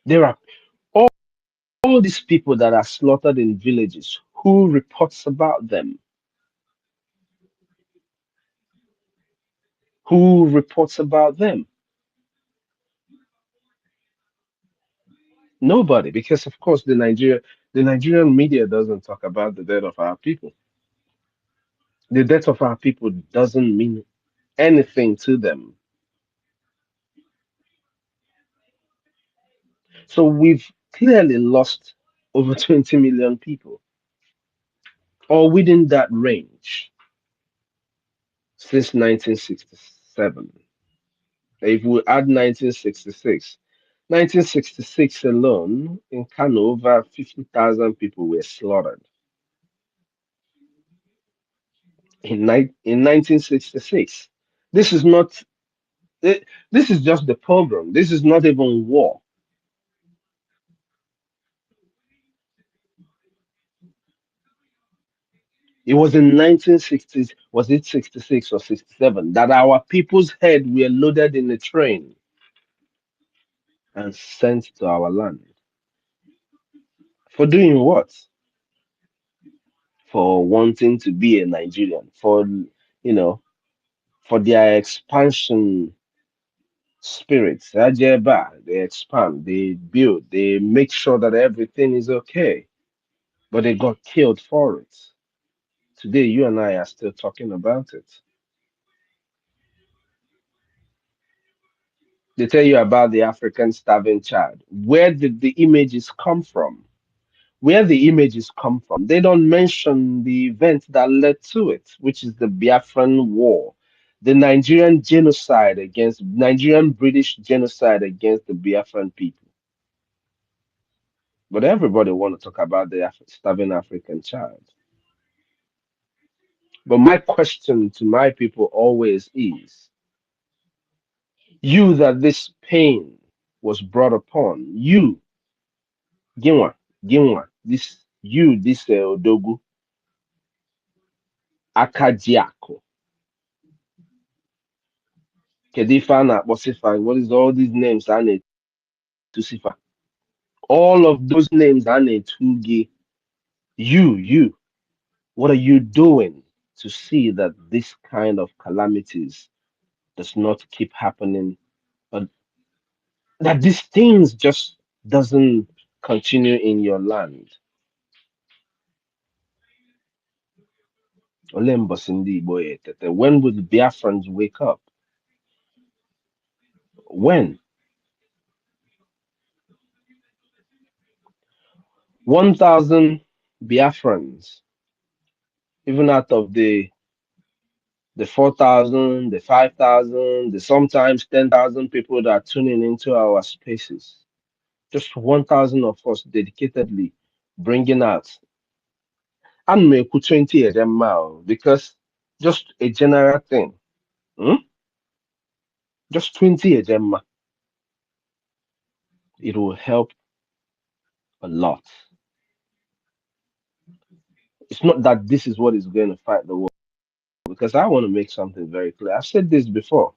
There are all, all these people that are slaughtered in villages. Who reports about them? Who reports about them? Nobody, because of course the Nigerian media doesn't talk about the death of our people. The death of our people doesn't mean anything to them. So we've clearly lost over 20 million people, or within that range, since 1967. If we add 1966, 1966 alone, in Kano, over 50,000 people were slaughtered. In 1966. This is not, eh, this is just the pogrom. This is not even war. It was in 1960s, was it 66 or 67, that our people's head were loaded in a train and sent to our land. For doing what? For wanting to be a Nigerian, you know, for their expansion spirits. Ajeba, they expand, they build, they make sure that everything is okay. But they got killed for it. Today, you and I are still talking about it. They tell you about the African starving child. Where did the images come from? Where the images come from? They don't mention the event that led to it, which is the Biafran War, the Nigerian British genocide against the Biafran people. But everybody want to talk about the starving African child. But my question to my people always is, you that this pain was brought upon, you, Ginwa, Ginwa, this Odogu, Akajiako, Kedifana, Bosifa, what is all these names? Ane Tusifa. All of those names, Ane Tugi, you, what are you doing to see that this kind of calamities does not keep happening, but that these things just doesn't continue in your land? Olembo Sindi Igbo Etete. When will the Biafrans wake up? When? 1,000 Biafrans, even out of the 4,000, the 5,000, the sometimes 10,000 people that are tuning into our spaces. Just 1,000 of us dedicatedly bringing out. And make 20 of them now because just a general thing. Hmm? Just 20 of them, it will help a lot. It's not that this is what is going to fight the war, because I want to make something very clear. I've said this before.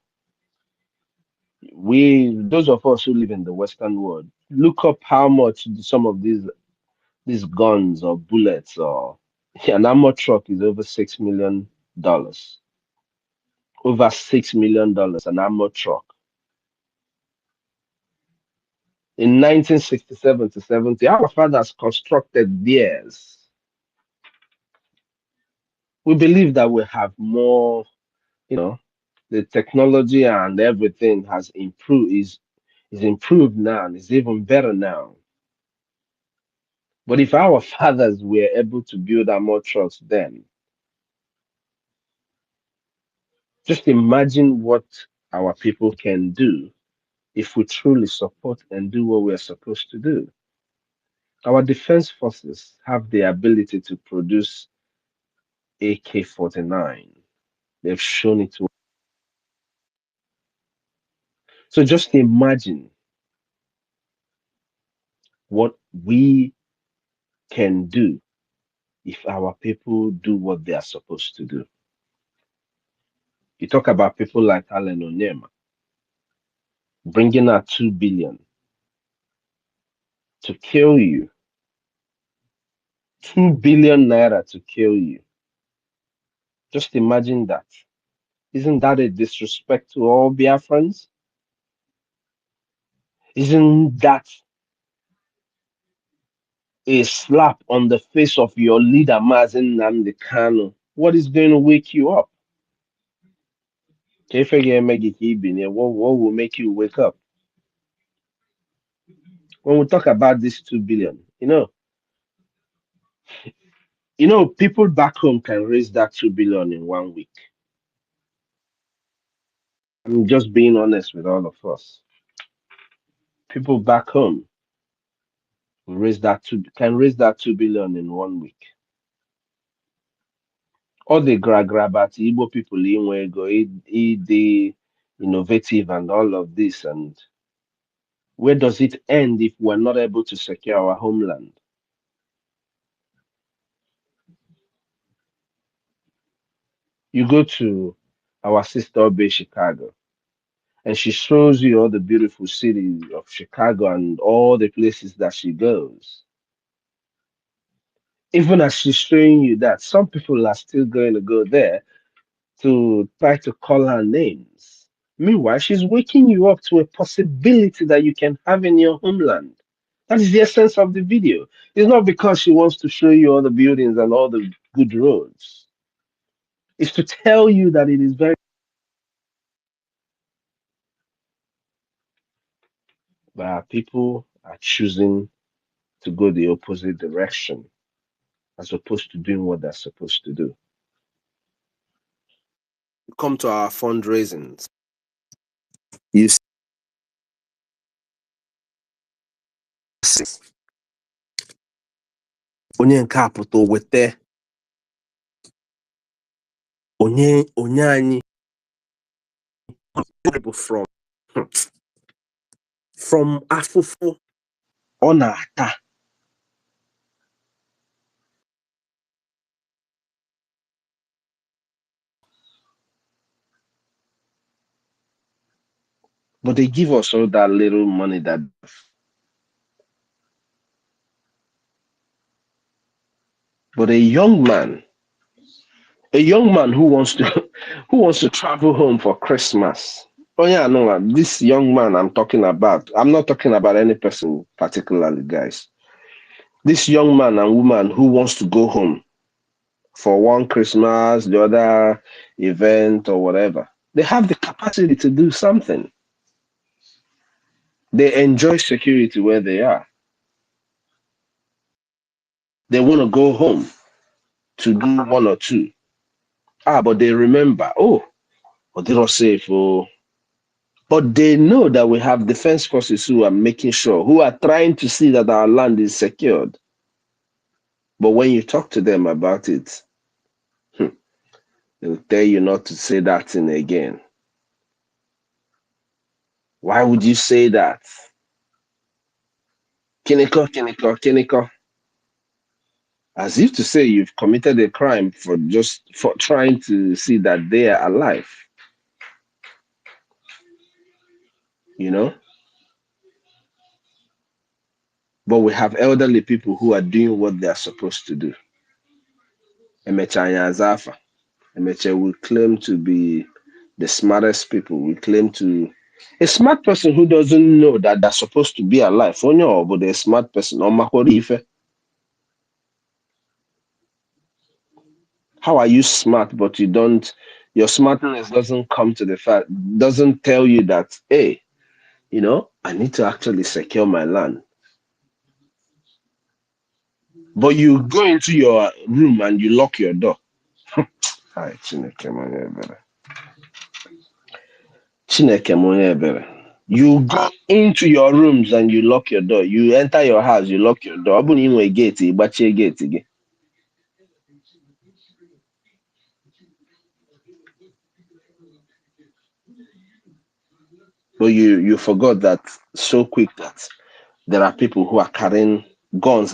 Those of us who live in the Western world, look up how much some of these guns or bullets or an armor truck is over $6 million. Over $6 million, an armor truck. In 1967 to 70, our fathers constructed theirs. We believe that we have more, you know, the technology and everything has improved, is improved now, and is even better now. But if our fathers were able to build armor trucks then, just imagine what our people can do if we truly support and do what we're supposed to do. Our defense forces have the ability to produce AK-49. They've shown it to. So just imagine what we can do if our people do what they are supposed to do. You talk about people like Allen Onyema bringing out 2 billion. to kill you. 2 billion naira to kill you. Just imagine that. Isn't that a disrespect to all Biafrans? Isn't that a slap on the face of your leader, Mazen Namdekano? What is going to wake you up? What will make you wake up? When we talk about this 2 billion, people back home can raise that 2 billion in 1 week. I'm just being honest with all of us. People back home can raise that 2 billion in 1 week. All the grab Igbo people in go the innovative and all of this, and where does it end if we're not able to secure our homeland? You go to our sister Bay Chicago, and she shows you all the beautiful cities of Chicago and all the places that she goes. Even as she's showing you that, some people are still going to go there to try to call her names. Meanwhile, she's waking you up to a possibility that you can have in your homeland. That is the essence of the video. It's not because she wants to show you all the buildings and all the good roads. It's to tell you that it is very. But people are choosing to go the opposite direction as opposed to doing what they're supposed to do. Come to our fundraisings. You see, onye nke a pụta wete onye anyị from afụfụ ọ na-ata. But they give us all that little money that. But a young man who wants to travel home for Christmas. Oh yeah, no, this young man I'm talking about. I'm not talking about any person particularly, guys. This young man and woman who wants to go home for one Christmas, the other event or whatever. They have the capacity to do something. They enjoy security where they are. They want to go home to do one or two. But they remember, but they don't say but they know that we have defense forces who are making sure, who are trying to see that our land is secured. But when you talk to them about it, they'll tell you not to say that thing again. Why would you say that? Kiniko. As if to say you've committed a crime for trying to see that they are alive. But we have elderly people who are doing what they are supposed to do. Emechanya Zafa. Emeche will claim to be the smartest people. We claim to a smart person who doesn't know that they're supposed to be alive. Onyo, but a smart person. How are you smart, but your smartness doesn't come to the fact, doesn't tell you that, hey, I need to actually secure my land. But you go into your room and you lock your door. You go into your rooms and you lock your door. You enter your house, you lock your door. Gate. But you forgot that so quick that there are people who are carrying guns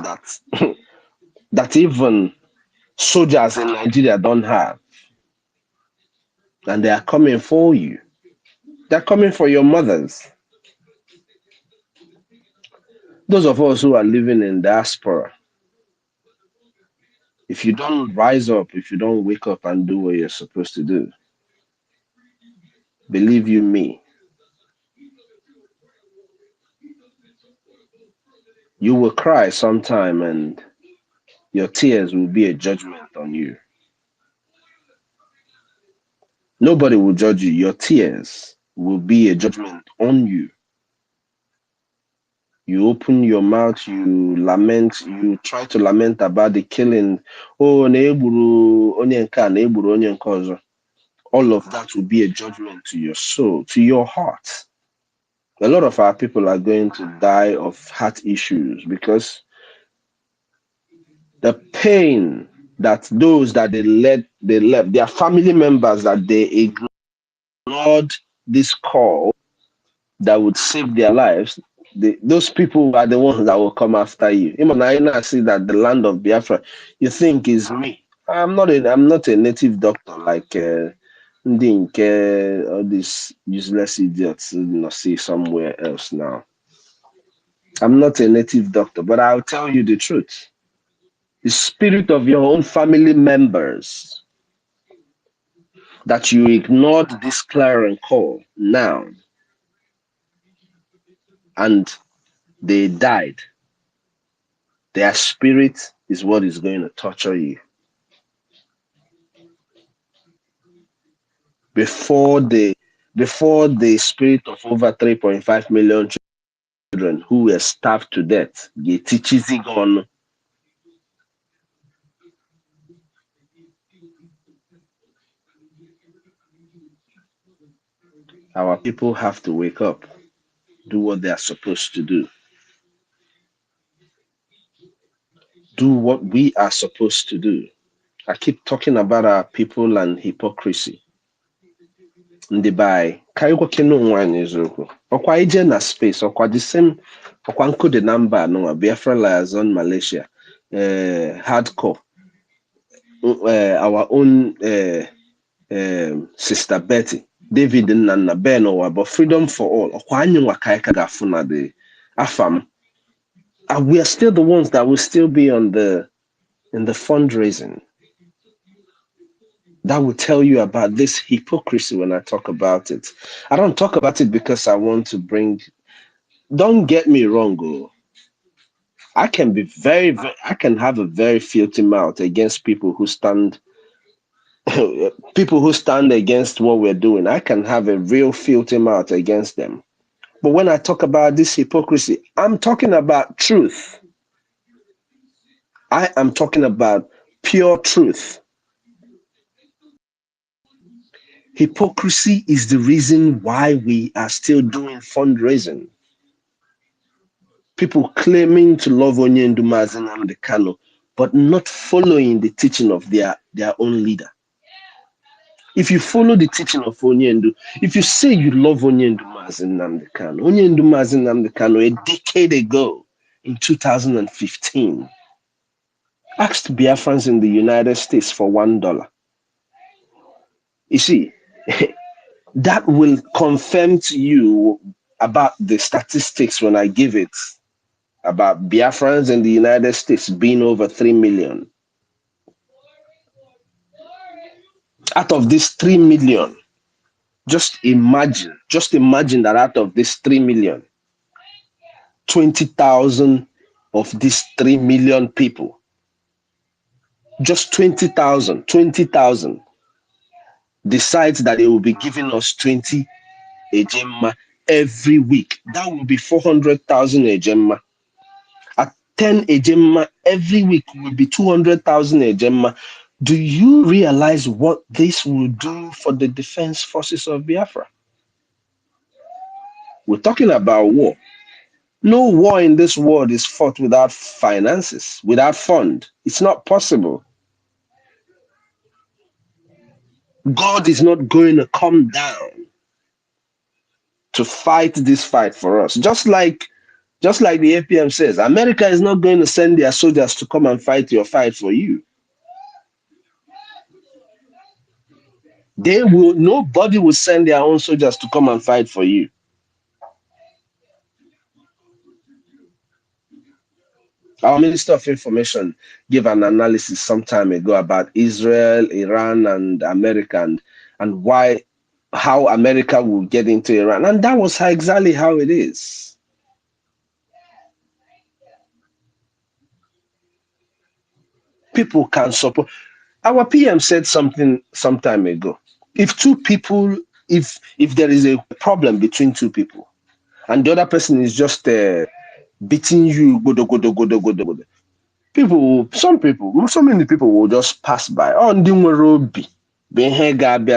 that even soldiers in Nigeria don't have. And they are coming for you. They're coming for your mothers. Those of us who are living in diaspora, if you don't rise up, if you don't wake up and do what you're supposed to do, believe you me, you will cry sometime and your tears will be a judgment on you. Nobody will judge you. Your tears will be a judgment on you. You open your mouth, you lament, you try to lament about the killing. Oh, na-egburu onye nke a, na-egburu onye nke ọzọ. All of that will be a judgment to your soul, to your heart. A lot of our people are going to die of heart issues because the pain that those that they left, their family members that they ignored this call that would save their lives, those people are the ones that will come after you. Even I now see that the land of Biafra, you think is me. I'm not a native doctor like all these useless idiots see somewhere else now. I'm not a native doctor, but I'll tell you the truth. The spirit of your own family members that you ignored this clarion call now and they died. Their spirit is what is going to torture you. Before the spirit of over 3.5 million children who were starved to death, our people have to wake up, do what they are supposed to do. Do what we are supposed to do. I keep talking about our people and hypocrisy. Ndị bai ka anyị gwakene onwe anyị eziokwu ọkwa ije na space ọkwa the same ọkwa nkode na mba anụnwa Biafra liaison Malaysia hardcore our own sister Betty David Nnanna Ben ụwa but freedom for all ọkwa anyị nwa ka anyị ka ga-afụ na the afam and we are still the ones that will still be in the fundraising. That will tell you about this hypocrisy when I talk about it. I don't talk about it because I want to bring, don't get me wrong, I can be I can have a very filthy mouth against people who stand against what we're doing. I can have a real filthy mouth against them. But when I talk about this hypocrisy, I'm talking about truth. I am talking about pure truth. Hypocrisy is the reason why we are still doing fundraising. People claiming to love Onyendu Mazen Nnamdi Kanu, but not following the teaching of their own leader. If you follow the teaching of Onyendu, if you say you love Onyendu Mazen Nnamdi Kanu, a decade ago in 2015, asked Biafrans in the United States for $1. You see, that will confirm to you about the statistics when I give it about Biafrans in the United States being over 3 million. Out of this 3 million, just imagine that out of this 3 million, 20,000 of these 3 million people, just 20,000 decides that they will be giving us 20 ejemma every week. That will be 400,000 ejemma. At 10 ejemma every week will be 200,000 ejemma. Do you realize what this will do for the defense forces of Biafra? We're talking about war. No war in this world is fought without finances, without fund. It's not possible. God is not going to come down to fight this fight for us. Just like the APM says, America is not going to send their soldiers to come and fight your fight for you. Nobody will send their own soldiers to come and fight for you. Our Minister of Information gave an analysis some time ago about Israel, Iran, and America, and how America will get into Iran. And that was exactly how it is. People can support. Our PM said something some time ago. If two people, if there is a problem between two people, and the other person is just beating you, so many people will just pass by. Oh,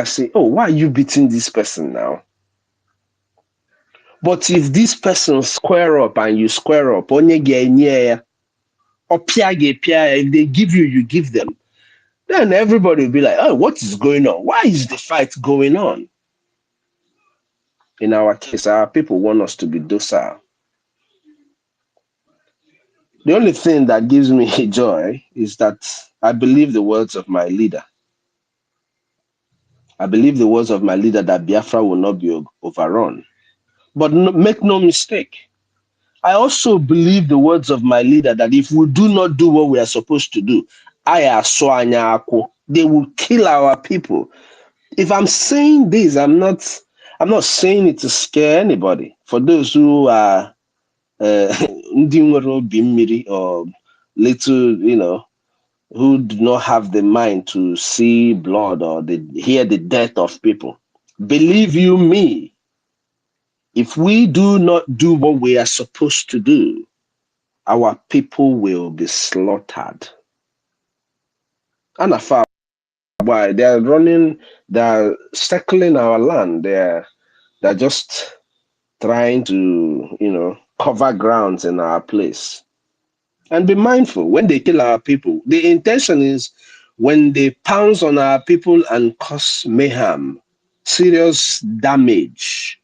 say, oh, why are you beating this person now? But if this person square up and you square up, if they give you, you give them, then everybody will be like, oh, what is going on? Why is the fight going on? In our case, our people want us to be docile. The only thing that gives me joy is that I believe the words of my leader. I believe the words of my leader that Biafra will not be overrun. But make no mistake, I also believe the words of my leader that if we do not do what we are supposed to do, they will kill our people. If I'm saying this, I'm not saying it to scare anybody. For those who are or little, who do not have the mind to see blood or hear the death of people. Believe you me, if we do not do what we are supposed to do, our people will be slaughtered. And why they're circling our land. They're just trying to, cover grounds in our place. And be mindful, when they kill our people, the intention is when they pounce on our people and cause mayhem, serious damage,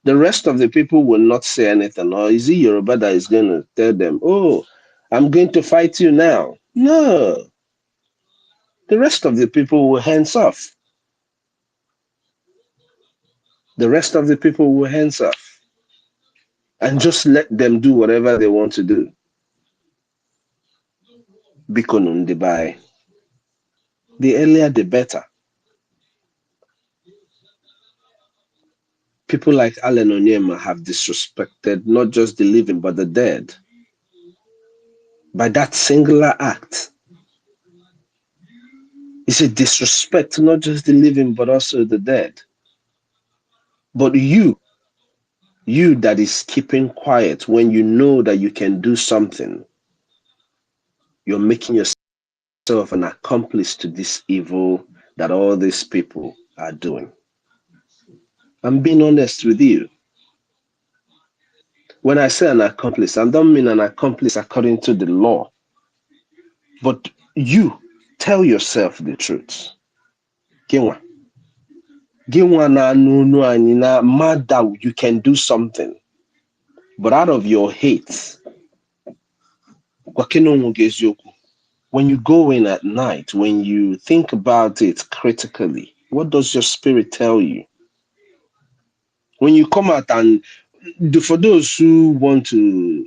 the rest of the people will not say anything. Or is it Yoruba that is going to tell them, oh, I'm going to fight you now? No. The rest of the people will hands off. The rest of the people will hands off. And just let them do whatever they want to do. Bikonun Dubai. The earlier, the better. People like Allen Onyema have disrespected not just the living, but the dead. By that singular act. It's a disrespect to not just the living, but also the dead. But you that is keeping quiet when you know that you can do something, you're making yourself an accomplice to this evil that all these people are doing. I'm being honest with you. When I say an accomplice, I don't mean an accomplice according to the law. But you tell yourself the truth. You can do something. But out of your hate, when you go in at night, when you think about it critically, what does your spirit tell you? When you come out and for those who want to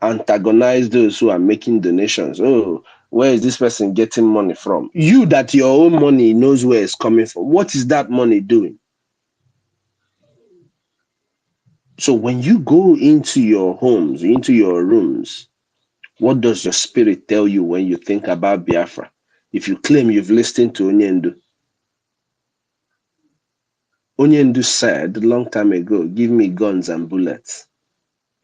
antagonize those who are making donations, oh, where is this person getting money from? You that your own money knows where it's coming from. What is that money doing? So when you go into your homes, into your rooms, what does your spirit tell you when you think about Biafra? If you claim you've listened to Onyendu said a long time ago, give me guns and bullets.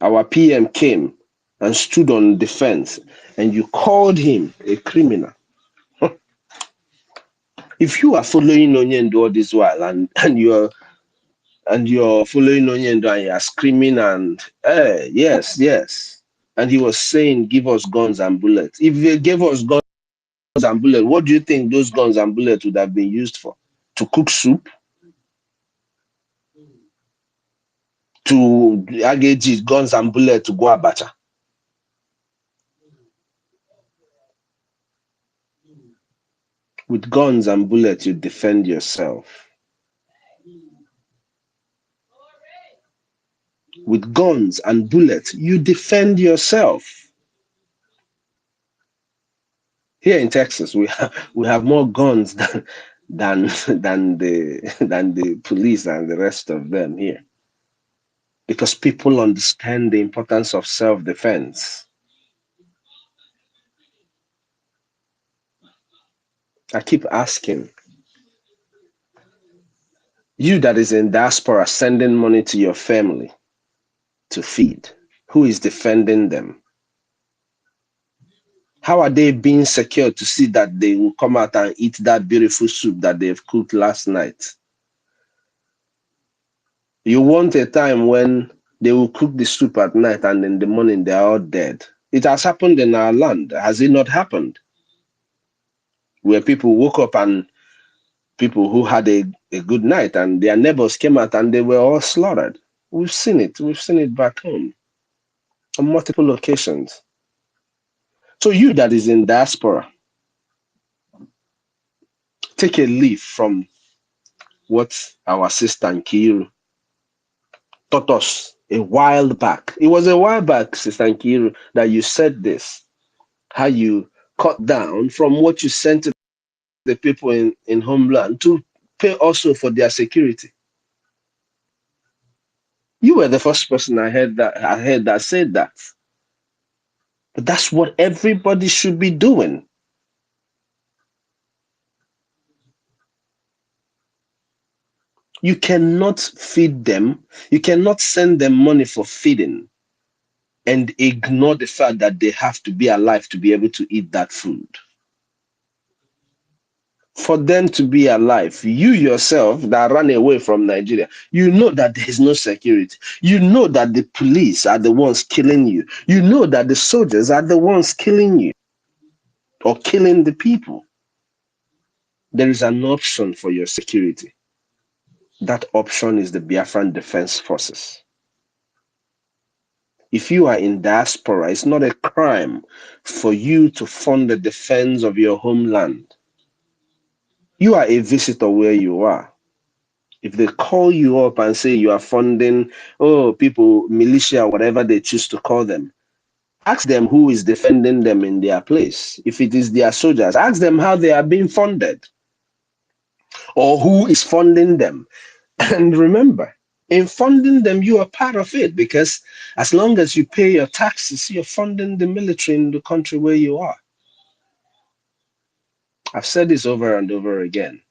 Our PM came and stood on defense, and you called him a criminal. If you are following Onyendu all this while and you're following Onyendu and you're screaming and yes. And he was saying, give us guns and bullets. If they gave us guns and bullets, what do you think those guns and bullets would have been used for? To cook soup? To engage guns and bullets to go abacha? With guns and bullets, you defend yourself. With guns and bullets, you defend yourself. Here in Texas, we have more guns than the police and the rest of them here, because people understand the importance of self-defense. I keep asking, you that is in diaspora sending money to your family to feed, who is defending them? How are they being secured to see that they will come out and eat that beautiful soup that they've cooked last night? You want a time when they will cook the soup at night and in the morning they are all dead. It has happened in our land. Has it not happened? Where people woke up and people who had a good night and their neighbors came out and they were all slaughtered. We've seen it. We've seen it back home on multiple occasions. So you that is in diaspora, take a leaf from what our sister Nkiru taught us a while back. It was a while back, Sister Nkiru, that you said this, how you cut down from what you sent to the people in homeland to pay also for their security. You were the first person I heard that said that. But that's what everybody should be doing. You cannot feed them. You cannot send them money for feeding and ignore the fact that they have to be alive to be able to eat that food. For them to be alive, you yourself that ran away from Nigeria, you know that there is no security. You know that the police are the ones killing you. You know that the soldiers are the ones killing you or killing the people. There is an option for your security. That option is the Biafran Defense Forces. If you are in diaspora, it's not a crime for you to fund the defense of your homeland. You are a visitor where you are. If they call you up and say you are funding, people, militia, whatever they choose to call them, ask them who is defending them in their place. If it is their soldiers, ask them how they are being funded or who is funding them. And remember, in funding them, you are part of it, because as long as you pay your taxes, you're funding the military in the country where you are. I've said this over and over again.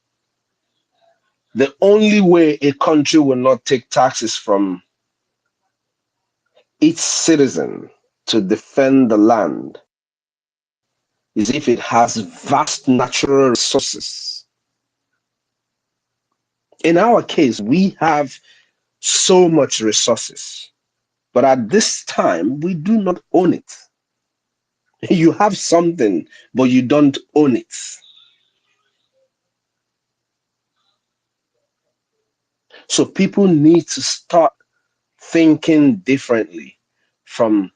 The only way a country will not take taxes from its citizen to defend the land is if it has vast natural resources. In our case, we have so much resources, but at this time, we do not own it. You have something, but you don't own it. So people need to start thinking differently from,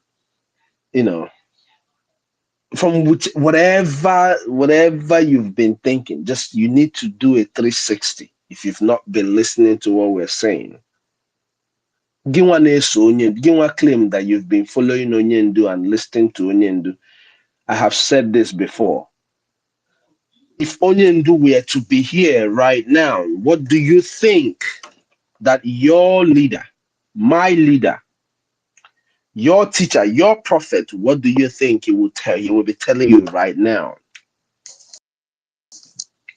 from whatever you've been thinking. Just you need to do a 360 if you've not been listening to what we're saying. Ginwa claim that you've been following Onyendu and listening to Onyendu. I have said this before. If Onyendu were to be here right now, what do you think that your leader, my leader, your teacher, your prophet, what do you think he will tell? He will be telling you right now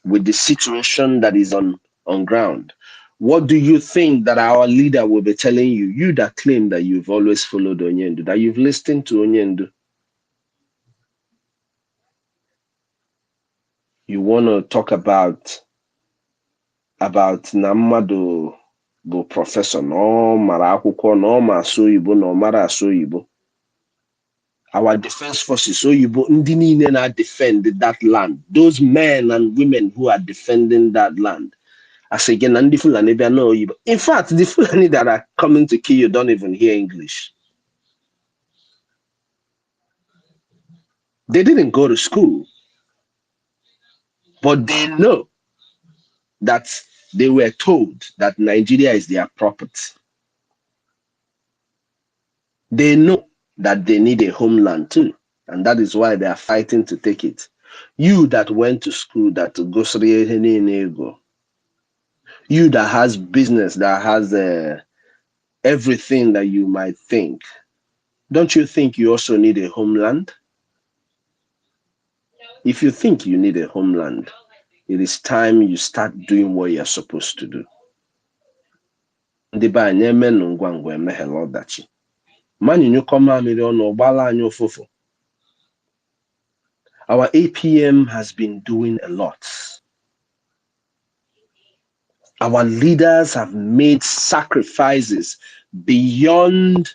with the situation that is on ground. What do you think that our leader will be telling you? You that claim that you've always followed Onyendu, that you've listened to Onyendu. You want to talk about Namado bụ prọfesọ na ọ mara akwụkwọ na ọ ma asụ Igbo na ọ mara asụ Igbo. Our defense forces, Oyibo, ndị niile na defend that land, those men and women who are defending that land. As again, and the Fulani, they are no Oyibo. In fact, the Fulani that are coming to kill you don't even hear English. They didn't go to school, but they know that they were told that Nigeria is their property. They know that they need a homeland too, and that is why they are fighting to take it. You that went to school, that goes ego. You that has business, that has everything that you might think. Don't you think you also need a homeland? If you think you need a homeland, it is time you start doing what you're supposed to do. Our APM has been doing a lot. Our leaders have made sacrifices beyond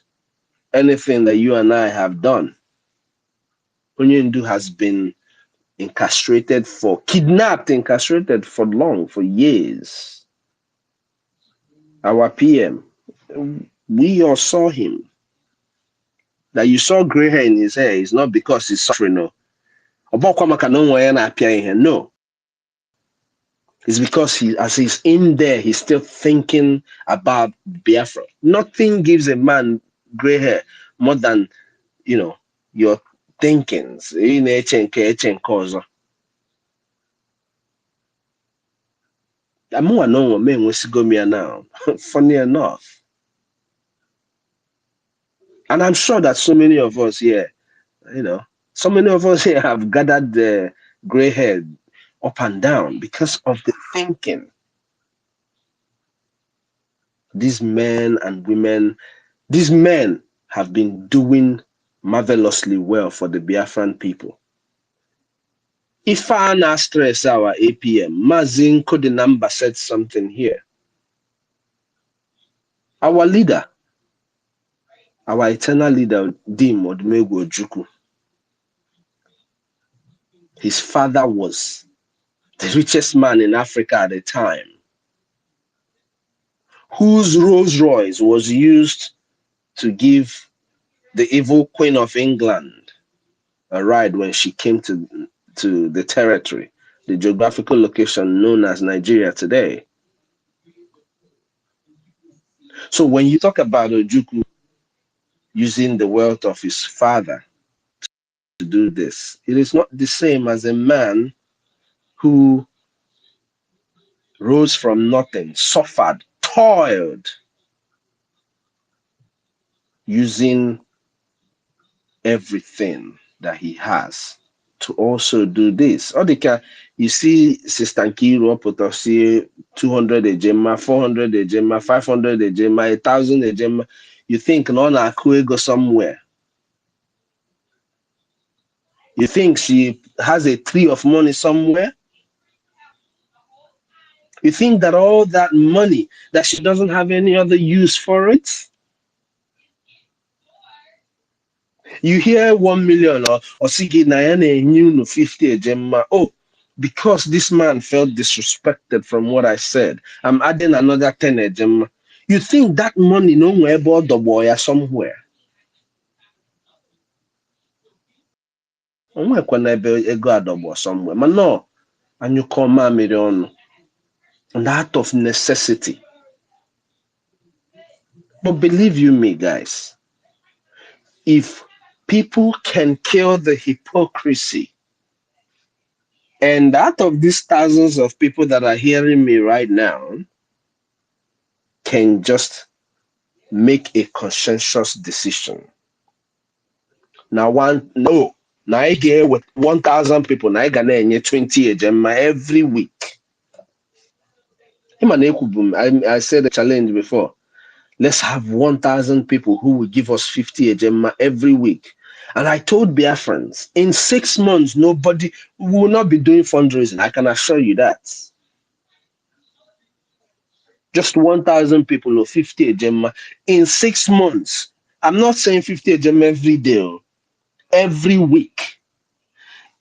anything that you and I have done. Onyendu has been incarcerated incarcerated for long, for years. Our PM, we all saw him. That you saw gray hair in his hair is not because he's suffering, no. No. It's because as he's in there, he's still thinking about Biafra. Nothing gives a man gray hair more than, your thinkings. Now, funny enough. And I'm sure that so many of us here, have gathered the gray hair up and down because of the thinking. These men and women, these men have been doing marvelously well for the Biafran people. If I now stress our APM, Mazinko the number said something here. Our leader, our eternal leader, Dim Odumegwu Ojukwu, his father was the richest man in Africa at the time, whose Rolls Royce was used to give the evil Queen of England a ride when she came to the territory, the geographical location known as Nigeria today. So when you talk about Ojukwu using the wealth of his father to do this, it is not the same as a man who rose from nothing, suffered, toiled, using everything that he has to also do this. Odika, you see Sister Nkiru put us here 200 ejema, 400 ejema, 500 ejema, 1,000 ejema. You think Nona Akue go somewhere. You think she has a tree of money somewhere? You think that all that money, that she doesn't have any other use for it? You hear 1 million or Sigi Nayane new 50 ejema. Oh, because this man felt disrespected from what I said, I'm adding another 10 ejema. You think that money nowhere about the boy somewhere? Somewhere. But no, and you call my million. And out of necessity. But believe you me, guys, if people can kill the hypocrisy, and out of these thousands of people that are hearing me right now can just make a conscientious decision. Now I get with 1,000 people, now I get 20 ejema every week. I said the challenge before. Let's have 1,000 people who will give us 50 ejema every week. And I told Biafrans, in 6 months, nobody will not be doing fundraising. I can assure you that. Just 1,000 people or 50 ejema in 6 months. I'm not saying 50 ejema every day, every week.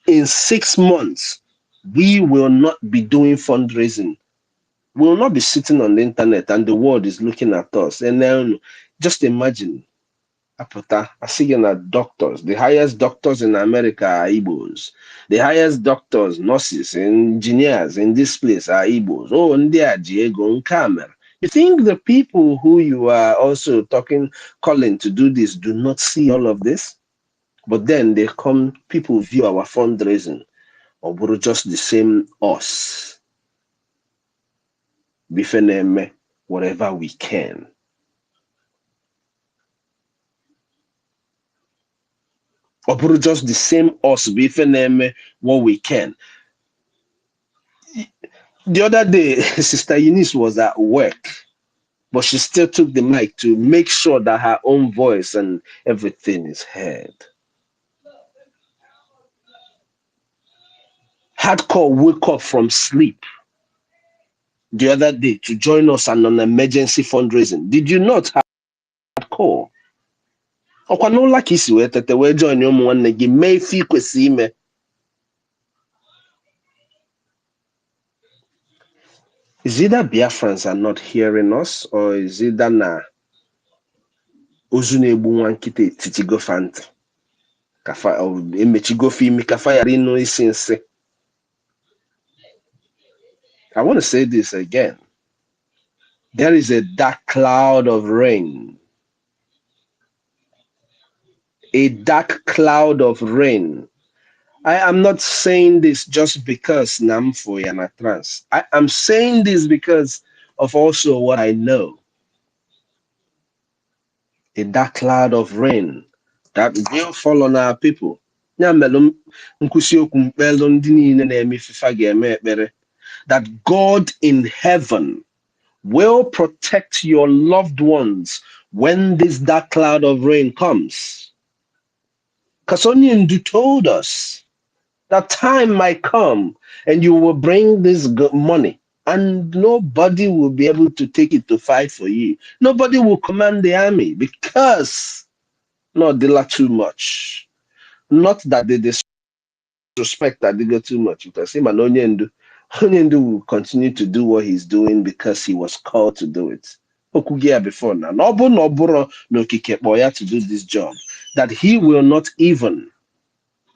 In 6 months, we will not be doing fundraising. We will not be sitting on the internet and the world is looking at us. And then just imagine, I see doctors. The highest doctors in America are Igbos. The highest doctors, nurses, engineers in this place are Igbos. Oh, and they are Diego and Kamer. You think the people who you are also calling to do this do not see all of this? But then people view our fundraising. or buru just the same us. Bifeneme whatever we can. Or buru just the same us. Bifeneme what we can. The other day, Sister Eunice was at work, but she still took the mic to make sure that her own voice and everything is heard. Hardcore woke up from sleep the other day to join us on an emergency fundraising. Did you not hardcore? Okwanola kisi we tete we join you one negi may fi kwesi ime. Is it that Biafrans are not hearing us, or is it that na Ozunebu wankite titigo fant kafa or emechigo fi mi kafa yari no isinse? I want to say this again. There is a dark cloud of rain. A dark cloud of rain. I am not saying this just because Namfo Yana trans. I am saying this because of also what I know. A dark cloud of rain that will fall on our people. That God in heaven will protect your loved ones when this dark cloud of rain comes. Because Onyendu told us that time might come and you will bring this money and nobody will be able to take it to fight for you. Nobody will command the army because not they like too much. Not that they disrespect that they go too much. Because him and Onyendu will continue to do what he's doing because he was called to do it. Okugia before now. Noburo no kikeboya to do this job. That he will not even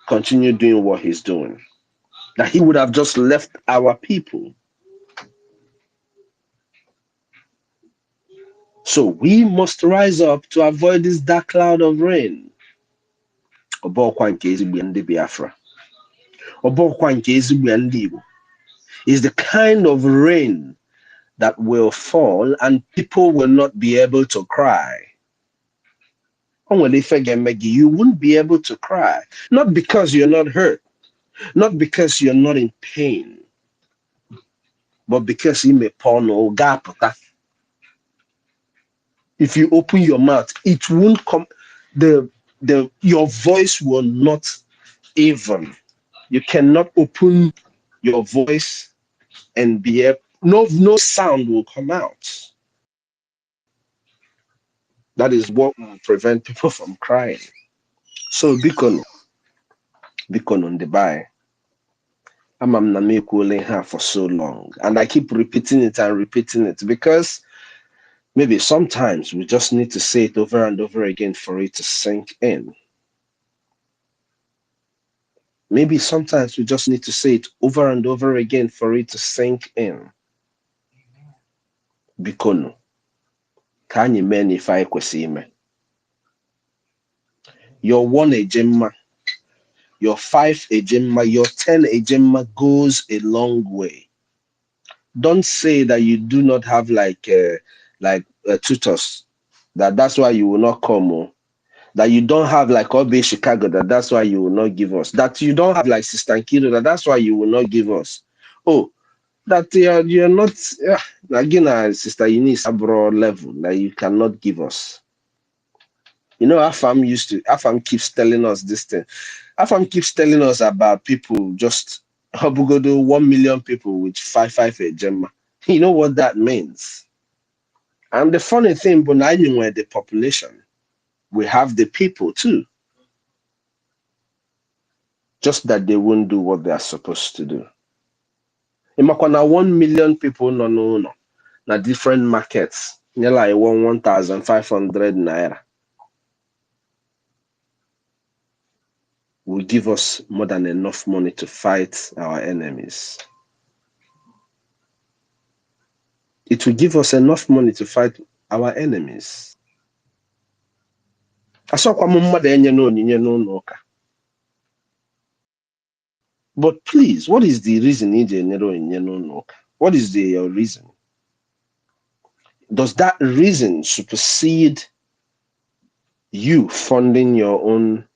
continue doing what he's doing. That he would have just left our people. So we must rise up to avoid this dark cloud of rain. Biafra is the kind of rain that will fall and people will not be able to cry. You won't be able to cry. Not because you're not hurt, not because you're not in pain, but because you may porno gap. If you open your mouth, it won't come. Your voice will not even. You cannot open your voice and be able. No sound will come out. That is what will prevent people from crying. So Bikono on the buy. I'm her for so long, and I keep repeating it because maybe sometimes we just need to say it over and over again for it to sink in. Maybe sometimes we just need to say it over and over again for it to sink in. Bikono, kanyi meni fa kwesi ime. Your 1 ejemma, your 5 ejemma, your 10 ejemma goes a long way. Don't say that you do not have like tutors, that's why you will not come. That you don't have like Obe Chicago, that's why you will not give us. That you don't have like Sister Kido, that's why you will not give us. Oh, that you're not, again, Sister Eunice abroad level, that you cannot give us. You know, Afam keeps telling us this thing. Afam keeps telling us about people just, Habugodo, 1 million people with 5 ejemma. You know what that means? And the funny thing, but now you know the population, we have the people too. Just that they won't do what they are supposed to do. Imakwana 1 million people no. Na different markets. Like 1,500 naira. Will give us more than enough money to fight our enemies. It will give us enough money to fight our enemies. Asokwa mumma de enye no onyinye no ụka. But please, what is the reason? What is the reason? Does that reason supersede you funding your own,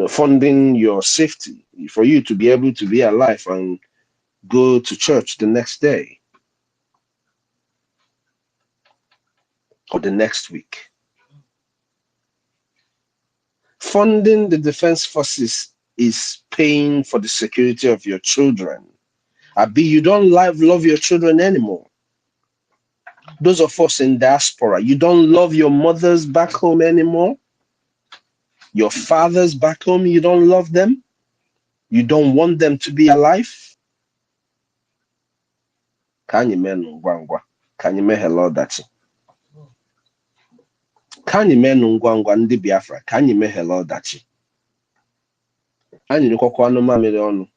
funding your safety for you to be able to be alive and go to church the next day or the next week? Funding the defense forces is paying for the security of your children. Abi, you don't love your children anymore. Those of us in diaspora, you don't love your mothers back home anymore. Your fathers back home, you don't love them. You don't want them to be alive. Can you men ngwangwa? Can you men hello dachi? Can you men ngwangwa ndi Biafra? Can you men hello dachi? Anyị nyekwa anụ mamịrị ọnụ.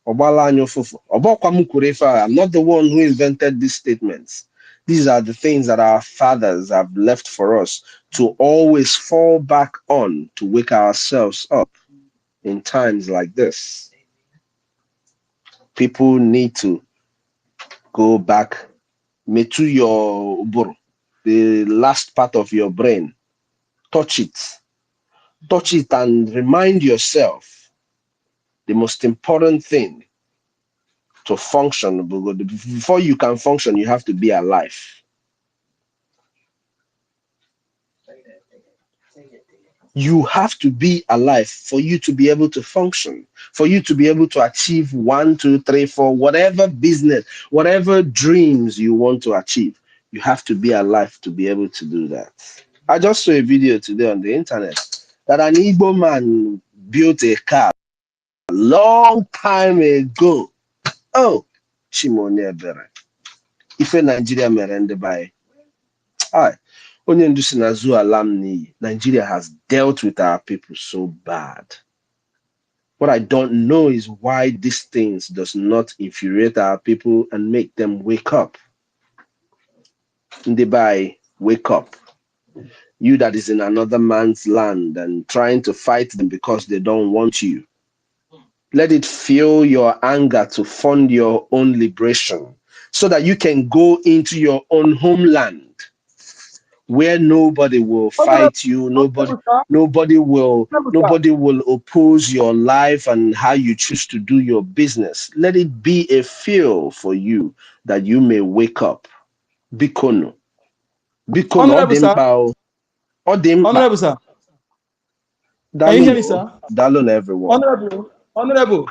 Ọgbala anyị ụfụfụ. Ọbọkwa m kwuru ife a. I'm not the one who invented these statements. These are the things that our fathers have left for us to always fall back on to wake ourselves up in times like this. People need to go back to your uburu, the last part of your brain. Touch it and remind yourself the most important thing to function. Before you can function, you have to be alive. You have to be alive for you to be able to function, for you to be able to achieve 1, 2, 3, 4, whatever business, whatever dreams you want to achieve. You have to be alive to be able to do that. I just saw a video today on the internet that an Igbo man built a car a long time ago. Oh, Shimone Bere. If a Nigeria merende by. Hi. Nigeria has dealt with our people so bad. What I don't know is why these things does not infuriate our people and make them wake up. Ndibai, wake up. You that is in another man's land and trying to fight them because they don't want you. Let it fuel your anger to fund your own liberation so that you can go into your own homeland where nobody will fight you, nobody will oppose your life and how you choose to do your business. Let it be a fuel for you that you may wake up. Bikono. Odimpa. Honorable sir. Can you hear me, sir? Dalon everyone. Honorable.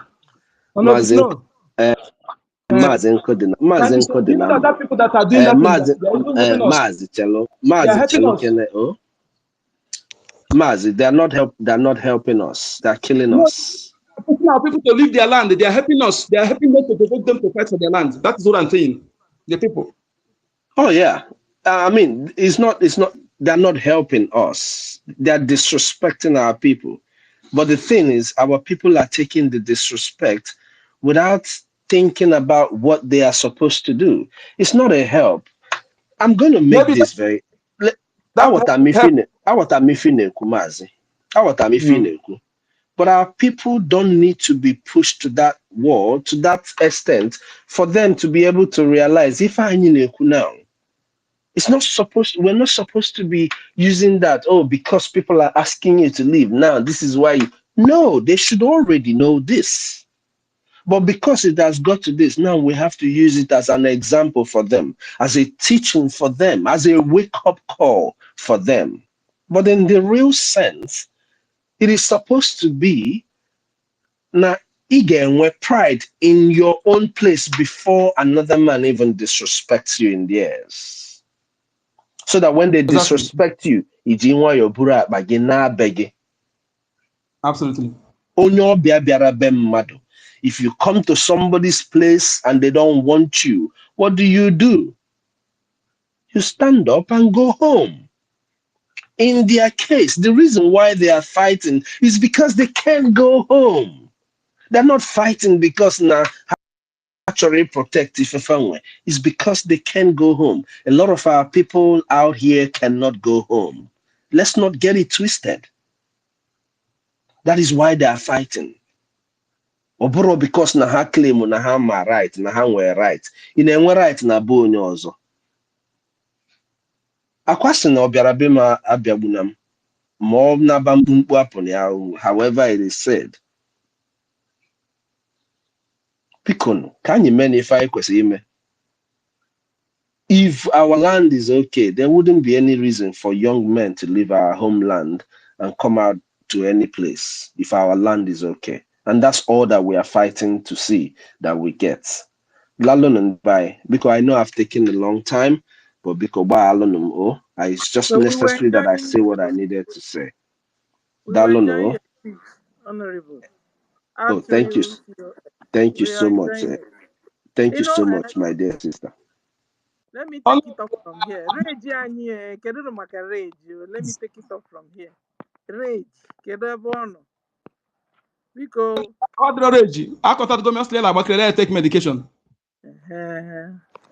Mazen Kodina. That people that are doing Mazi, they're not helping us. They're killing us. Now people to leave their land. They are helping us. They are helping us to provoke them to fight for their land. That is what I'm saying. The people. Oh yeah. I mean, they're not helping us. They're disrespecting our people. But the thing is, our people are taking the disrespect without thinking about what they are supposed to do. It's not a help. I'm going to make this very. But our people don't need to be pushed to that wall, to that extent, for them to be able to realize if I now. We're not supposed to be using that, because people are asking you to leave. Now, this is why. No, they should already know this. But because it has got to this, now we have to use it as an example for them, as a teaching for them, as a wake-up call for them. But in the real sense, it is supposed to be now again with pride in your own place before another man even disrespects you in theirs. So that when they disrespect you, absolutely. If you come to somebody's place and they don't want you, what do? You stand up and go home. In their case, the reason why they are fighting is because they can't go home. They're not fighting because now actually protective family. It's because they can't go home. A lot of our people out here cannot go home. Let's not get it twisted. That is why they are fighting. Oboro because na ha claim na ha ma right, na ha nwere right. Ị na-enwe right na be onye ọzọ. Akwa sị na ọ bịara be m abịagbuna m ma ọ naba mkpumkpu apụ na ya, however it is said. Biko ka anyị mee na ife anyị kwesịrị ime. If our land is okay, there wouldn't be any reason for young men to leave our homeland and come out to any place if our land is okay. And that's all that we are fighting to see that we get. Lalun and bye. Because I know I've taken a long time, but because it's just So we were necessary that I enjoying say what I needed to say. we were enjoying Dalun, your speech, Honorable. oh, Actually, thank you. Thank you we are so much. enjoying it. Thank You you know, so much, my dear sister. let me take it up from here. Rage anyị kedu maka rage? Let me take it up from here. Rage, kedu ebe ọ nọ? Biko. Quadrogy. Akọtago m ọsịla agbakere take medication.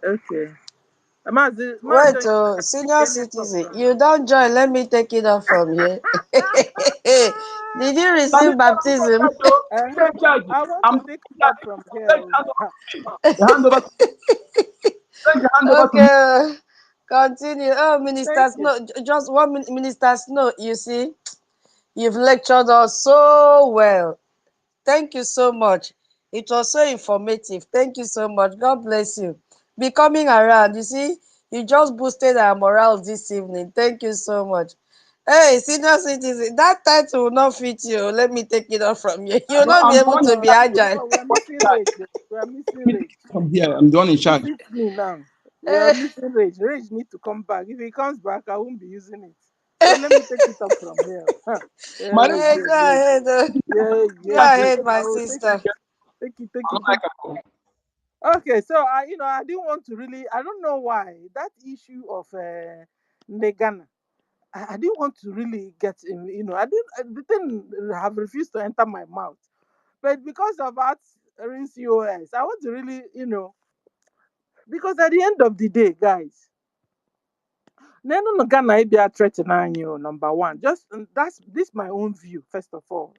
Okay. Maazị Wait, Maazị senior Onye talk citizen, from you here. don't join. Let me take it up from here. Did you receive baptism? I want to take it up from here. Hand over to me. Okay, continue. Oh, Minister Thank you. Snow, just 1 minute, Minister Snow. You see, you've lectured us so well. Thank you so much. It was so informative. Thank you so much. God bless you. Be coming around. You see, you just boosted our morale this evening. Thank you so much. Hey, senior citizen, that title will not fit you. Let me take it off from you. You'll No, not be I'm the able one in to be agile. No, we are missing rage. We are missing rage. from here. I'm the one in It charge. fits me now. We are Eh, missing rage. Rage need to come back. If he comes back, I won't be using it. So let me take it up from here. My Yeah, name go ahead. Go yes. ahead, I my will sister. take it. Okay, so I didn't want to really. I don't know why that issue of Negana. I didn't want to really get in. I didn't. The thing have refused to enter my mouth, but because of that SOACE, I want to really, because at the end of the day, guys, Neno no Ghana be threatening you, number one. Just that's this my own view, first of all.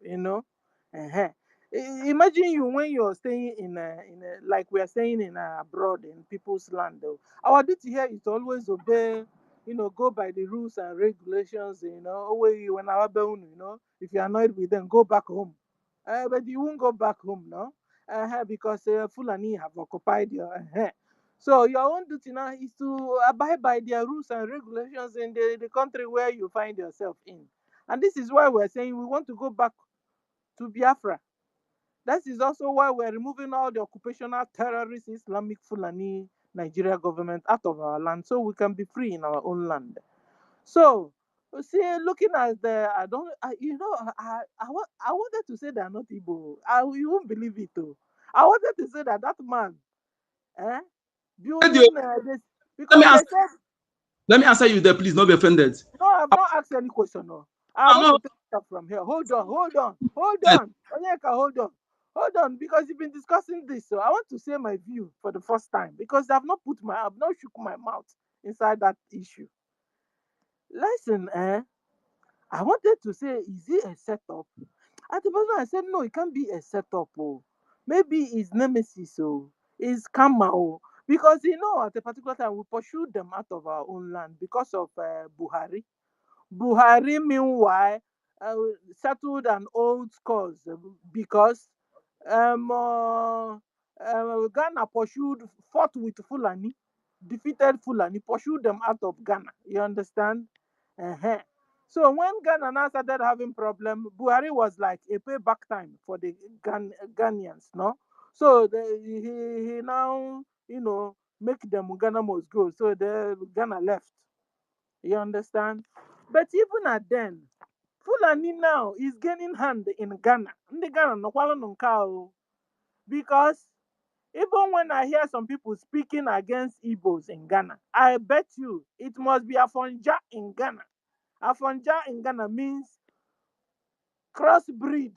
Uh-huh. Imagine you when you're staying like we are staying in abroad in people's land. Though. Our duty here is to always obey, go by the rules and regulations. Always when our if you're annoyed with them, go back home. But you won't go back home, no, because Fulani have occupied your. So your own duty now is to abide by their rules and regulations in the country where you find yourself in. And this is why we're saying we want to go back to Biafra. That is also why we're removing all the occupational terrorist Islamic Fulani Nigeria government out of our land so we can be free in our own land. So, see, looking at I don't, I wanted to say they're not Igbo. You won't believe it, though. I wanted to say that man, eh, building this Let me because they answer. said Let me answer you there, please. Don't be offended. no. I've not asked any question. No, I No, want no. to take it up from here. Hold Yes. on, Onyeka, hold on, because you've been discussing this. So I want to say my view for the first time because I've not shook my mouth inside that issue. Listen, I wanted to say, is it a setup? At the person I said, no, it can't be a setup. Oh. Maybe it's nemesis. Oh. It's karma. Oh. Because, at a particular time, we pursued them out of our own land because of Buhari. Buhari, meanwhile, uh, settled an old cause because Ghana fought with Fulani, defeated Fulani, pursued them out of Ghana. You understand? Uh-huh. So when Ghana now started having problem, Buhari was like a payback time for the Ghanaians, no? So he now, make them Ghana must go. So the Ghana left. You understand? But even at then, Fulani now is gaining hand in Ghana. Ndị Ghana nọkwalụ nke a o. Because even when I hear some people speaking against Igbos in Ghana, I bet you it must be Afonja in Ghana. Afonja in Ghana means crossbreed,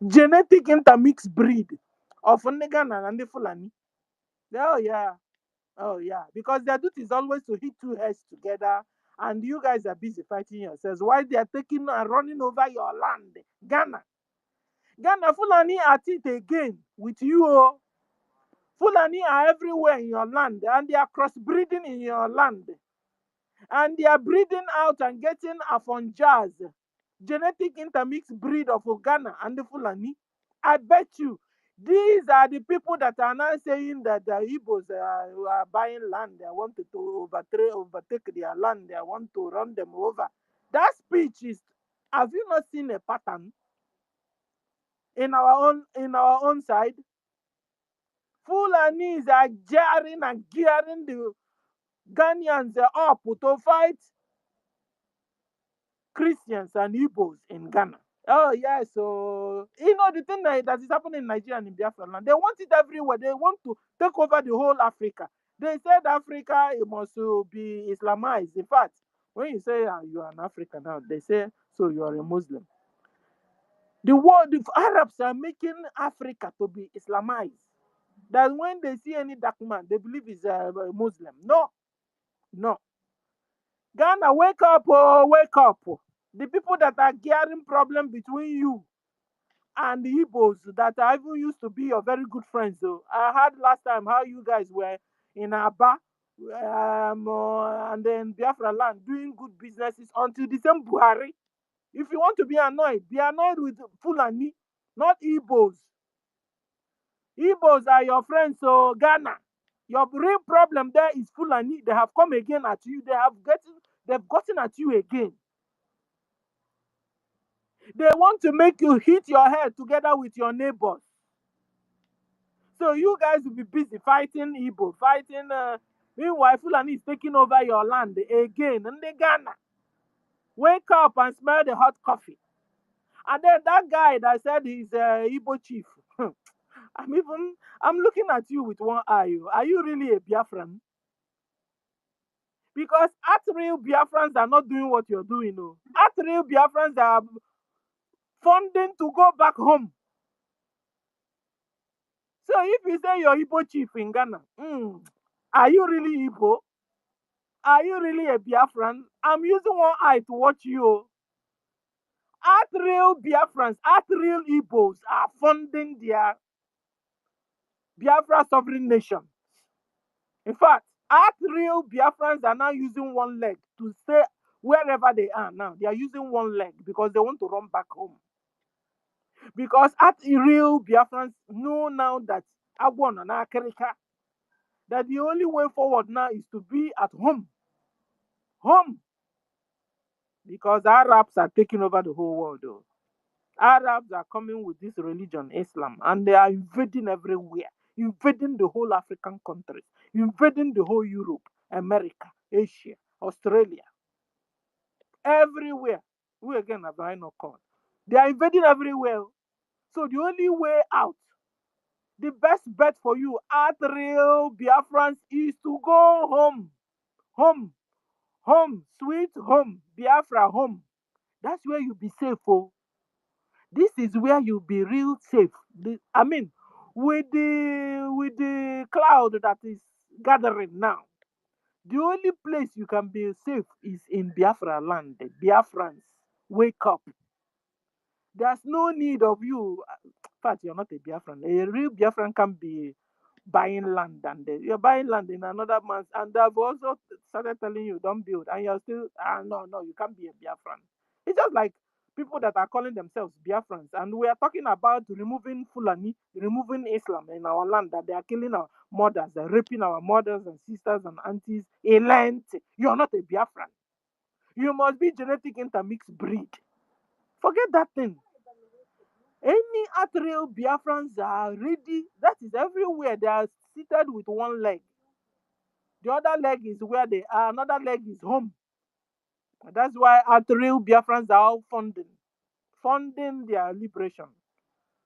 genetic intermix breed of ndị Ghana and the Fulani. Oh yeah. Oh yeah, because their duty is always to hit two heads together, and you guys are busy fighting yourselves while they are taking and running over your land, Ghana. Ghana, Fulani at it again with you. Oh. Fulani are everywhere in your land and they are crossbreeding in your land. And they are breeding out and getting Afonjaz, genetic intermixed breed of Ghana and the Fulani. I bet you these are the people that are now saying that the Igbos are buying land. They want to overtake their land. They want to run them over. That speech is. Have you not seen a pattern in our own side? Fulanis are jarring and gearing the Ghanaians up to fight Christians and Igbos in Ghana. Oh yeah, so the thing that is happening in Nigeria and in Biafra land, they want it everywhere. They want to take over the whole Africa. They said Africa it must be Islamized. In fact, when you say you are an African now, they say so you are a Muslim. The Arabs are making Africa to be Islamized. That when they see any dark man, they believe he's a Muslim. No, no. Ghana, wake up, oh, wake up. The people that are gearing problem between you and the Igbos that are even used to be your very good friends. Though I heard last time how you guys were in Aba and then Biafra land doing good businesses until the same Buhari. If you want to be annoyed with Fulani, not Igbos. Igbos are your friends, so Ghana. Your real problem there is Fulani. They have come again at you. They've gotten at you again. They want to make you hit your head together with your neighbors. So you guys will be busy fighting Igbo, fighting. Meanwhile, Fulani is taking over your land again. And the Ghana, wake up and smell the hot coffee. And then that guy that said he's Igbo chief. I'm looking at you with one eye. Are you really a Biafran? Because at real Biafrans are not doing what you're doing. No. At real Biafrans are funding to go back home. So if you say you're Igbo chief in Ghana, are you really Igbo? Are you really a Biafran? I'm using one eye to watch you. At real Biafrans, at real Igbos are funding their Biafra sovereign nation. In fact, at real Biafrans are now using one leg to stay wherever they are now. They are using one leg because they want to run back home. Because at real Biafrans know now that Agwon and Akerika, that the only way forward now is to be at home. Home. Because Arabs are taking over the whole world. Though. Arabs are coming with this religion, Islam, and they are invading everywhere, invading the whole African countries, invading the whole Europe, America, Asia, Australia, everywhere. We again have I not called. They are invading everywhere. So the only way out, the best bet for you, at real Biafrans, is to go home. Home. Home. Sweet home. Biafra home. That's where you'll be safe. Oh. This is where you'll be real safe. With the cloud that is gathering now, the only place you can be safe is in Biafra land. The Biafrans, wake up. There's no need of you. In fact, you're not a Biafran. A real Biafran can be buying land and you're buying land in another man's, and they've also started telling you don't build, and you're still no, you can't be a Biafran. It's just like people that are calling themselves Biafrans, and we are talking about removing Fulani, removing Islam in our land, that they are killing our mothers, they're raping our mothers and sisters and aunties. You're not a Biafran. You must be genetic intermixed breed. Forget that thing. Any real Biafrans are ready. That is everywhere. They are seated with one leg. The other leg is where they are. Another leg is home. And that's why real Biafrans are all funding their liberation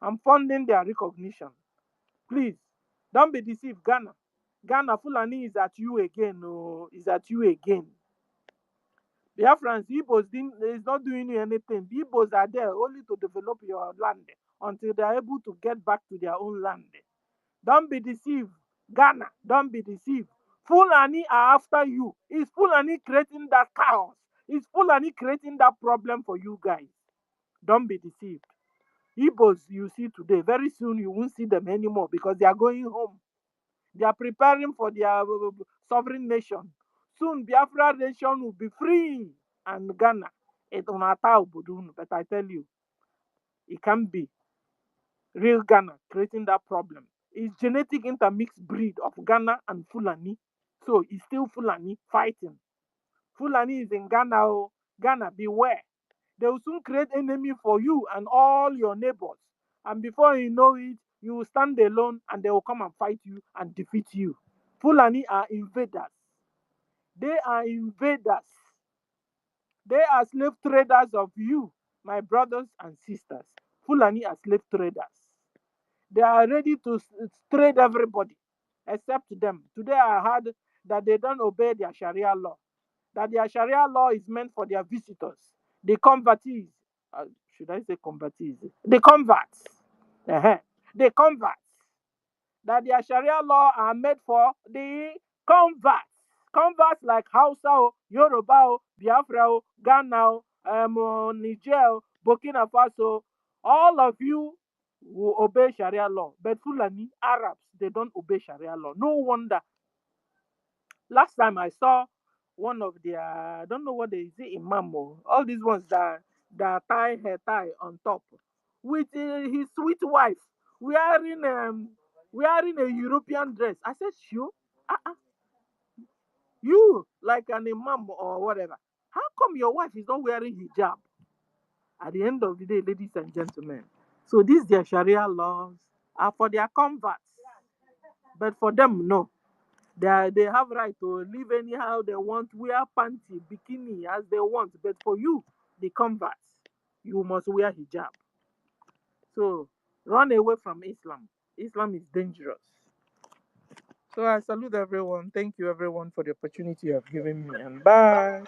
and funding their recognition. Please, don't be deceived, Ghana. Ghana Fulani is at you again. No, is at you again. Biafrans, Igbos is not doing you anything. The Igbos are there only to develop your land until they are able to get back to their own land. Don't be deceived. Ghana, don't be deceived. Fulani are after you. Is Fulani creating that chaos? Is Fulani creating that problem for you guys? Don't be deceived. Igbos you see today, very soon you won't see them anymore because they are going home. They are preparing for their sovereign nation. Soon Biafra nation will be free and Ghana. It unata obodun, but I tell you, it can be real Ghana creating that problem. It's genetic intermixed breed of Ghana and Fulani. So it's still Fulani fighting. Fulani is in Ghana. Oh. Ghana, beware. They will soon create enemy for you and all your neighbors. And before you know it, you will stand alone and they will come and fight you and defeat you. Fulani are invaders. They are invaders. They are slave traders of you, my brothers and sisters. Fulani are slave traders. They are ready to trade everybody except them. Today I heard that they don't obey their Sharia law. That their Sharia law is meant for their visitors, the convertees. Should I say convertees? The converts. Uh-huh. The converts. That their Sharia law are made for the converts. Converts like Hausa, Yoruba, Biafra, Ghana, Niger, Burkina Faso. All of you will obey Sharia law. But Fulani, Arabs, they don't obey Sharia law. No wonder. Last time I saw one of their, I don't know what they say, imam, all these ones that tie hair tie on top with his sweet wife wearing a European dress. I said, sure, uh-uh. You like an imam or whatever. How come your wife is not wearing hijab? At the end of the day, ladies and gentlemen, so these their Sharia laws are for their converts, but for them, no. They have right to live anyhow they want, wear panty, bikini as they want. But for you, the converts, you must wear hijab. So run away from Islam. Islam is dangerous. So I salute everyone. Thank you everyone for the opportunity you have given me. And bye.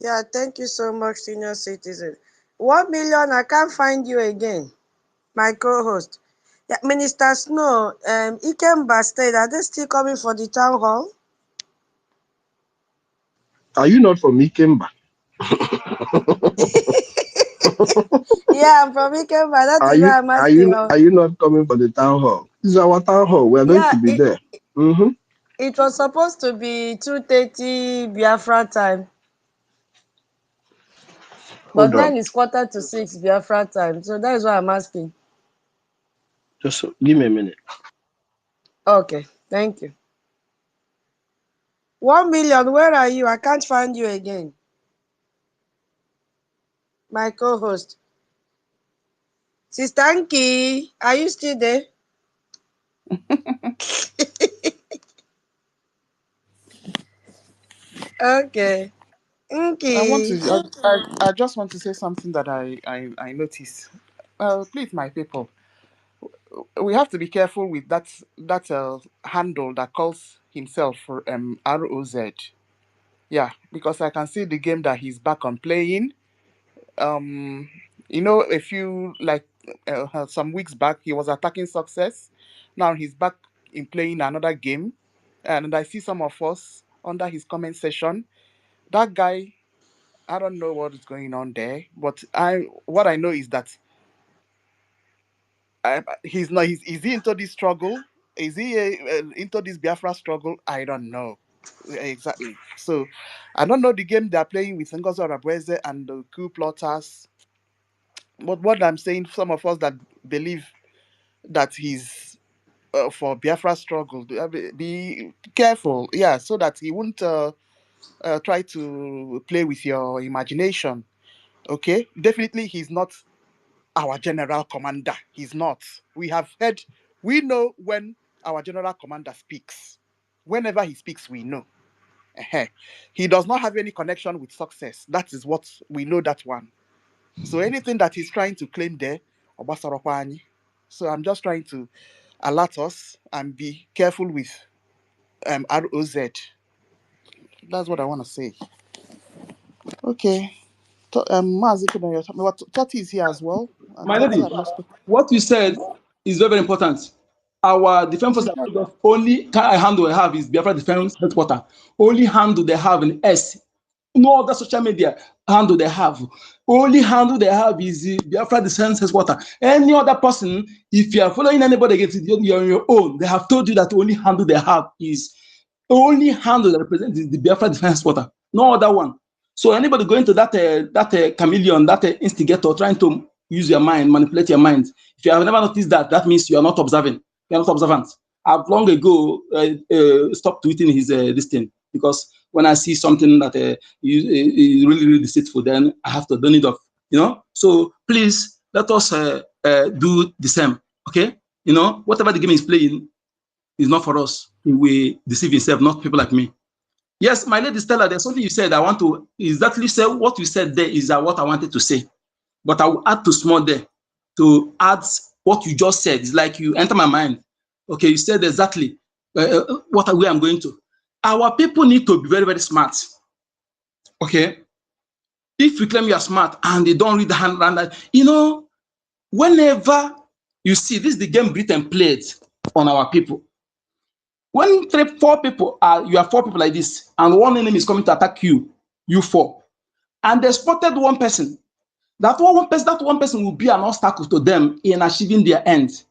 Yeah, thank you so much, senior citizen. 1 million, I can't find you again. My co-host. Yeah, Minister Snow, Ikemba State, are they still coming for the town hall? Are you not from Ikemba? Yeah, I'm from Ikemba. That Are is you why I'm are asking. you are you not coming for the town hall? This is our town hall. We are going Yeah, to be there. Mm-hmm. it was supposed to be 2:30 Biafra time, but Hold now on. it's 5:45 Biafra time. So that is why I'm asking. Just give me a minute. Okay, thank you. 1 million, where are you? I can't find you again. My co-host. Sister Anki, are you still there? Okay. Anki. I just want to say something that I noticed. Please, my people, we have to be careful with that handle that calls himself for ROZ. Yeah, because I can see the game that he's back on playing. Um, a few like some weeks back, he was attacking Success. Now he's back in playing another game, and I see some of us under his comment section. That guy, I don't know what is going on there, but what I know is that he's not. Is he into this struggle? Is he into this Biafra struggle? I don't know exactly. So I don't know the game they're playing with Ngozi Arabweze and the coup plotters. But what I'm saying, some of us that believe that he's for Biafra struggle, be careful, yeah, so that he won't try to play with your imagination. Okay, definitely he's not our general commander. He's not. We know when our general commander speaks. Whenever he speaks, we know. Ehen. He does not have any connection with Success. That is what we know, that one. So anything that he's trying to claim there, Obasarokwa anyị. So I'm just trying to alert us and be careful with ROZ. That's what I want to say. Okay. Mazi Toti is here as well. And My Toti lady, have not spoken. what you said is very, very important. Our defense forces have told us only kind of handle they have is Biafra Defense Headquarters. Only handle they have in S No other social media handle they have. Only handle they have is the Biafra Defense Headquarters. Any other person, if you are following anybody against it, you're on your own. They have told you that the only handle they have is only handle that represents the Biafra Defense Headquarters. No other one. So anybody going to that chameleon, that instigator, trying to use your mind, manipulate your mind. If you have never noticed that, that means you are not observing. You are not observant. I've long ago stopped tweeting his this thing, because when I see something that is really deceitful, then I have to turn it off. You know. So please let us do the same. Okay. You know, whatever the game is playing is not for us. We deceive yourself, not people like me. Yes, my lady Stella, there's something you said. I want to exactly say what you said there is what I wanted to say. But I will add to small there to add what you just said. It's like you enter my mind. Okay, you said exactly what way I'm going to. Our people need to be very, very smart. Okay? If you claim you are smart and they don't read the hand, you know, whenever you see this is the game Britain played on our people. When four people you are four people like this, and one enemy is coming to attack you, you four, and they spotted one person. That one person will be an obstacle to them in achieving their end.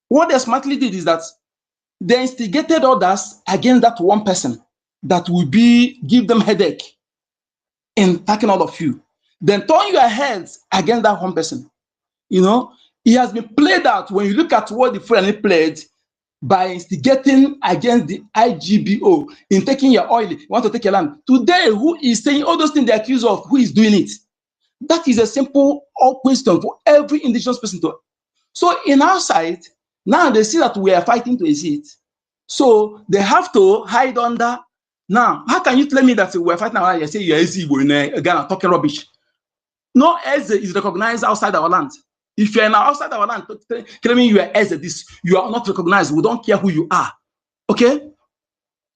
What they smartly did is that they instigated others against that one person that will give them headache in attacking all of you. Then turn your heads against that one person. You know, it has been played out when you look at what the Fulani played by instigating against the IGBO in taking your oil. You want to take your land. Today, who is saying all those things they accuse of? Who is doing it? That is a simple question for every indigenous person to. So in our side, now they see that we are fighting to exist. So they have to hide under. Now, how can you tell me that we're fighting our land? You say you're in Ghana talking rubbish. No Eze is recognized outside our land. If you're outside our land, claiming you are Eze, you are not recognized. We don't care who you are. Okay?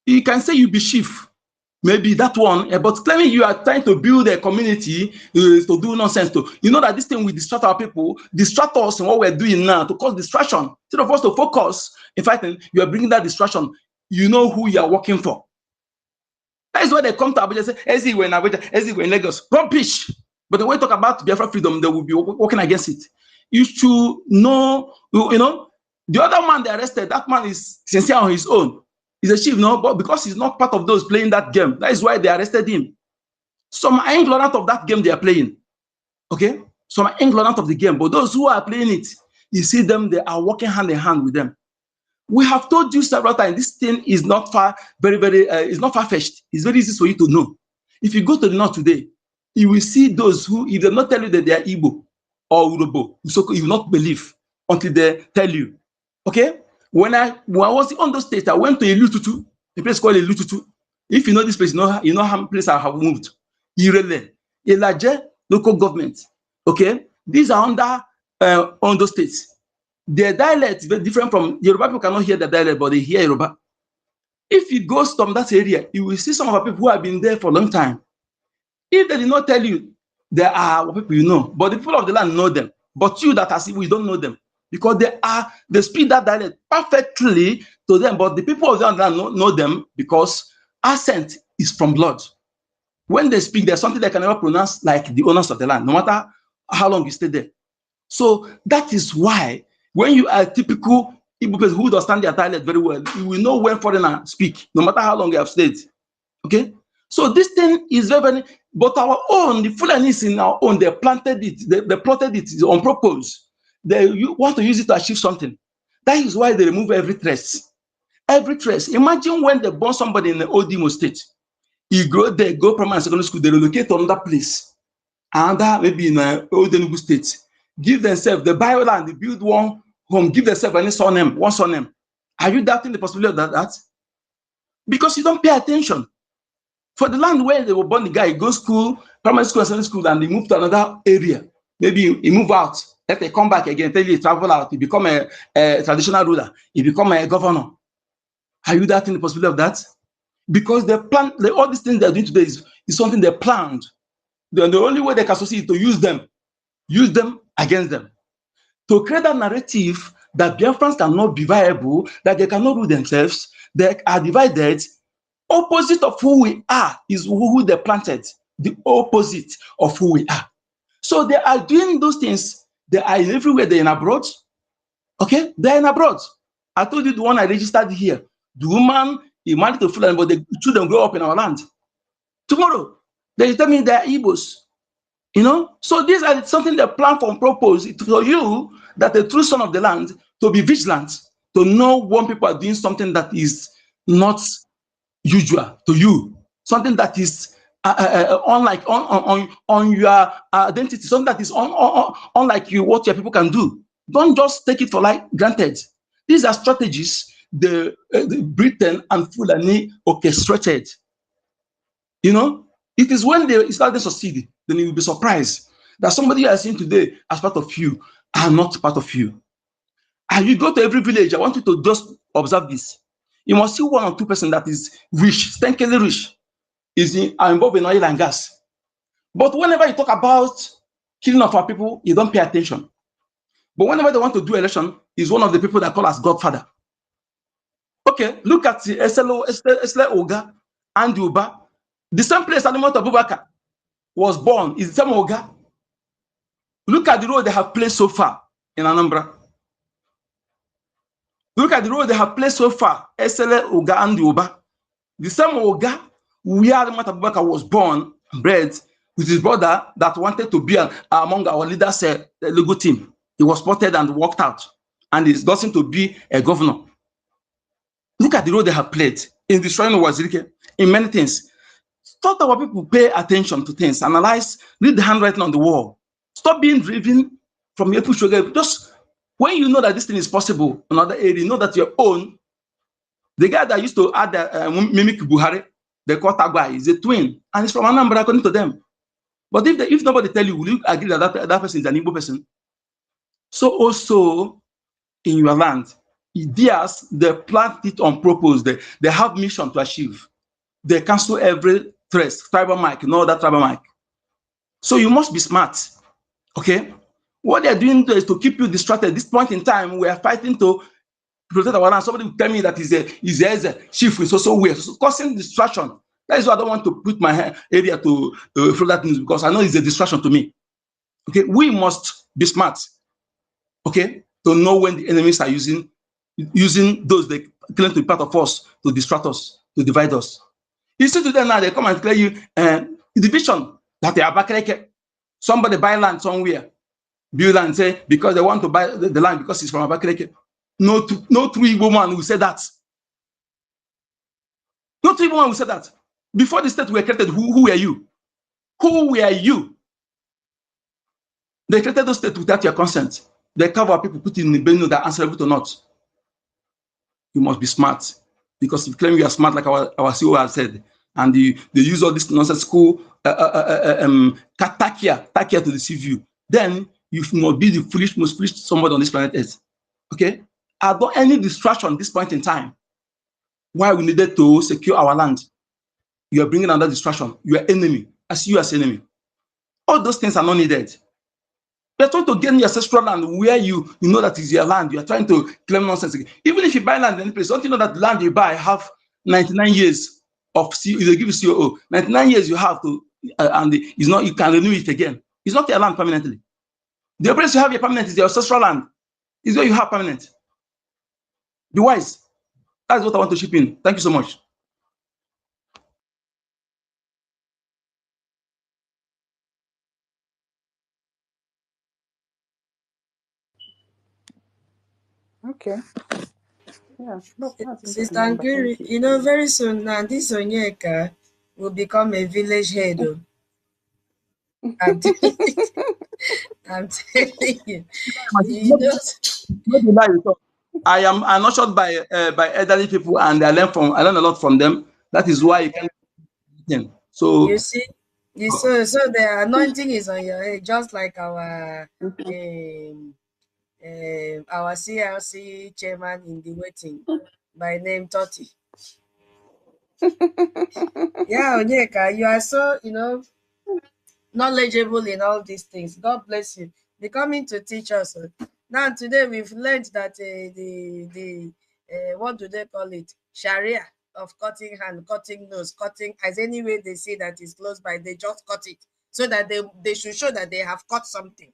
You can say you be chief. Maybe that one, but claiming you are trying to build a community to do nonsense to. You know that this thing will distract our people, distract us in what we're doing now to cause distraction. Instead of us to focus in fighting, you are bringing that distraction. You know who you are working for. That is why they come to Abuja and say, Ezi, we're in Abuja, Ezi, we're in Lagos. Rubbish. But when we talk about Biafra freedom, they will be working against it. You should know, you know, the other man they arrested, that man is sincere on his own. He's a chief, no, but because he's not part of those playing that game, that is why they arrested him. Some are ignorant of that game they are playing. Okay? Some are ignorant of the game, but those who are playing it, you see them, they are working hand in hand with them. We have told you several times, this thing is not it's not far-fetched. It's very easy for you to know. If you go to the north today, you will see those who, if they not tell you that they are Igbo or Urobo, so you will not believe until they tell you. Okay? When I was on those states, I went to Ilututu, a place called Ilututu. If you know this place, you know how many places I have moved. Irele, Elaje, local government. Okay? These are under Ondo states. Their dialect is very different from Yoruba. People cannot hear the dialect, but they hear Yoruba. If you go from that area, you will see some of our people who have been there for a long time. If they did not tell you, there are people you know, but the people of the land know them. But you that are civil, you don't know them. Because they speak that dialect perfectly to them, but the people of the land know them because accent is from blood. When they speak, there's something they can never pronounce like the owners of the land, no matter how long you stay there. So that is why when you are a typical Igbo person who understand their dialect very well, you will know when foreigners speak, no matter how long you have stayed. Okay? So this thing is very, but our own, the Fulanis in our own, they planted it, they plotted it on purpose. They want to use it to achieve something. That is why they remove every trace. Every trace. Imagine when they born somebody in the old Imo state. You go there, go primary and secondary school, they relocate to another place. Another, maybe in old Enugu state. Give themselves, they buy land, they build one home, give themselves any surname, one surname. Are you doubting the possibility of that? Because you don't pay attention. For the land where they were born, the guy goes school, primary school, secondary school, and they move to another area. Maybe he move out. Let they come back again, tell you he travel out, he become a traditional ruler, he become a governor. Are you doubting the possibility of that? Because they plan, all these things they're doing today is something they planned. The only way they can succeed is to use them against them. To create a narrative that Biafrans cannot be viable, that they cannot rule themselves, they are divided, Opposite of who we are is who they planted. The opposite of who we are. So they are doing those things. They are everywhere. They're in abroad. Okay, they're in abroad. I told you the one I registered here. The woman, he married to Fulani, but the children grow up in our land. Tomorrow, they tell me they're Igbos. You know, so these are something they plan for and propose for you, that the true son of the land, to be vigilant, to know when people are doing something that is not usual to you, something that is unlike on your identity, something that is unlike you, what your people can do. Don't just take it for like granted. These are strategies the Britain and Fulani orchestrated. You know, it is when they start to succeed, then you will be surprised that somebody you are seeing today as part of you are not part of you. And you go to every village, I want you to just observe this. You must see one or two person that is rich, stinkingly rich, are involved in oil and gas. But whenever you talk about killing of our people, you don't pay attention. But whenever they want to do election, he's one of the people that call us Godfather. Okay, look at the Esle Oga and Uba. The same place Alimot Abubakar was born is the same Oga. Look at the road they have placed so far in Anambra. Look at the road they have placed so far, Esele Oga and Uba. The same Oga where Alimot Abubakar was born, bred, with his brother that wanted to be among our leaders' legal team. He was spotted and walked out, and he's destined to be a governor. Look at the role they have played in destroying Wazirike, in many things. Stop our people pay attention to things, analyze, read the handwriting on the wall. Stop being driven from your push. Just when you know that this thing is possible, another area, you know that your own. The guy that used to add mimic Buhari, the Kotagwa, is a twin, and it's from Anambra according to them. But if nobody tell you, will you agree that that person is an Igbo person? So also in your land, ideas, they plant it on purpose. They have mission to achieve. They cancel every threat, tribal mic, no other tribal mic. So you must be smart, okay? What they're doing is to keep you distracted. At this point in time, we are fighting to protect our land. Somebody will tell me that is a chief is also weird, so causing distraction. That is why I don't want to put my area to further things, because I know it's a distraction to me. Okay, we must be smart, okay, to know when the enemies are using those they claim to be part of us to distract us, to divide us. You see today now, they come and tell you division that they are back. Somebody buy land somewhere, build and say because they want to buy the land because it's from Abakaleke. No true Igbo man who said that. No true Igbo man who said that. Before the state were created, who were you? Who were you? They created those states without your consent. They cover people, put in the venue that answerable to not. You must be smart, because if you claim you are smart, like our CEO has said, and they use all this nonsensical takia to deceive you, then you must be the most foolish somebody on this planet Earth. Okay? Are there any distraction at this point in time? Why we needed to secure our land? You are bringing another distraction. You are enemy. I see you as enemy. All those things are not needed. You are trying to gain your ancestral land where you know that is your land. You are trying to claim nonsense. Even if you buy land in any place, don't you know that the land you buy have 99 years of they give you COO. 99 years you have to, and it's not, you can renew it again. It's not your land permanently. The place you have your permanent is your ancestral land. Is where you have permanent. Be wise. That's what I want to chip in. Thank you so much. Okay. Yeah, that's Sister number. Ngiri, you know, very soon now, this Onyeka will become a village head. I'm telling you. He knows. I am nurtured by elderly people, and I learn a lot from them. That is why you can. So you see, so the anointing is on your head, just like our CLC chairman in the waiting by name Totti. Yeah, Onyeka, you are so, knowledgeable in all these things. God bless you. Be coming to teach us. Now today we've learned that the what do they call it? Sharia of cutting hand, cutting nose, cutting eyes, any way they see that is close by, they just cut it so that they should show that they have cut something.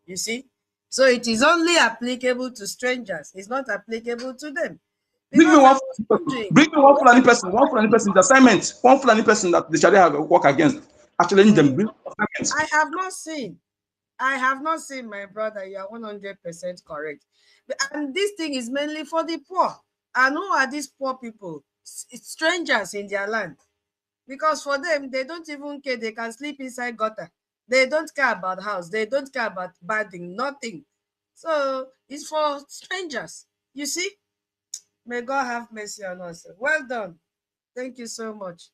You see? So it is only applicable to strangers. It's not applicable to them. Bring me Because one Fulani person. One Fulani person's assignment. One Fulani person that the Sharia have work against. Actually, need them. Bring assignments. I have not seen. I have not seen, my brother. You are 100% correct. And this thing is mainly for the poor. And who are these poor people? It's strangers in their land. Because for them, they don't even care. They can sleep inside gutter. They don't care about house. They don't care about bathing, nothing. So it's for strangers. You see? May God have mercy on us. Well done. Thank you so much.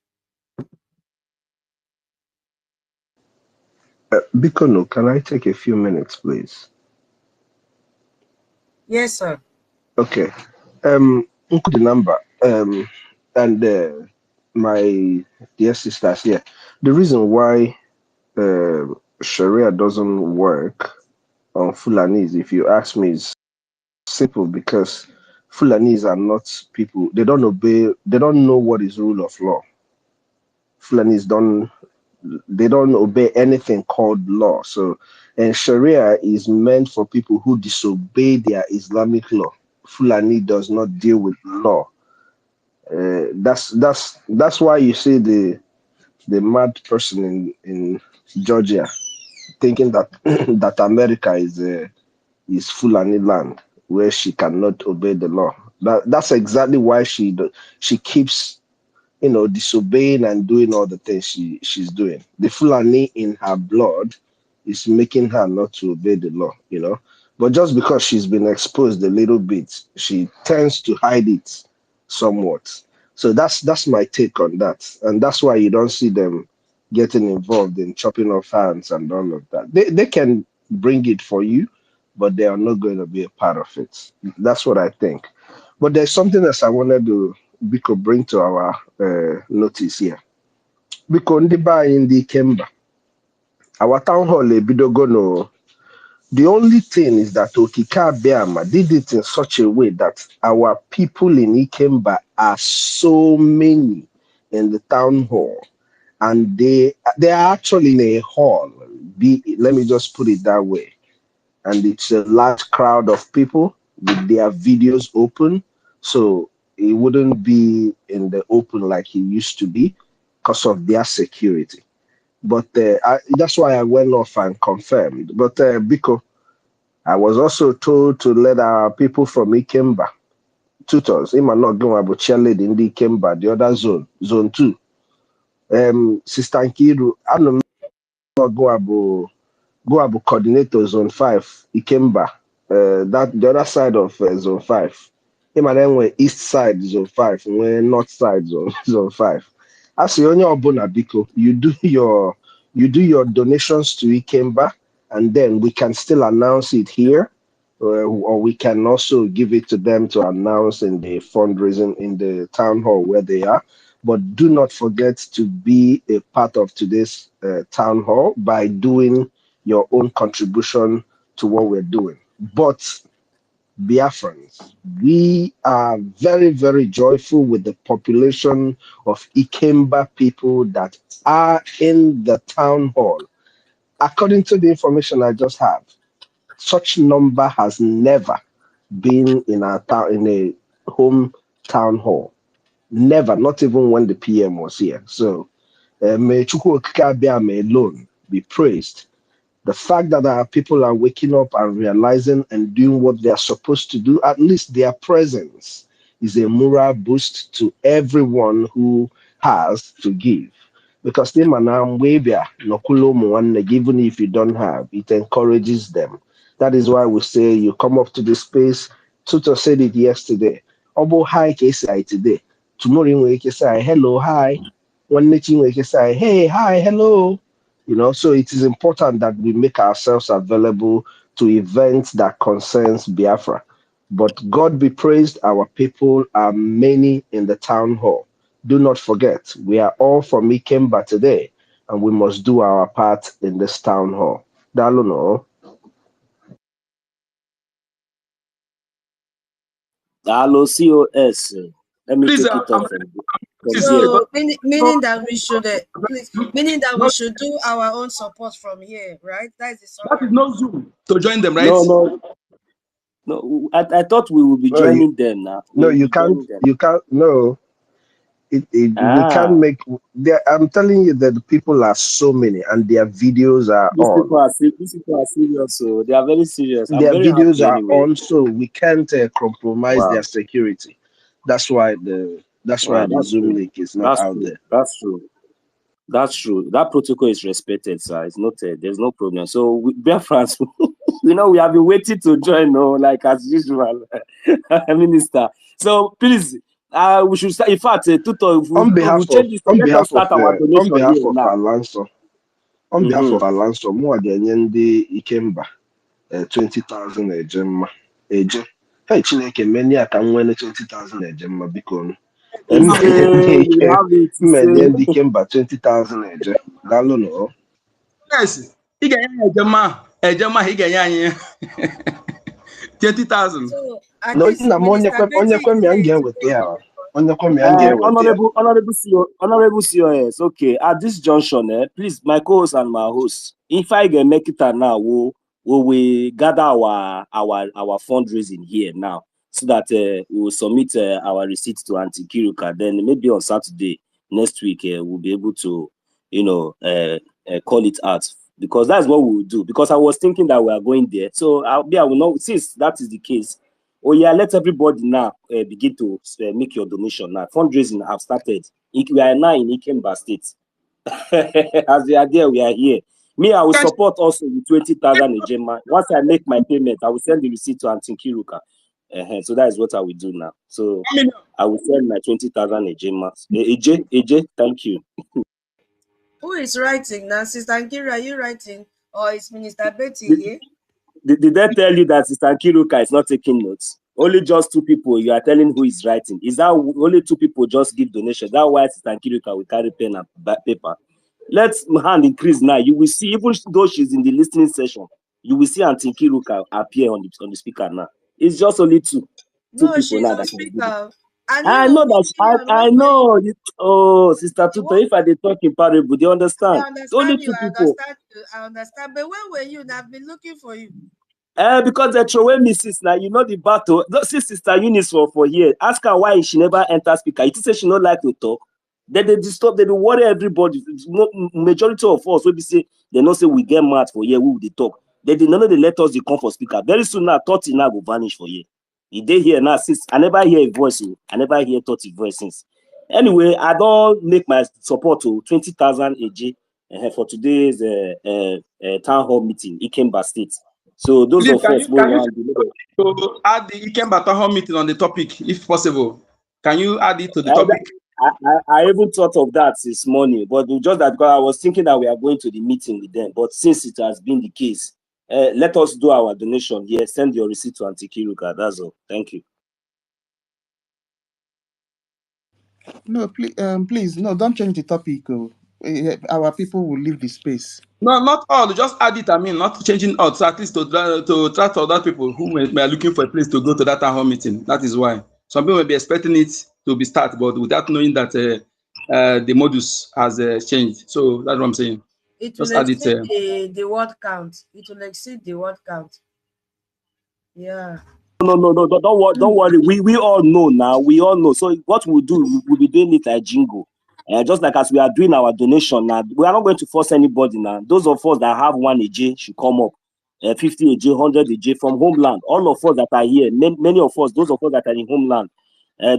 Bikono, can I take a few minutes, please? Yes, sir. Okay. The number. And my dear sisters, yeah. The reason why Sharia doesn't work on Fulanis, if you ask me, is simple because Fulanis are not people. They don't obey. They don't know what is rule of law. Fulanis don't. They don't obey anything called law. So, and Sharia is meant for people who disobey their Islamic law. Fulani does not deal with law. That's why you see the mad person in Georgia thinking that that America is Fulani land where she cannot obey the law. That's exactly why she keeps disobeying and doing all the things she's doing. The Fulani in her blood is making her not to obey the law. But just because she's been exposed a little bit, she tends to hide it somewhat. So that's my take on that. And that's why you don't see them getting involved in chopping off hands and all of that. They can bring it for you, but they are not going to be a part of it. That's what I think. But there's something else I wanted to bring to our notice here. Because in the Kemba, our town hall ebidogo. The only thing is that Okika Beama did it in such a way that our people in Ikemba are so many in the town hall, and they are actually in a hall. Let me just put it that way. And it's a large crowd of people with their videos open, so it wouldn't be in the open like it used to be because of their security. But that's why I went off and confirmed. But because I was also told to let our people from Ikemba, tutors, him not going about cheerlead in the Ikemba, the other zone 2. Sister Nkiru, I don't know go about coordinator zone 5, Ikemba, that the other side of zone 5. Him and then went east side zone 5, went north side zone 5. As you only Obuna Biko, you do your donations to Ikemba, and then we can still announce it here, or we can also give it to them to announce in the fundraising in the town hall where they are. But do not forget to be a part of today's town hall by doing your own contribution to what we're doing. But Biafrans, we are very, very joyful with the population of Ikemba people that are in the town hall. According to the information I just have, such number has never been in our town, in a home town hall. Never, not even when the PM was here. So may Chukwu Okike Abiame alone be praised. The fact that our people are waking up and realizing and doing what they are supposed to do, at least their presence is a moral boost to everyone who has to give. Because even if you don't have, it encourages them. That is why we say you come up to the space. Tutor said it yesterday. Obo hi KSI today. Tomorrow we can say hello, hi. One meeting we can say, hey, hi, hello. So it is important that we make ourselves available to events that concerns Biafra. But God be praised, our people are many in the town hall. Do not forget, we are all from Ikemba today, and we must do our part in this town hall. Daluno. Dalo SOACE. Let me Please, take it off from here. So meaning that we should meaning that we should do our own support from here, right? That is the that summary. is no Zoom to join them, right? No. I thought we would be joining them now. No, you can't. You can't. No, we can't make. I'm telling you that the people are so many, and their videos are These on. people are serious, so they are very serious. I'm Their very videos happy are anyway. on, so we can't compromise their security. That's why the Zoom link is not out there. That's true. That's true. That protocol is respected, sir. It's not. There's no problem. So, Biafrans, we have been waiting to join, like as usual, Minister. So, please, we should start. In fact, on behalf of Alanso, mụ ga-enye ndị Ikemba 20,000 ejemma. Hey, Chineke, many a ka nwere 20,000 ejemma biko nu. Mmenye ndị Ikemba 20,000 eje. Daalụ nụ. Yes, ị ga-enye ejemma ị ga-enye anyị 20,000. So, at No, least nna m onye kwe m ya ga-eweta ya. Honorable COS, okay. At this junction, please, my co-host and my host, if I can make it now, we gather our fundraising here now, so that we will submit our receipts to Auntie Kiruka. Then maybe on Saturday next week, we'll be able to, call it out, because that's what we will do. Because I was thinking that we are going there, so I will know. Since that is the case, oh yeah, let everybody now begin to make your donation now. Fundraising have started. We are now in Ikemba State. As they are there, we are here. Me, I will support also with 20,000 ejema. Once I make my payment, I will send the receipt to Auntie Kiruka. So that is what I will do now. So I will send my 20,000 ejema. AJ, thank you. Who is writing now? Sister Nkiri, are you writing? Or is Minister Betty here? Did they tell you that Sister Kiruka is not taking notes? Only just 2 people you are telling who is writing. Is that only 2 people just give donation? That's why Sister Kiruka will carry pen and paper. Let's hand increase now. You will see, even though she's in the listening session, you will see Auntie Kiruka appear on the speaker now. It's just only 2 people she's now on that speaker. I know that. I know. Oh, Sister Tuto, if I did talk in parable, they understand. I understand only you. 2 people. I understand. But when were you? I've been looking for you. Because they throw away Mrs. Now, you know the battle. See Sister Eunice for here. Ask her why she never enter speaker. It say she not like to talk. Then they disturb, they worry everybody. Majority of us will be say they not say we get mad for here, we will talk. They did not they let us come for speaker. Very soon now, 30 now will vanish for here. If they hear now, since I never hear a voice, I never hear 30 voice since. Anyway, I don't make my support to 20,000 AJ for today's town hall meeting, Ikemba State. So those of us to add the Ikemba town hall meeting on the topic, if possible. Can you add it to the topic? I even thought of that this morning, but just that because I was thinking that we are going to the meeting with them. But since it has been the case, let us do our donation here. Send your receipt to Auntie Kiruka. That's all. Thank you. No, please, no, don't change the topic. Our people will leave the space. No, not all. Just add it. I mean, not changing out. So at least to try to other people who are looking for a place to go to that town hall meeting. That is why some people may be expecting it to be started, but without knowing that the modus has changed. So that's what I'm saying. It will exceed the word count. It will exceed the word count. Yeah. No, don't worry. We all know now. We all know. So what we'll do, we'll be doing it like jingle. Just like as we are doing our donation now, we are not going to force anybody now. Those of us that have 1 AJ should come up. 50 AJ, 100 AJ from homeland. All of us that are here, many of us, those of us that are in homeland,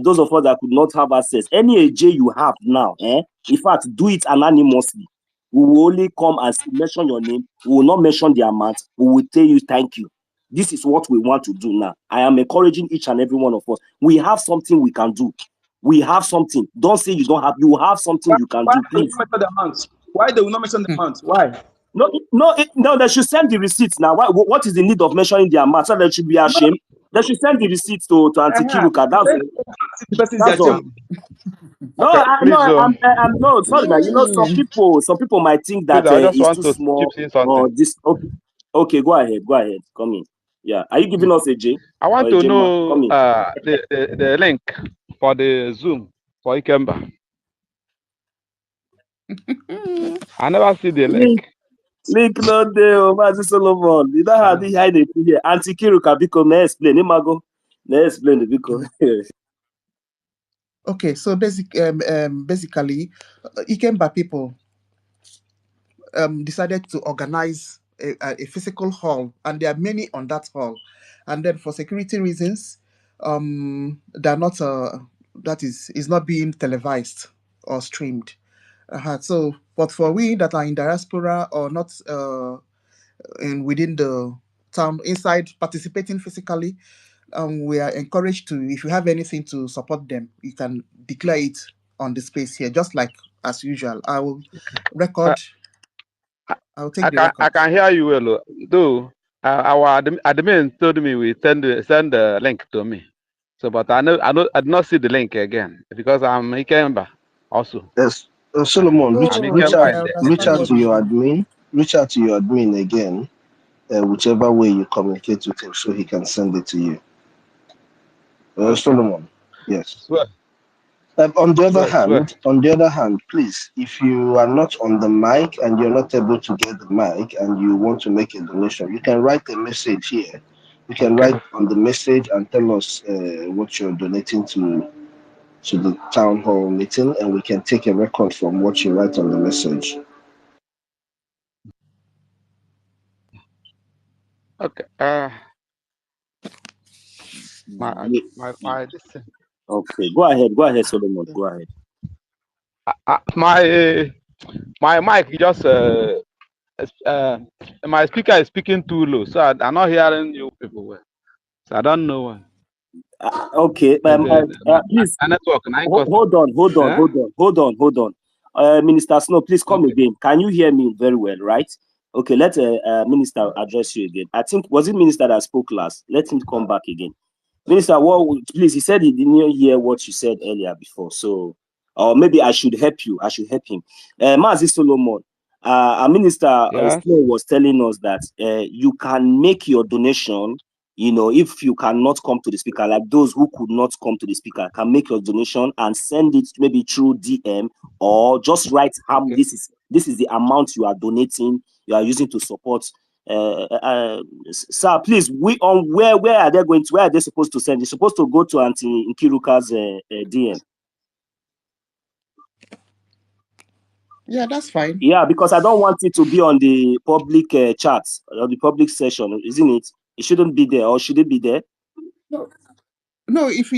those of us that could not have access, any AJ you have now, in fact, do it anonymously. We will only come and mention your name. We will not mention the amount. We will tell you thank you. This is what we want to do now. I am encouraging each and every one of us. We have something we can do. We have something. Don't say you don't have. You have something you can do, please. Why they will not mention the amount? Why? No. They should send the receipts now. What is the need of mentioning the amount? So they should be ashamed. They should send the receipts to Auntie Kiruka. That's all. No, sorry, man. You know, some people might think that it's too small. Or this. Okay, go ahead. Come in. Yeah, are you giving us a J? I want to know the link for the Zoom for Ikemba. I never see the link. Link no dey, Mazi Solomon. You know how they hide it here. Auntie Kiruka Biko, may explain. Imago, may explain the Biko. Okay, so basically, Ikemba people decided to organize a physical hall, and there are many on that hall. And then for security reasons, they're not that is not being televised or streamed. So, but for we that are in diaspora or not within the town inside participating physically, we are encouraged to, if you have anything to support them, you can declare it on the space here, just like as usual. I will record. I'll take the record. I can hear you well, though. Our admin told me we send the link to me. So, but I did not see the link again because I'm Ikemba also. Yes, Solomon, Oh, reach I'm reach Ikemba out okay, in I the reach understand out Enugu what to you North. your mean. admin. Reach out to your admin again, whichever way you communicate with him, so he can send it to you. Okay. Solomon, yes. Swear. On the other Swear. hand, please, if you are not on the mic and you're not able to get the mic and you want to make a donation, you can write a message here. You can write on the message and tell us what you're donating to the town hall meeting, and we can take a record from what you write on the message. Okay. My this thing. Okay, go ahead, Solomon, go ahead. My mic just my speaker is speaking too low, so I'm not hearing you people well. So I don't know why. Okay, please My network. hold on. Minister Snow, please come Okay. again. Can you hear me very well, right? Okay, let Minister address you again. I think, was it Minister that spoke last? Let him come back again. Minister, please, he said he didn't hear what you said earlier before. So, or maybe I should help you. I should help him. Mazi Solomon, our Minister Yes. Snow was telling us that you can make your donation. You know, if you cannot come to the speaker, like those who could not come to the speaker, can make your donation and send it maybe through DM, or just write how Okay. this is the amount you are donating, you are using to support. Sir, please, where are they going to? Where are they supposed to send? It's supposed to go to Auntie Nkiruka's DM. Yeah, that's fine. Yeah, because I don't want it to be on the public chat or the public session, isn't it? It shouldn't be there, or should it be there? No, if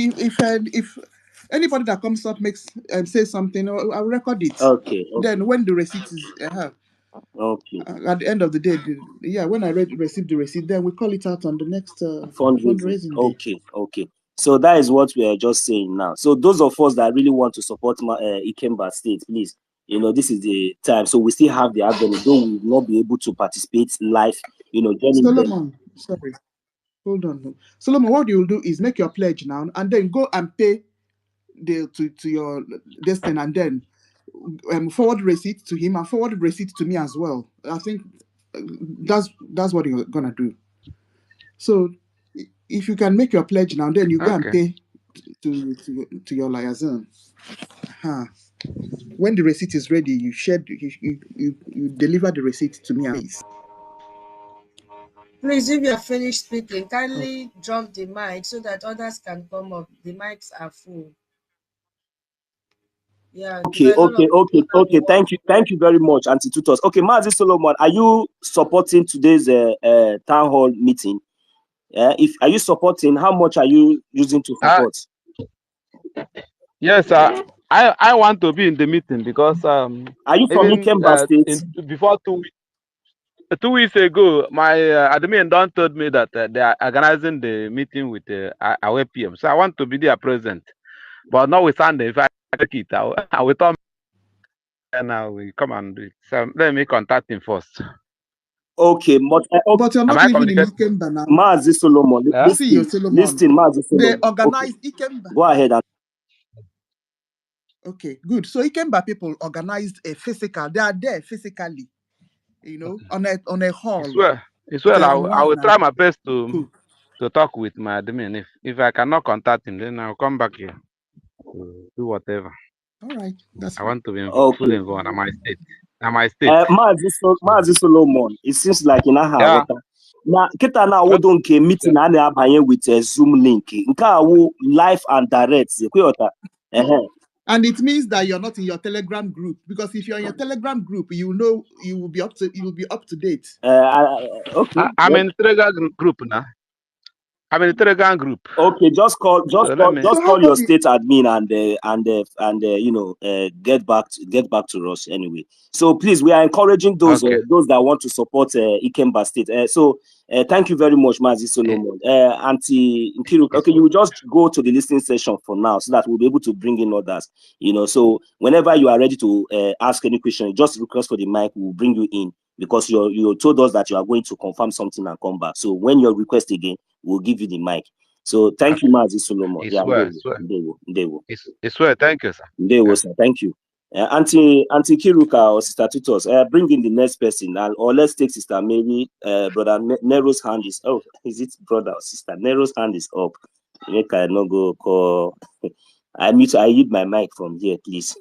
anybody that comes up makes says something, I'll record it. Okay. Then when the receipt is Okay. at the end of the day, when I receive the receipt, then we call it out on the next fundraising day. Okay. So that is what we are just saying now. So those of us that really want to support Ikemba State, please, you know, this is the time. So we still have the avenue, though we will not be able to participate live, you know, joining them. Solomon, sorry. Hold on. Solomon, what you'll do is make your pledge now and then go and pay to your this thing, and then forward receipt to him and forward receipt to me as well. I think that's what you're gonna do. So if you can make your pledge now, then you go and pay to your liaison. When the receipt is ready, you deliver the receipt to me. Please, if you are finished speaking, kindly drop the mic so that others can come up. The mics are full. Yeah. Okay. Thank you very much, Auntie Tutos. Okay, Mazi Solomon, are you supporting today's town hall meeting? If are you supporting, how much are you using to support? Yes, I want to be in the meeting because are you from Ikemba State? Before 2 weeks. 2 weeks ago, my admin don't told me that they are organizing the meeting with our PM. So I want to be there present, but notwithstanding, if I take it, I will tell and I will come and do it. So let me contact him first. Okay, but you're not living in Ikemba now. Mazi Solomon, listen, Mazi Solomon. They organized Ikemba. Go ahead. Okay, good. So Ikemba people organized a physical. They are there physically, you know, on a hall. It's well. I will try my best to talk with my admin. If I cannot contact him, then I'll come back here. to do whatever. All right, that's I fine. want to be fully Okay. involved. And my state. And my state. Maazị Solomon, it seems like ị naghị Yeah. aghọta na kịta na Okay. awụdo nke meeting a na-abanye with Zoom link nke awụ live and direct ekweyọta. And it means that you're not in your Telegram group, because if you're in your Telegram group, you know you will be up to date. Okay. I'm in the Telegram group now. I'm in the Telegram group. Okay, just call your state admin and get back to us anyway. So please, we are encouraging those those that want to support Ikemba State. So thank you very much, Mazi Solomon. Auntie Nkiru, okay, you will just go to the listening session for now, so that we'll be able to bring in others. So whenever you are ready to ask any question, just request for the mic. We'll bring you in, because you told us that you are going to confirm something and come back. So when you request again, we'll give you the mic. So thank you, Mazi Solomon. It's well. It's well. Thank you, sir. Sir. Thank you. Auntie Kiruka or Sister Tutos, bring in the next person, or let's take Sister Mary. Brother Nero's hand is up. Is it brother or sister? Nero's hand is up. Make I not go call. I hid my mic from here, please.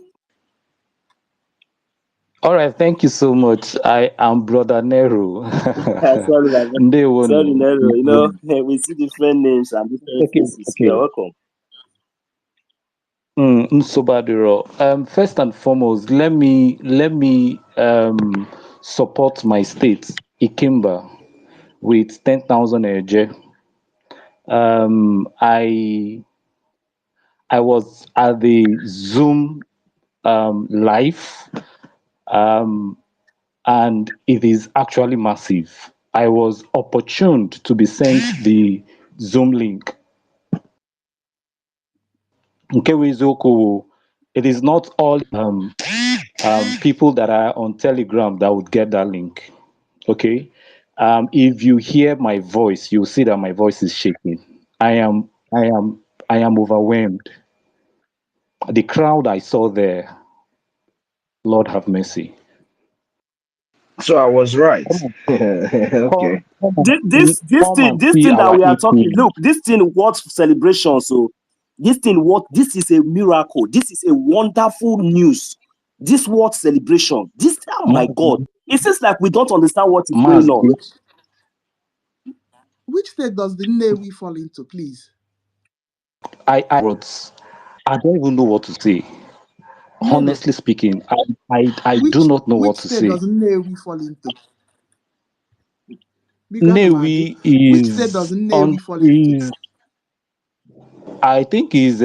All right, thank you so much. I am Brother Nero. Sorry, Nero. We see different names and different faces. Okay. You're welcome. First and foremost, let me support my state, Ikemba, with 10,000 AJ. I was at the Zoom live, and it is actually massive. I was opportuned to be sent the Zoom link. It is not all people that are on Telegram that would get that link. Okay. If you hear my voice, you'll see that my voice is shaking. I am overwhelmed. The crowd I saw there, Lord have mercy. So I was right. Okay. This thing that we are talking, look, this thing what celebration. So this is a miracle. This is a wonderful news. This what celebration. Oh my God. It seems like we don't understand what is going on. Which state does the Navy fall into, please? I don't even know what to say. Honestly speaking, I do not know what to say. Which state does Navy fall into? Navy is which state does Navy fall into? I think is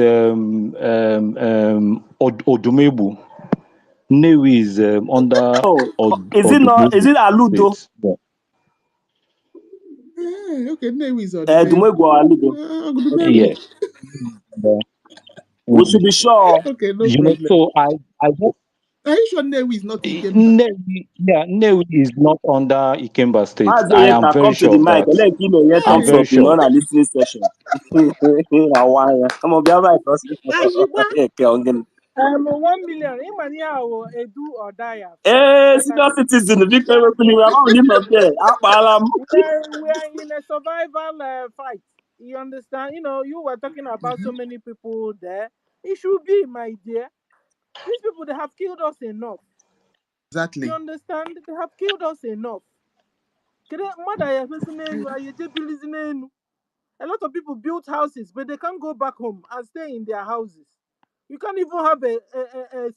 Odumebu. Navy is under. Is it Aludo? Okay, Navy is Odumebu or Aludo. Yes. We should be sure. Okay, no problem. So I just. Are you sure Navy is not Ikemba? Navy is not under Ikemba State. I am very sure of that. I'm very sure. On a listening session. Come on, be right. 1 million. Imania will do or die. Senior citizen, we are in a survival fight. You understand? You were talking about so many people there. It should be, my dear. These people, they have killed us enough. Exactly. You understand? They have killed us enough. A lot of people built houses, but they can't go back home and stay in their houses. You can't even have a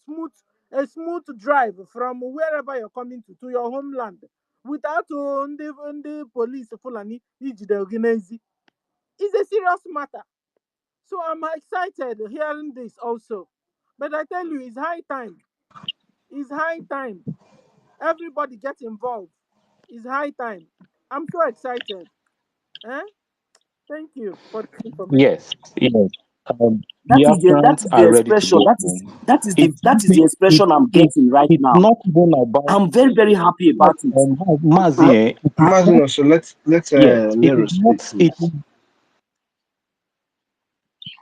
smooth drive from wherever you're coming to your homeland without the police Fulani. It's a serious matter. So I'm excited hearing this also. But I tell you, it's high time. It's high time. Everybody get involved. It's high time. I'm so excited. Thank you for the information. Yes. that is the expression. That is the expression I'm getting right now. Not even about. I'm very, very happy about it. Mazino, so let's Nero speak, please.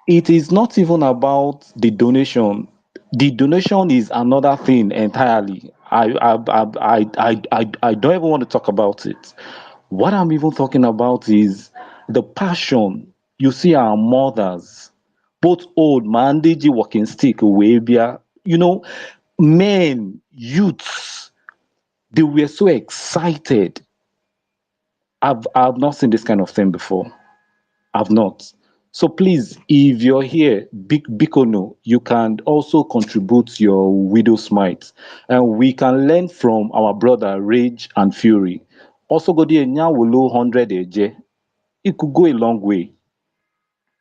It is not even about the donation. The donation is another thing entirely. I don't even want to talk about it. What I'm even talking about is the passion. You see our mothers both old man, DG walking stick, Wabia, you know, men, youths, they were so excited. I've not seen this kind of thing before. I've not. So please, if you're here, Bikono, you can also contribute your widow's mite. And we can learn from our brother Rage and Fury. Also, go there, 100 AJ. It could go a long way.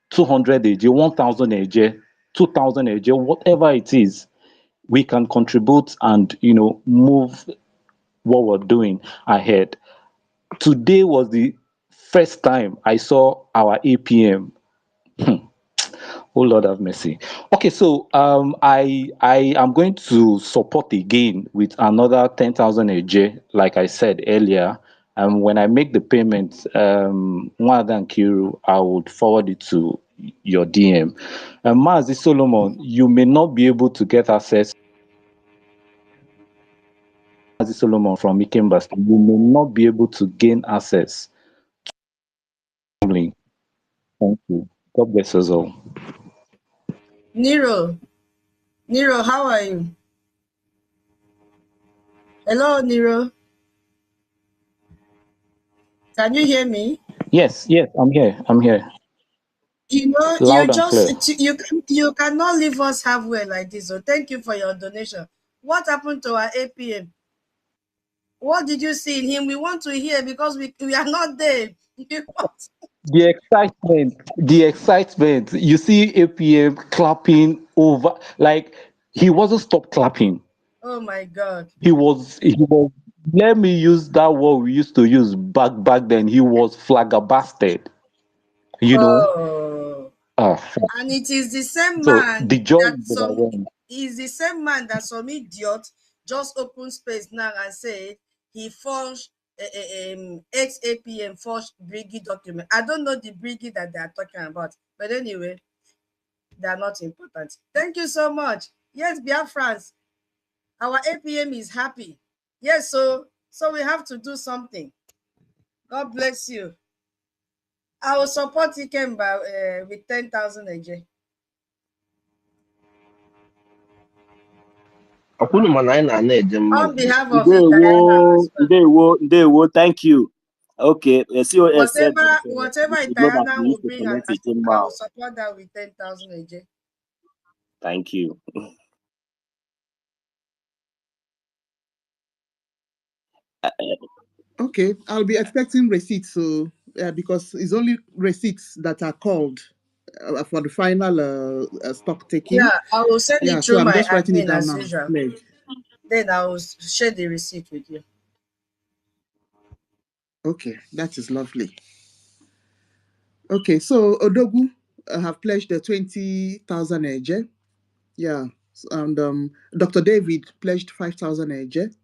200 AJ, 1000 AJ, 2000 AJ, whatever it is, we can contribute and, you know, move what we're doing ahead. Today was the first time I saw our APM. Oh Lord have mercy. Okay, so I am going to support again with another 10,000 AJ, like I said earlier. And when I make the payment, more than Kiru, I would forward it to your DM. Mazi Solomon, you may not be able to get access. Mazi Solomon from Ikembas, you may not be able to gain access. Thank you. God bless us all. Nero, how are you? Hello, Nero. Can you hear me? Yes, I'm here. You know, Loud and clear. you cannot leave us halfway like this. So thank you for your donation. What happened to our APM? What did you see in him? We want to hear because we are not there. The excitement. You see APM clapping over, like he wasn't stop clapping. Oh my God. He was, let me use that word we used to use back then. He was flabbergasted. You know? Oh. Ah, And it is the same so man the joy that is overwhelming. some idiot just opened space now and said he forged ex-APM forged BRGIE document. I don't know the BRGIE that they are talking about, but anyway, they are not important. Thank you so much. Yes, Biafrans, our APM is happy. Yes, so we have to do something. God bless you. I will support Ikemba with 10,000 AJ. Akwụnụ mana anyị na-ana eje mma On ugbu behalf of Ndewo, Ndewo, thank you. Okay, COS said whatever you should know that Itayana we will used to bring, collect it in I will mouth. support that with 10,000 AJ. Thank you. Okay, I'll be expecting receipts. So because it's only receipts that are called for the final stock taking. Yeah, I will send Yeah, it so through I'm my just writing it admin down as now. usual. Pledge. Then I will share the receipt with you. Okay, that is lovely. Okay, so Odogu have pledged the 20,000 AJ. Yeah, and Dr. David pledged 5,000 AJ.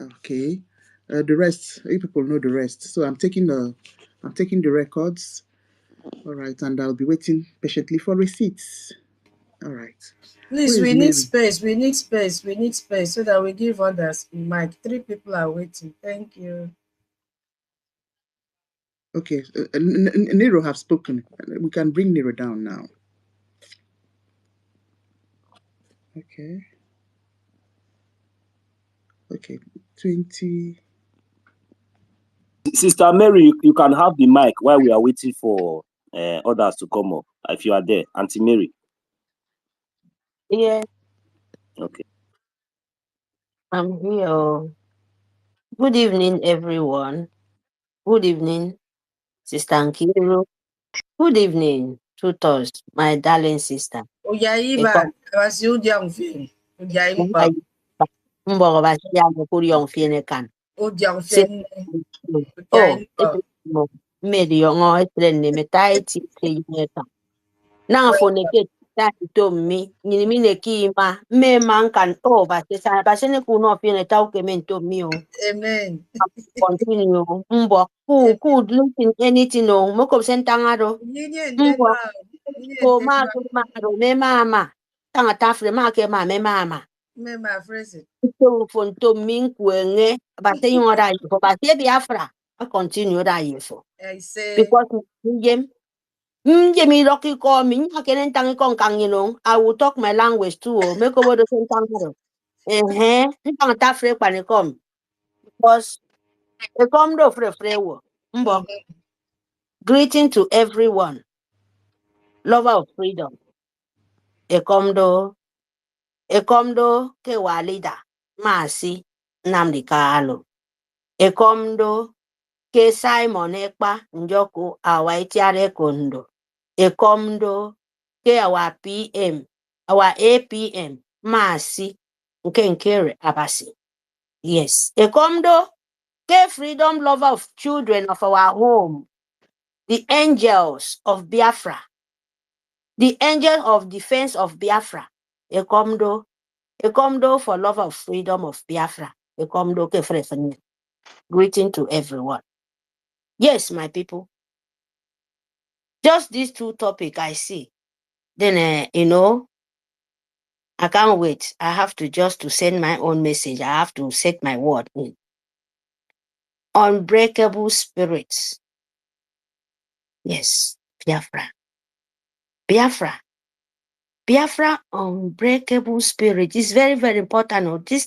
Okay, the rest, you people know the rest. So I'm taking the records. All right, and I'll be waiting patiently for receipts. All right. Please, Where is we need Mary? space. We need space so that we give others mic. 3 people are waiting. Thank you. Okay, Nero have spoken. We can bring Nero down now. Okay. Okay, 20. Sister Mary, you can have the mic while we are waiting for others to come up. If you are there, Auntie Mary. Yes, Okay. I'm here. Good evening, everyone. Good evening, Sister Nkiru. Good evening, tutors, my darling sister. Oyaiba, was you young film? Oyaiba, Mboro ba siya mo kuri yung fiene kan. young film. Oh, ito mo. Medio ngo etrenne metai ti yeta. Na fone ke ta to mi, ni mi ne ki ma, me man kan o ba se ne kuno fiene ta o ke men to mi o. Amen. Continue. Mbo ku looking anything no mo ko sentangaro. Mbo ko ma me mama. Tanga tafre ma ke ma me mama. Me my phrase. So for to min kwenge ba te yon ra yifo ba te Biafra. I continue ra yifo. I say Because yem Jimmy Rocky call me, I can't tang you know. I will talk my language too, make over the same time. Come because a come do free. Greeting to everyone, lover of freedom. A comdo ke walida, Masi Nnamdi Kanu. A comdo ke Simon Ekpa Njoku Awaitiare Kondo. A comdo ke our PM, our APM, Masi Nkenkere Abasi. Yes. A comdo ke freedom lover of children of our home, the angels of Biafra, the angel of defense of Biafra. A comdo for lover of freedom of Biafra. A comdo ke frefanya. Greeting to everyone. Yes, my people. Just these two topics I see. Then, I can't wait. I have to just to send my own message. I have to set my word in. Unbreakable spirits. Yes, Biafra. Biafra. Biafra, unbreakable spirit. Is very, very important. Oh, these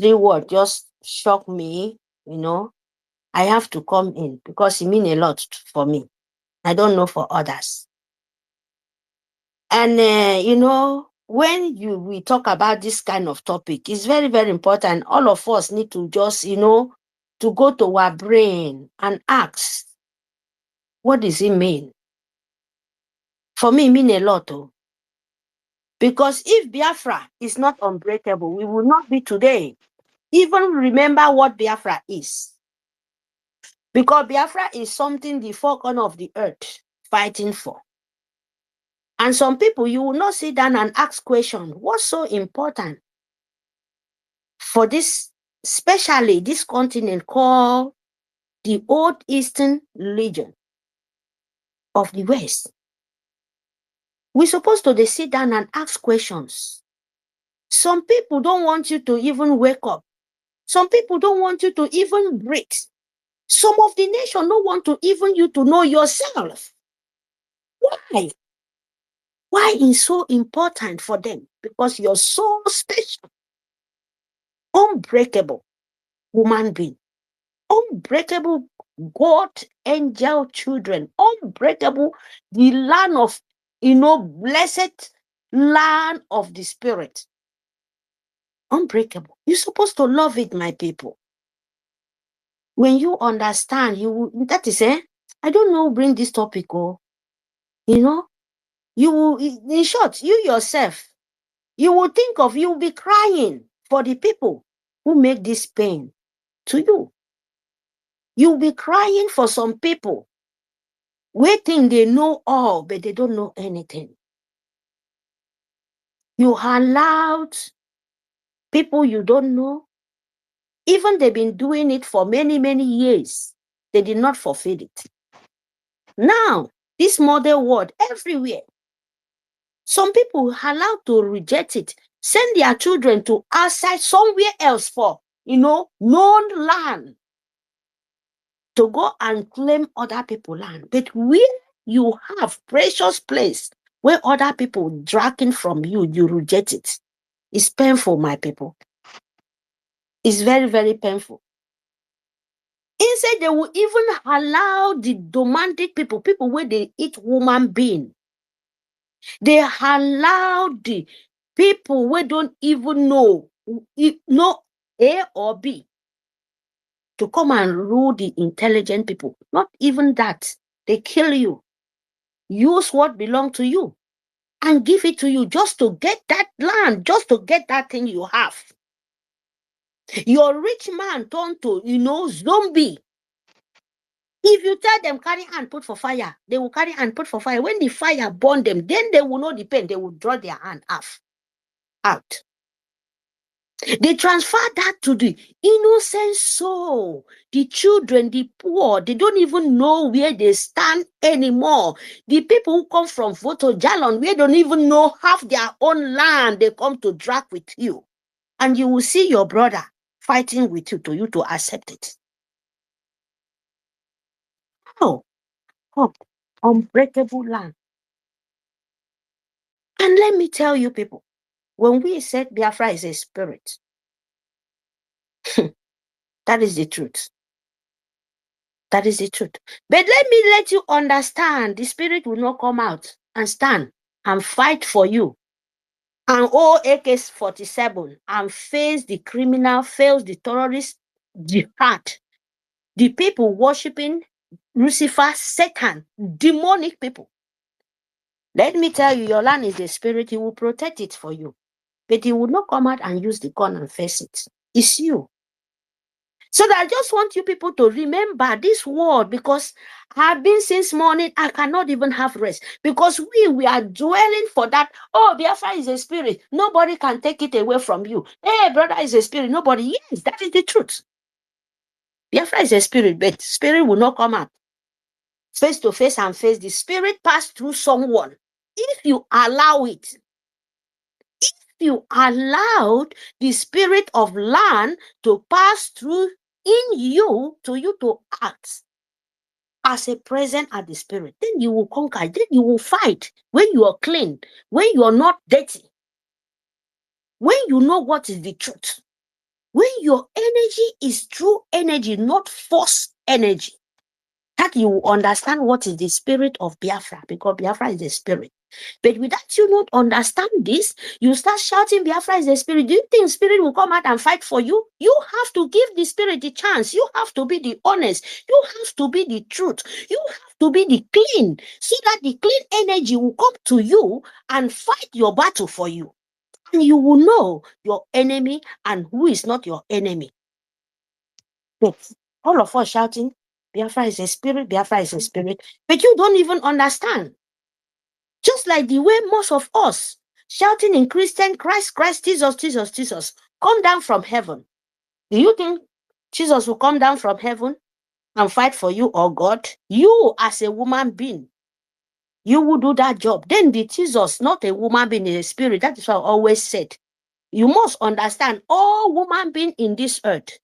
three words just shock me, I have to come in because it means a lot for me. I don't know for others. And, when we talk about this kind of topic, it's very, very important. All of us need to just, to go to our brain and ask, what does it mean? For me, it means a lot. Oh. Because if Biafra is not unbreakable, we will not be today. Even remember what Biafra is. Because Biafra is something the four corners of the earth fighting for. And some people, you will not sit down and ask questions. What's so important for this, especially this continent called the Old Eastern Region of the West? We're supposed to sit down and ask questions. Some people don't want you to even wake up. Some people don't want you to even breathe. Some of the nation don't want to even you to know yourself. Why? Why is so important for them? Because you're so special. Unbreakable human being. Unbreakable God, angel children. Unbreakable, the land of, blessed land of the spirit. Unbreakable. You're supposed to love it, my people. When you understand, that is, I don't know, bring this topic, you will, in short, you yourself, you will think of, you will be crying for the people who make this pain to you. You'll be crying for some people who think they know all, but they don't know anything. You allowed people you don't know, even they've been doing it for many, many years, they did not fulfill it. Now, this modern world everywhere, some people are allowed to reject it, send their children to outside somewhere else for, known land, to go and claim other people's land. But where you have precious place where other people dragging from you, you reject it. It's painful, my people. It's very, very painful. Instead, they will even allow the domestic people where they eat human being. They allow the people who don't even know A or B to come and rule the intelligent people. Not even that. They kill you. Use what belongs to you and give it to you just to get that land, just to get that thing you have. Your rich man turned to, zombie. If you tell them carry hand, put for fire, they will carry hand, put for fire. When the fire burn them, then they will know the pain. They will draw their hand out. They transfer that to the innocent soul, the children, the poor. They don't even know where they stand anymore. The people who come from Voto Jalon, where they don't even know half their own land, they come to drag with you. And you will see your brother fighting with you to accept it. Oh, unbreakable land. And let me tell you, people, when we said Biafra is a spirit, that is the truth. That is the truth. But let you understand, the spirit will not come out and stand and fight for you and all AK-47 and face the criminal, face the terrorist jihad, the people worshiping Lucifer, Satan, demonic people. Let me tell you, your land is the spirit. He will protect it for you. But he will not come out and use the gun and face it. It's you. So that I just want you people to remember this word, because I've been since morning, I cannot even have rest. Because we are dwelling for that. Oh, Biafra is a spirit. Nobody can take it away from you. Hey, brother is a spirit. Nobody. Yes, that is the truth. Biafra is a spirit, but spirit will not come out face to face and face. The spirit pass through someone. If you allow it, if you allowed the spirit of land to pass through in you to act as a present at the spirit, then you will conquer, then you will fight when you are clean, when you are not dirty, when you know what is the truth, when your energy is true energy, not false energy. That you will understand what is the spirit of Biafra, because Biafra is the spirit. But without you not understand this, you start shouting Biafra is the spirit. Do you think spirit will come out and fight for you? You have to give the spirit the chance. You have to be the honest. You have to be the truth. You have to be the clean, so that the clean energy will come to you and fight your battle for you. And you will know your enemy and who is not your enemy. But all of us shouting, Biafra is a spirit, Biafra is a spirit, but you don't even understand. Just like the way most of us shouting in Christian, Christ, Christ, Jesus, Jesus, Jesus, come down from heaven. Do you think Jesus will come down from heaven and fight for you or God? You as a woman being, you will do that job. Then the Jesus, not a woman being, is a spirit. That is what I always said. You must understand, all woman being in this earth,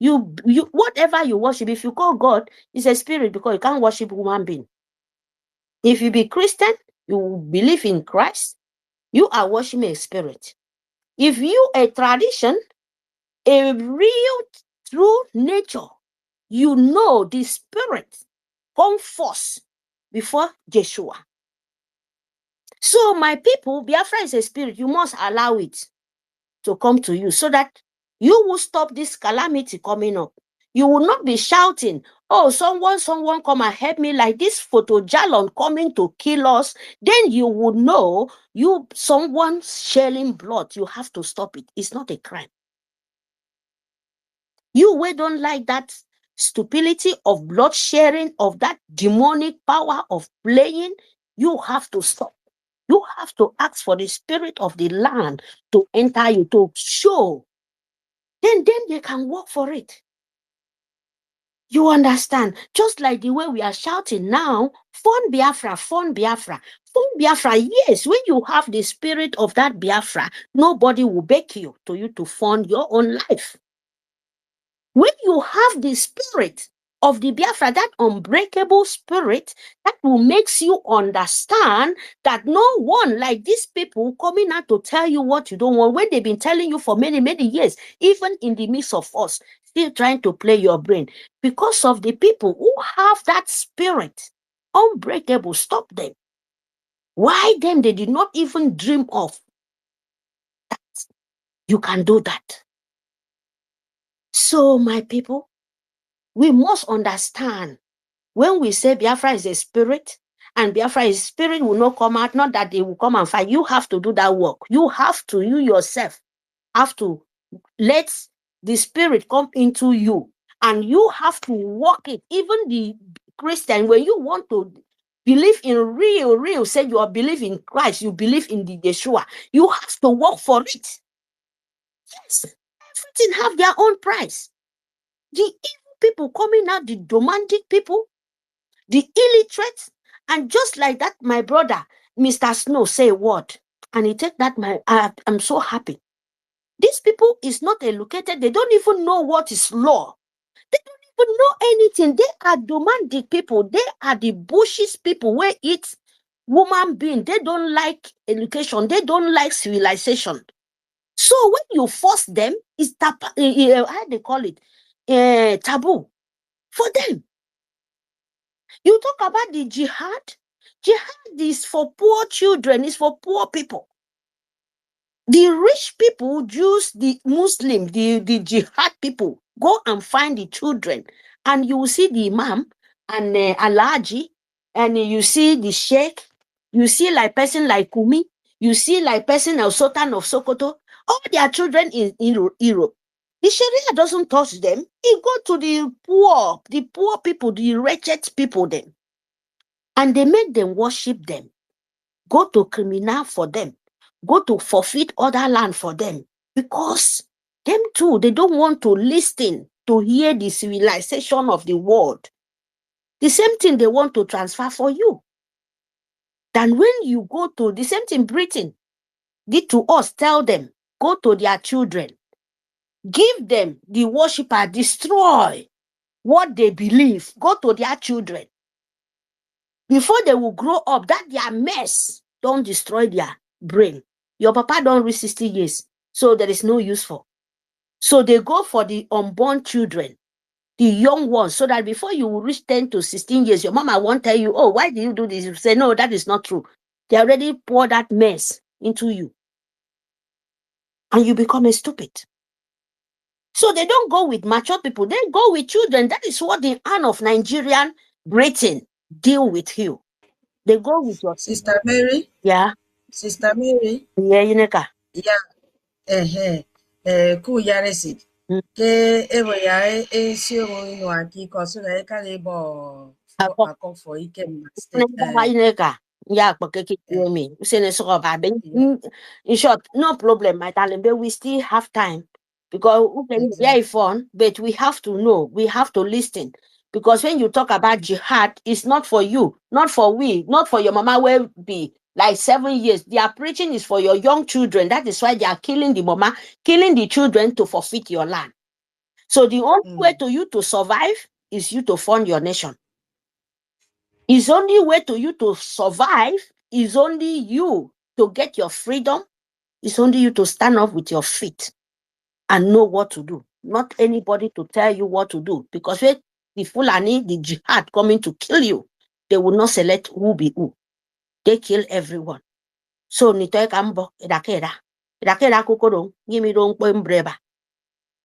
you whatever you worship, if you call God, is a spirit, because you can't worship woman being. If you be Christian, you believe in Christ, you are worshiping a spirit. If you a tradition, a real true nature, you know the spirit come forth before Yeshua. So my people, Biafra is a spirit. You must allow it to come to you, so that you will stop this calamity coming up. You will not be shouting, oh, someone come and help me, like this photo Jalon coming to kill us. Then you would know someone shedding blood. You have to stop it. It's not a crime. You we don't like that stupidity of blood sharing, of that demonic power of playing. You have to stop. You have to ask for the spirit of the land to enter you, to show. Then they can work for it. You understand? Just like the way we are shouting now, Fund Biafra, Fund Biafra. Fund Biafra, yes, when you have the spirit of that Biafra, nobody will beg you to fund your own life. When you have the spirit of the Biafra, that unbreakable spirit, that will makes you understand that no one like these people coming out to tell you what you don't want, when they've been telling you for many, many years, even in the midst of us, still trying to play your brain. Because of the people who have that spirit, unbreakable, stop them. Why them? They did not even dream of that. You can do that. So, my people, we must understand, when we say Biafra is a spirit, and Biafra is spirit will not come out, not that they will come and fight. You have to do that work. You yourself have to let the spirit come into you, and you have to walk it. Even the Christian, when you want to believe in real, say you are believing in Christ, you believe in the Yeshua, you have to work for it. Yes, everything have their own price. The evil people coming out, the romantic people, the illiterate, and just like that, my brother, Mr. Snow, say a word, and he take that, I'm so happy. These people is not educated. They don't even know what is law. They don't don't know anything. They are romantic people. They are the bushes people where it's woman being. They don't like education. They don't like civilization. So when you force them, it's how they call it, taboo for them. You talk about the jihad. Jihad is for poor children. It's for poor people. The rich people, Jews, the Muslims, the jihad people, go and find the children, and you will see the imam and Alaji, and you see the sheikh, you see like person like Kumi, you see like person of Sultan of Sokoto, all their children in Europe. The Sharia doesn't touch them. It go to the poor people, the wretched people then. And they make them worship them. Go to criminal for them. Go to forfeit other land for them. Because them too, they don't want to listen to hear the civilization of the world. The same thing they want to transfer for you. Then when you go to the same thing Britain did to us, tell them, go to their children. Give them the worshipper, destroy what they believe. Go to their children. Before they will grow up, that their mess don't destroy their brain. Your papa don't reach 60 years, so there is no use for. So they go for the unborn children, the young ones, so that before you will reach 10 to 16 years, your mama won't tell you, oh, why did you do this? You say, no, that is not true. They already pour that mess into you. And you become a stupid. So they don't go with mature people. They go with children. That is what the hand of Nigerian Britain deal with you. They go with your Sister Mary. Yeah. Sister Mary. Yeah, Yineka. Yeah. Ku yaresi. Ke ewe ya esi omo inu aki kosu na ekale bo akofo Ikem State. Yineka. Yeah, because me. In short, no problem, my darling, but we still have time. Because yeah, fun, but we have to know, we have to listen. Because when you talk about jihad, it's not for you, not for we, not for your mama will be like 7 years. Their preaching is for your young children. That is why they are killing the mama, killing the children to forfeit your land. So the only way to you to survive is you to fund your nation. It's only way to you to survive is only you to get your freedom. It's only you to stand up with your feet and know what to do. Not anybody to tell you what to do. Because when the Fulani, the jihad coming to kill you, they will not select who be who. They kill everyone. So nitoe kambo edakeda kokoro yemi don mbreba.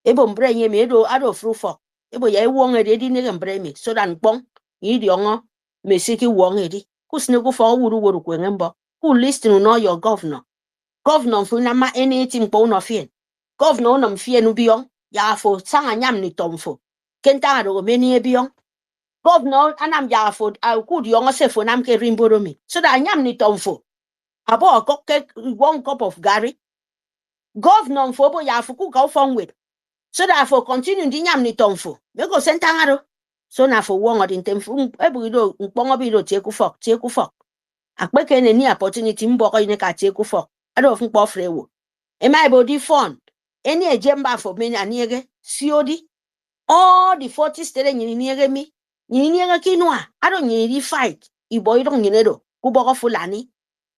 Ebo mbre yemi edo ado frufo. Ebo ya wong edi nege mbre mi so dan bong yidi ongo mesiki wong edi. Kusne go for wuru kwengembo. Who listen to know your governor? Governor funama anything po no fien. Governor nam fien ubiong ya fo sanga nyam ni tomfo. Kenta ro meni ebiong. Governor anam ya fo kud yongo se fo nam ke rimboro mi. So da nyam ni tomfo. Abo koke 1 cup of Gary. Governor fo bo ya fo ku go fon with. So that for continue di nyam ni tomfo. Me go sentangaro. So na for wong odin temfu ebuido nkpongo bido tieku fok. Akpeke ne ni opportunity mboko ine ka tieku fok. Ado fun po frewo. E my body fund. Any agenda for me aniege COD. All the 40 state nyiniege mi. Nyiniege kinwa. Ado nyini fight. Ibo idong nyinedo. Kuboko fulani.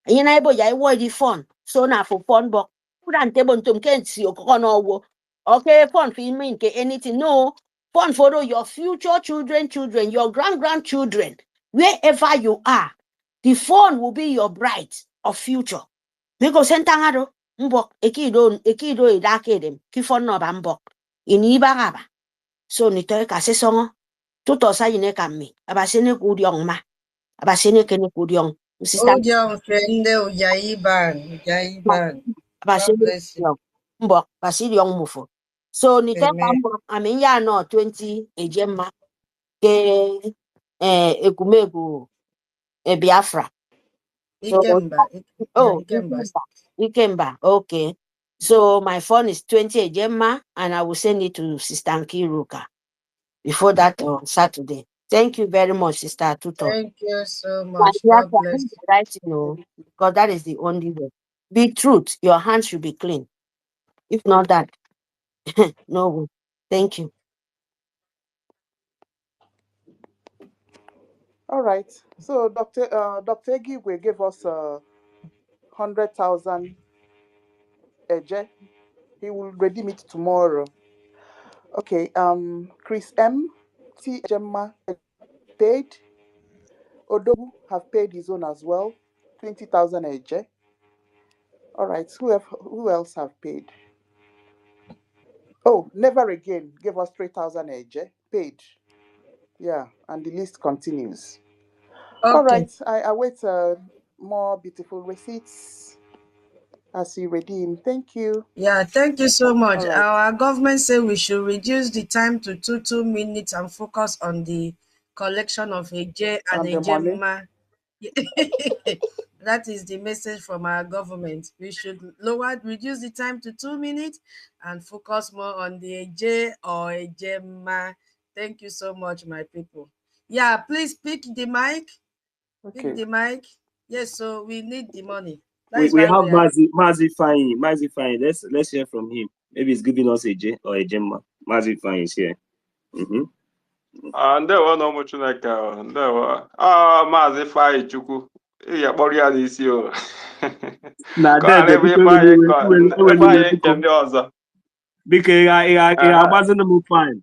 Yena ibo ya iwo di fund. So na for fund bok. Kudan tebo ntum kensi okono wo. Okay, fund for mean anything. No. Fund for your future children, your grandchildren. Wherever you are. The fund will be your bride of future. Because sentangado. Mbok ekido idakede kifon no ba mbok ini bagaba so ni to ka sesongo tuto sa yine kammi abasene kudiong ma abasene kene kudiong sister Udiong friende ujaiban. God bless you. mbok basidiong mufo so ni to Amen. mbok amenya no 20 ejemma ke ekumegu Biafra. So, Ikemba. Okay. So my phone is 20 Gemma, and I will send it to Sister Nkiruka before that on Saturday. Thank you very much, Sister Tuto. Thank you so much. God bless you. Right, because that is the only way. Be truth. Your hands should be clean. If not that, no way. Thank you. All right. So Dr. Egigwe gave us 100,000 eje. He will redeem it tomorrow. Okay. Chris M. T. Gemma paid. Odogu have paid his own as well. 20,000 eje. All right. Who else have paid? Oh, Never Again gave us 3,000 eje. Paid. Yeah, and the list continues. All Okay. right. I await more beautiful receipts as you redeem. Thank you. Yeah, thank you so much. All right. Our government said we should reduce the time to 2 minutes and focus on the collection of a J and And a the money. Gemma. That is the message from our government. We should reduce the time to 2 minutes and focus more on the J or a Gemma. Thank you so much, my people. Yeah, please pick the mic. Pick Okay. the mic. Yes, so we need the money. That We is we why have we are. Mazi Fine. Mazi Fine. Let's hear from him. Maybe he's giving us a J or a Gemma. Mazi Fine is here. Mm-hmm. Ndewo na ụmụ Chineke ndewo Maazị Ifeanyị Chukwu ihe kpọrọ ya n'isi o Na ka ọ ghara dede ịbụ biko Ifeanyị ka eweliwe Ifeanyị nke biko ndị ọzọ biko ị ga-agbazinu m fine.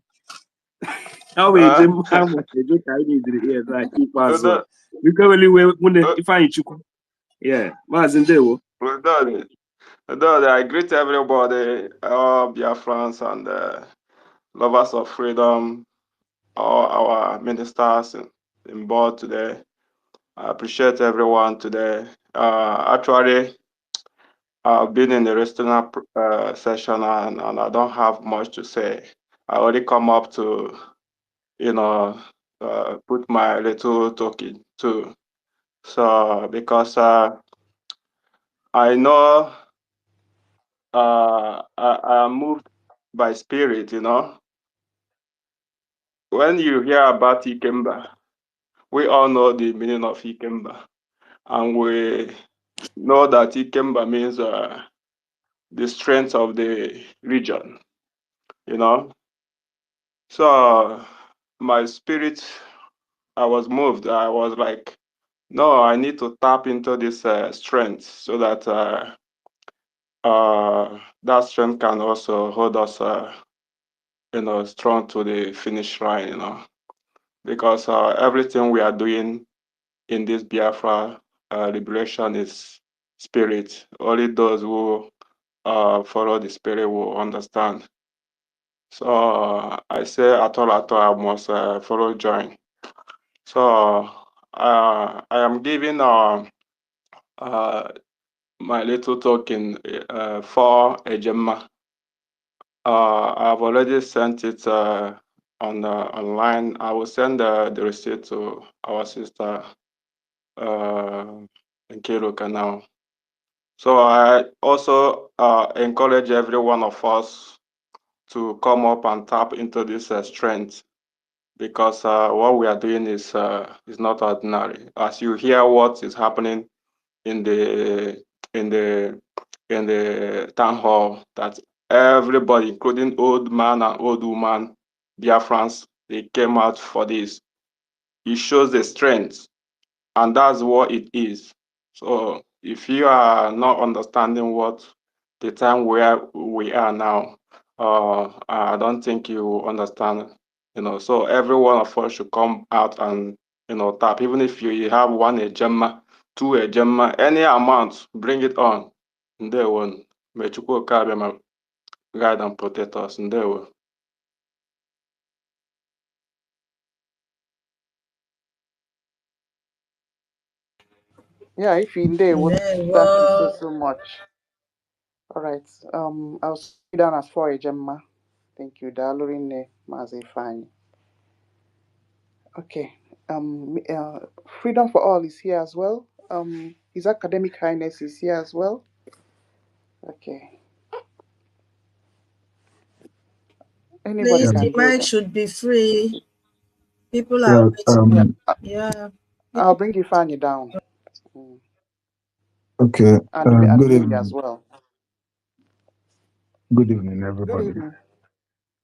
Ọ bụ eje ahụ eje ka anyị na-ediri ihe na ikpeazụ a. Biko eweliwe nwunye Ifeanyị Chukwu. Yeah, Maazị ndewo. I greet everybody, all Biafrans and lovers of freedom, all our ministers in board today. I appreciate everyone today. Actually, I've been in the listener session and I don't have much to say. I only come up to, put my little token too. So because I know I am moved by spirit, When you hear about Ikemba, we all know the meaning of Ikemba, and we know that Ikemba means the strength of the region, So my spirit, I was moved. I was like, no, I need to tap into this strength so that that strength can also hold us, strong to the finish line, because everything we are doing in this Biafra liberation is spirit. Only those who follow the spirit will understand. So I say at all, I must follow join. So I am giving my little token for a Gemma. I've already sent it online. I will send the receipt to our sister in Kiruka now. So I also encourage every one of us to come up and tap into this strength, because what we are doing is not ordinary. As you hear what is happening in the town hall, that everybody, including old man and old woman, Biafrans, they came out for this. It shows the strength, and that's what it is. So if you are not understanding what the time where we are now, I don't think you will understand. So every one of us should come out and tap. Even if you have one ejema, two ejema, any amount, bring it on. Ndewo. May Chukwu Okabia ma guide and protect us. Ndewo. Yeah, if you there, thank you so much. All right. I'll sit down as for a Gemma. Thank you, Dalorine Mazi Fine. Okay. Freedom for All is here as well. His Academic Highness is here as well. Okay. Anybody Please, can the go mic then. should be free. People are waiting. Yeah. I'll bring you Fanny down. Okay. And Good Lily as evening. well. Good evening, Good everybody. evening.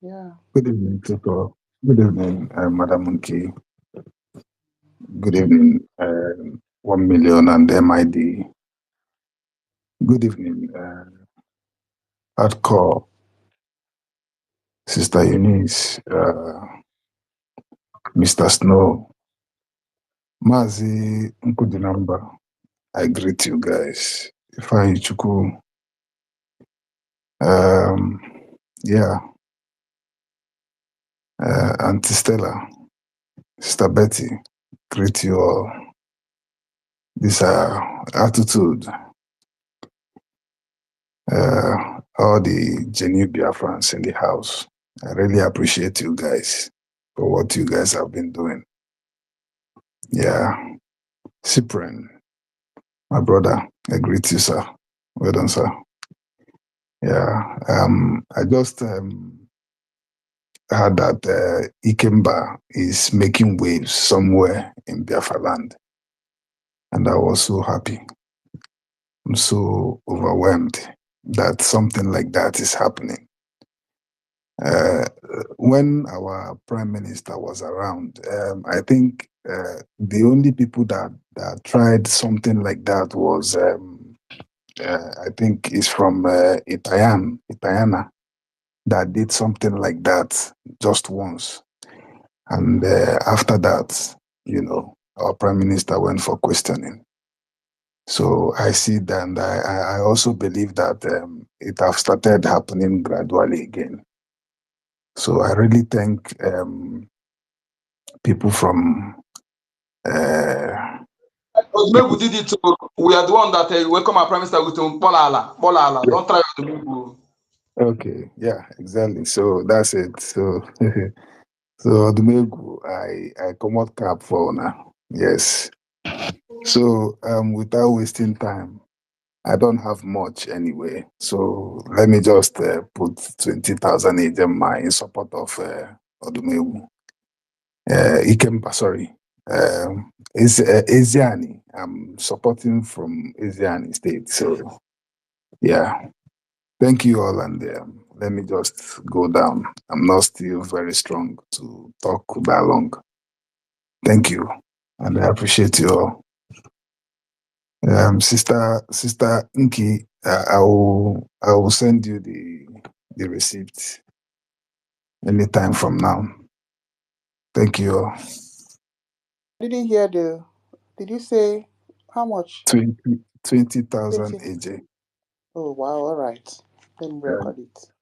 Yeah. Good evening, people. Good evening, Madam Munki. Good evening, 1 million and MID. Good evening, Hardcore, Sister Eunice, Mr. Snow, Mazi Nkudinamba. I greet you guys. Ifeanyi Chukwu. Yeah, Auntie Stella, Sister Betty, greet you all. This attitude, all the genuine Biafrans in the house. I really appreciate you guys for what you guys have been doing. Yeah, Cyprian, my brother, I greet you, sir. Well done, sir. Yeah, I just heard that Ikemba is making waves somewhere in Biafra land, and I was so happy. I'm so overwhelmed that something like that is happening. When our prime minister was around, I think the only people that tried something like that was, I think, is from Itayana, that did something like that just once. And after that, you know, our prime minister went for questioning. So I see that, and I also believe that it have started happening gradually again. So I really thank people from. Maybe we did it. We are the one that welcome our prime minister with Bolala. Don't try to move. Okay, yeah, exactly. So that's it. So, so Dumegu, I come out cap for now. Yes. So without wasting time, I don't have much anyway. So let me just put 20,000 in support of Odumegu. Ikemba, sorry. Is Asiani. I'm supporting from Asiani state. So yeah. Thank you all, and let me just go down. I'm not still very strong to talk that long. Thank you, and I appreciate you all. Sister Nki, I will send you the receipt anytime from now. Thank you all. I didn't hear did you say how much? 20,000 AJ. Oh, wow, all right. Let me record it.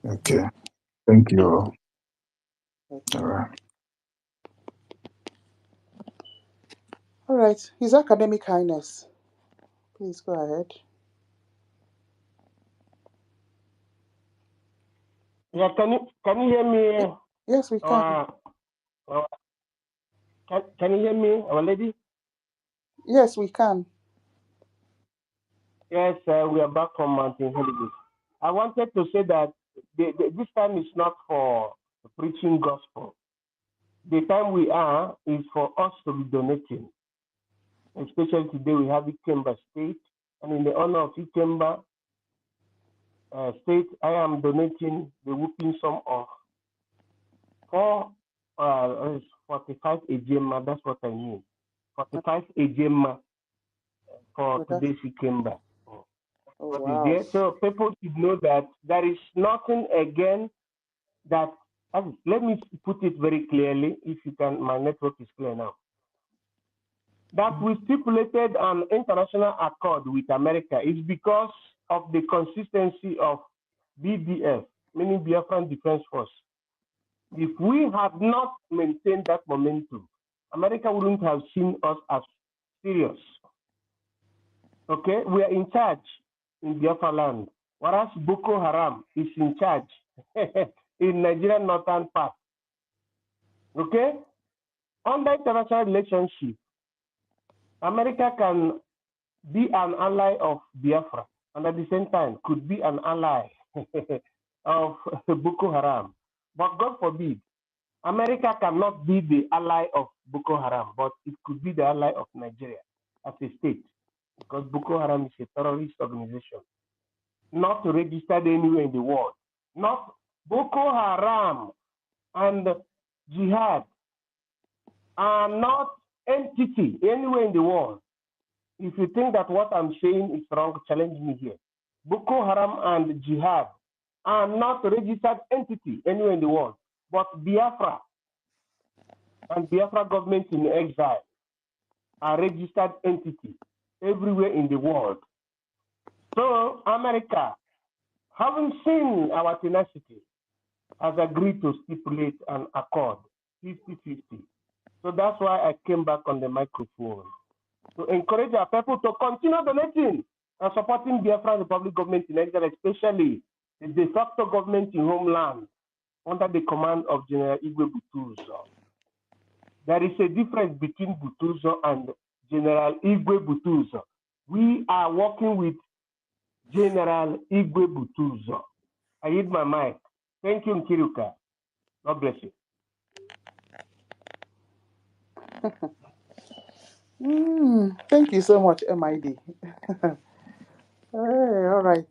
Okay, thank you all. Okay. All right. All right, His Academic Highness, please go ahead. Yeah, can you hear me? Yes, we can. Can you hear me, our lady? Yes, we can. Yes, we are back from Mountain Holidays. I wanted to say that this time is not for preaching gospel. The time we are is for us to be donating. Especially today we have Ikemba State, and in the honor of Ikemba State, I am donating the whooping sum of 45 Ejema. That's what I mean. 45 Ejema for today's Ikemba. Oh, What wow. is there? So people should know that there is nothing again that. Let me put it very clearly. If you can, my network is clear now. That we stipulated an international accord with America is because of the consistency of BDF, meaning Biafran Defense Force. If we had not maintained that momentum, America wouldn't have seen us as serious. Okay, we are in charge in Biafra land, whereas Boko Haram is in charge in Nigerian northern part. Okay, under international relationship, America can be an ally of Biafra, and at the same time could be an ally of Boko Haram. But God forbid, America cannot be the ally of Boko Haram, but it could be the ally of Nigeria as a state, because Boko Haram is a terrorist organization, not registered anywhere in the world. Not Boko Haram and Jihad are not entity anywhere in the world. If you think that what I'm saying is wrong, challenge me here. Boko Haram and Jihad are not registered entity anywhere in the world, but Biafra and Biafra government in exile are registered entity everywhere in the world. So America, having seen our tenacity, has agreed to stipulate an accord 50-50. So that's why I came back on the microphone to encourage our people to continue donating and supporting Biafra Republic government in exile, especially the de facto government in homeland under the command of General Igwe Butuzo. There is a difference between Butuzo and General Igwe Butuzo. We are working with General Igwe Butuzo. I hit my mic. Thank you, Nkiruka. God bless you. Thank you so much, MID. All right,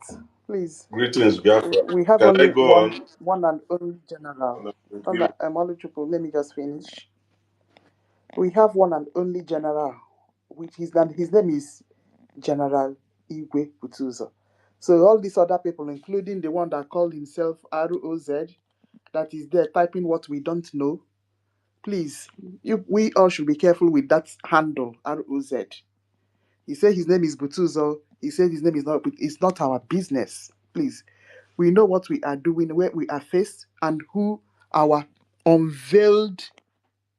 please. Greetings, Biafra. We have Can I only go on? one and only general. Oluchukwu, let me just finish. We have one and only general, which his name is General Igwe Butuzo. So all these other people, including the one that called himself ROZ, that is there typing what we don't know, please, we all should be careful with that handle, ROZ. He said his name is Butuzo. He said his name is not, it's not our business. Please, we know what we are doing, where we are faced, and who our unveiled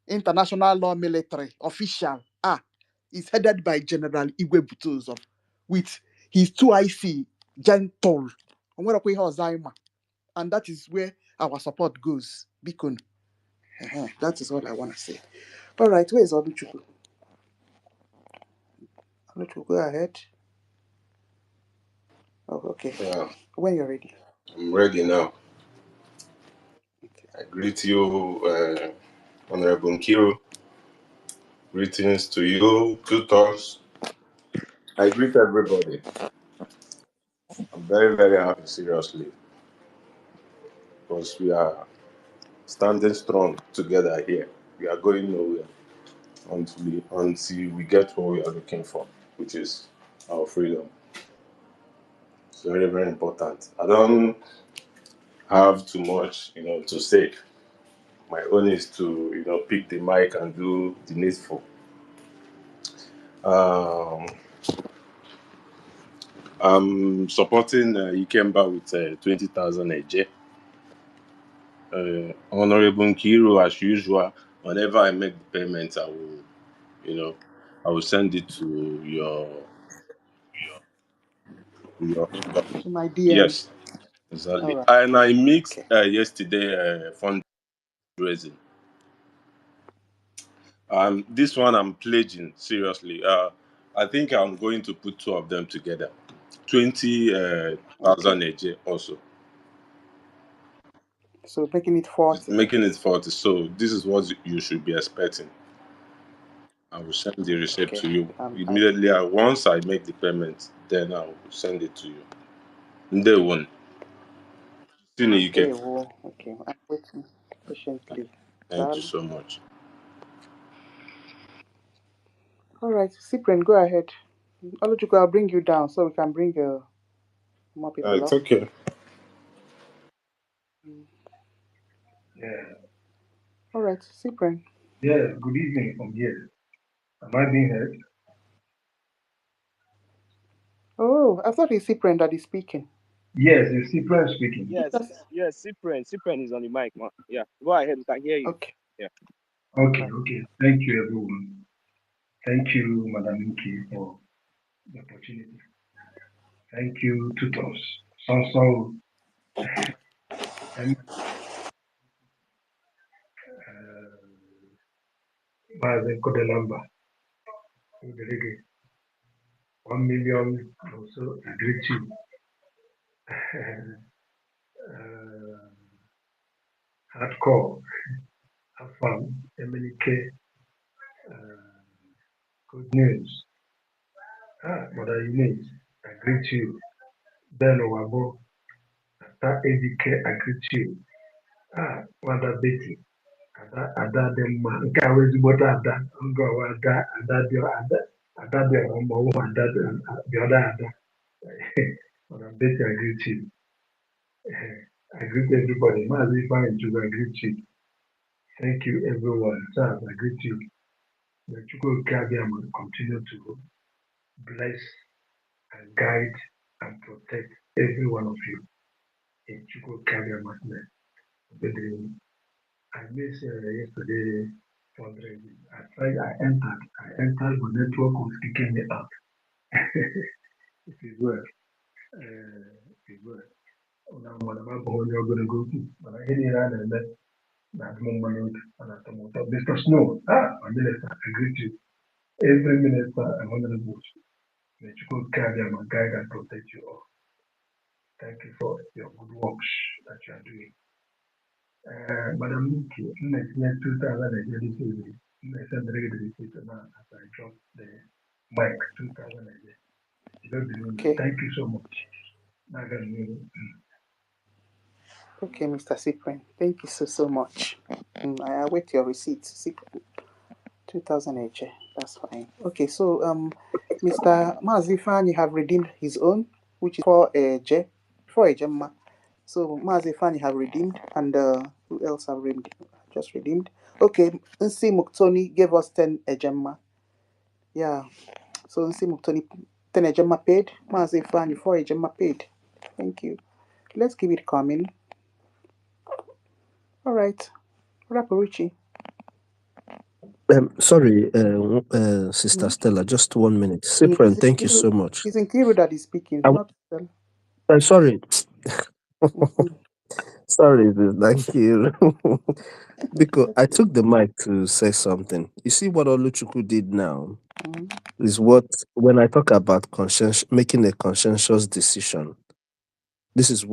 international law military official is headed by General Igwe Butuzo with his 2IC gentle. And that is where our support goes. Bikon. That is what I want to say. All right, where is Oluchukwu? Oluchukwu, go ahead. Oh, okay. Yeah, When you're ready. I'm ready now. I greet you, Honorable Nkiru. Greetings to you, tutors. I greet everybody. I'm very, very happy, seriously, because we are standing strong together here. We are going nowhere until we get what we are looking for, which is our freedom. It's very, very important. I don't have too much, to say. My own is to, pick the mic and do the needful. I'm supporting Ikemba with 20,000 a J. Honorable Nkiru, as usual, whenever I make the payment, I will send it to your To my DM. yes, exactly. All right. And I mixed Okay. yesterday fundraising. This one I'm pledging seriously. I think I'm going to put two of them together. 20,000 a J also. So making it 40. Making it 40. So this is what you should be expecting. I will send the receipt Okay. to you immediately. Once I make the payment, then I will send it to you. Day one. Still in the UK. Okay. I'm waiting patiently. Thank you so much. All right, Cyprian, go ahead. Oluchukwu, I'll bring you down so we can bring more people It's up. okay. Yeah. All right, Cyprian. Yeah, good evening from here. Am I being heard? Oh, I thought it's Cyprian that is speaking. Yes, it's Cyprian speaking. Yes, Cyprian is on the mic, man. Yeah, go ahead, we can hear you. Okay. Yeah. Okay. Thank you, everyone. Thank you, Madam Inki, for the opportunity. Thank you, tutors. So, and Mazen Kodelamba, 1 million also agreed to. Hardcore, have fun, MNK, good news. Mother Eunice, agreed to. Ben Owabo, ADK, agreed to. Mother Betty, Ada dị mma nke a wee ezigbote ada ngọwa ada dị ọma ọwụ ada the other ada. Madam Betty, I greet you. I greet everybody. Maazị Ifeanyi Chukwu, I greet you. Thank you everyone. Charles, I greet you. May Chukwu Okeabiama continue to bless and guide and protect every one of you in Chukwu Okeabiama's name. I missed yesterday fundraising. I entered, my network was kicking me out. It is well. It is well. Now, what about you're going to go to? But I hear you and that's more money and at the moment. Mr. Snow, my minister, I greet you. Every minister, I want to go. May you go carry and guide and protect you all. Thank you for your good works that you are doing. Madam Nikki, next 2000, next now as I drop the mic 2000. Okay. Thank you so much. Okay, Mr. Cyprian. Thank you so much. I await your receipt. 2000 HJ. That's fine. Okay, so Mr. Mazifan, you have redeemed his own, which is for a Gemma. So Mazifan, you have redeemed, and who else have redeemed? Just redeemed. Okay, Nsi Muktoni gave us 10 Gemma. Yeah. So Nsi Muktoni 10 Gemma paid. Mazifan, 4 Gemma paid. Thank you. Let's keep it coming. All right. Raporichi. Sorry, Sister Stella, just 1 minute. Cyprian, thank you so much. It's in Kiru that is speaking, not Stella. Sorry. Sorry, thank you. Because I took the mic to say something. You see what Oluchukwu did now is what, when I talk about making a conscientious decision, that's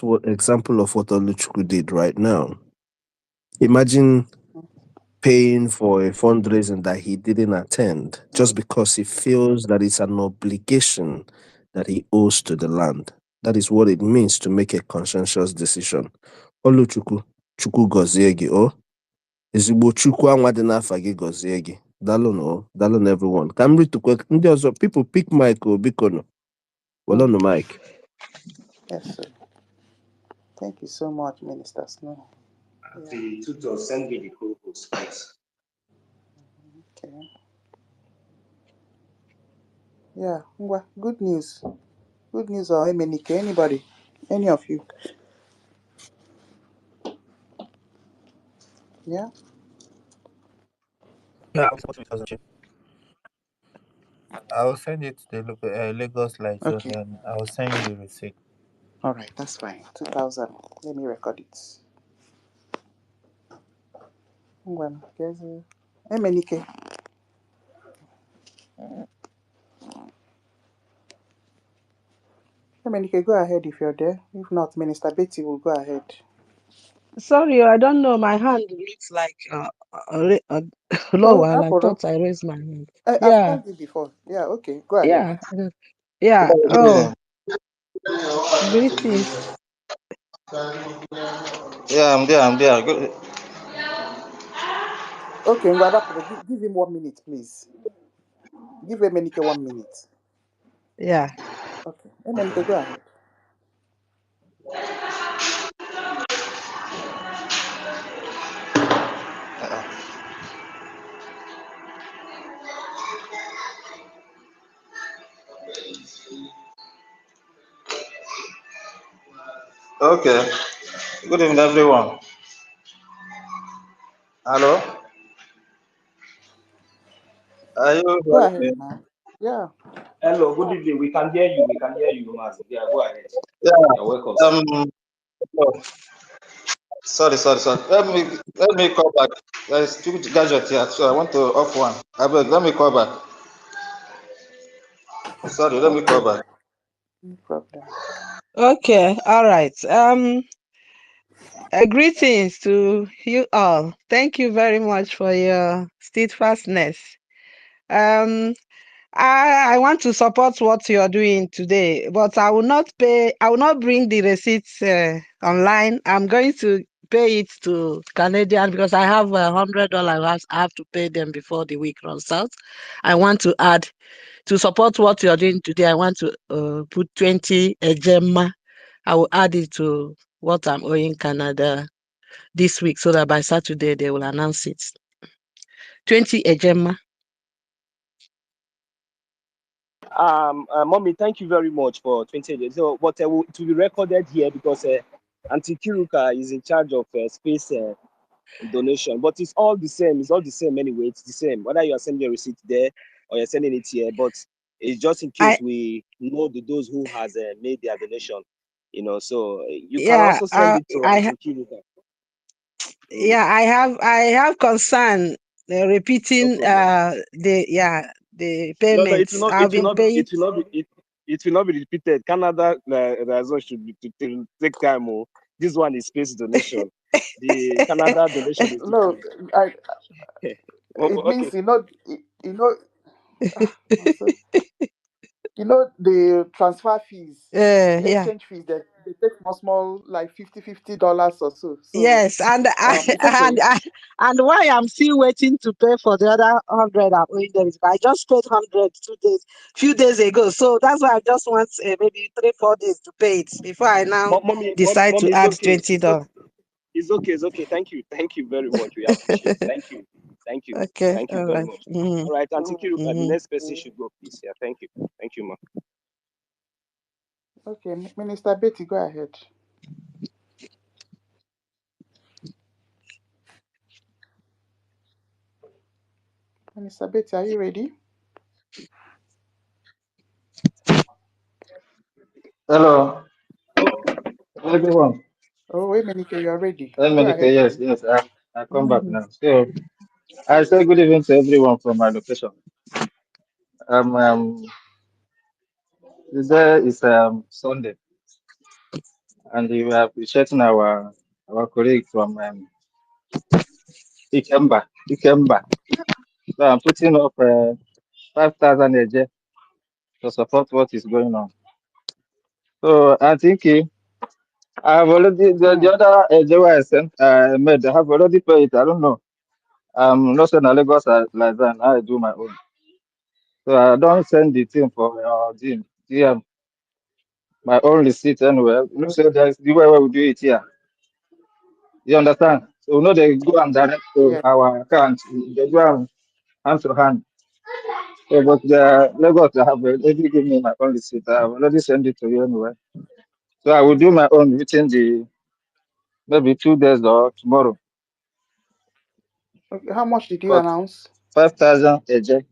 what example of what Oluchukwu did right now. Imagine paying for a fundraising that he didn't attend just because he feels that it's an obligation that he owes to the land. That is what it means to make a conscientious decision. Oluchukwu, Chukwu gozie gị, oh. Ezigbo Chukwu anwa dị n'afa gị gozie gị. Daalụ everyone. Ka m ritukwe ndị ọzọ, people pick mic o biko no. Welonu mic. Yes, sir. Thank you so much, Minister Snow. The tutor send me the co-host, please. Okay. Yeah, good news. Good news or Emenike, anybody? Any of you? Yeah? Yeah, I will send it to the Lagos Light, so Okay. then I will send you the receipt. All right, that's fine. 2000. Let me record it. Emenike. Emenike, go ahead if you're there. If not, Minister Betty will go ahead. Sorry, I don't know. My hand looks like lower. I thought I raised my hand. I've called you before. Yeah, okay. Go ahead. Yeah. Oh, greetings. Yeah, I'm there. Good. Okay, give him 1 minute, please. Give Emenike 1 minute. Yeah. Okay. Emenike, go ahead. Okay. Good evening, everyone. Hello? Are you Go ahead, man. Yeah. Hello, good evening. We can hear you. Mazi. Yeah, go ahead. Yeah. You're welcome. Sorry. Let me call back. There's two gadgets here, so I want to off one. Let me call back. Sorry, let me call back. No problem. Okay, all right. Greetings to you all. Thank you very much for your steadfastness. I want to support what you are doing today, but I will not bring the receipts online. I'm going to pay it to Canadian because I have $100 I have to pay them before the week runs out. I want to add to support what you're doing today. I want to put 20 Gemma. I will add it to what I'm owing Canada this week so that by Saturday they will announce it. 20 Gemma. Mommy, thank you very much for 20 days. So, but it will be recorded here because Auntie Kiruka is in charge of space donation. But it's all the same. It's all the same anyway. It's the same. Whether you are sending a receipt there or you're sending it here, but it's just in case we know those who has made their donation. You know, so you can also send it to Auntie Kiruka. Yeah, I have concern repeating the payments. I've been paying. It will not be repeated. Canada result should be to take time. Oh. This one is space donation. The Canada donation is No, it means okay. So, the transfer fees, the Yeah. exchange fees, they take small like $50 or so. So Yes, and it's okay. and why I'm still waiting to pay for the other 100 I'm owing them is I just paid 100 few days ago. So that's why I just want maybe 3-4 days to pay it before I now decide to add $20. It's okay. Thank you very much. We appreciate it. Thank you Okay, all very right. much. All right, Auntie Kiruka, the Mm-hmm. next person should go, please. Yeah, thank you, ma. Okay, Minister Betty, go ahead. Minister Betty, are you ready? Hello, everyone. Oh, wait, Menike, you are ready. Hey, Go Medike, ahead, yes, please. yes, I come back now. So I say good evening to everyone from my location. Um, today is Sunday, and we are appreciating our colleague from Ikemba. So I'm putting up 5,000 a day to support what is going on. So I think I have already the other AJ I sent made. I have already paid it. I don't know. Not saying Lagos like that. I do my own. So I don't send the thing for GM. My own receipt anyway. You know, so that's the way we do it here. You understand? So we know they go and direct to Yeah. our account. They go hand to hand. So, but the Lagos I have already given me my own receipt. I have already sent it to you anyway. So I will do my own within the maybe 2 days or tomorrow. Okay, how much did you But announce? 5,000 AJ.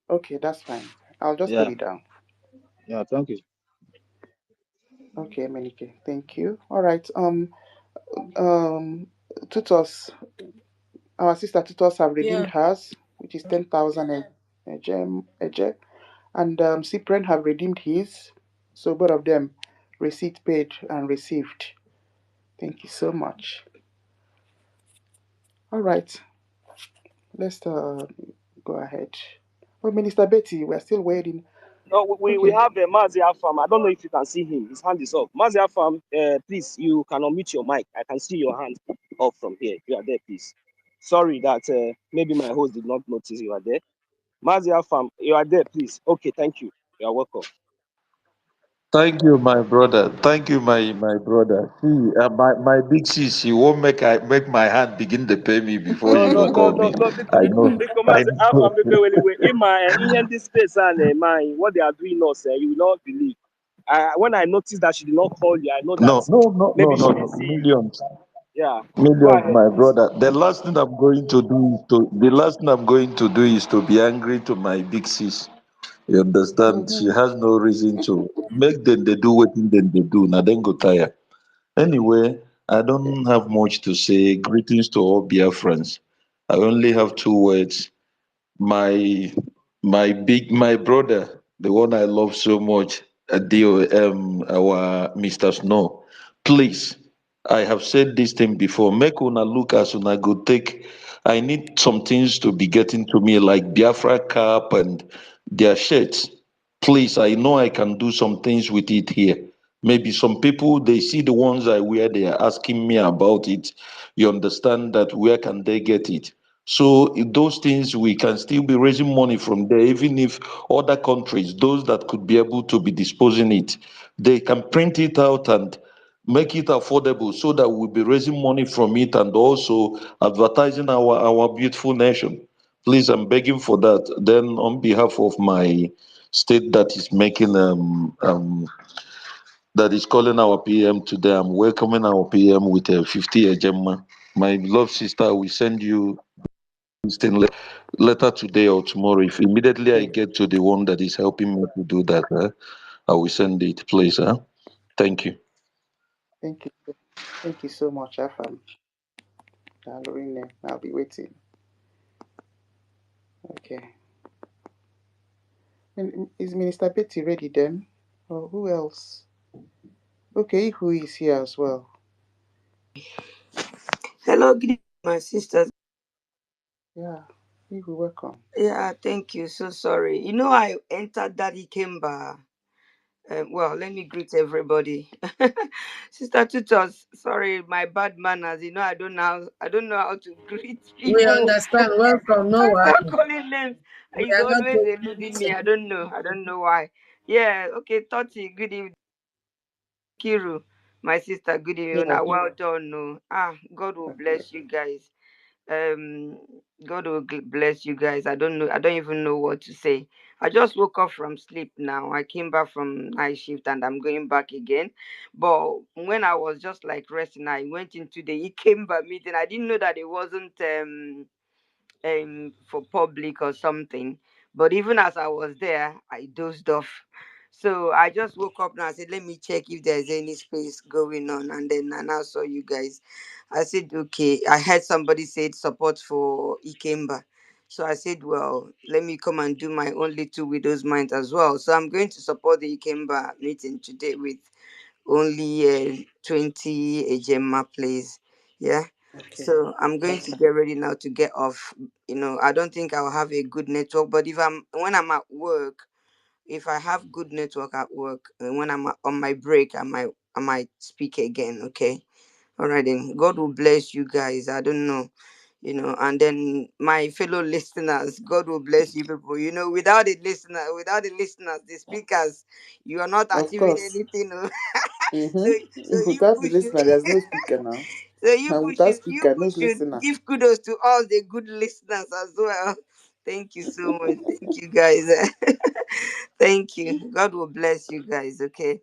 Okay, that's fine. I'll just put Yeah. it down. Yeah. Thank you. Okay, Menike, thank you. All right. Tutos, our sister Tutos have redeemed Yeah. hers, which is 10,000 a gem, and Cyprian have redeemed his. So both of them, receipt paid and received. Thank you so much. All right, let's go ahead. Oh, Minister Betty, we're still waiting. No, we Okay. have Mazia Farm. I don't know if you can see him. His hand is up. Mazia Farm, please, you can unmute your mic. I can see your hand up from here. You are there, please. Sorry that maybe my host did not notice you are there. Mazia Farm, you are there, please. Okay, thank you. You are welcome. Thank you, my brother. Thank you, my brother. See, my big sis, she won't make my hand begin to pay me before No, you no, go no, call no, me. no. I know. Because I Mazia know. Farm, in my in this space and my what they are doing us, you will not believe. When I noticed that she did not call you, I know that maybe she didn't see you. Millions, Yeah, go millions, ahead, my please. brother. The last thing I'm going to do is to be angry to my big sis. You understand? She has no reason to make them they do what they do. Now then go tire. Anyway, I don't have much to say. Greetings to all Biafrans. I only have two words. My my brother, the one I love so much, our Mr. Snow. Please, I have said this thing before. Make una look as una go take. I need some things to be getting to me like Biafra cap and their shirts. Please, I know I can do some things with it here. Maybe some people, they see the ones I wear, they are asking me about it. You understand that where can they get it? So those things, we can still be raising money from there, even if other countries, those that could be able to be disposing it, they can print it out and make it affordable so that we'll be raising money from it and also advertising our beautiful nation. Please, I'm begging for that. Then on behalf of my state that is making that is calling our PM today. I'm welcoming our PM with a 50 agenda. My love sister, we send you this thing letter today or tomorrow. If immediately I get to the one that is helping me to do that, I will send it, please. Thank you. Thank you. Thank you so much, Afam. I'll be waiting. Okay. Is Minister Betty ready then? Or who else? Okay, who is here as well? Hello, good evening, my sisters. Yeah, Ihu, welcome. Yeah, thank you. So sorry. You know, I entered Daddy Kimba. Well, let me greet everybody. Sister Tutos, sorry, my bad manners. You know, I don't know how to greet We people. understand. Welcome. No I start worry. calling names. We He's are not always taking eluding me. it. I don't know. I don't know why. Yeah, okay, Toti, good evening. Kiru, my sister, good evening. Yeah. Now, well done. No. God will bless you guys. um God will bless you guys. I don't know, I don't even know what to say. I just woke up from sleep now. I came back from night shift and I'm going back again. But when I was just like resting, I went into the Ikemba meeting. I didn't know that it wasn't for public or something. But even as I was there, I dozed off. So I just woke up now. I said, let me check if there's any space going on. And then I now saw you guys. I said, okay. I heard somebody said support for Ikemba. So I said, well, let me come and do my own little widow's mind as well. So I'm going to support the Ikemba meeting today with only 20 Ejema plays. Yeah. Okay. So I'm going to get ready now to get off. You know, I don't think I'll have a good network, but if when I'm at work, if I have good network at work, and when I'm on my break, I might speak again. Okay. All right then. God will bless you guys. I don't know. You know, and then my fellow listeners, God will bless you people. You know, without the listeners, the speakers, you are not Of achieving course. anything. So you Without the push listener, there's no speaker now. so And without speaker, no listener. give kudos to all the good listeners as well. Thank you so much. Thank you guys. Thank you. God will bless you guys, okay?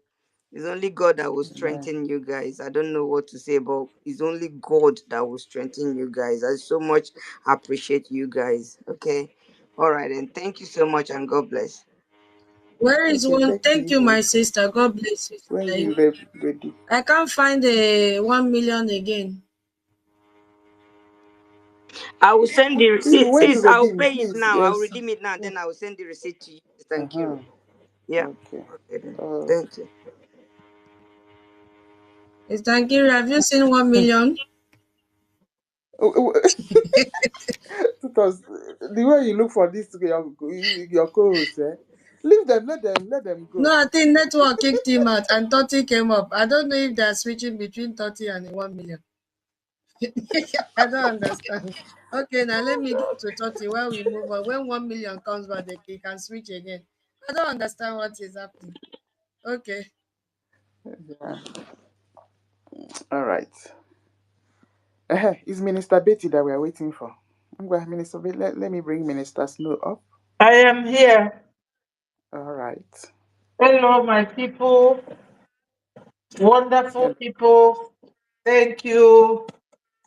It's only God that will Amen. strengthen you guys. I don't know what to say, but it's only God that will strengthen you guys. I so much appreciate you guys. Okay. All right, and thank you so much, and God bless. Where is Okay, one? thank Thank you, you, Ihu. my sister. God bless you, When sister. you ready. I can't find the 1 million again. I will send the Ihu, receipt. when you Sis, I'll redeem, pay it please. now. I'll Yes. redeem it now. Yeah. Then I will send the receipt to you. Thank you. Uh-huh. Yeah. Okay. Okay then. Uh, Thank you. Is Dankiri, have you seen 1 million? because the way you look for this your co-host, leave them, let them go. No, I think network kicked him out and 30 came up. I don't know if they're switching between 30 and 1 million. I don't understand. Okay, now let me get to 30 while we move on. When 1 million comes back, they can switch again. I don't understand what is happening. Okay. Yeah. All right. It's Minister Betty that we are waiting for. I'm going, Minister Betty. Let me bring Minister Snow up. I am here. All right. Hello, my people, wonderful And people. Thank you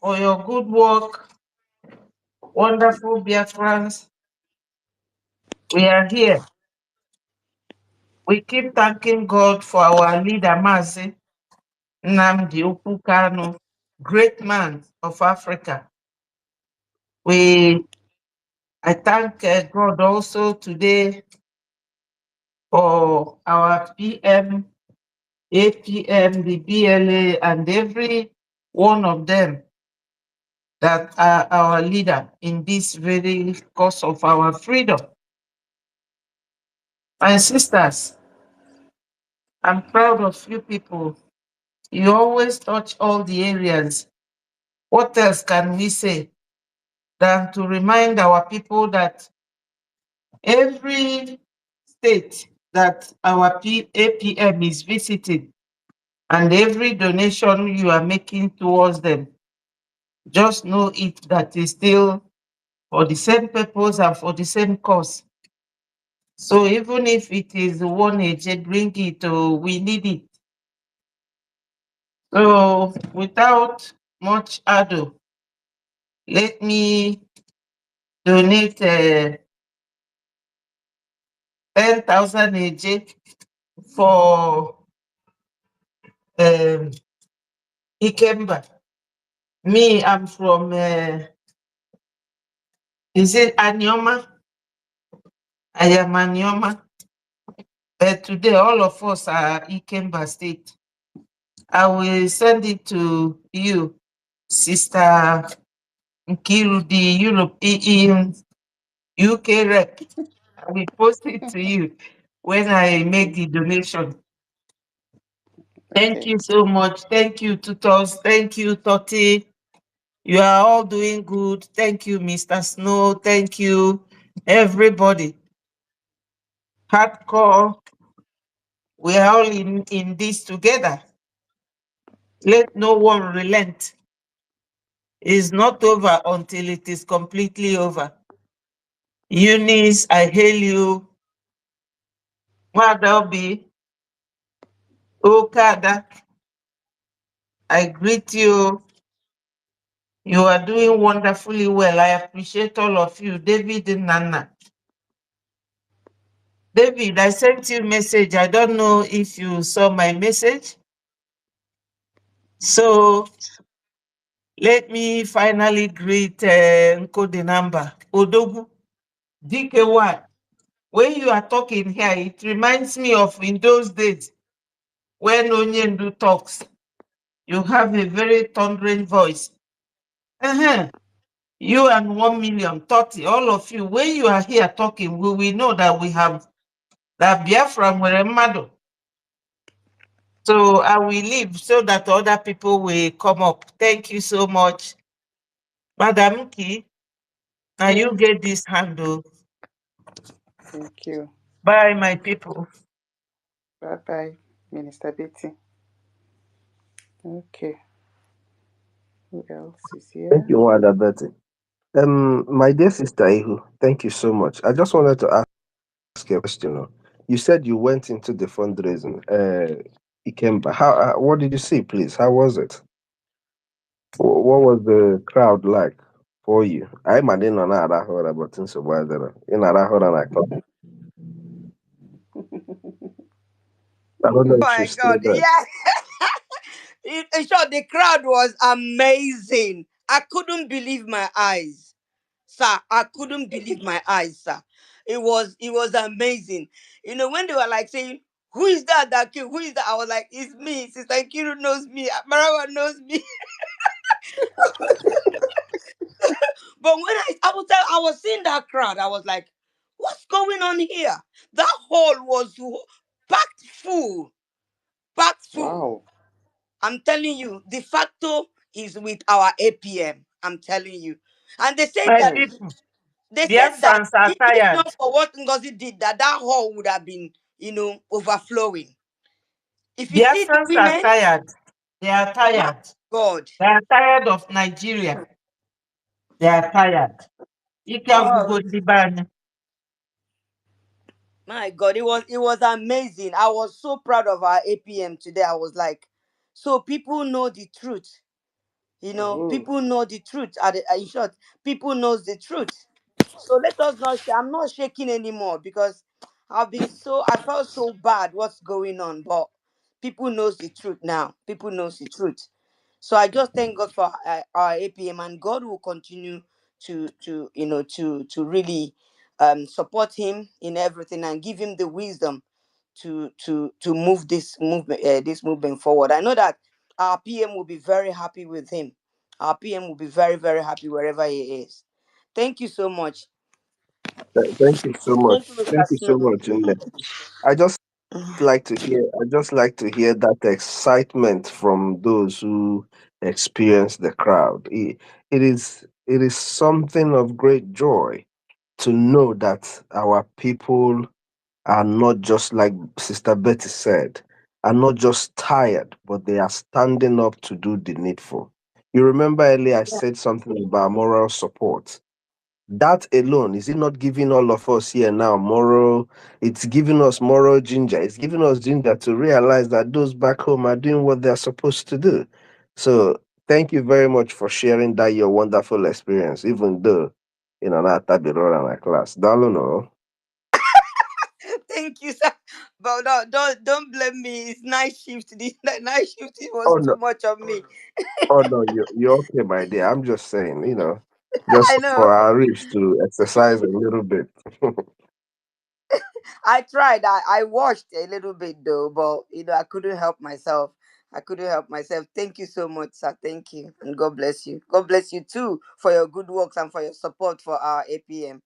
for your good work, wonderful Biafrans. We are here. We keep thanking God for our leader, Mazi Nnamdi Ukwu, great man of Africa. I thank God also today for our PM, APM, the BLA, and every one of them that are our leader in this very cause of our freedom. My sisters, I'm proud of you people. You always touch all the areas. What else can we say than to remind our people that every state that our APM is visiting and every donation you are making towards them, just know it that is still for the same purpose and for the same cause. So even if it is one age, bring it, we need it. So without much ado, let me donate 10,000 AJ for Ikemba. Me, I'm from, is it Anyoma? I am Anyoma. But today, all of us are Ikemba State. I will send it to you, Sister Nkiru, the Europe in UK rep. I will post it to you when I make the donation. Thank Okay. you so much. Thank you, tutors. Thank you, Toti. You are all doing good. Thank you, Mr. Snow. Thank you, everybody. Hardcore. We are all in this together. Let no one relent. It's not over until it is completely over. Eunice, I hail you. Madabi, Okada, I greet you. You are doing wonderfully well. I appreciate all of you. David and Nana. David, I sent you a message. I don't know if you saw my message. So let me finally greet Nkodinamba. Odogu, DK1. When you are talking here, it reminds me of in those days when Onyendu talks. You have a very thundering voice. You and 1 million, 30, all of you, when you are here talking, we will know that we have that Biafra were a mother. So I will leave so that other people will come up. Thank you so much. Madam Ki, now you Yes. get this handle. Thank you. Bye, my people. Bye bye, Minister Betty. Okay. Who else is Thank here? you, Wanda Betty. My dear sister Ihu, thank you so much. I just wanted to ask you a question. You said you went into the fundraising. Ikemba. How? What did you see, please? How was it? What was the crowd like for you? I'm not in on that but in so in that I don't know if My she's still God, there. yeah. In short, the crowd was amazing. I couldn't believe my eyes, sir. I couldn't believe my eyes, sir. It was amazing. You know, when they were like saying, "Who is that? That kid? Who is that?" I was like, "It's me. Sister Kiru knows me. Marawa knows me." But when I was seeing that crowd, I was like, "What's going on here?" That hall was packed full, packed full. Wow. I'm telling you, de facto is with our APM. I'm telling you. And they said My that Yes. people, if Biafrans are it's tired. not for what Ngozi did, that hall would have been, overflowing. If you see the Biafrans are women, tired. They are my tired. God. They are tired of Nigeria. They are tired. Ike Oh, agwụgo ndị be anyị. my God, it was amazing. I was so proud of our APM today. I was like, so people know the truth. Mm-hmm. People know the truth. In short, people knows the truth. So let us not. I'm not shaking anymore because I felt so bad. What's going on? But people knows the truth now. People knows the truth. So I just thank God for our APM, and God will continue to really support him in everything and give him the wisdom to move this movement forward. I know that our PM will be very happy with him. Our PM will be very, very happy wherever he is. Thank you so much. Thank you so much. Thank you, Mr. Thank you so Snow. much. And I just like to hear. I just like to hear that excitement from those who experience the crowd. It is something of great joy to know that our people are not just like Sister Betty said, are not just tired, but they are standing up to do the needful. You remember earlier I said something about moral support. That alone, is it not giving all of us here now moral? It's giving us moral ginger. It's giving us ginger to realize that those back home are doing what they're supposed to do. So thank you very much for sharing that your wonderful experience, even though not that be my class. Daluno. Thank you, sir. But no, don't blame me. It's night shift. The night shift Oh was no, too much on me. oh no, you're okay, my dear. I'm just saying, just I know. for our ribs to exercise a little bit. I tried. I watched a little bit though, but I couldn't help myself. I couldn't help myself. Thank you so much, sir. Thank you, and God bless you. God bless you too for your good works and for your support for our APM.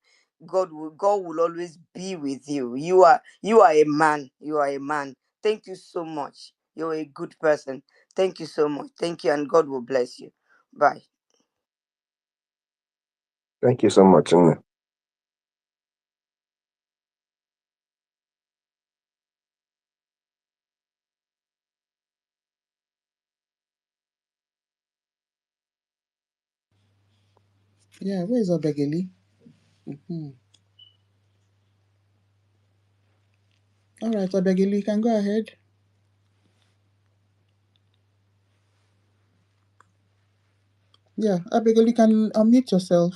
God will always be with you. You are a man. You are a man. Thank you so much. You're a good person. Thank you so much. Thank you, and God will bless you. Bye. Thank you so much. Yeah, where is Obegeli? Mm-hmm. All right, Obegeli, you can go ahead. Yeah, Abigail, you can unmute yourself.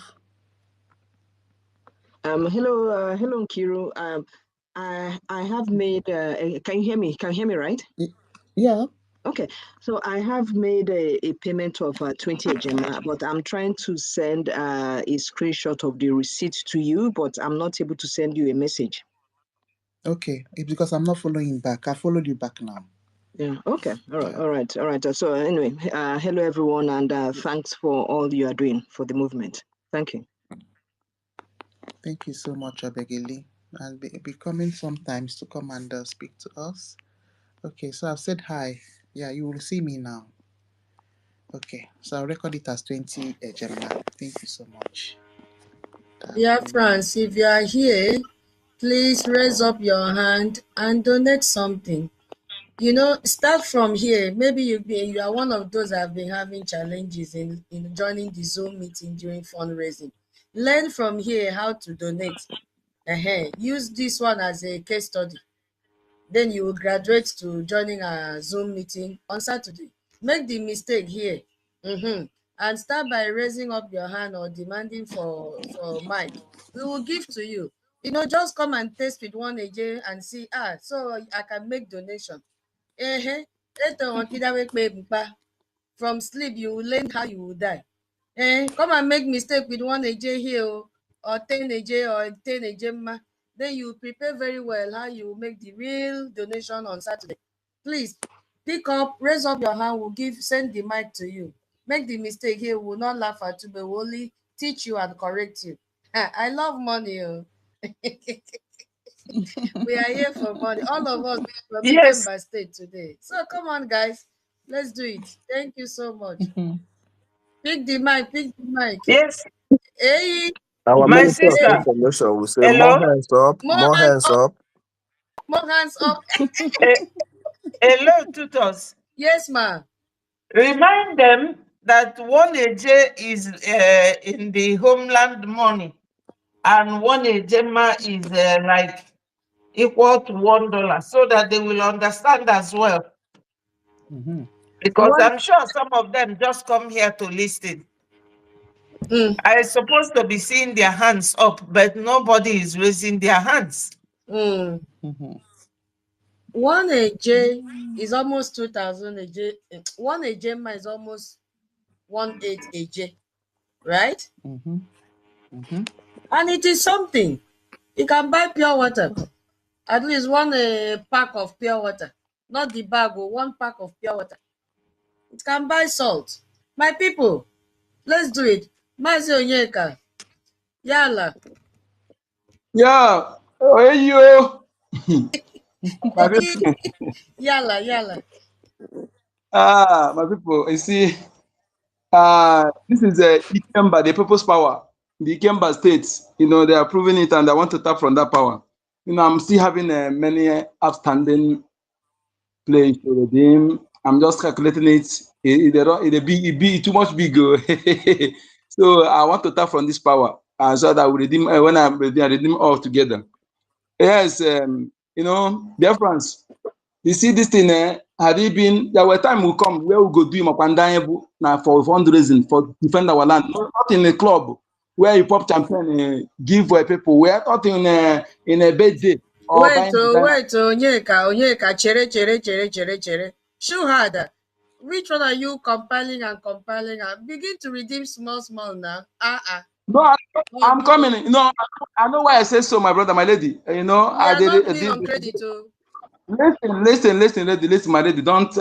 Hello, Nkiru. I have made. Can you hear me? Can you hear me, right? Yeah. Okay, so I have made a payment of 20 ejema, but I'm trying to send a screenshot of the receipt to you, but I'm not able to send you a message. Okay, it's because I'm not following back. I followed you back now. Yeah. Okay. All right. So anyway, hello everyone, and thanks for all you are doing for the movement. Thank you. Thank you so much, Obegeli, and be coming sometimes to come and speak to us. Okay, so I've said hi. Yeah, you will see me now. Okay, so I'll record it as 20 ejema. Thank you so much. Yeah, France, if you are here, please raise up your hand and donate something. Start from here. Maybe you are one of those that have been having challenges in joining the Zoom meeting during fundraising. Learn from here how to donate. Use this one as a case study. Then you will graduate to joining a Zoom meeting on Saturday. Make the mistake here. And start by raising up your hand or demanding for mic. We will give to you. Just come and taste with one AJ and see, so I can make donation. From sleep, you will learn how you will die. Come and make mistake with one AJ here or 10 AJ or 10 AJ. Then you prepare very well how you will make the real donation on Saturday. Please pick up, raise up your hand. We'll send the mic to you. Make the mistake here. We will not laugh at you, but we'll only teach you and correct you. I love money. We are here for money. All of us were beaten Yes. by state today. So come on, guys. Let's do it. Thank you so much. Pick the mic. Pick the mic. Yes. Hey. Our My Minister of sister. Information will say more Hello. hands up, More more hands hands up. up. More hands up. Hello, tutors. Yes, ma. Remind them that 1 AJ is in the homeland money, and 1 AJMA is like equal to $1, so that they will understand as well. Because I'm sure some of them just come here to listen. I supposed to be seeing their hands up, but nobody is raising their hands. 1 AJ is almost 2,000 AJ. 1 AJ is almost 1/8 AJ, right? And it is something. You can buy pure water. At least one pack of pure water. Not the bag, but one pack of pure water. It can buy salt. My people, let's do it. Mazi Onyeka, Yala. Yeah. Hey, you. My people. Yalla. My people, you see, this is Ikemba, the People's Power, the Ikemba states. You know, they are proving it, and I want to tap from that power. You know, I'm still having many outstanding plays to redeem. I'm just calculating it. It too much big. So I want to tap from this power, so that I will redeem when I redeem all together. Yes, you know, dear friends. You see this thing, had it been, there were time will come where we go do him up and down now for fundraising, for defend our land. Not in a club where you pop champagne, give for people. We are not in a birthday or Wait, buying designer. Onyeka, chere. Show her that. Which one are you compiling and begin to redeem small now? No, I'm coming. You know, I know why I say so, my brother, my lady. You know, We I are did not it. being on credit. Listen, my lady. Don't.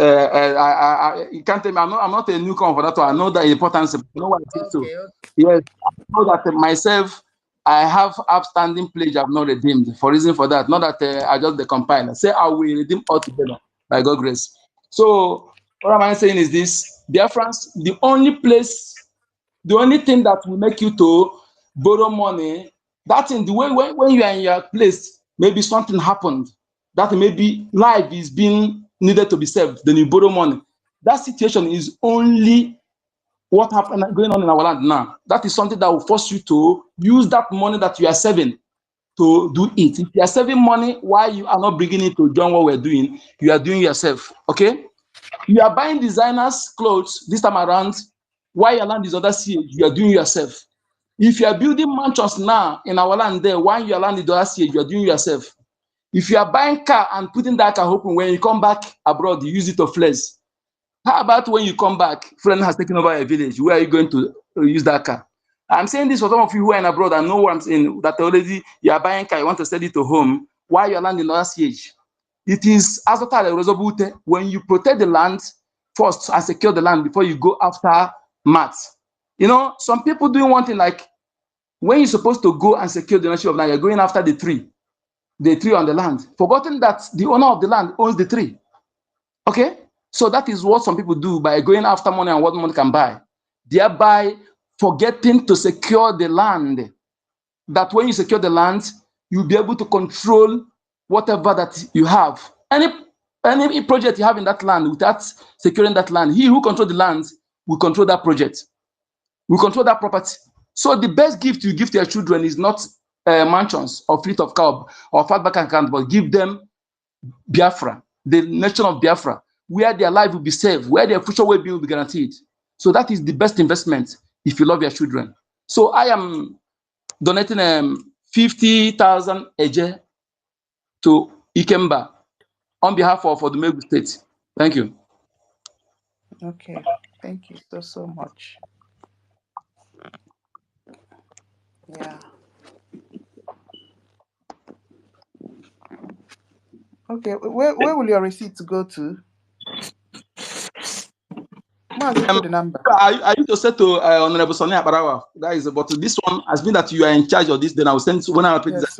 You can't tell me. I'm not a newcomer for that one. I know the importance. I know why I say so. Okay. Yes, I know that myself. I have outstanding pledge I've not redeemed. For reason for that, not that I just the compile. Say I will redeem all together by God's grace. So what am I saying is this: dear friends, the only thing that will make you to borrow money, that in the way when you are in your place, maybe something happened, that maybe life is being needed to be saved, then you borrow money. That situation is only what happened going on in our land now. That is something that will force you to use that money that you are saving to do it. If you are saving money while you are not bringing it to join what we're doing, you are doing yourself. Okay? You are buying designers' clothes this time around, while your land is other sea, you are doing yourself. If you are building mansions now in our land there, while your land is other sea, you are doing yourself. If you are buying car and putting that car open, when you come back abroad, you use it to flex. How about when you come back, friend has taken over a village, where are you going to use that car? I'm saying this for some of you who are in abroad and know what I'm saying, that already you are buying car, you want to sell it to home, while your land in other siege. It is when you protect the land first and secure the land before you go after maths. You know, some people doing one thing like when you're supposed to go and secure the ownership of land, you're going after the tree on the land, forgetting that the owner of the land owns the tree. Okay? So that is what some people do by going after money and what money can buy, thereby forgetting to secure the land. That when you secure the land, you'll be able to control whatever that you have. Any project you have in that land without securing that land, he who controls the land will control that project, will control that property. So the best gift you give to your children is not mansions or fleet of cow or fatback account, but give them Biafra, the nation of Biafra, where their life will be safe, where their future well-being will be guaranteed. So that is the best investment if you love your children. So I am donating 50,000 eje to Ikemba on behalf of the Megu State. Thank you. Okay, thank you so much. Yeah. Okay, where will your receipts go to? Put the number. I need to say to Honorable Sonia Barawa, that is, but this one has been that you are in charge of this, then I will send when I pay this.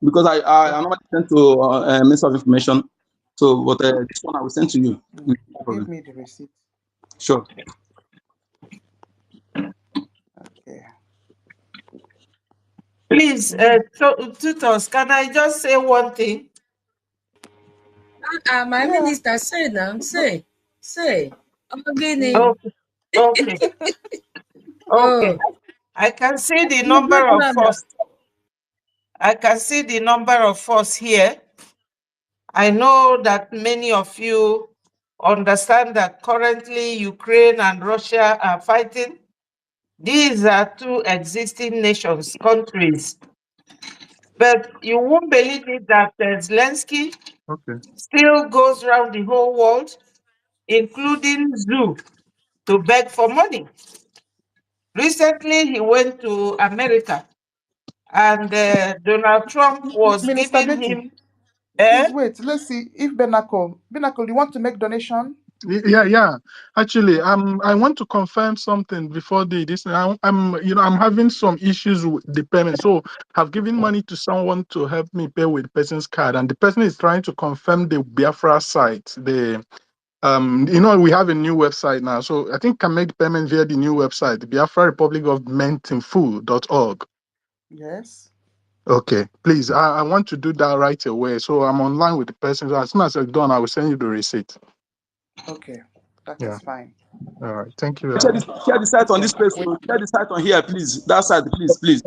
Because I normally send to Minister of Information. So, but this one I will send to you. No Give me the receipt. Sure. Okay. Please, tutors, can I just say one thing? My minister, say now, say. Okay. Okay. I can see the number of us. I can see the number of us here. I know that many of you understand that currently Ukraine and Russia are fighting. These are two existing nations, countries. But you won't believe it that Zelensky still goes around the whole world, including zoo, to beg for money. Recently, he went to America, and Donald Trump was Minister giving Betty, him. Please wait. Let's see if Benako, you want to make donation? Yeah. Actually, I want to confirm something before this. I'm having some issues with the payment. So I've given money to someone to help me pay with the person's card, and the person is trying to confirm the Biafra site. We have a new website now, so I think I can make payment via the new website, the Biafra Republic Government in full.org. Yes. Okay, please. I want to do that right away. So I'm online with the person. So as soon as it's done, I will send you the receipt. Okay, that Yeah. is fine. All right. Thank you very Share much. the site on Okay. this place. Share the site on here, please. That side, please.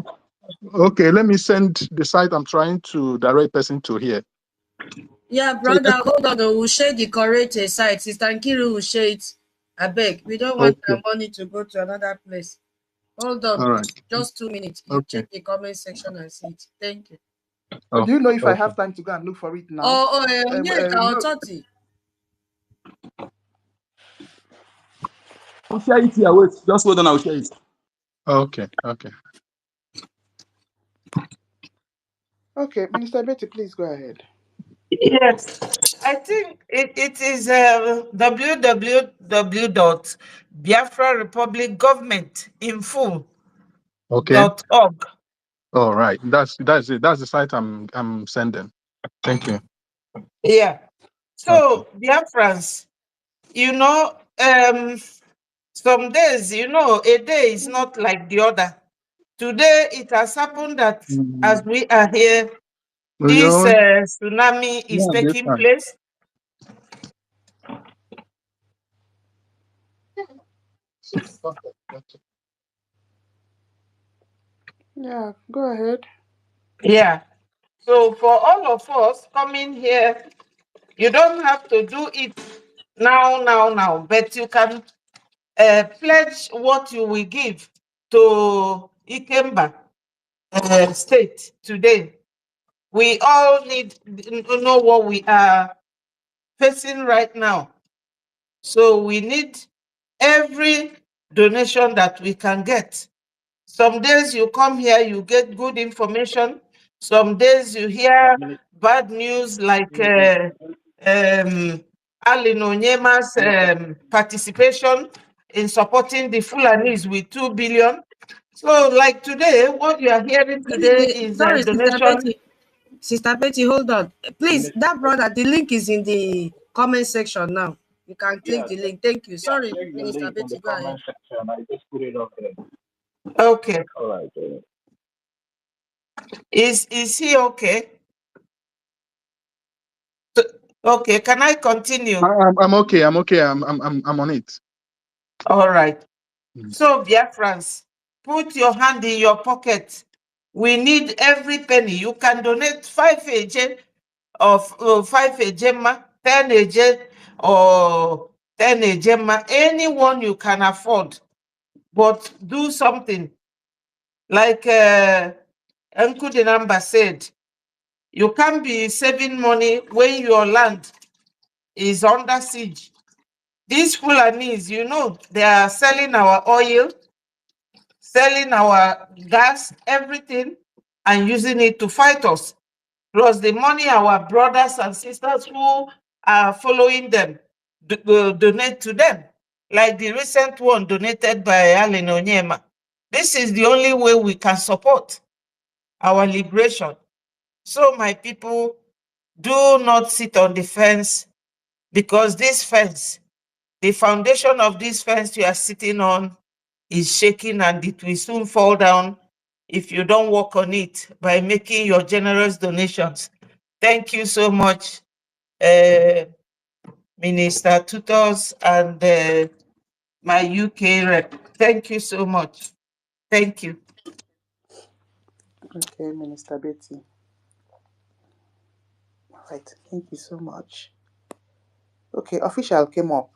Okay, let me send the site I'm trying to direct person to here. Yeah, brother, hold on. We'll share the correct site. Sister Nkiru will share it. I beg. We don't want our Okay. money to go to another place. Hold on. All right. Just 2 minutes. You Okay. check the comment section and see it. Thank you. Oh, Do you know if I okay. have time to go and look for it now? Yeah, No. I'll share it here. Wait, just hold on. I'll share it. Okay. Okay, Minister Betty, please go ahead. Yes, I think it is Okay. www.biafra.republicgovernmentinfull.org. All right. That's it. That's the site I'm sending. Thank you. Yeah. Okay. So Biafrans, some days, a day is not like the other. Today, it has happened that as we are here, this You tsunami is know, this taking time. place. Yeah, go ahead. Yeah. So for all of us coming here, you don't have to do it now, but you can pledge what you will give to Ikemba state today. We all need to know what we are facing right now. So we need every donation that we can get. Some days you come here, you get good information. Some days you hear bad news like Ali Nonyema's participation in supporting the Fulanis with 2 billion. So like today, what you are hearing today is a Sorry, Sister donation. Betty. Sister Betty, hold on. Please, that brother, the link is in the comment section now. You can click the link. Thank you. Sorry, Check the Minister link in the Betty, go ahead. comment section. I just put it up there. Okay. All right. Is he okay? Okay, can I continue? I'm okay. I'm on it. All right. So, dear friends, put your hand in your pocket. We need every penny. You can donate 5 AJ of 5 AJ, 10 AJ, or 10 AJ, anyone you can afford. But do something. Like Uncle Dinamba said, you can't be saving money when your land is under siege. These Fulanis, they are selling our oil, selling our gas, everything, and using it to fight us. Plus the money our brothers and sisters who are following them donate to them. Like the recent one donated by Allen Onyema. This is the only way we can support our liberation. So my people, do not sit on the fence, because this fence, the foundation of this fence you are sitting on is shaking, and it will soon fall down if you don't work on it by making your generous donations. Thank you so much, Minister Tutors and my UK rep. Thank you so much. Thank you. Okay, Minister Betty. All right, thank you so much. Okay, official came up.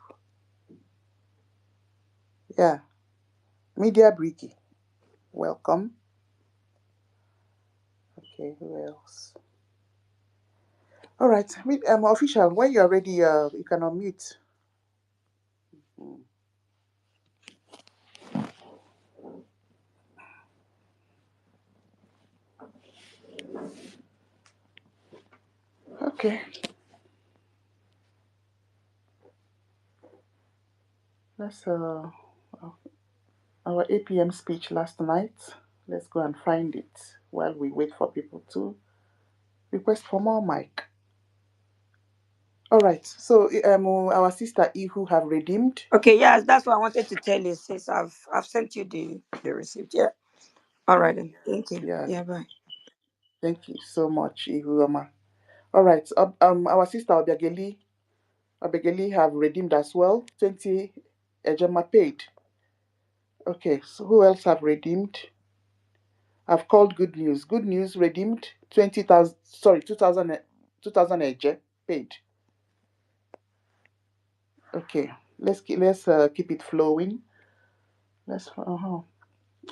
Yeah, Media BRGIE. Welcome. Okay, who else? All right, official, when you're ready, you can unmute. Okay. Let's our APM speech last night. Let's go and find it while we wait for people to request for more mic. All right. So our sister Ihu have redeemed. Okay, yes, that's what I wanted to tell you, sis. I've sent you the receipt. Yeah. All right then. Thank you. Yeah. Yeah, bye. Thank you so much, Ihu Ama. All right. Our sister Obegeli have redeemed as well. 20 Ejema paid. Okay. So who else have redeemed? I've called good news. Good news redeemed 20,000. Sorry, 2,000 Eje paid. Okay. Let's keep it flowing. Let's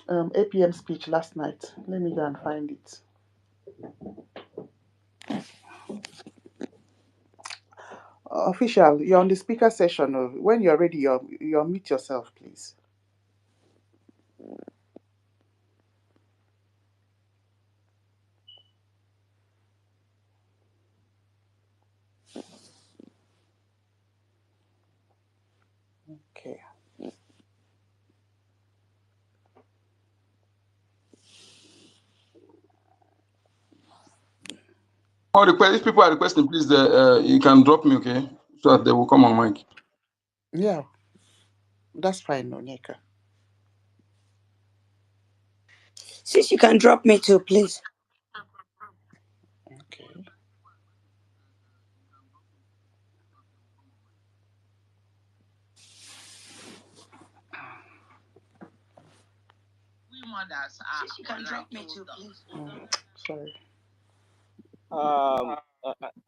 APM speech last night. Let me go and find it. Official, you're on the speaker session. When you're ready, you unmute yourself, please. Okay. If people are requesting, please, you can drop me, okay? So that they will come on mic. Yeah, that's fine, Onyeka. Sis, you can drop me too, please. Okay. Sis, you can drop me too, please. Sorry.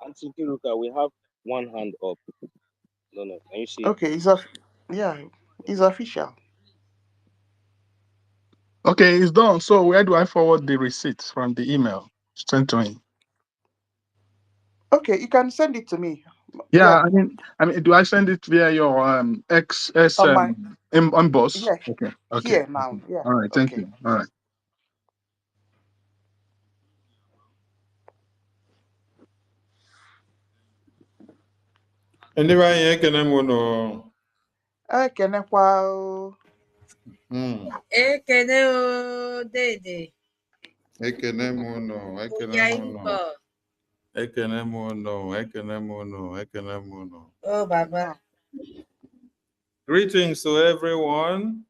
Auntie Kiruka, we have one hand up. No, can you see? Okay, it's official. Okay, it's done. So where do I forward the receipts from the email sent to me? Okay, you can send it to me. Yeah, I mean, do I send it via your XS On my inbox? yeah Okay. here now. Yeah. All right. Thank Okay. you. All right. Ndị be anyị ekene m unu. Ekenekwa o. Ekene o dede. Ekene m unu. Ekene m unu. Ekene m unu. Ekene m unu. Ekene m unu. Oh, Baba. Greetings to everyone.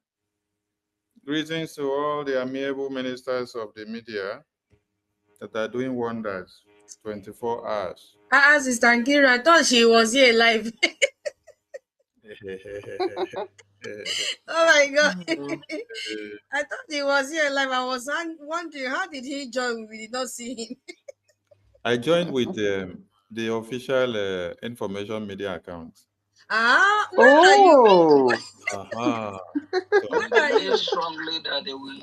Greetings to all the amiable ministers of the media that are doing wonders 24 hours. Sister Nkiru, I thought she was here live. Oh my God. I thought he was here live. I was wondering, how did he join? We did not see him. I joined with the official information media account. Where are you? Where are you? Strongly that they will.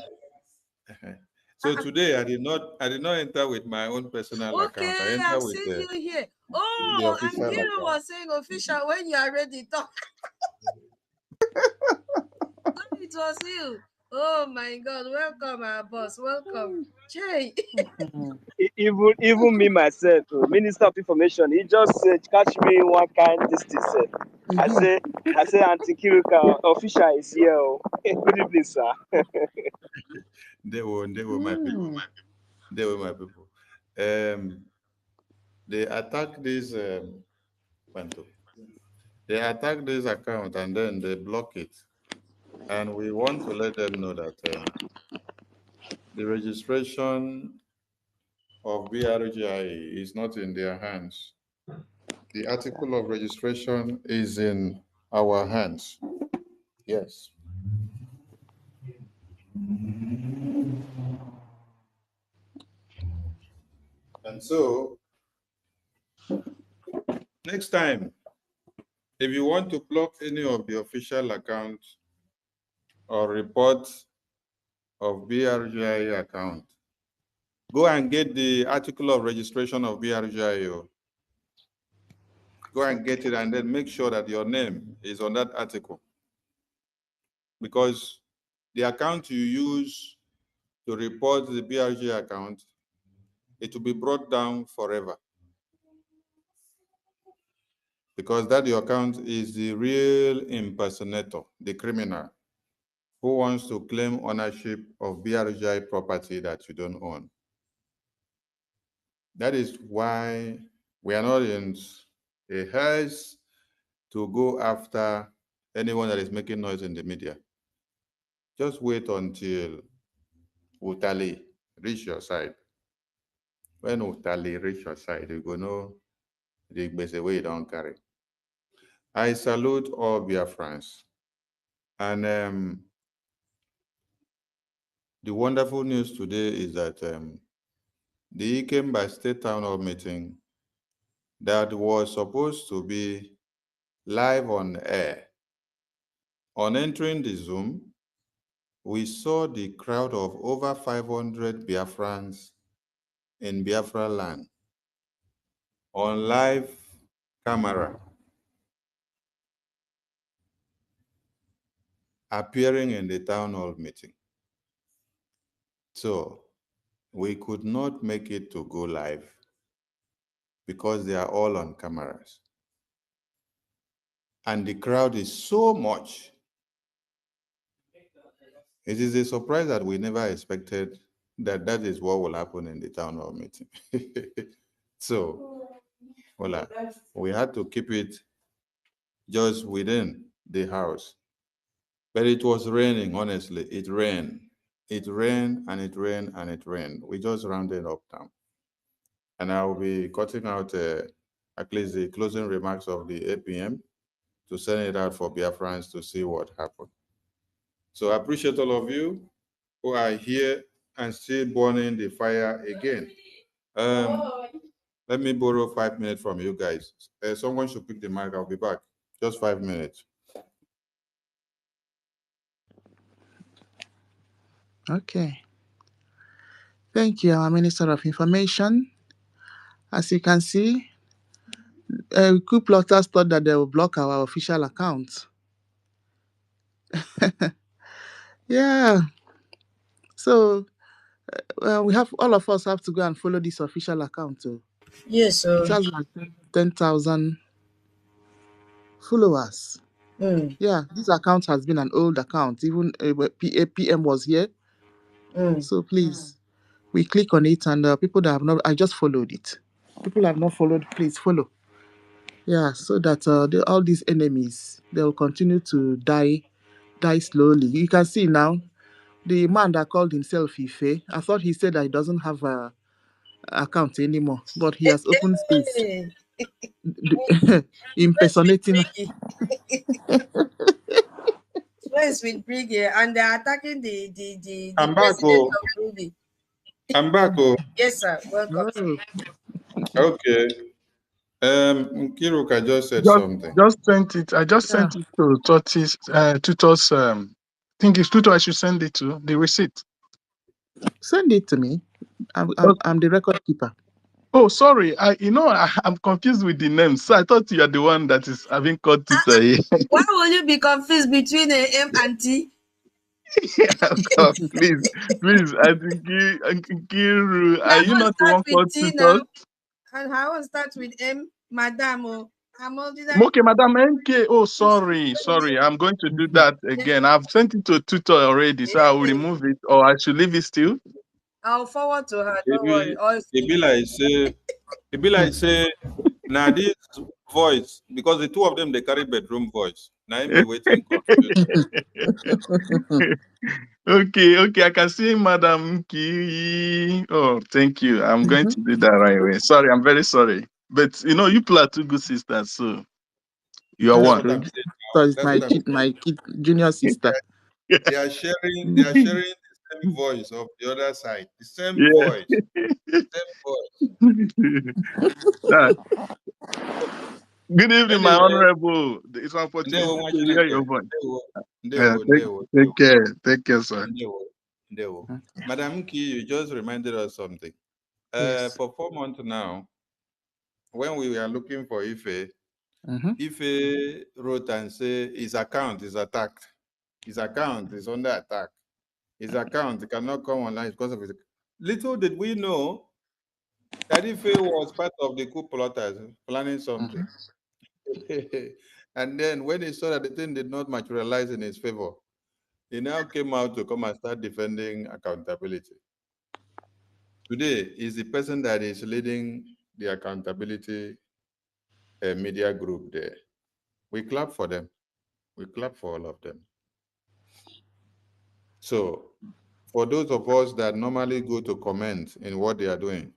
So today I did not enter with my own personal account. I entered I've with seen you here. the official Nkiru account. was saying official when you are ready. Talk. It was you. Oh my God! Welcome, our boss. Welcome, Jay. Even me myself, Minister of Information, he just catch me one kind this thing. I say, Auntie Kiruka, official is here. Good evening, sir. They were my people. They were my people. They attack this they attack this account and then they block it. And we want to let them know that the registration of BRGIE is not in their hands. The article of registration is in our hands. Yes. And so, next time, if you want to block any of the official accounts or reports of BRGIE account, go and get the article of registration of BRGIE. Go and get it and then make sure that your name is on that article. Because the account you use to report the BRGIE account, it will be brought down forever. because that your account is the real impersonator, the criminal, who wants to claim ownership of BRGIE property that you don't own. That is why we are not in a haste to go after anyone that is making noise in the media. Just wait until Utali reach your side. When Utali reach your side, you go know the best way you don't carry. I salute all Biafrans. And the wonderful news today is that the Ikemba State Town Hall meeting that was supposed to be live on air. On entering the Zoom, we saw the crowd of over 500 Biafrans in Biafra land on live camera appearing in the town hall meeting. So we could not make it to go live because they are all on cameras. And the crowd is so much. It is a surprise that we never expected that that is what will happen in the town hall meeting. So, voila, we had to keep it just within the house. But it was raining, honestly. It rained. It rained and it rained and it rained. We just rounded up town. And I will be cutting out at least the closing remarks of the APM to send it out for Biafrans to see what happened. So I appreciate all of you who are here and still burning the fire again. Let me borrow 5 minutes from you guys. Someone should pick the mic. I'll be back. Just 5 minutes. Okay. Thank you, our Minister of Information. As you can see, coup plotters thought that they will block our official account. Yeah. So we have all of us have to go and follow this official account too. Yes, sir. It has like 10,000 followers. Yeah, this account has been an old account. Even PM was here. So please, we click on it, and people that have not, I just followed it. People have not followed, please follow. Yeah, so that all these enemies, they will continue to die slowly. You can see now, the man that called himself Ife, I thought he said that he doesn't have a account anymore, but he has opened space. Impersonating. SOACE with BRGIE, and they're attacking the I'm back, president of Burundi. I'm back. Oh. Yes, sir. Welcome. Okay. Kiruka just said Just, something. just sent it. I just sent it to Toti's, Tutor's. I think it's Tutor I should send it to, the receipt. Send it to me. I'm the record keeper. Oh, sorry. I'm confused with the names. So I thought you are the one that is having called Tutor here. Why will you be confused between M and T? God, please. I think Kiru, are you not the one called T Tutor? now, and I will start with M, Madam. Okay, Madam NK. Oh, sorry. I'm going to do that again. I've sent it to Tutor already, so I will remove it, or I should leave it still. I'll forward to her. Don't worry. It be like say, now this voice, because the two of them they carry bedroom voice. Now I be waiting confused. Okay. I can see Madam Ki. Oh, thank you. I'm going to do that right away. Sorry, I'm very sorry. But you people are two good sisters, so you are one. What I'm saying So now. it's my junior sister. They are sharing the same voice of the other side. The same voice. Good evening, my honorable. It's an opportunity to hear your voice. Take care. Take care, sir. Madam Ki, you just reminded us something. Yes. For 4 months now, when we were looking for Ife, Ife wrote and said his account is attacked. His account is under attack. His account cannot come online because of it. Little did we know that Ife was part of the coup plotters planning something. And then when he saw that the thing did not materialize in his favor, he now came out to come and start defending accountability. Today is the person that is leading the accountability media group there. We clap for them. We clap for all of them. So for those of us that normally go to comment in what they are doing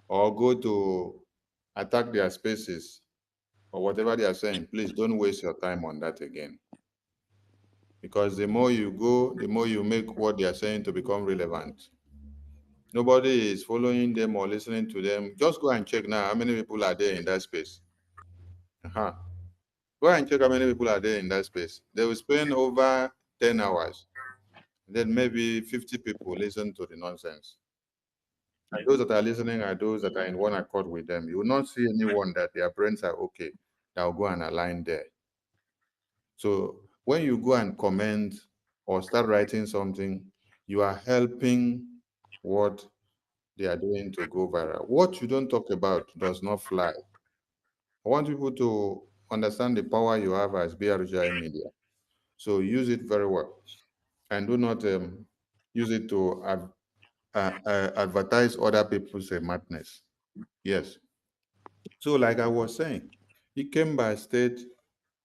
or go to attack their spaces or whatever they are saying, please don't waste your time on that again. Because the more you go, the more you make what they are saying to become relevant. Nobody is following them or listening to them. Just go and check now how many people are there in that space. Go and check how many people are there in that space. They will spend over 10 hours. Then maybe 50 people listen to the nonsense. And those that are listening are those that are in one accord with them. You will not see anyone that their brains are okay that will go and align there. So when you go and comment or start writing something, you are helping what they are doing to go viral. What you don't talk about does not fly. I want people to understand the power you have as BRGIE media. So use it very well. And do not use it to advertise other people's madness. Yes. So like I was saying, Ikemba State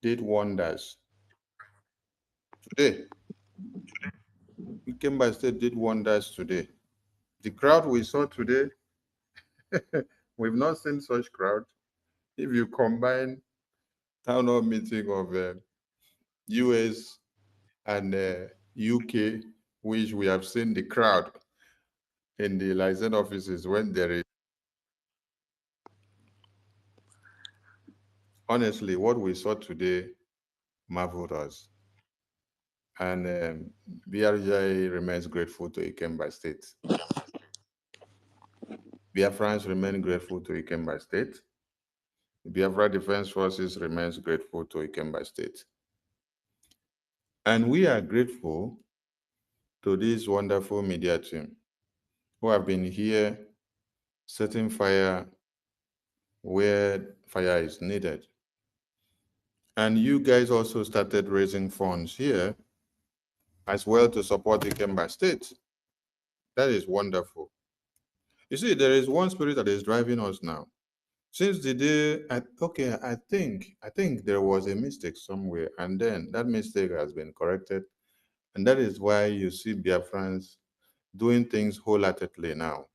did wonders. Today, Ikemba State did wonders today. The crowd we saw today, we've not seen such crowd. If you combine town hall meeting of US and UK, which we have seen the crowd in the license offices when there is. Honestly, what we saw today marveled us. And BRGIE remains grateful to Ikemba State. Biafrans remain grateful to Ikemba State. Biafra Defense Forces remains grateful to Ikemba State. And we are grateful to this wonderful media team who have been here setting fire where fire is needed. And you guys also started raising funds here as well to support Ikemba State. That is wonderful. You see, there is one spirit that is driving us now. Since the day, I think there was a mistake somewhere, and then that mistake has been corrected. And that is why you see Biafrans doing things wholeheartedly now.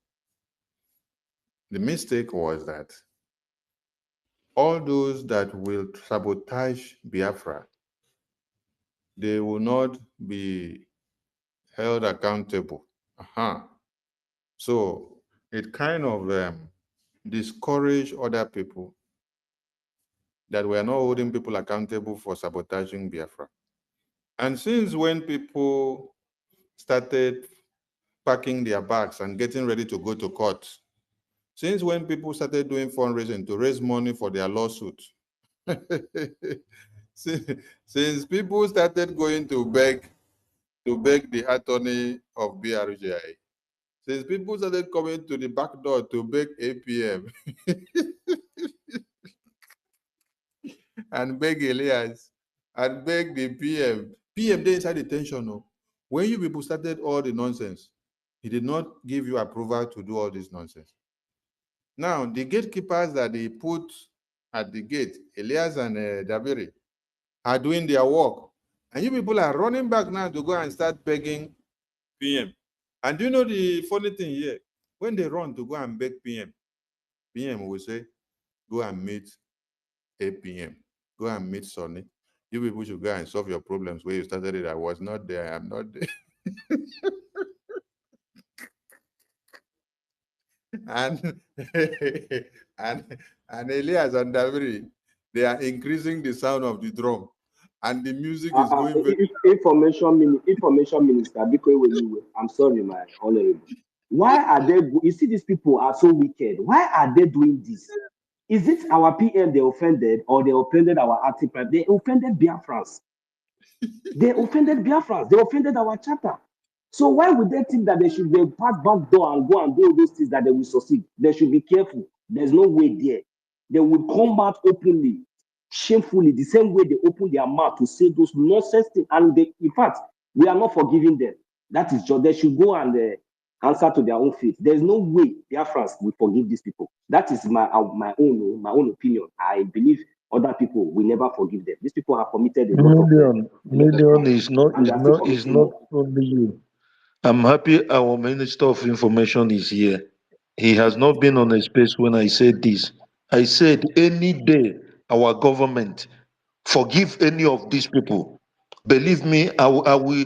The mistake was that all those that will sabotage Biafra, they will not be held accountable. So it kind of discourage other people that we are not holding people accountable for sabotaging Biafra. And since when people started packing their bags and getting ready to go to court, since when people started doing fundraising to raise money for their lawsuit, since people started going to beg the attorney of BRGIE, since people started coming to the back door to beg APM and beg Elias and beg the PM. PM they inside detention. No? When you people started all the nonsense, he did not give you approval to do all this nonsense. Now, the gatekeepers that they put at the gate, Elias and Dabiri, are doing their work. And you people are running back now to go and start begging PM. And do you know the funny thing here? When they run to go and beg PM, PM will say, go and meet APM. Go and meet Sonny. You people should go and solve your problems where you started it. I was not there. I'm not there. and and Elias and Daviri, they are increasing the sound of the drum, and the music is going very. Information minister, I'm sorry, my honorable. Why are they? You see, these people are so wicked. Why are they doing this? Is it our PM they offended, or they offended our active? They offended Biafrans. They offended Biafrans. They offended our chapter. So why would they think that they should be pass back door and go and do those things that they will succeed? They should be careful. There's no way there. They will come out openly. shamefully, the same way they open their mouth to say those nonsense things. And they, in fact, we are not forgiving them. That is just, they should go and answer to their own fate. There's no way Biafrans will forgive these people. That is my own opinion. I believe other people will never forgive them. These people have committed a lot of Million is not and they are still is committing not more. only you. I'm happy our Minister of Information is here. He has not been on a space when I said this. I said any day our government forgive any of these people, believe me, I will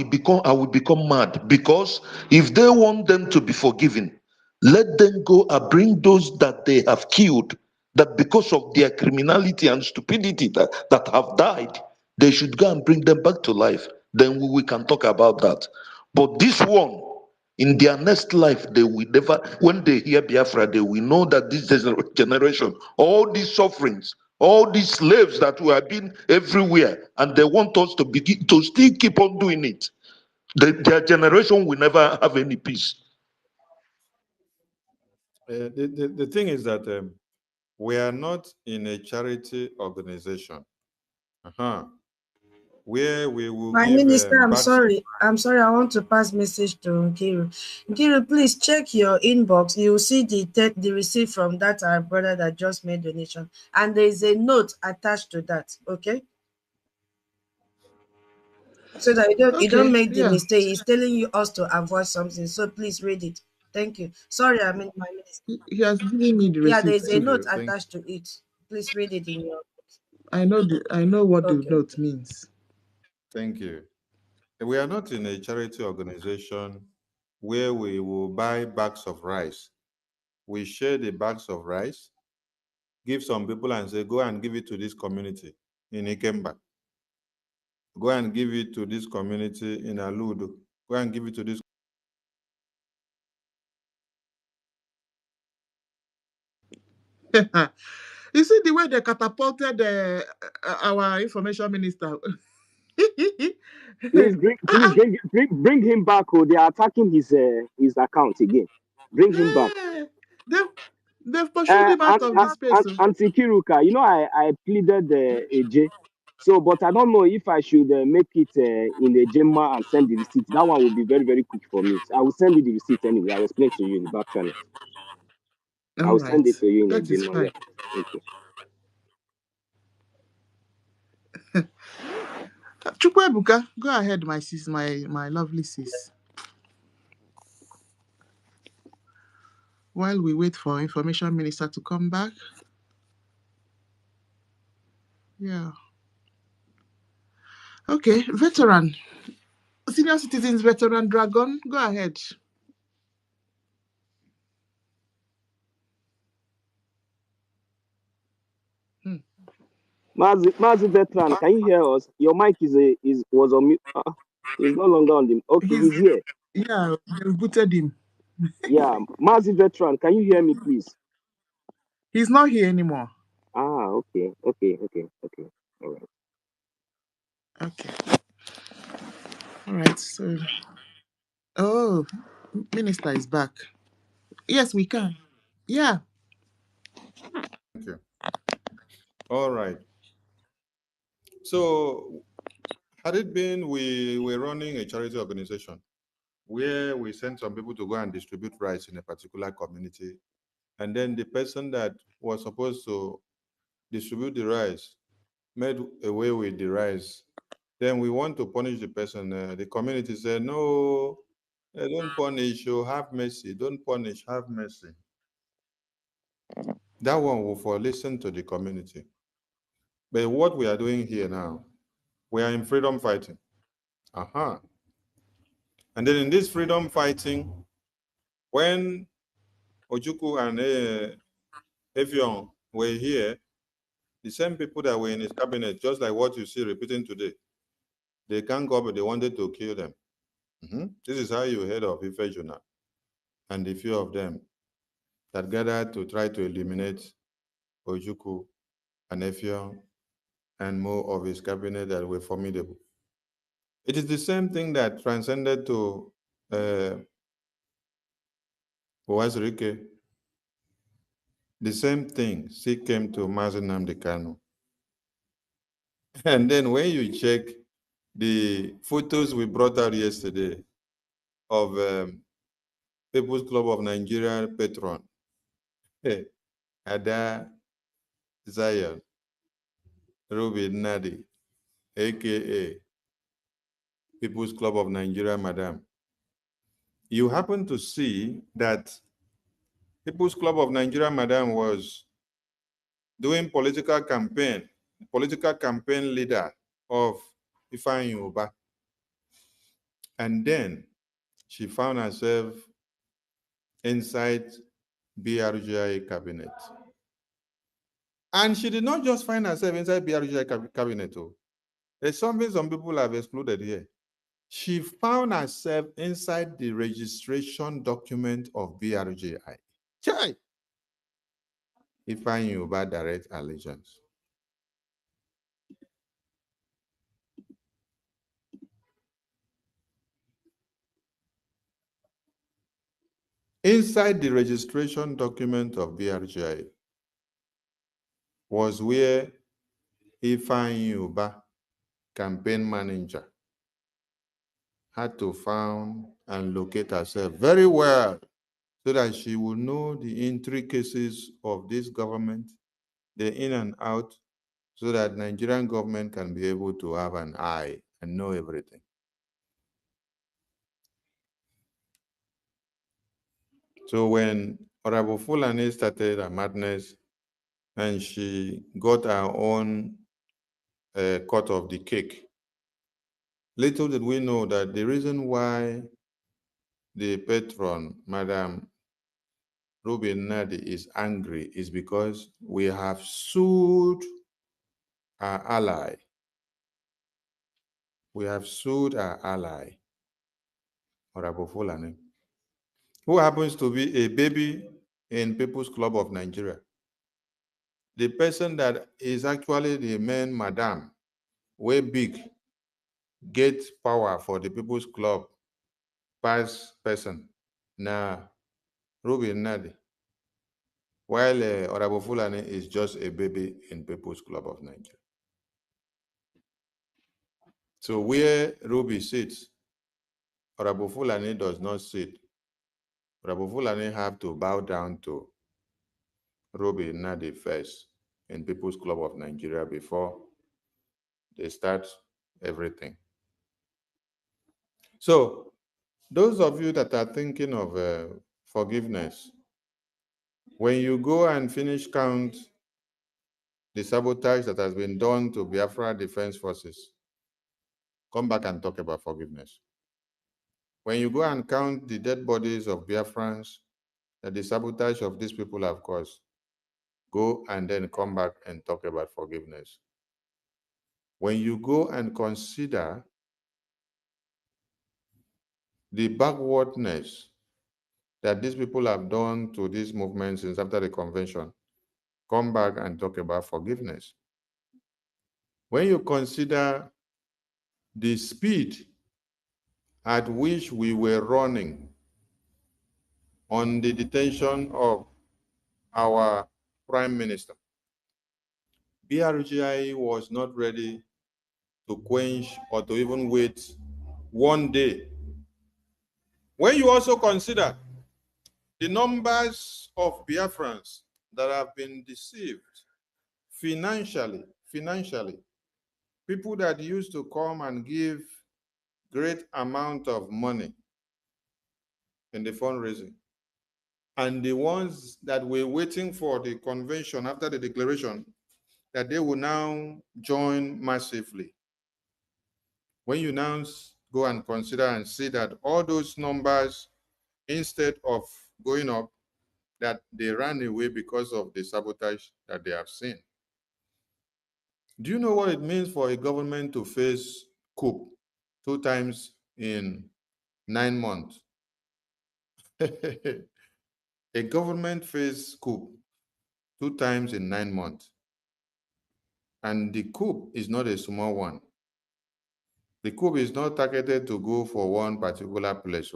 become mad, because if they want them to be forgiven, let them go and bring those that they have killed, that because of their criminality and stupidity that have died, they should go and bring them back to life. Then we can talk about that. But this one, in their next life, they will never, when they hear Biafra, they will know that this generation, all these sufferings, all these slaves that we have been everywhere, and they want us to begin to still keep on doing it. Their generation will never have any peace. The thing is that we are not in a charity organization. Where we will My give minister, I'm back. sorry. I want to pass message to Nkiru. Nkiru, please check your inbox. You will see the receipt from that our brother that just made donation. And there is a note attached to that. Okay? So that you don't make the mistake. He's telling you us to avoid something. So please read it. Thank you. Sorry, I mean my minister. He has given me the receipt. Yeah, there is a too. note attached to it. Please read it in your. I know what the Okay. note means. Thank you. We are not in a charity organization where we will buy bags of rice. We share the bags of rice, give some people and say, go and give it to this community in Ikemba. Go and give it to this community in Aludo. Go and give it to this. You see the way they catapulted our information minister. Please bring him back. Oh, they are attacking his account again. Bring him back. They've pursued him out of the space. Auntie Kiruka, you know I pleaded AJ. So, but I don't know if I should make it in a Gemma and send the receipt. That one will be very, very quick for me. So I will send you the receipt anyway. I'll explain to you in the back channel. I will send it to you in a That is Gemma. fine. Yeah. Okay. Chukwebuka, go ahead, my sis, my lovely sis. While we wait for information minister to come back. Yeah. Okay, veteran. Senior citizens veteran Dragon, go ahead. Mazi veteran, can you hear us? Your mic was on mute. He's no longer on the. Okay, he's here. Yeah, they booted him. Yeah, Mazi veteran, can you hear me, please? He's not here anymore. Okay. All right. Okay. All right. So, minister is back. Yes, we can. Yeah. Thank you. All right. So, had it been we were running a charity organization where we sent some people to go and distribute rice in a particular community, and then the person that was supposed to distribute the rice made away with the rice, then we want to punish the person. The community said, no, don't punish, you have mercy. Don't punish, have mercy. That one will for listen to the community. But what we are doing here now, we are in freedom fighting. And then in this freedom fighting, when Ojukwu and Effiong were here, the same people that were in his cabinet, just like what you see repeating today, they can't go, but they wanted to kill them. This is how you heard of Ifejuna and the few of them that gathered to try to eliminate Ojukwu and Effiong and more of his cabinet that were formidable. It is the same thing that transcended to Owazirike. The same thing still came to Mazi Nnamdi Kanu. And then when you check the photos we brought out yesterday of People's Club of Nigeria patron, Ada Zion, Ruby Nadi, aka People's Club of Nigeria Madam, you happen to see that People's Club of Nigeria Madam was doing political campaign leader of Ifeanyi Uba. And then she found herself inside BRGIE cabinet. And she did not just find herself inside BRGIE cabinet. There's something some people have excluded here. She found herself inside the registration document of BRGIE. Chai! Ifeanyi Uba direct allegiance. Inside the registration document of BRGIE was where Ifeanyi Uba, campaign manager, had to find and locate herself very well so that she will know the intricacies of this government, the in and out, so that Nigerian government can be able to have an eye and know everything. So when Honorable Fulani started her madness and she got her own cut of the cake, little did we know that the reason why the patron, Madam Ruby Nadi, is angry is because we have sued our ally. We have sued our ally, Honorable Fulani, who happens to be a baby in People's Club of Nigeria. The person that is actually the main madam, way big, get power for the People's Club, past person, now Ruby Nadi, while Honorable Fulani is just a baby in People's Club of Nigeria. So where Ruby sits, Honorable Fulani does not sit. Honorable Fulani have to bow down to Ruby Nadi first in People's Club of Nigeria before they start everything. So those of you that are thinking of forgiveness, when you go and finish count the sabotage that has been done to Biafra Defense Forces, come back and talk about forgiveness. When you go and count the dead bodies of Biafrans that the sabotage of these people have caused, go and then come back and talk about forgiveness. When you go and consider the backwardness that these people have done to this movement since after the convention, come back and talk about forgiveness. When you consider the speed at which we were running on the detention of our prime minister, BRGIE was not ready to quench or to even wait one day. When you also consider the numbers of Biafrans that have been deceived financially, people that used to come and give great amount of money in the fundraising, and the ones that were waiting for the convention after the declaration, that they will now join massively. When you now go and consider and see that all those numbers, instead of going up, that they ran away because of the sabotage that they have seen. Do you know what it means for a government to face coup 2 times in 9 months? A government faced coup 2 times in 9 months. And the coup is not a small one. The coup is not targeted to go for one particular place.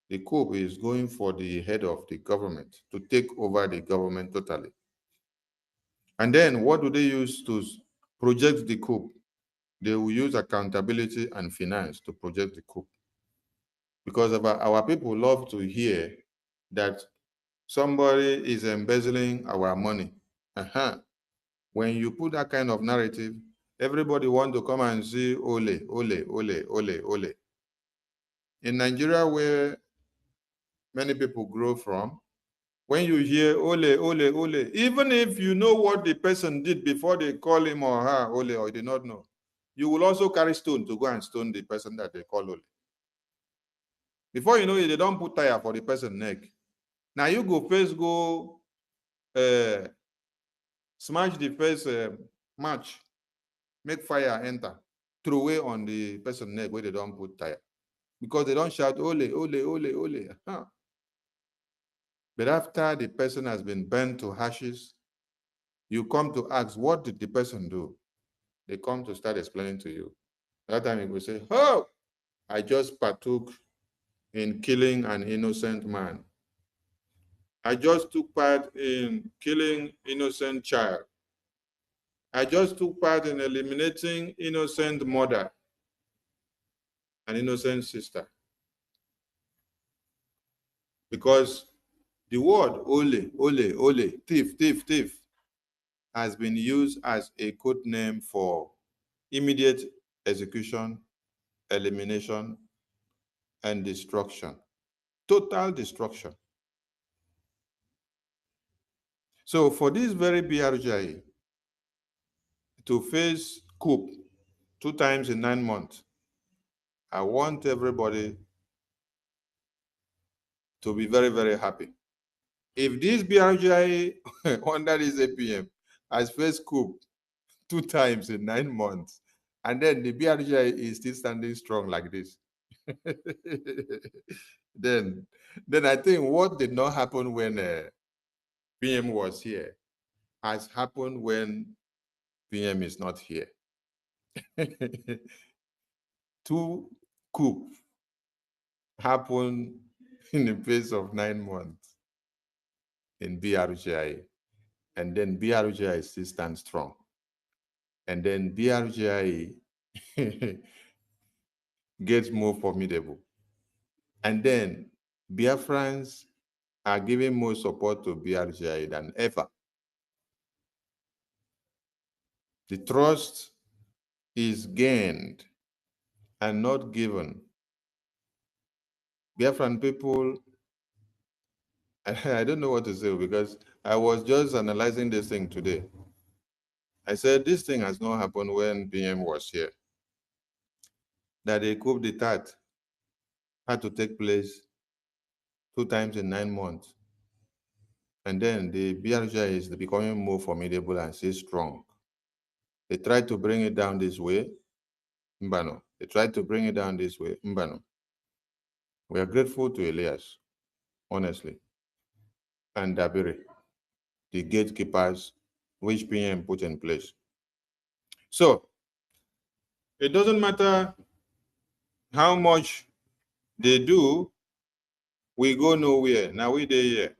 The coup is going for the head of the government, to take over the government totally. And then what do they use to project the coup? They will use accountability and finance to project the coup. Because our people love to hear that somebody is embezzling our money. When you put that kind of narrative, everybody want to come and see ole, ole, ole, ole, ole. In Nigeria, where many people grow from, when you hear ole, ole, ole, even if you know what the person did before they call him or her ole, or you did not know, you will also carry stone to go and stone the person that they call ole. Before you know it, they don't put tire for the person's neck. Now you go first go smash the first match, make fire enter, throw away on the person's neck where they don't put tire. Because they don't shout ole, ole, ole, ole. But after the person has been burnt to ashes, you come to ask, what did the person do? They come to start explaining to you. That time you will say, oh, I just partook in killing an innocent man. I just took part in killing innocent child. I just took part in eliminating innocent mother, an innocent sister. Because the word ole, ole, ole, thief, thief, thief, has been used as a code name for immediate execution, elimination, and destruction. Total destruction. So for this very BRGIE to face coup 2 times in 9 months, I want everybody to be very, very happy. If this BRGIE under this APM has faced coup 2 times in 9 months, and then the BRGIE is still standing strong like this, then I think what did not happen when PM was here has happened when PM is not here. 2 coups happen in the space of 9 months in BRGIE, and then BRGIE still stands strong. And then BRGIE gets more formidable. And then Biafrans are giving more support to BRGIE than ever. The trust is gained and not given. Biafran people, I don't know what to say because I was just analyzing this thing today. I said this thing has not happened when PM was here. That a coup d'etat had to take place 2 times in 9 months. And then the BRGIE is becoming more formidable and still strong. They tried to bring it down this way, Mbano. They tried to bring it down this way, Mbano. We are grateful to Elias, honestly, and Dabiri, the gatekeepers which PM put in place. So, it doesn't matter how much they do, we go nowhere. Now we there here.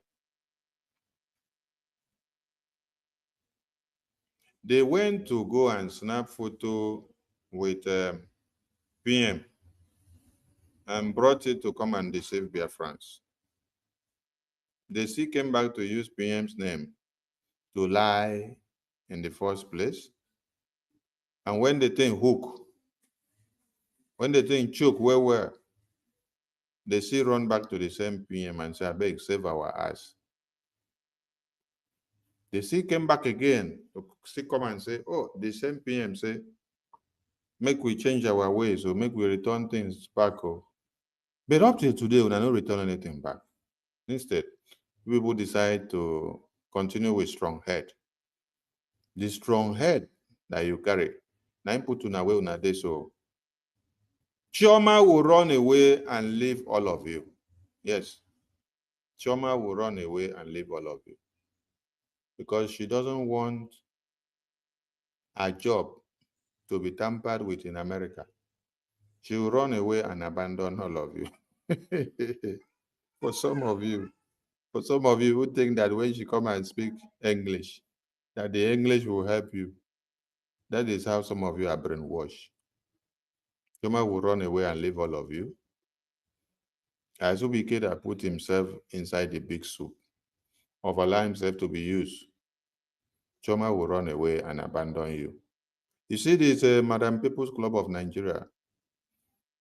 They went to go and snap photo with PM and brought it to come and deceive Biafrans. They still came back to use PM's name to lie in the first place. And when the thing hook, when the thing choke where, they still run back to the same PM and say, I beg, save our ass. They still came back again to still come and say, oh, the same PM say, make we change our ways or make we return things back. Oh. But up till today, we are not return anything back. Instead, people decide to continue with strong head. The strong head that you carry, now put on away on day so. Chioma will run away and leave all of you. Yes, Chioma will run away and leave all of you because she doesn't want her job to be tampered with in America. She will run away and abandon all of you. For some of you who think that when she come and speak English, that the English will help you. That is how some of you are brainwashed. Choma will run away and leave all of you. Azubike that put himself inside the big soup of allow himself to be used. Choma will run away and abandon you. You see this Madam People's Club of Nigeria,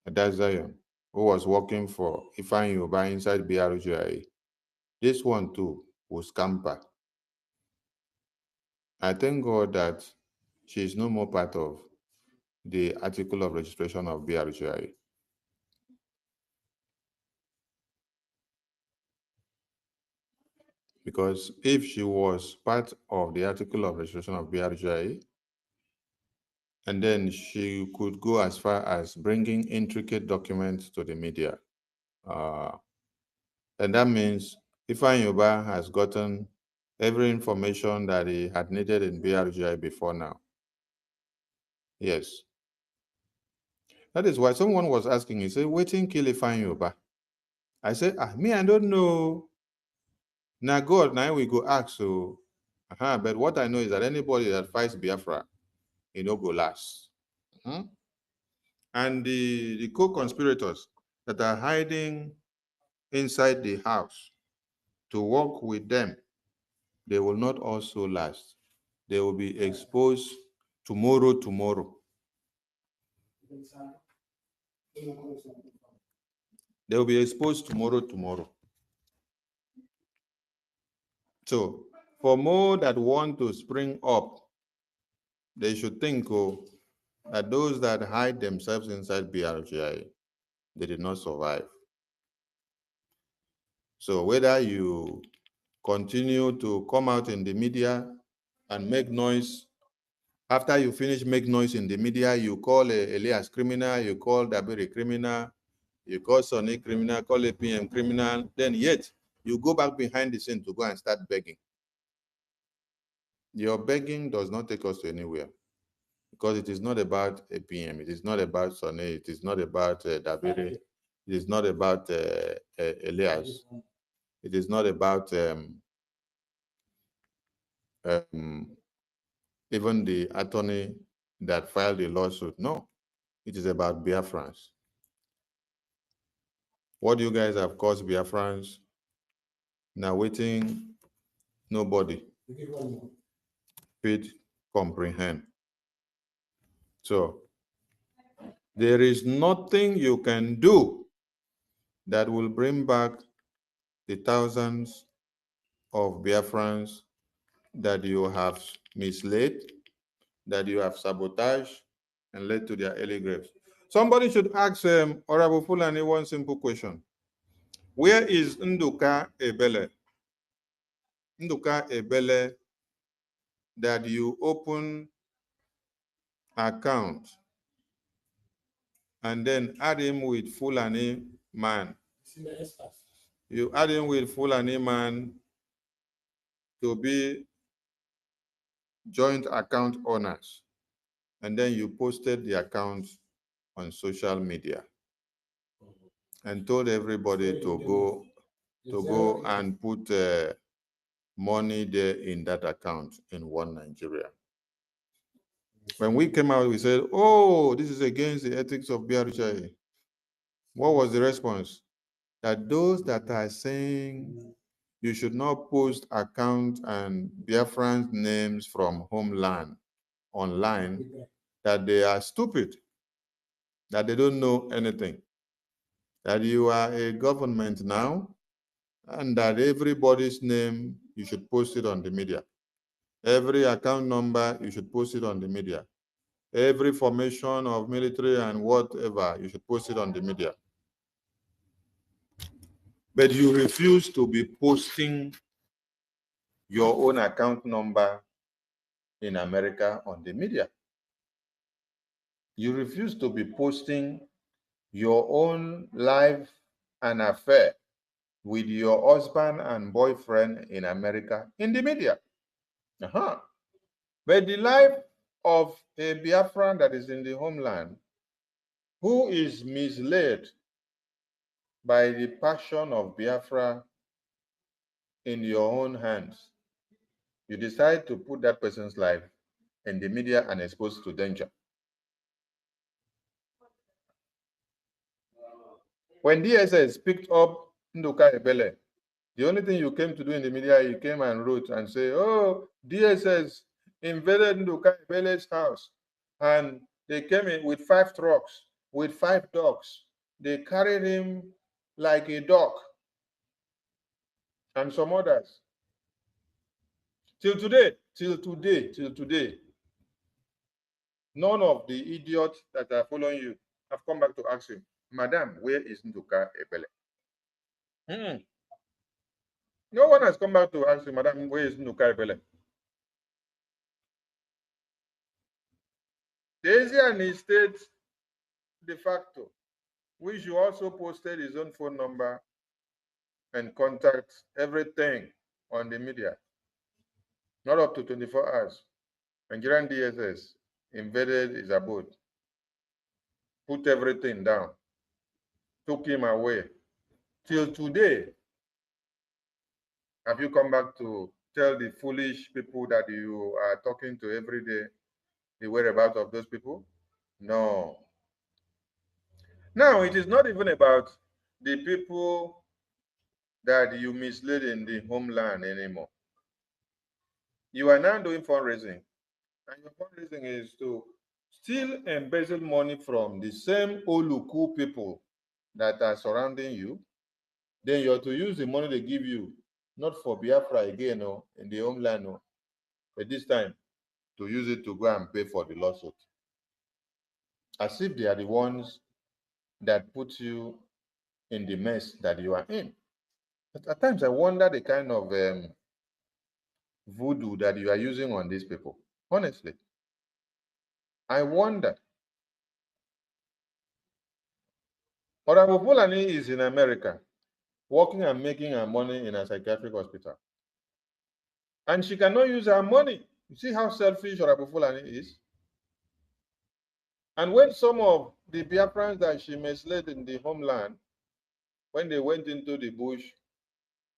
that's Zion, who was working for Ifeanyi Uba inside BRGIE. This one too will scamper. I thank God that she is no more part of the article of registration of BRGIE. Because if she was part of the article of registration of BRGIE, and then she could go as far as bringing intricate documents to the media. And that means Ifeanyi Uba has gotten every information that he had needed in BRGIE before now. Yes. That is why someone was asking, he said, waiting kill Ifeanyi Uba. I said, me, I don't know. Now God, now we go ask. So, but what I know is that anybody that fights Biafra, he no go last. And the co-conspirators that are hiding inside the house to work with them, they will not also last. They will be exposed tomorrow. They will be exposed tomorrow. So for more that want to spring up, they should think that those that hide themselves inside BRGIE, they did not survive. So whether you continue to come out in the media and make noise, after you finish make noise in the media, you call Elias criminal, you call Dabiri criminal, you call Sonny criminal, call APM criminal, then yet you go back behind the scene to go and start begging. Your begging does not take us to anywhere, because it is not about APM, it is not about Sonny, it is not about Dabiri, it is not about Elias, it is not about even the attorney that filed the lawsuit. No, it is about Biafrans. What you guys have caused Biafrans, now waiting, nobody could comprehend. So there is nothing you can do that will bring back the thousands of Biafrans that you have misled, that you have sabotaged and led to their early graves. Somebody should ask Honorable Fulani one simple question. Where is Nduka Ebele? Nduka Ebele that you open account and then add him with Fulani man. You add him with Fulani man to be joint account owners. And then you posted the account on social media and told everybody to go and put money there in that account in One Nigeria. When we came out, we said, oh, this is against the ethics of BRGIE. What was the response? That those that are saying you should not post account and Biafran names from homeland online, that they are stupid, that they don't know anything, that you are a government now, and that everybody's name, you should post it on the media. Every account number, you should post it on the media. Every formation of military and whatever, you should post it on the media. But you refuse to be posting your own account number in America on the media. You refuse to be posting your own life and affair with your husband and boyfriend in America in the media. But the life of a Biafran that is in the homeland, who is misled by the passion of Biafra in your own hands, You decide to put that person's life in the media and exposed to danger. When DSS picked up Nduka Ebele, the only thing you came to do in the media, you came and wrote and say, oh, DSS invaded Nduka Ebele's house and they came in with 5 trucks, with 5 dogs. They carried him like a dog and some others. Till today, none of the idiots that are following you have come back to ask you, Madam, where is Nduka Ebele? No one has come back to ask you, Madam, where is Nduka Ebele? Daisy and his state de facto, which you also posted his own phone number and contact, everything on the media. Not up to 24 hours. Nigerian DSS invaded his abode, put everything down, took him away. Till today, have you come back to tell the foolish people that you are talking to every day the whereabouts of those people? No. Now, it is not even about the people that you misled in the homeland anymore. You are now doing fundraising, and your fundraising is to still embezzle money from the same Oluku people that are surrounding you. Then you are to use the money they give you, not for Biafra again, no, in the homeland, no, but this time to use it to go and pay for the lawsuit. As if they are the ones that put you in the mess that you are in. But at times I wonder the kind of voodoo that you are using on these people. Honestly, I wonder. Honorable Fulani is in America, working and making her money in a psychiatric hospital. And she cannot use her money. You see how selfish Honorable Fulani is? And when some of the Biafrans that she misled in the homeland, when they went into the bush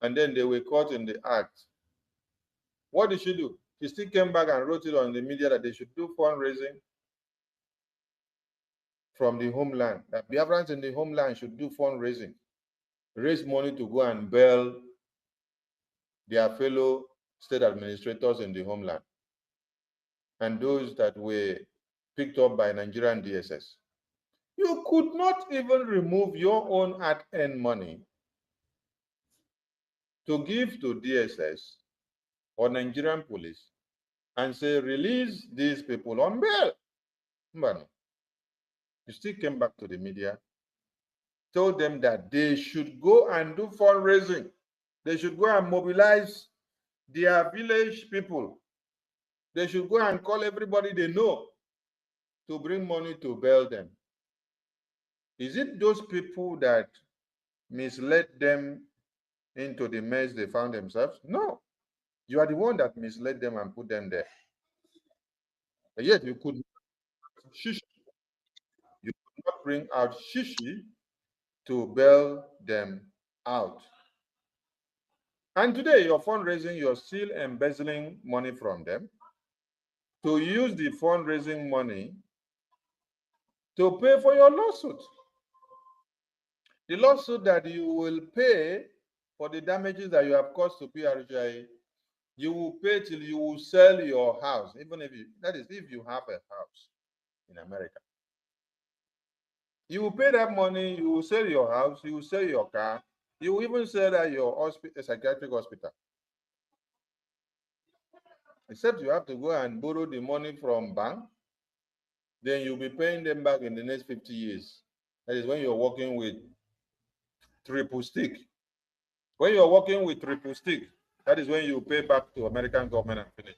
and then they were caught in the act, what did she do? She still came back and wrote it on the media that they should do fundraising from the homeland, that Biafrans in the homeland should do fundraising, raise money to go and bail their fellow state administrators in the homeland and those that were picked up by Nigerian DSS. You could not even remove your own hard-earned money to give to DSS or Nigerian police and say, release these people on bail. But you still came back to the media, told them that they should go and do fundraising. They should go and mobilize their village people. They should go and call everybody they know to bring money to bail them. Is it those people that misled them into the mess they found themselves? No. You are the one that misled them and put them there. But yet you could not bring out Shishi to bail them out. And today, you're fundraising, you're still embezzling money from them to use the fundraising money to pay for your lawsuit. The lawsuit that you will pay for the damages that you have caused to BRGIE, you will pay till you will sell your house, even if you, that is, if you have a house in America. You will pay that money, you will sell your house, you will sell your car, you will even sell at your psychiatric hospital. Except you have to go and borrow the money from bank, then you'll be paying them back in the next 50 years. That is when you're working with triple stick. When you're working with triple stick, that is when you pay back to American government and finish.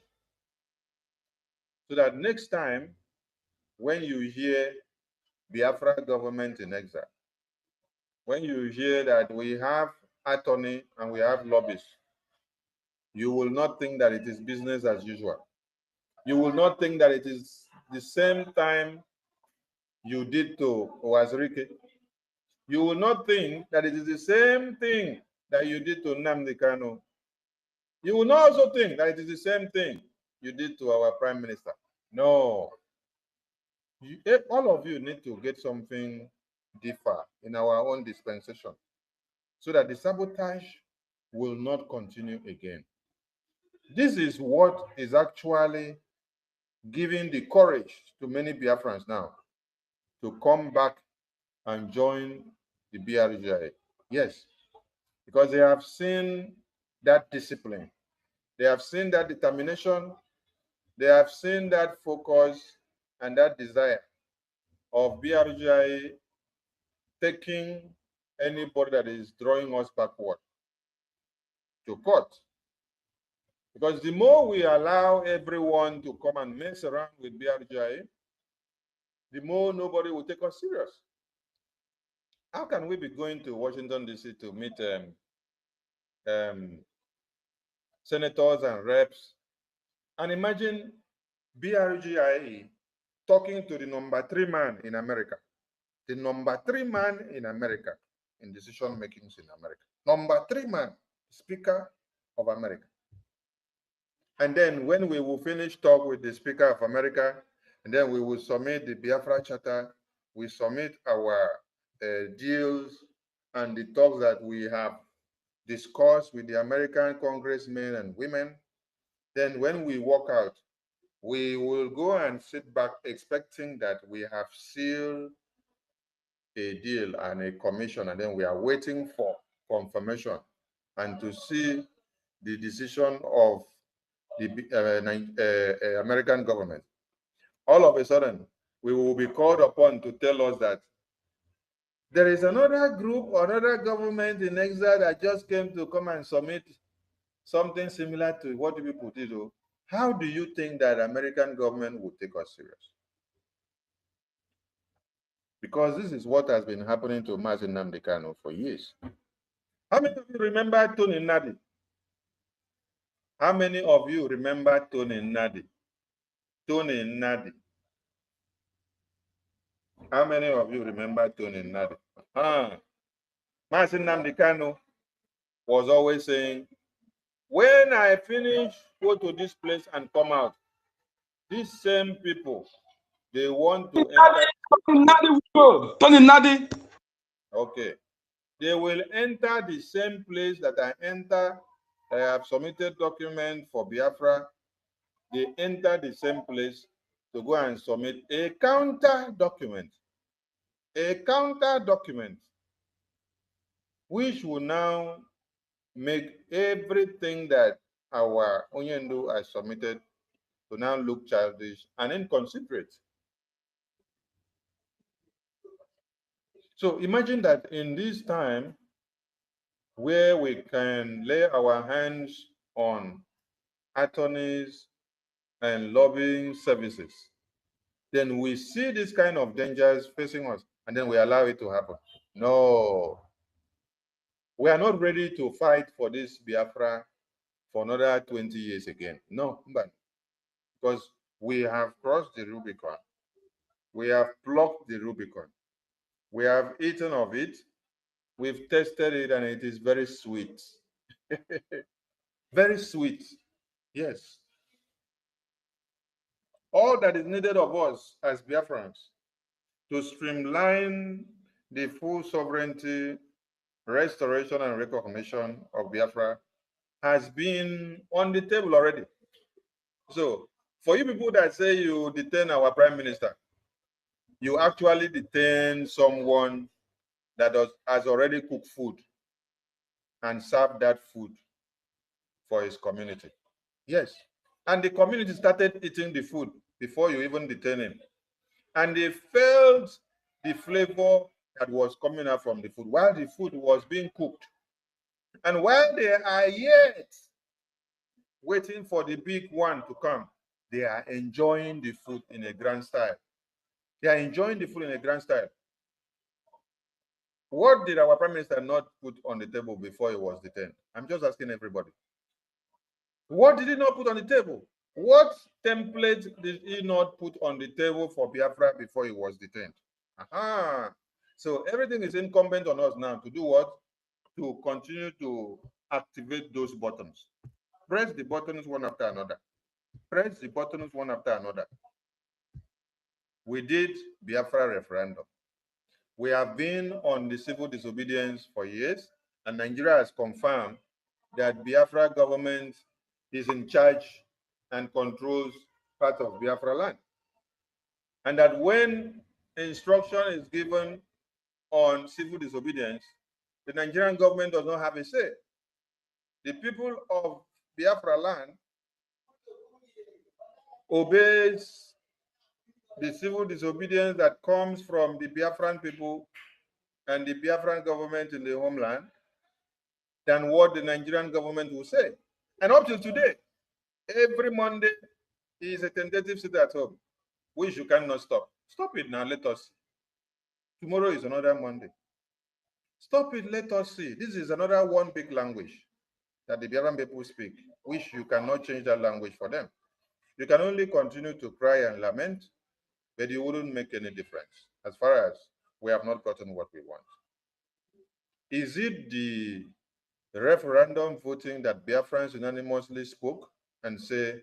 So that next time, when you hear Biafra government in exile, when you hear that we have attorney and we have lobbyists, you will not think that it is business as usual. You will not think that it is the same time you did to Owazirike. You will not think that it is the same thing that you did to Nnamdi Kanu. You will not also think that it is the same thing you did to our prime minister. No. All of you need to get something differ in our own dispensation so that the sabotage will not continue again. This is what is actually giving the courage to many Biafrans now to come back and join the BRGIE. Yes, because they have seen that discipline. They have seen that determination. They have seen that focus and that desire of BRGIE taking anybody that is drawing us backward to court. Because the more we allow everyone to come and mess around with BRGIE, the more nobody will take us serious. How can we be going to Washington, D.C. to meet senators and reps? And imagine BRGIE talking to the #3 man in America. The #3 man in America in decision makings in America. #3 man, Speaker of America. And then when we will finish talk with the Speaker of America, and then we will submit the Biafra Charter, we submit our deals and the talks that we have discussed with the American congressmen and women. Then when we walk out, we will go and sit back expecting that we have sealed a deal and a commission, and then we are waiting for confirmation and to see the decision of the American government. All of a sudden, we will be called upon to tell us that there is another group or another government in exile that just came to come and submit something similar to what people did. How do you think that American government would take us serious? Because this is what has been happening to Mazi Nnamdi Kanu for years. How many of you remember Tony Nnadi? How many of you remember Tony Nnadi? Tony Nnadi. How many of you remember Tony Nnadi? Mazi Nnamdi Kanu was always saying, when I finish, go to this place and come out, these same people, they want to enter. Tony Nnadi. Okay. They will enter the same place that I enter. I have submitted document for Biafra. They enter the same place to go and submit a counter document. A counter document, which will now make everything that our Onyendo has submitted to now look childish and inconsiderate. So imagine that in this time where we can lay our hands on attorneys and lobbying services, then we see this kind of dangers facing us and then we allow it to happen. No, we are not ready to fight for this Biafra for another 20 years again. No, but because we have crossed the Rubicon. We have plucked the Rubicon. We have eaten of it. We've tasted it and it is very sweet. Very sweet. Yes. All that is needed of us as Biafrans to streamline the full sovereignty, restoration, and recognition of Biafra has been on the table already. So, for you people that say you detain our prime minister, you actually detain someone that has already cooked food and served that food for his community. Yes. And the community started eating the food before you even detain him. And they felt the flavor that was coming out from the food while the food was being cooked. And while they are yet waiting for the big one to come, they are enjoying the food in a grand style. They are enjoying the food in a grand style. What did our prime minister not put on the table before he was detained? I'm just asking everybody. What did he not put on the table? What template did he not put on the table for Biafra before he was detained? Aha. So everything is incumbent on us now to do what? To continue to activate those buttons. Press the buttons one after another. Press the buttons one after another. We did Biafra referendum. We have been on the civil disobedience for years, and Nigeria has confirmed that Biafra government is in charge and controls part of Biafra land. And that when instruction is given on civil disobedience, the Nigerian government does not have a say. The people of Biafra land obeys the civil disobedience that comes from the Biafran people and the Biafran government in the homeland than what the Nigerian government will say. And up till today, every Monday is a tentative sit at home, which you cannot stop. Stop it now, let us see. Tomorrow is another Monday. Stop it, let us see. This is another one big language that the Biafran people speak, which you cannot change that language for them. You can only continue to cry and lament, but it wouldn't make any difference as far as we have not gotten what we want. Is it the referendum voting that Biafrans unanimously spoke and say,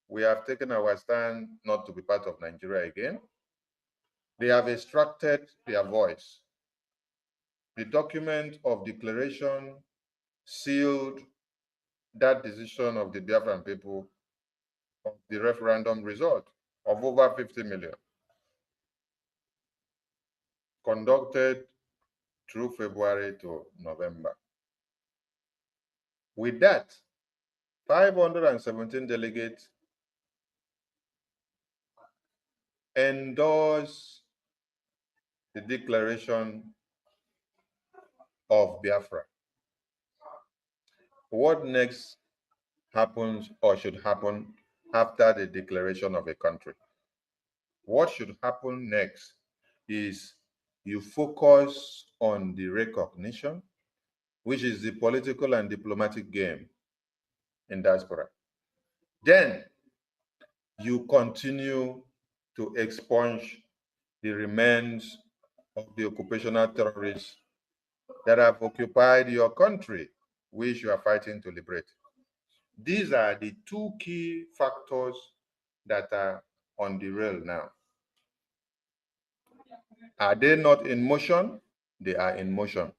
we have taken our stand not to be part of Nigeria again? They have extracted their voice. The document of declaration sealed that decision of the Biafran people of the referendum result of over 50 million, conducted through February to November. With that, 517 delegates endorse the declaration of Biafra. What next happens or should happen after the declaration of a country? What should happen next is you focus on the recognition, which is the political and diplomatic game in diaspora. Then you continue to expunge the remains of the occupational terrorists that have occupied your country, which you are fighting to liberate. These are the two key factors that are on the rail now. Are they not in motion? They are in motion.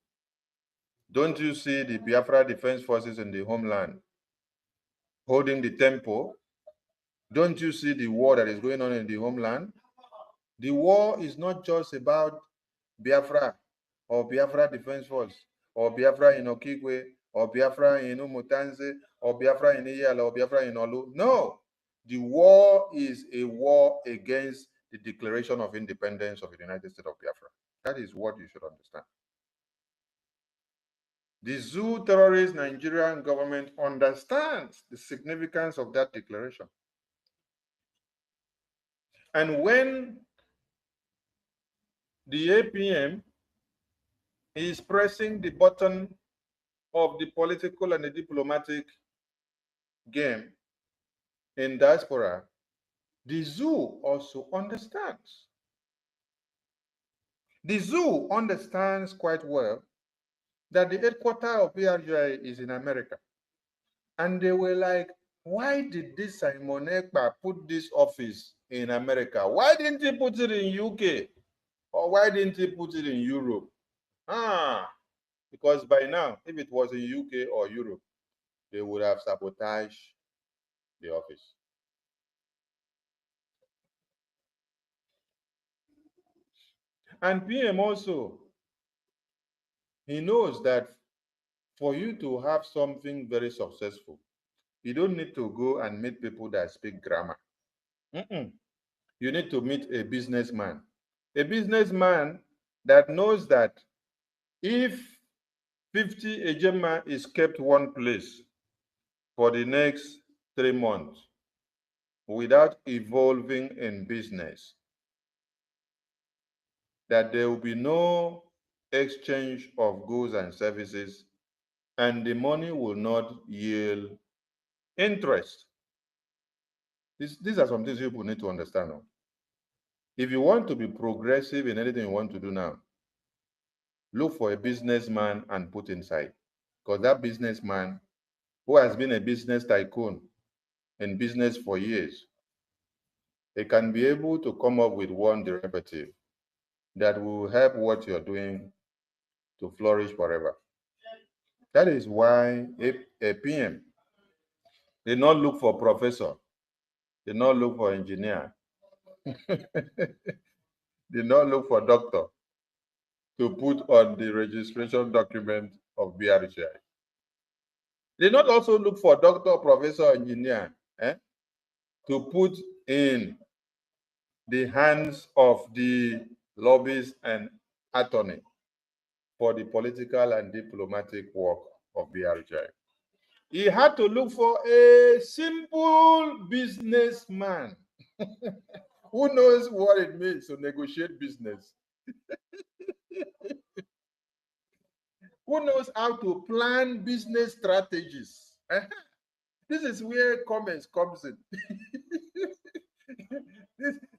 Don't you see the Biafra Defense Forces in the homeland holding the tempo? Don't you see the war that is going on in the homeland? The war is not just about Biafra or Biafra Defense Force or Biafra in Okigwe or Biafra in Umutanze or Biafra in Iyala or Biafra in Olu. No, the war is a war against the Declaration of Independence of the United States of Biafra. That is what you should understand. The zoo terrorist Nigerian government understands the significance of that declaration. And when the APM is pressing the button of the political and the diplomatic game in diaspora, the zoo also understands. The zoo understands quite well that the headquarters of BRGIE is in America. And they were like, why did this Simon Ekpa put this office in America? Why didn't he put it in UK? Or why didn't he put it in Europe? Because by now, if it was in UK or Europe, they would have sabotaged the office. And PM also, he knows that for you to have something very successful, you don't need to go and meet people that speak grammar. You need to meet a businessman that knows that if 50 ejema is kept one place for the next 3 months without evolving in business, that there will be no exchange of goods and services, and the money will not yield interest. These are some things people need to understand. If you want to be progressive in anything you want to do now, look for a businessman and put inside, because that businessman who has been a business tycoon in business for years, in business for years, they can be able to come up with one derivative that will help what you're doing to flourish forever. That is why a PM did not look for professor, did not look for engineer, did not look for doctor to put on the registration document of BRGIE. Did not also look for doctor, professor, engineer to put in the hands of the lobbyists and attorney for the political and diplomatic work of BRGIE. He had to look for a simple businessman who knows what it means to negotiate business, who knows how to plan business strategies. This is where comments comes in.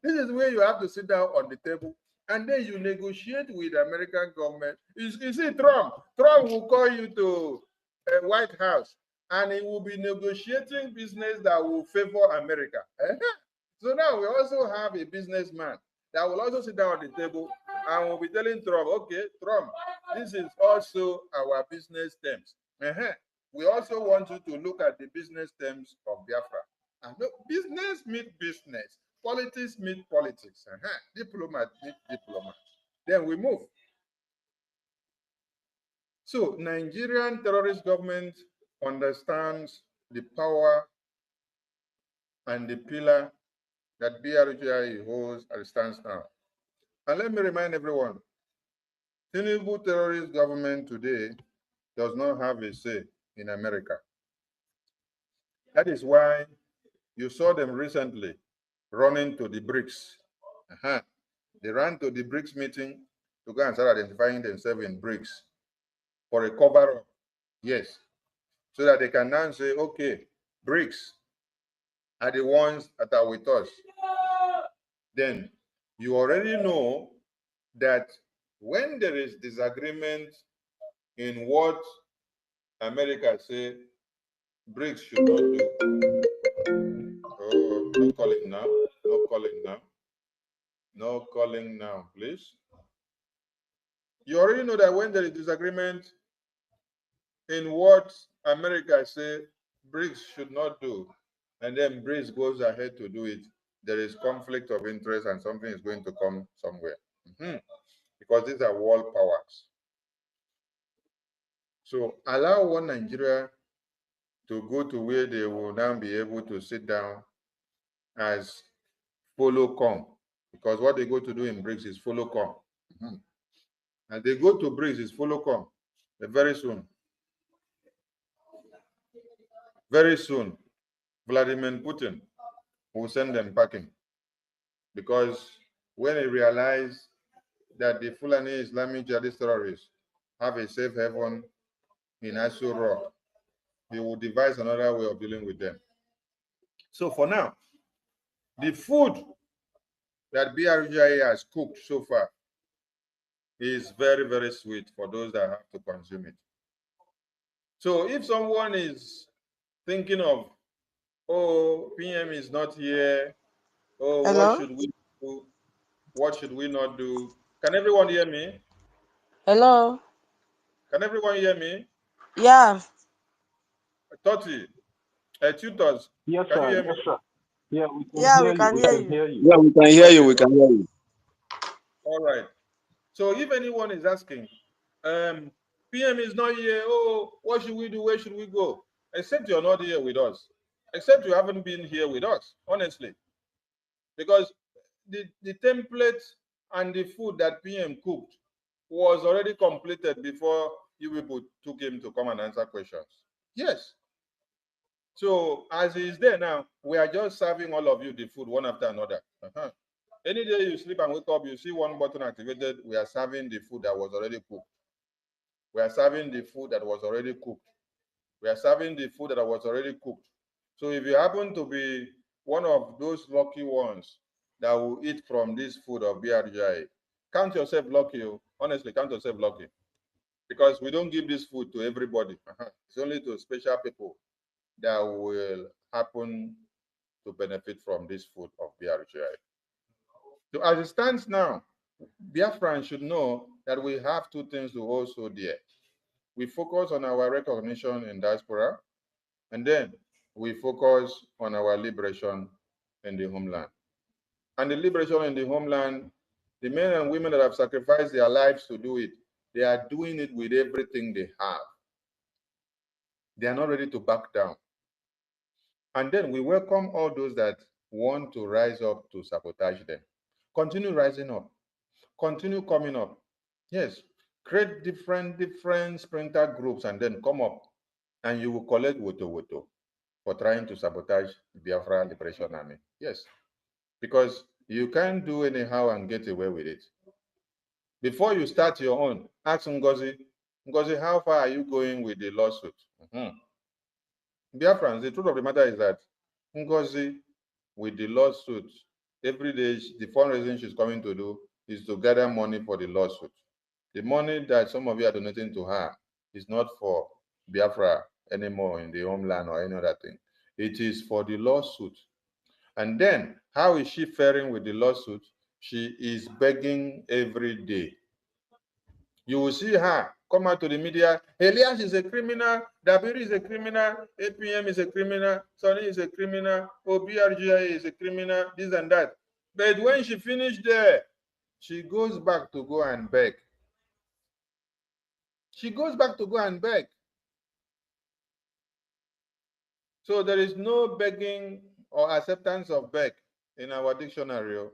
this is where you have to sit down on the table and then you negotiate with the American government. You see, Trump will call you to White House and he will be negotiating business that will favor America. So now we also have a businessman that will also sit down on the table and will be telling Trump, okay, Trump, this is also our business terms. We also want you to look at the business terms of Biafra. And look, business meet business, politics meet politics, diplomat meet diplomat. Then we move. So Nigerian terrorist government understands the power and the pillar that BRGIE holds and stands now. And let me remind everyone, Tinubu terrorist government today does not have a say in America. That is why you saw them recently running to the BRICS. They ran to the BRICS meeting to go and start identifying themselves in BRICS for a cover-up. Yes. So that they can now say, okay, BRICS are the ones that are with us. Then you already know that when there is disagreement in what America say BRICS should not do. Oh, no calling now. No calling now. No calling now, please. You already know that when there is disagreement in what America say BRICS should not do, and then BRICS goes ahead to do it, there is conflict of interest and something is going to come somewhere. Because these are world powers. So allow one Nigeria to go to where they will now be able to sit down as follow come, because what they go to do in BRICS is follow come. And they go to BRICS is follow come. Very soon, Vladimir Putin will send them packing, because when he realized that the Fulani Islamic jihadist terrorists have a safe haven in Asu Rock, he will devise another way of dealing with them. So for now, the food that BRGIE has cooked so far is very, very sweet for those that have to consume it. So if someone is thinking of, oh, PM is not here, oh, Hello? what should we do? What should we not do? Can everyone hear me? Hello? Can everyone hear me? Yeah. Toti, tutors, Yes, can you sir. hear me? Yes, sir. Yeah, we can Yeah, hear we you. can We hear can you. hear you. Yeah, we can hear you. Okay, We can hear you. all right. So if anyone is asking, PM is not here, oh, what should we do? Where should we go? Except you're not here with us. Except you haven't been here with us, honestly. Because the template and the food that PM cooked was already completed before you people took him to come and answer questions. Yes. So as he is there now, we are just serving all of you the food one after another. Any day you sleep and wake up, you see one button activated, we are serving the food that was already cooked. We are serving the food that was already cooked. We are serving the food that was already cooked. So if you happen to be one of those lucky ones that will eat from this food of BRGIE, count yourself lucky. Honestly, count yourself lucky. Because we don't give this food to everybody. It's only to special people that will happen to benefit from this food of BRGIE. So as it stands now, Biafrans should know that we have two things to hold so dear. We focus on our recognition in diaspora, and then we focus on our liberation in the homeland. And the liberation in the homeland, the men and women that have sacrificed their lives to do it, they are doing it with everything they have. They are not ready to back down. And then we welcome all those that want to rise up to sabotage them. Continue rising up. Continue coming up. Yes, create different sprinter groups and then come up and you will collect woto for trying to sabotage the Biafra Liberation Army. Yes, because you can't do anyhow and get away with it. Before you start your own, ask Ngozi, how far are you going with the lawsuit? Biafrans, the truth of the matter is that Ngozi, with the lawsuit, every day the fundraising she's coming to do is to gather money for the lawsuit. The money that some of you are donating to her is not for Biafra anymore in the homeland or any other thing. It is for the lawsuit. And then, how is she faring with the lawsuit? She is begging every day. You will see her come out to the media. Elias is a criminal. Dabiri is a criminal. APM is a criminal. Sonny is a criminal. BRGIE is a criminal. This and that. But when she finished there, she goes back to go and beg. She goes back to go and beg. So there is no begging or acceptance of beg in our dictionary.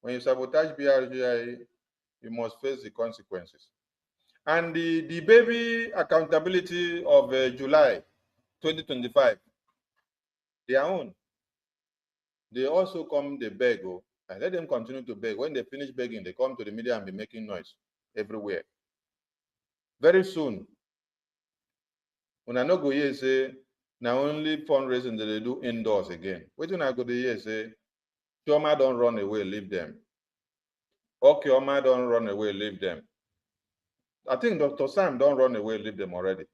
When you sabotage BRGIE, you must face the consequences. And the baby accountability of July 2025, their own. They also come, they beg, and let them continue to beg. When they finish begging, they come to the media and be making noise everywhere. Very soon, when I no go here say, now only fundraising that they do indoors again. Waiting I go to here say, Chioma don't run away, leave them. Okay, Chioma don't run away, leave them. I think Dr. Sam don't run away, leave them already.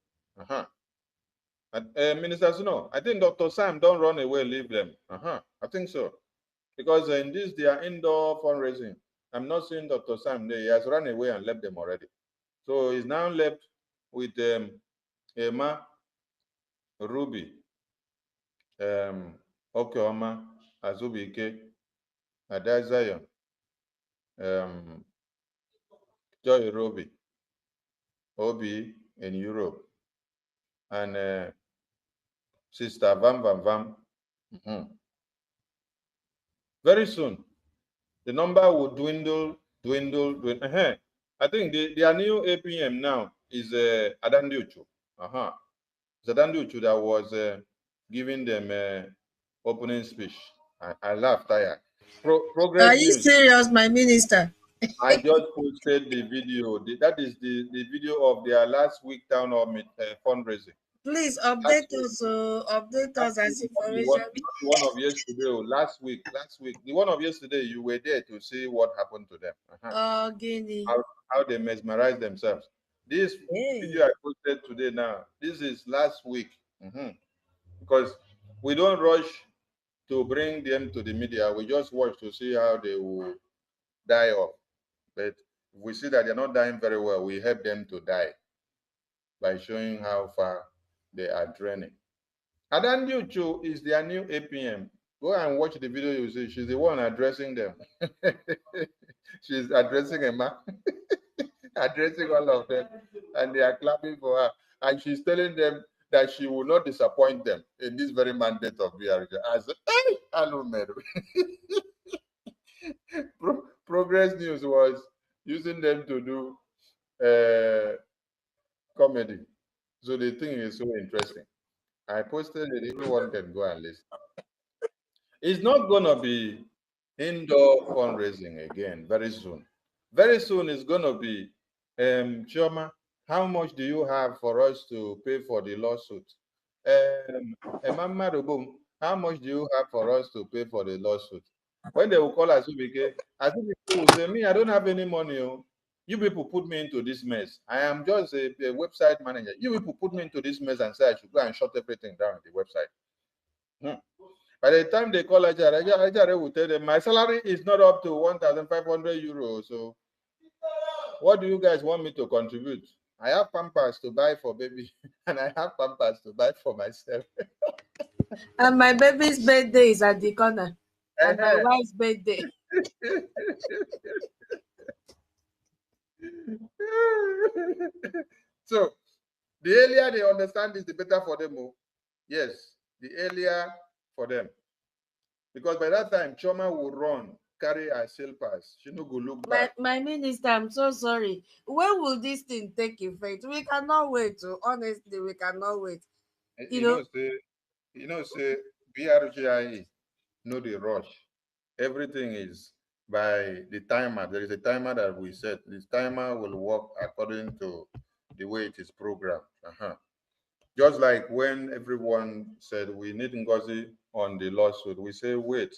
Minister Suno, I think Dr. Sam don't run away, leave them. I think so. Because in this, they are indoor fundraising. I'm not seeing Dr. Sam there. He has run away and left them already. So he's now left with Emma, Ruby, Okeoma, Azubike, Ada Zion, Joy Ruby, Obi in Europe, and Sister Vam Vam Vam. Very soon, the number will dwindle. I think their new APM now is Adandiuchu. It's Adandiuchu that was giving them opening speech. I laughed. Progress Are you News. serious, my minister? I just posted the video. That is the video of their last week town hall fundraising. Please update us. Update us as information. The one of yesterday, last week. The one of yesterday, you were there to see what happened to them. Oh, Guinea. How they mesmerized themselves. This video I posted today now, this is last week. Because we don't rush to bring them to the media. We just watch to see how they will die off. But if we see that they're not dying very well, we help them to die by showing how far they are draining. Adandiuchu is their new APM. Go and watch the video, you see. She's the one addressing them. She's addressing Emma, addressing all of them, and they are clapping for her. And she's telling them that she will not disappoint them in this very mandate of BRGIE. As Progress News was using them to do comedy. So the thing is so interesting. I posted it, everyone can go and listen. It's not going to be indoor fundraising again very soon. Very soon it's going to be, Chioma, how much do you have for us to pay for the lawsuit? Emma Rubum, how much do you have for us to pay for the lawsuit? When they will call Azubike will say, me, I don't have any money. You people put me into this mess. I am just a website manager. You people put me into this mess and say I should go and shut everything down on the website. By the time they call HRA will tell them my salary is not up to 1,500 euros. So what do you guys want me to contribute? I have Pampers to buy for baby, and I have Pampers to buy for myself. And my baby's birthday is at the corner. And my wife's birthday. So the earlier they understand this, the better for them. Oh. Yes, the earlier for them. Because by that time, Choma will run, carry her sale pass. She no go look back. My minister, I'm so sorry. When will this thing take effect? We cannot wait. Honestly, we cannot wait. You know, say BRGIE, no the rush. Everything is by the timer. There is a timer that we set. This timer will work according to the way it is programmed. Just like when everyone said we need Ngozi on the lawsuit, we say, wait,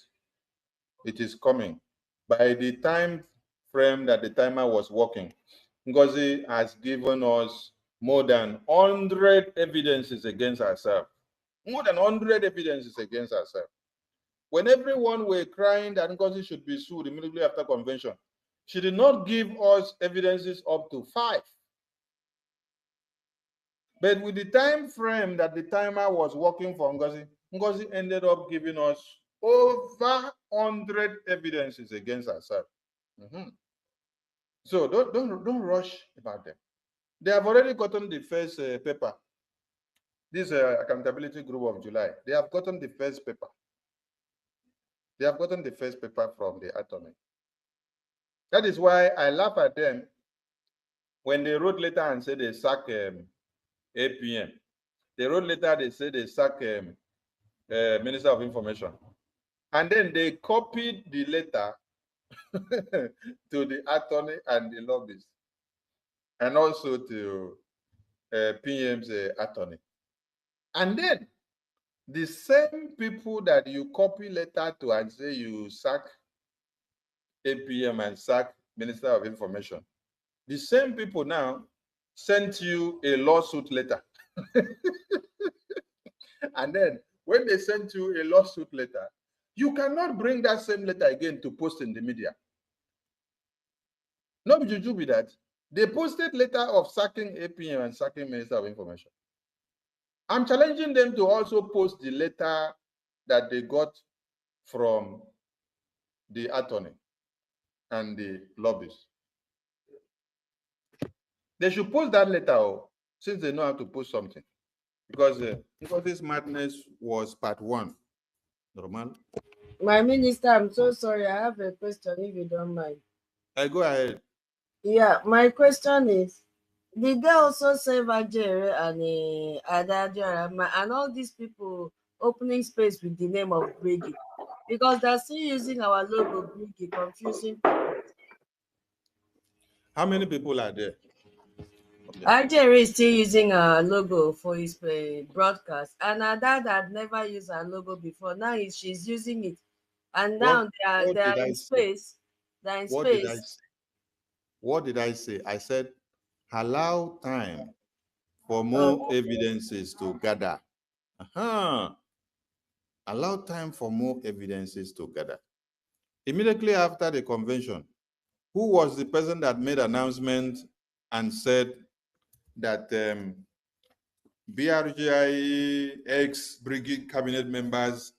it is coming. By the time frame that the timer was working, Ngozi has given us more than 100 evidences against herself. More than 100 evidences against herself. When everyone were crying that Ngozi should be sued immediately after convention, she did not give us evidences up to 5. But with the time frame that the timer was working for Ngozi, Ngozi ended up giving us over 100 evidences against herself. So don't rush about them. They have already gotten the first paper. This accountability group of July. They have gotten the first paper. They have gotten the first paper from the attorney. That is why I laugh at them when they wrote letter and said they sack APM. They wrote letter, they said they sack Minister of Information. And then they copied the letter to the attorney and the lobbyists, and also to PM's attorney. And then the same people that you copy letter to and say you sack APM and sack Minister of Information, the same people now sent you a lawsuit letter. And then when they sent you a lawsuit letter, you cannot bring that same letter again to post in the media. No, juju be that. They posted letter of sacking APM and sacking Minister of Information. I'm challenging them to also post the letter that they got from the attorney and the lobbyists. They should post that letter since they know how to post something. Because this madness was part 1. Normal. My minister, I'm so sorry. I have a question if you don't mind. I go ahead. Yeah, my question is, did they also save Ajere and Adajara and all these people opening space with the name of BRGIE? Because they're still using our logo, BRGIE, confusing people. How many people are there? Ajere is still using our logo for his broadcast, and Adad had never used our logo before. Now she's using it, and now they are in space. They're in space. What did I say? I said, allow time for more evidences to gather. Allow time for more evidences to gather. Immediately after the convention, who was the person that made announcement and said that BRGIE ex-BRGIE cabinet members,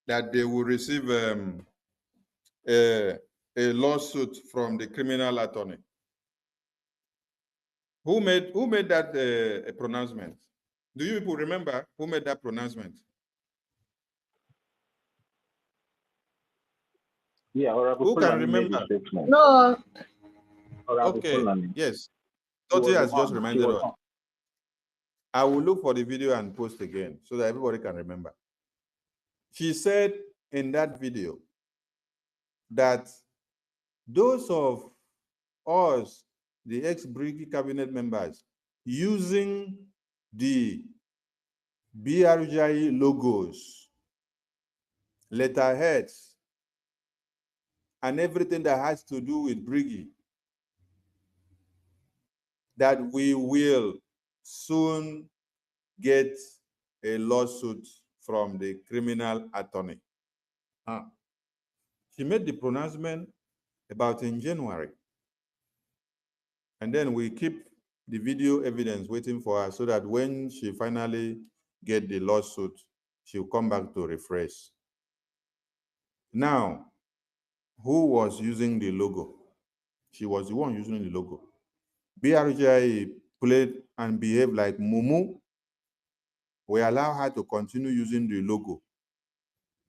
that they will receive a lawsuit from the criminal attorney? Who made that pronouncement? Do you people remember who made that pronouncement? Yeah, who can remember? No. Okay, yes. Toti has just reminded us. I will look for the video and post again so that everybody can remember. She said in that video that those of us, the ex-BRGIE cabinet members, using the BRGIE logos, letterheads, and everything that has to do with BRGIE, that we will soon get a lawsuit from the criminal attorney. She made the pronouncement about in January. And then we keep the video evidence waiting for her so that when she finally get the lawsuit, she'll come back to refresh. Now, who was using the logo? She was the one using the logo. BRGIE played and behaved like Mumu. We allow her to continue using the logo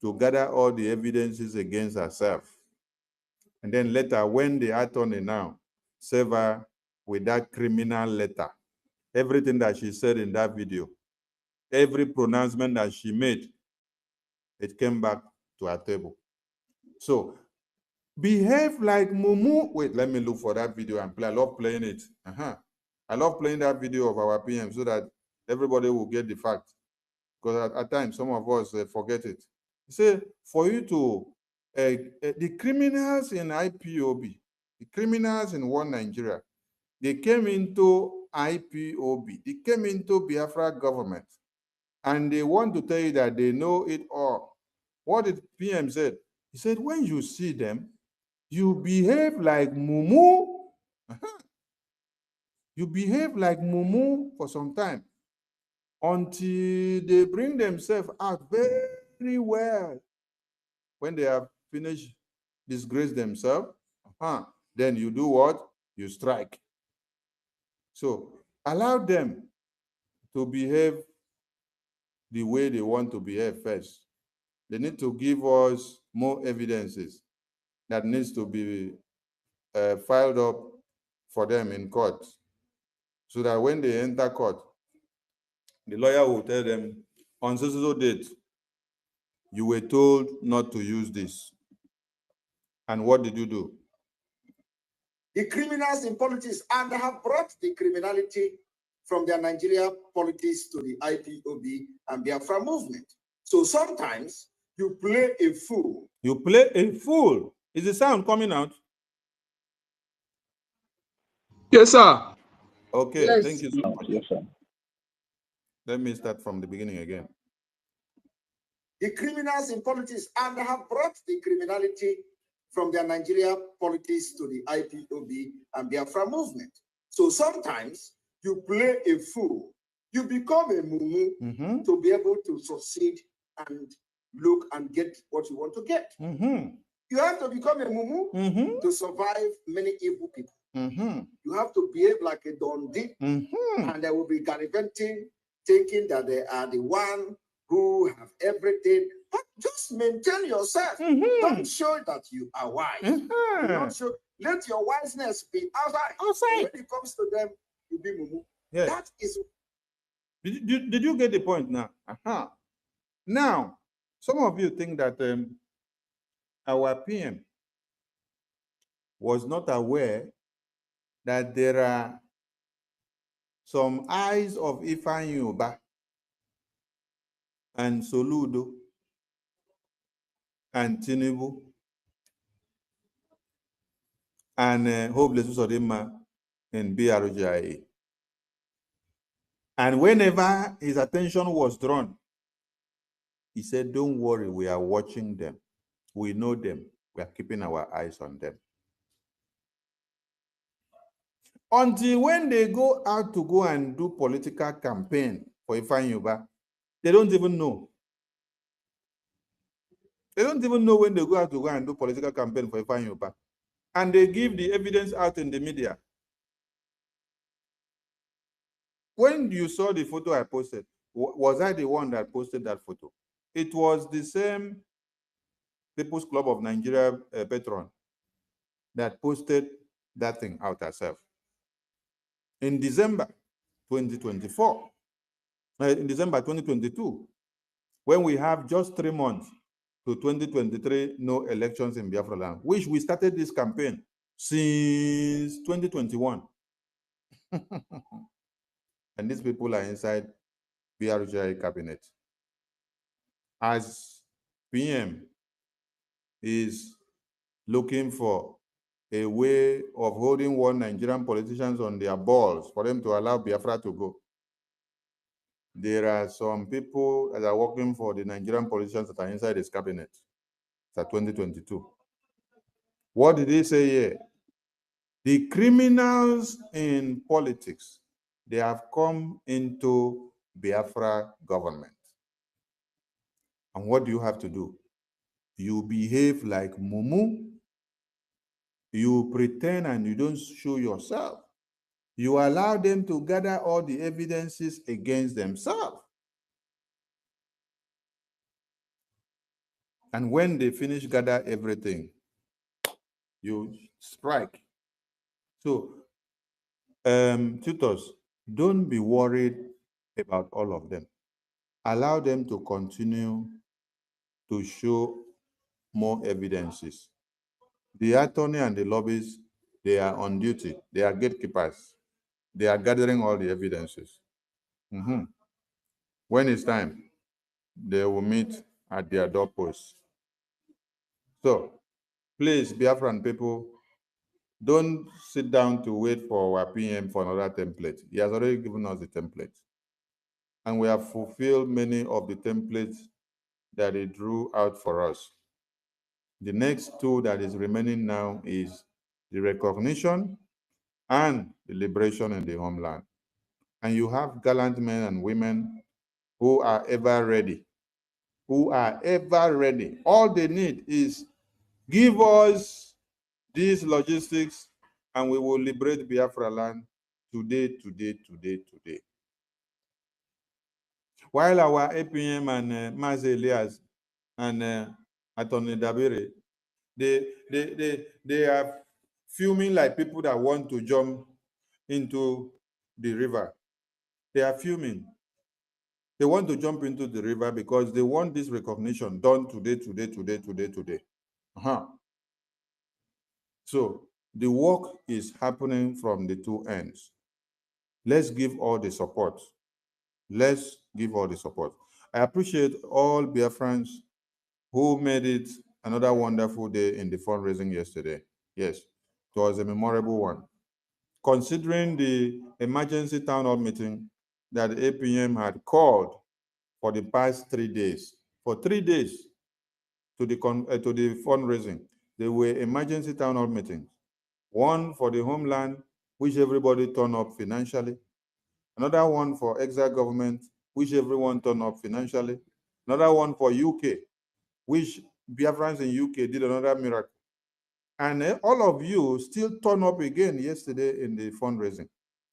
to gather all the evidences against herself. And then later, when the attorney now serve her with that criminal letter, everything that she said in that video, every pronouncement that she made, it came back to her table. So behave like Mumu. Wait, let me look for that video and play. I love playing it. I love playing that video of our PM so that everybody will get the fact. Because at times, some of us forget it. Say, for you to, the criminals in IPOB, the criminals in One Nigeria, they came into IPOB, they came into Biafra government, and they want to tell you that they know it all. What did PM said? He said, when you see them, you behave like Mumu. You behave like Mumu for some time until they bring themselves out very well. When they have finished disgrace themselves, then you do what? You strike. So allow them to behave the way they want to behave first. They need to give us more evidences that needs to be filed up for them in court, so that when they enter court, the lawyer will tell them, on so date, you were told not to use this. And what did you do? The criminals in politics, and they have brought the criminality from their Nigeria politics to the IPOB and Biafra movement. So sometimes you play a fool. You play a fool. Is the sound coming out? Yes, sir. Okay, Yes. thank you so much. Yes, sir. Let me start from the beginning again. The criminals in politics, and they have brought the criminality from their Nigeria politics to the IPOB and Biafra movement. So sometimes you play a fool. You become a mumu to be able to succeed and look and get what you want to get. You have to become a mumu to survive many evil people. You have to behave like a dundee, and they will be gallivanting, thinking that they are the one who have everything. But just maintain yourself. Don't show that you are wise. Do not show. Let your wiseness be outside. When it comes to them, you be mumu. Yes. That is. Did you get the point now? Now, some of you think that our PM was not aware that there are some eyes of Ifeanyi Uba and Soludo and Tinubu and Hopeless Usodima in BRGIE. And whenever his attention was drawn, he said, don't worry, we are watching them. We know them. We are keeping our eyes on them. Until when they go out to go and do political campaign for Ifeanyi Uba, they don't even know. They don't even know when they go out to go and do political campaign for Ifeanyi Uba. And they give the evidence out in the media. When you saw the photo I posted, was I the one that posted that photo? It was the same People's Club of Nigeria patron that posted that thing out herself. In December 2024, in December 2022, when we have just 3 months to 2023, no elections in Biafra land, which we started this campaign since 2021. And these people are inside BRGIE cabinet. As PM is looking for a way of holding one Nigerian politicians on their balls for them to allow Biafra to go. There are some people that are working for the Nigerian politicians that are inside his cabinet. It's 2022. What did he say here? The criminals in politics, they have come into Biafra government. And what do you have to do? You behave like mumu. You pretend and you don't show yourself. You allow them to gather all the evidences against themselves. And when they finish gather everything, you strike. So, tutors, don't be worried about all of them. Allow them to continue to show more evidences. The attorney and the lobbyists, they are on duty. They are gatekeepers. They are gathering all the evidences. When it's time, they will meet at their doorposts. So, please, Biafran people, don't sit down to wait for our PM for another template. He has already given us the template. And we have fulfilled many of the templates that he drew out for us. The next two that is remaining now is the recognition and the liberation in the homeland. And you have gallant men and women who are ever ready, All they need is give us these logistics and we will liberate Biafra land today. While our APM and Mazi Elias and Attorney Dabiri, they are fuming like people that want to jump into the river. They are fuming. They want to jump into the river because they want this recognition done today. So the work is happening from the two ends. Let's give all the support. I appreciate all Biafrans who made it another wonderful day in the fundraising yesterday. Yes, it was a memorable one. Considering the emergency town hall meeting that the APM had called for the past 3 days, for 3 days to the fundraising, there were emergency town hall meetings. One for the homeland, which everybody turned up financially. Another one for exile government, which everyone turned up financially. Another one for UK, which Biafrans in UK did another miracle. And all of you still turn up again yesterday in the fundraising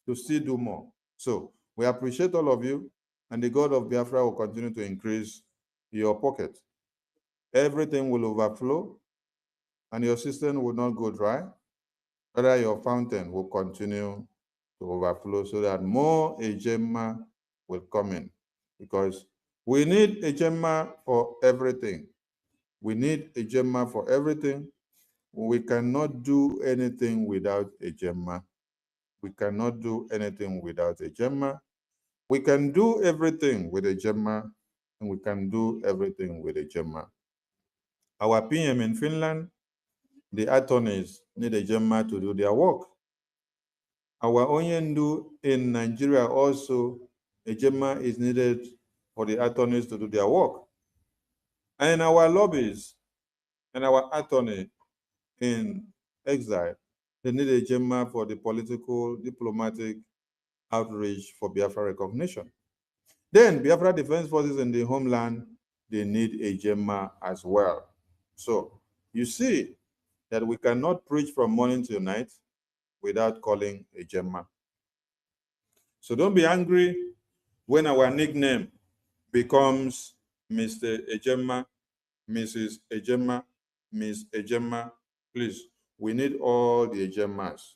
to still do more. So we appreciate all of you, and the God of Biafra will continue to increase your pocket. Everything will overflow, and your system will not go dry. Rather, your fountain will continue to overflow so that more Ejema will come in. Because we need Ejema for everything. We need Ejema for everything. We cannot do anything without Ejema. We cannot do anything without Ejema. We can do everything with Ejema, and we can do everything with Ejema. Our PM in Finland, the attorneys need Ejema to do their work. Our Onyendu in Nigeria also, Ejema is needed for the attorneys to do their work. And our lobbies and our attorney in exile, they need Ejema for the political, diplomatic outreach for Biafra recognition. Then Biafra Defense Forces in the homeland, they need Ejema as well. So you see that we cannot preach from morning till night without calling Ejema. So don't be angry when our nickname becomes Mr. Ejema, Mrs. Ejema, Miss Ejema. Please, we need all the Ejemas.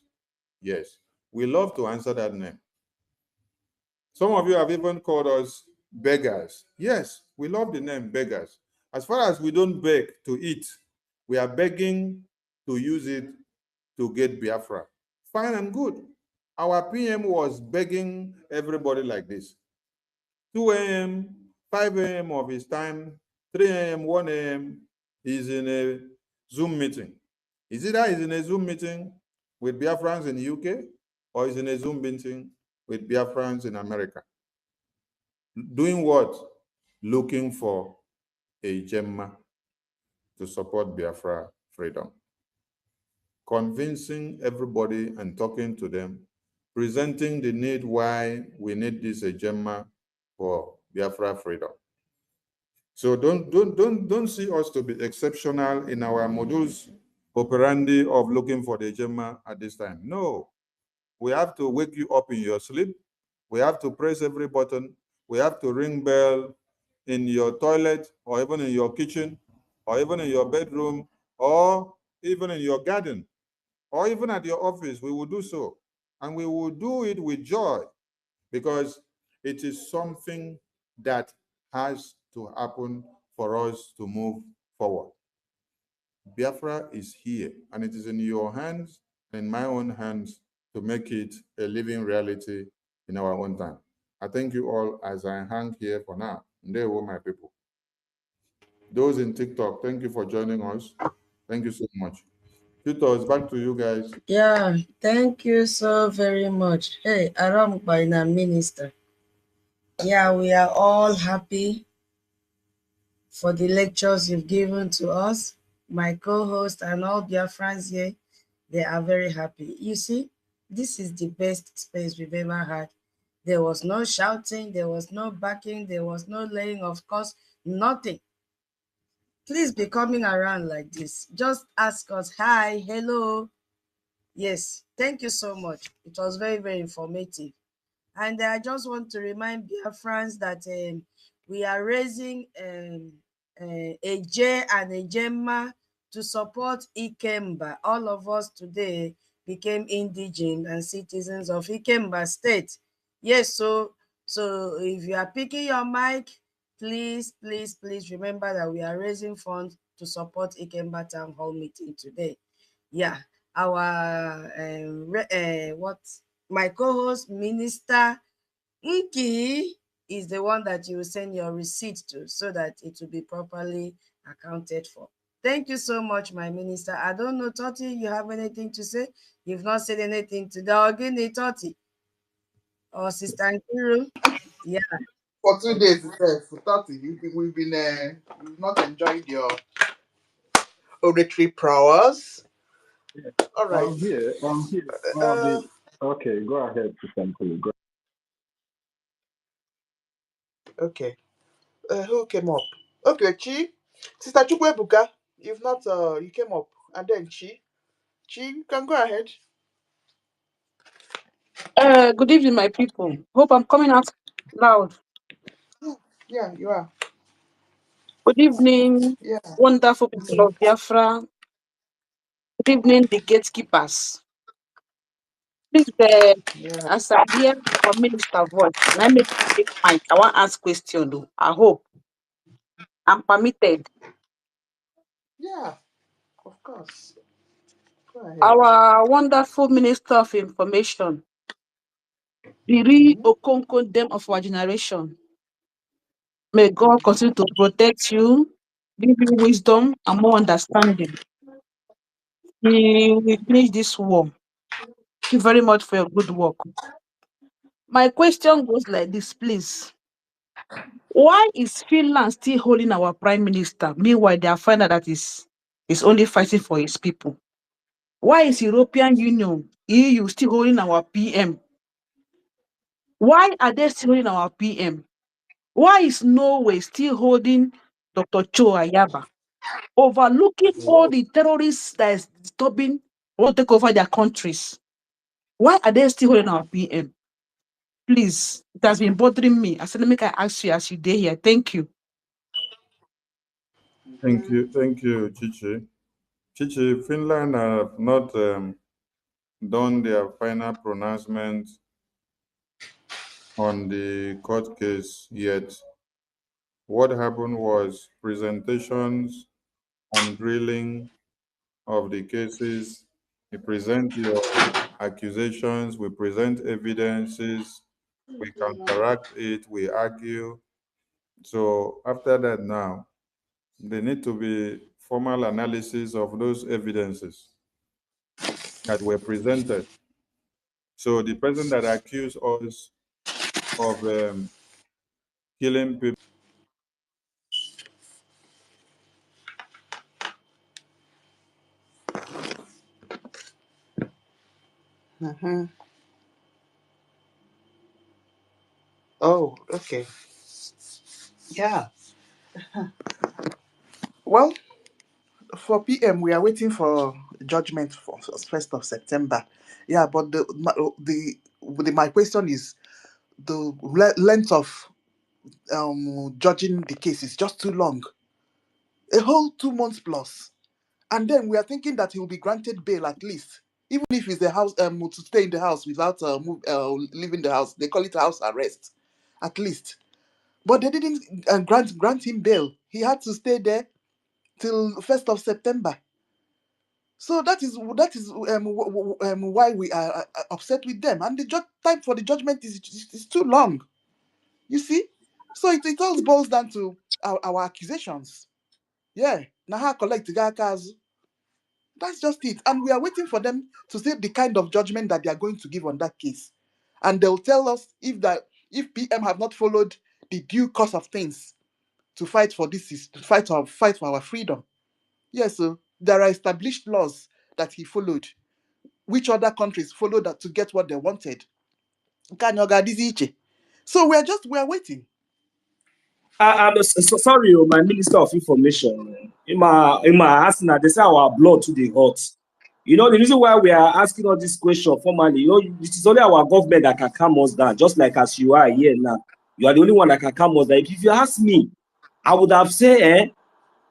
Yes, we love to answer that name. Some of you have even called us beggars. Yes, we love the name beggars. As far as we don't beg to eat, we are begging to use it to get Biafra. Fine and good. Our PM was begging everybody like this. 2 a.m., 5 a.m. of his time, 3 a.m., 1 a.m., he's in a Zoom meeting. Is either he's in a Zoom meeting with Biafrans in the UK or he's in a Zoom meeting with Biafrans in America. Doing what? Looking for a Gemma to support Biafra freedom. Convincing everybody and talking to them, presenting the need why we need this Gemma for Biafra freedom. So don't see us to be exceptional in our modus operandi of looking for the Gemma at this time. No, we have to wake you up in your sleep. We have to press every button. We have to ring bell in your toilet or even in your kitchen or even in your bedroom or even in your garden or even at your office. We will do so. And we will do it with joy because it is something that has to happen for us to move forward. Biafra is here, and it is in your hands and in my own hands to make it a living reality in our own time. I thank you all as I hang here for now. And they were my people. Those in TikTok, thank you for joining us. Thank you so much. Tutors, back to you guys. Yeah, thank you so very much. Hey, Aram Baina Minister. Yeah, we are all happy for the lectures you've given to us. My co-host and all their friends here, they are very happy. You see, this is the best space we've ever had. There was no shouting, there was no backing, there was no laying of course, nothing. Please be coming around like this. Just ask us, hi, hello. Yes, thank you so much. It was very, very informative. And I just want to remind Biafrans that we are raising a J and a Gemma to support Ikemba. All of us today became indigent and citizens of Ikemba state. Yes, so if you are picking your mic, please remember that we are raising funds to support Ikemba Town Hall meeting today. Yeah, our my co-host Minister Nki is the one that you will send your receipt to so that it will be properly accounted for. Thank you so much, my minister. I don't know, Toti, you have anything to say? You've not said anything to the Ogini, Toti. Or Sister Nkiru. Yeah. For 2 days, for 30, we've not enjoyed your oratory prowess. All right. I'm here. Okay, go ahead, Go. Okay. Who came up? Okay, Chi. Sister Chukwebuka, you've not, you came up. And then Chi. Chi, you can go ahead. Good evening, my people. Hope I'm coming out loud. Yeah, you are. Good evening, Yeah. wonderful people of Biafra. Good evening, the gatekeepers. Please, Yeah. as I hear our minister voice, and I make a point, I want to ask question though. I hope I'm permitted. Yeah, of course. Go ahead. Our wonderful Minister of Information, the real Okonkwo them of our generation. May God continue to protect you, give you wisdom and more understanding. We will finish this war. Thank you very much for your good work. My question goes like this, please. Why is Finland still holding our prime minister? Meanwhile, they are finding that is only fighting for his people. Why is European Union, EU, still holding our PM? Why are they still holding our PM? Why is Norway still holding Dr. Cho Ayaba? Overlooking all the terrorists that is disturbing or take over their countries. Why are they still holding our PM? Please, it has been bothering me. I said, let me ask you as you day here. Thank you. Thank you, Chichi. Chichi, Finland have not done their final pronouncement on the court case yet. What happened was presentations and drilling of the cases. We present your accusations, we present evidences, we counteract it, we argue. So after that now, there need to be formal analysis of those evidences. that were presented. So the person that accused us of killing people. Oh, okay. Yeah. Well, for PM, we are waiting for judgment for 1st of September. Yeah, but my question is the length of judging the case is just too long. A whole 2 months plus. And then we are thinking that he will be granted bail at least. Even if it's the house to stay in the house without leaving the house. They call it house arrest. At least. But they didn't grant him bail. He had to stay there till 1st of September. So that is why we are upset with them. And the time for the judgment is too long. You see? So it all boils down to our accusations. Yeah. Naha collect gakas. That's just it. And we are waiting for them to say the kind of judgment that they are going to give on that case. And they'll tell us if PM have not followed the due course of things to fight for fight for our freedom. Yes, so there are established laws that he followed. Which other countries followed that to get what they wanted? So we are waiting. I'm sorry, my Minister of Information. In my asking that they say our blood to the hot. You know, the reason why we are asking all this question formally, you know, it is only our government that can calm us down, just like as you are here now. You are the only one that can calm us down. If you ask me, I would have said,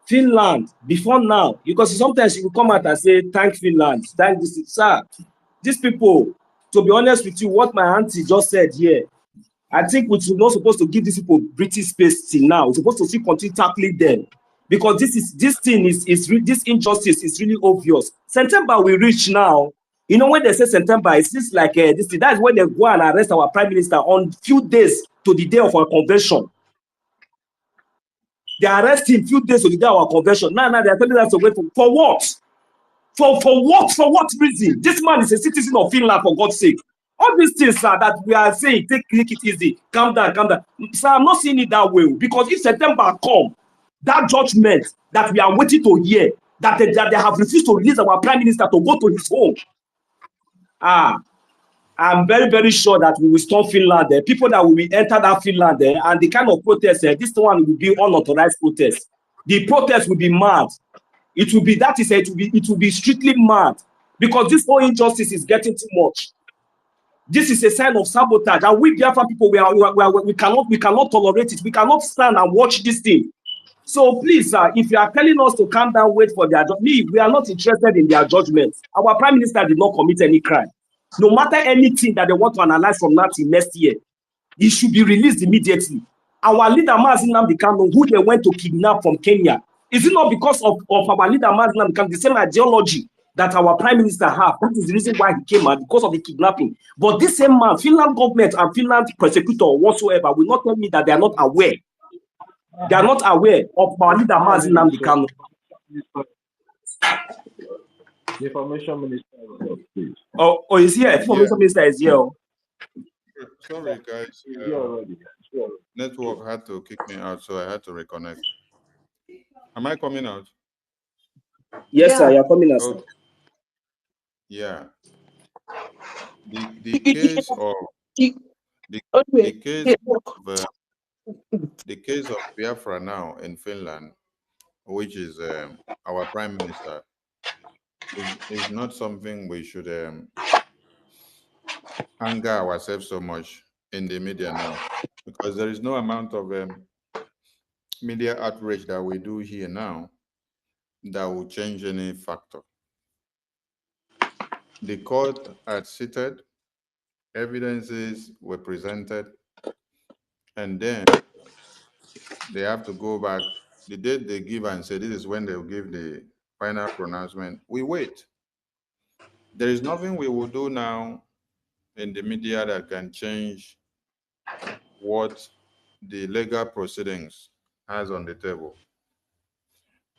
Finland before now, because sometimes you will come out and say, thank Finland, thank this. Sir, these people, to be honest with you, what my auntie just said here, I think we're not supposed to give these people British space till now. We're supposed to still continue tackling them because this injustice is really obvious. September we reach now. You know when they say September, it's just like this thing. That's when they go and arrest our prime minister on few days to the day of our convention. They arrest him few days to the day of our convention. Now they're telling us to wait for what? For what? For what reason? This man is a citizen of Finland, for God's sake. All these things, sir, that we are saying, take it easy, calm down, calm down. Sir, I'm not seeing it that way. Because if September come, that judgment that we are waiting to hear, that they have refused to release our prime minister to go to his home. I'm very, very sure that we will storm Finland there. People that will enter that Finland there, and the kind of protest, this one will be unauthorized protest. The protest will be mad. It will be strictly mad because this whole injustice is getting too much. This is a sign of sabotage, and we Biafra people, we cannot tolerate it. We cannot stand and watch this thing. So please, if you are telling us to calm down, wait for their judgment. We are not interested in their judgment. Our prime minister did not commit any crime. No matter anything that they want to analyze from now till next year, he should be released immediately. Our leader, Mazi Nnamdi Kanu, who they went to kidnap from Kenya, is it not because of our leader, Mazi Nnamdi Kanu, the same ideology that our prime minister have? That is the reason why he came out, because of the kidnapping. But this same man, Finland government and Finland prosecutor whatsoever, will not tell me that they are not aware. They are not aware of our leader, Mazi Nnamdi Kanu. The information minister is here, please. Oh, is here? Information minister is here. Sorry, guys. Network had to kick me out, so I had to reconnect. Am I coming out? Yes, sir, you're coming out. Okay. Yeah. The case of the case of Biafra now in Finland, which is our prime minister, is not something we should anger ourselves so much in the media now, because there is no amount of media outrage that we do here now that will change any factor. The court had seated, evidences were presented, and then they have to go back. The date they give and say this is when they'll give the final pronouncement. We wait. There is nothing we will do now in the media that can change what the legal proceedings has on the table.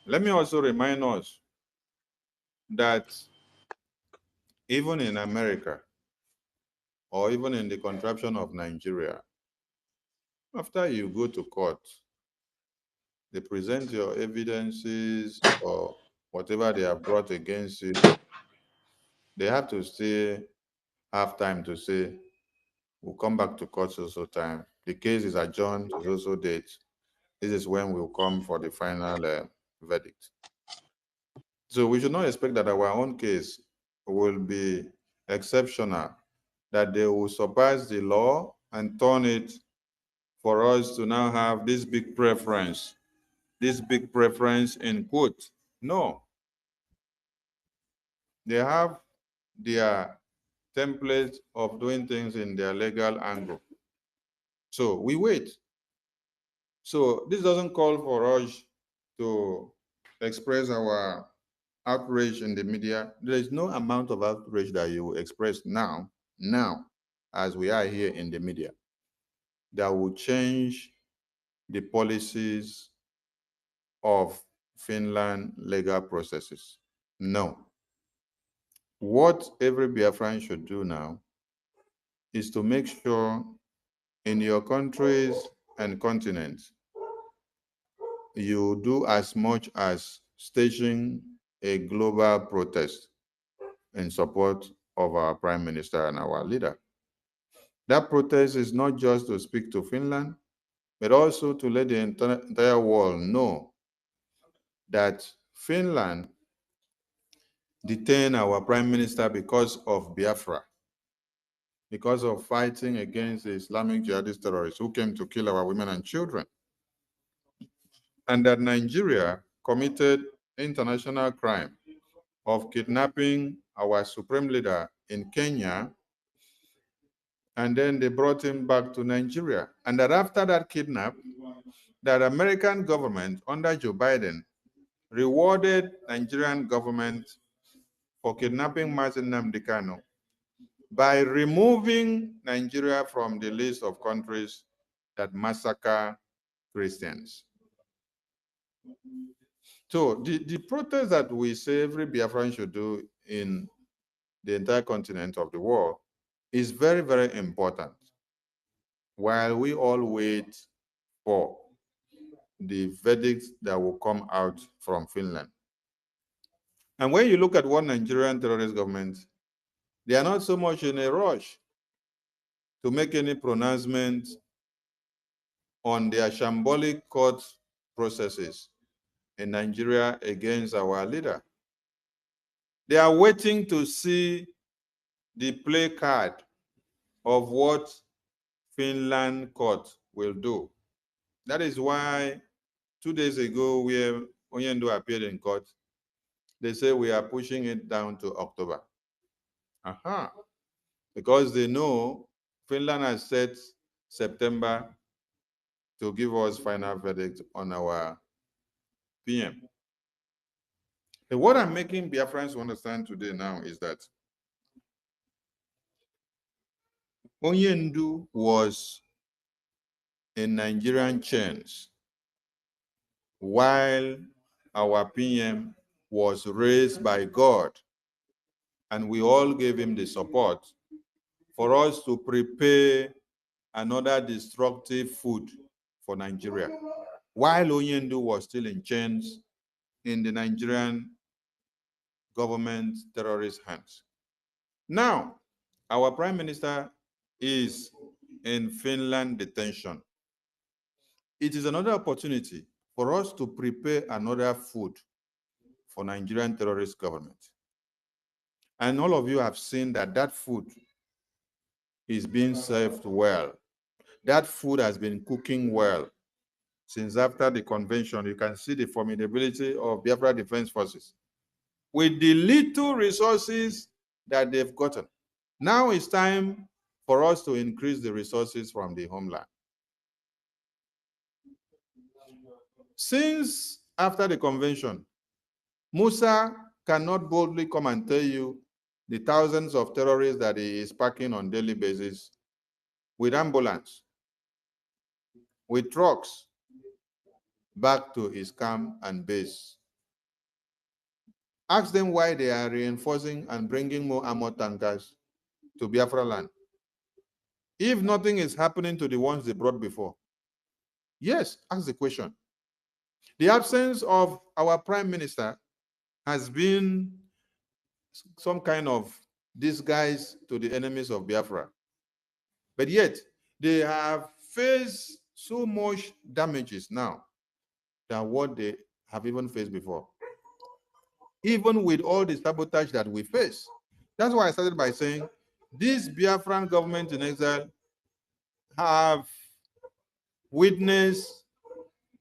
Let me also remind us that even in America, or even in the contraption of Nigeria, after you go to court, they present your evidences or whatever they have brought against you, they have to still have time to say, we'll come back to court so time. The case is adjourned to so date. This is when we'll come for the final verdict. So we should not expect that our own case will be exceptional, that they will surpass the law and turn it for us to now have this big preference in quote. No. They have their template of doing things in their legal angle. So we wait. So this doesn't call for us to express our outrage in the media. There is no amount of outrage that you express now, as we are here in the media, that will change the policies of Finland legal processes. No. What every Biafran should do now is to make sure in your countries and continents, you do as much as staging a global protest in support of our Prime Minister and our leader. That protest is not just to speak to Finland, but also to let the entire world know that Finland detained our Prime Minister because of Biafra, because of fighting against the Islamic jihadist terrorists who came to kill our women and children. And that Nigeria committed international crime of kidnapping our supreme leader in Kenya, and then they brought him back to Nigeria. And that after that kidnap, that American government under Joe Biden rewarded Nigerian government for kidnapping Martin Nnamdi Kanu by removing Nigeria from the list of countries that massacre Christians. So the protest that we say every Biafran should do in the entire continent of the world is very, very important, while we all wait for the verdict that will come out from Finland. And when you look at what Nigerian terrorist governments, they are not so much in a rush to make any pronouncement on their shambolic court processes in Nigeria against our leader. They are waiting to see the play card of what Finland court will do. That is why 2 days ago, where Onyendo appeared in court, they say we are pushing it down to October. Because they know Finland has set September to give us final verdict on our PM. And what I'm making Biafrans understand today now is that Onyendo was in Nigerian chains while our PM was raised by God, and we all gave him the support for us to prepare another destructive food for Nigeria, while Onyendo was still in chains in the Nigerian government terrorist hands. Now, our Prime Minister is in Finland detention. It is another opportunity for us to prepare another food for Nigerian terrorist government. And all of you have seen that that food is being served well. That food has been cooking well since after the convention. You can see the formidability of Biafra Defense Forces with the little resources that they've gotten. Now it's time for us to increase the resources from the homeland. Since after the convention, Musa cannot boldly come and tell you the thousands of terrorists that he is packing on a daily basis with ambulance, with trucks, back to his camp and base. Ask them why they are reinforcing and bringing more armored tankers to Biafra land. If nothing is happening to the ones they brought before. Yes, ask the question. The absence of our prime minister has been some kind of disguise to the enemies of Biafra. But yet, they have faced so much damages now than what they have even faced before. Even with all the sabotage that we face. That's why I started by saying, this Biafran government in exile have witnessed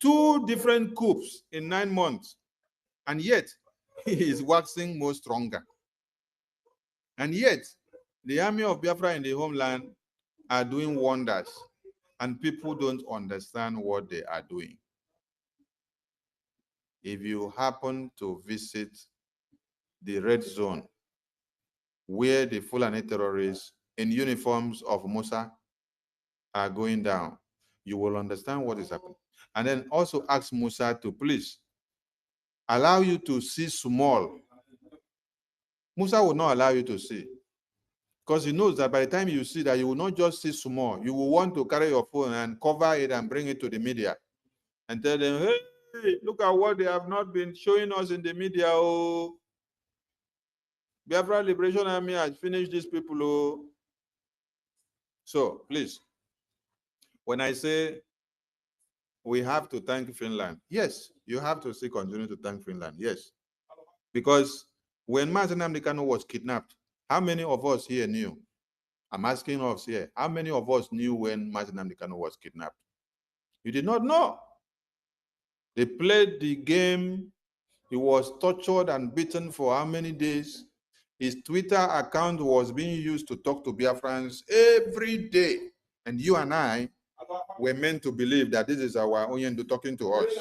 2 different coups in 9 months, and yet he is waxing more stronger. And yet, the army of Biafra in the homeland are doing wonders, and people don't understand what they are doing. If you happen to visit the red zone, where the Fulani terrorists in uniforms of Musa are going down, you will understand what is happening. And then also ask Musa to please allow you to see small. Musa will not allow you to see, because he knows that by the time you see that, you will not just see small. You will want to carry your phone and cover it and bring it to the media and tell them, hey, look at what they have not been showing us in the media. Oh, Biafra Liberation Army has finished these people. Oh. So please, when I say we have to thank Finland, yes, you have to still continue to thank Finland, yes. Because when Mazi Nnamdi Kanu was kidnapped, how many of us here knew? I'm asking us here, how many of us knew when Mazi Nnamdi Kanu was kidnapped? You did not know. They played the game. He was tortured and beaten for how many days? His Twitter account was being used to talk to Biafrans every day. And you and I were meant to believe that this is our Onyendu talking to us.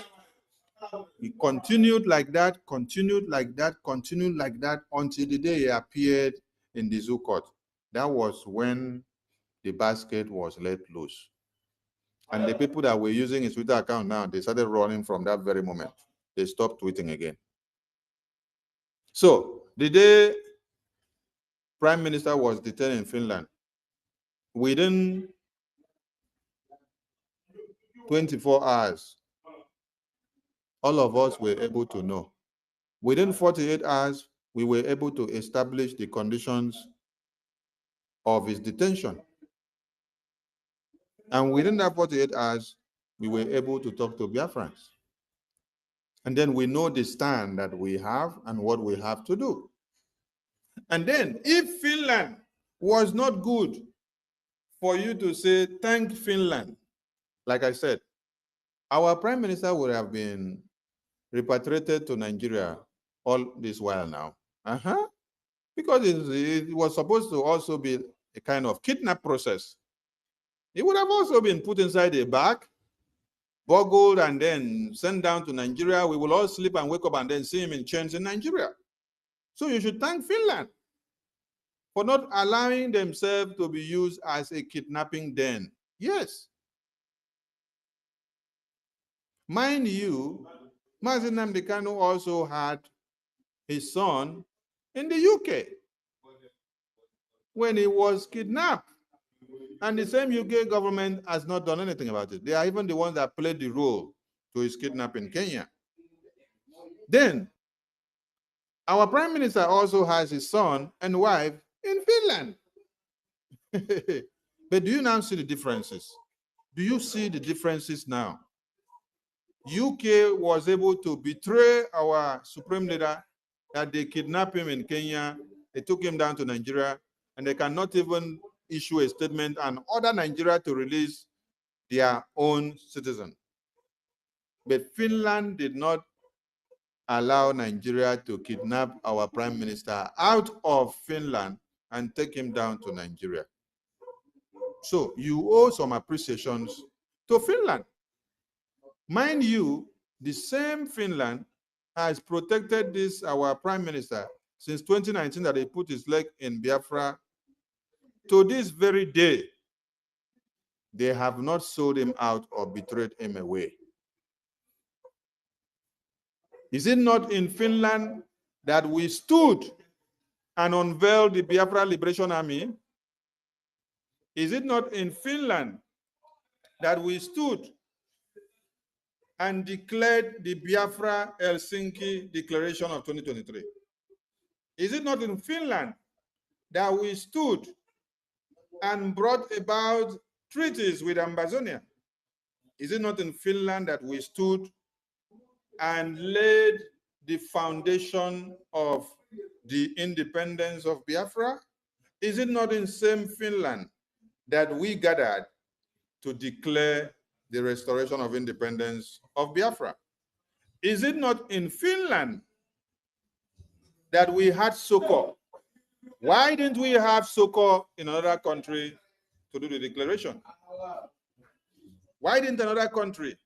He continued like that, continued like that, continued like that until the day he appeared in the zoo court. That was when the basket was let loose. And the people that were using his Twitter account now, they started running from that very moment. They stopped tweeting again. So the day Prime Minister was detained in Finland, within 24 hours, all of us were able to know. Within 48 hours, we were able to establish the conditions of his detention. And within that 48 hours, we were able to talk to Biafrans. And then we know the stand that we have and what we have to do. And then if Finland was not good for you to say, thank Finland, like I said, our prime minister would have been repatriated to Nigeria all this while now. Because it was supposed to also be a kind of kidnap process. It would have also been put inside a bag, boggled, and then sent down to Nigeria. We will all sleep and wake up and then see him in chains in Nigeria. So you should thank Finland for not allowing themselves to be used as a kidnapping den. Yes. Mind you, Mazi Nnamdi Kanu also had his son in the UK when he was kidnapped. And the same UK government has not done anything about it. They are even the ones that played the role to his kidnapping in Kenya. Then, our prime minister also has his son and wife in Finland. But do you now see the differences? Do you see the differences now? UK was able to betray our supreme leader, that they kidnapped him in Kenya, they took him down to Nigeria, and they cannot even issue a statement and order Nigeria to release their own citizen. But Finland did not allow Nigeria to kidnap our prime minister out of Finland and take him down to Nigeria. So you owe some appreciations to Finland. Mind you, the same Finland has protected this, our prime minister, since 2019 that he put his leg in Biafra. To this very day, they have not sold him out or betrayed him away. Is it not in Finland that we stood and unveiled the Biafra Liberation Army? Is it not in Finland that we stood and declared the Biafra Helsinki Declaration of 2023? Is it not in Finland that we stood and brought about treaties with Amazonia? Is it not in Finland that we stood and laid the foundation of the independence of Biafra? Is it not in same Finland that we gathered to declare the restoration of independence of Biafra? Is it not in Finland that we had SOCO? Why didn't we have SOCO in another country to do the declaration? Why didn't another country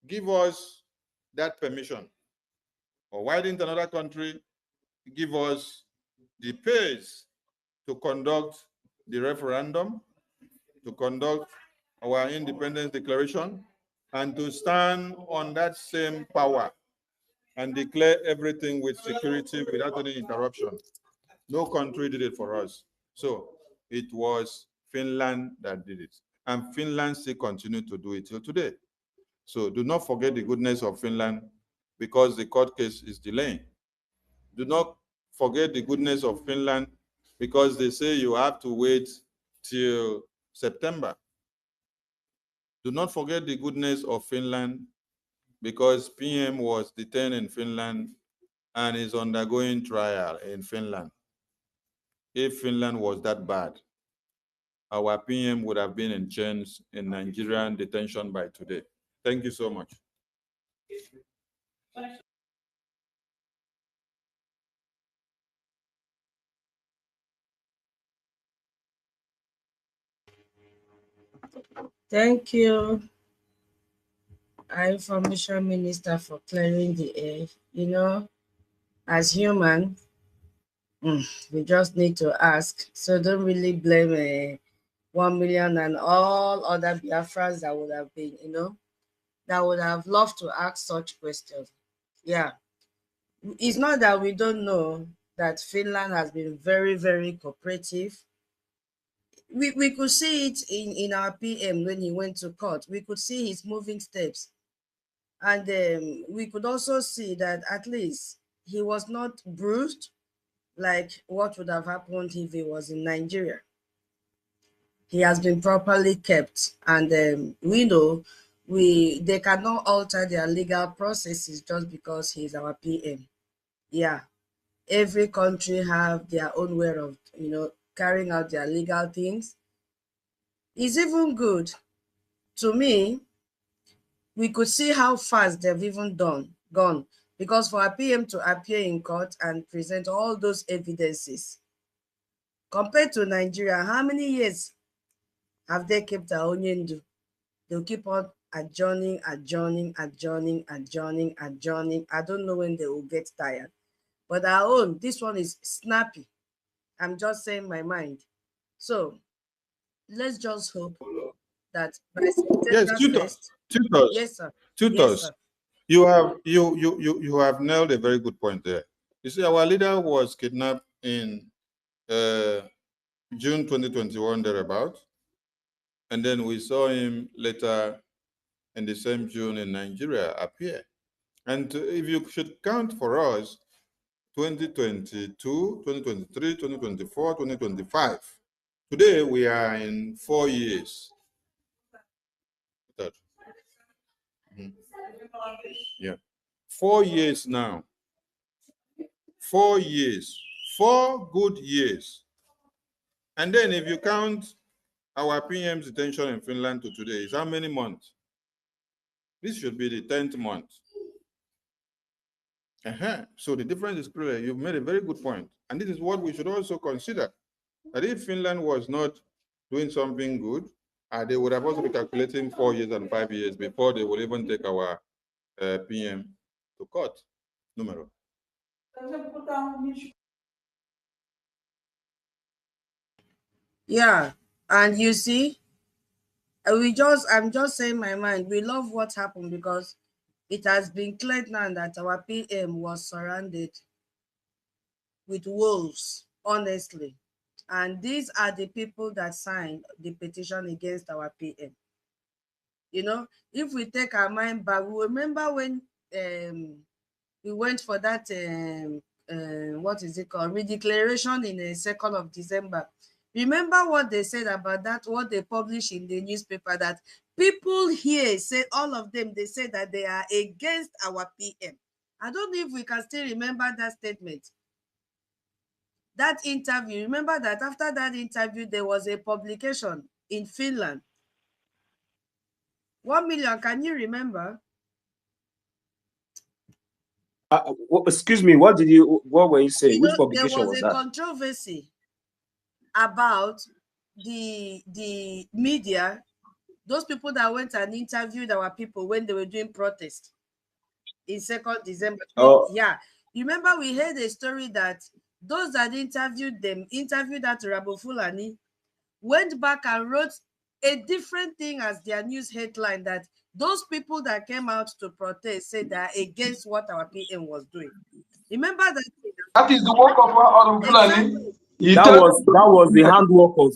give us that permission? Or why didn't another country give us the pace to conduct the referendum, to conduct our independence declaration, and to stand on that same power and declare everything with security without any interruption? No country did it for us. So it was Finland that did it. And Finland still continues to do it till today. So do not forget the goodness of Finland because the court case is delaying. Do not forget the goodness of Finland because they say you have to wait till September. Do not forget the goodness of Finland because PM was detained in Finland and is undergoing trial in Finland. If Finland was that bad, our PM would have been in chains in Nigerian detention by today. Thank you so much. Thank you, our Information Minister, for clearing the air. You know, as human, we just need to ask. So don't really blame 1 million and all other Biafrans that would have been, that would have loved to ask such questions. Yeah. It's not that we don't know that Finland has been very, very cooperative. We could see it in our PM when he went to court. We could see his moving steps. And we could also see that at least he was not bruised like what would have happened if he was in Nigeria. He has been properly kept, and we know they cannot alter their legal processes just because he's our PM. Yeah, every country have their own way of carrying out their legal things. It's even good to me. We could see how fast they've even gone, because for a PM to appear in court and present all those evidences, compared to Nigeria, how many years have they kept their Onyendu? They'll keep on adjourning. I don't know when they will get tired. But our own, this one is snappy. I'm just saying my mind. So let's just hope that by September 1st. Tutors. Yes, sir. Tutors. Yes, sir. You have nailed a very good point there. You see, our leader was kidnapped in June 2021 thereabout, and then we saw him later in the same June in Nigeria appear. And if you should count for us, 2022, 2023, 2024, 2025. Today we are in 4 years. Yeah, 4 years now. 4 years, 4 good years. And then if you count our PM's detention in Finland to today, is how many months? This should be the 10th month. So the difference is clear. You've made a very good point. And this is what we should also consider. That if Finland was not doing something good, they would have also been calculating 4 years and 5 years before they would even take our PM to court. Numero. Yeah, and you see, I'm just saying my mind. We love what happened because it has been cleared now that our PM was surrounded. with wolves, honestly. And these are the people that signed the petition against our PM. You know, if we take our mind back, we remember when we went for that, what is it called, redeclaration in the 2nd of December. Remember what they said about that, what they published in the newspaper, that people here said, all of them, they said that they are against our PM. I don't know if we can still remember that statement. That interview, remember that after that interview, there was a publication in Finland. 1 million, can you remember? Excuse me, what were you saying? Which There publication was was a that? controversy about the media, those people that went and interviewed our people when they were doing protest in 2nd December. Oh. Yeah. Remember, we heard a story that those that interviewed that Rabo Fulani, went back and wrote a different thing as their news headline, that those people that came out to protest said they are against what our PM was doing. Remember that? That is the work of Rabo Fulani. Exactly. That was the handwork of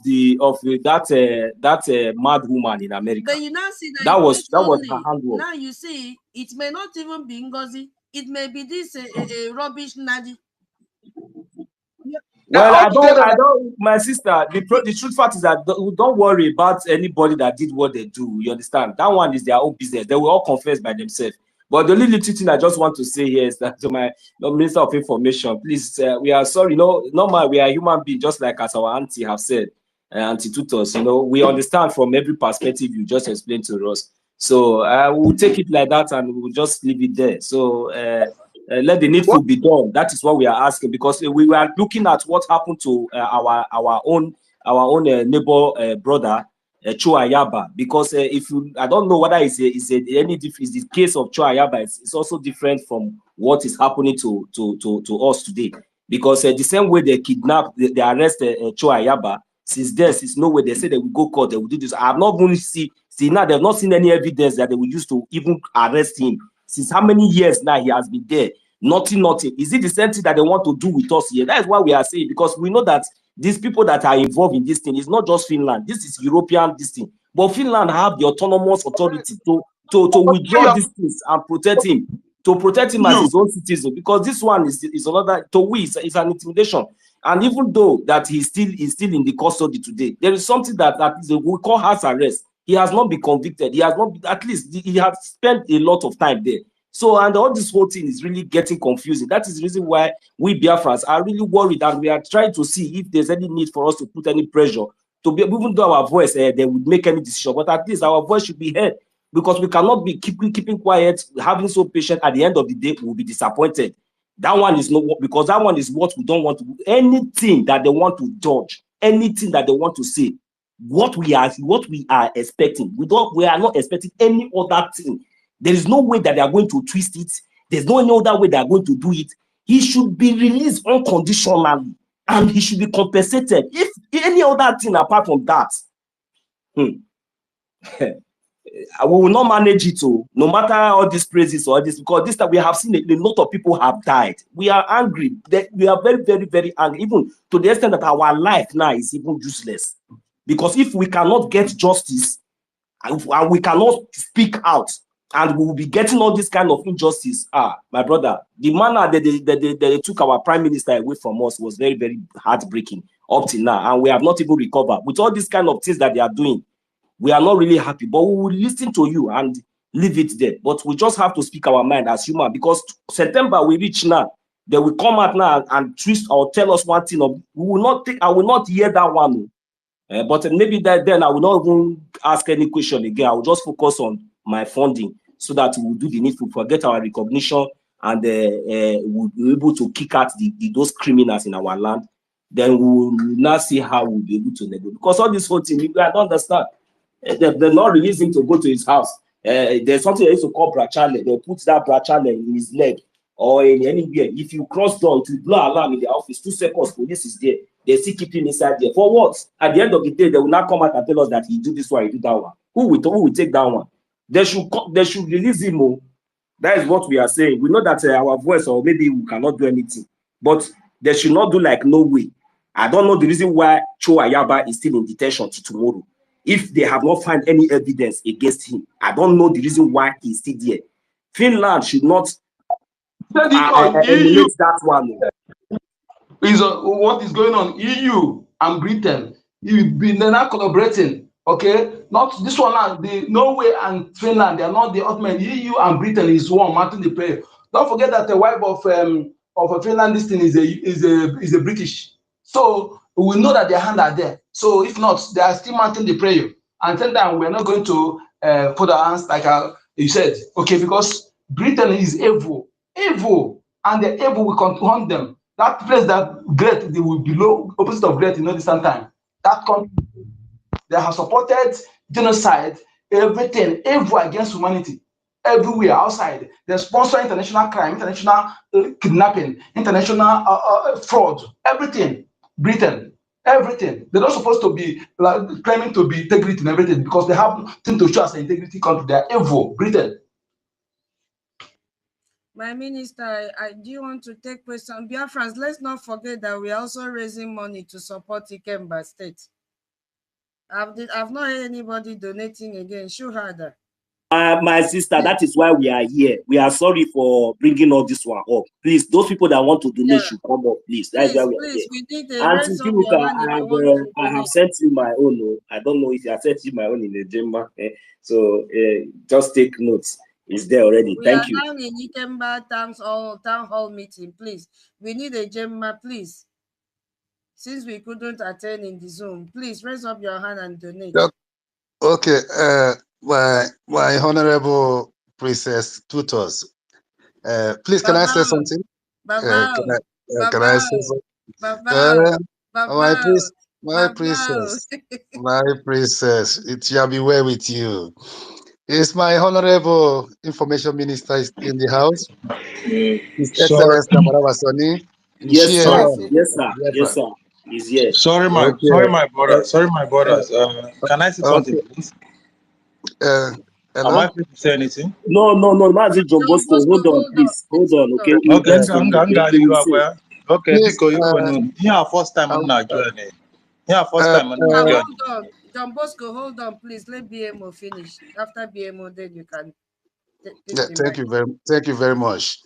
that mad woman in America. But you now see that was only, her handwork. now you see, it may not even be Ngozi. It may be this rubbish Nadi. Well, I don't, my sister, the truth fact is that don't worry about anybody that did what they do. You understand? That one is their own business. They will all confess by themselves. But the only little thing I just want to say here is that to my Minister of Information, please, we are sorry. Normal, we are human beings, just like as our auntie have said, Auntie Tutos. We understand from every perspective you just explained to us. So we'll take it like that and we'll just leave it there. So let the needful be done. That is what we are asking, because we were looking at what happened to our own neighbor brother Chua Ayaba. Because I don't know whether it's any different. The case of Chua Ayaba is also different from what is happening to us today. Because the same way they kidnap, they arrest Chua Ayaba, since no way they say they will go court, they will do this. I have not even see now. They have not seen any evidence that they will use to even arrest him. Since how many years now he has been there? Nothing. Is it the same thing that they want to do with us here? That is what we are saying, because we know that these people that are involved in this thing is not just Finland. This is European this thing. But Finland have the autonomous authority to withdraw these things and protect him, as his own citizen. Because this one is another, to we, it's an intimidation. And even though that he's still in the custody today, there is something that we call house arrest. He has not been convicted. He has not, at least he has spent a lot of time there. So, and all this whole thing is really getting confusing. That is the reason why we Biafrans are really worried, and we are trying to see if there's any need for us to put any pressure to be, even though our voice, they would make any decision, but at least our voice should be heard, because we cannot be keeping quiet, having so patient. At the end of the day, we will be disappointed. That one is not, because that one is what we don't want to do. Anything that they want to judge, anything that they want to say, what we are expecting. We are not expecting any other thing. There is no way that they are going to twist it. There's no any other way they are going to do it. He should be released unconditionally, and he should be compensated. If any other thing apart from that, we will not manage it. No matter all these praises or this, because this time we have seen a lot of people have died. We are angry. We are very, very, very angry, even to the extent that our life now is even useless. Because if we cannot get justice, and we cannot speak out, and we will be getting all this kind of injustice, my brother, the manner that they took our prime minister away from us was very, very heartbreaking up till now, and we have not even recovered. With all these kind of things that they are doing, we are not really happy, but we will listen to you and leave it there. But we just have to speak our mind as human, because September we reach now. They will come out now and twist or tell us one thing. I will not hear that one. But maybe then I will not even ask any question again. I will just focus on my funding, so that we will do the needful, forget our recognition, and we'll be able to kick out those criminals in our land. Then we will now see how we'll be able to negotiate. Because all this whole thing, I don't understand. They're not releasing to go to his house. There's something they used to call brachale. They'll put that brachale in his leg or in anywhere. If you cross door, to blow alarm in the office, 2 seconds, police is there. They still keep him inside there. For what? At the end of the day, they will not come out and tell us that he do this one, he do that one. Who will take that one? They should release him. That is what we are saying. We know that our voice, or maybe we cannot do anything, but They should not do like no way. I don't know the reason why Cho Ayaba is still in detention till tomorrow. If they have not found any evidence against him, I don't know the reason why he's still there. Finland should not emulate that one. Is what is going on? EU and Britain, they're not collaborating. Okay, not this one now. The Norway and Finland, they are not the ultimate. EU and Britain is one mounting the prayer. Don't forget that the wife of a Finland, this thing is a British. So we know that their hands are there. So if not, they are still mounting the prayer. Until then, we are not going to put our hands like you said. Okay, because Britain is evil, and the evil will confront them. That place that great, they will be low, opposite of great in no distant time. That country, they have supported genocide, everything, evil against humanity, everywhere outside. They sponsor international crime, international kidnapping, international fraud, everything. Britain, everything. They're not supposed to be like claiming to be integrity and everything because they have nothing to show as an integrity country. They are evil. Britain. My minister, I do want to take question. Biafrans, let's not forget that we are also raising money to support Ikemba State. I've not heard anybody donating again. Show her that. My sister, that is why we are here. We are sorry for bringing all this one up. Please, those people that want to donate should come up, please. That's why we are here. We need a And raise up your hand if you want to I have sent you my own. I don't know if I sent you my own in the chamber. So just take notes. It's there already. Thank you. We are now in Ikemba town hall meeting. Please, we need a Gemma, please. Since we couldn't attend in the Zoom, please raise up your hand and donate. Okay, my honorable princess tutors, please can I say something? Can I say something? My princess, it shall be well with you. Is my honorable information minister in the house? His Sorry. Excellency Kamara Wasoni. Yes, sir. Yes, sir. He's here. Sorry, my brother. Sorry, my brothers. Can I say something, please? Am I free to say anything? No, Mazi John Bosco. Hold on, please. Hold on, okay? Okay, because you know, here first time I'm not joining. Here first time I'm not joining. Hold on, John Bosco, hold on, please. Let BMO finish. After BMO, then you can. Thank you very much.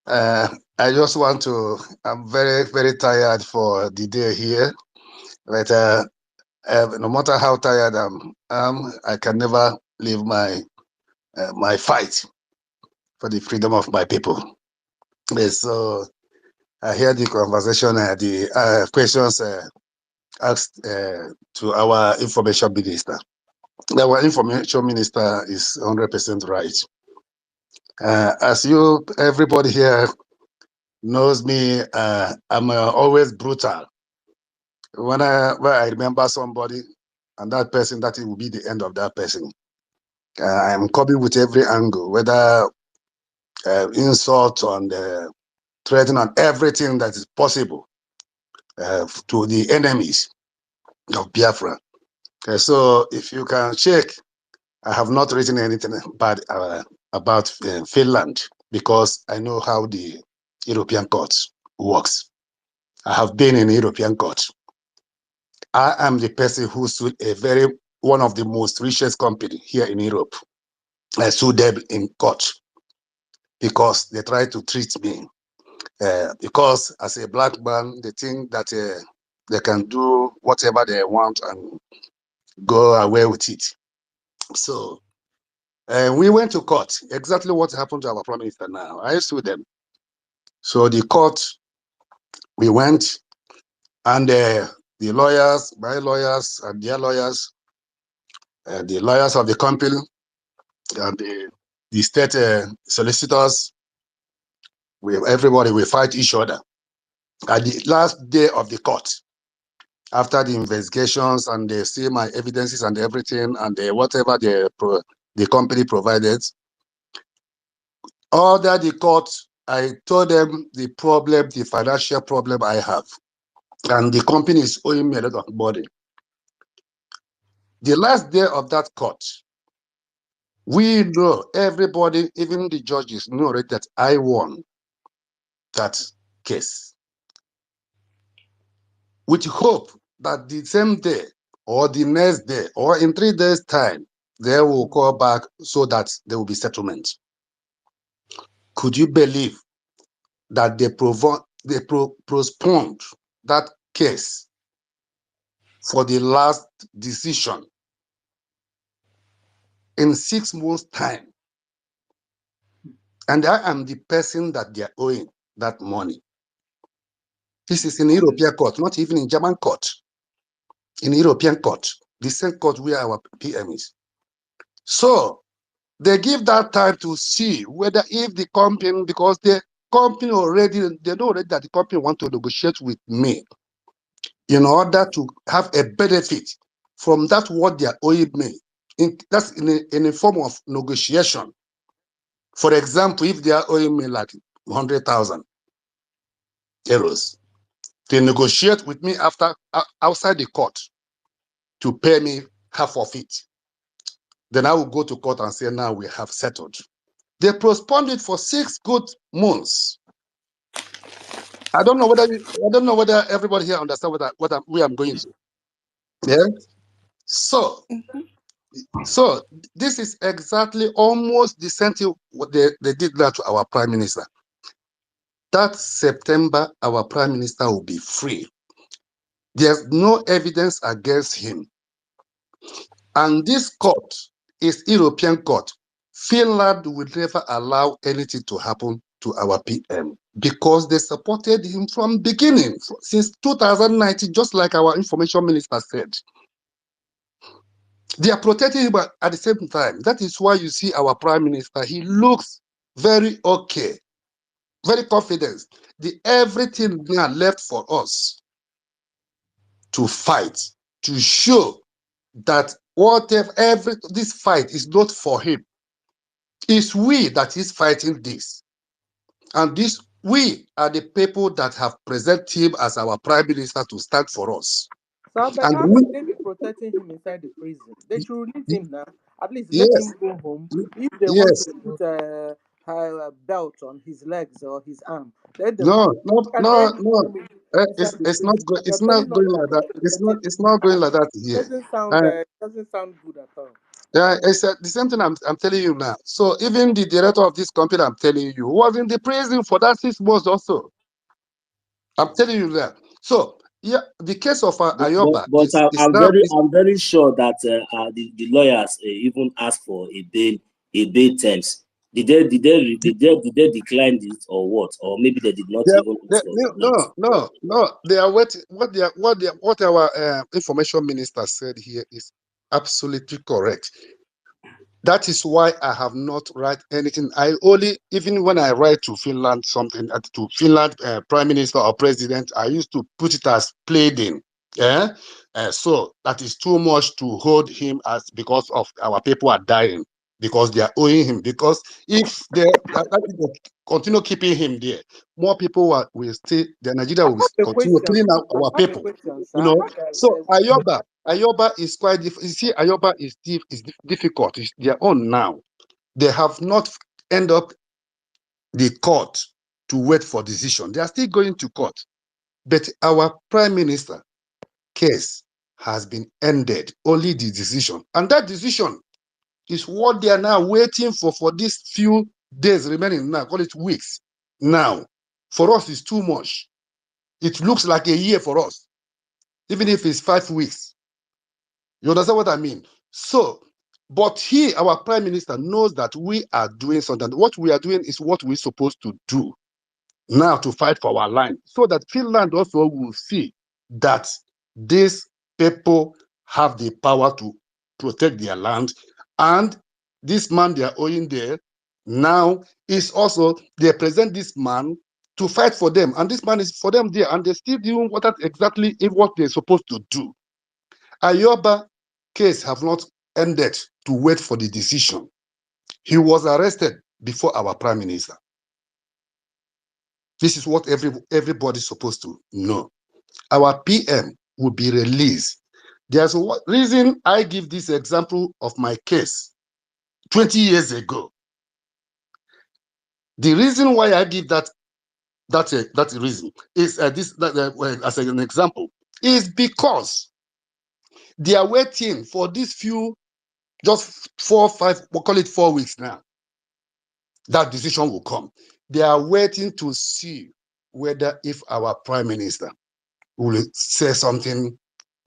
I just want to. I'm very, very tired for the day here, but no matter how tired I can never leave my fight for the freedom of my people. So I hear the conversation, the questions asked to our information minister. Our information minister is 100% right. As everybody here knows me, I'm always brutal. When I remember somebody and that person, that it will be the end of that person. I'm coming with every angle, whether insult on the threaten on everything that is possible to the enemies of Biafra. So if you can check, I have not written anything bad about Finland because I know how the European courts works. I have been in European court. I am the person who sued one of the most richest company here in Europe. I sued them in court because they try to treat me. Because as a black man, they think that they can do whatever they want and go away with it. So we went to court. Exactly what happened to our prime minister now. I sued them. So the court, we went, and the lawyers, my lawyers, and their lawyers, the lawyers of the company, and the state solicitors, everybody will fight each other. At the last day of the court, after the investigations and they see my evidences and everything and whatever the company provided, order the court, I told them the problem, the financial problem I have, and the company is owing me a lot of money. The last day of that court, we know, everybody, even the judges know that I won that case. with hope that the same day or the next day or in 3 days' time, they will call back so that there will be settlement. Could you believe that they postponed that case for the last decision in 6 months' time? And I am the person that they are owing that money. This is in European court, not even in German court. In European court, the same court where our PM is. So they give that time to see whether if the company, because the company already, they know already that the company want to negotiate with me in order to have a benefit from that what they are owing me. That's in a form of negotiation. For example, if they are owing me like 100,000 euros, they negotiate with me after outside the court to pay me half of it. Then I will go to court and say, now we have settled. They postponed it for 6 good months. I don't know whether everybody here understands where I'm going to. Yeah. So this is exactly almost the same thing what they did that to our prime minister. That September, our prime minister will be free. There's no evidence against him. And this court is European court. Finland will never allow anything to happen to our PM because they supported him from beginning, since 2019, just like our information minister said. They are protecting him at the same time. That is why you see our prime minister, he looks very okay, very confident. Everything now left for us to fight, to show that this fight is not for him. It's we that is fighting this. And we are the people that have presented him as our prime minister to stand for us. So, but And how can they be protecting him inside the prison? They should release him now. At least let him go home. If they want to put a belt on his legs or his arm, let them no. It's It's not going like that. It's not going like that here. Doesn't sound good at all. Yeah, it's the same thing I'm telling you now. So even the director of this company I'm telling you was in the prison for that 6 months also. I'm telling you that. So yeah, the case of Ayoba is now. I'm very sure that the lawyers even asked for a bail terms. Did they decline it or what? Or maybe they did not even ask for that. No. They are waiting. What our information minister said here is absolutely correct. That is why I have not write anything. I only, even when I write to Finland something, to Finland prime minister or president, I used to put it as pleading. Yeah, so that is too much to hold him as because of our people are dying because they are owing him. Because if they continue keeping him there, more people will stay. The Nigeria will continue killing our people. You know, so Ayoba is quite difficult. You see, Ayoba is difficult. It's their own now. They have not end up the court to wait for decision. They are still going to court. But our prime minister case has been ended. Only the decision. And that decision is what they are now waiting for these few days remaining now. Call it weeks. Now, for us, it's too much. It looks like a year for us. Even if it's 5 weeks. You understand what I mean? So, but he, our prime minister, knows that we are doing something. What we are doing is what we're supposed to do now to fight for our land, so that Finland also will see that these people have the power to protect their land. And this man they are owing there now is also, they present this man to fight for them. And this man is for them there, and they're still doing exactly what they're supposed to do. Ayoba case have not ended to wait for the decision. He was arrested before our prime minister. This is what everybody's supposed to know. Our PM will be released. There's a reason I give this example of my case 20 years ago. The reason why I give that reason is as an example is because they are waiting for these few, just 4 or 5, we'll call it 4 weeks now. That decision will come. They are waiting to see whether if our prime minister will say something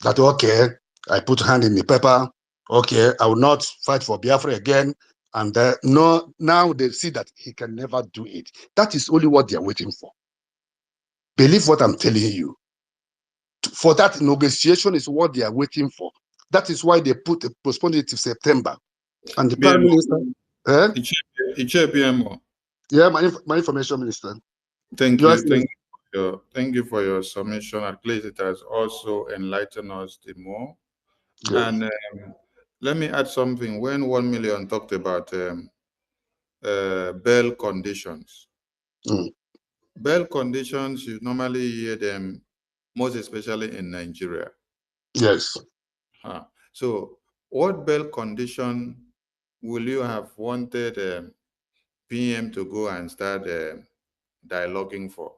that, okay, I put hand in the paper, okay, I will not fight for Biafra again. And no, now they see that he can never do it. That is only what they are waiting for. Believe what I'm telling you. For that negotiation is what they are waiting for. That is why they postponed it to September. And the prime minister, BMO. yeah, my information minister. Thank you. Thank you for your submission. At least it has also enlightened us the more. Yes. And let me add something. When 1 million talked about bail conditions, bail conditions, you normally hear them most especially in Nigeria. Yes. So what bail condition will you have wanted PM to go and start dialoguing for?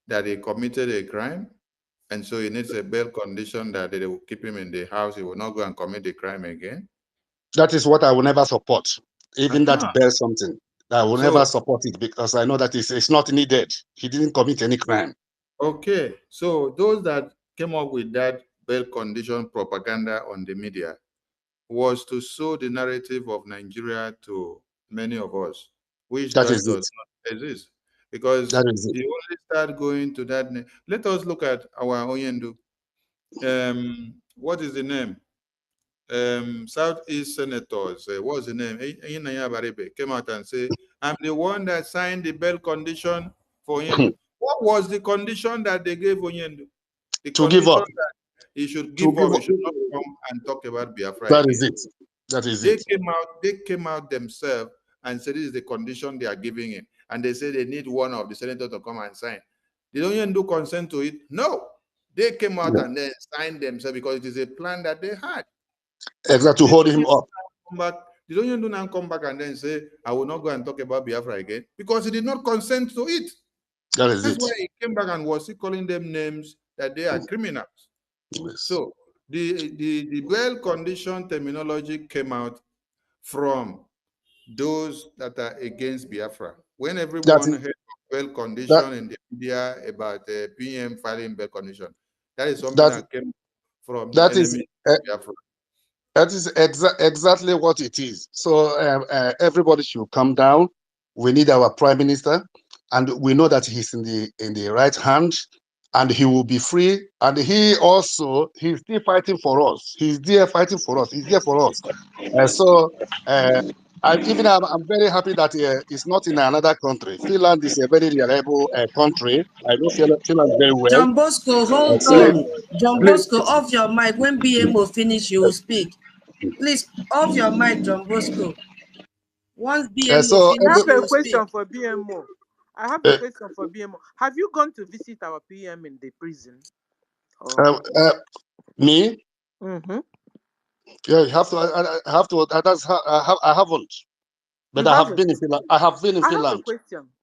That he committed a crime, and so he needs a bail condition that they will keep him in the house. He will not go and commit the crime again. That is what I will never support. Even that bail something, I will never support it because I know that it's not needed. He didn't commit any crime. Okay, so those that came up with that bail condition propaganda on the media was to sow the narrative of Nigeria to many of us, which that does not exist. Because they only start going to that. Let us look at our Oyendu. What is the name? Southeast senators, what's the name? Came out and say, I'm the one that signed the bail condition for Oyendu. What was the condition that they gave Oyendu? The to give up. That he should give up. He should not come and talk about Biafra That again. is it. That is it. They came out themselves and said this is the condition they are giving him. And they say they need one of the senators to come and sign. Did Oyendu consent to it? No. They came out and then signed themselves because it is a plan that they had. Exactly, to hold him up. Did Oyendu now come back and then say, I will not go and talk about Biafra again? Because he did not consent to it. That's why he came back and was calling them names that they are criminals. Yes. So the bail condition terminology came out from those that are against Biafra. When everyone heard bail condition in the media about the PM filing bail condition, that is something that came from the enemy of Biafra. That is exactly what it is. So everybody should come down. We need our prime minister, and we know that he's in the right hand, and he will be free. And he's still fighting for us. He's there fighting for us. He's there for us. I'm very happy that it's not in another country. Finland is a very reliable country. I know Finland very well. John Bosco, hold on. John Bosco, off your mic. When BMO finish, you will speak. Please, off your mic, John Bosco. Once BMO finish, I have you a will question speak. for BMO. I have a question for BMO. Have you gone to visit our PM in the prison? Me? Mm-hmm. Yeah, you have to. I have to. I haven't. But I have been in Finland. I have been in Finland.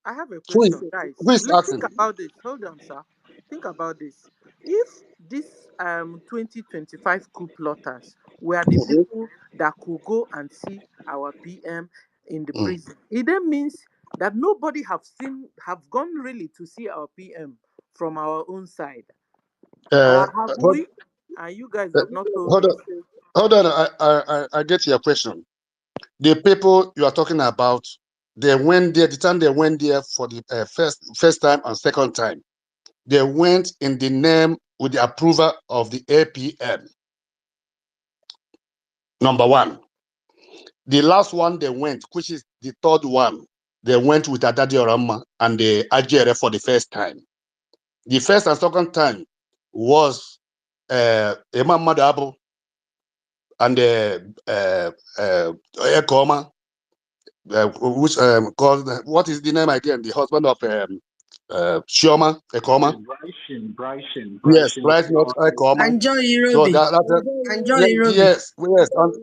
I have a question, guys. Who is Let's asking? think about this. Hold on, sir. Think about this. If this 2025 coup plotters were the people that could go and see our PM in the prison, it then means that nobody have gone really to see our PM from our own side. Have we? And you guys have not told us. Hold on. I get your question. The people you are talking about, they went there. The time they went there for the first time and second time, they went in the name with the approval of the APM. Number one. The last one they went, which is the third one, they went with Adadi Orama and the Ajere for the first time. The first and second time was Imam Madabu and Ekoma, which called, what is the name again? The husband of Shioma Ekoma. Bryson. Yes, Bryson Ekoma. And Joy Irobi. So yes, and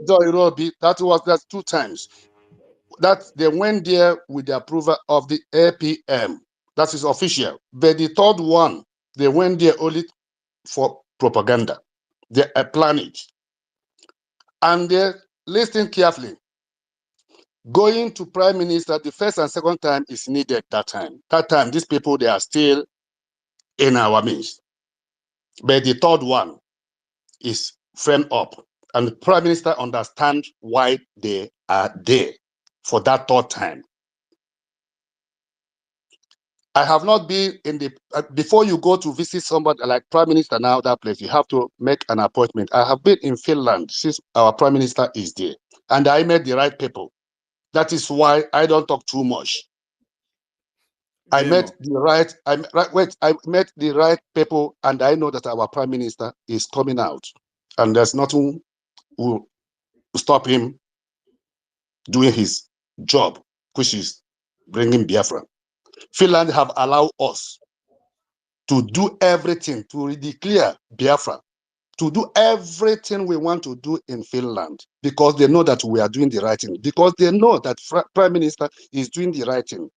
Joy Irobi. That's 2 times. That they went there with the approval of the APM. That is official. But the third one, they went there only for propaganda. They plan it. And they listen carefully. Going to prime minister the first and second time is needed that time. That time, these people, they are still in our midst. But the third one is frame up. And the prime minister understands why they are there for that third time. I have not been in the, before you go to visit somebody like prime minister now, that place, you have to make an appointment. I have been in Finland since our prime minister is there. And I met the right people. That is why I don't talk too much. I met the right, I met the right people, and I know that our prime minister is coming out, and there's nothing will stop him doing his job, which is bringing Biafra. Finland have allowed us to do everything to declare Biafra, to do everything we want to do in Finland, because they know that we are doing the right thing, because they know that prime minister is doing the right thing.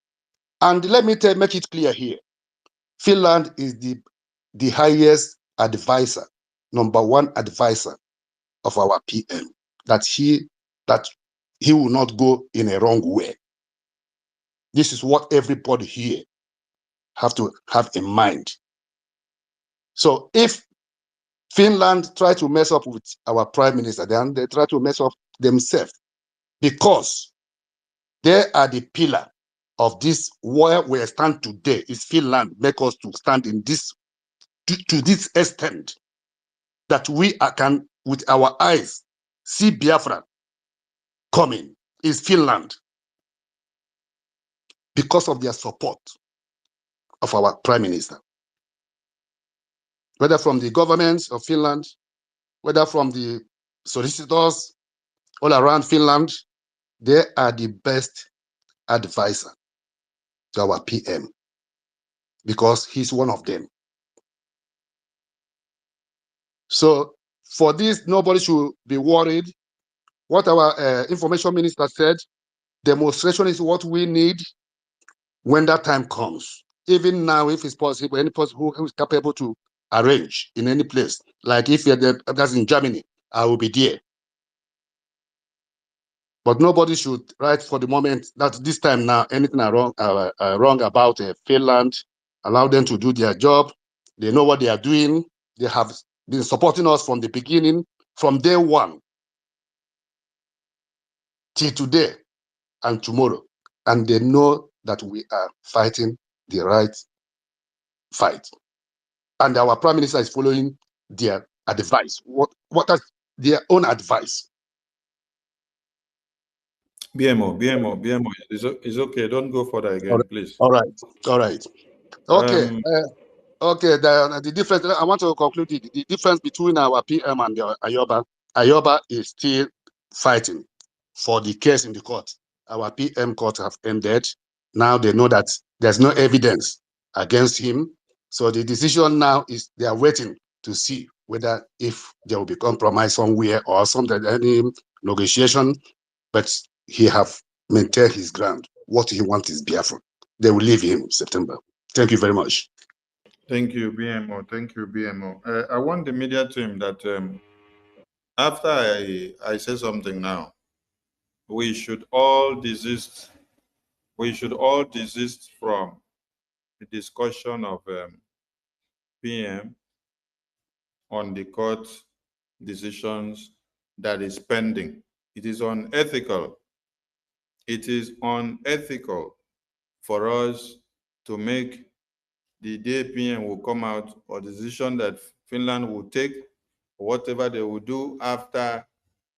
And let me make it clear here. Finland is the highest advisor, number one advisor of our PM, that he will not go in a wrong way. This is what everybody here have to have in mind. So if Finland try to mess up with our prime minister, then they try to mess up themselves, because they are the pillar of this where we stand today. Is Finland make us to stand in this to this extent that we can, with our eyes, see Biafra coming, is Finland, because of their support of our prime minister. Whether from the government of Finland, whether from the solicitors all around Finland, they are the best advisor to our PM, because he's one of them. So for this, nobody should be worried. What our information minister said, demonstration is what we need when that time comes. Even now, if it's possible, any person who is capable to arrange in any place, like if that's in Germany, I will be there. But nobody should write for the moment that this time now anything wrong about Finland. Allow them to do their job. They know what they are doing. They have been supporting us from the beginning, from day one till today and tomorrow. And they know that we are fighting the right fight. And our prime minister is following their advice. What is their own advice? BMO. It's okay. Don't go further again, please. All right. Okay. Okay. The difference. I want to conclude the difference between our PM and the Ayoba. Ayoba is still fighting for the case in the court. Our PM court have ended. Now they know that there's no evidence against him. So the decision now is they are waiting to see whether if there will be compromise somewhere or something, any negotiation. But he have maintained his ground. What he wants is Biafra. They will leave him September. Thank you very much. Thank you, BMO. Thank you, BMO. I want the media team that after I say something now, we should all desist. We should all desist from the discussion of PM on the court decisions that is pending. It is unethical. It is unethical for us to make the day PM will come out or decision that Finland will take, whatever they will do after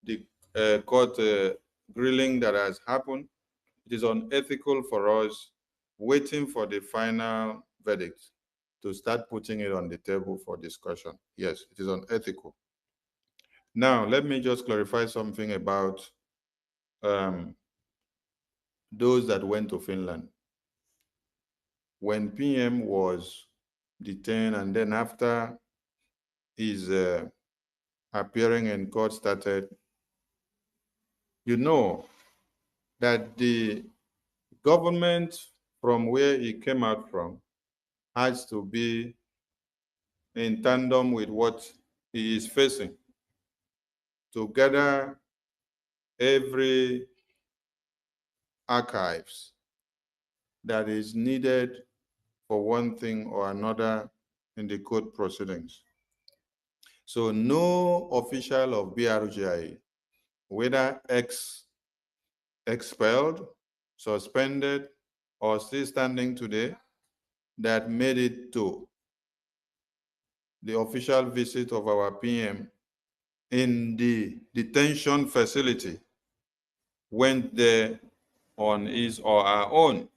the court grilling that has happened. It is unethical for us waiting for the final verdict to start putting it on the table for discussion. Yes, it is unethical. Now, let me just clarify something about those that went to Finland. When PM was detained and then after his appearing in court started, you know that the government from where he came out from has to be in tandem with what he is facing, to gather every archives that is needed for one thing or another in the court proceedings. So no official of BRGIE, whether expelled, suspended, or still standing today, that made it to the official visit of our PM in the detention facility went there on his or our own.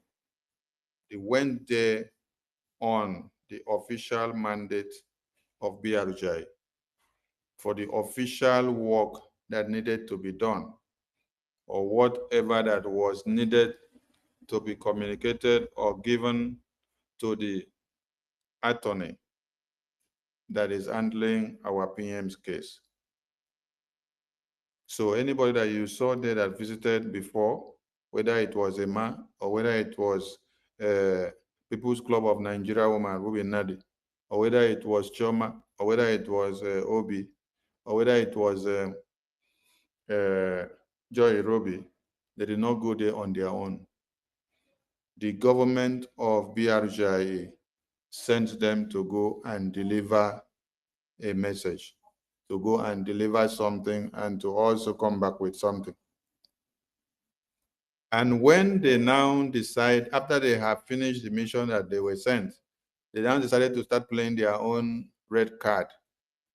They went there on the official mandate of BRGIE for the official work that needed to be done, or whatever that was needed to be communicated or given to the attorney that is handling our PM's case. So anybody that you saw there that visited before, whether it was Emma or whether it was People's Club of Nigeria Women, Ruby Nadi, or whether it was Choma, or whether it was Obi, or whether it was Joy Roby, they did not go there on their own. The government of BRGIE sent them to go and deliver a message, to go and deliver something, and to also come back with something. And when they now decide, after they have finished the mission that they were sent, they now decided to start playing their own red card.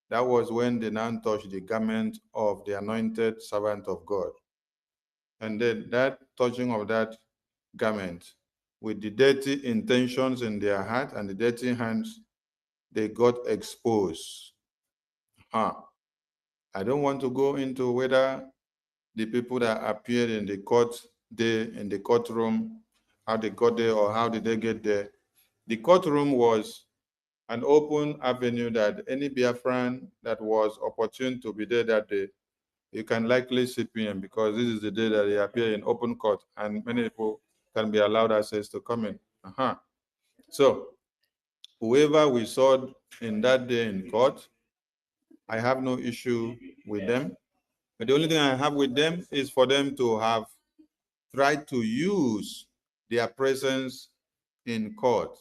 That was when they now touched the garment of the anointed servant of God. And then that touching of that garment, with the dirty intentions in their heart and the dirty hands, they got exposed. I don't want to go into whether the people that appeared in the court there, in the courtroom, how they got there or how did they get there. The courtroom was an open avenue that any Biafran that was opportune to be there that day, you can likely see PM, because this is the day that they appear in open court and many people can be allowed access to come in. So whoever we saw in that day in court, I have no issue with them. But the only thing I have with them is for them to have tried to use their presence in court,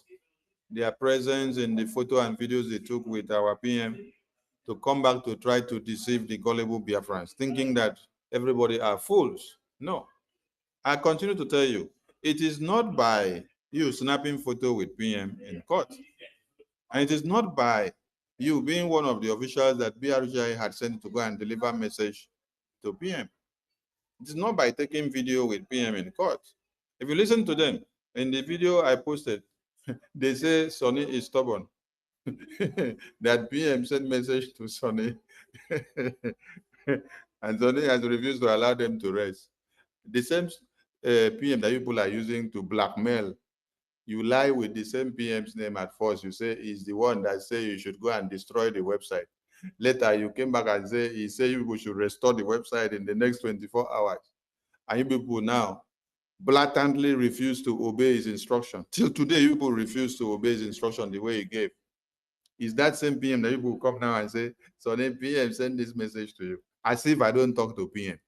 their presence in the photo and videos they took with our PM, to come back to try to deceive the gullible Biafrans, thinking that everybody are fools. No. I continue to tell you, it is not by you snapping photo with PM in court, and it is not by you being one of the officials that BRGIE had sent to go and deliver message to PM. It is not by taking video with PM in court. If you listen to them, in the video I posted, they say Sonny is stubborn. That PM sent message to Sonny, and Sonny has refused to allow them to rest. The same PM that people are using to blackmail, you lie with the same PM's name at first. You say he's the one that say you should go and destroy the website. Later, you came back and say he said you people should restore the website in the next 24 hours. And you people now blatantly refuse to obey his instruction. Till today, you people refuse to obey his instruction the way he gave. Is that same PM that people will come now and say, so then PM send this message to you, as if I don't talk to PM.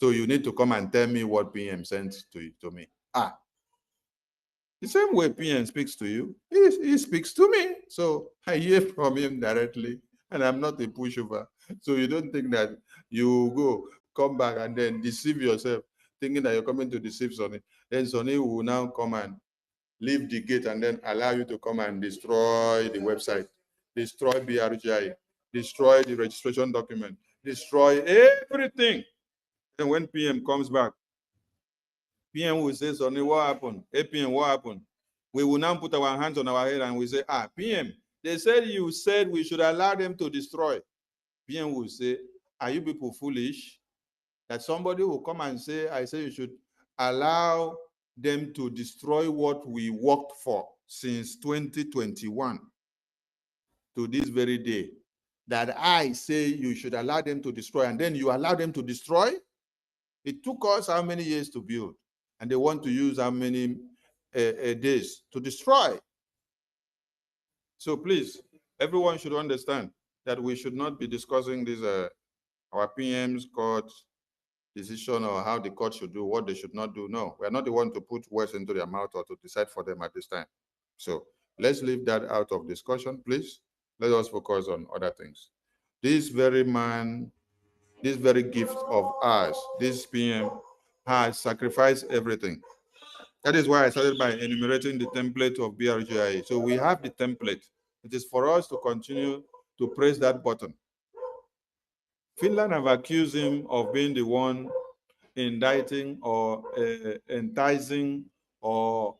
So you need to come and tell me what PM sent to me. The same way PM speaks to you, he speaks to me. So I hear from him directly, and I'm not a pushover. So you don't think that you go, come back and then deceive yourself, thinking that you're coming to deceive Sonny. Then Sonny will now come and leave the gate and then allow you to come and destroy the website, destroy BRGIE, destroy the registration document, destroy everything. And when PM comes back, PM will say, Sonny, what happened? Hey, PM, what happened? We will now put our hands on our head and we say, PM, they said you said we should allow them to destroy. PM will say, are you people foolish? That somebody will come and say, I say you should allow them to destroy what we worked for since 2021 to this very day. That I say you should allow them to destroy, and then you allow them to destroy? It took us how many years to build? And they want to use how many days to destroy? So please, everyone should understand that we should not be discussing this, our PM's court decision or how the court should do, what they should not do. No, we are not the one to put words into their mouth or to decide for them at this time. So let's leave that out of discussion, please. Let us focus on other things. This very man, this very gift of ours, this PM, has sacrificed everything. That is why I started by enumerating the template of BRGIE. So we have the template. It is for us to continue to press that button. Finland have accused him of being the one indicting or enticing or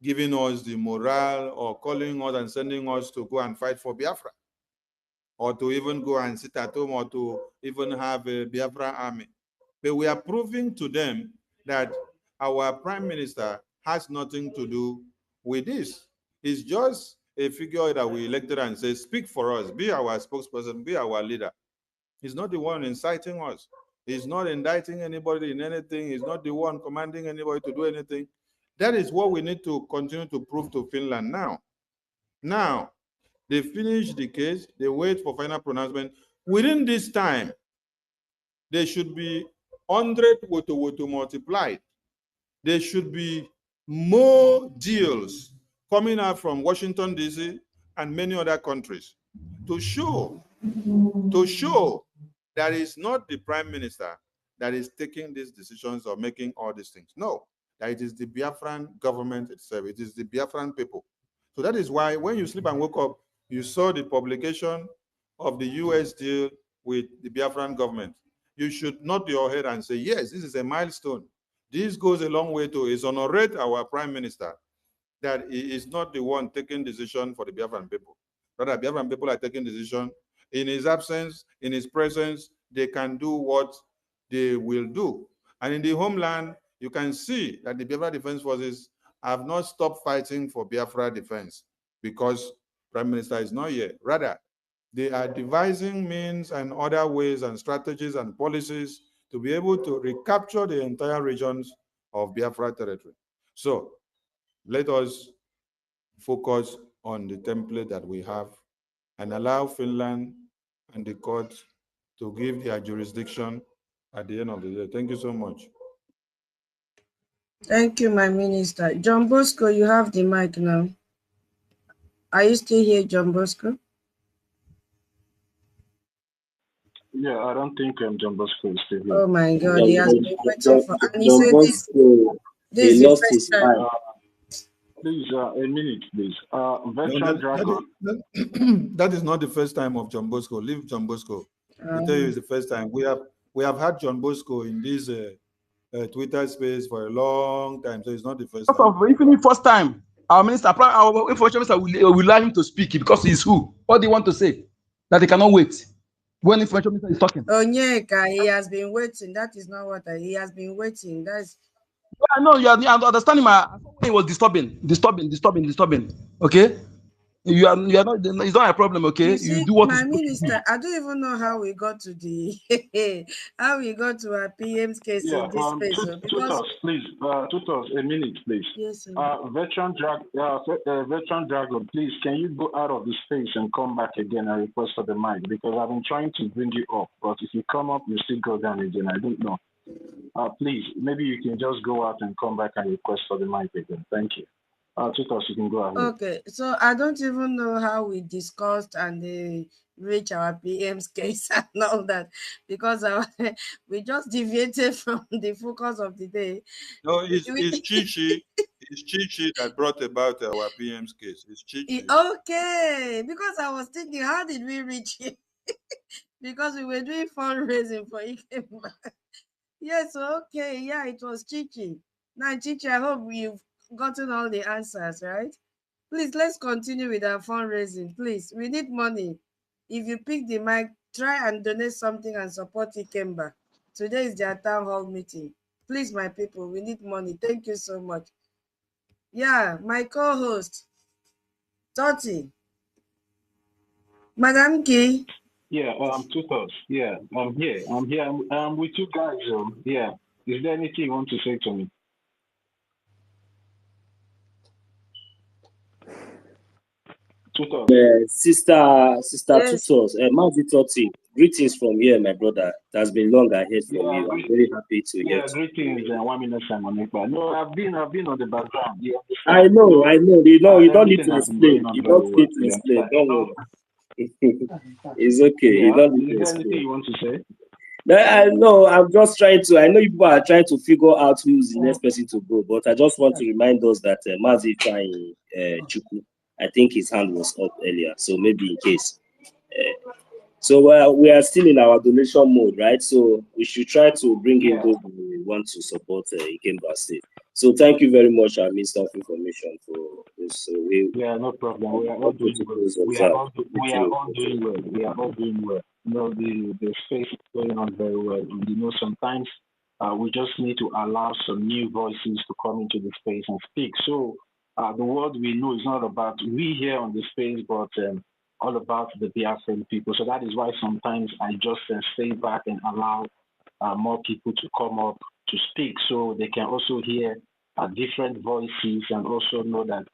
giving us the morale or calling us and sending us to go and fight for Biafra, or to even go and sit at home, or to even have a Biafra army. But we are proving to them that our prime minister has nothing to do with this. He's just a figure that we elected and say, speak for us, be our spokesperson, be our leader. He's not the one inciting us. He's not indicting anybody in anything. He's not the one commanding anybody to do anything. That is what we need to continue to prove to Finland now. Now, they finish the case, they wait for final pronouncement. Within this time, there should be 100 woto multiplied. There should be more deals coming out from Washington, D.C. and many other countries to show that it's not the prime minister that is taking these decisions or making all these things. No, that it is the Biafran government itself. It is the Biafran people. So that is why when you sleep and wake up, you saw the publication of the US deal with the Biafran government. You should nod your head and say, yes, this is a milestone. This goes a long way to exonerate our prime minister that he is not the one taking decision for the Biafran people. Rather, Biafran people are taking decision. In his absence, in his presence, they can do what they will do. And in the homeland, you can see that the Biafra Defense Forces have not stopped fighting for Biafra defense because Prime Minister is not here. Rather, they are devising means and other ways and strategies and policies to be able to recapture the entire regions of Biafra territory. So let us focus on the template that we have and allow Finland and the court to give their jurisdiction at the end of the day. Thank you so much. Thank you, my minister. John Bosco, you have the mic now. Are you still here, John Bosco? Yeah, I don't think John Bosco is still here. Oh my God, he has been waiting for, and he said this is the first time. Please, a minute, please. That is not the first time of John Bosco. Leave John Bosco. I tell you, it's the first time. We have had John Bosco in this Twitter space for a long time, so it's not the first time. Even the first time, our minister, our information minister will allow him to speak because he's who? What do you want to say? That he cannot wait when information minister is talking. Onyeka, he has been waiting. That is not what he has been waiting. That's. I know you are understanding. He was disturbing. Okay, you are not. It's not a problem. Okay, you see, you do what my minister. I don't even know how we got to the how we got to our PM's case in this space. Tutors, please. Tutors, a minute, please. Yes, sir. Veteran Dragon, please. Can you go out of the space and come back again and request for the mic, because I've been trying to bring you up, but if you come up, you still go down again. I don't know. Please, maybe you can just go out and come back and request for the mic again. Thank you. Tutors, you can go ahead. Okay, so I don't even know how we discussed and reach our PM's case and all that, because we just deviated from the focus of the day. No, it's Chichi. It's Chichi that brought about our PM's case. It's Chichi. Okay, because I was thinking, how did we reach it? Because we were doing fundraising for Ikemba. Yes, okay, yeah, it was Chichi. Now, Chichi, I hope you've gotten all the answers, right? Please, let's continue with our fundraising. Please, we need money. If you pick the mic, try and donate something and support Ikemba. Today is their town hall meeting. Please, my people, we need money. Thank you so much. Yeah, my co-host, Toti. Madam Key. Yeah, Tutors. Yeah, I'm here. I'm with you guys. Yeah. Is there anything you want to say to me? Tutos. Sister Yes. Tutos, Mazi Toti, greetings from here, my brother. It has been long I heard from Yeah, you. I'm very happy to hear yeah, from greetings, you. 1 minute Simon Ekpa. No, I've been on the background. You I understand? know. You don't need Everything to has been going explain. on You very don't well. need to You explain. understand? Don't worry. It's okay. You Yeah. don't need Is to there anything explain. you want to say? No, I know. I'm just trying to. I know people are trying to figure out who's the next person to go, but I just want to remind us that Mazi Fine Chuku, I think his hand was up earlier, so maybe in case. So we are still in our donation mode, right? So we should try to bring in those who want to support Ikemba State. So thank you very much, Minister of Information, for this. So Yeah, no problem. We are all all doing well. protocols We are observed. all doing well. We are all doing well. You know, the space is going on very well. And, you know, sometimes we just need to allow some new voices to come into the space and speak. So the word we know is not about we here on the space, but all about the Biafra people. So that is why sometimes I just stay back and allow more people to come up to speak, so they can also hear different voices and also know that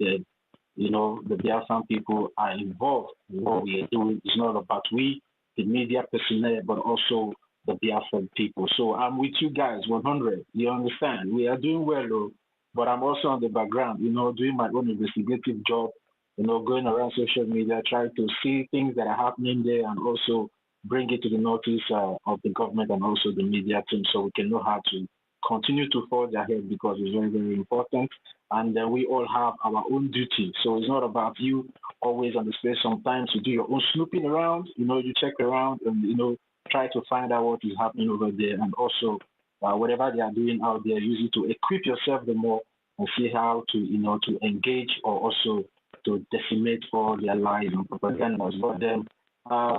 you know, the Biafran people are involved in what we are doing. It's not about we, the media personnel, but also the Biafran people. So I'm with you guys, 100. You understand? We are doing well, though, but I'm also on the background, you know, doing my own investigative job, you know, going around social media, trying to see things that are happening there and also bring it to the notice of the government and also the media team so we can know how to continue to forge ahead because it's very, very important. And we all have our own duty. So it's not about you always on the space. Sometimes you do your own snooping around, you know, you check around and, you know, try to find out what is happening over there. And also, whatever they are doing out there, use it to equip yourself the more and see how to, you know, to engage or also to decimate all their lies and propagandas. But then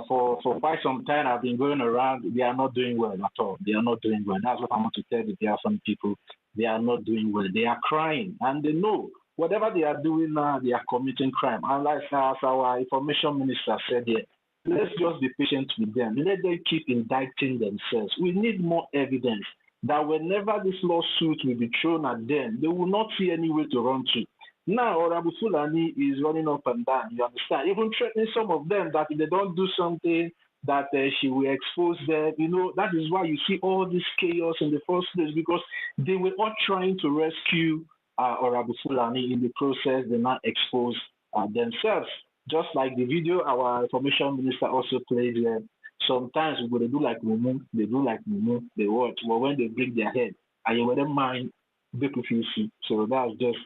for quite some time, I've been going around. They are not doing well at all. They are not doing well. That's what I want to tell you. There are some people. They are not doing well. They are crying, and they know whatever they are doing now, they are committing crime. And like as our information minister said here, let's just be patient with them. Let them keep indicting themselves. We need more evidence that whenever this lawsuit will be thrown at them, they will not see any way to run to. Now, Orabu Fulani is running up and down, you understand? Even threatening some of them that if they don't do something, that she will expose them. You know, that is why you see all this chaos in the first place, because they were all trying to rescue Orabu Fulani. In the process, they now expose themselves. Just like the video our information minister also played here. Sometimes we go, they do like Mumu, they watch. But when they bring their head, and you wouldn't mind, they you see. So that's just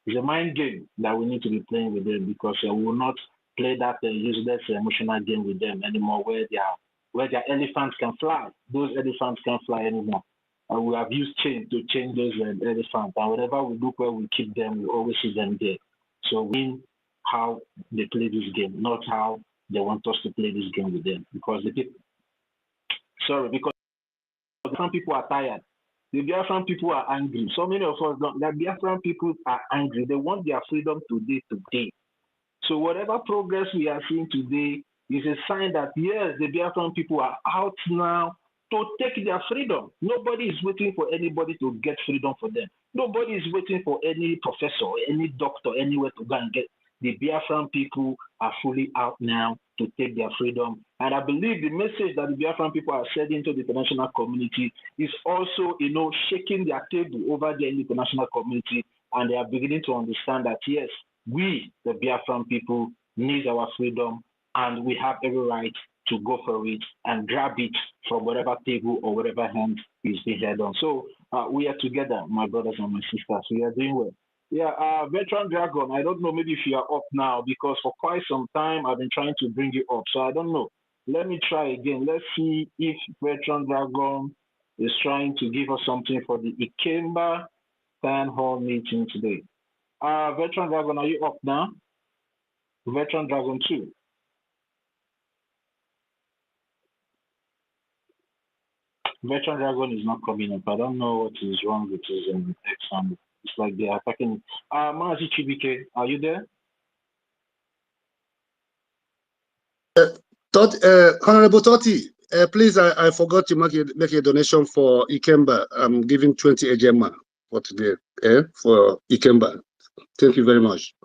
it's a mind game that we need to be playing with them because we will not play that useless emotional game with them anymore where their elephants can fly. Those elephants can't fly anymore. We have used chain to change those elephants. And whenever we look where we keep them, we always see them there. So we how they play this game, not how they want us to play this game with them. Because because some people are tired. The Biafran people are angry. So many of us don't. The Biafran people are angry. They want their freedom today. So whatever progress we are seeing today is a sign that yes, the Biafran people are out now to take their freedom. Nobody is waiting for anybody to get freedom for them. Nobody is waiting for any professor or any doctor anywhere to go and get. The Biafran people are fully out now to take their freedom. And I believe the message that the Biafran people are sending to the international community is also, you know, shaking their table over there in the international community. And they are beginning to understand that, yes, we, the Biafran people, need our freedom and we have every right to go for it and grab it from whatever table or whatever hand is being held on. So we are together, my brothers and my sisters. We are doing well. Yeah, Veteran Dragon, I don't know, maybe if you are up now, because for quite some time I've been trying to bring you up. So I don't know. Let me try again. Let's see if Veteran Dragon is trying to give us something for the Ikemba Town Hall meeting today. Veteran Dragon, are you up now? Veteran Dragon 2. Veteran Dragon is not coming up. I don't know what is wrong with his exam. It's like they are attacking. Mazi Chibike, are you there? Honorable Totti, please, I forgot to make a donation for Ikemba. I'm giving 20 Ejema for today for Ikemba. Thank you very much.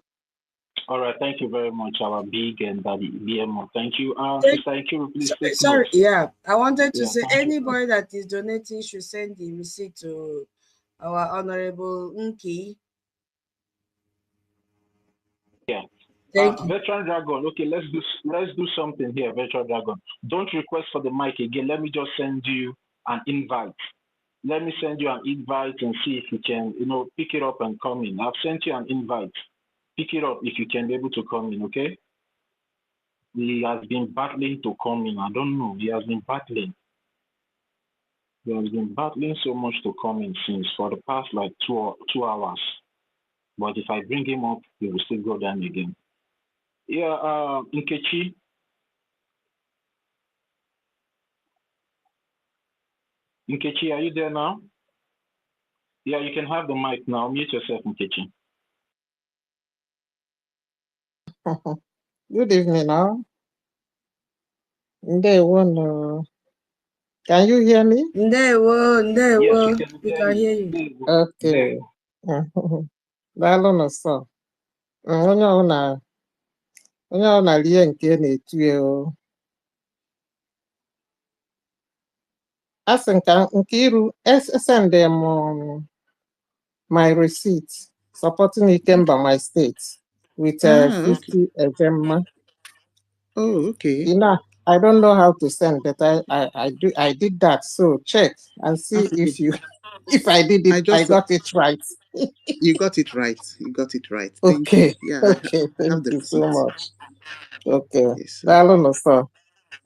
All right, thank you very much, our big and daddy BMO. Thank you. Thank, Sister Ikiru, please take sorry, notes. yeah. I wanted to Yeah, say thank you. anybody that is donating should send the receipt to our Honorable Nki. Yeah. Thank you. Veteran Dragon. Okay, let's do something here, Veteran Dragon. Don't request for the mic again. Let me just send you an invite. Let me send you an invite and see if you can, pick it up and come in. I've sent you an invite. Pick it up if you can be able to come in, okay? He has been battling to come in. I don't know. He has been battling. He has been battling so much to come in since for the past like 2 hours. But if I bring him up, he will still go down again. Yeah, Nkechi. Nkechi, are you there now? Yeah, you can have the mic now. Mute yourself, Nkechi. Good evening now. Ndewo. Can you hear me? Ndewo. Yes, We can hear you. Okay. Daalụ nọsọ. Onye ọbụla rie nke na-etu ya o. A sị nka Nkiru send them my receipt supporting Ikemba, my state, with 50 Okay. Ejemma. Oh, okay. I don't know how to send, but I did that. So check and see if I did it, I got it right. You got it right. You got it right. Thank Okay, you. Yeah, okay, I have thank the you so receipt. much. Okay, Yes, sir. daalụ nọsọ.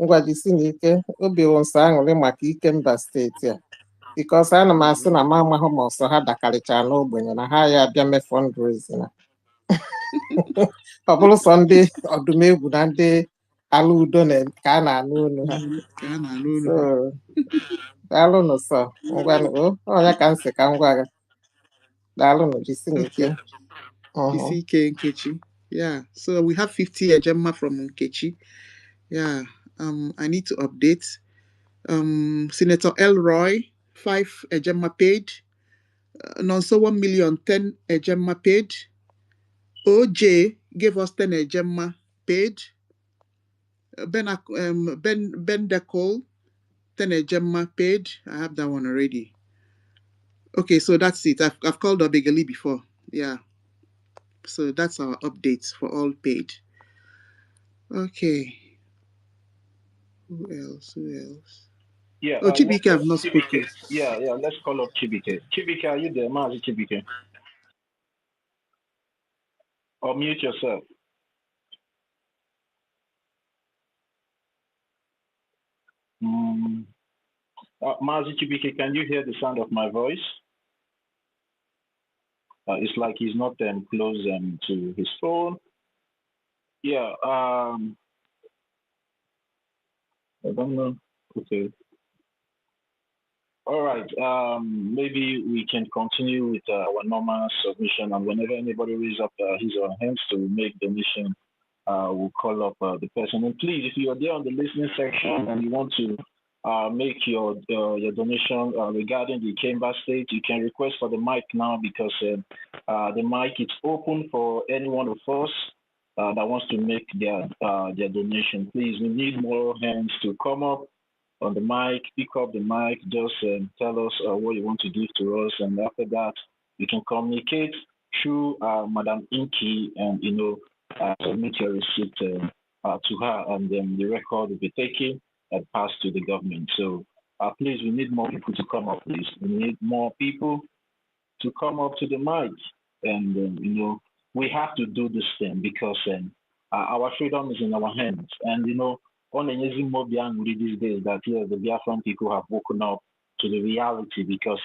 Ngwa jisi n'ike, obi wụ nsọ aṅụrị maka Ikemba steeti a. Because ana m asị na m amahụ ma ọsọ ha dakarịchara n'ogbenye na ha ya abịa mee fundraising. Ọ bụrụ sọ ndị ọdụmegwu na ndị ala udo ka a na-anụ olu ha. So daalụ nọsọ. Ngwanụ onye ka m sị ka m gwa gị. Daalụ nụ jisi n'ike. Jisi Nkechi. Yeah. So we have 50 Ejemma from Nkechi. Yeah. I need to update. Senator Elroy, 5 Ejemma paid. Nonso 1 million, 10 Ejemma paid. OJ gave us 10 Ejemma paid. Ben Decole, 10 Ejemma paid. I have that one already. Okay, so that's it. I've called Obegali before. Yeah. So that's our updates for all paid. Okay. Who else? Yeah. Oh, Chibike, I've not spoken. Yeah. Let's call up Chibike. Chibike, are you there, Mazi Chibike? Or mute yourself. Mazi Chibike, can you hear the sound of my voice? It's like he's not close to his phone. Yeah. I don't know. Okay. All right. Maybe we can continue with our normal submission, and whenever anybody raises up his or her hands to make donation, we'll call up the person. And please, if you are there on the listening section and you want to make your donation regarding the Canberra State, you can request for the mic now because the mic is open for any one of us that wants to make their donation. Please, we need more hands to come up on the mic, pick up the mic, just tell us what you want to give to us, and after that, you can communicate through Madam Inky and submit your receipt to her, and then the record will be taken and passed to the government. So please, we need more people to come up. Please, we need more people to come up to the mic, and we have to do this thing because our freedom is in our hands, and on these days that the Biafran people have woken up to the reality because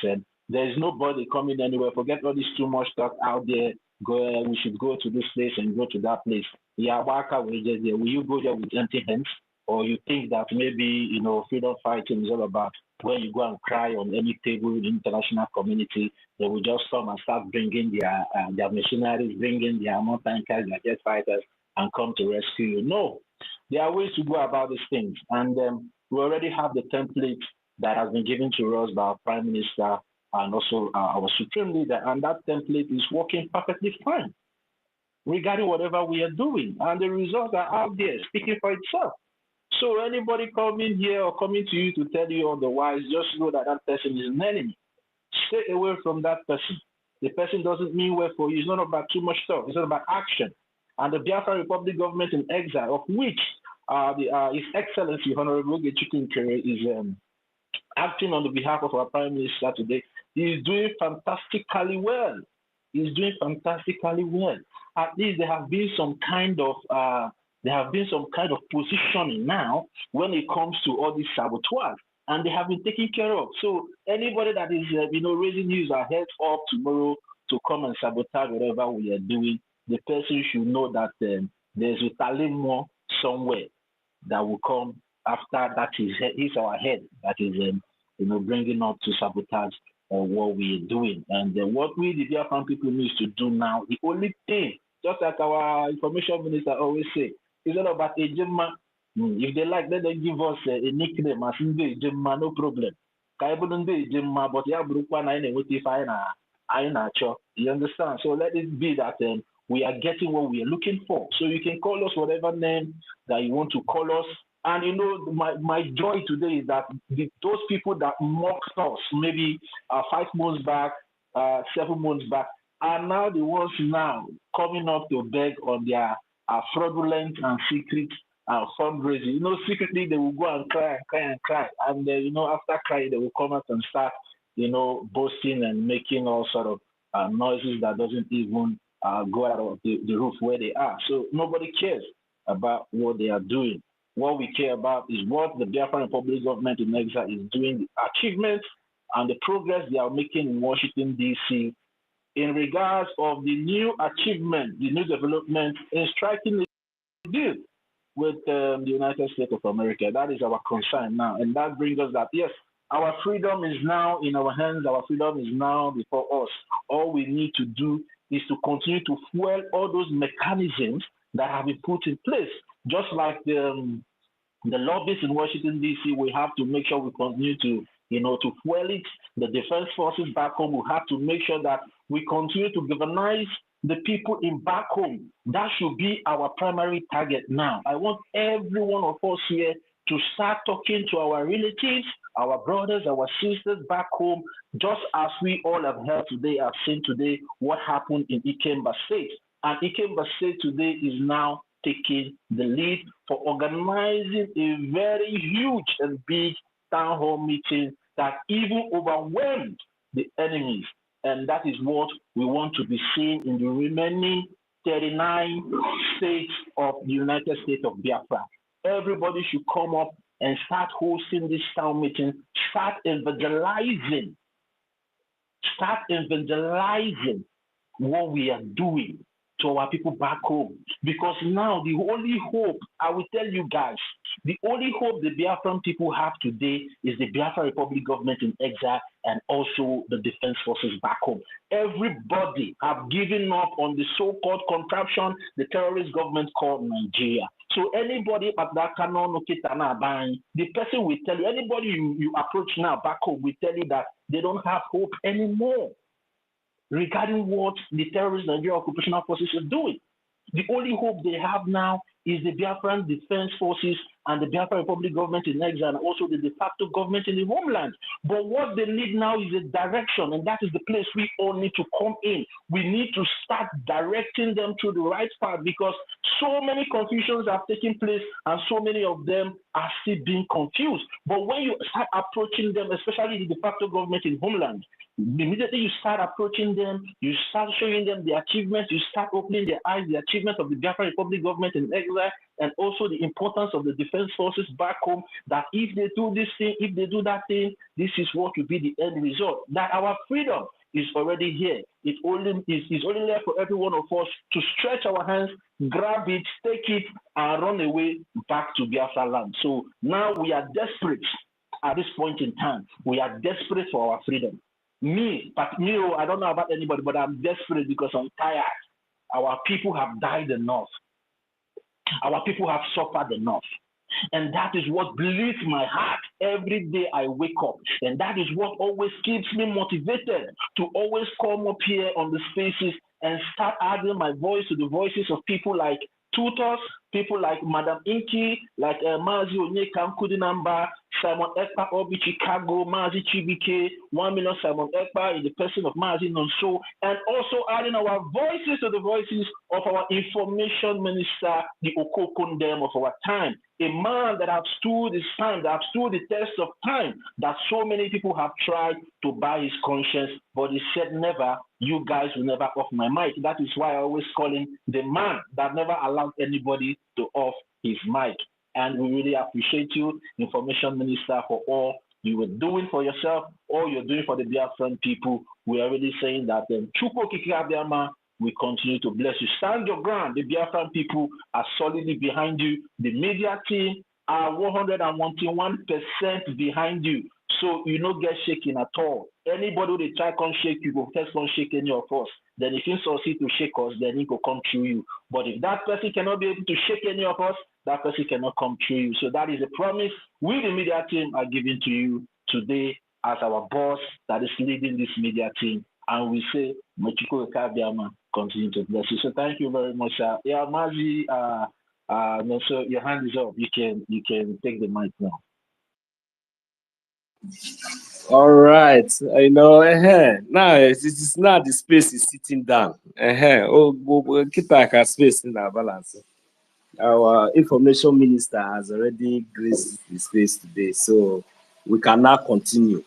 there is nobody coming anywhere. Forget all this too much talk out there. We should go to this place and go to that place. Yeah, will you go there with empty hands? Or you think that maybe, freedom fighting is all about when you go and cry on any table in the international community, they will just come and start bringing their machineries, bringing their mountain tankers, their jet fighters, and come to rescue you. No, there are ways to go about these things. And we already have the template that has been given to us by our Prime Minister and also our Supreme Leader. And that template is working perfectly fine. regarding whatever we are doing. And the results are out there speaking for itself. So anybody coming here or coming to you to tell you otherwise, just know that that person is an enemy. Stay away from that person. The person doesn't mean well for you. It's not about too much talk. It's not about action. And the Biafra Republic government in exile, of which His Excellency Honorable Chikinkere is acting on the behalf of our Prime Minister today, he is doing fantastically well. He's doing fantastically well. At least there have been some kind of positioning now when it comes to all these sabotage, and they have been taken care of. So anybody that is raising his or heads up tomorrow to come and sabotage whatever we are doing, the person should know that there's a talent somewhere that will come after that is our head that is bringing up to sabotage what we are doing. And what we, the Biafran people, need to do now, the only thing, just like our information minister always say, is all about a Gemma. If they like, let them give us a nickname as Gemma, no problem. Gemma, but you understand? So let it be that we are getting what we are looking for. So you can call us whatever name that you want to call us. And my joy today is that those people that mocked us maybe 5 months back, 7 months back, are now the ones now coming up to beg on their fraudulent and secret fundraising. Secretly they will go and cry and cry and cry. And after crying, they will come out and start, boasting and making all sort of noises that doesn't even go out of the roof where they are. So nobody cares about what they are doing. What we care about is what the Biafran Republic government in exile is doing, the achievements and the progress they are making in Washington, D.C. in regards of the new achievement, the new development in striking a deal with the United States of America. That is our concern now. And that brings us that, yes, our freedom is now in our hands. Our freedom is now before us. All we need to do is to continue to fuel all those mechanisms that have been put in place. Just like the lobbies in Washington, D.C., we have to make sure we continue to, to fuel it. The defense forces back home, we have to make sure that we continue to galvanize the people in back home. That should be our primary target now. I want every one of us here to start talking to our relatives, our brothers, our sisters back home, just as we all have heard today, have seen today what happened in Ikemba State. And Ikemba State today is now taking the lead for organizing a very huge and big town hall meeting that even overwhelmed the enemies. And that is what we want to be seeing in the remaining 39 states of the United States of Biafra. Everybody should come up and start hosting this town meeting, start evangelizing what we are doing to our people back home. Because now the only hope, I will tell you guys, the only hope the Biafran people have today is the Biafra Republic government in exile and also the defense forces back home. Everybody have given up on the so-called contraption, the terrorist government called Nigeria. So anybody at that the person will tell you, anybody you approach now back home will tell you that they don't have hope anymore regarding what the terrorist Nigeria occupational forces are doing. The only hope they have now is the Biafran Defense Forces and the Biafra Republic government in exile, and also the de facto government in the homeland. But what they need now is a direction, and that is the place we all need to come in. We need to start directing them to the right path, because so many confusions have taken place and so many of them are still being confused. But when you start approaching them, especially the de facto government in homeland, immediately you start approaching them, you start showing them the achievements, you start opening their eyes, the achievements of the Biafra Republic government in exile, and also the importance of the defense forces back home, that if they do this thing, if they do that thing, this is what will be the end result. That our freedom is already here. It only is only there for every one of us to stretch our hands, grab it, take it, and run away back to Biafra land. So now we are desperate at this point in time. We are desperate for our freedom. I don't know about anybody, but I'm desperate because I'm tired. Our people have died enough. Our people have suffered enough. And that is what bleeds my heart every day I wake up. And that is what always keeps me motivated to always come up here on the spaces and start adding my voice to the voices of people like tutors, people like Madam Inky, like Mazi Onyeka Nkudinamba, Simon Ekpa Obi Chicago, Mazi Chibike, 1 million Simon Ekpa in the person of Mazi Nonso, and also adding our voices to the voices of our information minister, the Okokundem of our time. A man that have stood his time, that have stood the test of time, that so many people have tried to buy his conscience, but he said never, you guys will never off my mic. That is why I always call him the man that never allowed anybody to off his mic. And we really appreciate you, Information Minister, for all you were doing for yourself, all you're doing for the Biafran people. We are really saying that Chukwu Okike Abiama will continue to bless you. Stand your ground. The Biafran people are solidly behind you. The media team are 101% behind you. So you don't get shaken at all. Anybody they try to shake you, go first one shake any of us. Then if you succeed to shake us, then he will come through you. But if that person cannot be able to shake any of us, that person cannot come through you. So that is a promise we, the media team, are giving to you today as our boss that is leading this media team. And we say, Machiko Kabiama, continue to bless you. So thank you very much. Yeah, Mazi, no, so your hand is up. You can take the mic now. All right, now it is now the space is sitting down. We'll keep back our space in our balance. Our information minister has already graced the space today, so we can now continue.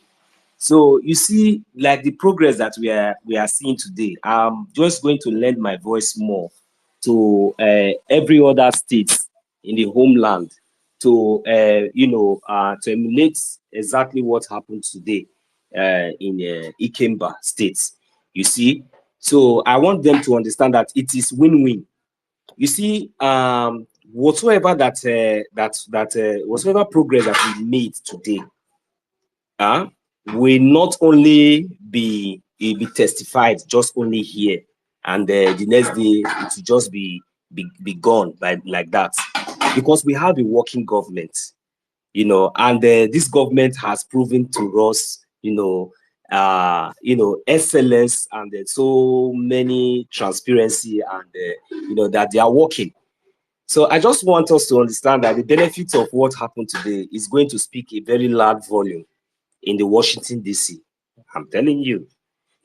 So you see, like the progress that we are seeing today, I'm just going to lend my voice more to every other state in the homeland to to emulate exactly what happened today in Ikemba State. You see, so I want them to understand that it is win-win. You see, whatsoever whatsoever progress that we made today, will not only be testified just only here, and the next day it will just be gone by like that, because we have a working government, and this government has proven to us, excellence and so many transparency, and that they are working. So I just want us to understand that the benefits of what happened today is going to speak a very loud volume in the Washington, D.C. I'm telling you,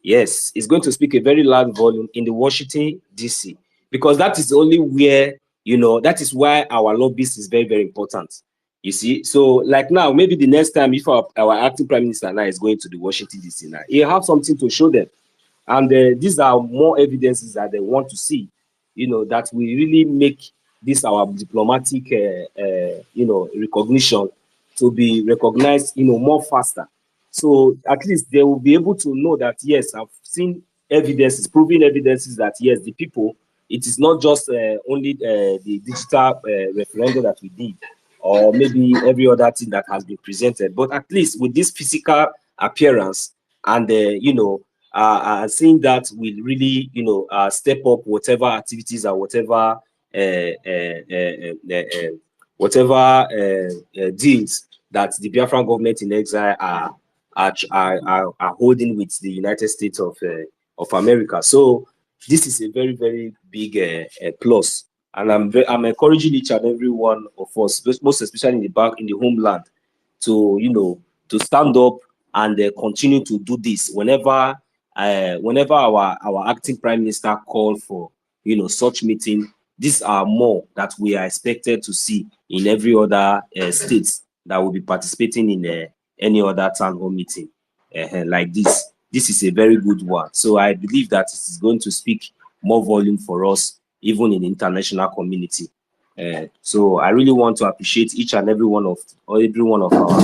yes, it's going to speak a very loud volume in the Washington, D.C. because that is only where, that is why our lobbyist is very, very important. You see, so like now, maybe the next time if our acting prime minister now is going to the Washington, D.C. now, he'll have something to show them. And these are more evidences that they want to see, that we really make this our diplomatic, recognition to be recognized, more faster. So at least they will be able to know that, yes, I've seen evidences, proving evidences that, yes, the people, it is not just only the digital referendum that we did, or maybe every other thing that has been presented, but at least with this physical appearance and, seeing that will really, step up whatever activities or whatever deals that the Biafran government in exile are holding with the United States of America. So this is a very, very big plus, and I'm encouraging each and every one of us, most especially in the homeland, to to stand up and continue to do this whenever our acting prime minister called for such meeting. These are more that we are expected to see in every other states that will be participating in any other town hall meeting like this. This is a very good one. So I believe that it is going to speak more volume for us, even in the international community. So I really want to appreciate each and every one of our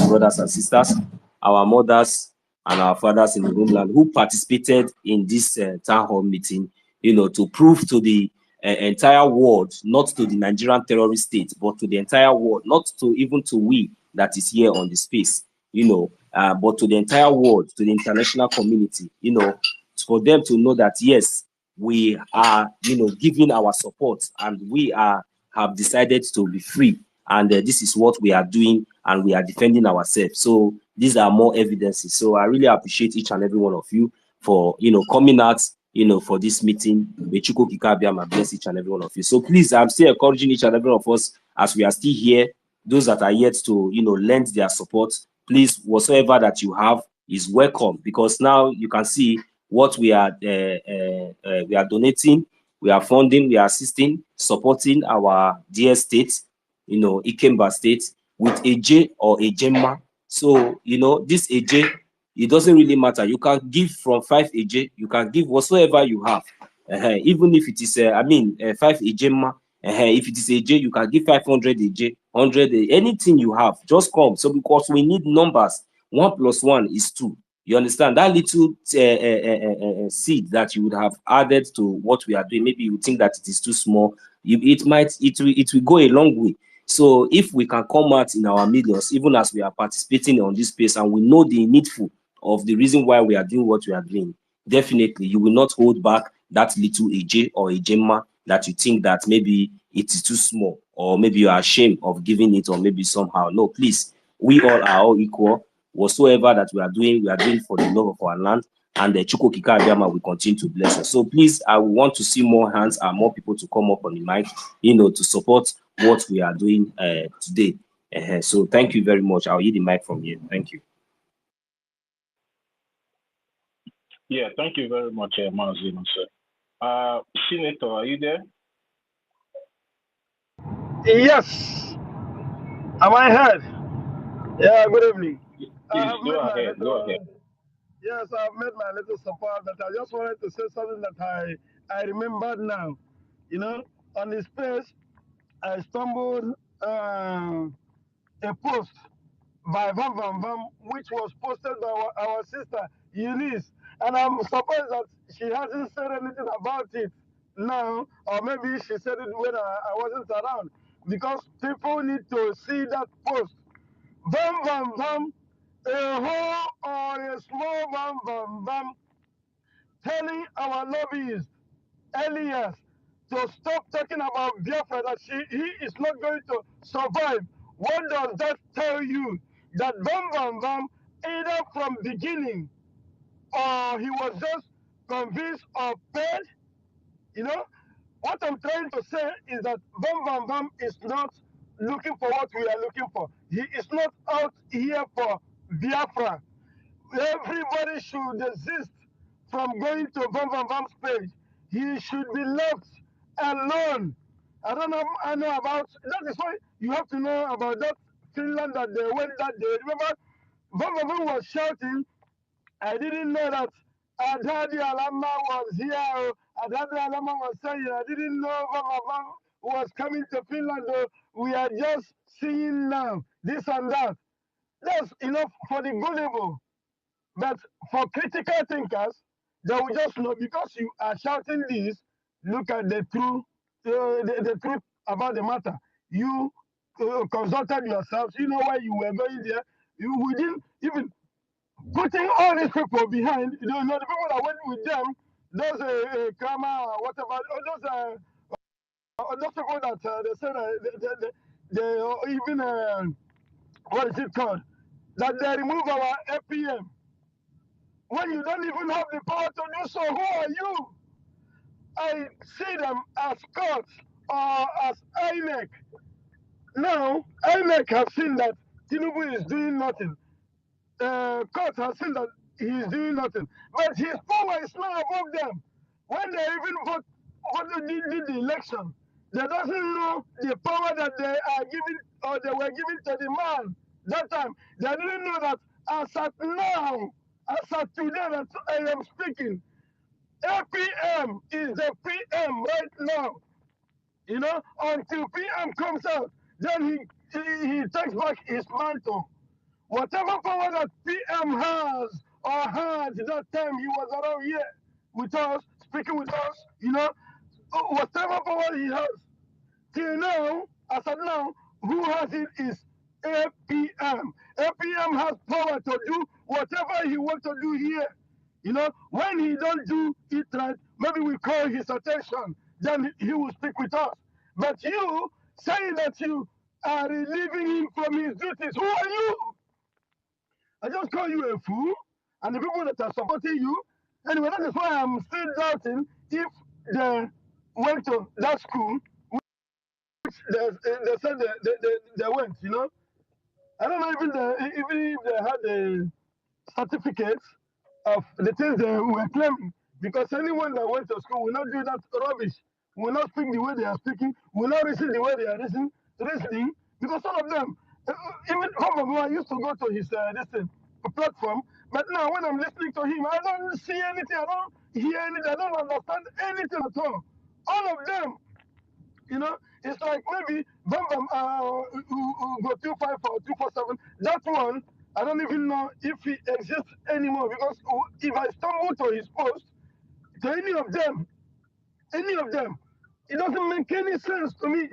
brothers and sisters, our mothers and our fathers in the homeland who participated in this town hall meeting, to prove to the entire world, not to the Nigerian terrorist state, but to the entire world, not to even to we that is here on the space, but to the entire world, to the international community, for them to know that, yes, we are, giving our support, and we have decided to be free, and this is what we are doing, and we are defending ourselves. So these are more evidences. So I really appreciate each and every one of you for coming out for this meeting. May Chukwu Okike Abiama bless each and every one of you. So please, I'm still encouraging each and every one of us, as we are still here, those that are yet to, lend their support, please, whatsoever that you have is welcome, because now you can see what we are donating, we are funding, we are assisting, supporting our dear states, Ikemba State, with AJ or AJMA. So, this AJ, it doesn't really matter. You can give from 5 AJ, you can give whatsoever you have. Even if it is, 5 AJMA, if it is AJ, you can give 500 AJ, 100, anything you have, just come. So, because we need numbers, 1 + 1 is 2. You understand? That little seed that you would have added to what we are doing, maybe you think that it is too small. It will go a long way. So if we can come out in our millions, even as we are participating on this space, and we know the needful of the reason why we are doing what we are doing, definitely you will not hold back that little AJ or AJMA that you think that maybe it is too small, or maybe you are ashamed of giving it, or maybe somehow. No, please, we all are all equal. Whatsoever that we are doing for the love of our land, and the Chukwu Okike Abiama will continue to bless us. So please, I want to see more hands and more people to come up on the mic, to support what we are doing today. So thank you very much. I'll yield the mic from here. Thank you. Yeah, thank you very much, Mazino, sir. Senator, are you there? Yes. Am I heard? Yeah, good evening. Please, go ahead. Yes, I've made my little support, but I just wanted to say something that I remembered now. On this page, I stumbled a post by Vam Vam Vam, which was posted by our sister Eunice. And I'm surprised that she hasn't said anything about it now, or maybe she said it when I wasn't around, because people need to see that post. Vam Vam Vam, a whole or a small Vam Vam Vam, telling our lobbyists, Elias, to stop talking about Biafra, that he is not going to survive. What does that tell you? That Vam Vam Vam, either from beginning, or he was just convinced or paid. What I'm trying to say is that Vam Vam Vam is not looking for what we are looking for. He is not out here for Biafra. Everybody should desist from going to Vam Vam Vam's page. He should be left alone. I know about, that is why you have to know about that Finland that they went that day. Remember, Vam Vam Vam was shouting, I didn't know that Adadi Alama was here. Adadi Alama was saying, I didn't know Vam Vam Vam was coming to Finland. We are just seeing now, this and that. That's enough for the gullible. But for critical thinkers, they will just know, because you are shouting this, look at the truth, the truth about the matter. You consulted yourselves, you know why you were going there. You didn't even putting all these people behind, the people that went with them, those Kama or whatever, those people that they said they even, what is it called? That they remove our APM. When you don't even have the power to do so, who are you? I see them as courts or as INEC. Now, INEC have seen that Tinubu is doing nothing. Court has seen that he is doing nothing. But his power is not above them. When they even did the election, they doesn't know the power that they are giving, or they were giving to the man that time. They didn't know that as at now, as at today that I am speaking, APM is the PM right now. Until PM comes out, then he takes back his mantle. Whatever power that PM has or had that time he was around here with us, speaking with us, whatever power he has, till now, as of now, who has it is APM. APM has power to do whatever he wants to do here. When he don't do it right, maybe we call his attention, then he will speak with us. But you saying that you are relieving him from his duties, who are you? I just call you a fool, and the people that are supporting you, Anyway, that is why I'm still doubting if they went to that school, which they said they went, you know. I don't know even if they had the certificates of the things they were claiming. Because anyone that went to school will not do that rubbish, will not speak the way they are speaking, will not listen the way they are listening. Because some of them, even Homer, I used to go to his platform, but now when I'm listening to him, I don't see anything, I don't hear anything, I don't understand anything at all of them. You know, it's like maybe Bam Bam go 254 or 247. That one, I don't even know if he exists anymore because if I stumble to his post, to any of them, it doesn't make any sense to me.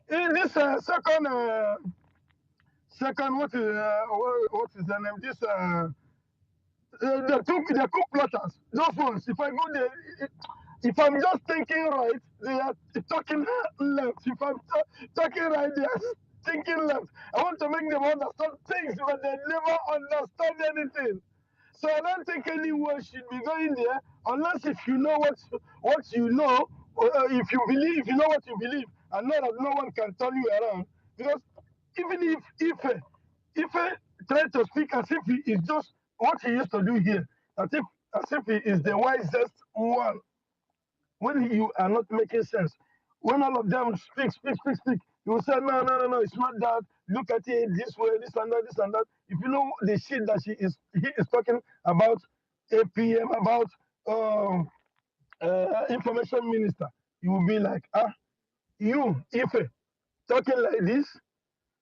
In this second, what is the name? This the coup plotters, those ones. If I go there, if I'm just thinking right, they are talking left. If I'm talking right, they are thinking left. I want to make them understand things, but they never understand anything. So I don't think anyone should be going there unless if you know what you know, or if you believe, if you know what you believe, and know that no one can turn you around. Because even if try to speak as if he is just what he used to do here, as if he is the wisest one, when you are not making sense. When all of them speak, you will say, no, it's not that. Look at it this way, this and that, this and that. If you know the shit that he is talking about APM, about information minister, you will be like, you, Ife, talking like this.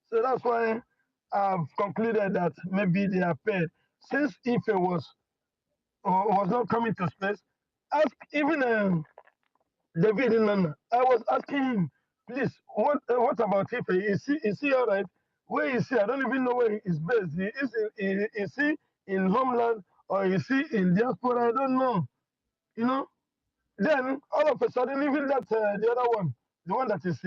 So that's why I've concluded that maybe they are paid. Since Ife was not coming to space, ask even David Nana. I was asking him, please, what about Ife? Is he all right? Where is he? I don't even know where he is based. Is he in homeland or is he in diaspora? I don't know. You know. Then all of a sudden, even that the other one, the one that is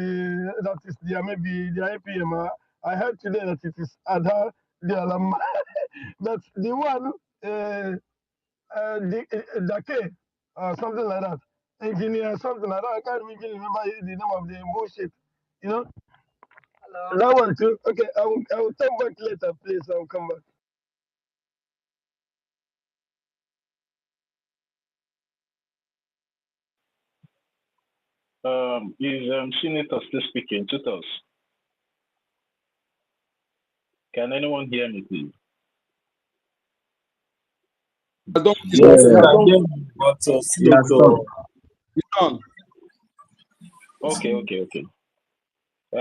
their maybe their APM. I heard today that it is Adha the alumni. But the one Dake something like that, engineer something like that. I can't even remember the name of the bullshit. You know. Hello. That one too. Okay, I will come back later, please. I will come back. Is Senator still speaking to us? Can anyone hear me, please? Yes, we can hear you, but Senator. Okay.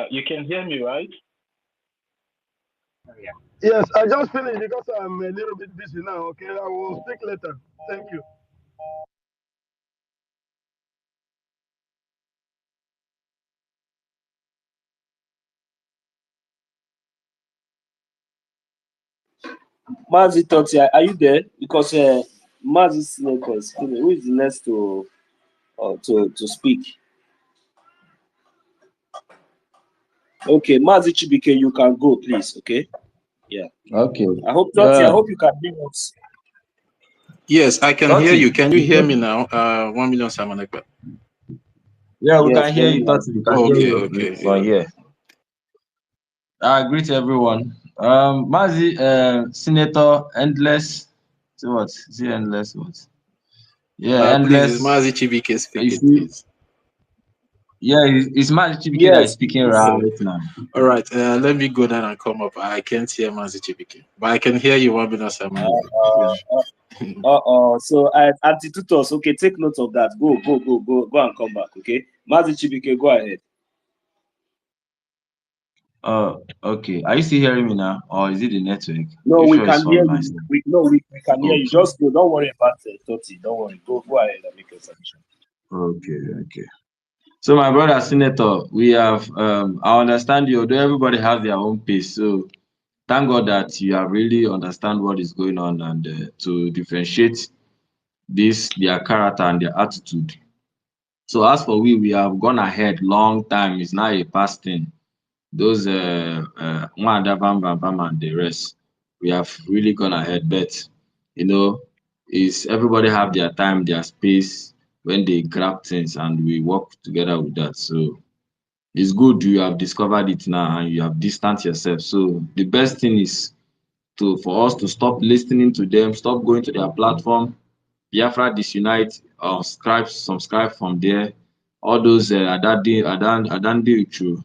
You can hear me, right? Yes, I just finished because I'm a little bit busy now. Okay, I will speak later. Thank you. Mazi Toti, are you there? Because Mazi Senator is coming. Who is the next to speak? Okay, Mazi Chibike, you can go, please. Okay. Yeah. Okay. I hope Toti, I hope you can hear us. Yes, I can Toti, hear you. Can you hear me now? 1 million Samanekwe. Yeah, we Yes, can hear you, Toti. We can hear you. Okay. From here. Greet everyone. Mazi, Senator Endless. So what? Is it Endless? What? Yeah, Endless. Please, Mazi Chibike speaking, please. Yeah, it's Mazi Chibike that is speaking right now. All right, let me go down and come up. I can't hear Mazi Chibike, but I can hear you 1 million Samanekwe. So Antitutos, okay, take note of that. Go and come back, okay? Mazi Chibike, go ahead. Okay. Are you still hearing me now, or is it the network? No, we can hear you. We can hear you. Just go. Don't worry about Toti. Don't worry. Go ahead and make your submission. Okay. So, my brother Senator, we have. I understand you. Although everybody has their own pace, so thank God that you have really understand what is going on and to differentiate their character and their attitude. So, as for we have gone ahead long time. It's now a past thing. Those Mwanda Bam Bam Bam and the rest, we have really gone ahead. But is everybody have their time, their space when they grab things, and we work together with that. So it's good you have discovered it now and you have distanced yourself. So the best thing is for us to stop listening to them, stop going to their platform. Biafra disunite, subscribe from there. All those Adandi Uchu,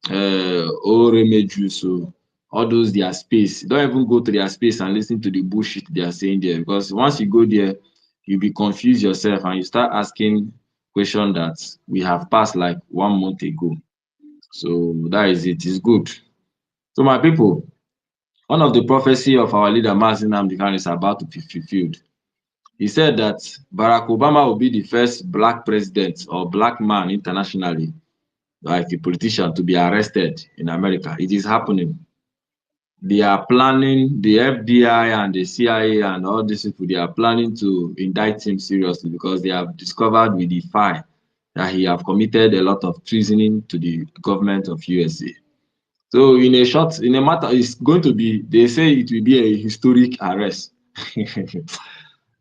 Oremeju, so all those their space. Don't even go to their space and listen to the bullshit they are saying there, because once you go there, you be confused yourself and you start asking questions that we have passed like 1 month ago. So that is it. It's good. So my people, one of the prophecy of our leader Mazi Nnamdi Kanu is about to be fulfilled. He said that Barack Obama will be the first black president or black man internationally, like a politician, to be arrested in America. It is happening. They are planning, the FBI and the CIA and all these people, they are planning to indict him seriously because they have discovered with the file that he have committed a lot of treasoning to the government of USA. So in a matter, it's going to be, they say it will be a historic arrest.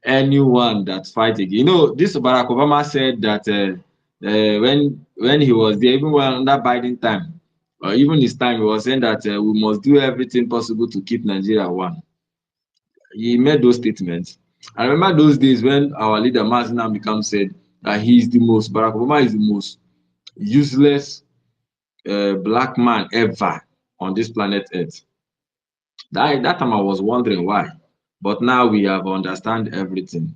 Anyone that fight again. You know, this Barack Obama said that when he was there, even when under Biden time, or even his time, he was saying that we must do everything possible to keep Nigeria one. He made those statements. I remember those days when our leader Mazi Nnamdi Kanu said that Barack Obama is the most useless black man ever on this planet Earth. That time I was wondering why, but now we have understand everything.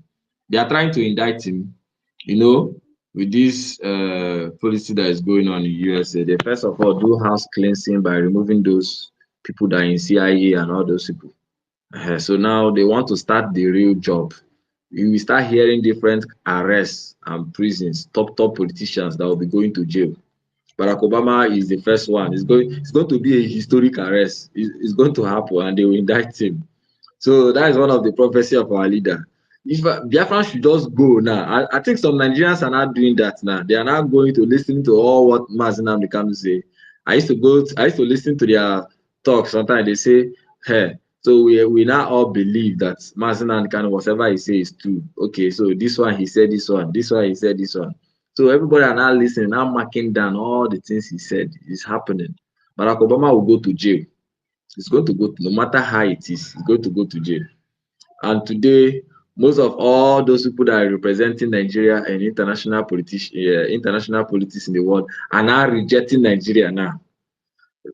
They are trying to indict him, you know, with this policy that is going on in USA. They first of all do house cleansing by removing those people that are in CIA and all those people. So now they want to start the real job. You will start hearing different arrests and prisons, top politicians that will be going to jail. Barack Obama is the first one. It's going to be a historic arrest. It's going to happen, and they will indict him. So that is one of the prophecy of our leader. If Biafra should just go now, I think some Nigerians are not doing that now. They are not going to listen to all what Mazi Nnamdi Kanu say. I used to listen to their talk. Sometimes they say, hey, so we now all believe that Mazi Nnamdi Kanu, whatever he says is true. Okay, so this one he said this one he said this one. So everybody are now listening, now marking down all the things he said is happening. Barack Obama will go to jail. It's going to go, no matter how it is, it's going to go to jail. And today, most of all those people that are representing Nigeria and international politics in the world are now rejecting Nigeria now.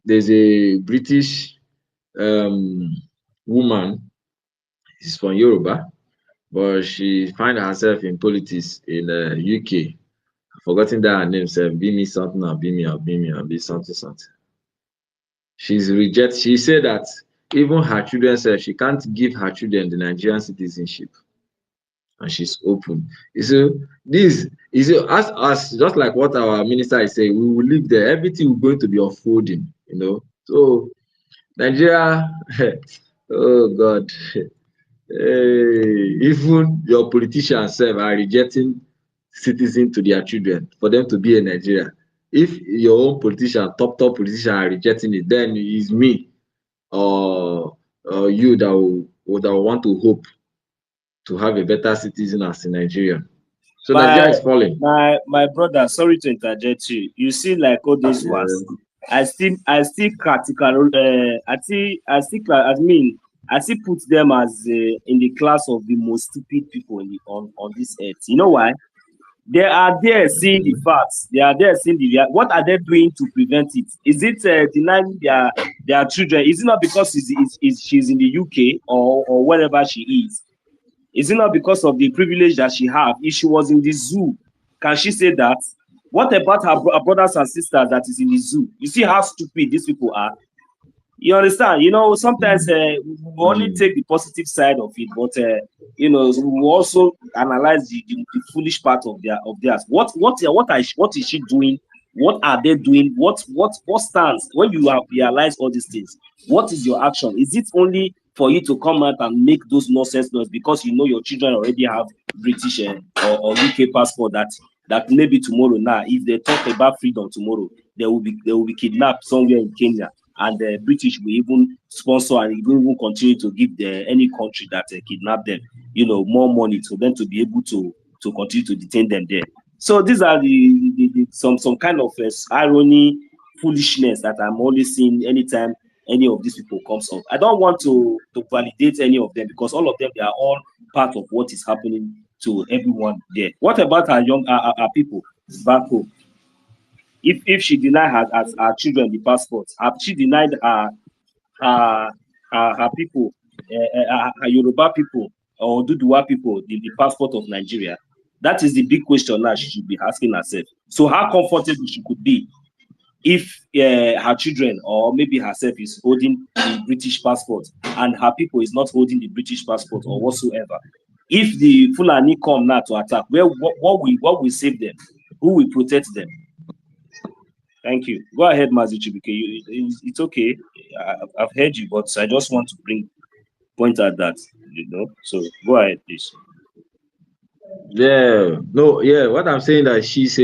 There's a British woman, she's from Yoruba, but she finds herself in politics in UK. I've forgotten that her name, Bimi something or Bimi something. She's rejected. She said that even her children said she can't give her children the Nigerian citizenship, and she's open. You see, this is as just like what our minister is saying. We will live there. Everything is going to be unfolding. You know, so Nigeria. Oh God. Even your politicians are rejecting citizens to their children for them to be in Nigeria. If your own politician, top politician are rejecting it, then it's me or you that will want to hope to have a better citizen as in Nigeria. So Nigeria is falling. My brother, sorry to interject you. You see, like all those ones, I still critical. I still put them as in the class of the most stupid people on this earth. You know why? They are there seeing the facts. They are there seeing what are they doing to prevent it? Is it denying their children? Is it not because she's in the UK or wherever she is? Is it not because of the privilege that she have? If she was in the zoo, can she say that? What about her brothers and sisters that is in the zoo? You see how stupid these people are? You understand? You know, sometimes we only take the positive side of it, but you know, we also analyze the foolish part of theirs. What is she doing? What are they doing? What stands when you have realized all these things? What is your action? Is it only for you to come out and make those nonsense laws because you know your children already have British or UK passport that maybe tomorrow now, if they talk about freedom tomorrow, they will be kidnapped somewhere in Kenya? and the British will even sponsor and even continue to give any country that kidnap them, more money for them to be able to continue to detain them there. So these are some kind of irony, foolishness that I'm always seeing anytime any of these people comes up. I don't want to validate any of them because all of them, they are all part of what is happening to everyone there. What about our people back home? If she denied her children the passports, have she denied her people, her Yoruba people or Duduwa people the passport of Nigeria? That is the big question now she should be asking herself. So how comfortable she could be if her children or maybe herself is holding the British passport and her people is not holding the British passport or whatsoever. If the Fulani come now to attack, what will save them? Who will protect them? Thank you. Go ahead, Mazichibike. It's okay. I've heard you, but I just want to point out that, So go ahead, please. Yeah, no, yeah. What I'm saying that she's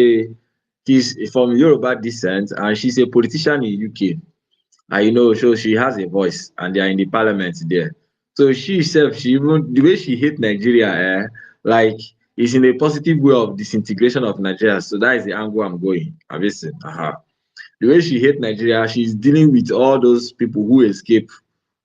from Yoruba descent and she's a politician in UK. And so she has a voice and they are in the parliament there. So she herself, the way she hates Nigeria, like is in a positive way of disintegration of Nigeria. So that is the angle I'm going. Have you seen? The way she hates Nigeria, she's dealing with all those people who escape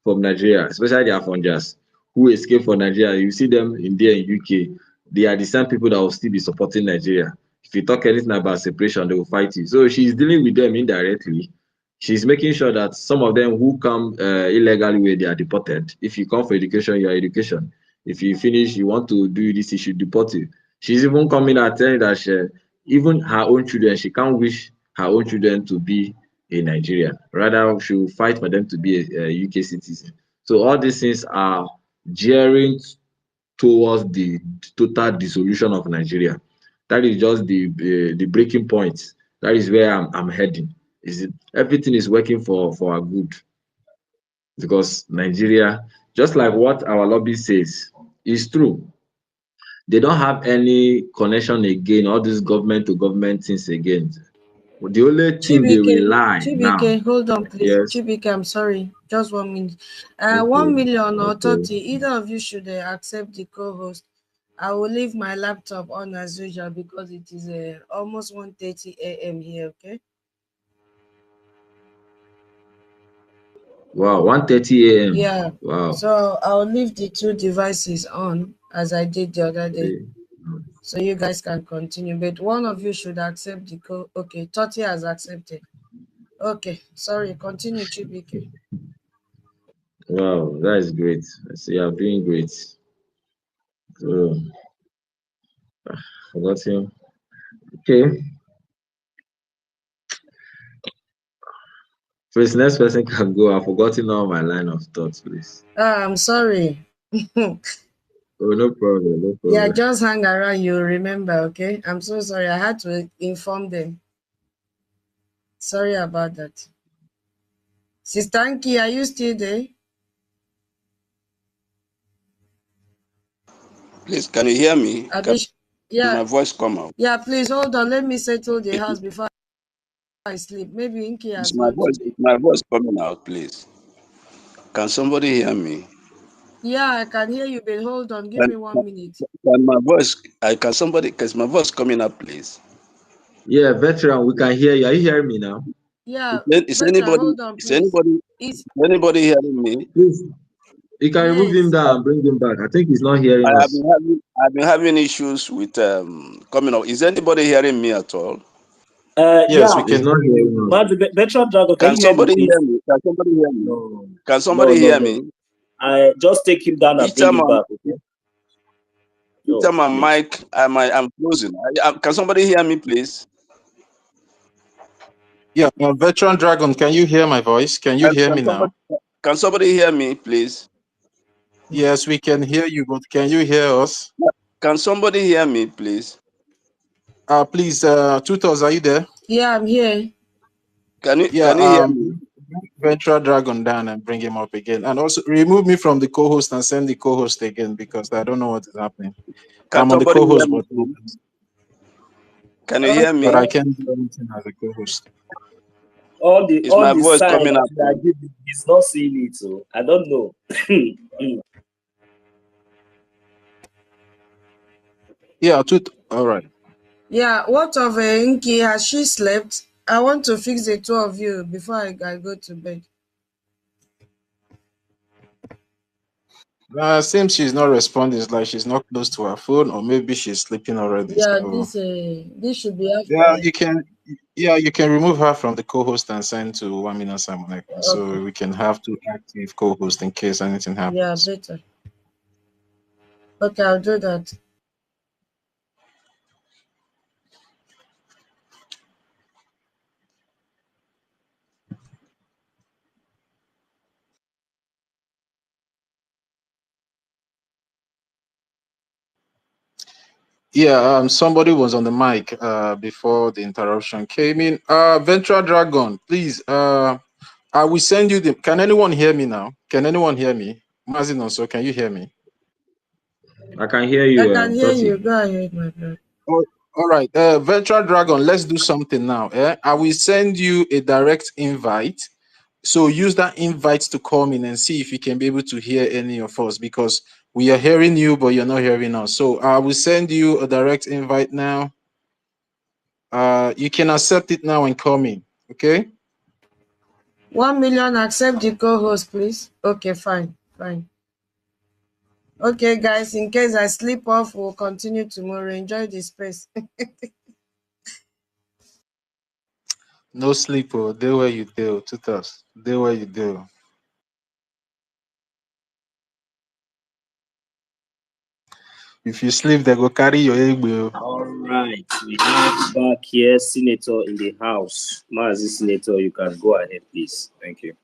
from Nigeria, especially the Afghanis who escape from Nigeria. You see them in UK. They are the same people that will still be supporting Nigeria. If you talk anything about separation, they will fight you. So she's dealing with them indirectly. She's making sure that some of them who come illegally where they are deported. If you come for education, your education. If you finish, you want to do this, she should deport you. She's even coming out telling that even her own children, she can't wish her own children to be in Nigeria. Rather, she will fight for them to be a UK citizen. So all these things are gearing towards the total dissolution of Nigeria. That is just the breaking point. That is where I'm heading. Everything is working for our good, because Nigeria, just like what our lobby says, is true. They don't have any connection again, all these government to government things again. The only thing they rely now. Chibike, hold on, please. Yes. Chibike, I'm sorry. Just 1 minute. Okay. 1 million or 30, either of you should accept the co-host. I will leave my laptop on as usual because it is almost 1:30 a.m. here, okay? Wow, 1:30 a.m. Yeah. Wow. So I'll leave the two devices on as I did the other day. So you guys can continue. But one of you should accept the code. Okay, Toti has accepted. Okay, sorry, continue, Chibike. Wow, that is great. I see you are doing great. So, forgot him. Okay. Please, next person can go. I've forgotten all my line of thoughts, please. I'm sorry. Oh, no problem, no problem. Yeah, just hang around, you remember, okay? I'm so sorry. I had to inform them. Sorry about that. Sister Anki, are you still there? Please, can you hear me? Yeah. My voice come out? Yeah, please hold on. Let me settle the house before I sleep. Maybe Inky has Is my voice coming out, please? Can somebody hear me? Yeah, I can hear you, but hold on. Give me 1 minute. Is my voice coming up, please? Yeah, veteran, we can hear you. Are you hearing me now? Yeah. Is anybody hearing me? Please, you can remove him down and bring him back. I think he's not hearing us. I've been having issues with coming up. Is anybody hearing me at all? Yes, we can. Not hearing us. Veteran Dragon, Can somebody hear me? Can somebody hear me? No. Can somebody hear me? I just take him down and bring him back. Okay? Each time my mic, I'm closing. Can somebody hear me, please? Yeah, Veteran Dragon, can you hear my voice? Can you hear me now? Can somebody hear me, please? Yes, we can hear you, but can you hear us? Can somebody hear me, please? Please, Tutos, are you there? Yeah, I'm here. Can you hear me? Veteran Dragon down and bring him up again. And also remove me from the co-host and send the co-host again because I don't know what is happening. I'm on the co-host, but can you hear me? But I can't do anything as a co-host. all the Is my voice sign coming that up? we are giving, he's not seeing it, so I don't know. Yeah, all right. Yeah, what of Inky? Has she slept? I want to fix the two of you before I go to bed. Seems she's not responding. It's like she's not close to her phone, or maybe she's sleeping already. Yeah, So this should be after. yeah, you can remove her from the co-host and send to Wamina Samoneka, so we can have two active co-hosts in case anything happens. Yeah, better. Okay, I'll do that. Yeah, somebody was on the mic before the interruption came in. Ventura Dragon, please. I will send you the. Can anyone hear me now? Can anyone hear me? Mazin also, can you hear me? I can hear you. I can hear Toti. you. Go ahead, my brother. All right, Ventura Dragon, let's do something now. I will send you a direct invite. So use that invite to come in and see if you can be able to hear any of us, because we are hearing you, but you're not hearing us. So I will send you a direct invite now. You can accept it now and come in. Okay. 1 million, accept the co-host, please. Okay, fine. Okay, guys, in case I sleep off, we'll continue tomorrow. Enjoy the space. No sleep, oh, day where you do, tutus. Day where you do. If you sleep, they go carry your egg. All right, we have back here Senator in the house. Mazi Senator, you can go ahead, please. Thank you.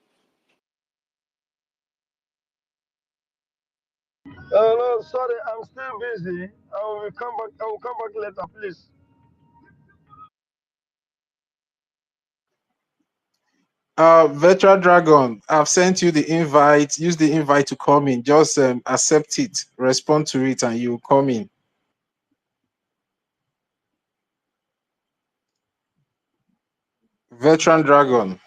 No, sorry, I'm still busy. I will come back later, please. Virtual Dragon, I've sent you the invite. Use the invite to come in. Just accept it, respond to it, and you come in. Veteran Dragon.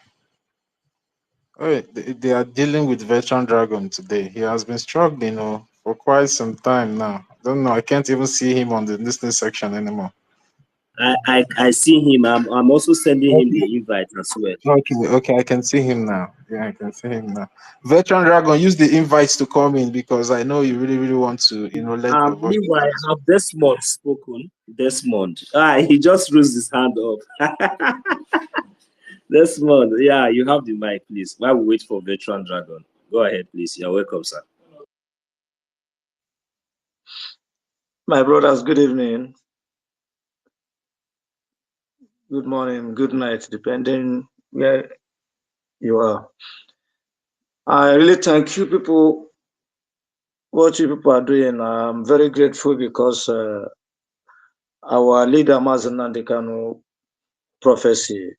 Oh, they are dealing with Veteran Dragon today. He has been struggling for quite some time now. I don't know. I can't even see him on the listening section anymore. I see him. I'm also sending him the invite as well. Okay, I can see him now. Yeah, I can see him now. Veteran Dragon, use the invites to come in, because I know you really, really want to, let your voice. Meanwhile, have Desmond spoken? Desmond. He just raised his hand up. Desmond, yeah, you have the mic, please. While we wait for Veteran Dragon. Go ahead, please. You're welcome, sir. My brothers, good evening. Good morning, good night, depending where you are. I really thank you people, what you people are doing. I'm very grateful because our leader, Mazen Nandekano prophecy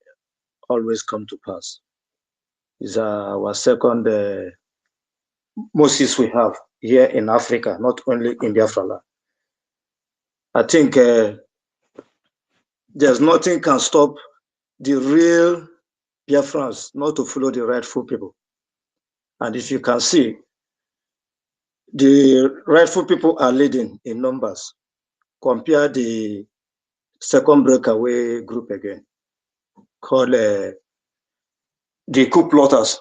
always come to pass. It's our second Moses we have here in Africa, not only in Biafra land. I think there's nothing can stop the real Biafrans not to follow the rightful people. And if you can see, the rightful people are leading in numbers. Compare the second breakaway group again, called the coup plotters.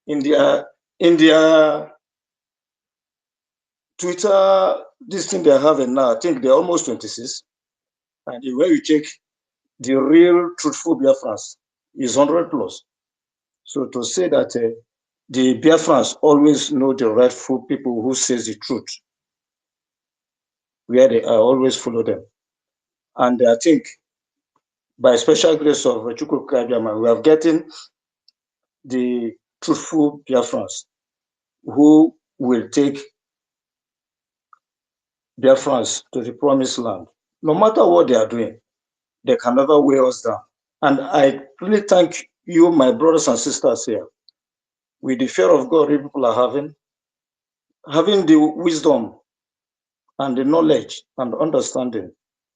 In their Twitter, this thing they're having now, I think they're almost 26. And when you check the real truthful Biafrans, is 100 plus. So to say that the Biafrans always know the rightful people who says the truth, where they are, always follow them. And I think by special grace of Chukwu Kajama, we are getting the truthful Biafrans who will take Biafrans to the promised land. No matter what they are doing, they can never weigh us down. And I really thank you, my brothers and sisters here, with the fear of God you people are having the wisdom and the knowledge and understanding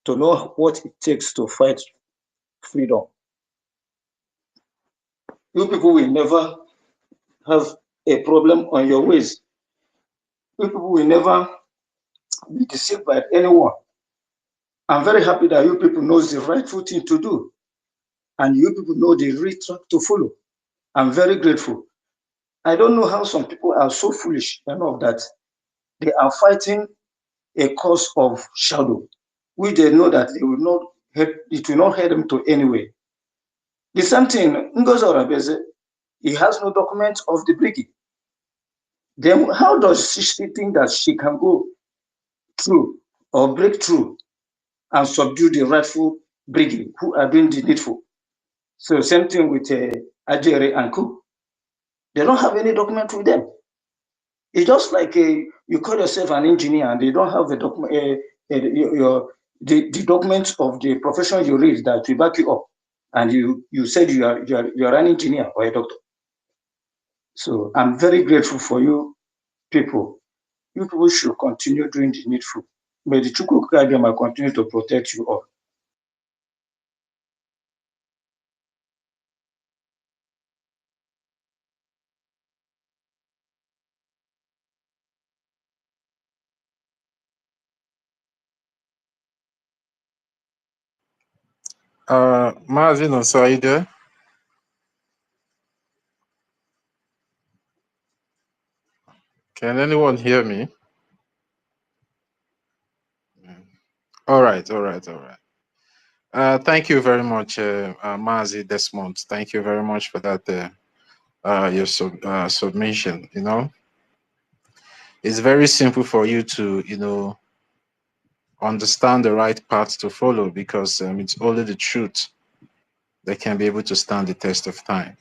to know what it takes to fight freedom. You people will never have a problem on your ways. You people will never be deceived by anyone. I'm very happy that you people know the rightful thing to do, and you people know the real track to follow. I'm very grateful. I don't know how some people are so foolish enough that they are fighting a cause of shadow, which they know that it will not help them to anyway. The same thing, Ngozi Oraveze, he has no document of the BRGIE. Then how does she think that she can go through or break through and subdue the rightful BRGIE who are doing the needful? So same thing with Ajere and Co. They don't have any document with them. It's just like you call yourself an engineer and they don't have the document, the documents of the profession you read that will back you up, and you said you are an engineer or a doctor. So I'm very grateful for you people. You people should continue doing the needful. May the Chukwu continue to protect you all. Mazin, so are you there? Can anyone hear me? All right. Thank you very much, Mazi Desmond. Thank you very much for that, your submission. You know, it's very simple for you to, understand the right path to follow, because it's only the truth that can be able to stand the test of time.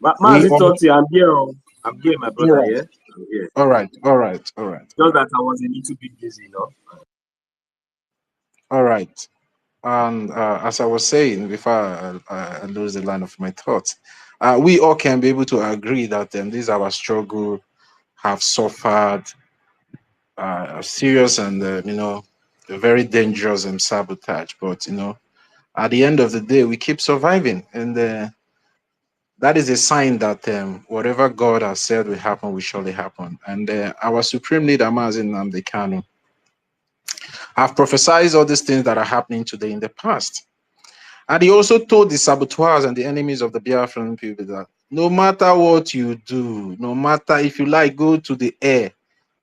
Mazi Toti, I'm here. I'm here, my brother. Right. Yeah. I'm here. All right. Just that I was a little bit busy, you know. All right. And as I was saying before I lose the line of my thoughts, we all can be able to agree that this our struggle have suffered a serious and a very dangerous sabotage. But at the end of the day, we keep surviving, and that is a sign that whatever God has said will happen will surely happen. And our supreme leader, Mazi Nnamdi Kanu, have prophesied all these things that are happening today in the past. And he also told the saboteurs and the enemies of the Biafran people that no matter what you do, no matter if you like, go to the air,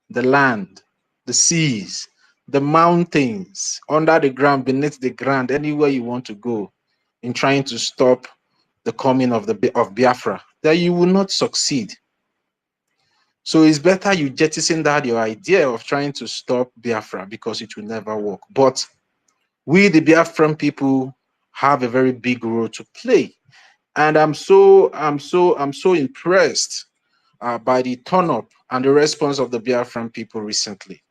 the land, the seas, the mountains, under the ground, beneath the ground, anywhere you want to go in trying to stop the coming of Biafra, that you will not succeed. So it's better you jettison that your idea of trying to stop Biafra, because it will never work. But we, the Biafran people, have a very big role to play, and I'm so impressed by the turn up and the response of the Biafran people recently.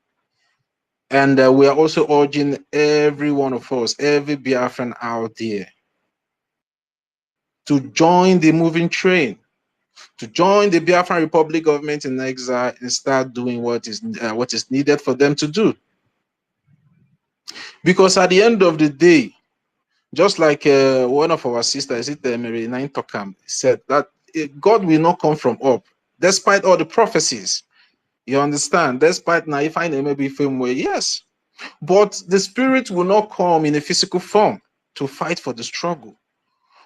And we are also urging every one of us, every Biafran out there, to join the moving train, to join the Biafran Republic government in exile and start doing what is needed for them to do. Because at the end of the day, just like one of our sisters, Mary Nine Tokam, said that God will not come from up, despite all the prophecies. You understand? Despite now, if I maybe film way, yes, but the spirit will not come in a physical form to fight for the struggle.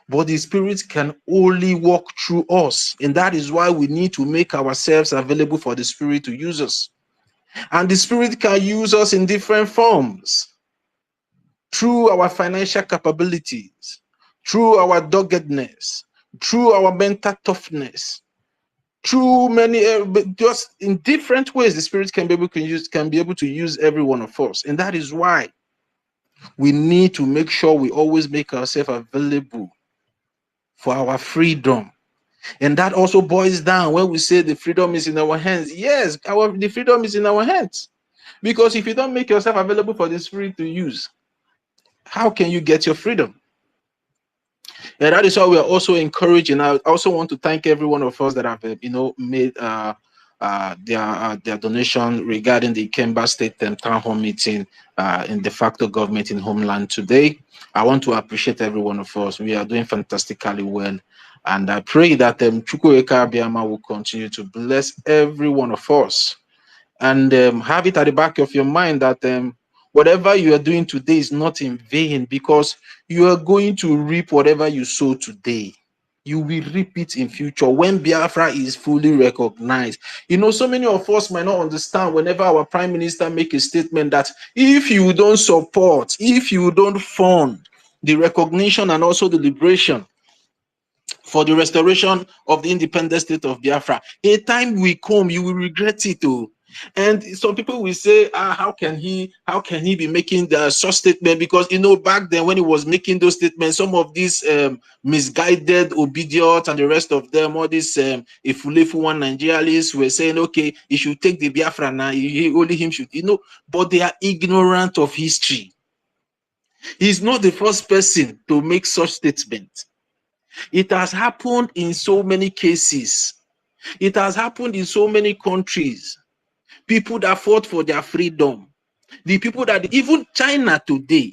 But the spirit can only walk through us, and that is why we need to make ourselves available for the spirit to use us. And the spirit can use us in different forms. Through our financial capabilities, through our doggedness, through our mental toughness, through many, just in different ways, the Spirit can be able to use every one of us. And that is why we need to make sure we always make ourselves available for our freedom. And that also boils down when we say the freedom is in our hands. Yes, the freedom is in our hands. Because if you don't make yourself available for the Spirit to use, how can you get your freedom? And that is why we are also encouraging. I also want to thank every one of us that have, made their donation regarding the Kemba State Town Hall meeting in de facto government in Homeland today. I want to appreciate every one of us. We are doing fantastically well. And I pray that Chukwuemeka Abiyama will continue to bless every one of us. And have it at the back of your mind that whatever you are doing today is not in vain, because you are going to reap whatever you sow today. You will reap it in future when Biafra is fully recognized. You know, so many of us might not understand whenever our prime minister make a statement that if you don't support, if you don't fund the recognition and also the liberation for the restoration of the independent state of Biafra, a time will come, you will regret it too. And some people will say, how can he be making the such statement? Because you know, back then when he was making those statements, some of these misguided Obediot and the rest of them, all these Ifulefu one Nigerians were saying, okay, he should take the Biafra now, only him should, you know, but they are ignorant of history. He's not the first person to make such statements. It has happened in so many cases. It has happened in so many countries. People that fought for their freedom. The people that, even China today,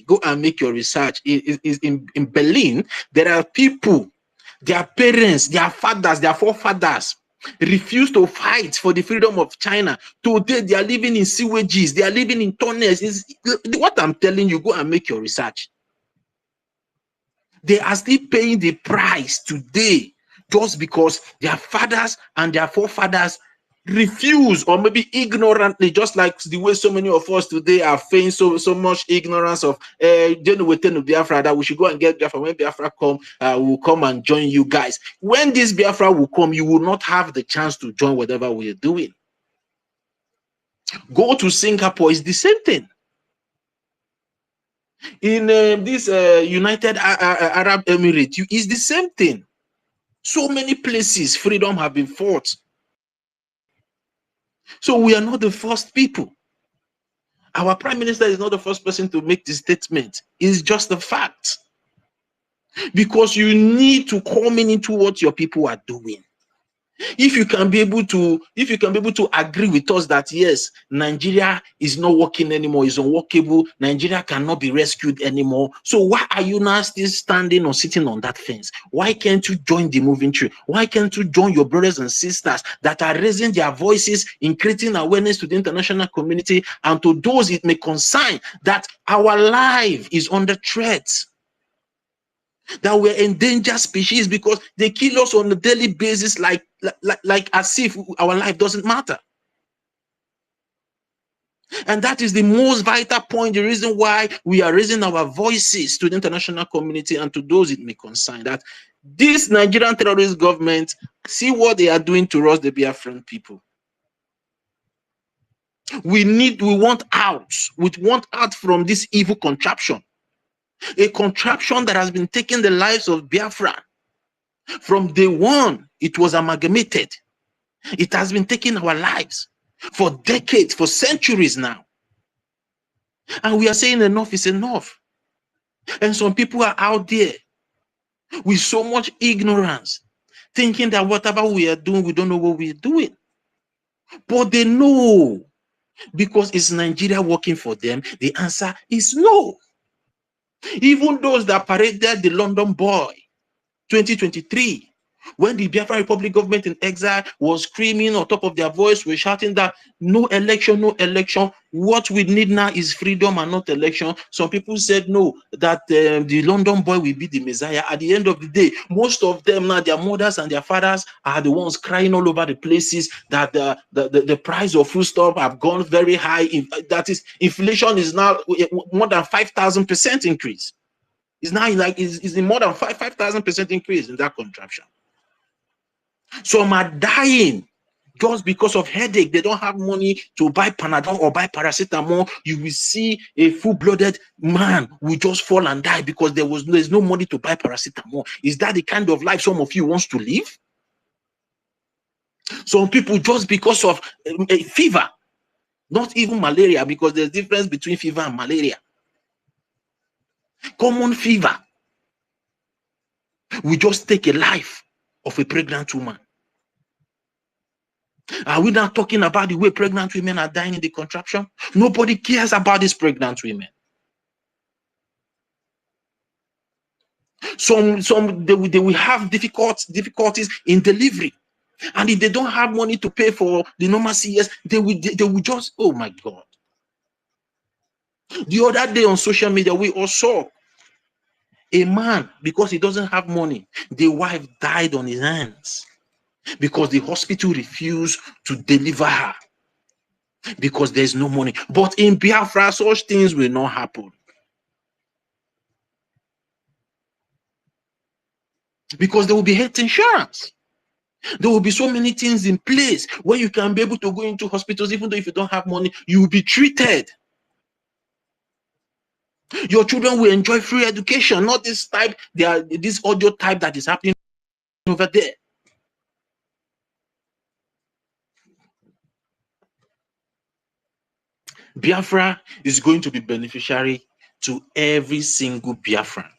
go and make your research. In Berlin, there are people, their parents, their fathers, their forefathers refused to fight for the freedom of China. Today, they are living in sewages. They are living in tunnels. What I'm telling you, go and make your research. They are still paying the price today just because their fathers and their forefathers refuse, or maybe ignorantly, just like the way so many of us today are feigning so much ignorance of Biafra, that we should go and get Biafra. When Biafra come, we'll come and join you guys. When this Biafra will come, you will not have the chance to join whatever we are doing. Go to Singapore, it's the same thing. In this United Arab Emirates, it's the same thing. So many places freedom have been fought. So we are not the first people. Our prime minister is not the first person to make this statement. It's just a fact. Because you need to come into what your people are doing. If you can be able to agree with us that yes, Nigeria is not working anymore, is unworkable, Nigeria cannot be rescued anymore. So why are you now still standing or sitting on that fence? Why can't you join the moving tree? Why can't you join your brothers and sisters that are raising their voices in creating awareness to the international community and to those it may concern that our life is under threat? That we're endangered species because they kill us on a daily basis like as if our life doesn't matter. And that is the most vital point, the reason why we are raising our voices to the international community and to those it may concern, that this Nigerian terrorist government, see what they are doing to us, the Biafran people. We want out. We want out from this evil contraption. A contraption that has been taking the lives of Biafra. From day one, it was amalgamated. It has been taking our lives for decades, for centuries now. And we are saying enough is enough. And some people are out there with so much ignorance, thinking that whatever we are doing, we don't know what we are doing. But they know, because it's Nigeria working for them, the answer is no. Even those that paraded the London boy 2023, when the Biafra Republic government in exile was screaming on top of their voice, were shouting that no election, no election. What we need now is freedom and not election. Some people said no, that the London boy will be the Messiah. At the end of the day, most of them now, their mothers and their fathers are the ones crying all over the places that the price of foodstuff have gone very high. That is, inflation is now more than 5,000% increase. It's now like it's in more than 5,000% increase in that contraption. Some are dying just because of headache. They don't have money to buy Panadol or buy paracetamol. You will see a full-blooded man will just fall and die because there's no money to buy paracetamol. Is that the kind of life some of you wants to live? Some people, just because of a fever, not even malaria, because there's difference between fever and malaria. Common fever will just take a life of a pregnant woman. Are we not talking about the way pregnant women are dying in the contraption? Nobody cares about these pregnant women. Some they will have difficulties in delivery. And if they don't have money to pay for the normal CS, they will just, oh my God. The other day on social media, we all saw a man, because he doesn't have money, the wife died on his hands because the hospital refused to deliver her because there's no money. But in Biafra, such things will not happen. Because there will be health insurance. There will be so many things in place where you can be able to go into hospitals, even though if you don't have money, you will be treated. Your children will enjoy free education, not this type, this audio type that is happening over there. Biafra is going to be beneficiary to every single Biafran.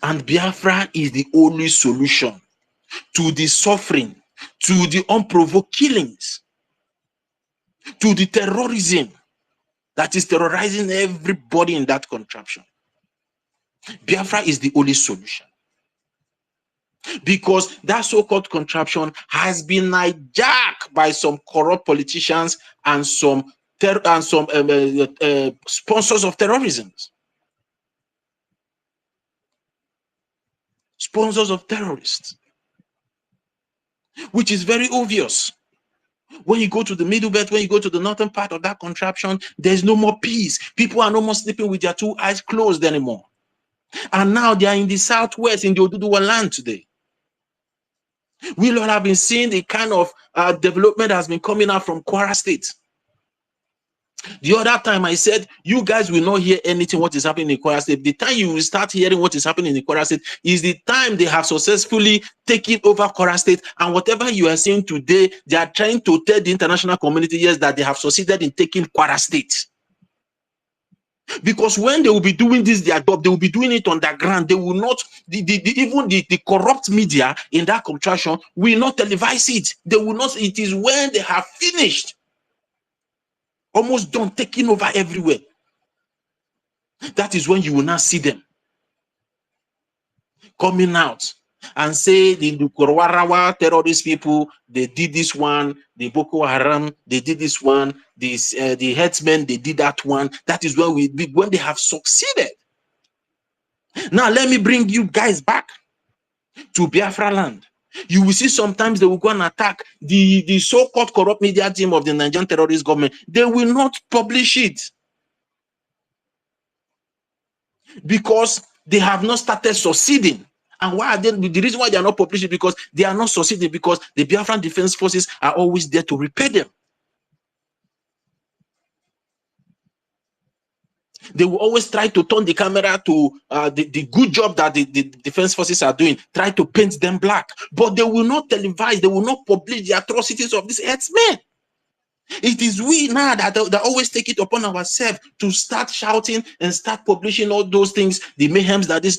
And Biafra is the only solution to the suffering, to the unprovoked killings, to the terrorism that is terrorizing everybody in that contraption. Biafra is the only solution. Because that so-called contraption has been hijacked by some corrupt politicians and some sponsors of terrorism. Sponsors of terrorists. Which is very obvious. When you go to the middle belt, when you go to the northern part of that contraption, there's no more peace. People are no more sleeping with their two eyes closed anymore. And now they are in the southwest, in the Oduduwa land today. We all have been seeing the kind of development that has been coming out from Kwara State. The other time I said, you guys will not hear anything what is happening in Kwara State. The time you will start hearing what is happening in Kwara State is the time they have successfully taken over Kwara State. And whatever you are seeing today, they are trying to tell the international community, yes, that they have succeeded in taking Kwara State. Because when they will be doing this, their job, they will be doing it underground. They will not, even the corrupt media in that contraction will not televise it. They will not, it is when they have finished, almost done, taking over everywhere. That is when you will not see them coming out and say the Korwarawa terrorist people, they did this one, the Boko Haram, they did this one, the headsmen, they did that one. That is when they have succeeded. Now let me bring you guys back to Biafra land. You will see sometimes they will go and attack the so-called corrupt media team of the Nigerian terrorist government. They will not publish it because they have not started succeeding. And why are they? The reason why they are not publishing because they are not succeeding, because the Biafran Defense Forces are always there to repay them. They will always try to turn the camera to the good job that the defense forces are doing, try to paint them black, but they will not televise, they will not publish the atrocities of these herdsmen. It is we now that always take it upon ourselves to start shouting and start publishing all those things, the mayhems that this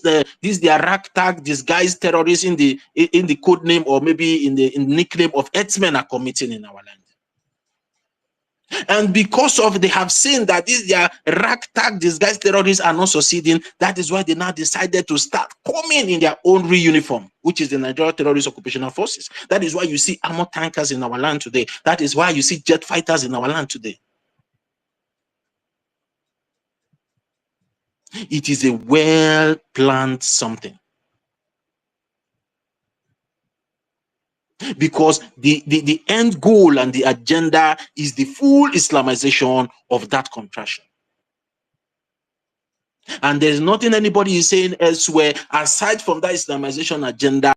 their ragtag disguised terrorists in the code name or maybe in the nickname of herdsmen are committing in our land. And because of they have seen that these their ragtag disguised terrorists are not succeeding, that is why they now decided to start coming in their own re-uniform, which is the Nigerian Terrorist Occupational Forces. That is why you see armored tankers in our land today. That is why you see jet fighters in our land today. It is a well-planned something. Because the end goal and the agenda is the full Islamization of that contraction. And there's nothing anybody is saying elsewhere aside from that Islamization agenda.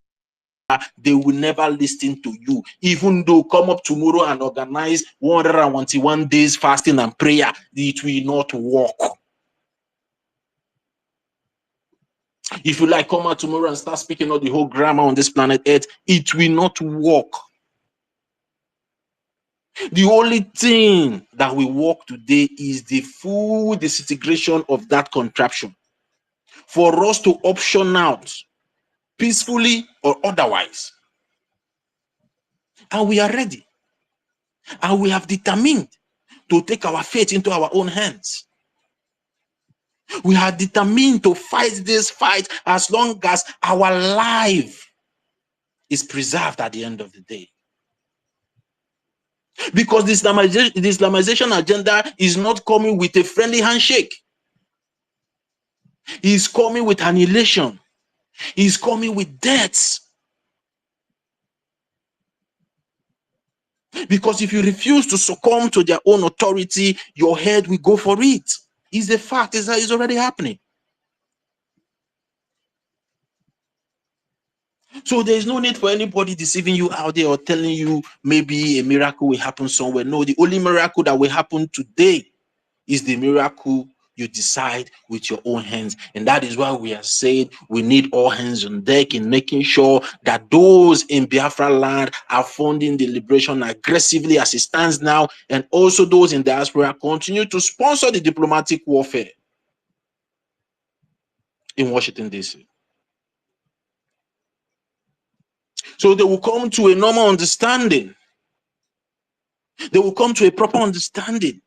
They will never listen to you, even though come up tomorrow and organize 121 days fasting and prayer. It will not work. If you like, come out tomorrow and start speaking all the whole grammar on this planet Earth, it will not work. The only thing that will work today is the full disintegration of that contraption for us to option out peacefully or otherwise. And we are ready. And we have determined to take our fate into our own hands. We are determined to fight this fight as long as our life is preserved at the end of the day. Because the Islamization agenda is not coming with a friendly handshake. It's coming with annihilation. It's coming with deaths. Because if you refuse to succumb to their own authority, your head will go for it. It's a fact. It's already happening. So there's no need for anybody deceiving you out there or telling you maybe a miracle will happen somewhere. No, the only miracle that will happen today is the miracle you decide with your own hands. And that is why we are saying we need all hands on deck in making sure that those in Biafra land are funding the liberation aggressively as it stands now, and also those in diaspora continue to sponsor the diplomatic warfare in Washington, D.C. So they will come to a normal understanding. They will come to a proper understanding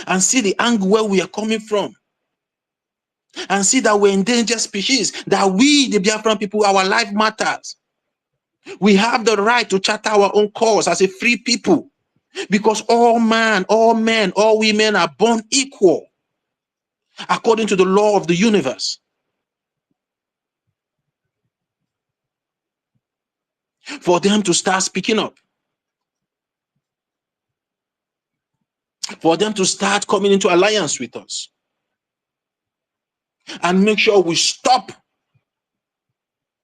and see the angle where we are coming from, and see that we're endangered species, that we, the Biafran people, our life matters. We have the right to chart our own course as a free people, because all men, all women are born equal according to the law of the universe. For them to start speaking up, for them to start coming into alliance with us, and make sure we stop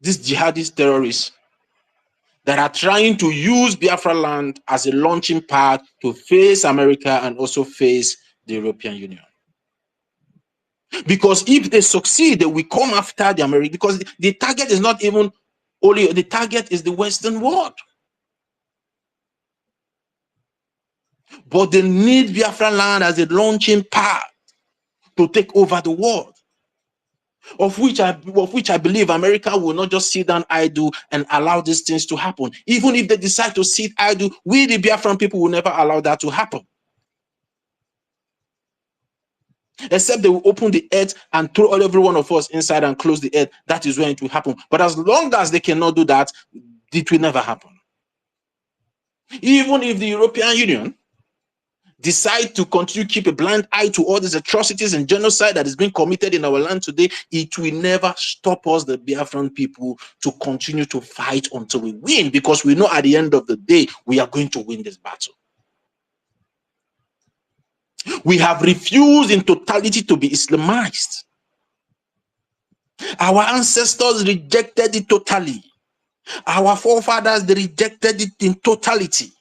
these jihadist terrorists that are trying to use Biafra land as a launching pad to face America and also face the European Union. Because if they succeed, they will come after the American, because the target is not even only, the target is the Western world. But they need Biafra land as a launching pad to take over the world. Of which I believe America will not just sit down idle and allow these things to happen. Even if they decide to sit idle, we the Biafran people will never allow that to happen. Except they will open the earth and throw every one of us inside and close the earth. That is when it will happen. But as long as they cannot do that, it will never happen. Even if the European Union decide to continue to keep a blind eye to all these atrocities and genocide that is being committed in our land today, it will never stop us, the Biafran people, to continue to fight until we win, because we know at the end of the day, we are going to win this battle. We have refused in totality to be Islamized. Our ancestors rejected it totally. Our forefathers, they rejected it in totality.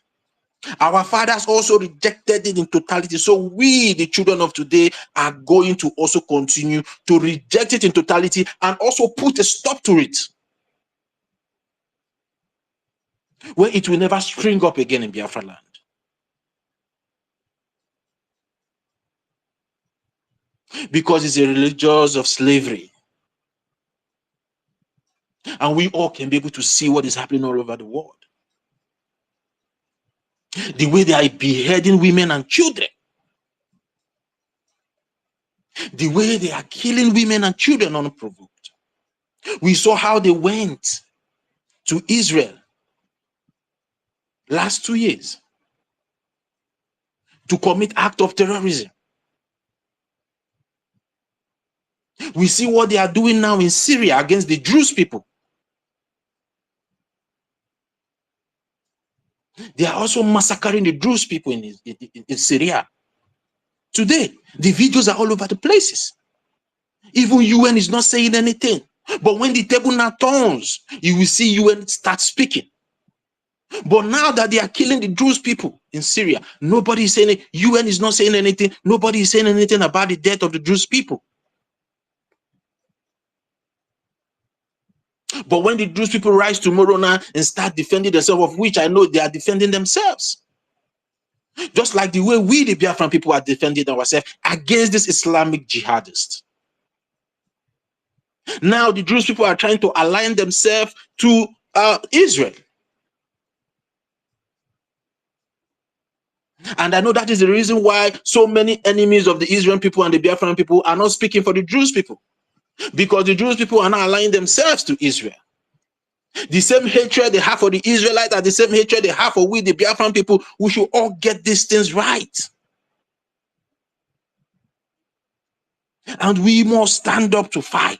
Our fathers also rejected it in totality. So we, the children of today, are going to also continue to reject it in totality and also put a stop to it, where it will never spring up again in Biafra land. Because it's a religion of slavery. And we all can be able to see what is happening all over the world. The way they are beheading women and children. The way they are killing women and children unprovoked. We saw how they went to Israel last 2 years to commit act of terrorism. We see what they are doing now in Syria against the Jewish people. They are also massacring the Jewish people in Syria. Today, the videos are all over the places. Even UN is not saying anything. But when the table now turns, you will see UN start speaking. But now that they are killing the Jewish people in Syria, nobody is saying it. UN is not saying anything. Nobody is saying anything about the death of the Jewish people. But when the Jewish people rise tomorrow now and start defending themselves, of which I know they are defending themselves, just like the way we, the Biafran people, are defending ourselves against this Islamic jihadists. Now the Jewish people are trying to align themselves to Israel. And I know that is the reason why so many enemies of the Israeli people and the Biafran people are not speaking for the Jewish people, because the Jewish people are not aligning themselves to Israel. The same hatred they have for the Israelites are the same hatred they have for we, the Biafran people. We should all get these things right. And we must stand up to fight.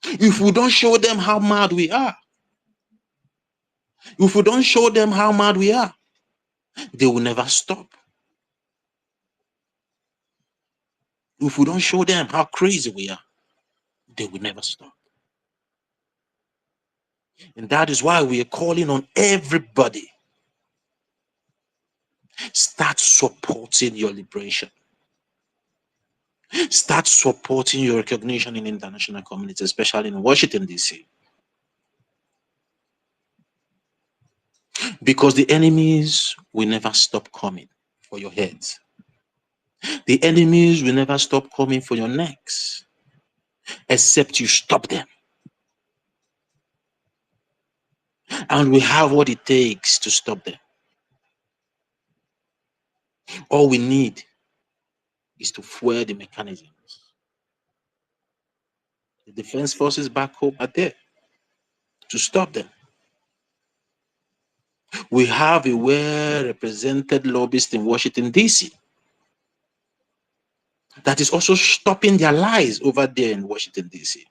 If we don't show them how mad we are, if we don't show them how mad we are, they will never stop. If we don't show them how crazy we are, they will never stop. And that is why we are calling on everybody. Start supporting your liberation. Start supporting your recognition in international community, especially in Washington, D.C. Because the enemies will never stop coming for your heads. The enemies will never stop coming for your necks, except you stop them. And we have what it takes to stop them. All we need is to fuel the mechanisms. The defense forces back home are there to stop them. We have a well-represented lobbyist in Washington, D.C. that is also stopping their lies over there in Washington, D.C.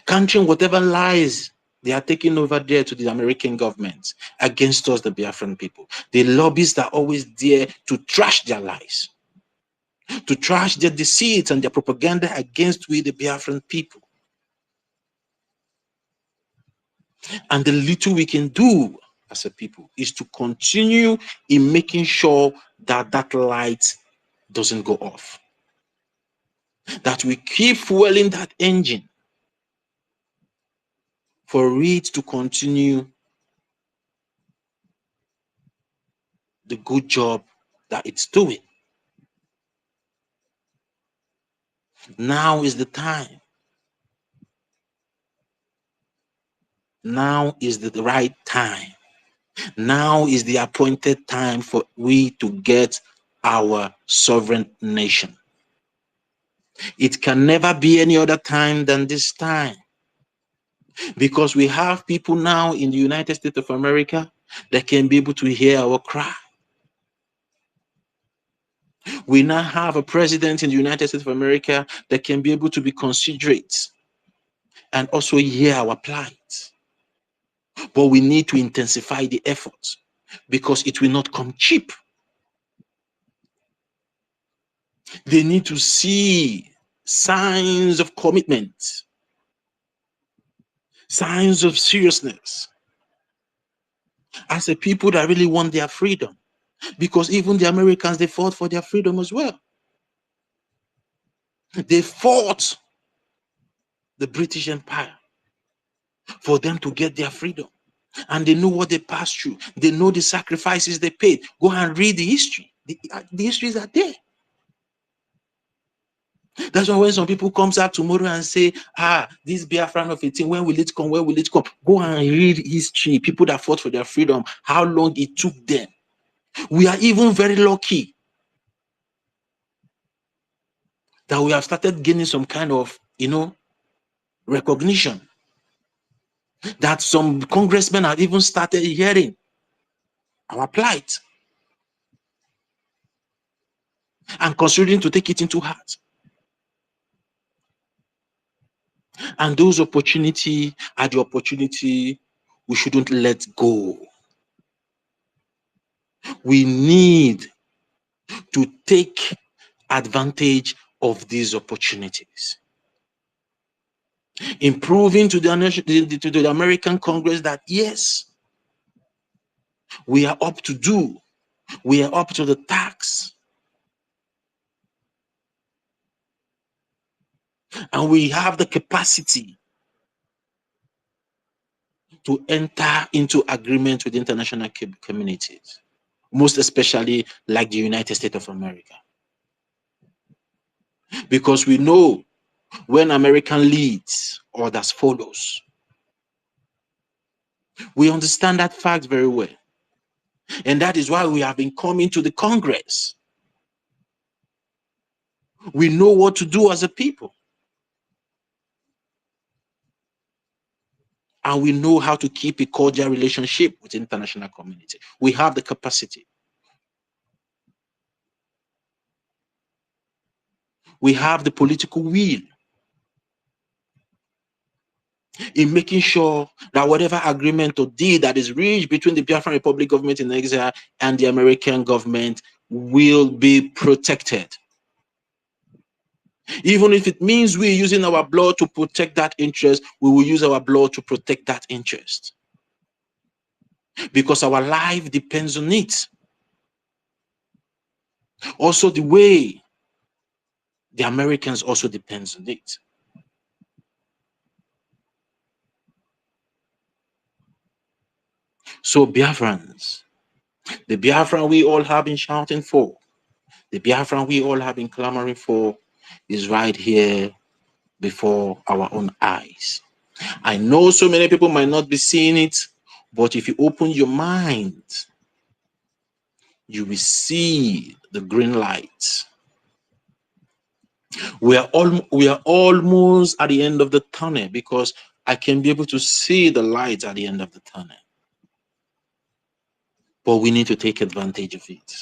Countering whatever lies they are taking over there to the American government against us, the Biafran people. The lobbyists are always there to trash their lies, to trash their deceit and their propaganda against we, the Biafran people. And the little we can do as a people is to continue in making sure that that light doesn't go off, that we keep fueling that engine for it to continue the good job that it's doing. Now is the time. Now is the right time. Now is the appointed time for we to get our sovereign nation. It can never be any other time than this time, because we have people now in the United States of America that can be able to hear our cry. We now have a president in the United States of America that can be able to be considerate and also hear our plight. But we need to intensify the efforts, because it will not come cheap. They need to see signs of commitment, signs of seriousness, as a people that really want their freedom. Because even the Americans, they fought for their freedom as well. They fought the British Empire for them to get their freedom. And they know what they passed through. They know the sacrifices they paid. Go and read the history. The histories are there. That's why when some people comes out tomorrow and say, this Biafran of 18, when will it come? When will it come? Go and read history. People that fought for their freedom, how long it took them. We are even very lucky that we have started gaining some kind of, recognition. That some congressmen have even started hearing our plight and considering to take it into heart. And those opportunities are the opportunity we shouldn't let go. We need to take advantage of these opportunities. Improving to the American Congress that yes, we are up to do, we are up to the task, and we have the capacity to enter into agreement with international communities, most especially like the United States of America. Because we know when American leads, others follows. We understand that fact very well. And that is why we have been coming to the Congress. We know what to do as a people. And we know how to keep a cordial relationship with the international community. We have the capacity. We have the political will in making sure that whatever agreement or deal that is reached between the Biafran Republic government in exile and the American government will be protected. Even if it means we're using our blood to protect that interest, we will use our blood to protect that interest. Because our life depends on it. Also, the way the Americans also depends on it. So Biafrans, the Biafran we all have been shouting for, the Biafran we all have been clamoring for is right here before our own eyes. I know so many people might not be seeing it, but if you open your mind, you will see the green light. We are almost at the end of the tunnel, because I can be able to see the light at the end of the tunnel. But we need to take advantage of it.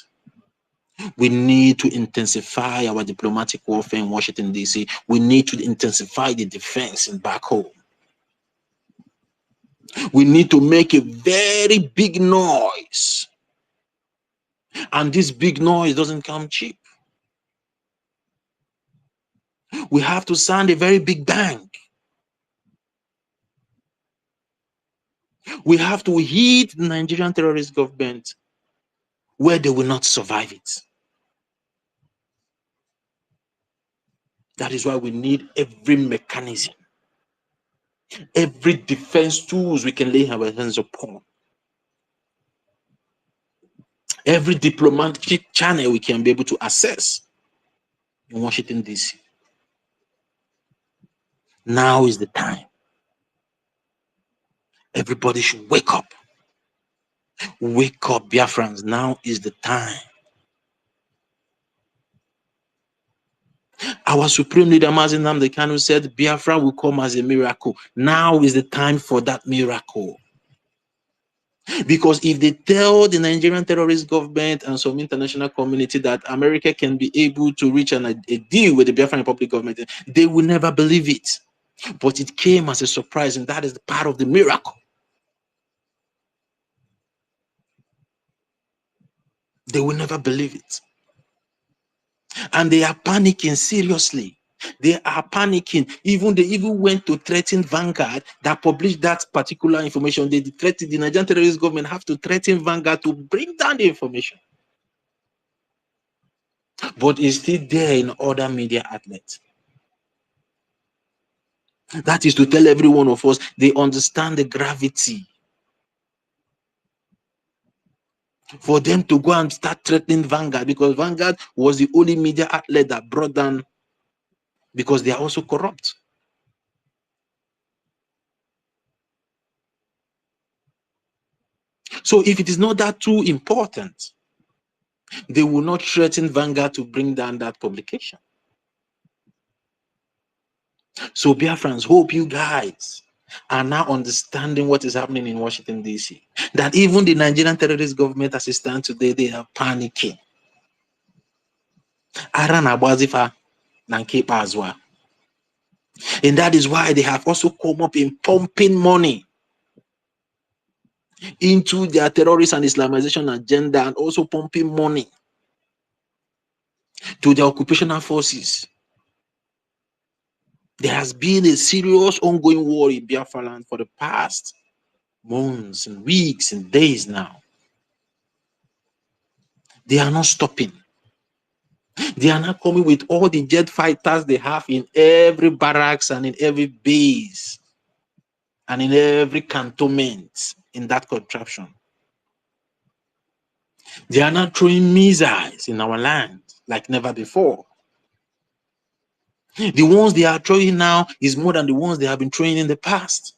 We need to intensify our diplomatic warfare in Washington, D.C. We need to intensify the defense in back home. We need to make a very big noise. And this big noise doesn't come cheap. We have to sound a very big bang. We have to hit the Nigerian terrorist government where they will not survive it. That is why we need every mechanism, every defense tools we can lay our hands upon, every diplomatic channel we can be able to access in Washington, D.C. Now is the time. Everybody should wake up. Wake up, Biafrans. Now is the time. Our Supreme Leader, Mazi Nnamdi Kanu, said Biafra will come as a miracle. Now is the time for that miracle. Because if they tell the Nigerian terrorist government and some international community that America can be able to reach a deal with the Biafran Republic government, they will never believe it. But it came as a surprise, and that is the part of the miracle. They will never believe it. And they are panicking seriously. They are panicking. They even went to threaten Vanguard that published that particular information. They threatened the Nigerian terrorist government have to threaten Vanguard to bring down the information. But it's still there in other media outlets. That is to tell every one of us they understand the gravity. For them to go and start threatening Vanguard, because Vanguard was the only media outlet that brought down, because they are also corrupt. So if it is not that too important, they will not threaten Vanguard to bring down that publication. So Biafrans, hope you guys are now understanding what is happening in Washington, D.C. That even the Nigerian terrorist government as it stands today, they are panicking. And that is why they have also come up in pumping money into their terrorist and Islamization agenda, and also pumping money to the occupational forces. There has been a serious ongoing war in Biafra land for the past months and weeks and days now. They are not stopping. They are not coming with all the jet fighters they have in every barracks and in every base and in every cantonment in that contraption. They are not throwing missiles in our land like never before. The ones they are throwing now is more than the ones they have been throwing in the past.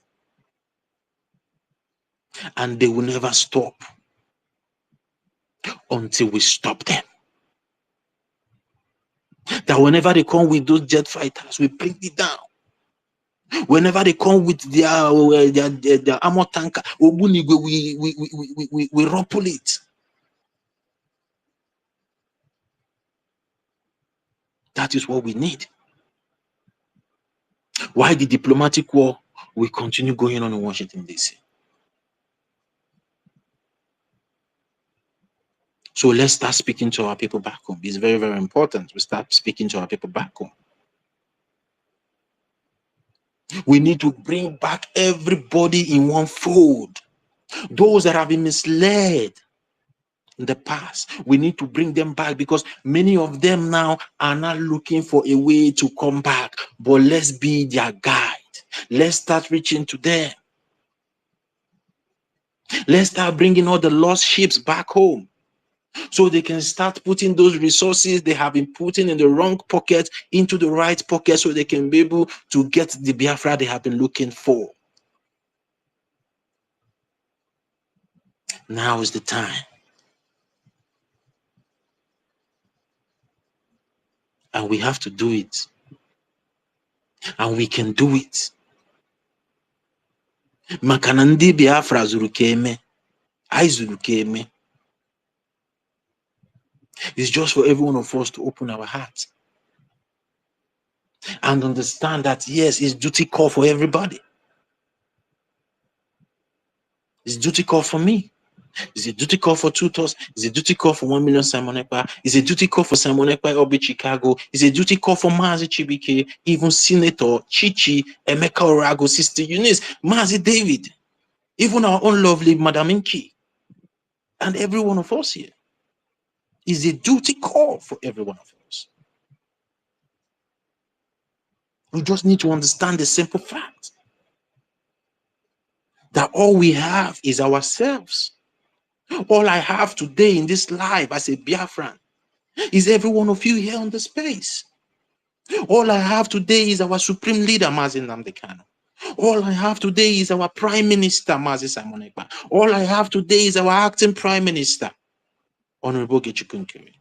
And they will never stop. until we stop them. That whenever they come with those jet fighters, we bring it down. Whenever they come with their armor tanker, we rumple it. That is what we need. Why the diplomatic war will continue going on in Washington, D.C. So let's start speaking to our people back home. It's very, very important. We start speaking to our people back home. We need to bring back everybody in one fold. Those that have been misled in the past, we need to bring them back, because many of them now are not looking for a way to come back. But let's be their guide. Let's start reaching to them. Let's start bringing all the lost ships back home, so they can start putting those resources they have been putting in the wrong pocket into the right pocket, so they can be able to get the Biafra they have been looking for. Now is the time. And we have to do it. And we can do it. Makana ndị Biafra zuru ka eme. Anyị zuru ka eme. It's just for every one of us to open our hearts and understand that, yes, it's duty call for everybody. It's duty call for me. It's a duty call for tutors. It's a duty call for 1 million Simon Ekpa. It's a duty call for Simon Ekpa Obi Chicago. It's a duty call for Mazi Chibike, even Senator Chichi, Emeka Orago, Sister Eunice, Mazi David, even our own lovely Madam Inki, and every one of us here. Is a duty call for every one of us. We just need to understand the simple fact that all we have is ourselves. All I have today in this life as a Biafran is every one of you here on the space. All I have today is our supreme leader, Mazi Nnamdi Kanu. All I have today is our prime minister, Mazi Simon Ekpa. All I have today is our acting prime minister, Honorable Getchikunkiri.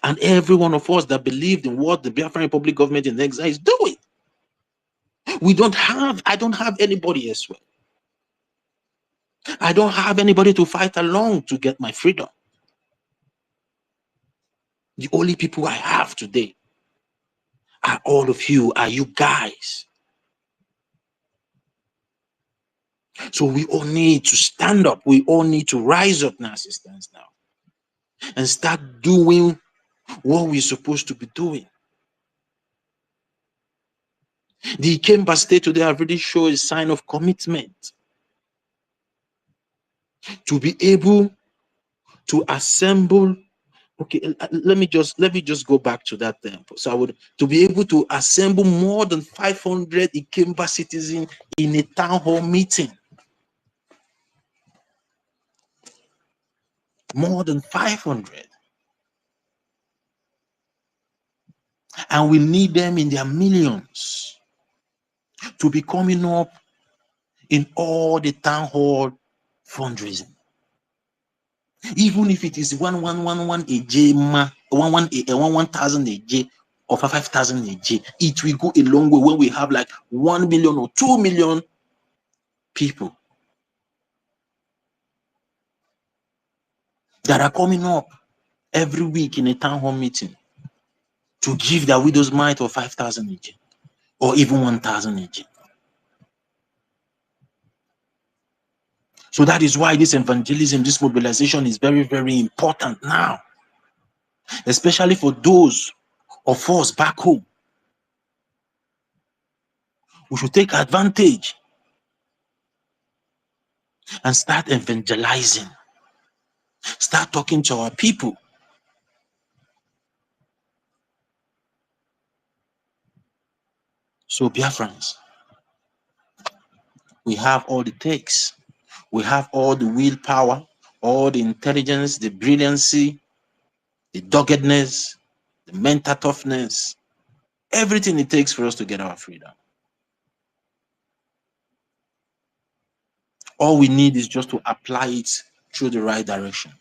And every one of us that believed in what the Biafran Republic government in exile is doing. I don't have anybody else. I don't have anybody to fight along to get my freedom. The only people I have today are all of you, are you guys. So we all need to stand up. We all need to rise up now, sisters, now, and start doing what we're supposed to be doing. The Ikemba state today have really shown a sign of commitment to be able to assemble. Okay, let me just go back to that then. So I would to be able to assemble more than 500 Ikemba citizens in a town hall meeting. More than 500. And we need them in their millions to be coming up in all the town hall fundraising. Even if it is 1,111 AJ, 1,000 AJ, or 5,000 AJ, it will go a long way when we have like 1 million or 2 million people that are coming up every week in a town hall meeting to give their widow's mite of 5,000 AJ or even 1,000 AJ. So that is why this evangelism, this mobilization is very, very important now, especially for those of us back home. We should take advantage and start evangelizing, start talking to our people. So Biafrans, we have all it takes. We have all the willpower, all the intelligence, the brilliancy, the doggedness, the mental toughness, everything it takes for us to get our freedom. All we need is just to apply it through the right direction.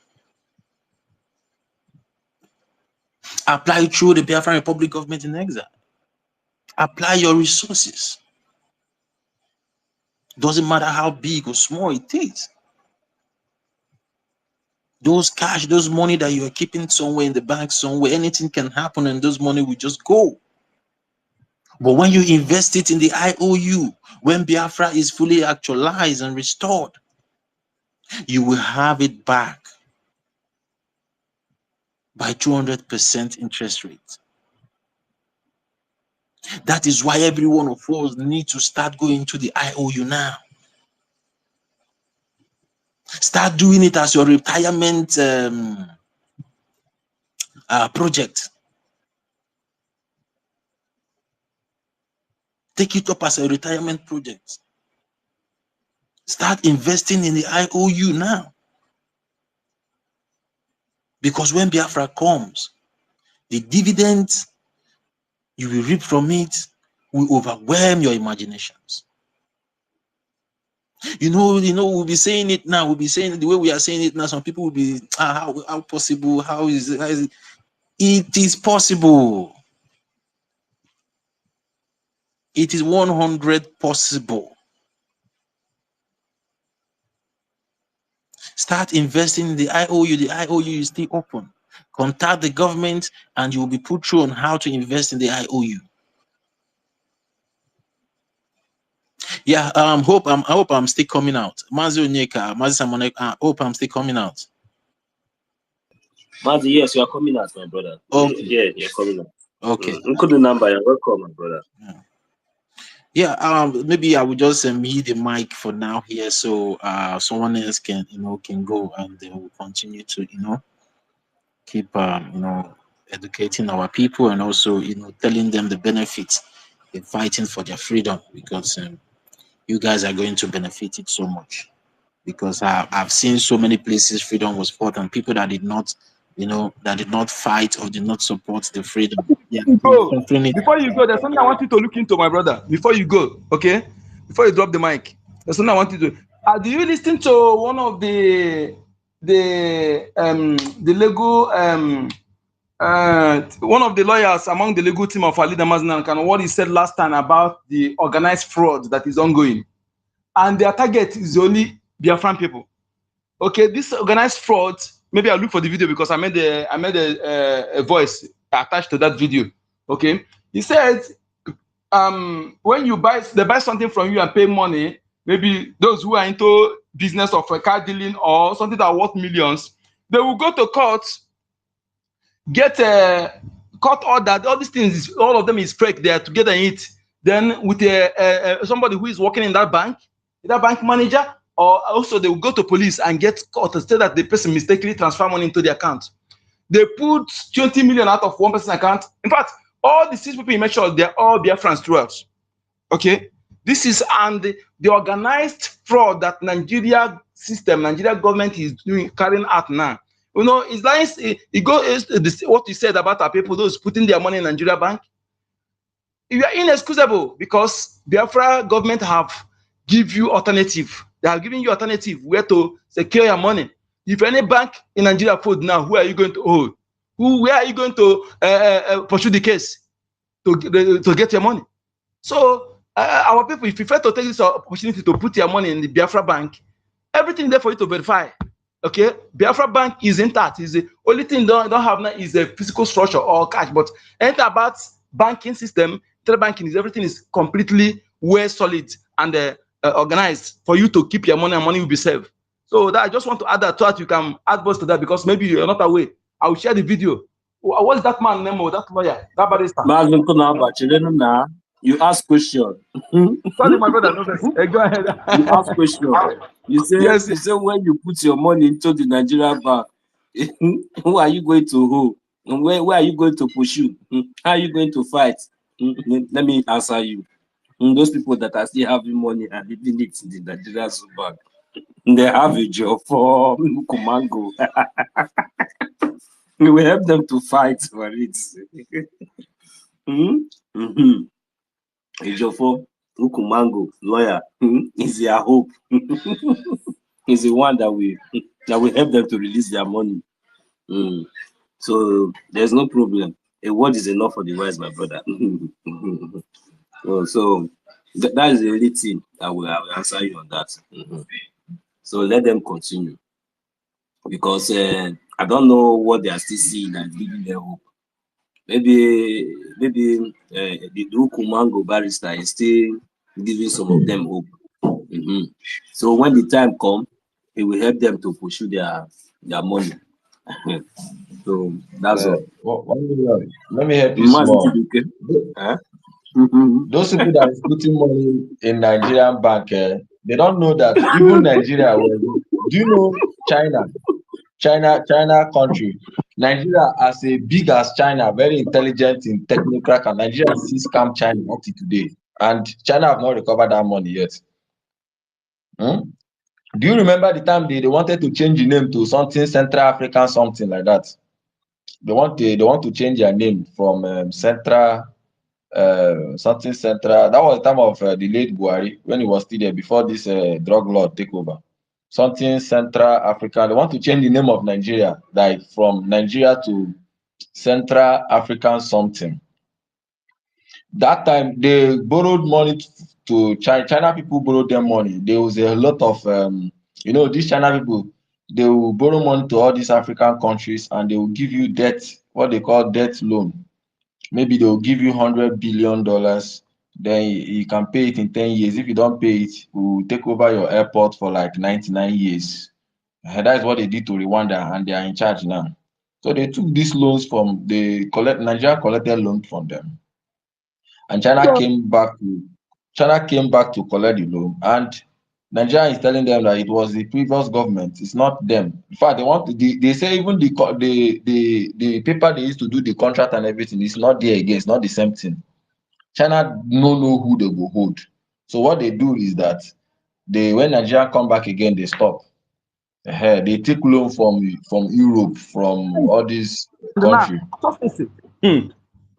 Apply through the Biafran Republic government in exile. Apply your resources. Doesn't matter how big or small it is. Those cash, those money that you are keeping somewhere in the bank somewhere, anything can happen and those money will just go. But when you invest it in the IOU, when Biafra is fully actualized and restored, you will have it back by 200% interest rate. That is why every one of us need to start going to the IOU now. Start doing it as your retirement project. Take it up as a retirement project. Start investing in the IOU now. Because when Biafra comes, the dividends you will reap from it will overwhelm your imaginations. You know, we'll be saying it now. We'll be saying it the way we are saying it now. Some people will be, how possible? How is it? It is possible. It is 100% possible. Start investing in the IOU. The IOU is still open. Contact the government and you will be put through on how to invest in the IOU. Yeah, I hope I'm still coming out. Mazi Onyeka, Mazi Samonek, I hope I'm still coming out. Mazi, yes, you are coming out, my brother. Okay. Yeah, you're coming out. Okay. Look at the number. You're welcome, my brother. Yeah, maybe I will just mute the mic for now here, so someone else can go and they will continue to keep educating our people and also telling them the benefits in fighting for their freedom, because you guys are going to benefit it so much. Because I've seen so many places freedom was fought and people that did not fight or did not support the freedom. Yeah, Before you go, there's something I want you to look into, my brother. Before you go, okay? Before you drop the mic, there's something I want you to. Do you listen to one of the legal one of the lawyers among the legal team of Ali Damaznan and what he said last time about the organized fraud that is ongoing, and their target is only Biafran people. Okay, this organized fraud. Maybe I'll look for the video because I made a voice attached to that video. Okay, he said, when they buy something from you and pay money, maybe those who are into business of car dealing or something that worth millions, they will go to court, get a court order. All these things, all of them is fake. They are together in it. Then with somebody who is working in that bank manager, or also they will go to police and get caught to say that the person mistakenly transfer money into the account. They put 20 million out of one person's account. In fact, all the 6 people you mentioned, they're all Biafrans through us. Okay, this is the organized fraud that Nigeria government is carrying out now. It's nice. What you said about our people, those putting their money in Nigeria bank. You are inexcusable because Biafra government have give you alternative. They are giving you alternative where to secure your money. If any bank in Nigeria fold now, who are you going to hold? Where are you going to pursue the case to get your money? So our people, if you fail to take this opportunity to put your money in the Biafra bank, everything there for you to verify. Okay, Biafra bank is intact. Is the only thing don't have now is a physical structure or cash. But anything about banking system, banking is everything is completely well solid and organized for you to keep your money and money will be saved. So that I just want to add that thought. You can add both to that because maybe you're not aware. I will share the video. What's that man name or that lawyer? That barrister. You ask question. Sorry, my brother. No, go ahead. You ask question. You say yes. You say when you put your money into the Nigerian bank, who are you going to hold? Where are you going to pursue? How are you going to fight? Let me answer you. Those people that are still having money and leaving it in the Nigerian bank, they have a job for Kumango. We will help them to fight for it. Ejofo Ukumango, lawyer, is their hope. He's the one that will help them to release their money. So there's no problem. A word is enough for the wise, my brother. So that is the only thing I will answer you on that. So let them continue, because I don't know what they are still seeing that giving them hope. Maybe the Ukumango barrister is still giving some of them hope. So when the time comes, it will help them to pursue their money. So that's all. Let me help you small. Those people that is putting money in Nigerian bank, they don't know that even Nigeria. Do you know China country? Nigeria as a big as China, very intelligent in technical, and Nigeria still scam China up to today, and China have not recovered that money yet. Do you remember the time they wanted to change the name to something Central African, something like that? They want to change their name from Central something Central. That was the time of the late BRGIE, when he was still there, before this drug lord take over. Something Central Africa. They want to change the name of Nigeria, like from Nigeria to Central African something. That time they borrowed money to China. China people borrowed them money. There was a lot of these China people, they will borrow money to all these African countries, and they will give you debt, what they call debt loan. Maybe they will give you $100 billion, then you can pay it in 10 years. If you don't pay it, we will take over your airport for like 99 years. And that is what they did to Rwanda, and they are in charge now. So they took these loans from Nigeria collected loans from them, and China came back to collect the loan, and Nigeria is telling them that it was the previous government, it's not them. In fact, they say even the paper they used to do the contract and everything is not there again, it's not the same thing. China no know who they will hold. So what they do is that when Nigeria come back again, they stop. They take loan from Europe, from all these countries.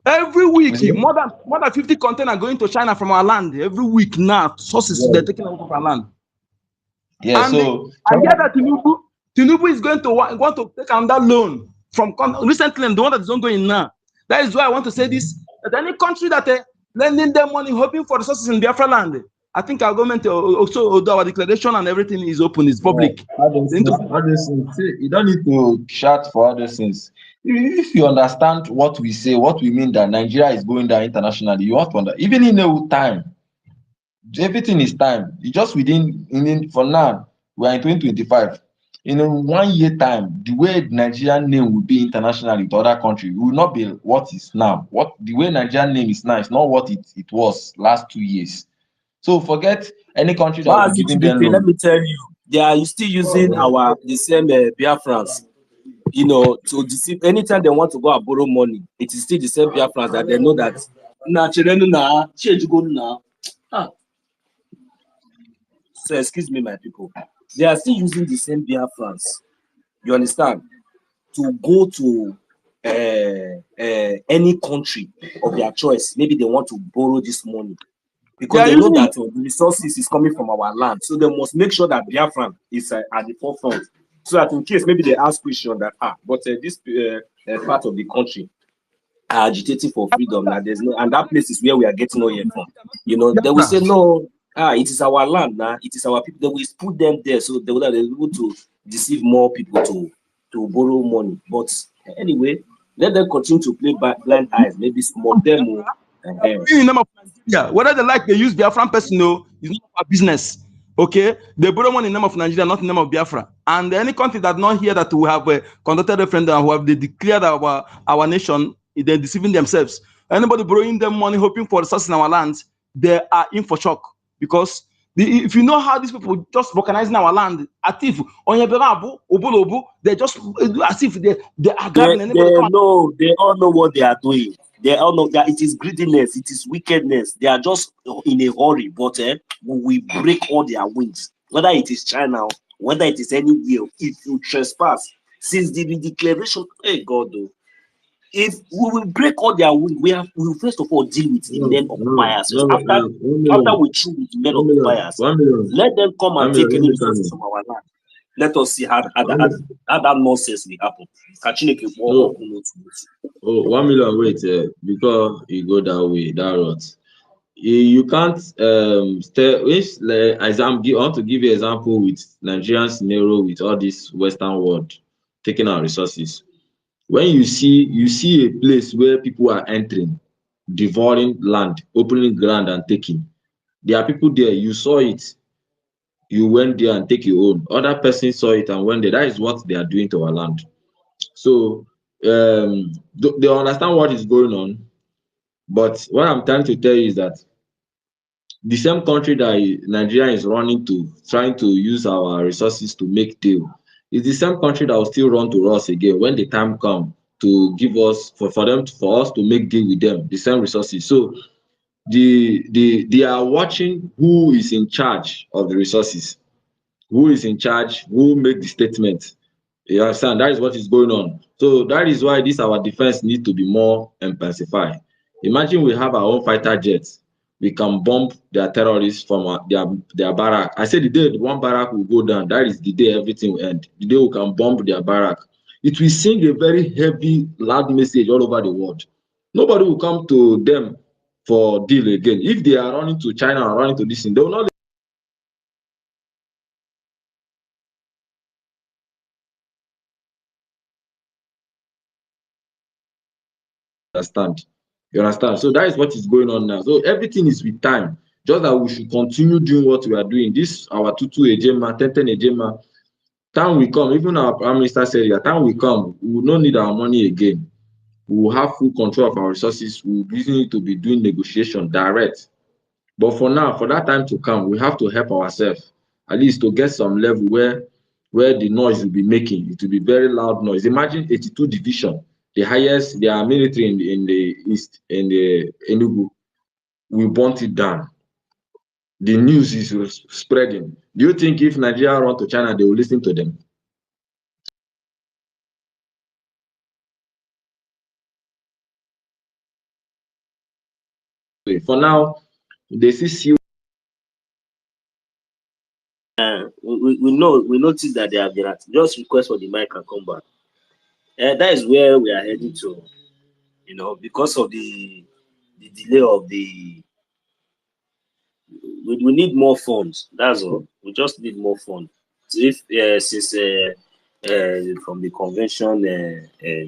Every week, more than 50 containers going to China from our land. Every week now, sources they're taking out of our land. Yeah, and so I hear that Tinubu is going to want to take another loan from recently, the one that is ongoing now. That is why I want to say this: that any country that lending them money, hoping for resources in Biafra land, I think our government also our declaration and everything is open, is public. You don't need to shout for other things. If you understand what we say, what we mean that Nigeria is going down internationally, you want to understand. Even in a time, everything is time. It's just for now, we are in 2025. In a 1 year time, the way Nigerian name will be internationally to other countries will not be what is now. The way Nigerian name is now is not what it was last 2 years. So forget any country that will be giving them loan. Let me tell you, they are still using the same Biafrans, to deceive. Anytime they want to go and borrow money, it is still the same Biafrans that they know that So excuse me, my people. They are still using the same Biafrans. You understand? To go to any country of their choice. Maybe they want to borrow this money, because they know that the resources is coming from our land. So they must make sure that Biafran is at the forefront. So that in case maybe they ask question that but this part of the country are agitating for freedom, that there's no, and that place is where we are getting oil from. They will say no. It is our land now. It is our people. They will put them there, so they will be able to deceive more people to borrow money. But anyway, let them continue to play blind eyes. Maybe some of them will. Whether they like, they use Biafran person, it's not our business. Okay, they borrow money in the name of Nigeria, not in the name of Biafra. And any country that not here that we have conducted referendum, who have declared our nation, they're deceiving themselves. Anybody borrowing them money, hoping for resources in our lands, they are in for shock. Because if you know how these people just vulcanizing our land, they just as if they are grabbing anybody. They all know what they are doing. They all know that it is greediness, it is wickedness. They are just in a hurry, but we break all their wings. Whether it is China, whether it is anywhere, if you trespass, since the declaration, hey God, though, if we will break all their wings, we will first of all deal with the men occupiers. After we chew with the men occupiers, let them come and take any resources from our land. Let us see how that nonsense will happen. Oh, 1 million wait, because you go that way, that route. You can't stay. I want to give you an example with Nigerian scenario with all this Western world taking our resources. When you see a place where people are entering, devouring land, opening ground and taking, there are people there. You saw it. You went there and take your own. Other persons saw it and went there. That is what they are doing to our land. So they understand what is going on. But what I'm trying to tell you is that the same country that Nigeria is running to, trying to use our resources to make deal, is the same country that will still run to us again when the time comes to give us for us to make deal with them, the same resources. So they are watching who is in charge of the resources, who is in charge, who make the statement. You understand? That is what is going on. So that is why our defense needs to be more intensified. Imagine we have our own fighter jets. We can bomb their terrorists from their barrack. I say the day one barrack will go down, that is the day everything will end. The day we can bomb their barrack. It will send a very heavy, loud message all over the world. Nobody will come to them for deal again. If they are running to China or running to this thing, they will not understand. You understand? So that is what is going on now. So everything is with time. Just that we should continue doing what we are doing. This our 22 ejema, 10 ejema. Time will come. Even our prime minister said that time will come. We will not need our money again. We will have full control of our resources. We will need to be doing negotiation direct. But for now, for that time to come, we have to help ourselves at least to get some level where the noise will be making. It will be very loud noise. Imagine 82 division, the highest, their military in the east, in the Enugu, we burnt it down. The news is spreading. Do you think if Nigeria run to China, they will listen to them? For now, they see. We notice that they have been at just request for the mic and come back. That is where we are heading to, because of the delay of the. We need more funds. That's all. We just need more funds. So if since from the convention,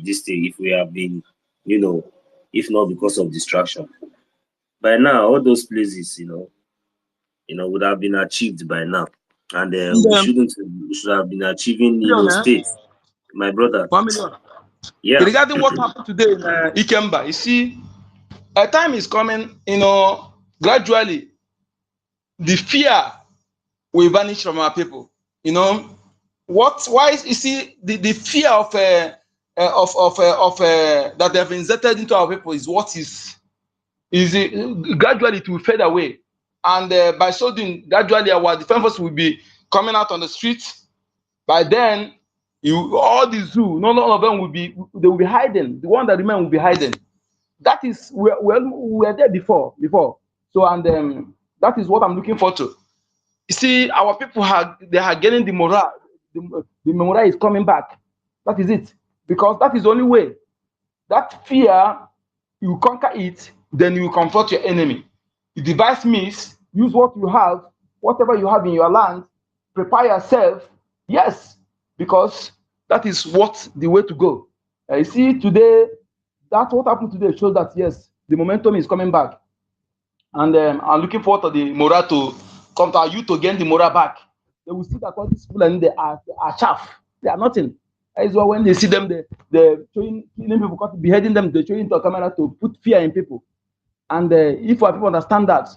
this thing, if we have been, if not because of distraction, by now all those places, would have been achieved by now, and we should have been achieving, states. My brother. 1 million. Yeah. Regarding what happened today in Ikemba, you see, a time is coming, gradually the fear will vanish from our people. Why is, you see, the fear of that they have inserted into our people is what is gradually it will fade away. And by so doing, gradually our defense force will be coming out on the streets. By then, all the zoo, none of them they will be hiding. The one that remain will be hiding. That is, we were there before. So, and that is what I'm looking forward to. You see, our people they are getting the morale. The morale is coming back. That is it. Because that is the only way. That fear, you conquer it, then you confront your enemy. You devise means, use what you have, whatever you have in your land, prepare yourself. Yes, because that is the way to go. You see, today, that's what happened today shows that, yes, the momentum is coming back. And I'm looking forward to the morale to come to our youth to gain the morale back. They will see that all these people and they are chaff. They are nothing. That is why when they see them, they're killing people, beheading them, they're showing to a camera to put fear in people. And if our people understand that,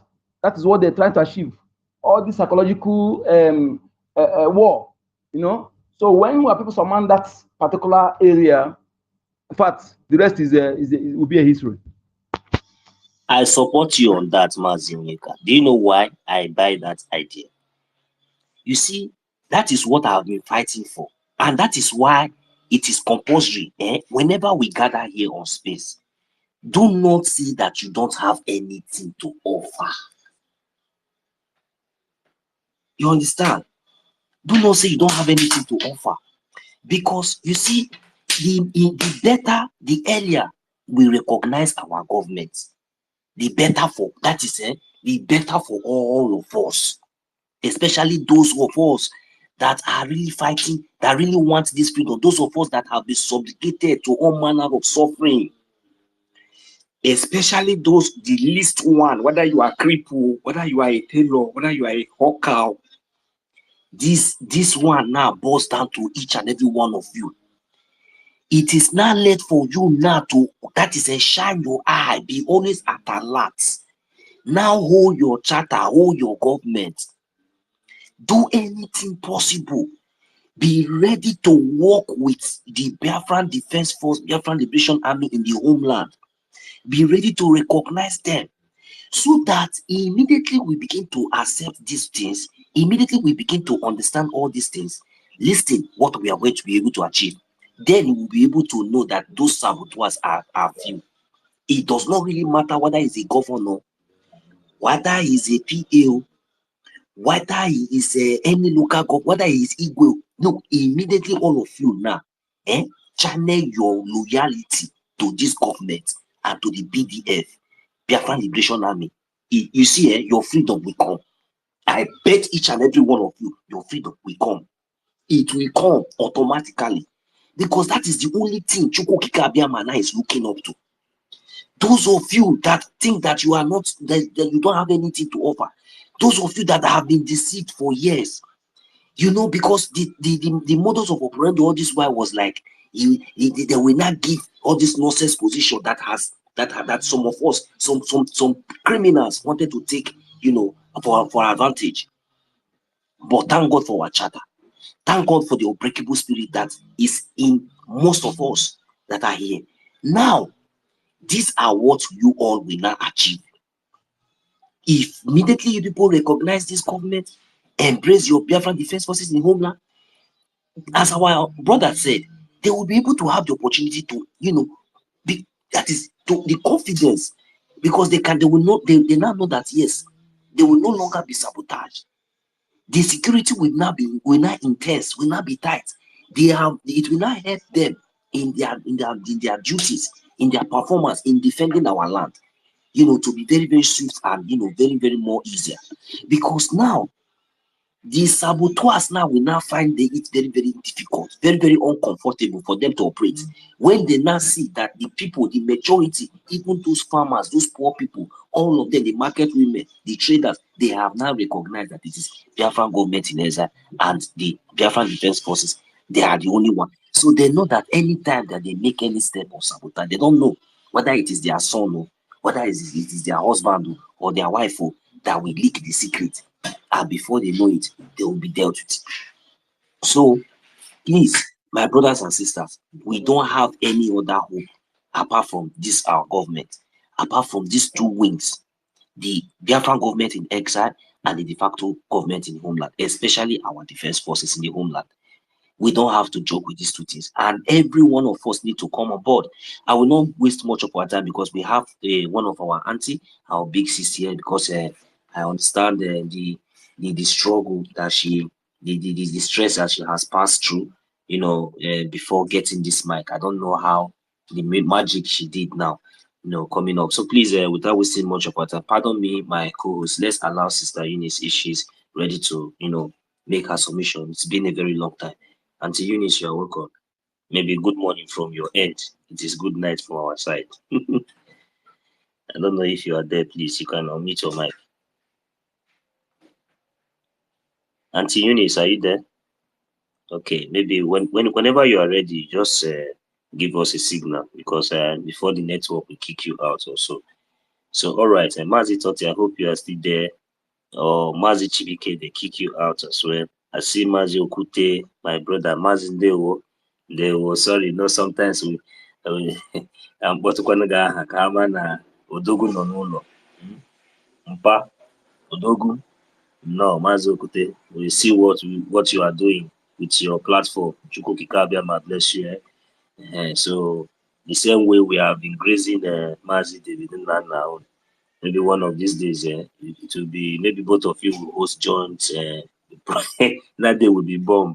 that is what they're trying to achieve. All this psychological war, So when our people surround that particular area, in fact, the rest will be a history. I support you on that, Mazinika. Do you know why I buy that idea? You see, that is what I've been fighting for. And that is why it is compulsory. Whenever we gather here on space, do not see that you don't have anything to offer. You understand? Do not say you don't have anything to offer, because you see, the better, the earlier we recognize our government, the better for that is the better for all of us, especially those of us that are really fighting, that really want this freedom, those of us that have been subjugated to all manner of suffering, especially those, the least one, whether you are cripple, whether you are a tailor, whether you are a hawker. This one now boils down to each and every one of you. It is now late for you now to, that is a shine your eye, be always at alert. Now hold your charter, hold your government. Do anything possible. Be ready to work with the Biafran Defense Force, Biafran Liberation Army in the homeland. Be ready to recognize them, so that immediately we begin to accept these things, immediately we begin to understand all these things, listen what we are going to be able to achieve. Then we will be able to know that those saboteurs are few. It does not really matter whether he's a governor, whether he's a PA, whether he is any local government, whether he is Igwe. No, immediately all of you now, channel your loyalty to this government and to the BDF, Biafran Liberation Army. You see, your freedom will come. I bet each and every one of you, your freedom will come. It will come automatically, because that is the only thing Chukwukika Abiyamana is looking up to. Those of you that think that you are not, that you don't have anything to offer, those of you that have been deceived for years, you know, because the models of operandi all this while was like, they will not give all this nonsense position that some of us, some criminals wanted to take, you know, for advantage. But thank God for our charter. Thank God for the unbreakable spirit that is in most of us that are here. Now, these are what you all will now achieve. If immediately you people recognize this government, embrace your Biafran Defense Forces in the homeland, as our brother said, they will be able to have the opportunity to, you know, that is to the confidence, because they will not, they now know that yes, they will no longer be sabotaged. The security will not intense, will not be tight. It will not help them in their duties, in their performance, in defending our land, you know, to be very, very swift and, you know, very, very more easier. Because now the saboteurs now will now find it very, very difficult, very, very uncomfortable for them to operate. When they now see that the people, the majority, even those farmers, those poor people, all of them, the market women, the traders, they have now recognized that it is Biafran government in exile and the Biafran Defense Forces, they are the only one. So they know that anytime that they make any step of sabotage, they don't know whether it is their son or whether it is their husband or their wife that will leak the secret. And before they know it, they will be dealt with. So, please, my brothers and sisters, we don't have any other hope apart from this, our government, apart from these two wings, the Biafran government in exile and the de facto government in the homeland, especially our defense forces in the homeland. We don't have to joke with these two things, and every one of us need to come on board. I will not waste much of our time because we have one of our auntie, our big sister here, because I understand the struggle that the stress that she has passed through, you know, before getting this mic. I don't know how the magic she did now, you know, coming up. So please, without wasting much of our time, pardon me, my co-host. Let's allow Sister Eunice if she's ready to, you know, make her submission. It's been a very long time. Auntie Eunice, you're welcome. Maybe good morning from your end. It is good night from our side. I don't know if you are there, please. You can unmute your mic. Auntie Eunice, are you there? Okay, maybe whenever you are ready, just give us a signal, because before the network will kick you out also. So, all right, Mazi Toti, I hope you are still there. Or Mazi Chibike, they kick you out as well. I see Mazi Okute, my brother, Mazi Ndewo, sorry, no, sometimes we but kwanaga kama na Odogu no n'ụlọ. Mpa, Odogu, no, Mazi Okute, we see what you are doing with your platform. Chukwukika Abiyama bless you. So the same way we have been grazing Mazi David now. Maybe one of these days, it will be, maybe both of you will host joint that day will be bomb.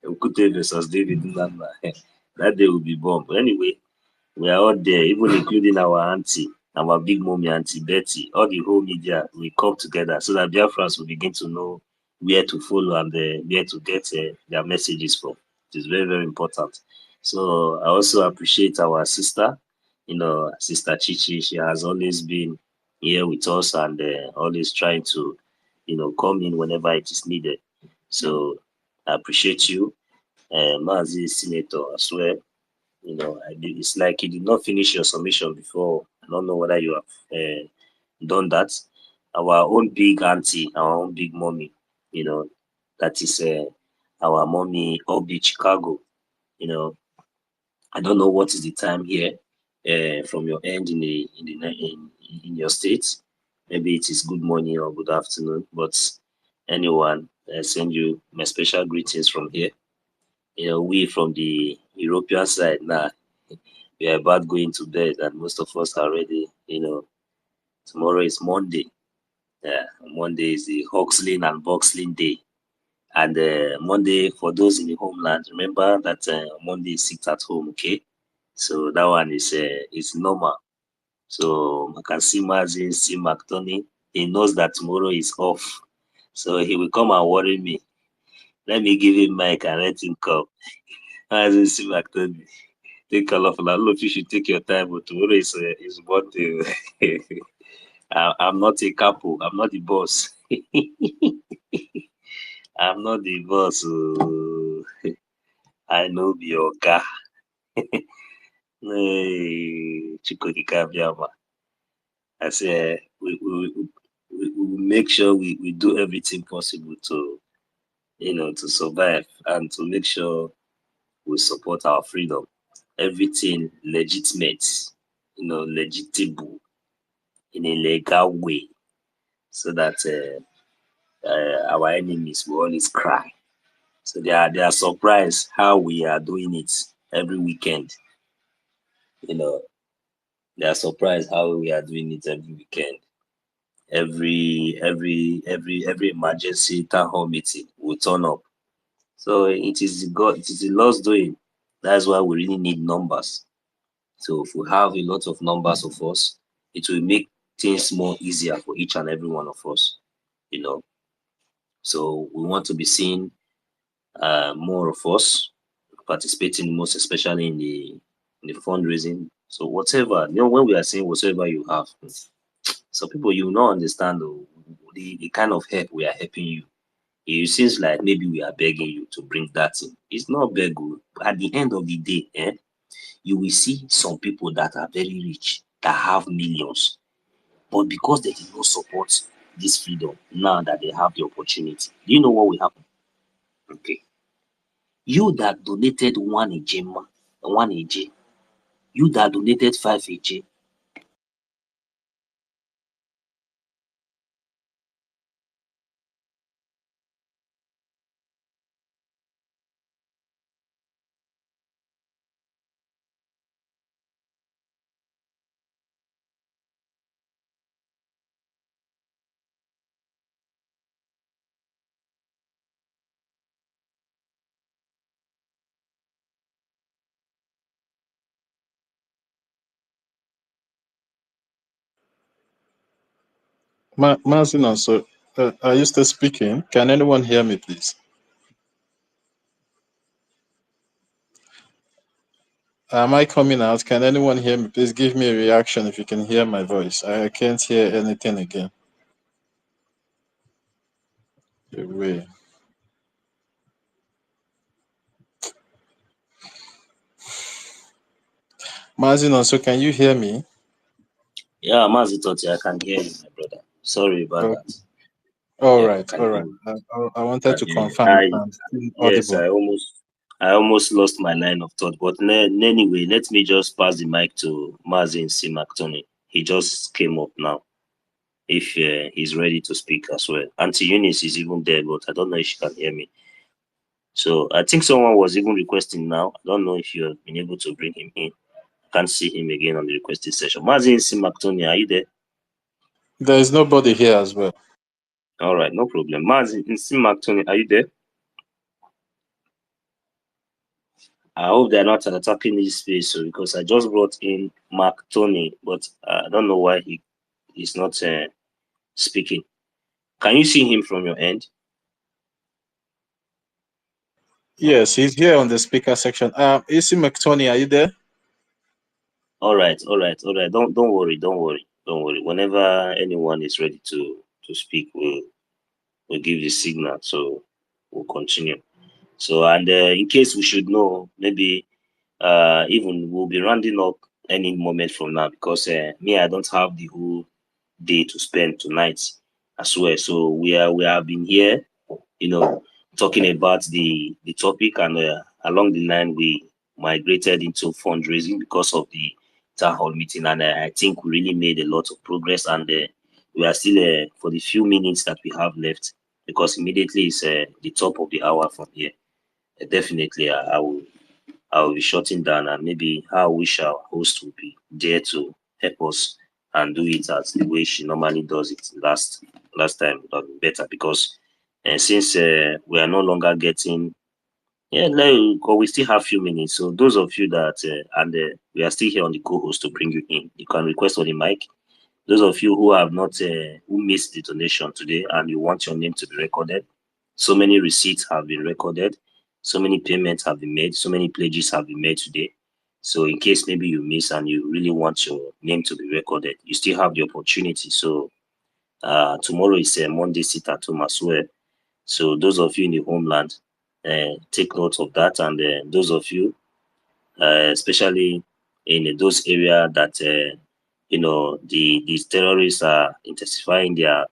Okute versus David Namba. That day will be bomb. But anyway, we are all there, even including our auntie, our big mommy, Auntie Betty. All the whole media will come together so that Biafrans will begin to know where to follow and where to get their messages from. It is very, very important. So I also appreciate our sister, Sister Chichi. She has always been here with us and always trying to, come in whenever it is needed. So I appreciate you, Mazi Senator, as well. It's like you did not finish your submission before. I don't know whether you have done that. Our own big auntie, our own big mommy, that is our mommy Obi Chicago. I don't know what is the time here from your end in your state. Maybe it is good morning or good afternoon, but anyone, I send you my special greetings from here. We from the European side now, we are about going to bed, and most of us are ready. Tomorrow is Monday. Yeah, Monday is the Huxling and Boxling Day. And Monday, for those in the homeland, remember that Monday is sit at home, okay? So that one is normal. So I can see Mazin, see McTony. He knows that tomorrow is off. So he will come and worry me. Let me give him mic and let him come. Mazin, see McTony. Take a lot of that. You should take your time, but tomorrow is birthday. I'm not a couple. I'm not the boss. I'm not the boss. I know be your guy. I say we make sure we do everything possible to to survive and to make sure we support our freedom. Everything legitimate, legitimate in a legal way, so that our enemies will always cry. So they are surprised how we are doing it every weekend. They are surprised how we are doing it every weekend. Every emergency town hall meeting will turn up. So it is the Lord's doing. That's why we really need numbers. So if we have a lot of numbers of us, it will make things more easier for each and every one of us. So we want to be seeing more of us participating, most especially in the fundraising. So whatever, when we are saying whatever you have, some people you will not understand the kind of help we are helping you. It seems like maybe we are begging you to bring that in. It's not begging. At the end of the day, you will see some people that are very rich, that have millions, but because they did not support this freedom, now that they have the opportunity, do you know what will happen? Okay. You that donated 1 AJ, you that donated 5 AJ, Mazin, so are you still speaking? Can anyone hear me, please? Am I coming out? Can anyone hear me? Please give me a reaction if you can hear my voice. I can't hear anything again. Wait. Mazin, so can you hear me? Yeah, Mazitoti, I can hear you, my brother. Sorry about that. All Yeah, right. I wanted to confirm if I'm still yes, audible. I almost lost my line of thought. But anyway, let me just pass the mic to Mazin Simaktoni. He just came up now. If he's ready to speak as well. Auntie Eunice is even there, but I don't know if she can hear me. So I think someone was even requesting now. I don't know if you've been able to bring him in. I can't see him again on the requested session. Mazin Simaktoni, are you there? There is nobody here as well. All right, no problem. Mazi, Mark Tony, are you there? I hope they're not attacking this space, so because I just brought in Mark Tony, but I don't know why he's not speaking. Can you see him from your end? Yes, he's here on the speaker section. AC McTony, are you there? All right. Don't worry. Whenever anyone is ready to speak, we'll give the signal. So we'll continue. So, and in case we should know, maybe even we'll be rounding up any moment from now, because me, I don't have the whole day to spend tonight as well. So we have been here, talking about the topic, and along the line we migrated into fundraising because of the town hall meeting, and I think we really made a lot of progress, and we are still for the few minutes that we have left, because immediately it's the top of the hour from here. Definitely, I will be shutting down, and maybe I wish our host would be there to help us and do it as the way she normally does it. Last time would have been better, because since we are no longer getting, we still have few minutes. So those of you that and we are still here on the co-host to bring you in, you can request on the mic. Those of you who have not who missed the donation today and you want your name to be recorded, so many receipts have been recorded, so many payments have been made, so many pledges have been made today. So in case maybe you miss and you really want your name to be recorded, you still have the opportunity. So tomorrow is Monday sit at home as well. So those of you in the homeland, take note of that, and those of you, especially in those areas that these terrorists are intensifying their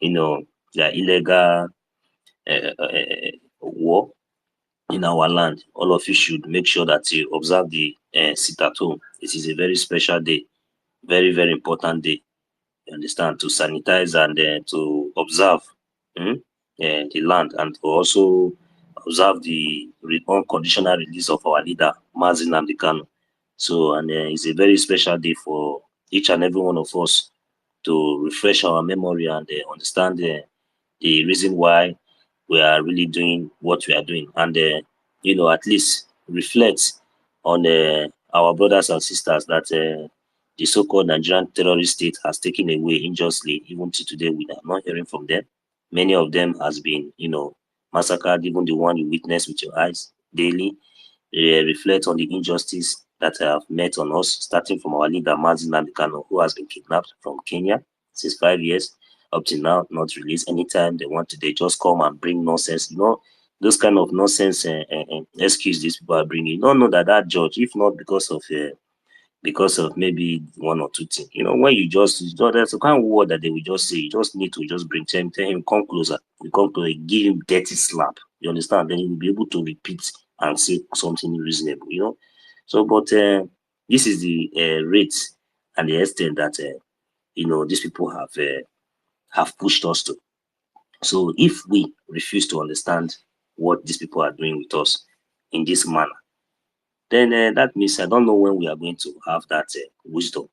their illegal war in our land, all of you should make sure that you observe the sit at home. It is a very special day, very, very important day. You understand? To sanitize and to observe the land, and to also observe the unconditional release of our leader, Mazi Nnamdi Kanu. So, and it's a very special day for each and every one of us to refresh our memory and understand the reason why we are really doing what we are doing, and at least reflect on our brothers and sisters that the so-called Nigerian terrorist state has taken away unjustly. Even to today, we are not hearing from them. Many of them has been, massacred. Even the one you witness with your eyes daily, reflect on the injustice that have met on us, starting from our leader Mazi Nnamdi Kanu, who has been kidnapped from Kenya since 5 years up to now, not released. Anytime they want to, they just come and bring nonsense. Those kind of nonsense excuse these people are bringing. You don't know that judge, if not because of maybe one or two things. When that's the kind of word that they will just say. You just need to just tell him, come closer. You come closer, give him dirty slap. You understand? Then he will be able to repeat and say something reasonable. So, but this is the rate and the extent that these people have pushed us to. So if we refuse to understand what these people are doing with us in this manner, then that means I don't know when we are going to have that wisdom,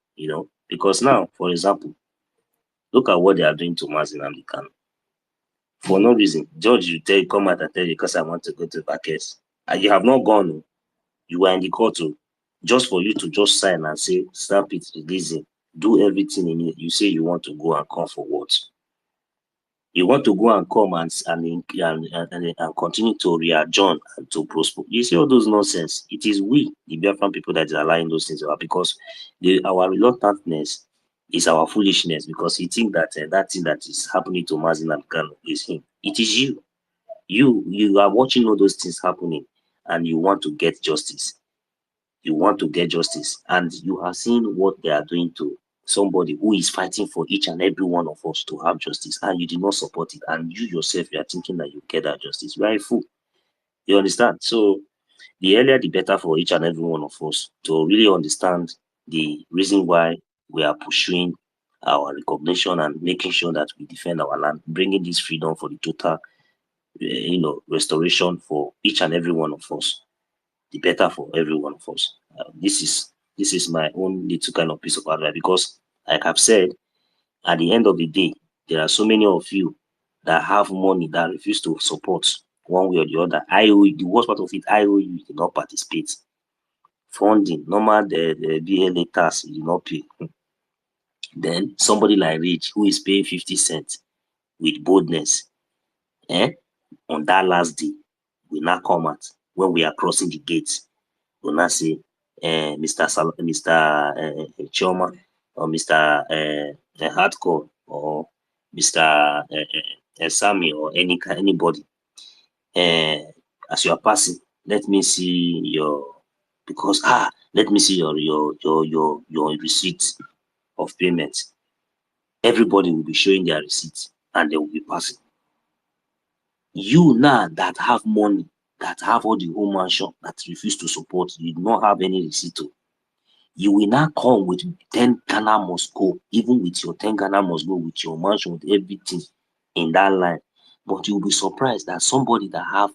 because now, for example, look at what they are doing to Mazi Nnamdi Kanu. For no reason, George, come out and tell you because I want to go to Bakes. And you have not gone. You were in the court just for you to just sign and say, stamp it, releasing, do everything in it. You say you want to go and come for what? You want to go and come and continue to re-adjourn and to prosper. You see all those nonsense. It is we, the Biafran people, that is allowing those things about, because our reluctantness is our foolishness, because you think that that thing that is happening to Mazi Nnamdi Kanu is him. It is you. You are watching all those things happening, and you want to get justice. You want to get justice, and you are seeing what they are doing to somebody who is fighting for each and every one of us to have justice, and you did not support it, and you yourself, you are thinking that you get that justice. You are a fool. You understand? So the earlier the better for each and every one of us to really understand the reason why we are pursuing our recognition and making sure that we defend our land, bringing this freedom for the total restoration for each and every one of us, the better for every one of us. This is my own little kind of piece of advice, because, like I've said, at the end of the day, there are so many of you, that have money that refuse to support one way or the other. IOU, the worst part of it, IOU did not participate. Funding, normal the BLA tax, you did not pay. Then somebody like Rich, who is paying 50 cents with boldness, on that last day, we now come out when we are crossing the gates. We now say, Mr. Choma, or Mr. Hardcore, or Mr. Sammy, or anybody. As you are passing, let me see your, because let me see your receipt of payment. Everybody will be showing their receipts and they will be passing. You now that have money, that have all the home mansion, that refuse to support, you do not have any receipt. You will now come with 10 Ghana must go, even with your 10 Ghana must go, with your mansion, with everything in that line. But you'll be surprised that somebody that have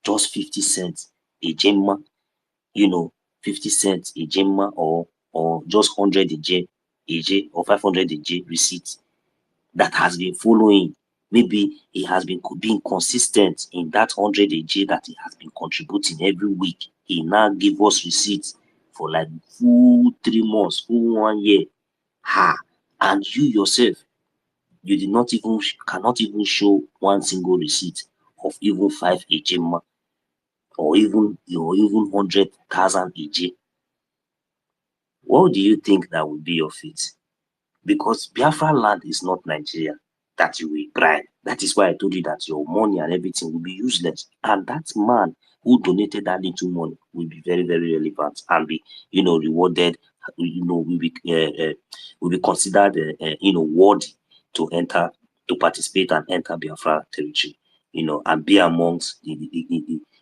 just 50 cents a gemma, 50 cents a gemma, or just 100 a J, or 500 a J receipt, that has been following. Maybe he has been being consistent in that 100 a J that he has been contributing every week. He now give us receipts for like full 3 months, full 1 year. And you yourself, you cannot even show one single receipt of even 5 AJ, or even 100,000 AJ. What do you think that will be your fate? Because Biafra land is not Nigeria that you will bribe. That is why I told you that your money and everything will be useless. And that man who donated that little money will be very, very relevant and be, rewarded. Will be considered, worthy to participate and enter Biafra territory. And be amongst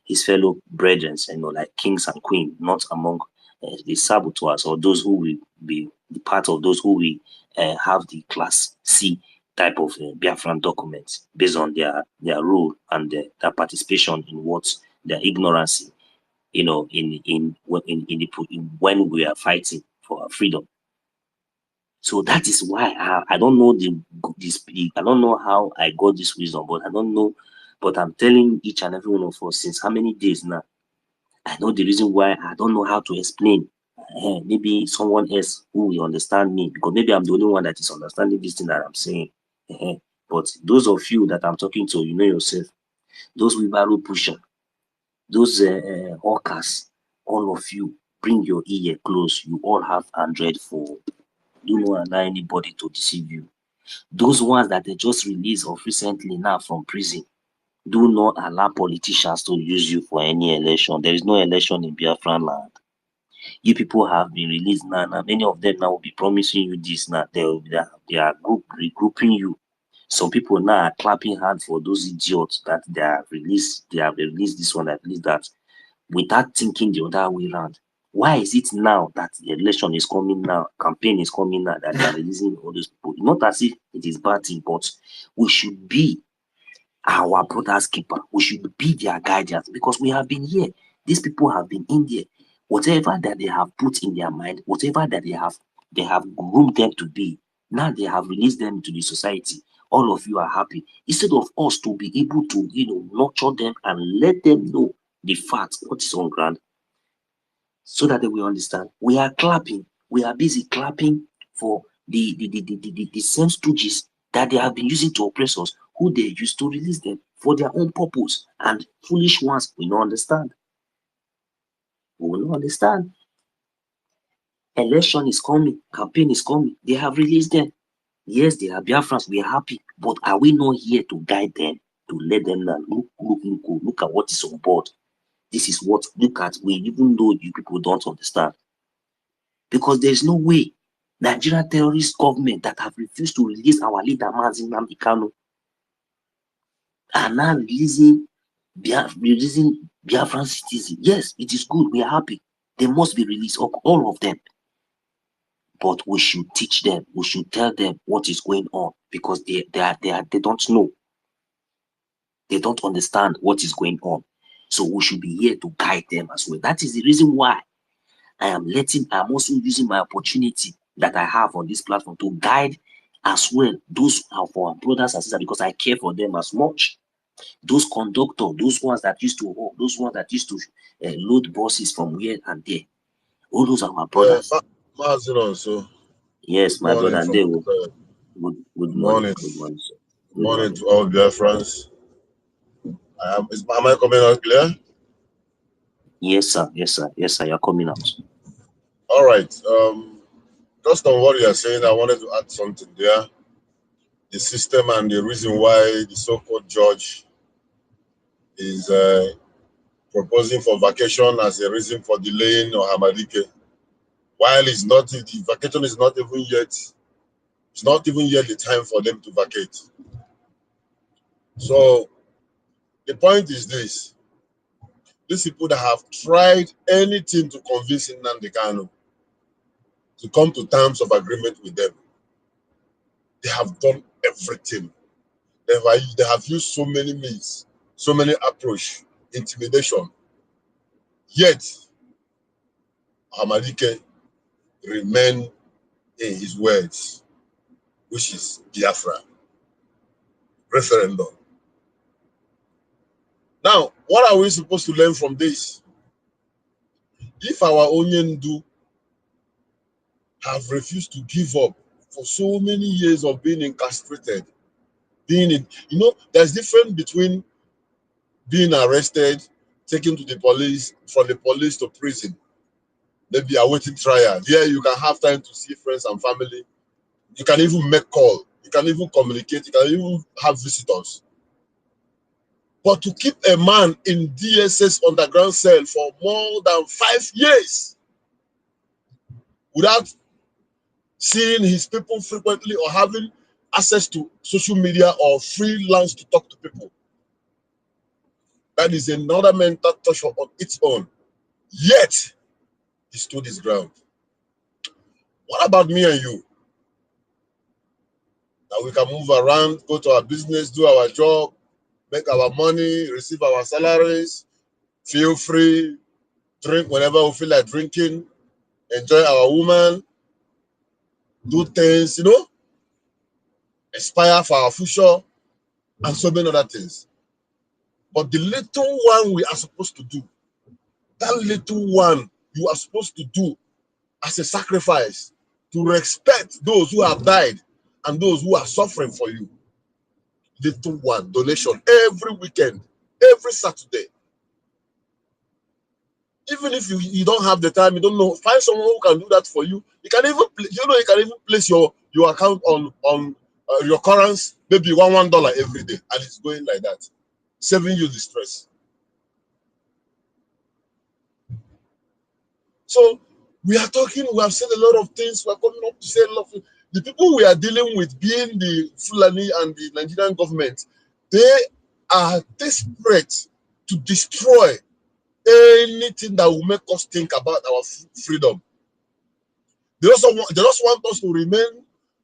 his fellow brethren, like kings and queens, not among the saboteurs or those who will be the part of those who will have the Class C type of Biafran documents based on their role and their participation in what their ignorance, when we are fighting for our freedom. So that is why I don't know I don't know how I got this wisdom, but I don't know. But I'm telling each and every one of us since how many days now. I know the reason why. I don't know how to explain. Maybe someone else who will understand me, because maybe I'm the only one that is understanding this thing that I'm saying. But those of you that I'm talking to, you know yourself, those wheelbarrow pusher, those hawkers, all of you, bring your ear close. You all have Android phone. Do not allow anybody to deceive you. Those ones that they just released of recently now from prison, do not allow politicians to use you for any election. There is no election in Biafran land. You people have been released now. Many of them now will be promising you this now. They are regrouping you. Some people now are clapping hands for those idiots that they have released. They have released this one, at least that, without thinking the other way around. Why is it now that the election is coming now, campaign is coming now, that they are releasing all those people? Not as if it is bad thing, but we should be our brother's keeper. We should be their guardians, because we have been here. These people have been in there. Whatever that they have put in their mind, whatever that they have groomed them to be, now they have released them into the society. All of you are happy. Instead of us to be able to, nurture them and let them know the facts, what is on ground, so that they will understand. We are clapping. We are busy clapping for the same stooges that they have been using to oppress us, who they used to release them for their own purpose. And foolish ones will not understand. We will not understand. Election is coming. Campaign is coming. They have released them. Yes, they are Biafrans. We are happy. But are we not here to guide them, to let them know, look at what is on board? This is what, look at, even though you people don't understand. Because there's no way Nigerian terrorist government that have refused to release our leader, Mazi Nnamdi Kanu, are now releasing Biafran citizens. Yes, it is good. We are happy. They must be released, all of them. But we should teach them. We should tell them what is going on, because they don't know. They don't understand what is going on. So we should be here to guide them as well. That is the reason why I'm also using my opportunity that I have on this platform to guide as well. Those are for our brothers and sisters because I care for them as much. Those conductors, those ones that used to walk, those ones that used to load buses from here and there. All those are my brothers. So Yes, my brother. And they will. Good morning. Good morning, sir. Good morning to all Biafrans. Am I coming out clear? Yes, sir. Yes, sir. Yes, sir. You're coming out. All right. Just on what you are saying, I wanted to add something there. The system and the reason why the so-called judge is proposing for vacation as a reason for delaying or Hamadike, while it's not, the vacation is not even yet, it's not even yet the time for them to vacate. So the point is this: these people that have tried anything to convince Nnamdi Kanu to come to terms of agreement with them, they have done everything. They have used so many means, so many approach, intimidation. Yet, Hamadike remain in his words, which is Biafra, referendum. Now, what are we supposed to learn from this? If our Onyendu have refused to give up for so many years of being incarcerated, there's difference between being arrested, taken to the police, from the police to prison, maybe awaiting trial. Here you can have time to see friends and family. You can even make call. You can even communicate. You can even have visitors. But to keep a man in DSS underground cell for more than 5 years without seeing his people frequently or having access to social media or freelance to talk to people, that is another mental torture on its own. Yet, he stood his ground. What about me and you? That we can move around, go to our business, do our job, make our money, receive our salaries, feel free, drink whenever we feel like drinking, enjoy our woman, do things, aspire for our future, and so many other things. But the little one we are supposed to do, that little one you are supposed to do as a sacrifice to respect those who have died and those who are suffering for you. Little one, donation every weekend, every Saturday. Even if you don't have the time, you don't know, find someone who can do that for you. You can even, you can even place your account on your currency, maybe $1 every day, and it's going like that, saving you the stress. So we are talking, we have said a lot of things, we are coming up to say a lot of things. The people we are dealing with, being the Fulani and the Nigerian government, they are desperate to destroy anything that will make us think about our freedom. They just want us to remain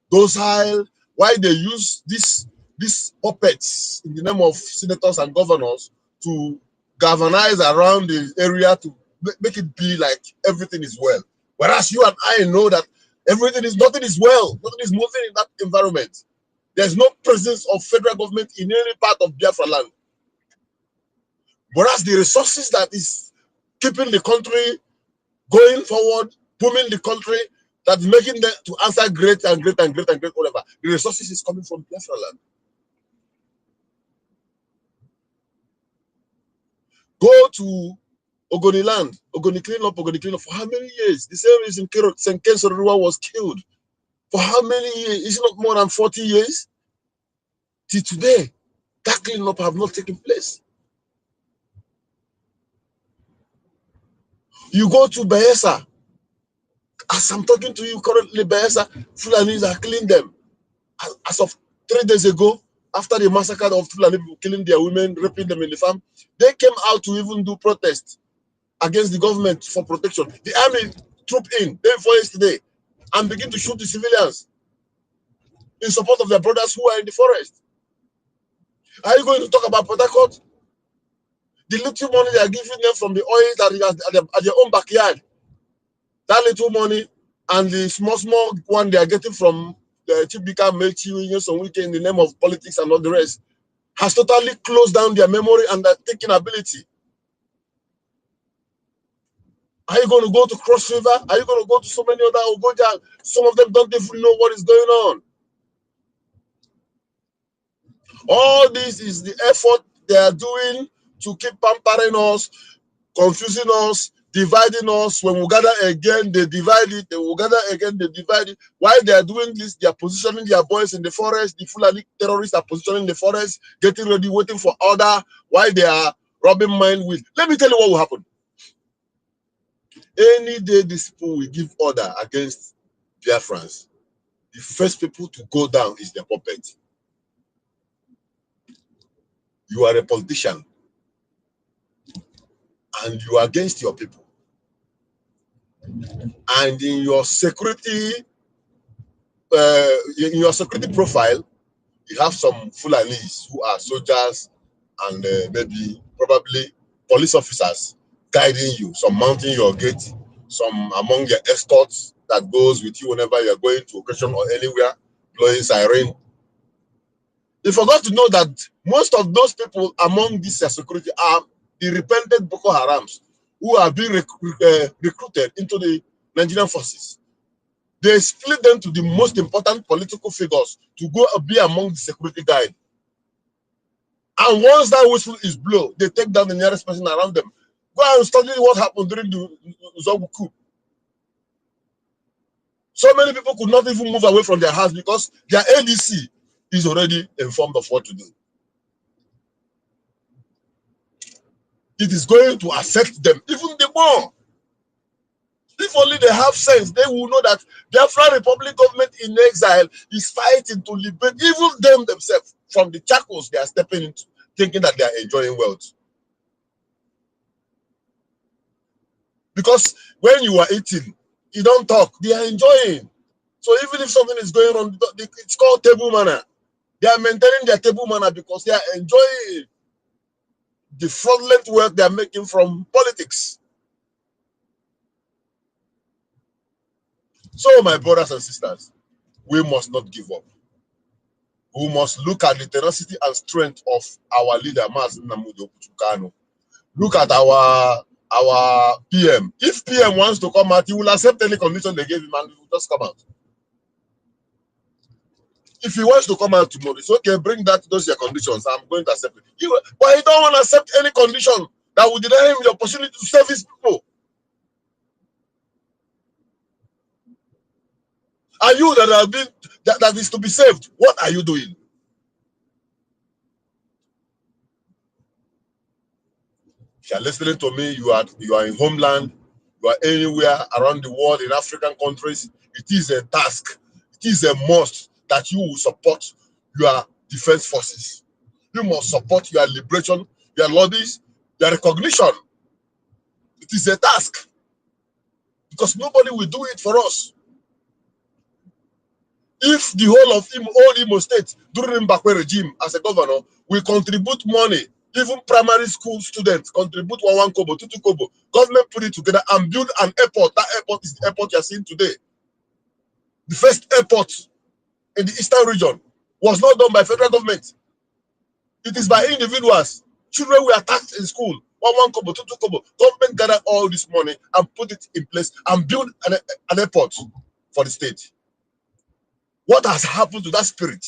docile while they use these puppets in the name of senators and governors to galvanize around the area to make it be like everything is well. Whereas you and I know that nothing is well, nothing is moving in that environment. There's no presence of federal government in any part of Biafra land. Whereas the resources that is keeping the country going forward, booming the country, that's making them to answer great and great and great and great, whatever. The resources is coming from Biafra land. Go to Ogoni land, Ogoni clean up for how many years? The same reason Senken Sororua was killed. For how many years? Is it not more than 40 years? Till today, that cleanup have not taken place. You go to Bayelsa. As I'm talking to you currently, Bayelsa, Fulanis are killing them. As of 3 days ago, after the massacre of Fulani people killing their women, raping them in the farm, they came out to even do protests against the government for protection. The army trooped in day before yesterday and begin to shoot the civilians in support of their brothers who are in the forest. Are you going to talk about Port Harcourt? The little money they are giving them from the oil that at their own backyard, that little money and the small one they are getting from Chibika Mechi, some weekend in the name of politics and all the rest, has totally closed down their memory and their thinking ability. Are you going to go to Cross River? Are you going to go to so many other Ogoja? Some of them don't even know what is going on. All this is the effort they are doing to keep pampering us, confusing us, dividing us. When we gather again, they divide it. They will gather again, they divide it. While they are doing this, they are positioning their boys in the forest. The Fulani terrorists are positioning in the forest, getting ready, waiting for order, while they are robbing mine with. Let me tell you what will happen. Any day these people will give order against Biafrans, the first people to go down is their puppet. You are a politician and you are against your people. And in your security profile, you have some Fulanis who are soldiers and maybe probably police officers guiding you, some mounting your gate, some among your escorts that goes with you whenever you're going to occasion or anywhere, blowing siren. They forgot to know that most of those people among this security are the repentant Boko Harams who are being recruited into the Nigerian forces. They split them to the most important political figures to go be among the security guide. And once that whistle is blown, they take down the nearest person around them. Go and study what happened during the Zogu coup. So many people could not even move away from their house because their ADC is already informed of what to do. It is going to affect them even the more. If only they have sense, they will know that the Biafra Republic government in exile is fighting to liberate even them themselves from the shackles they are stepping into, thinking that they are enjoying wealth. Because when you are eating, you don't talk, they are enjoying. So even if something is going on, it's called table manner. They are maintaining their table manner because they are enjoying the fraudulent wealth they are making from politics. So, my brothers and sisters, we must not give up. We must look at the tenacity and strength of our leader, Mazi Nnamdi Kanu. Look at our PM. If PM wants to come out, he will accept any condition they gave him and he will just come out. If he wants to come out tomorrow, it's okay, bring those your conditions. I'm going to accept it. But he don't want to accept any condition that will deny him the opportunity to serve his people. Are you that is to be saved? What are you doing? If you are listening to me, you are in homeland, you are anywhere around the world in African countries, it is a task, it is a must that you will support your defense forces. You must support your liberation, your lobbies, your recognition. It is a task because nobody will do it for us. If the whole of all Imo State during Mbakwe regime as a governor will contribute money, even primary school students contribute 1 kobo, 2 kobo, government put it together and build an airport. That airport is the airport you are seeing today. The first airport in the eastern region was not done by federal government. It is by individuals. Children were taxed in school. 1 kobo, 2 kobo. Government gathered all this money and put it in place and build an airport for the state. What has happened to that spirit?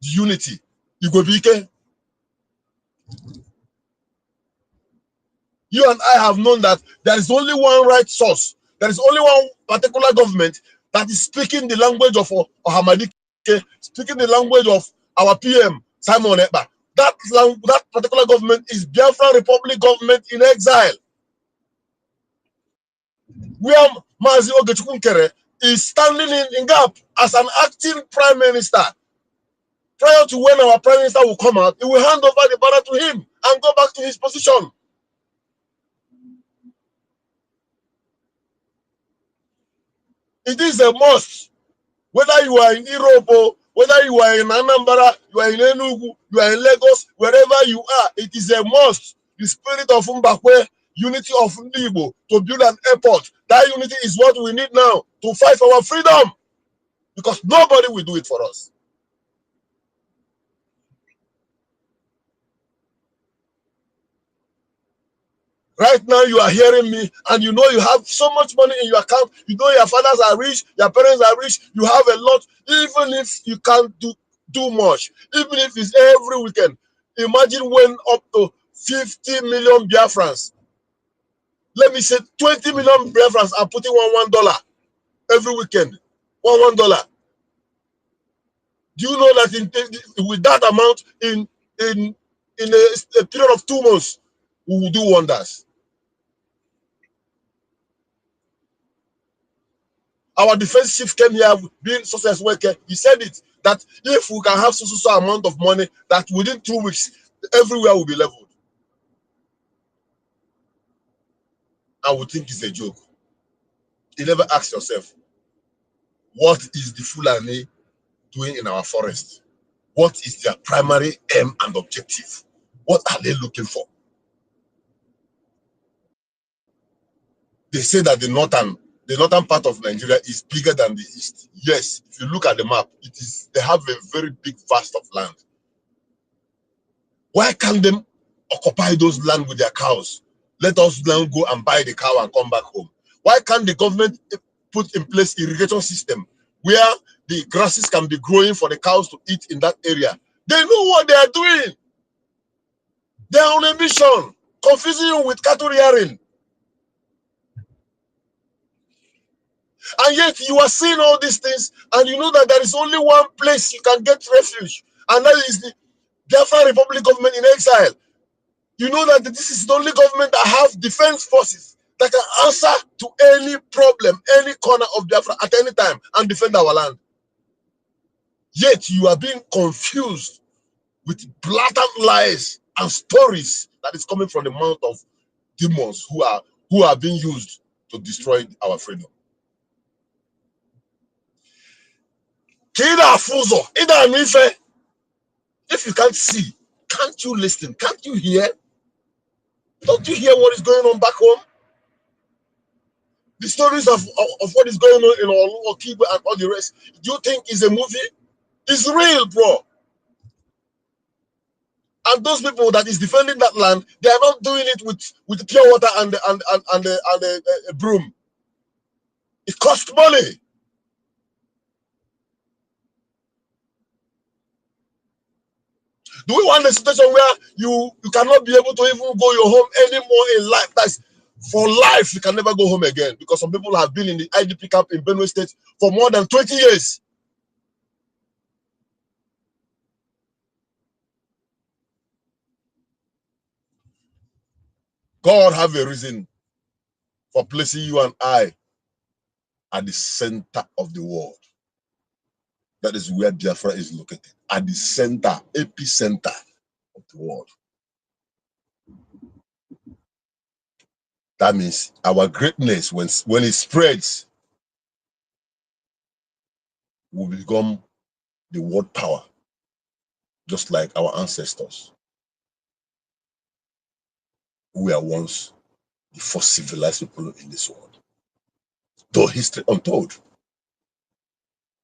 The unity. Igobike. You and I have known that there is only one right source. There is only one particular government that is speaking the language of Ohamadike, speaking the language of our PM, Simon Ekpa. That particular government is Biafra Republic government in exile. Where Mazi Ogechukwu is standing in gap as an acting prime minister. Prior to when our prime minister will come out, he will hand over the banner to him and go back to his position. It is a must. Whether you are in Europe or whether you are in Anambra, you are in Enugu, you are in Lagos, wherever you are, it is a must. The spirit of Mbakwe, unity of Ndibo, to build an airport. That unity is what we need now to fight for our freedom. because nobody will do it for us. Right now, you are hearing me, and you know you have so much money in your account. You know your fathers are rich, your parents are rich. You have a lot. Even if you can't do much, even if it's every weekend, imagine when up to 50 million Biafrans, let me say 20 million Biafrans are putting $1 every weekend. $1. Do you know that with that amount in a period of 2 months, we will do wonders? Our defense chief came here being SOACE worker. He said it that if we can have so amount of money, that within 2 weeks, everywhere will be leveled. I would think it's a joke. You never ask yourself, what is the Fulani doing in our forest? What is their primary aim and objective? What are they looking for? They say that the northern part of Nigeria is bigger than the east. Yes, if you look at the map, they have a very big vast of land. Why can't they occupy those land with their cows? Let us now go and buy the cow and come back home. Why can't the government put in place irrigation system where the grasses can be growing for the cows to eat in that area? They know what they are doing. They are on a mission, confusing you with cattle rearing. And yet you are seeing all these things, and you know that there is only one place you can get refuge, and that is the Biafra Republic government in exile. You know that this is the only government that have defense forces that can answer to any problem, any corner of Biafra at any time and defend our land. Yet you are being confused with blatant lies and stories that is coming from the mouth of demons who are being used to destroy our freedom. If you can't see, can't you listen? Can't you hear? Don't you hear what is going on back home? The stories of what is going on in Oluwakibe and all the rest. Do you think it's a movie? It's real, bro. And those people that is defending that land, they are not doing it with pure water and a broom. It costs money. Do we want a situation where you cannot be able to even go your home anymore in life? That's for life, you can never go home again, because some people have been in the IDP camp in Benue State for more than 20 years. God have a reason for placing you and I at the center of the world. That is where Biafra is located, at the center, epicenter of the world. That means our greatness, when it spreads, will become the world power, just like our ancestors, who were once the first civilized people in this world. Though history untold,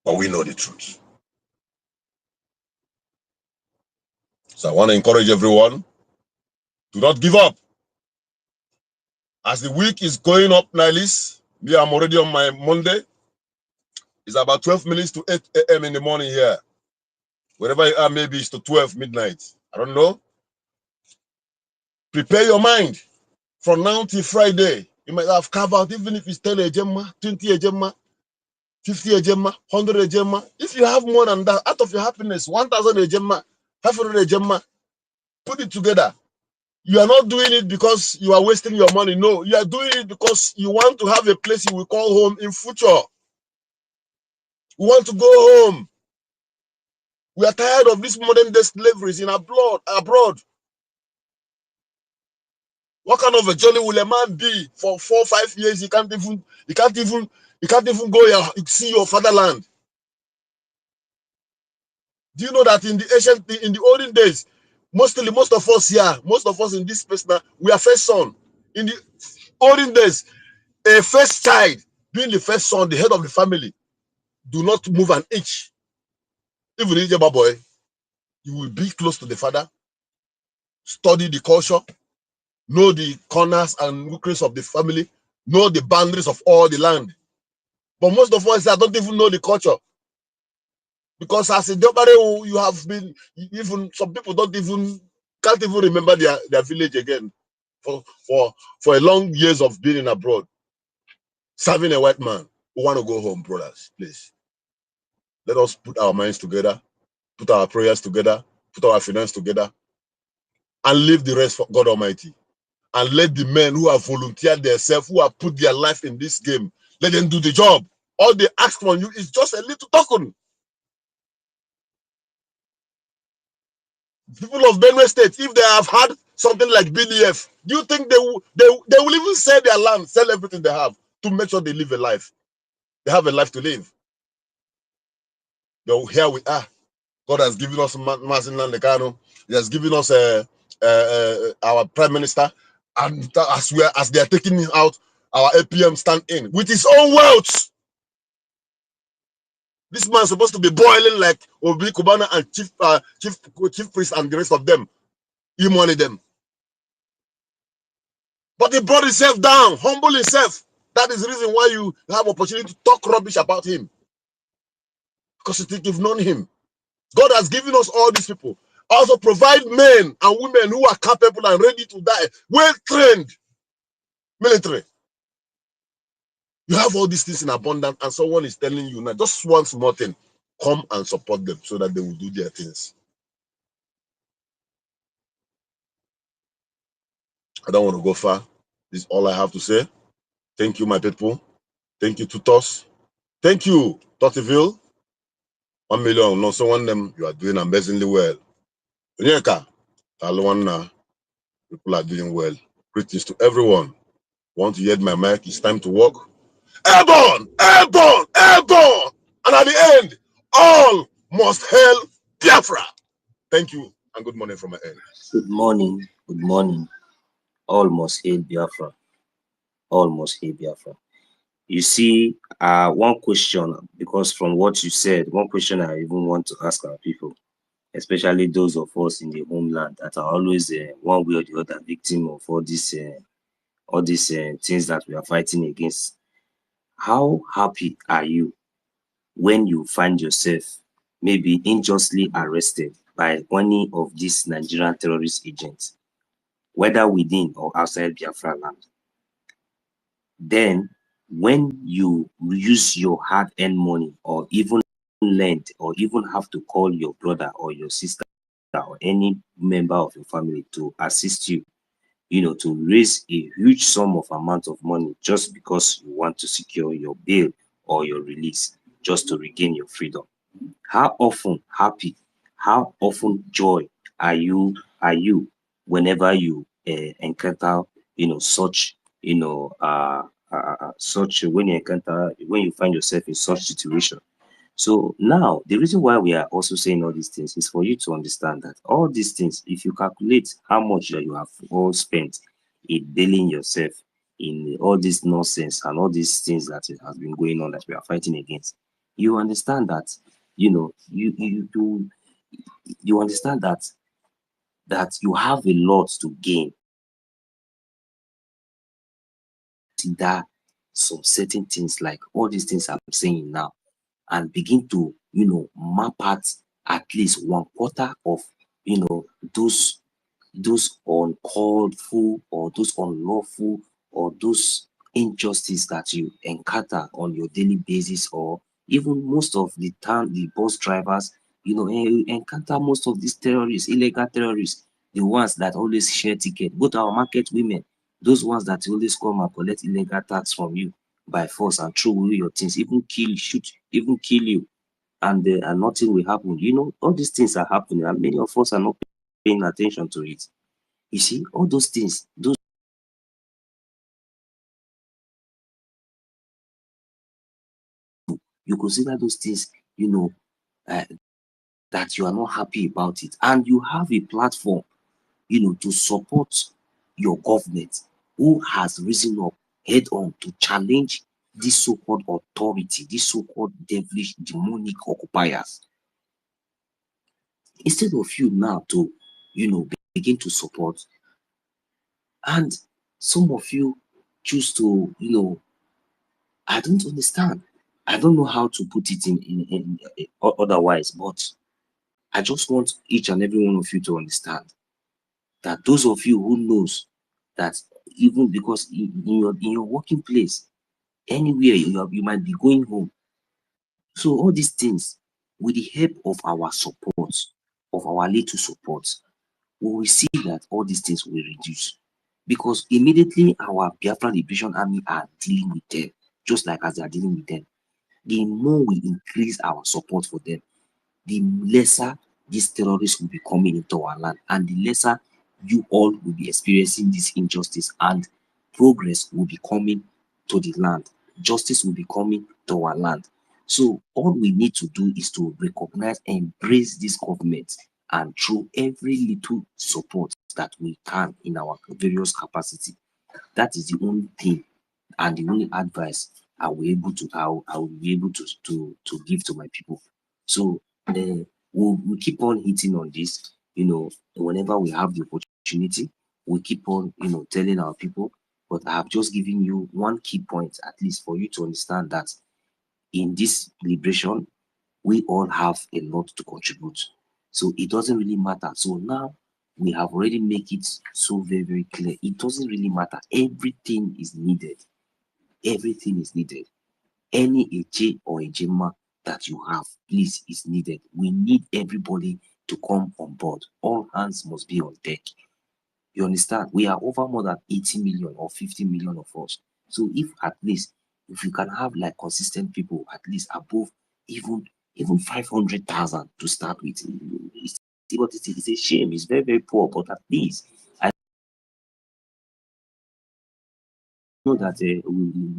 but we know the truth. So I want to encourage everyone, do not give up. As the week is going up, Nilis, me, I'm already on my Monday. It's about 12 minutes to 8 a.m. in the morning here. Wherever you are, maybe it's to 12 midnight. I don't know. Prepare your mind. From now till Friday, you might have carved out, even if it's 10 ejema, 20 ejema, 50 ejema, 100 ejema. If you have more than that, out of your happiness, 1,000 ejema, 500 ejema, put it together. You are not doing it because you are wasting your money. No, you are doing it because you want to have a place you will call home in future. We want to go home. We are tired of this modern day slavery in abroad. What kind of a journey will a man be for 4 or 5 years? He can't even go here, see your fatherland. Do you know that in the olden days, most of us here, most of us in this space now, we are first son. In the olden days, a first child being the first son, the head of the family, do not move an inch. Even if you're a boy, you will be close to the father, study the culture, know the corners and nooks of the family, know the boundaries of all the land. But most of us, I don't even know the culture. Because as a Dobare, you have been, even some people can't even remember their village again for a long years of being abroad. Serving a white man who want to go home, brothers, please. Let us put our minds together, put our prayers together, put our finance together, and leave the rest for God Almighty. And let the men who have volunteered themselves, who have put their life in this game, let them do the job. All they ask from you is just a little token. People of Benue State, if they have had something like BDF, do you think they will even sell their land, sell everything they have to make sure they live a life? They have a life to live. They're here with God has given us Mazin Nandekano. He has given us our Prime Minister, and as they are taking him out, our APM stand in with his own wealth. This man is supposed to be boiling like Obi Kubana and Chief Priest and the rest of them. He money them. But he brought himself down, humble himself. That is the reason why you have opportunity to talk rubbish about him. Because you think you've known him. God has given us all these people. Also provide men and women who are capable and ready to die, well-trained military. You have all these things in abundance, and someone is telling you now, just one small thing, come and support them so that they will do their things. I don't want to go far. This is all I have to say. Thank you, my people. Thank you, Tutos. Thank you, Tottiville. 1 million, no, so one them, you are doing amazingly well. Onyeka, Talwana, people are doing well. Greetings to everyone. Want to hear my mic? It's time to work. Airborne, airborne, airborne. And at the end, all must hail Biafra. Thank you, and good morning from my end. Good morning, good morning. All must hail Biafra. All must hail Biafra. You see, one question, because from what you said, one question I even want to ask our people, especially those of us in the homeland that are always one way or the other victim of all these things that we are fighting against. How happy are you when you find yourself maybe unjustly arrested by any of these Nigerian terrorist agents, whether within or outside Biafra land? Then when you use your hard-earned money or even lend or even have to call your brother or your sister or any member of your family to assist you, to raise a huge sum of amount of money just because you want to secure your bail or your release, just to regain your freedom. How often happy, how often joy are you whenever you encounter such when you find yourself in such situation? So now the reason why we are also saying all these things is for you to understand that all these things, if you calculate how much that you have all spent in bailing yourself in all this nonsense and all these things that has been going on that we are fighting against, you understand that you understand that you have a lot to gain. That some certain things like all these things I'm saying now, and begin to map out at least 1/4 of those uncalled for or those unlawful or those injustice that you encounter on your daily basis, or even most of the time the bus drivers, you encounter most of these terrorists, illegal terrorists, the ones that always share ticket, go to our market women, those ones that always come and collect illegal tax from you by force and throw away your things, even kill you, and nothing will happen. All these things are happening, and many of us are not paying attention to it. You see, all those things, you consider those things, that you are not happy about it, and you have a platform, to support your government who has risen up head on to challenge this so-called authority, this so-called devilish, demonic occupiers. Instead of you now to, begin to support, and some of you choose to, I don't understand. I don't know how to put it in otherwise, but I just want each and every one of you to understand that those of you who knows that, even because in your working place, anywhere you might be going home. So all these things, with the help of our support, of our little support, we will see that all these things will reduce. Because immediately our Biafra Liberation Army are dealing with them, just like as they are dealing with them, the more we increase our support for them, the lesser these terrorists will be coming into our land, and the lesser you all will be experiencing this injustice, and progress will be coming to the land. Justice will be coming to our land. So all we need to do is to recognize and embrace this government, and through every little support that we can in our various capacity. That is the only thing and the only advice I will be able to give to my people. So we'll keep on hitting on this, whenever we have the opportunity, we keep on, telling our people. But I have just given you one key point, at least for you to understand that in this liberation, we all have a lot to contribute. So it doesn't really matter. So now we have already made it so very, very clear. It doesn't really matter. Everything is needed. Everything is needed. Any AJ or AJMA that you have, please, is needed. We need everybody to come on board. All hands must be on deck. You understand? We are over more than 80 million or 50 million of us. So if you can have like consistent people, at least above even 500,000 to start with, it's a shame. It's very, very poor, but at least I know that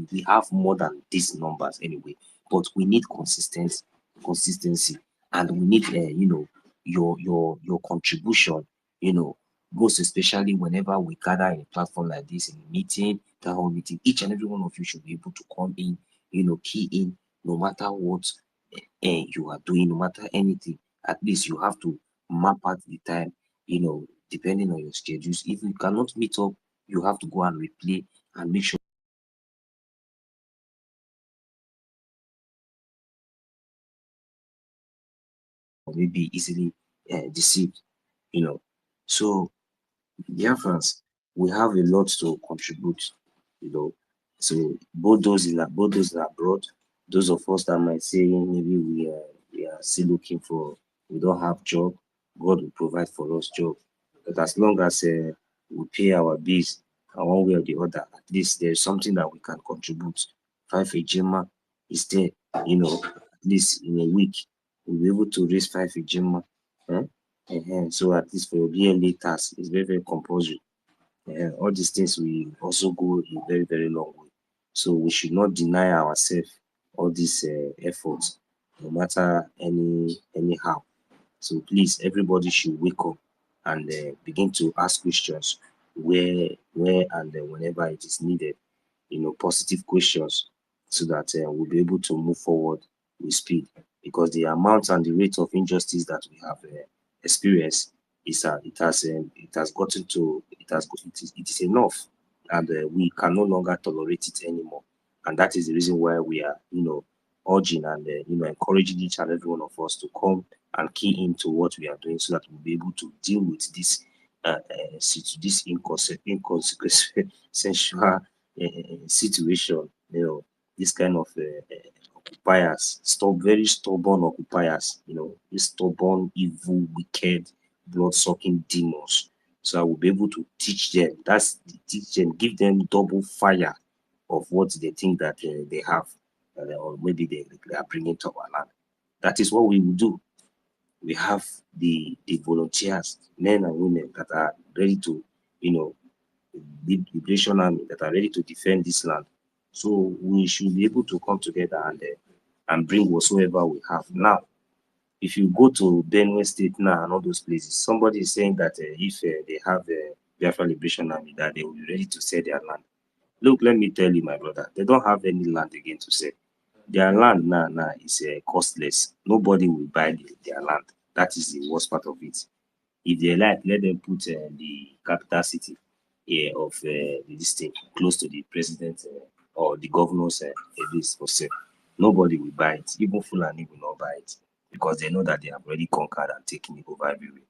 we have more than these numbers anyway, but we need consistency, and we need your contribution, most especially whenever we gather in a platform like this, in a meeting, the whole meeting, each and every one of you should be able to come in, key in, no matter what you are doing, no matter anything. At least you have to map out the time, depending on your schedules. If you cannot meet up, you have to go and replay and make sure maybe easily deceived, So, dear friends, we have a lot to contribute, So both those abroad, those of us that might say maybe we are still looking for, we don't have job, God will provide for us job. But as long as we pay our bills, and one way or the other, at least there's something that we can contribute. 5 Ejima is there, at least in a week, we'll be able to raise 5 Ejima. So at least for your BLA task, it's very, very compulsory. All these things will also go a very, very long way. So we should not deny ourselves all these efforts, no matter anyhow. So please, everybody should wake up and begin to ask questions where and whenever it is needed, positive questions, so that we'll be able to move forward with speed. Because the amount and the rate of injustice that we have experienced it is enough, and we can no longer tolerate it anymore. And that is the reason why we are, urging and encouraging each and every one of us to come and key into what we are doing, so that we'll be able to deal with this inconsequential situation, this kind of occupiers, very stubborn occupiers, these stubborn, evil, wicked, blood-sucking demons. So I will be able to teach them. Teach them, give them double fire of what they think that they have, or maybe they are bringing to our land. That is what we will do. We have the volunteers, men and women, that are ready to, the Liberation Army, that are ready to defend this land. So we should be able to come together and bring whatsoever we have. Now, if you go to Benue State now and all those places, somebody is saying that if they have a Biafra Liberation Army, that they will be ready to sell their land. Look, let me tell you, my brother, they don't have any land again to sell. Their land now is costless. Nobody will buy their land. That is the worst part of it. If they like, let them put the capital city of this thing close to the president or the governor's this for sale. Nobody will buy it. Even Fulani will not buy it because they know that they have already conquered and taken it over everywhere.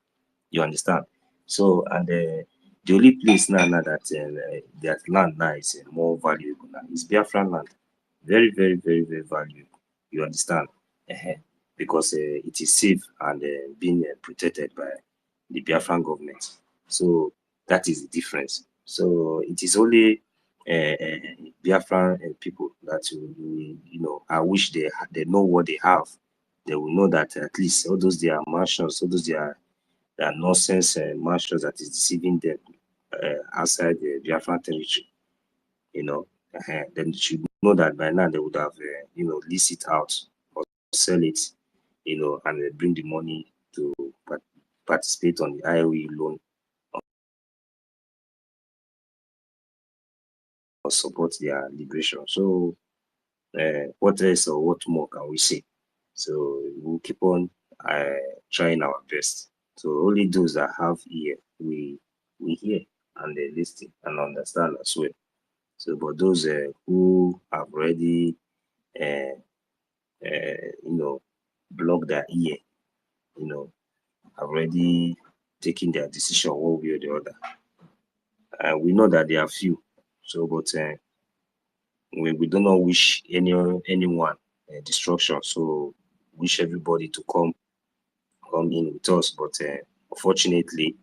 You understand? So, and the only place now that land now is more valuable now is Biafran land. Very, very, very, very valuable. You understand? Because it is safe and being protected by the Biafran government. So that is the difference. So it is only Biafran people that I wish they know what they have. They will know that at least all those their mansions, all those their nonsense mansions that is deceiving them outside the Biafran territory. Then they should know that by now they would have lease it out or sell it, and bring the money to participate on the IOE loan or support their liberation. So what else or what more can we say? So we'll keep on trying our best. So only those that have ear, we hear and they listen and understand as well. So, but those who have already, blocked their ear, have already taken their decision one way or the other. We know that there are few. So, but we do not wish anyone destruction. So, wish everybody to come in with us. But unfortunately,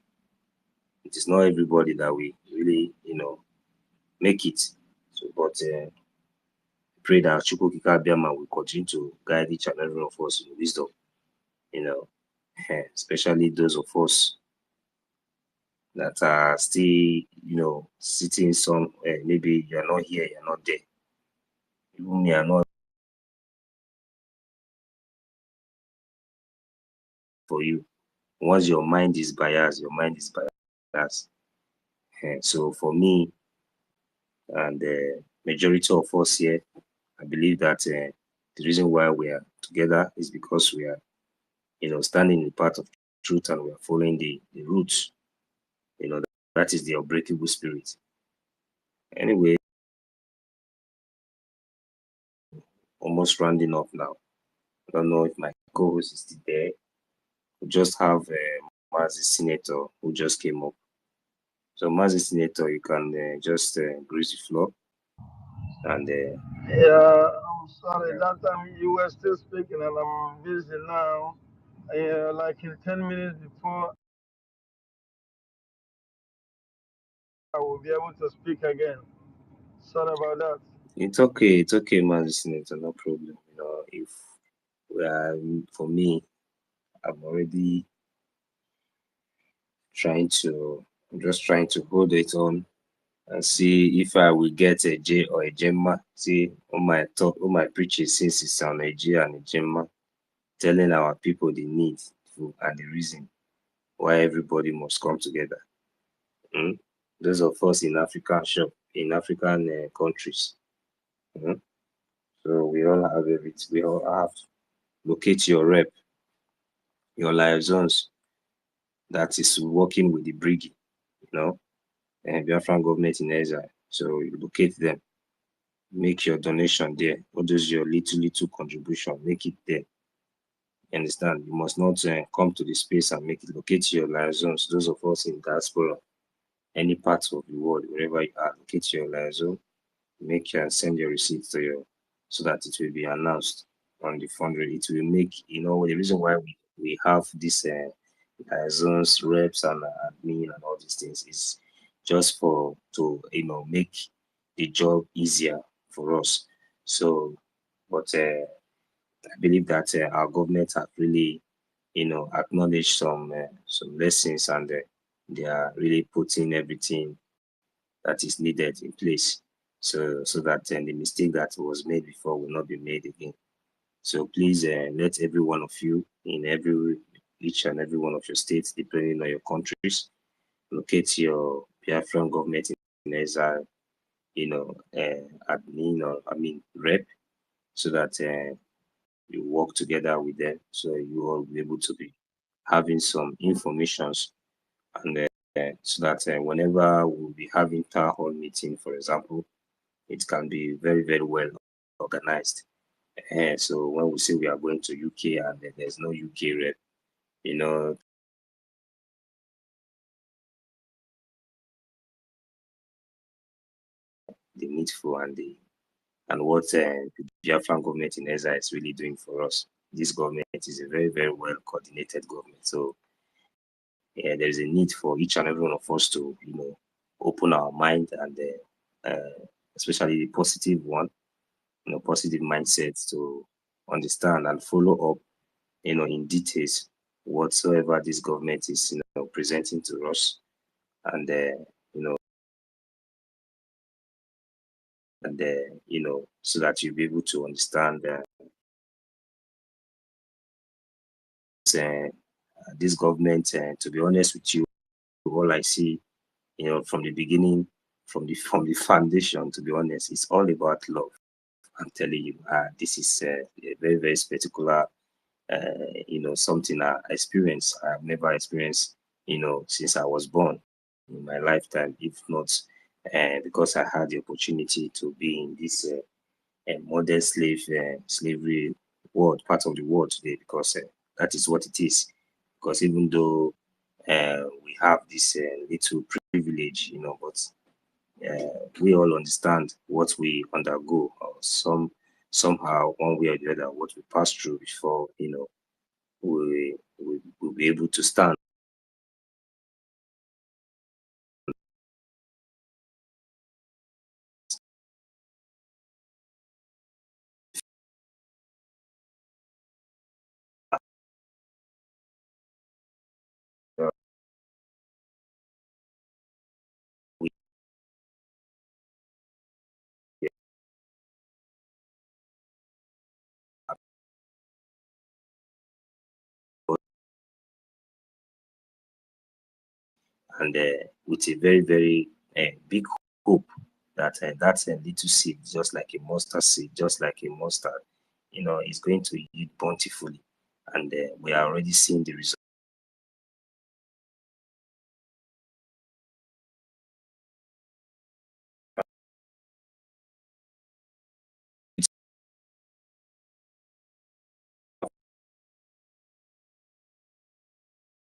it is not everybody that we really, make it. So, but pray that Chukwukika Biama will continue to guide each and every one of us in wisdom, especially those of us that are still, sitting some, maybe you're not here, you're not there. Even me, I'm not for you. Once your mind is biased, your mind is biased. So for me, and the majority of us here, I believe that the reason why we are together is because we are, standing in the path of truth and we are following the roots. That is the unbreakable spirit. Anyway, almost rounding up now. I don't know if my co-host is still there. We just have Mazi Senator who just came up. So Mazi Senator, you can just grace the floor. And yeah, I'm sorry. That time you were still speaking, and I'm busy now. Like in 10 minutes before I will be able to speak again. Sorry about that. It's okay, Mazi Senator, no problem. If for me, I'm already I'm just trying to hold it on and see if I will get a J or a Gemma. See, all my preaching since it's on a J and a Gemma, telling our people the need and the reason why everybody must come together. Those of us in African countries. So we all have everything. We all have to locate your rep, your liaisons that is working with the BRGIE, and Biafran government in exile. So you locate them, make your donation there. What is your little contribution? Make it there. You understand? You must not come to the space and make it. Locate your liaisons. Those of us in diaspora, any parts of the world, wherever you are, locate your liaison. Make and send your receipts to so that it will be announced on the fundraiser. It will make, the reason why we have this liaisons, reps, and admin and all these things is just to make the job easier for us. So, but I believe that our government have really, acknowledged some lessons, and they are really putting everything that is needed in place, so that the mistake that was made before will not be made again. So please let every one of you in each and every one of your states, depending on your countries, locate your Biafran government in exile admin, or rep, so that you work together with them, so you will be able to be having some informations, and so that whenever we'll be having town hall meeting, for example, it can be very, very well organized. So when we say we are going to UK and there's no UK rep, the needful and what the Biafran government in Ezra is really doing for us. This government is a very, very well coordinated government. So there is a need for each and every one of us to, open our mind, and especially the positive one, positive mindset, to understand and follow up, in details whatsoever this government is, presenting to us, and so that you'll be able to understand this government. To be honest with you, all I see, from the beginning, from the foundation, to be honest, it's all about love. I'm telling you, this is a very, very particular, something I experienced. I've never experienced, since I was born in my lifetime, if not because I had the opportunity to be in this modern slavery world, part of the world today, because that is what it is. Because even though we have this little privilege, but we all understand what we undergo, or somehow, one way or the other, what we pass through before, we'll be able to stand. And with a very, very big hope that that little seed, just like a mustard seed, just like a mustard, is going to yield bountifully. And we are already seeing the result.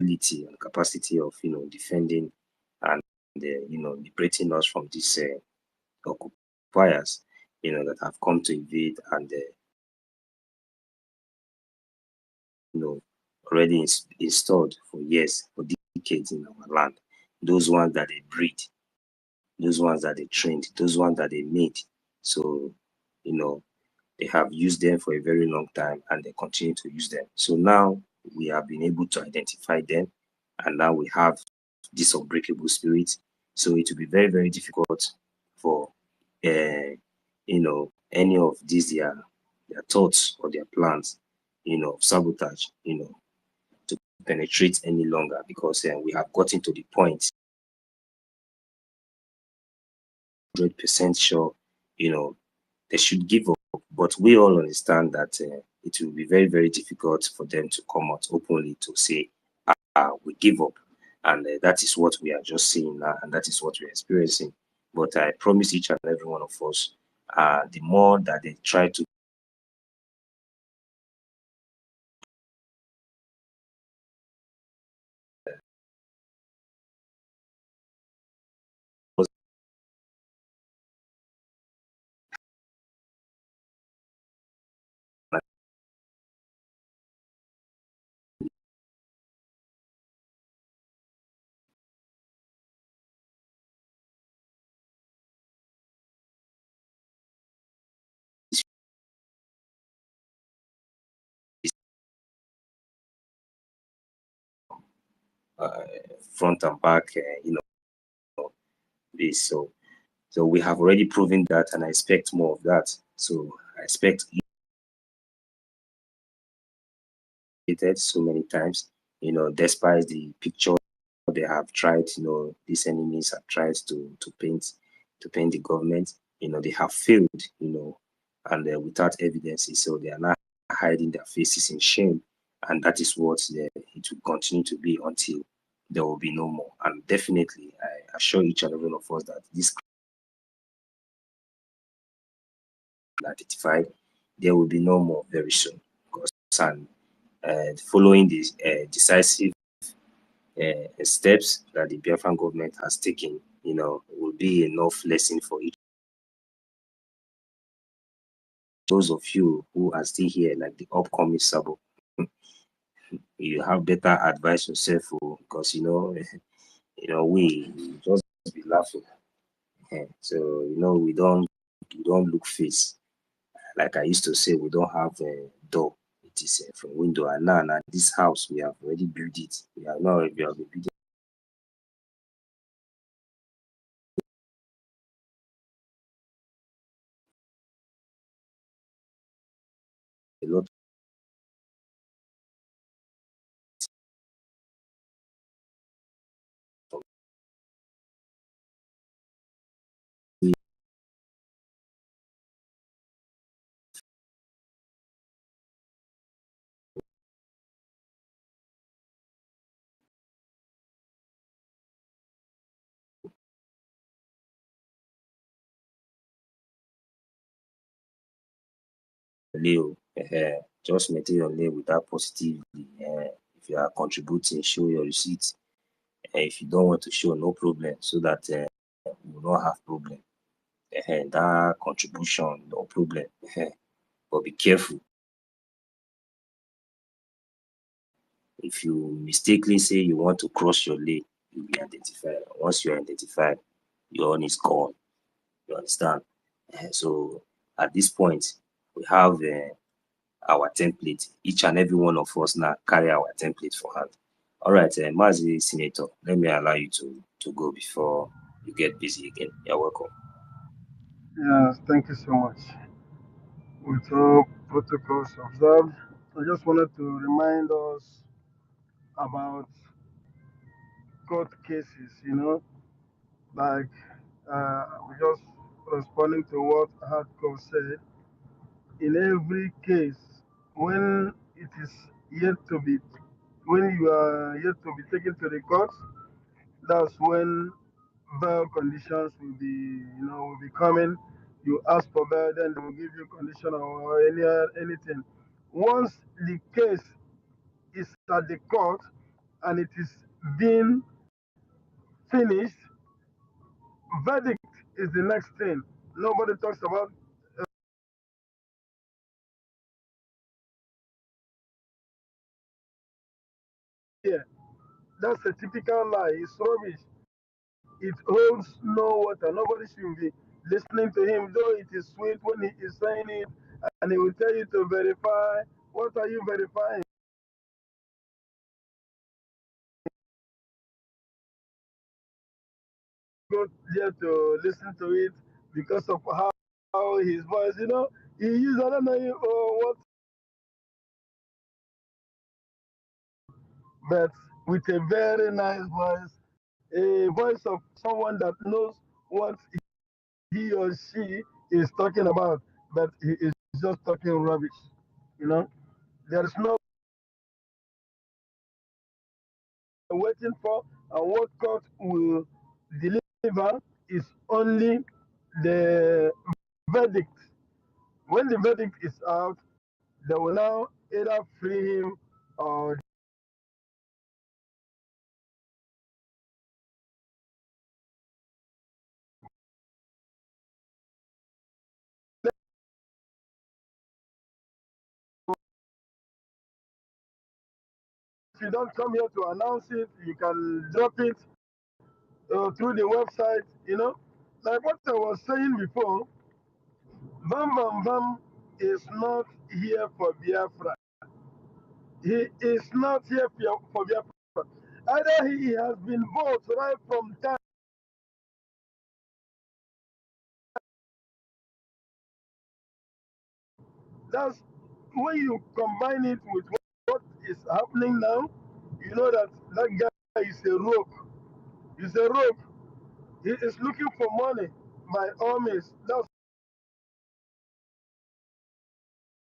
And capacity of defending and liberating us from these occupiers that have come to invade, and already installed for years, for decades in our land. Those ones that they breed, those ones that they trained, those ones that they made. So they have used them for a very long time, and they continue to use them. So now we have been able to identify them, and now we have this unbreakable spirit. So it will be very, very difficult for any of these their thoughts or their plans, sabotage, to penetrate any longer, because we have gotten to the point, 100% sure, they should give up. But we all understand that it will be very, very difficult for them to come out openly to say, we give up. And that is what we are just seeing now, and that is what we're experiencing. But I promise each and every one of us, the more that they try to front and back, this. So we have already proven that, and I expect more of that. So I expect it so many times, despite the picture they have tried, these enemies have tried to paint to paint the government. They have failed, and without evidences, so they are now hiding their faces in shame, and that is what it will continue to be until there will be no more. And definitely, I assure each and every one of us that this identified, there will be no more very soon. Because following these decisive steps that the Biafran government has taken, will be enough lesson for each. Those of you who are still here, like the upcoming Sabo, you have better advice yourself, because we just be laughing. So we don't look face. Like I used to say, we don't have a door. It is from window, and now this house we have already built it. We have building a lot. Leo, just maintain your lane with that positivity. If you are contributing, show your receipts. If you don't want to show, no problem, so that we will not have problem. That contribution, no problem. But be careful. If you mistakenly say you want to cross your lane, you'll be identified. Once you are identified, your own is gone. You understand? So at this point, we have our template. Each and every one of us now carry our template for hand. All right, Mazi Senator, let me allow you to go before you get busy again. You're welcome. Yes, thank you so much. With all protocols observed, I just wanted to remind us about court cases, like we just responding to what Hardcore said. In every case, when it is yet to be, when you are yet to be taken to the court, that's when bail conditions will be coming. You ask for bail, then they will give you condition or anything. Once the case is at the court and it is being finished, verdict is the next thing. Nobody talks about here. That's a typical lie. It's rubbish. It holds no water. Nobody should be listening to him, though it is sweet when he is saying it, and he will tell you to verify. What are you verifying? Go there to listen to it because of how his voice, he used, I don't know what, but with a very nice voice, a voice of someone that knows what he or she is talking about, but he is just talking rubbish. There is no waiting for, and what court will deliver is only the verdict. When the verdict is out, they will now either free him or if you don't come here to announce it, you can drop it through the website. Like what I was saying before, Bam Bam Bam is not here for Biafra. He is not here for Biafra. Either he has been bought right from time. That's when you combine it with what is happening now, you know that that guy is a rope. He's a rope. He is looking for money, by all means. That's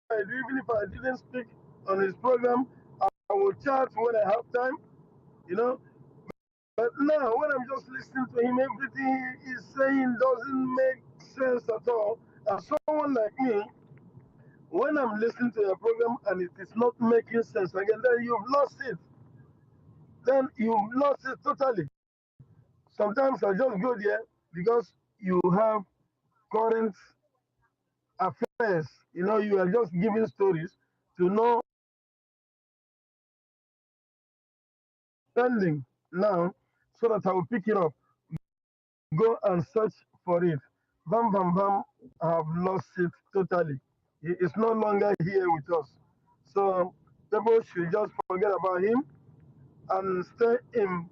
why even if I didn't speak on his program, I will chat when I have time, you know. But now, when I'm just listening to him, everything he is saying doesn't make sense at all. And someone like me, when I'm listening to your program and it is not making sense again, then you've lost it. Then you've lost it totally. Sometimes I just go there because you have current affairs. You know, you are just giving stories to know pending now so that I will pick it up, go and search for it. Bam Bam Bam, I have lost it totally. He is no longer here with us. So people should just forget about him and stay in.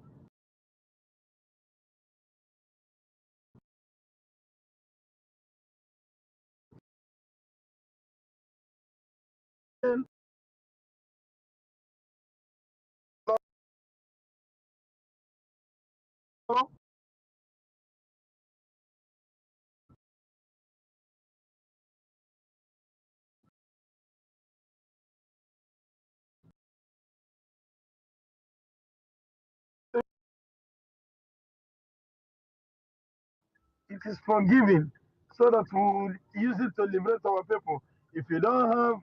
It is forgiving so that we will use it to liberate our people. If you don't have,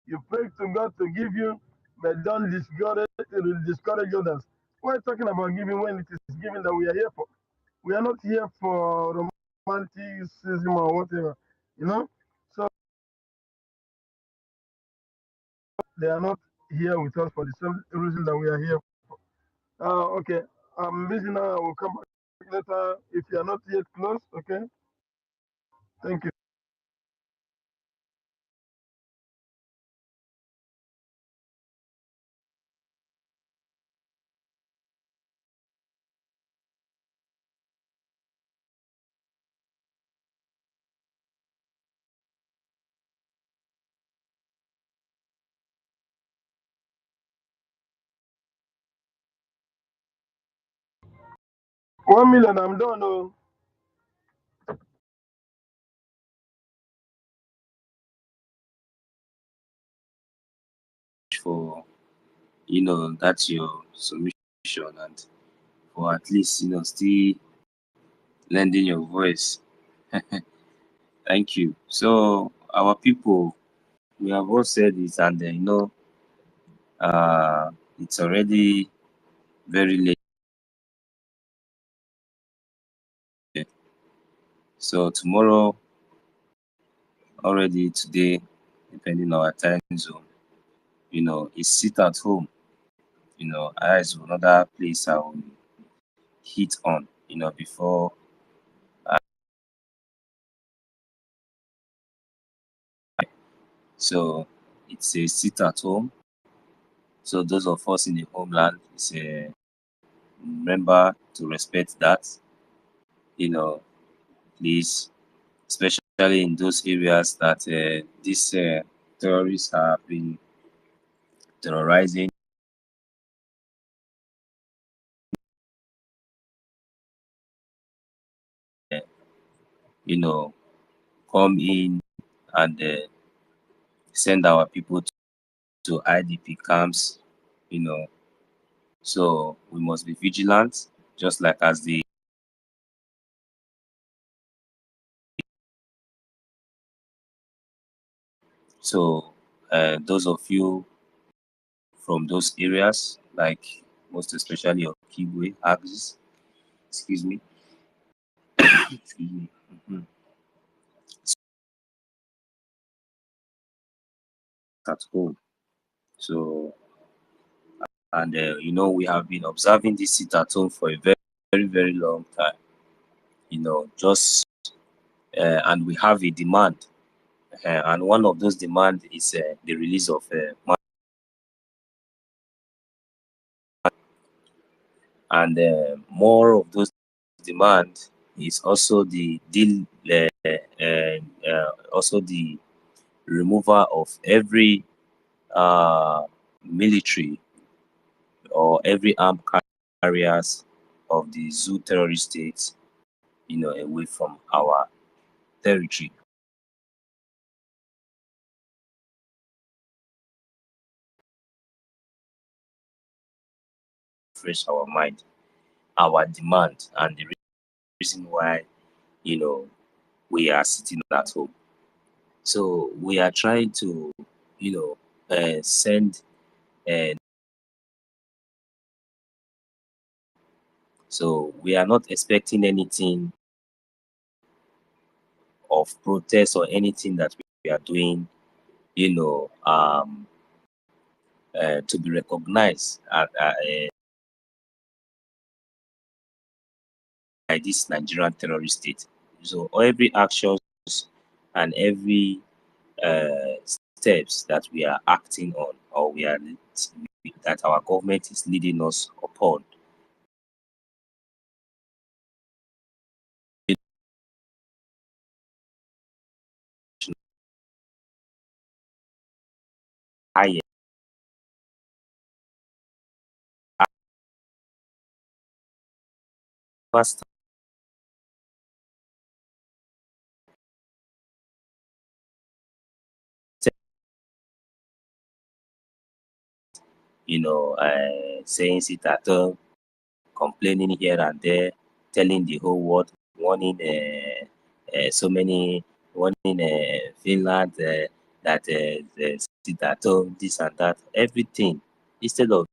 you pray to God to give you, but don't discourage others. We're talking about giving when it is giving that we are here for. We are not here for romanticism or whatever, you know. So they are not here with us for the same reason that we are here for. Okay, I'm busy now. I will come back later if you are not yet close. Okay, thank you. 1 million, I'm done. Oh. For that's your submission, and for at least still lending your voice. Thank you. So our people, we have all said it, and it's already very late. So tomorrow, already today, depending on our time zone, it's sit at home. As another place I will hit on, before. So it's a sit at home. So those of us in the homeland, remember to respect that. Please, especially in those areas that these terrorists have been terrorizing. Come in and send our people to IDP camps. So we must be vigilant, just like as the so those of you from those areas, like most especially of Kibwe, Axis, excuse me, excuse me. At home. So, and we have been observing this sit at home for a very, very, very long time. Just and we have a demand, and one of those demands is the release of and more of those demand is also the deal, also the removal of every military or every armed carriers of the zoo terrorist states away from our territory. Fresh our mind, our demand, and the reason why we are sitting at home. So we are trying to send so we are not expecting anything of protest or anything that we are doing, to be recognized by this Nigerian terrorist state. So every actions and every steps that we are acting on, or that our government is leading us upon, higher faster, saying it at home, complaining here and there, telling the whole world, warning warning Finland that sit at home, this and that, everything, instead of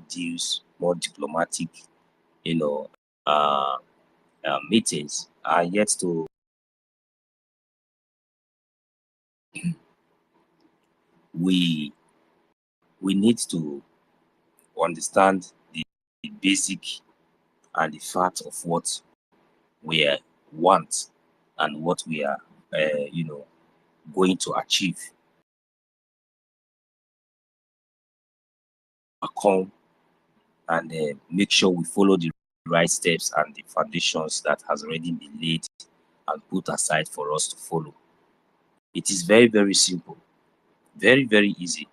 deals, more diplomatic, uh, meetings are yet to. We need to understand the basic and the fact of what we want and what we are, going to achieve. Come and make sure we follow the right steps and the foundations that has already been laid and put aside for us to follow. It is very, very simple, very, very easy.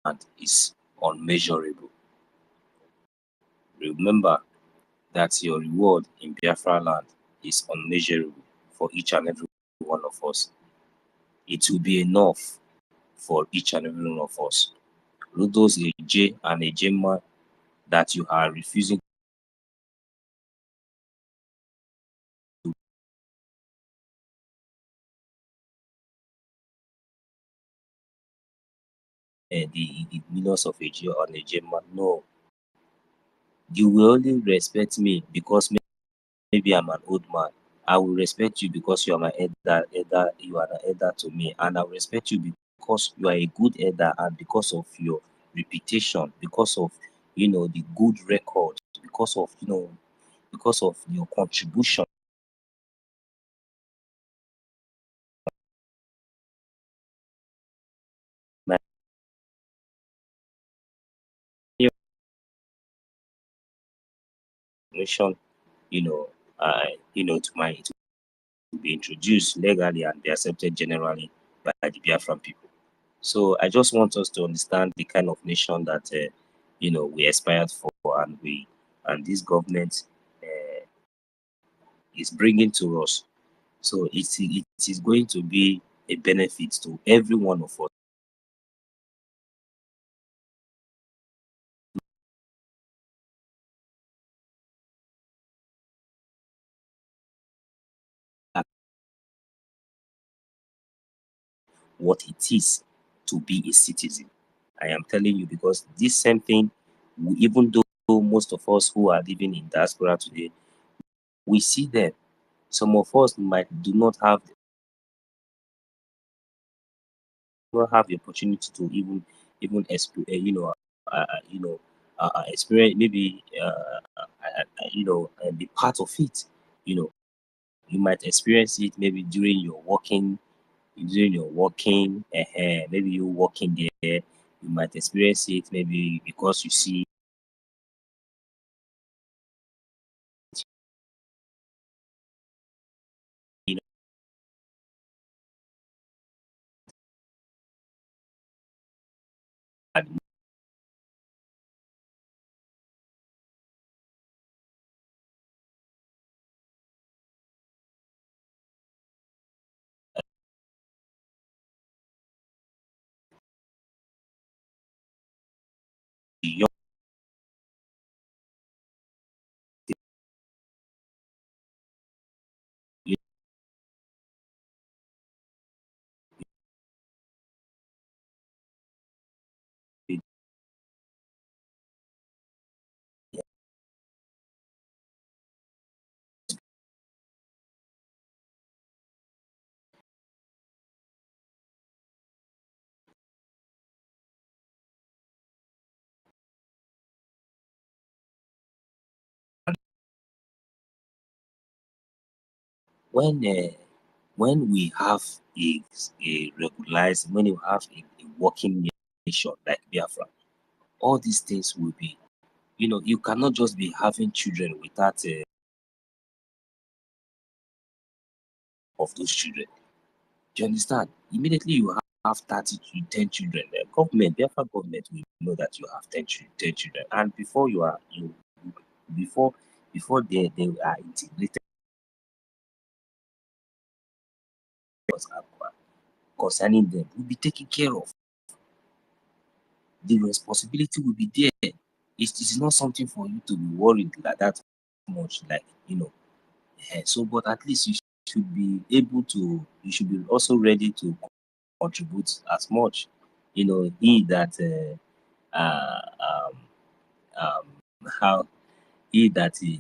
And is unmeasurable. Remember that your reward in Biafra land is unmeasurable for each and every one of us. It will be enough for each and every one of us. Those AJ and AJMA that you are refusing to the millions of AJ or AJMA, no. You will only respect me because maybe I'm an old man. I will respect you because you are my elder, you are an elder to me, and I will respect you because you are a good elder and because of your reputation, because of the good record, because of your contribution. Nation, to be introduced legally and be accepted generally by the Biafran people. So I just want us to understand the kind of nation that we aspired for, and this government is bringing to us. So it is going to be a benefit to every one of us. What it is to be a citizen. I am telling you, because this same thing, even though most of us who are living in diaspora today, we see them. Some of us might do not have the opportunity to even experience, maybe be part of it. You know, you might experience it maybe during your working, maybe you working there. You might experience it maybe because you see, you know, young, when when we have a regularized, when you have a working nation like Biafra, all these things will be, you cannot just be having children without of those children. Do you understand? Immediately you have 30 to 10 children. The government, Biafra government will know that you have 10 children. And before they are integrated concerning them, will be taken care of. The responsibility will be there. It's not something for you to be worried like that much, so, but at least you should be you should be also ready to contribute as much. He that how he that is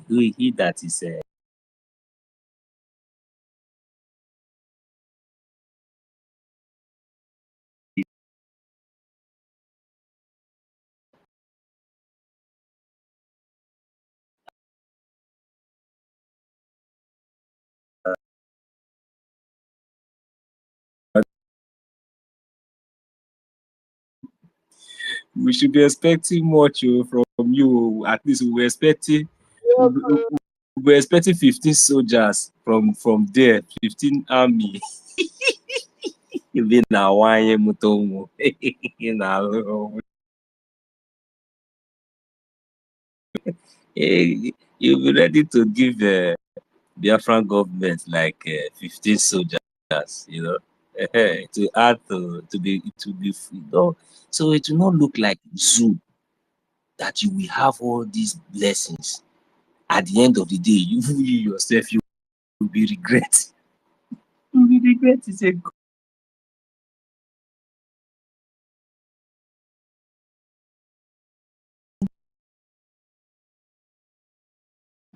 we should be expecting much from you. At least we're expecting 15 soldiers from there, 15 army. Even now, you'll be ready to give Biafran government like 15 soldiers, to add so it will not look like zoo that you will have all these blessings. At the end of the day, you yourself, you will be regret. You will be regret to say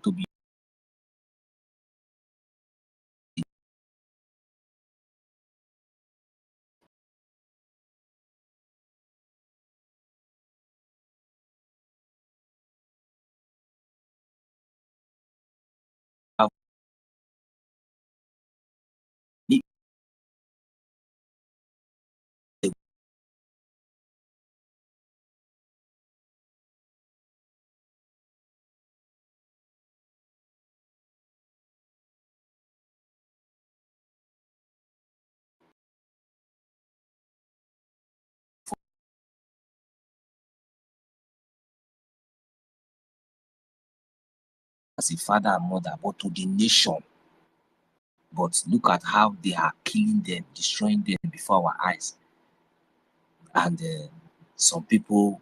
to be as a father and mother, but to the nation. But look at how they are killing them, destroying them before our eyes. And some people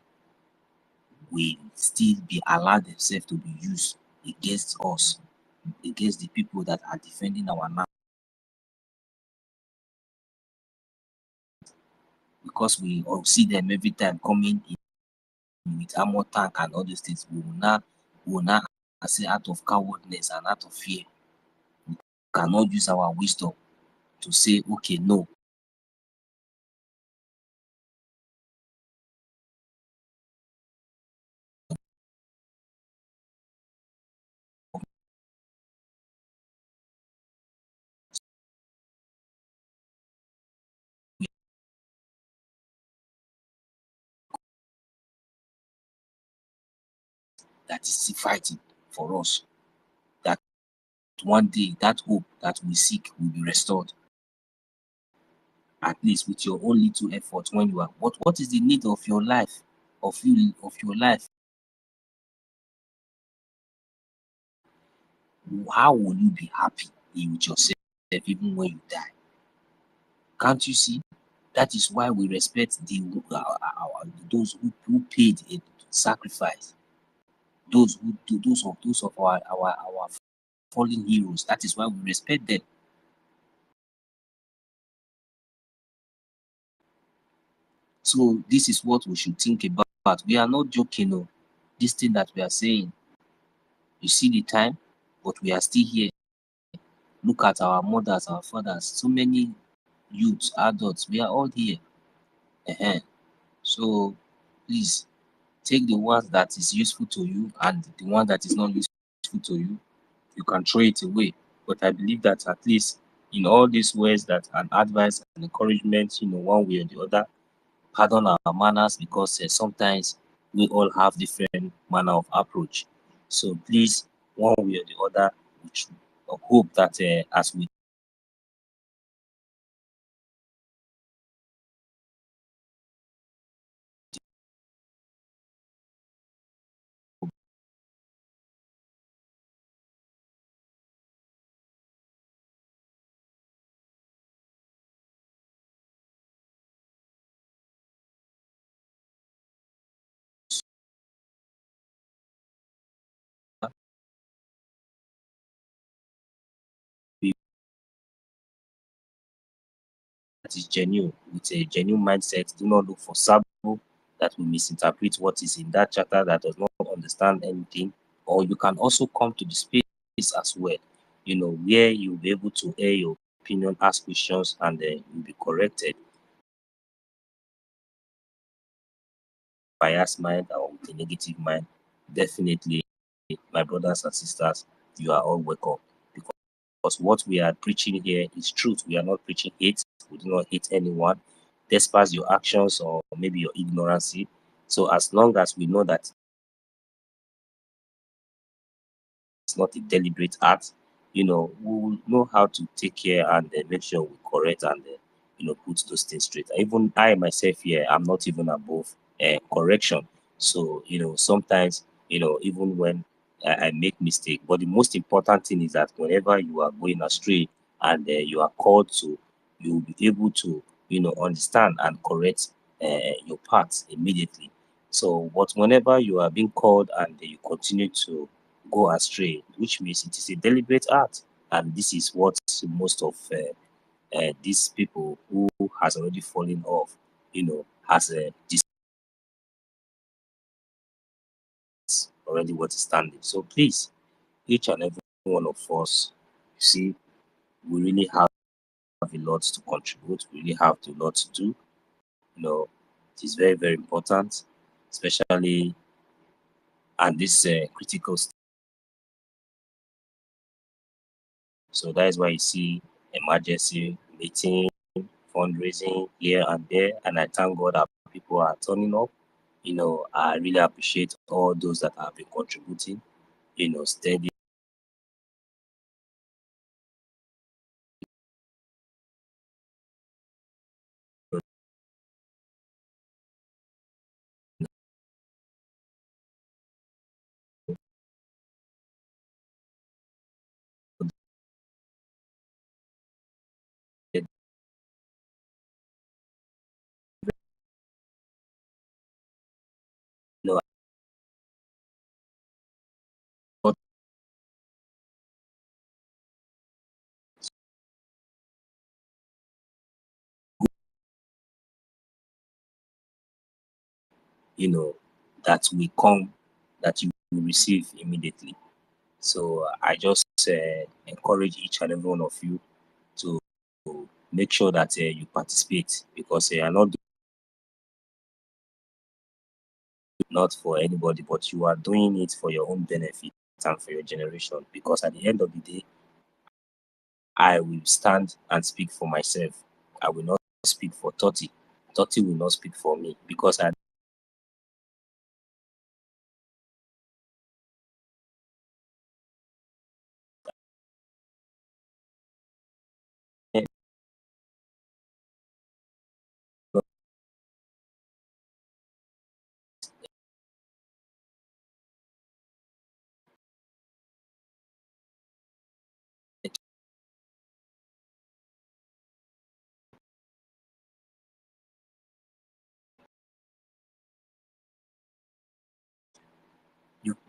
will still be allowed themselves to be used against us, against the people that are defending our land. Because we all see them every time coming in with armor tank and all those things, we will not say out of cowardness and out of fear. We cannot use our wisdom to say, okay, no. That is still fighting for us. That one day, that hope that we seek will be restored. At least with your own little effort when you are what is the need of your life, of your life? How will you be happy with yourself even when you die? Can't you see? That is why we respect those who paid a sacrifice, those of our fallen heroes. That is why we respect them. So this is what we should think about. We are not joking, no. This thing that we are saying, you see the time, but we are still here. Look at our mothers, our fathers, so many youths, adults, we are all here. So please take the ones that is useful to you, and the one that is not useful to you, you can throw it away. But I believe that at least in all these ways that an advice and encouragement, one way or the other, pardon our manners, because sometimes we all have different manner of approach. So please, one way or the other, we should hope that as we that is genuine, with a genuine mindset, do not look for sabo that will misinterpret what is in that chapter that does not understand anything. Or you can also come to the space as well, where you'll be able to air your opinion, ask questions, and you'll be corrected. Biased mind or with a negative mind, definitely, my brothers and sisters, you are all welcome. Because what we are preaching here is truth. We are not preaching hate. We do not hate anyone, despite your actions or maybe your ignorance. So as long as we know that it's not a deliberate act, we will know how to take care and make sure we correct and put those things straight. Even I myself here, I'm not even above correction. So sometimes even when I make mistake, but the most important thing is that whenever you are going astray and you are called to, you will be able to understand and correct your path immediately. So, but whenever you are being called and you continue to go astray, which means it is a deliberate act. And this is what most of these people who has already fallen off, has this already what is standing. So please, each and every one of us, you see, we really have a lot to contribute. We really have a lot to do. It is very, very important, especially at this critical stage. So that is why you see emergency meeting, fundraising here and there, and I thank God that people are turning up. I really appreciate all those that have been contributing, steady. that will come, that you will receive immediately. So I just encourage each and every one of you to make sure that you participate, because you are not for anybody, but you are doing it for your own benefit and for your generation. Because at the end of the day, I will stand and speak for myself. I will not speak for Totti. Totti will not speak for me, because I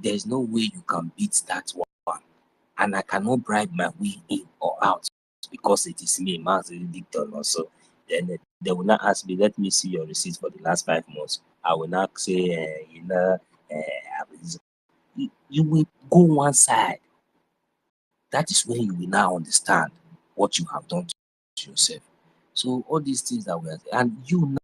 there's no way you can beat that one. And I cannot bribe my way in or out, because it is me, Max Dicton also. Then they will not ask me, let me see your receipt for the last 5 months. I will not say, you will go one side. That is when you will now understand what you have done to yourself. So all these things that we are, and you now,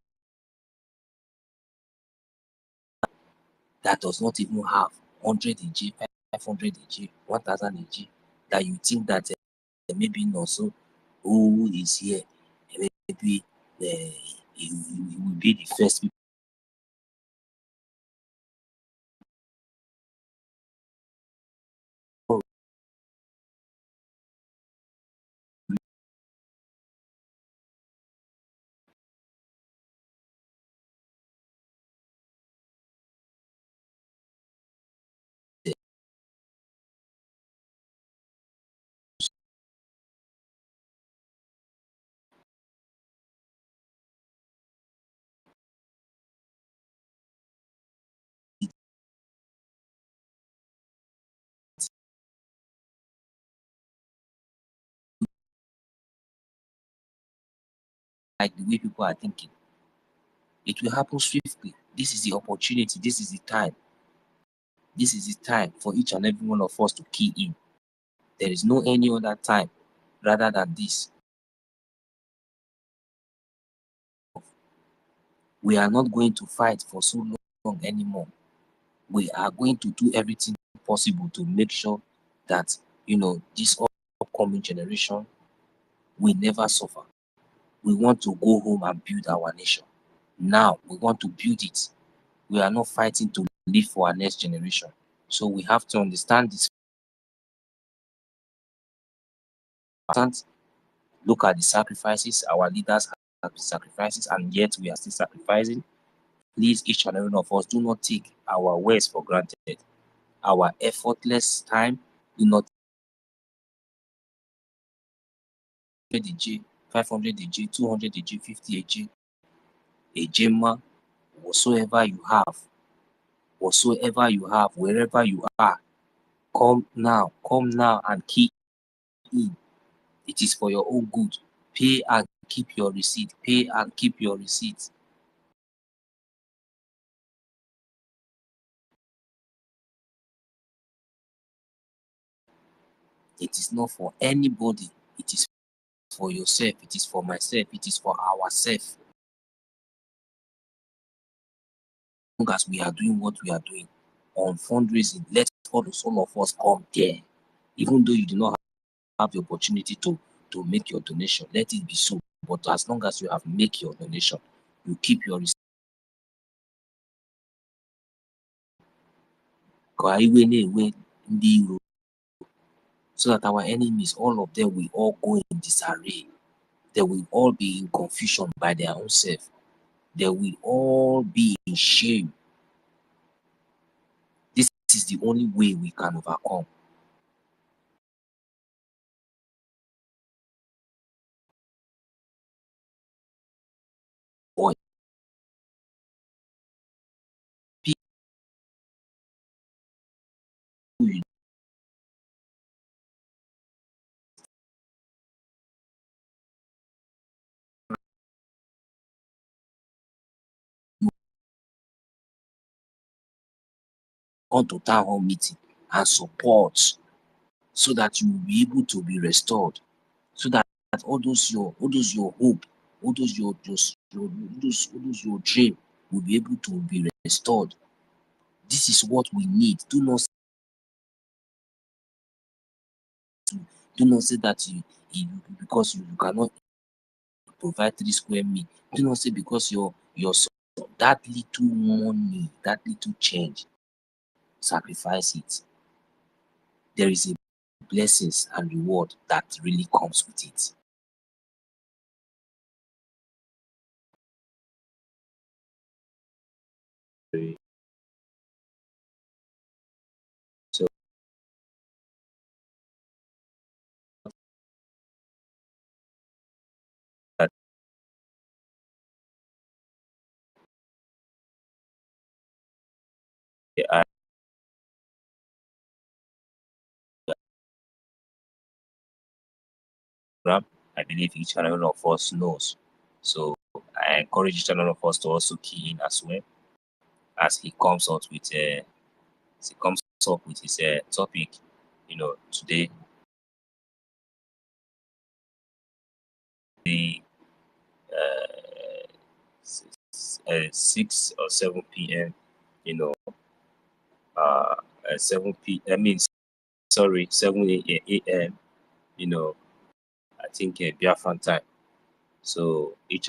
that does not even have 100 AG, 500 AG, 1000 AG, that you think that maybe not so, who is here, maybe he will be the first people. Like the way people are thinking, it will happen swiftly. This is the opportunity. This is the time. This is the time for each and every one of us to key in. There is no any other time rather than this. We are not going to fight for so long anymore. We are going to do everything possible to make sure that, this upcoming generation will never suffer. We want to go home and build our nation. Now we want to build it. We are not fighting to live for our next generation. So we have to understand this. Look at the sacrifices our leaders have sacrifices, and yet we are still sacrificing. Please, each and every one of us, do not take our words for granted. Our effortless time, do not 100 AG, 500 AG, 200 AG, 50 AG, AJMA, whatsoever you have, wherever you are, come now and key in. It is for your own good. Pay and keep your receipt. Pay and keep your receipts. It is not for anybody. It is for yourself. It is for myself. It is for ourselves. As long as we are doing what we are doing on fundraising, let all of us come there. Even though you do not have the opportunity to make your donation, let it be so. But as long as you have make your donation, you keep your receipt. So that our enemies, all of them, will all go in disarray. They will all be in confusion by their own self. They will all be in shame. This is the only way we can overcome. Boy, come to town hall meeting and support, so that you will be able to be restored, so that all those your hope, all those your dream will be able to be restored. This is what we need. Do not say that you because you cannot provide 3 square meal. Do not say because your that little money, that little change, sacrifice it. There is a blessings and reward that really comes with it. So that I believe each and every one of us knows. So I encourage each and every one of us to also key in as well, as he comes out with his topic, today, the 6 or 7 p.m. You know, 7 p. I mean, sorry, 7 a.m. I think Biafran time. So each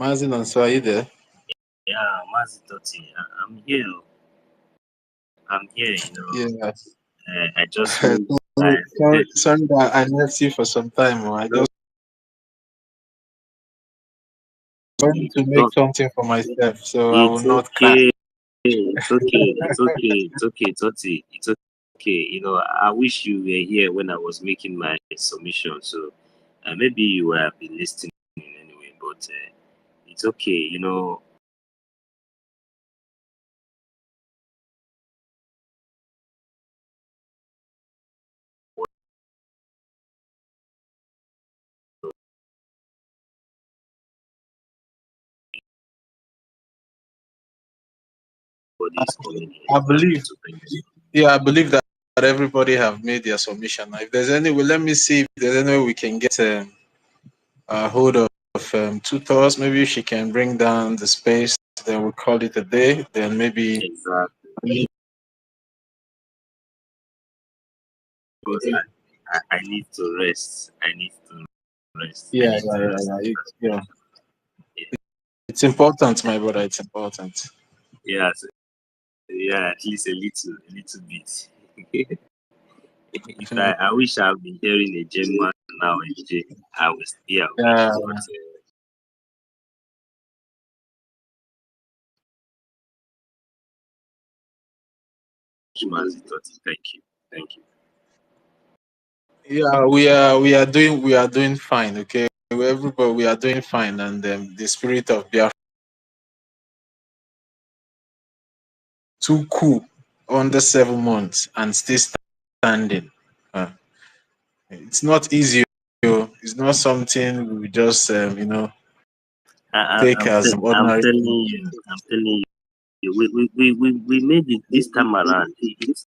Mazin and so are you there? Yeah, Mazi Toti, I'm here. I'm here, Yes. I just sorry, moved. I, sorry that I left you for some time. I no, just wanted to make no, something for myself, so I will it's not cry. okay. It's okay. It's okay. It's okay, Toti. It's okay. I wish you were here when I was making my submission. So maybe you would have been listening anyway, but it's okay. What is coming here I believe, to bring. I believe that everybody have made their submission. Now, if there's any way, let me see if there's any way we can get a hold of tutors. Maybe she can bring down the space. Then we'll call it a day. Then maybe. Exactly. Because I need to rest. I need to rest. I Yeah, need yeah, to yeah, rest. yeah. It's important, my brother. It's important. Yeah, at least a little bit. If I wish I've been hearing a German now, I was here. Yeah. But thank you, thank you. Yeah, we are doing fine. Okay, everybody, we are doing fine, and the spirit of Biafra too cool under 7 months and still standing. It's not easy. It's not something we just take as an I'm ordinary telling thing. you, we made it this time around. It's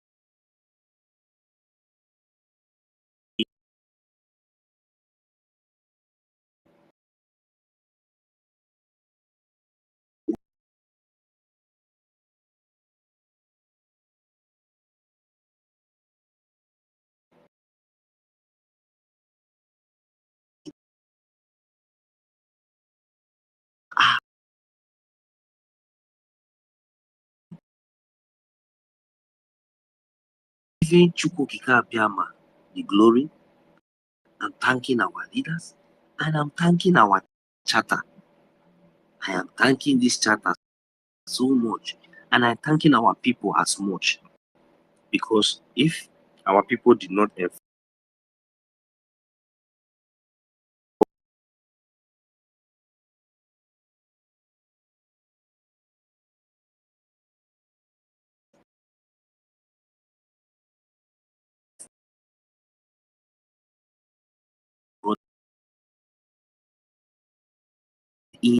giving Chukwukika Abiyama the glory. I'm thanking our leaders, and I'm thanking our charter. I am thanking this charter so much, and I'm thanking our people as much, because if our people did not have brought in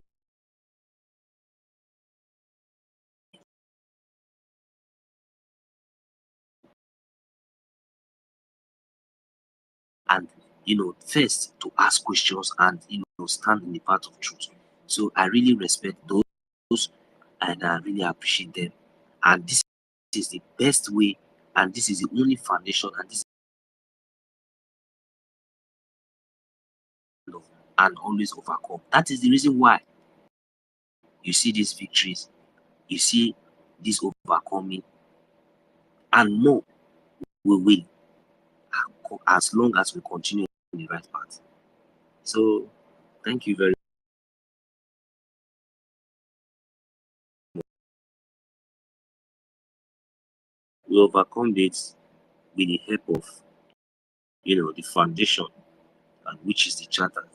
and first to ask questions and stand in the path of truth. So I really respect those, and I really appreciate them. And this is the best way, and this is the only foundation, and this is and always overcome. That is the reason why you see these victories, you see this overcoming, and more we will, as long as we continue on the right path. So thank you very much. We overcome this with the help of the foundation, and which is the charter,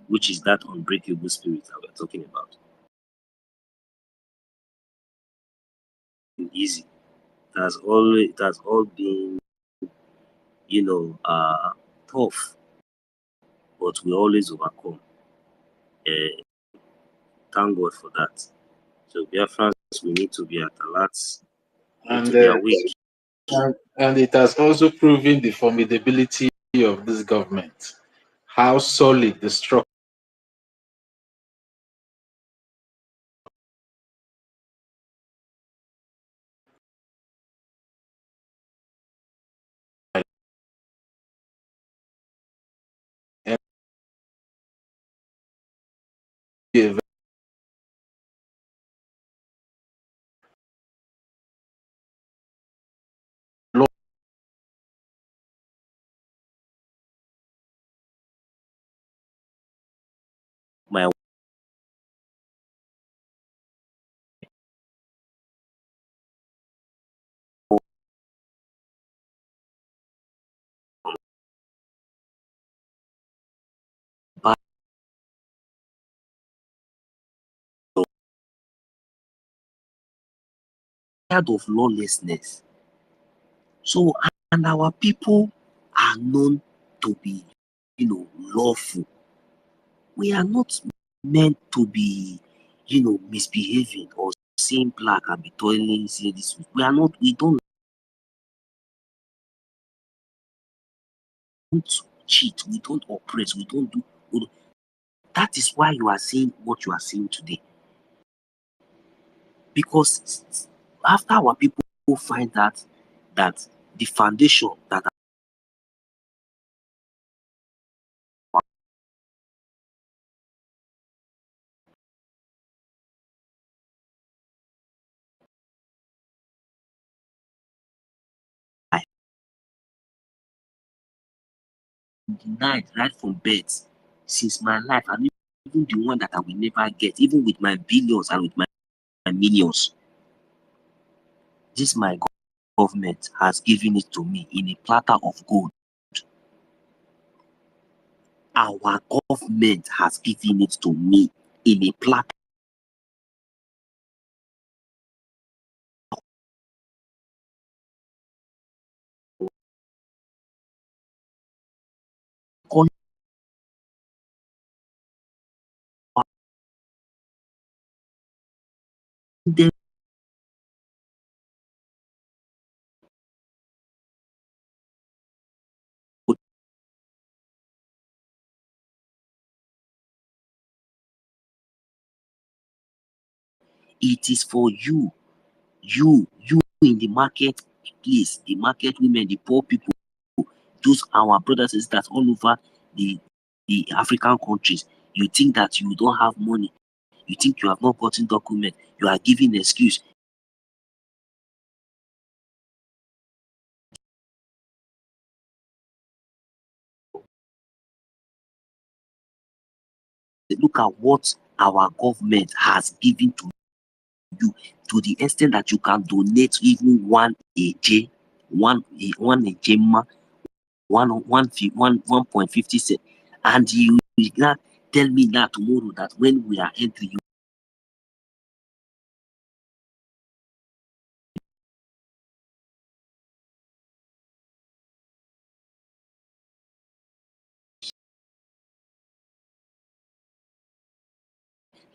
which is that unbreakable spirit that we're talking about. Easy. It has all been tough, but we always overcome. Uh, thank God for that. So Biafrans, we need to be at alert, we need And to be awake. and it has also proven the formidability of this government, how solid the structure. of lawlessness. So, and our people are known to be, lawful. We are not meant to be, misbehaving or seeing black and be toiling, saying this. We don't cheat, we don't oppress, we don't do. That is why you are saying what you are saying today. Because after our people find that the foundation that denied right from birth since my life, and even the one that I will never get, even with my billions and with my millions. This my government has given it to me in a platter of gold. Our government has given it to me in a platter. It is for you in the market place, the market women, the poor people, those our brothers and sisters all over the African countries. You think that you don't have money, you think you have not gotten document, you are giving excuse. Look at what our government has given to you, to the extent that you can donate even one AJ, one AJMA, 1.50 cent, and you will not tell me now tomorrow that when we are entering you.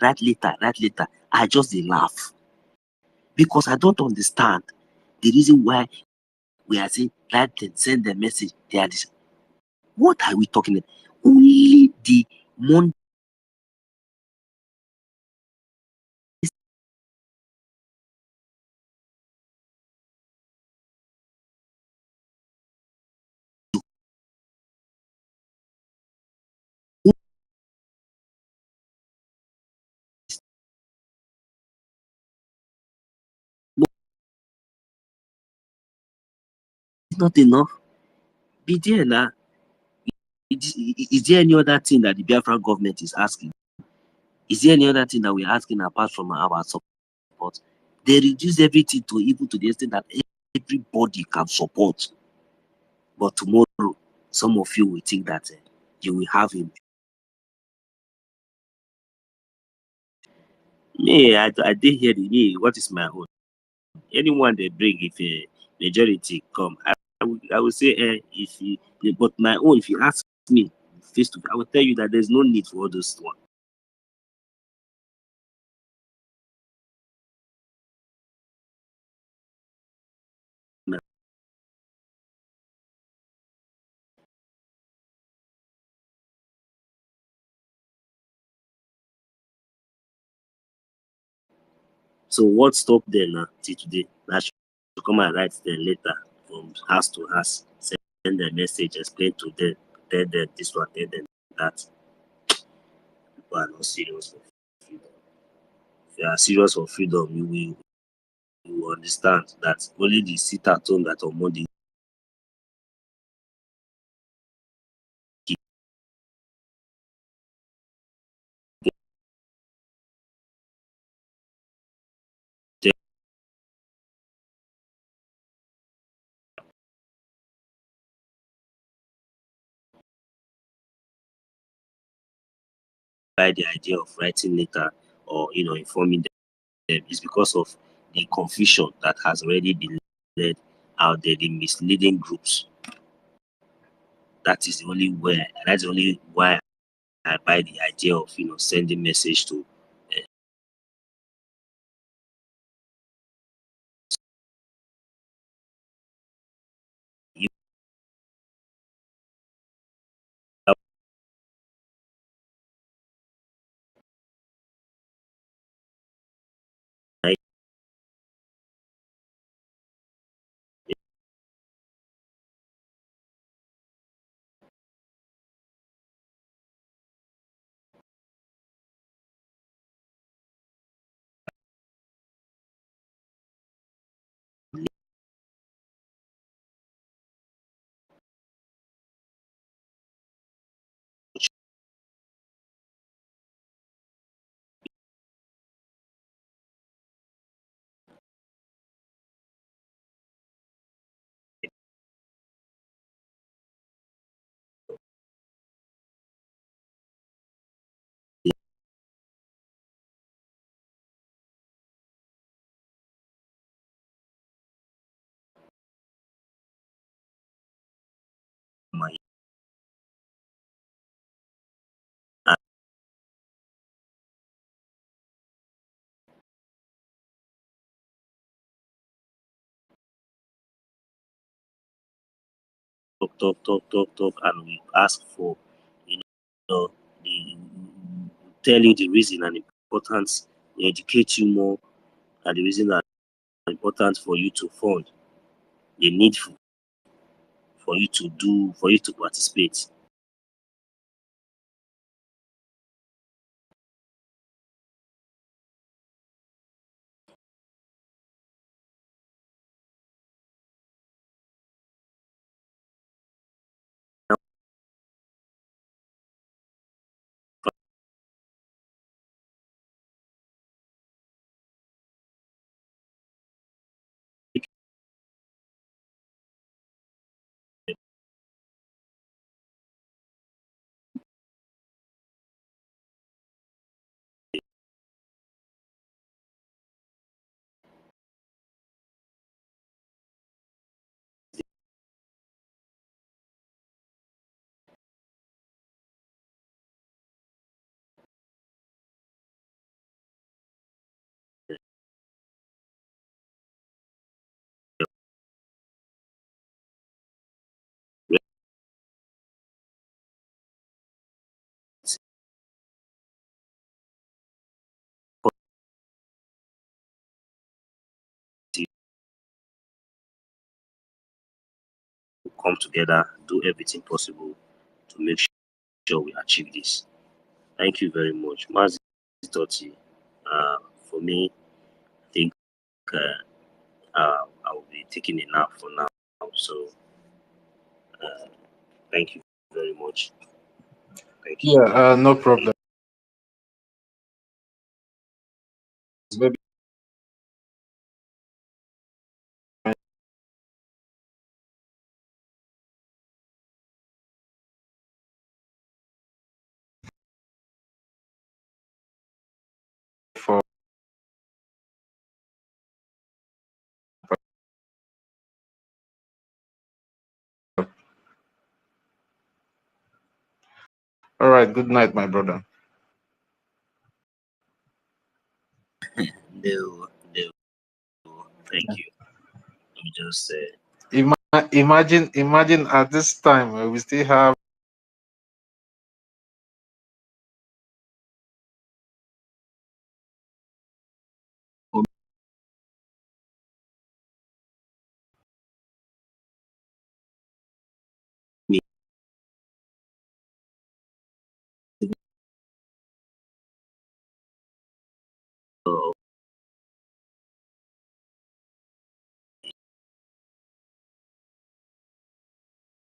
Right later, I just dey laugh because I don't understand the reason why we are saying write them, send the message. They are this. What are we talking about? Only the money is not enough. Be there now. Is there any other thing that the Biafra government is asking? Is there any other thing that we're asking apart from our support? They reduce everything to even to the extent that everybody can support. But tomorrow, some of you will think that you will have him. Me, I did hear me. What is my own? Anyone they bring, if a majority come, I will say, if he, but my own, if you ask me face to face, I will tell you that there's no need for all those one. So what stopped them now till today? That should come and write them later from house to house, send them message, explain to them, tell them this one, tell them that. People are not serious for freedom. If you are serious for freedom, you will understand that only the sit at home that on Monday by the idea of writing later or informing them is because of the confusion that has already been led out there, the misleading groups. That is the only way. That's the only why I buy the idea of sending message to you. My talk, and we ask for the tell you the reason and importance, we educate you more, and the reason that important for you to fund, the need for you to participate. Come together, do everything possible to make sure we achieve this. Thank you very much. Mazi Totti, for me, I think I will be taking a nap for now. So, thank you very much. Thank you. Yeah, no problem. Maybe for all right. Good night, my brother. No. Thank you. Let me just say. Imagine at this time we still have Oh,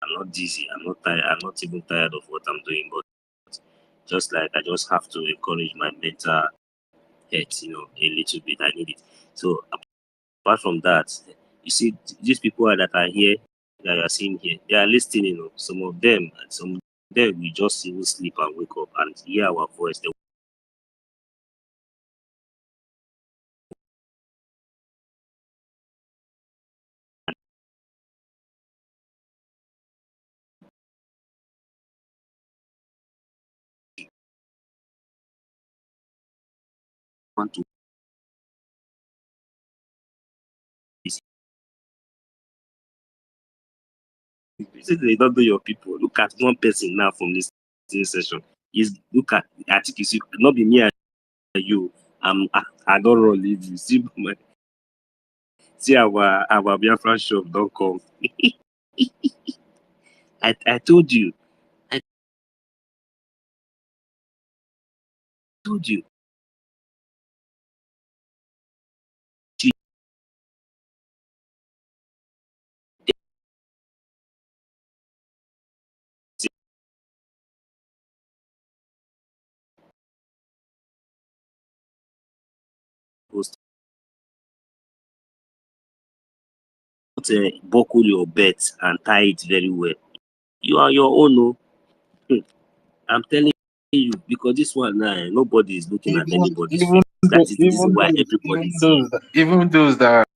I'm not dizzy. I'm not tired. I'm not even tired of what I'm doing. But just like I just have to encourage my mental health, a little bit. I need it. So apart from that, you see, these people that are here, that you are seeing here, they are listening. Some of them we just even sleep and wake up and hear our voice. They want to you say they don't know your people. Look at one person now from this session. Look at you see, not be me and you. I don't really leave you. See our Biafra shop don't come. I told you. I told you. Buckle your belt and tie it very well. You are your own. Oh. I'm telling you, because this one now, nobody is looking at anybody's face. That is the reason why everybody is even those that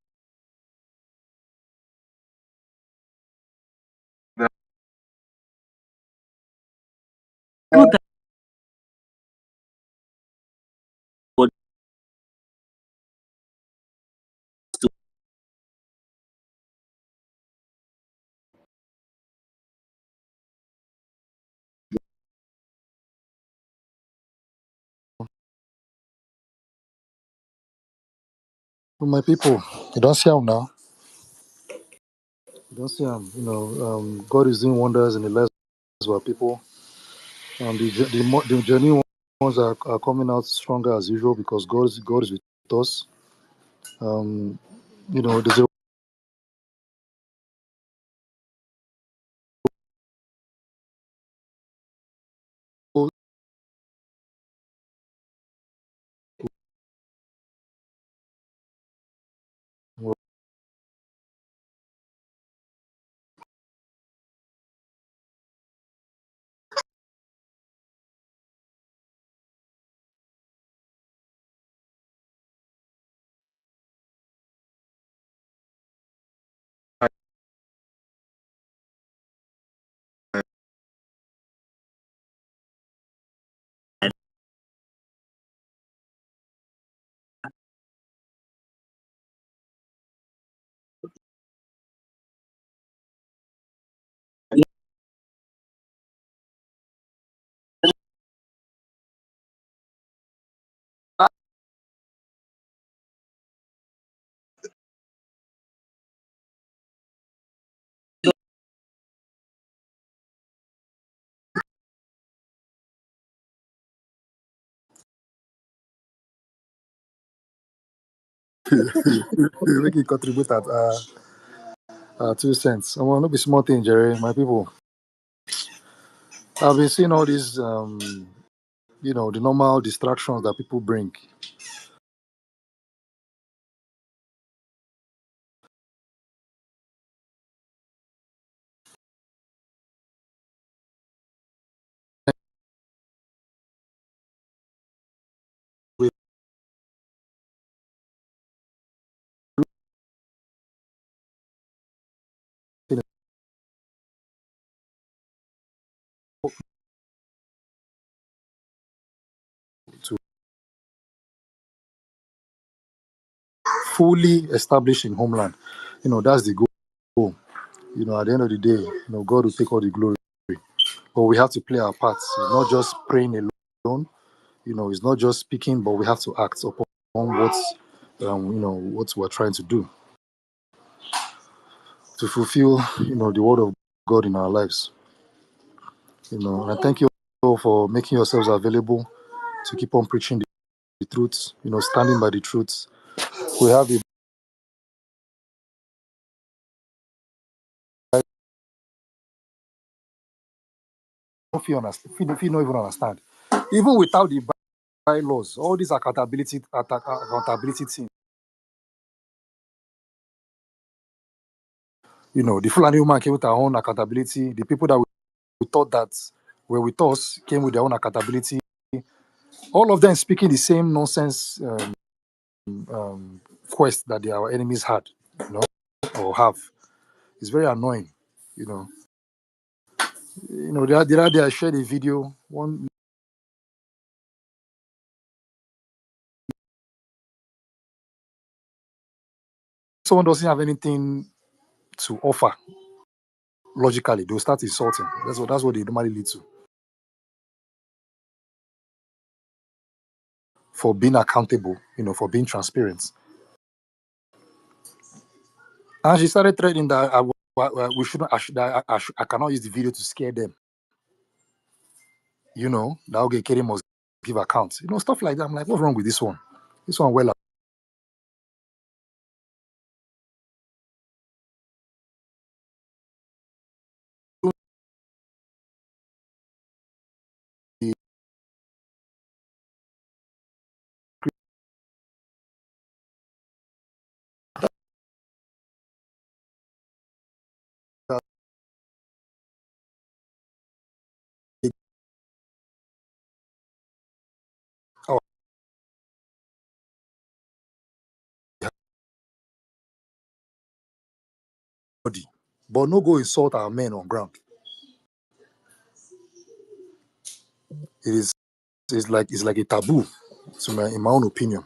My people, you don't see them now. You don't see them. God is doing wonders in the lives of our people. The genuine ones are coming out stronger as usual because God is with us. There's a we can contribute at 2 cents. I want to be small thing, Jerry. My people, I've been seeing all these, the normal distractions that people bring. To fully establish in homeland, that's the goal. At the end of the day, God will take all the glory. But we have to play our parts. It's not just praying alone. It's not just speaking, but we have to act upon what we're trying to do to fulfill, the word of God in our lives. And I thank you all for making yourselves available to keep on preaching the truth. Standing by the truth. We have a if you don't even understand. Even without the bylaws, all these accountability things. The Fulani woman came with her own accountability. The people that we thought that were with us came with their own accountability. All of them speaking the same nonsense quest that our enemies had, or have. It's very annoying, The other day I shared a video. One someone doesn't have anything to offer, logically, they'll start insulting. That's what they normally lead to. For being accountable, for being transparent. And she started threatening that we shouldn't. I cannot use the video to scare them. That okay, Kerry must give accounts. Stuff like that. I'm like, what's wrong with this one? This one well. Our body, but no go insult our men on ground. It's like a taboo, in my own opinion.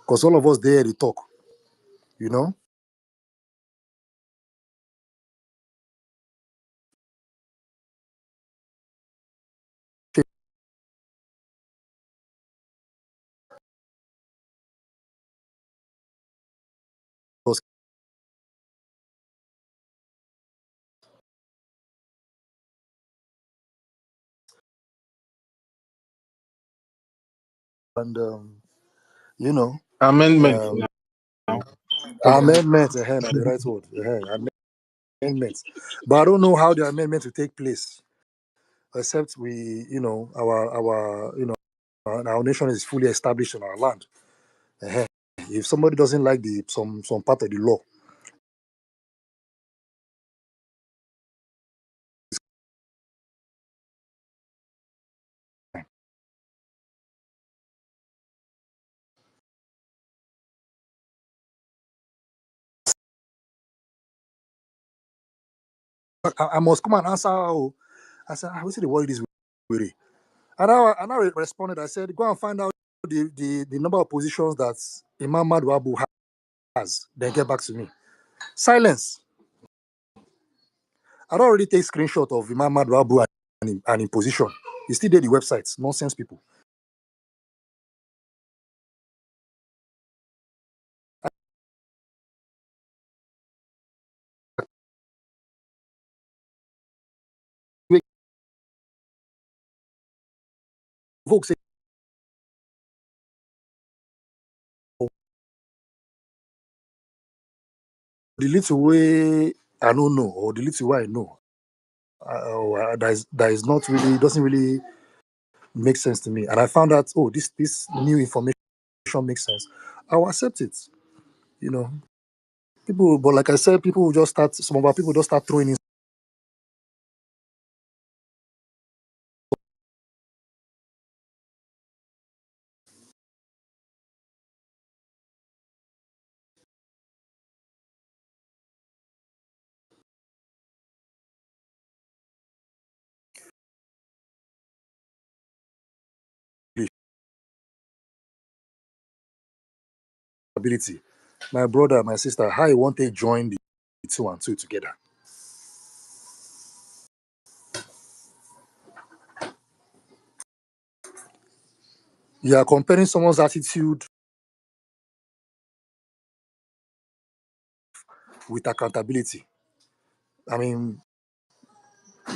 Because all of us there they talk, you know. And Amendment. amendments are the right word. Amendments. But I don't know how the amendment will take place, except our nation is fully established on our land. If somebody doesn't like some part of the law, I must come and answer. I said, I see the word is with. And I responded. I said, go and find out the number of positions that Imam Madu Abu has. Then get back to me. Silence. I don't already take screenshot of Imam Madu Abu and in position. He still did the websites. Nonsense people. Folks say, the little way I don't know, or the little way I know, that is not really, doesn't really make sense to me. And I found out, this new information makes sense. I'll accept it. People, but like I said, some of our people just start throwing in. Ability. My brother, my sister, how you want to join the two and two together? You are comparing someone's attitude with accountability. I mean,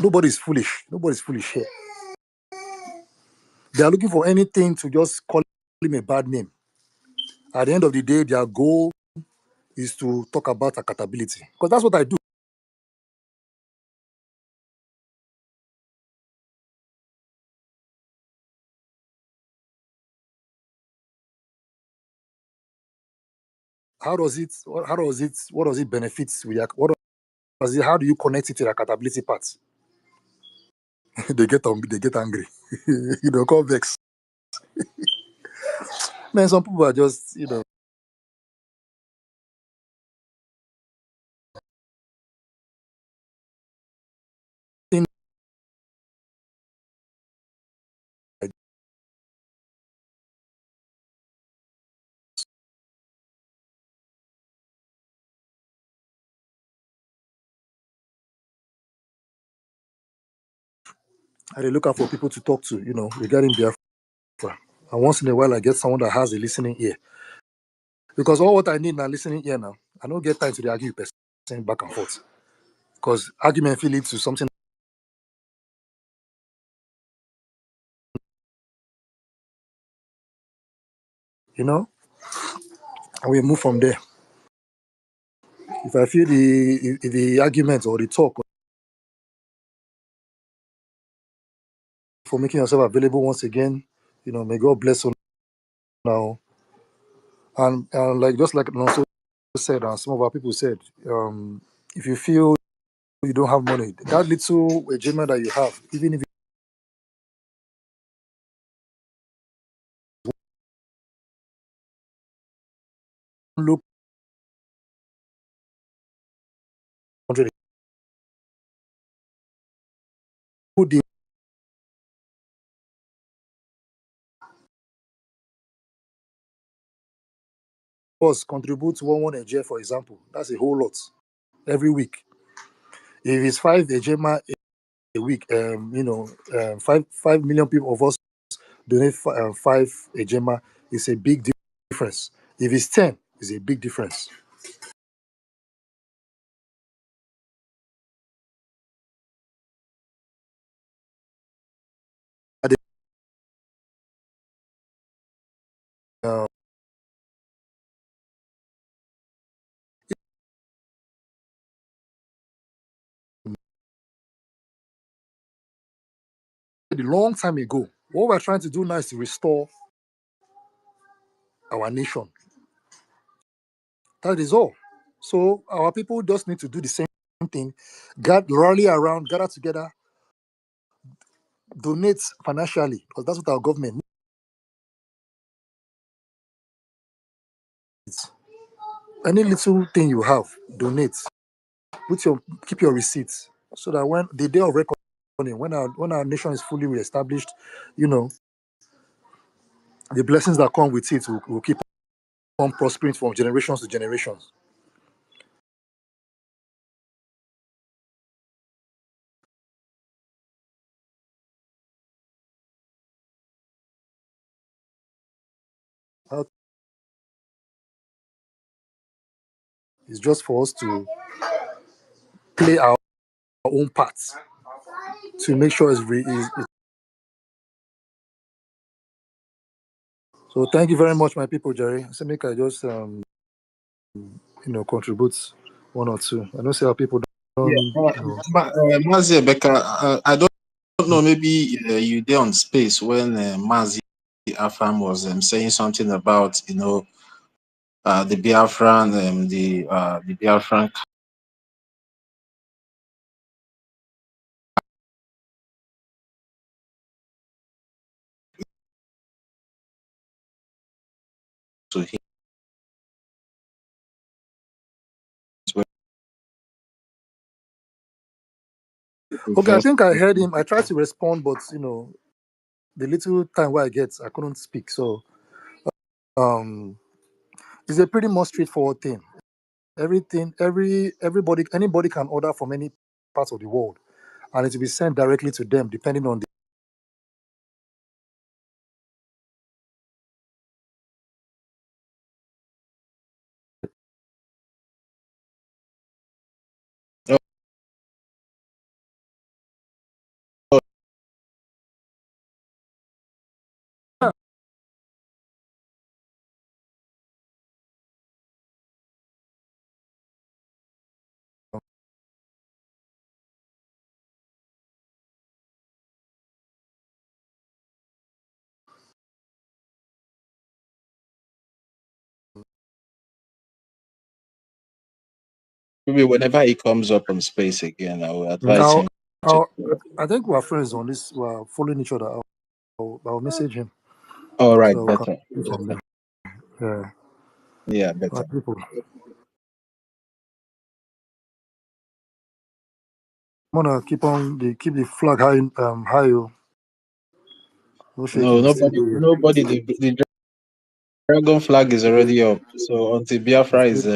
nobody's foolish. Nobody's foolish here. They are looking for anything to just call him a bad name. At the end of the day, their goal is to talk about accountability. Because that's what I do. What does it benefit with how do you connect it to the accountability part? they get angry. Convex. Man, some people are just, think I dey look out for people to talk to, regarding Biafra. And once in a while, I get someone that has a listening ear. Because all what I need now, listening ear now, I don't get time to argue with person back and forth. Because argument will lead to something, and we move from there. If I feel the argument or the talk for making yourself available once again, may God bless you now. And like just like also said, and some of our people said, if you feel you don't have money, that little achievement that you have, even if you look 100, put the boss contribute one AJ, for example, that's a whole lot every week. If it's 5 AJ a week, 5 million people of us donate 5 AJ, it's a big difference. If it's 10, it's a big difference. Uh, a long time ago, what we're trying to do now is to restore our nation. That is all. So our people just need to do the same thing, rally around, gather together, donate financially, because that's what our government needs. Any little thing you have, donate. Keep your receipts, so that when the day of reckoning, when our nation is fully reestablished, the blessings that come with it will keep on prospering from generations to generations. It's just for us to play our own parts to make sure so thank you very much, my people, Jerry. So make I just contribute one or two. I don't see how people Yeah, don't. Mazi Becca, I don't know, maybe you there on space when Mazi Afam was saying something about, the Biafran, the Biafran. So he Okay, I think I heard him. I tried to respond, but the little time where I get, I couldn't speak. So it's a pretty much straightforward thing. Anybody can order from any part of the world, and it will be sent directly to them, depending on the. maybe whenever he comes up on space again, I will advise him. I think we're friends on this. We're following each other. I'll message him. All right, So better. from there. Yeah. Yeah, better. People. I'm gonna keep the flag high. High. No, nobody. The dragon flag is already up. So until Biafra is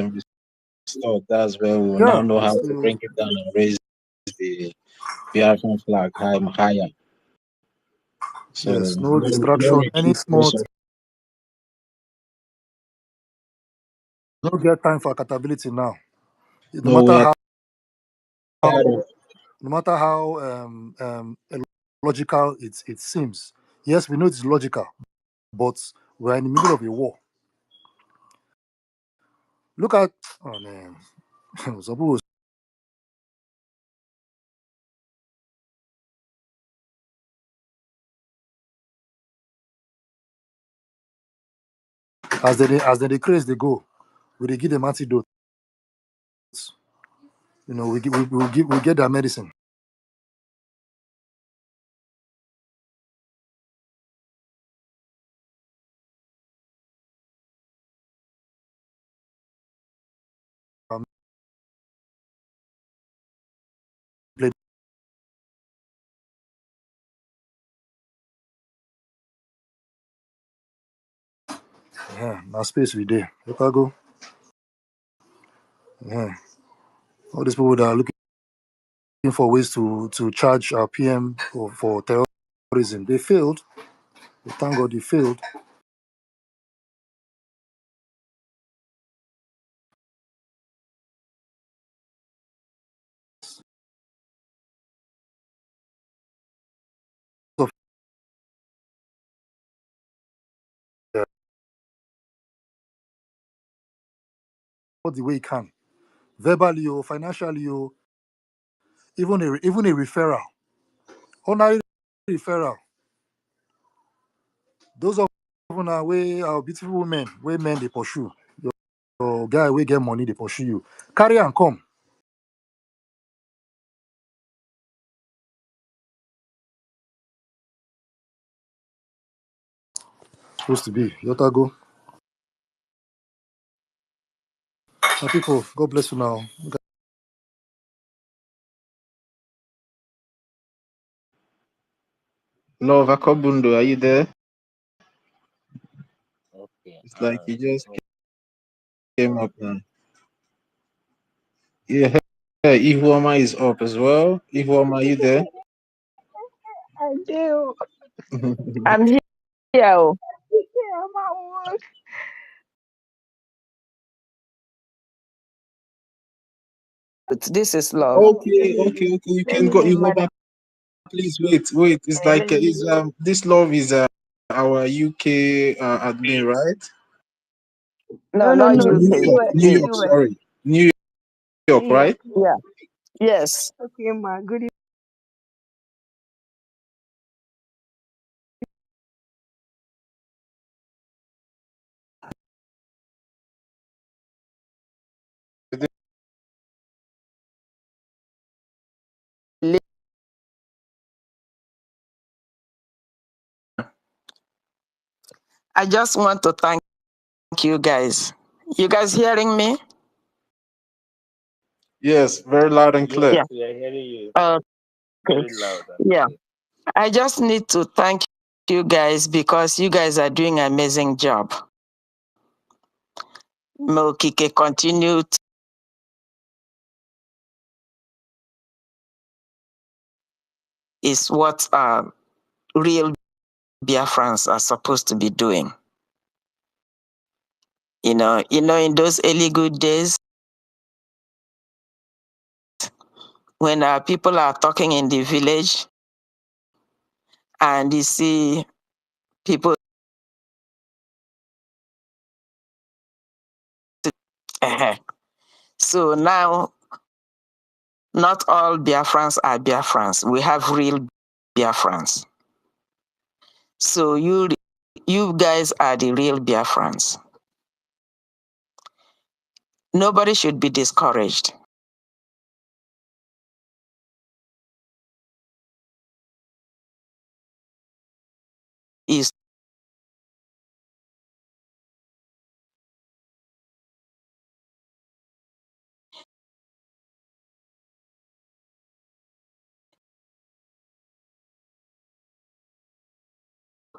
restored, that's where we will now know how to bring it down and raise the Biafran flag higher. So Yes, no no distraction. Any retreat, no small, no get time for accountability now. No no, we matter are how, tired of no matter how logical it seems. Yes, we know it's logical, but we're in the middle of a war. Look at, oh man, some people, as they decrease, they go. We give them antidotes. You know, we get their medicine. Yeah, now space we there. Look, I go. Yeah, all these people that are looking for ways to charge our PM for terrorism, they failed. Thank God they failed. So, yeah, all the way he can, verbally or financially or even a referral, honorary referral. Those of way our beautiful women, where men they pursue. Your guy we get money, they pursue you. Carry and come. Supposed to be. Yotago. My people, God bless you now. Love Akobundo. Are you there? Okay. It's like you just Let me came up now. Yeah, hey, Ihuoma is up as well. Ihuoma, are you there? I do. I'm here. Oh. Yeah, I'm at work. This is love. Okay. You Let can me go. invite. Ihuoma, please wait. It's like Let me. is this love is our UK admin, right? No, No, no, not no. New UK. York, US. New York. US. Sorry, New New York, York. right? Yeah. Yes. Okay, ma. Good. I just want to thank you guys. You guys hearing me? Yes, very loud and clear. Yeah. We are hearing you Okay. very loud and Yeah. clear. I just need to thank you guys because you guys are doing an amazing job. Mokike continue is what real Biafrans are supposed to be doing. In those early good days, when people are talking in the village and you see people, so now not all Biafrans are Biafrans. We have real Biafrans. So you guys are the real Biafrans. Nobody should be discouraged. Is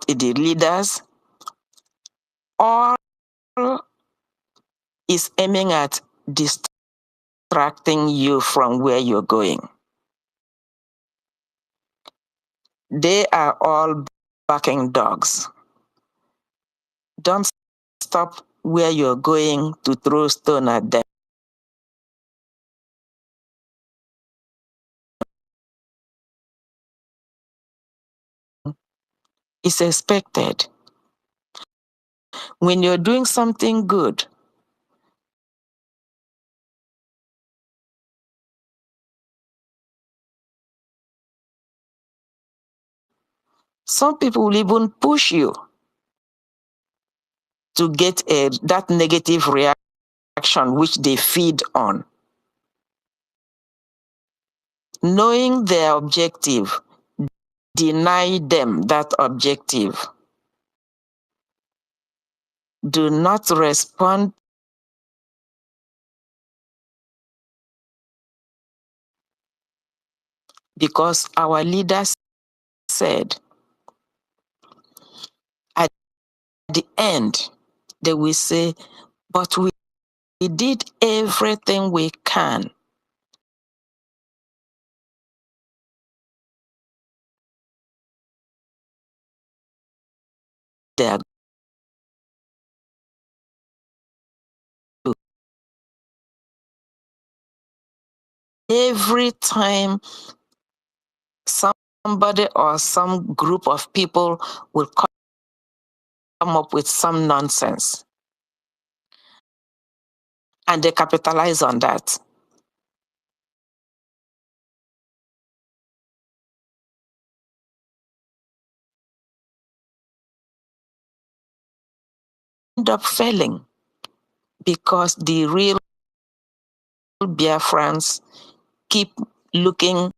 the leaders or is aiming at distracting you from where you're going. They are all barking dogs. Don't stop where you're going to throw stone at them. It's expected. When you're doing something good, some people will even push you to get that negative reaction which they feed on. Knowing their objective, deny them that objective. Do not respond because our leaders said at the end, they will say, but we did everything we can. They are good. Every time somebody or some group of people will come up with some nonsense, and they capitalize on that. End up failing because the real Biafrans keep looking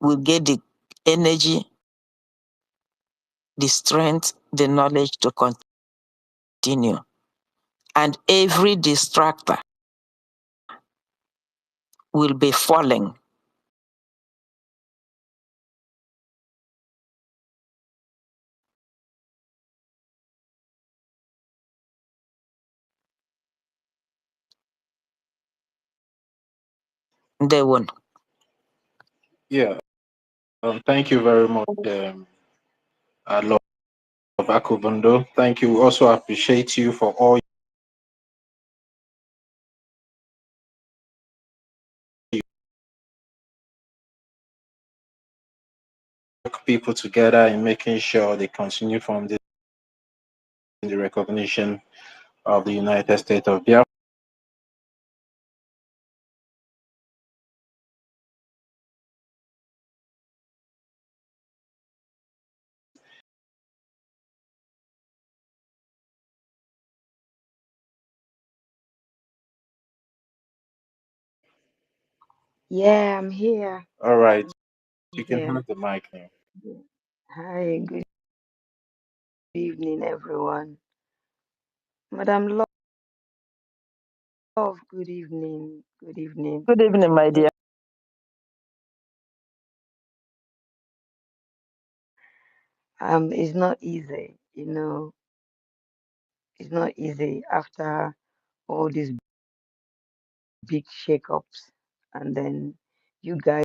will get the energy, the strength, the knowledge to continue. And every distractor will be falling. They won't. Yeah. Thank you very much, Lord Akubundo. Thank you. Also appreciate you for all you work people together in making sure they continue from the recognition of the United States of Biafra. Yeah, I'm here. All right. I'm You can here. have the mic now. Hi, good evening, everyone. Madam Love, good evening. Good evening. Good evening, my dear. It's not easy, it's not easy after all these big shakeups, and then you guys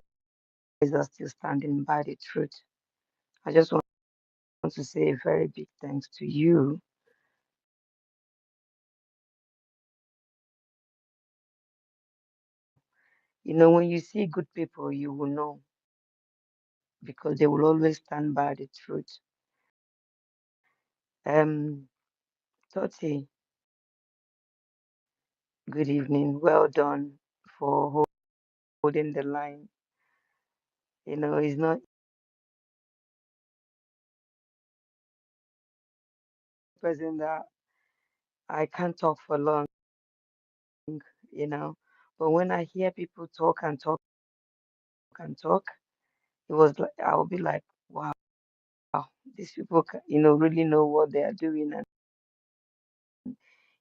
are still standing by the truth. I just want to say a very big thanks to you. When you see good people, you will know because they will always stand by the truth. Toti, good evening. Well done for holding the line. It's not present that I can't talk for long, but when I hear people talk and talk and talk, it was like I'll be like, wow, these people, really know what they are doing, and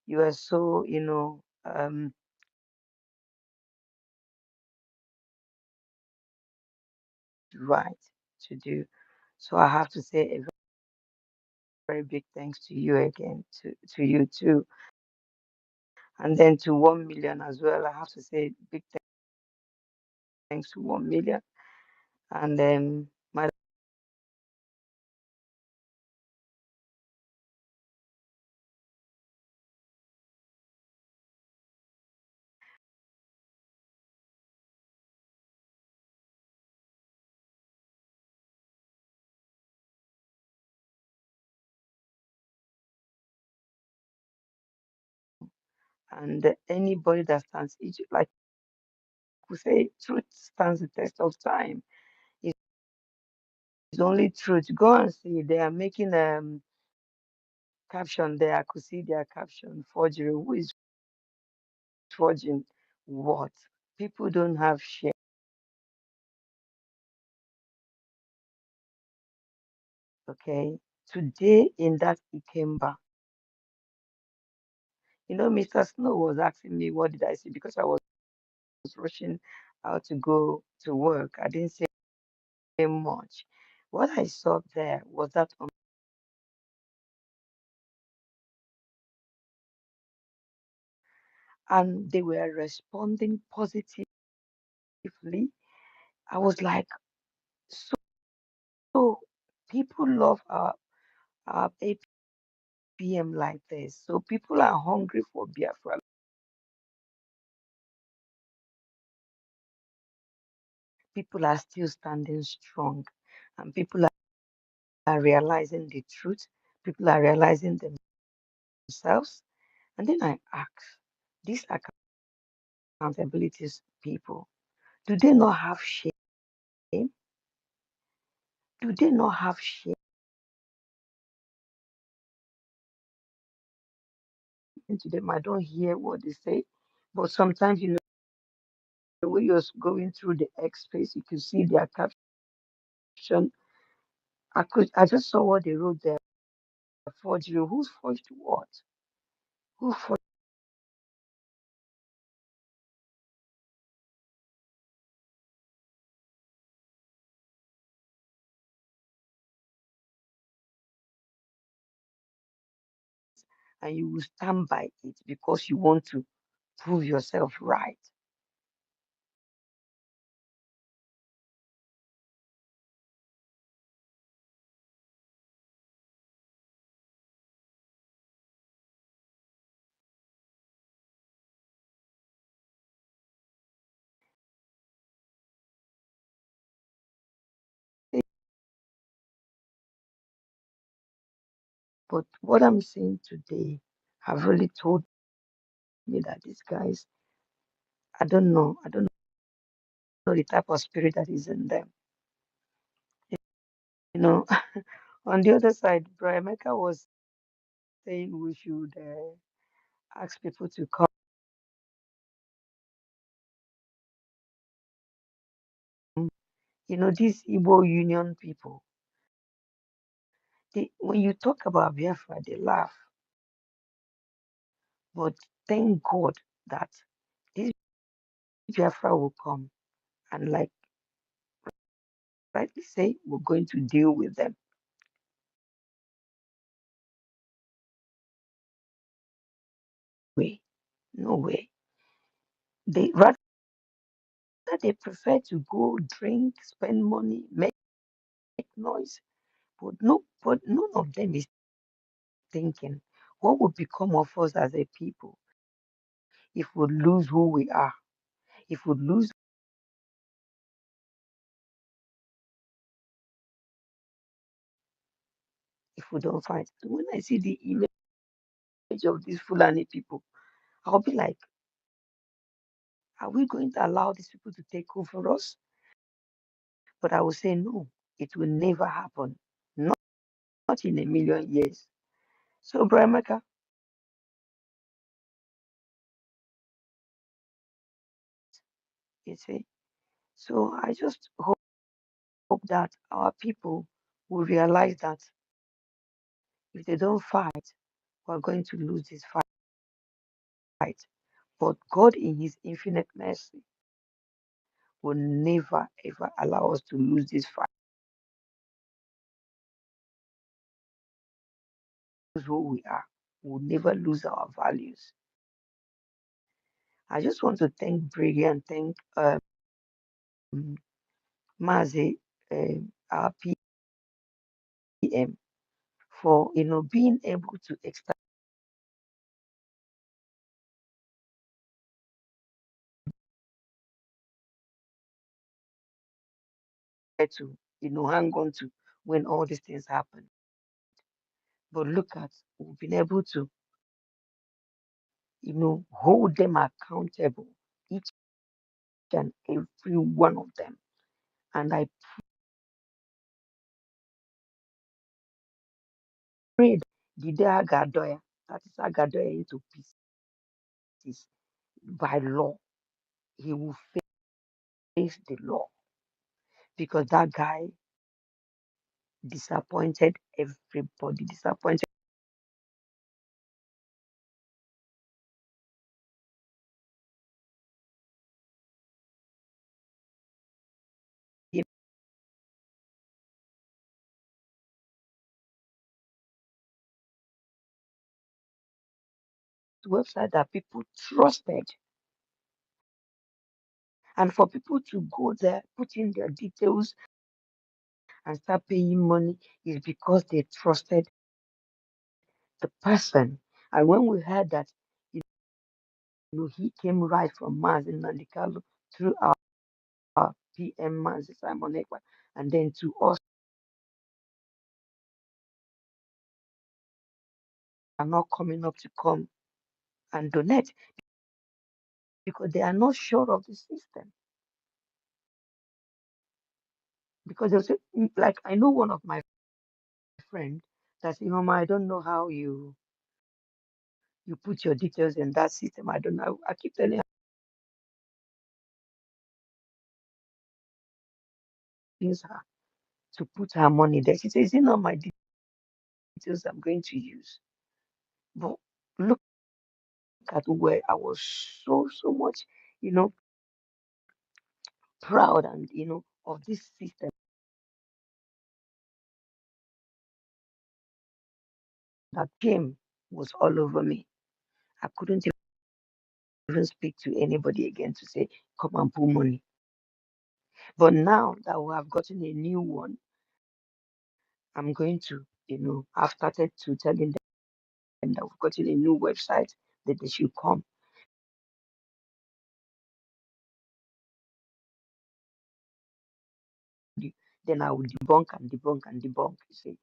you are so, right to do. So I have to say a very big thanks to you again, to you too. And then to 1 million as well. I have to say big thanks to 1 million. And then my and anybody that stands each, like we say, truth stands the test of time. It's only truth. Go and see. They are making caption there. I could see their caption forgery. Who is forging what? People don't have shame. Okay. Today in that Ikemba, Mr. Snow was asking me what did I see because I was rushing out to go to work. I didn't say much. What I saw there was that and they were responding positively. I was like, so people love our APM like this. So people are hungry for Biafra. People are still standing strong, and people are realizing the truth. People are realizing themselves. And then I ask, these accountabilities people, do they not have shame? Do they not have shame to them? I don't hear what they say, but sometimes when you're going through the X space, you can see their caption. I just saw what they wrote there. Forgery. Who's forged what? Who forged? And you will stand by it because you want to prove yourself right. But what I'm saying today have really told me that these guys, I don't know the type of spirit that is in them. On the other side, Brian Mecca was saying we should ask people to come. These Igbo Union people, when you talk about Biafra, they laugh. But thank God that this Biafra will come and, like rightly say, we're going to deal with them. No way. They rather they prefer to go drink, spend money, make noise. But none of them is thinking what would become of us as a people if we lose who we are, if we lose, if we don't fight. When I see the image of these Fulani people, I'll be like, are we going to allow these people to take over us? But I will say no, it will never happen. Not in a million years. So, Bramaka, you see. So I just hope that our people will realize that if they don't fight, we're going to lose this fight. But God, in His infinite mercy, will never ever allow us to lose this fight. who we are. We'll never lose our values. I just want to thank BRGIE and thank Mazi, our PM, for being able to expand to hang on to when all these things happen. But look at, we've been able to hold them accountable, each and every one of them. And I prayed the day Agadoya, that is Agadoya into pieces, by law, he will face the law, because that guy disappointed everybody, disappointed him. Website that people trusted, and for people to go there, put in their details and start paying money is because they trusted the person. And when we heard that, he came right from Mars in Nandikalu through our PM Mars Simon Ekpa, and then to us are not coming up to come and donate because they are not sure of the system. Because they'll say, like, I know one of my friends that said, Mama, I don't know how you put your details in that system. I don't know. I keep telling her to put her money there. She says, it's not my details I'm going to use. But look at where I was so much, proud and of this system that came was all over me. I couldn't even speak to anybody again to say, come and put money. But now that we have gotten a new one, I'm going to, I've started to telling them that we've gotten a new website that they should come. Then I will debunk and debunk and debunk, you see.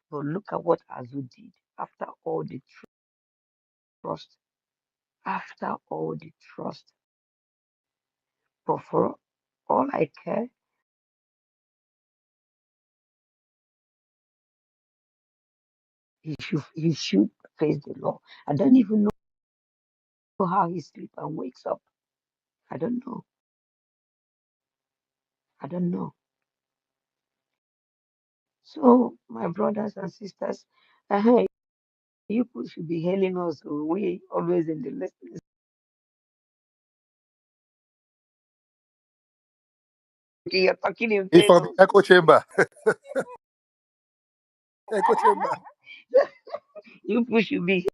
But look at what Azu did after all the trust, after all the trust. But for all I care, he should face the law. I don't even know how he sleeps and wakes up. I don't know. I don't know. So, my brothers and sisters, hey, you people should be hailing us. We always in the listening. Okay, you're talking in He vain. for the echo chamber. Echo chamber. You people should be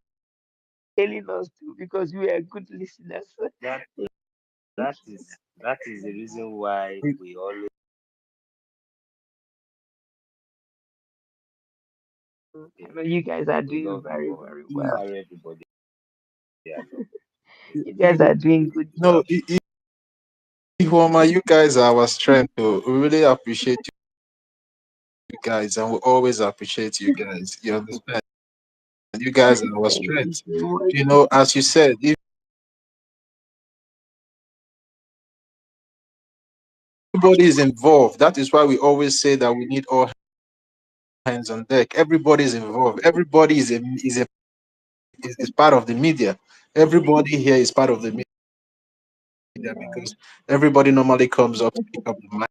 hailing us too because we are good listeners. That is the reason why we always I know you guys are we doing love very, you, but very you well. are everybody. You guys are doing good No, job. Ihoma, you guys are our strength. Oh. We really appreciate you guys, and we always appreciate you guys. You understand? You guys are our Thank you strength. so much. You know, as you said, if everybody is involved, that is why we always say that we need all hands on deck. Everybody is involved. Everybody is part of the media. Everybody here is part of the media because everybody normally comes up to pick up the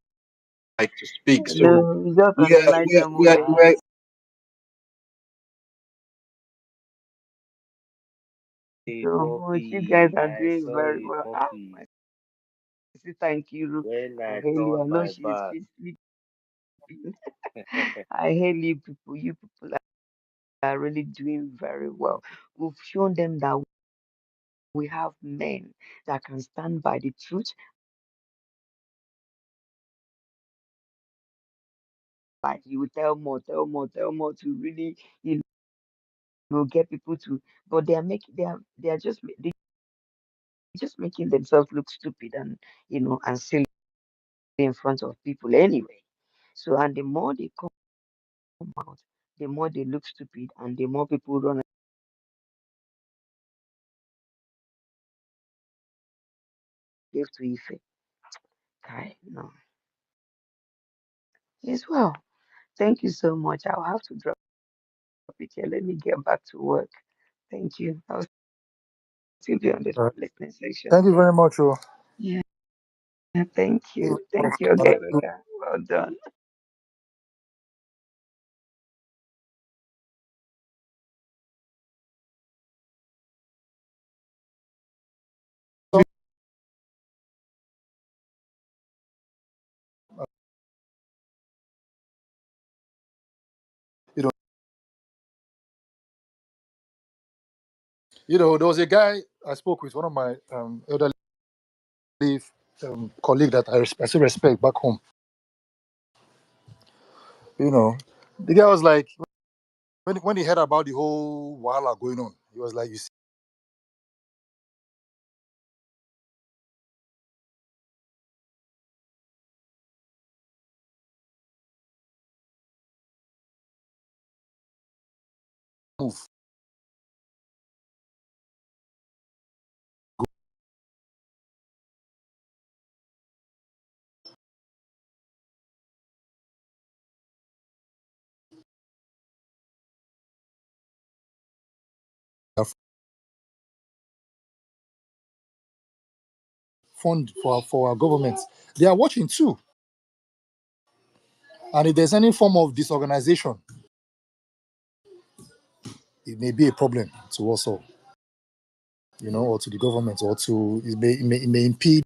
mic to speak. So No, it's just we an are we are, Elijah we are, moment. we are So much. You guys Poppy, are I doing saw very a well. poppy My sister Nkiru, when I I hail you. I turned know my she's back. sleeping. I hail you people. You people are really doing very well. We've shown them that we have men that can stand by the truth. Like you will tell more to really, get people to. But they are just making themselves look stupid and and silly in front of people anyway. So and the more they come out, the more they look stupid, and the more people run give to Ife. Kai, no. Yes, well, thank you so much. I'll have to drop it here. Let me get back to work. Thank you. I'll still be on the All right. listening section. Thank you very much. Oh. Yeah, thank Thank you you. very much. Thank you, All right. okay, well done. You know, there was a guy I spoke with, one of my elderly colleague that I still respect back home. The guy was like, when he heard about the whole wahala going on, he was like, you see, move. Fund for our government. They are watching too. And if there's any form of disorganization, it may be a problem to us all, or to the government, or to it may impede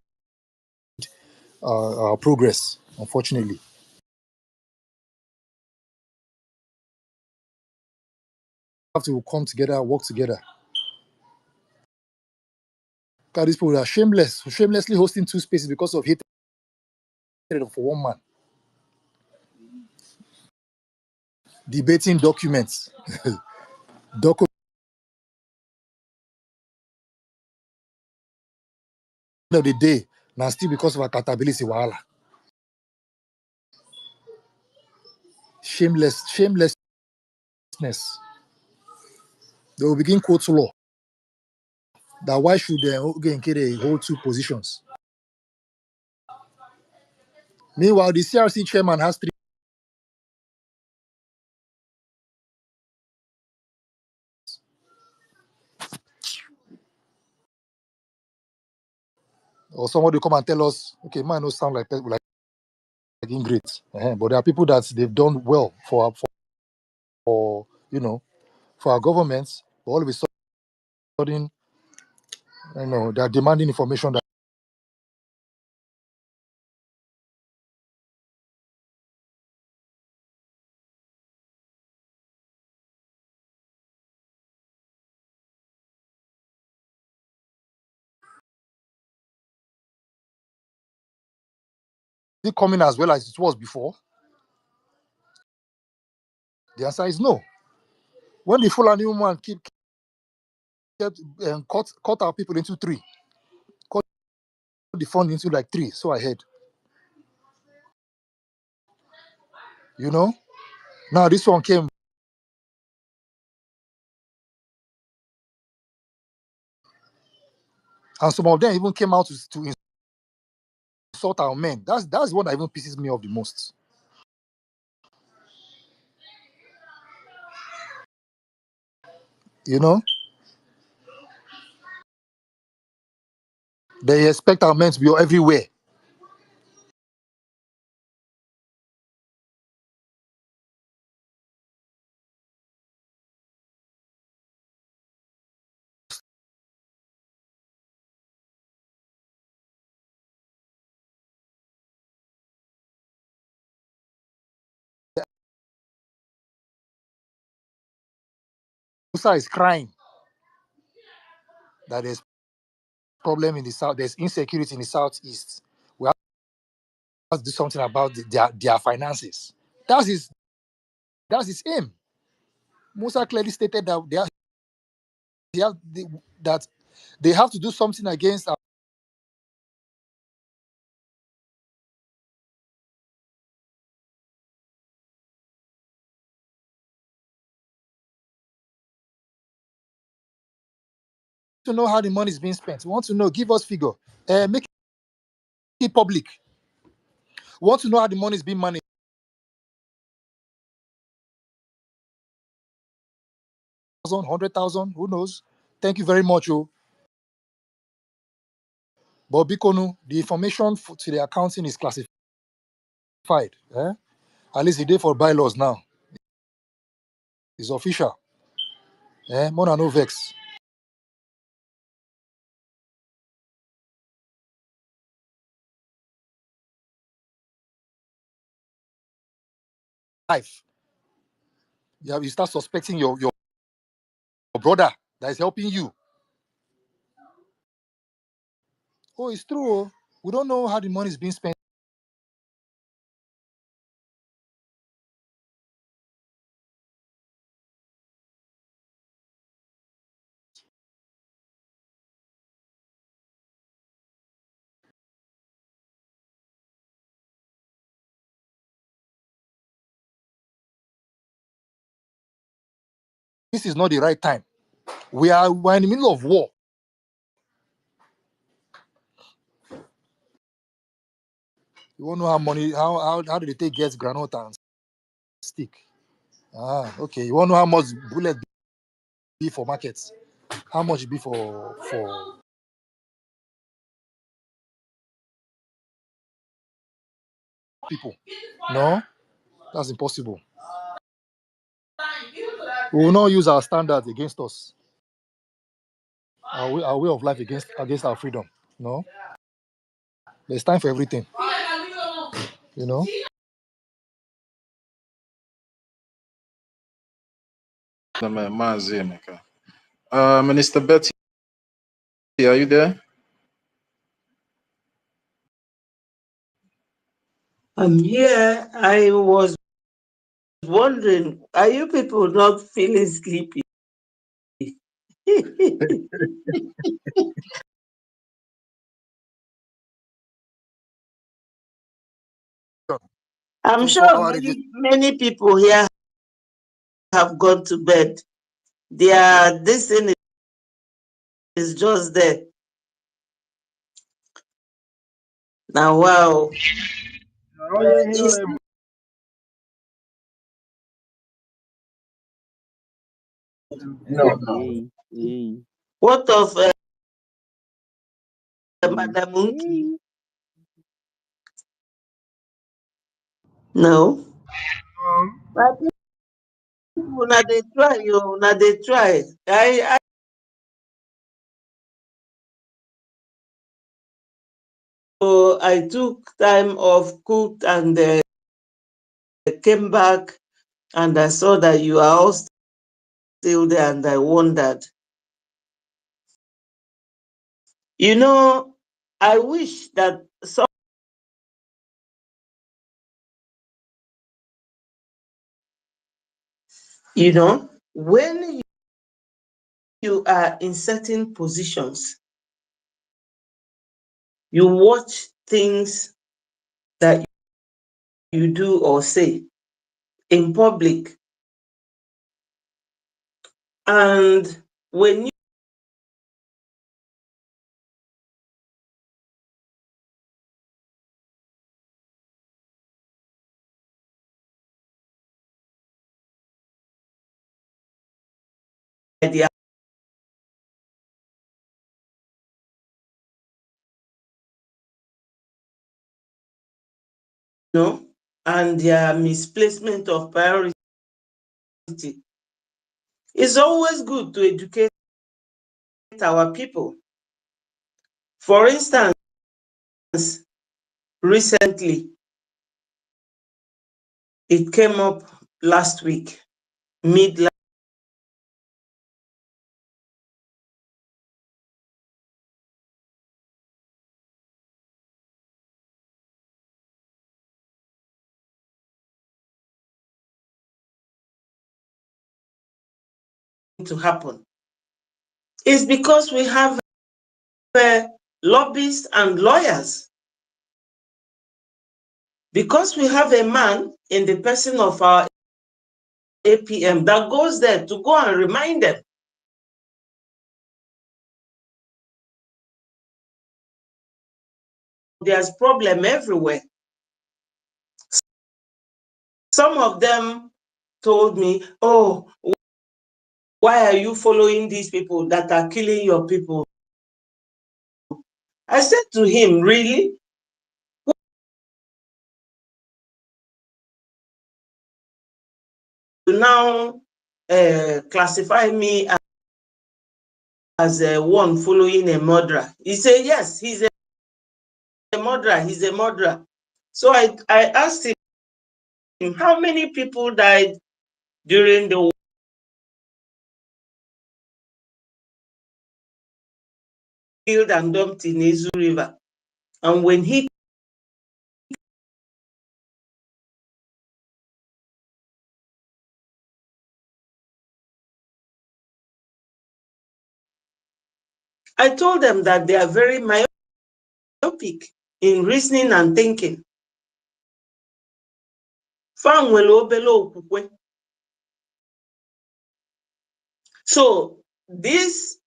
our progress, unfortunately. Have to come together, work together. God, these people are shamelessly hosting two spaces because of hatred for one man. Debating documents. Document of the day, now still because of accountability, wahala. Shamelessness. They will begin quote law. That why should they hold two positions? Meanwhile, the CRC chairman has three. Or somebody come and tell us, okay, might not sound like ingrate, but there are people that they've done well for for our governments. But all of a sudden, they are demanding information that is it coming as well as it was before. The answer is no. When the Fulani woman kept cut our people into three, cut the fund into like three, so I heard. Now this one came, and some of them even came out to insult our men. That's what even pisses me off the most. They expect our men to be everywhere. Musa is crying that there's problem in the south, there's insecurity in the southeast. We have to do something about their finances. That's his aim. Musa clearly stated that they have to do something against to know how the money is being spent. We want to know, give us figure, make it public. We want to know how the money is being managed. 100,000, who knows? Thank you very much, oh. But Bikonu, the information to the accounting is classified. At least the day for bylaws now is official. More than no vex. Life. You start suspecting your brother that is helping you. Oh, it's true. Oh. We don't know how the money is being spent. This is not the right time. We're in the middle of war. You want to know how money, how did they take get granite and stick? Okay. You want to know how much bullet be for markets? How much it be for people? No, that's impossible. We will not use our standards against us. Our way of life against our freedom. No. There's time for everything. You know? Minister Betty, are you there? I'm here. I was wondering, are you people not feeling sleepy? I'm sure many people here have gone to bed. This thing is just there. Now, wow. No. What of Madam Unki? No. But people, now they try, now they try. So I took time off, cooked, and came back, and I saw that you are all still there, and I wondered. You know, I wish that some. You know, when you are in certain positions, you watch things that you do or say in public. And when you know, and their misplacement of priority, it's always good to educate our people. For instance, recently, it came up last week, mid to happen? It's because we have lobbyists and lawyers. Because we have a man in the person of our APM that goes there to go and remind them. There's problem everywhere. Some of them told me, oh, why are you following these people that are killing your people? I said to him, really? You now classify me as one following a murderer. He said, yes, he's a murderer, he's a murderer. So I asked him, how many people died during the war? Killed and dumped in Izu River. And when he I told them that they are very myopic in reasoning and thinking. So this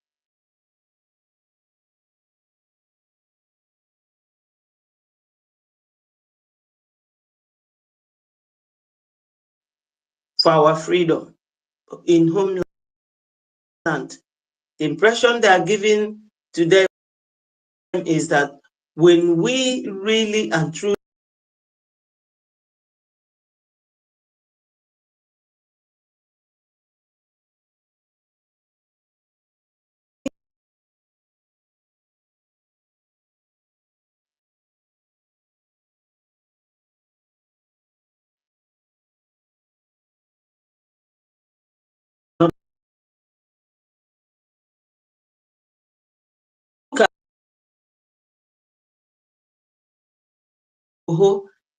for our freedom in homeland. The impression they are giving to them is that when we really and truly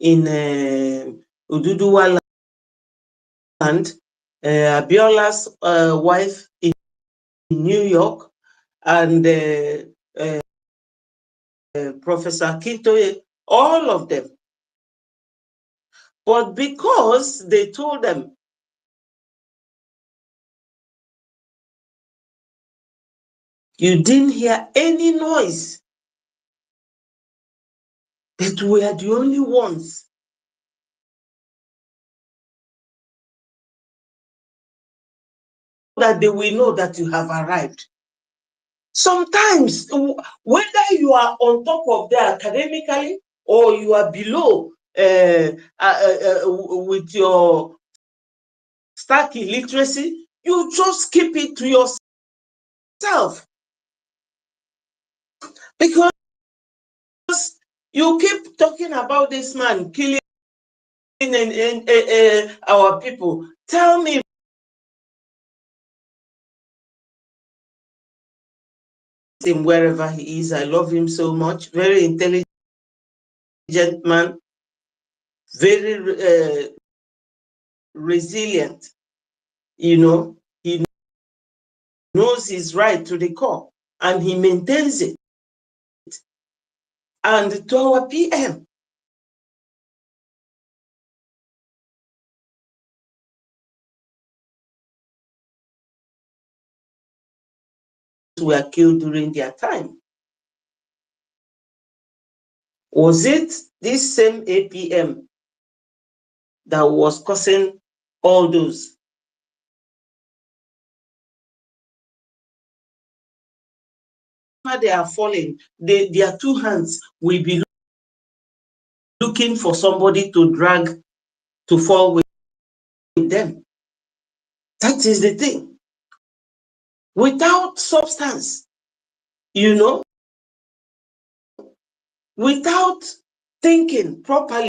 in Ududuwa land, Abiola's wife in New York, and Professor Kintoye, all of them. But because they told them, you didn't hear any noise, that we are the only ones that they will know that you have arrived. Sometimes, whether you are on top of them academically or you are below with your stark illiteracy, you just keep it to yourself. Because you keep talking about this man killing our people. Tell me, him wherever he is. I love him so much. Very intelligent man, very resilient. You know, he knows his right to the core and he maintains it. And to our PM, were killed during their time. Was it this same APM that was causing all those? They are falling, their two hands will be looking for somebody to drag to fall with them. That is the thing. Without substance, you know, without thinking properly,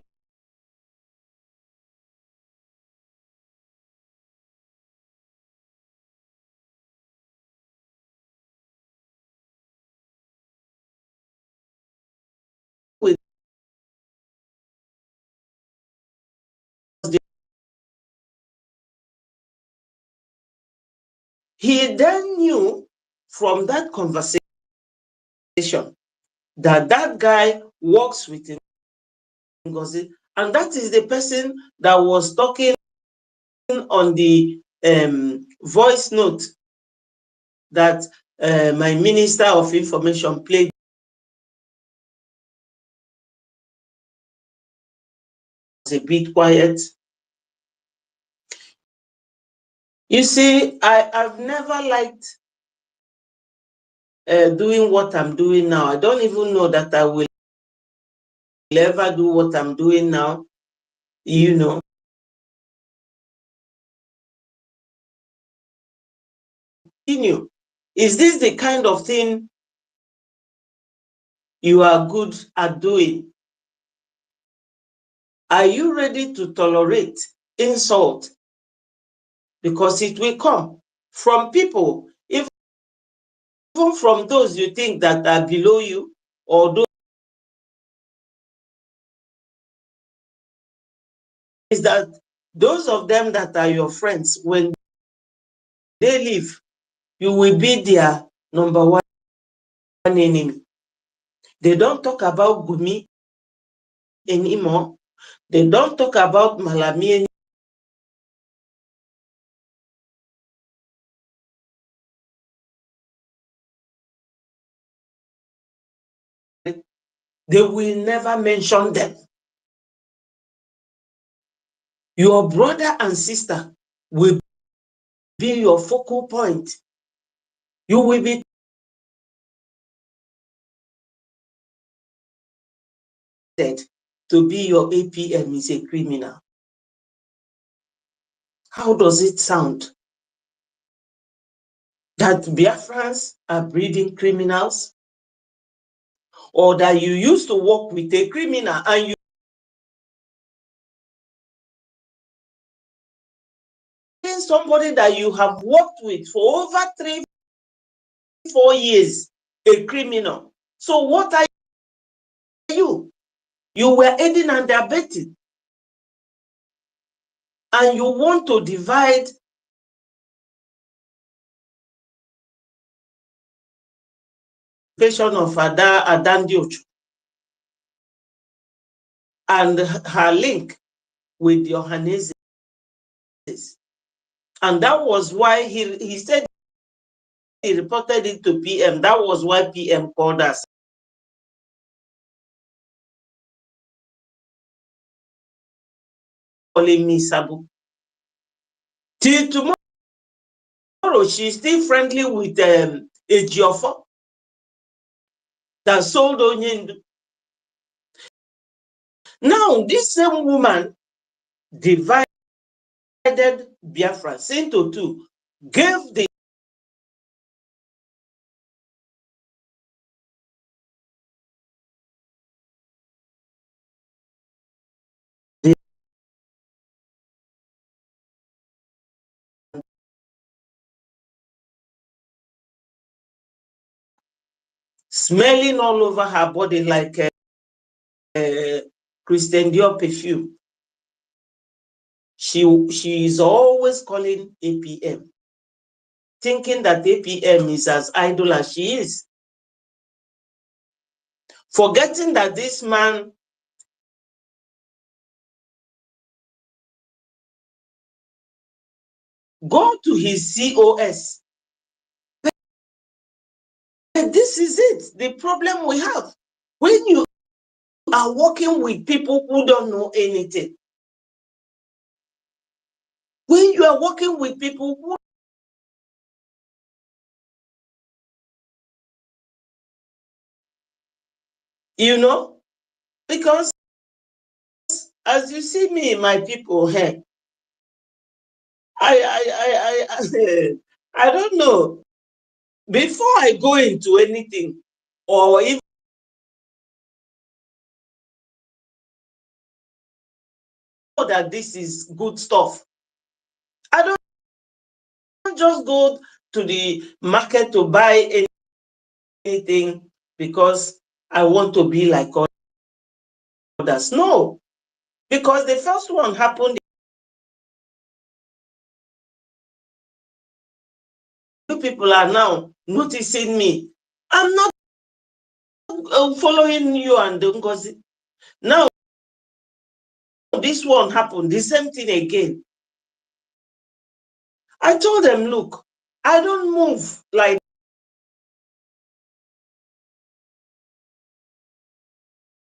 with He then knew from that conversation that that guy works with Ngozi, and that is the person that was talking on the voice note that my Minister of Information played. A bit quiet. You see, I've never liked doing what I'm doing now. I don't even know that I will ever do what I'm doing now, you know. Continue. Is this the kind of thing you are good at doing? Are you ready to tolerate insult? Because it will come from people, even from those you think that are below you, or those is that those of them that are your friends, when they leave, you will be their number one enemy. They don't talk about Gumi anymore. They don't talk about Malami anymore. They will never mention them. Your brother and sister will be your focal point. You will be said to be your APM is a criminal. How does it sound? That Biafrans are breeding criminals? Or that you used to work with a criminal and you somebody that you have worked with for over 3-4 years, a criminal. So what are you? You were aiding and abetting. And you want to divide patient of Adandioch and her link with the Ohaneses. And that was why he said he reported it to PM. That was why PM called us. Calling me Sabu. Till tomorrow, she's still friendly with Ejiofor that sold Onyendu. Now, this same woman divided Biafra into two, gave the smelling all over her body like Christian Dior perfume. She is always calling APM, thinking that APM is as idle as she is, forgetting that this man go to his COS. And this is it, the problem we have. When you are working with people who don't know anything, when you are working with people who because as you see me, my people, hey, I don't know. Before I go into anything, or even that this is good stuff, I don't just go to the market to buy anything because I want to be like others. No, because the first one happened you people are now noticing me. I'm not following you and Ngozi. Now, this one happened, the same thing again. I told them, look, I don't move like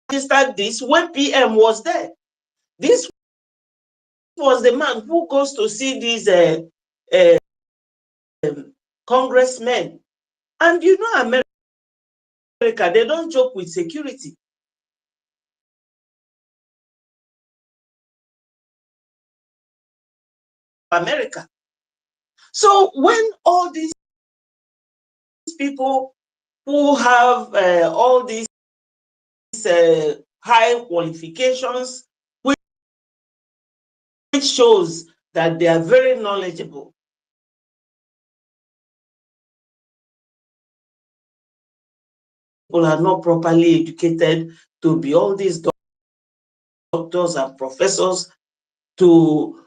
this when PM was there. This was the man who goes to see these congressmen. And you know, America, they don't joke with security. America. So when all these people who have all these high qualifications, which shows that they are very knowledgeable, people are not properly educated to be all these doctors and professors to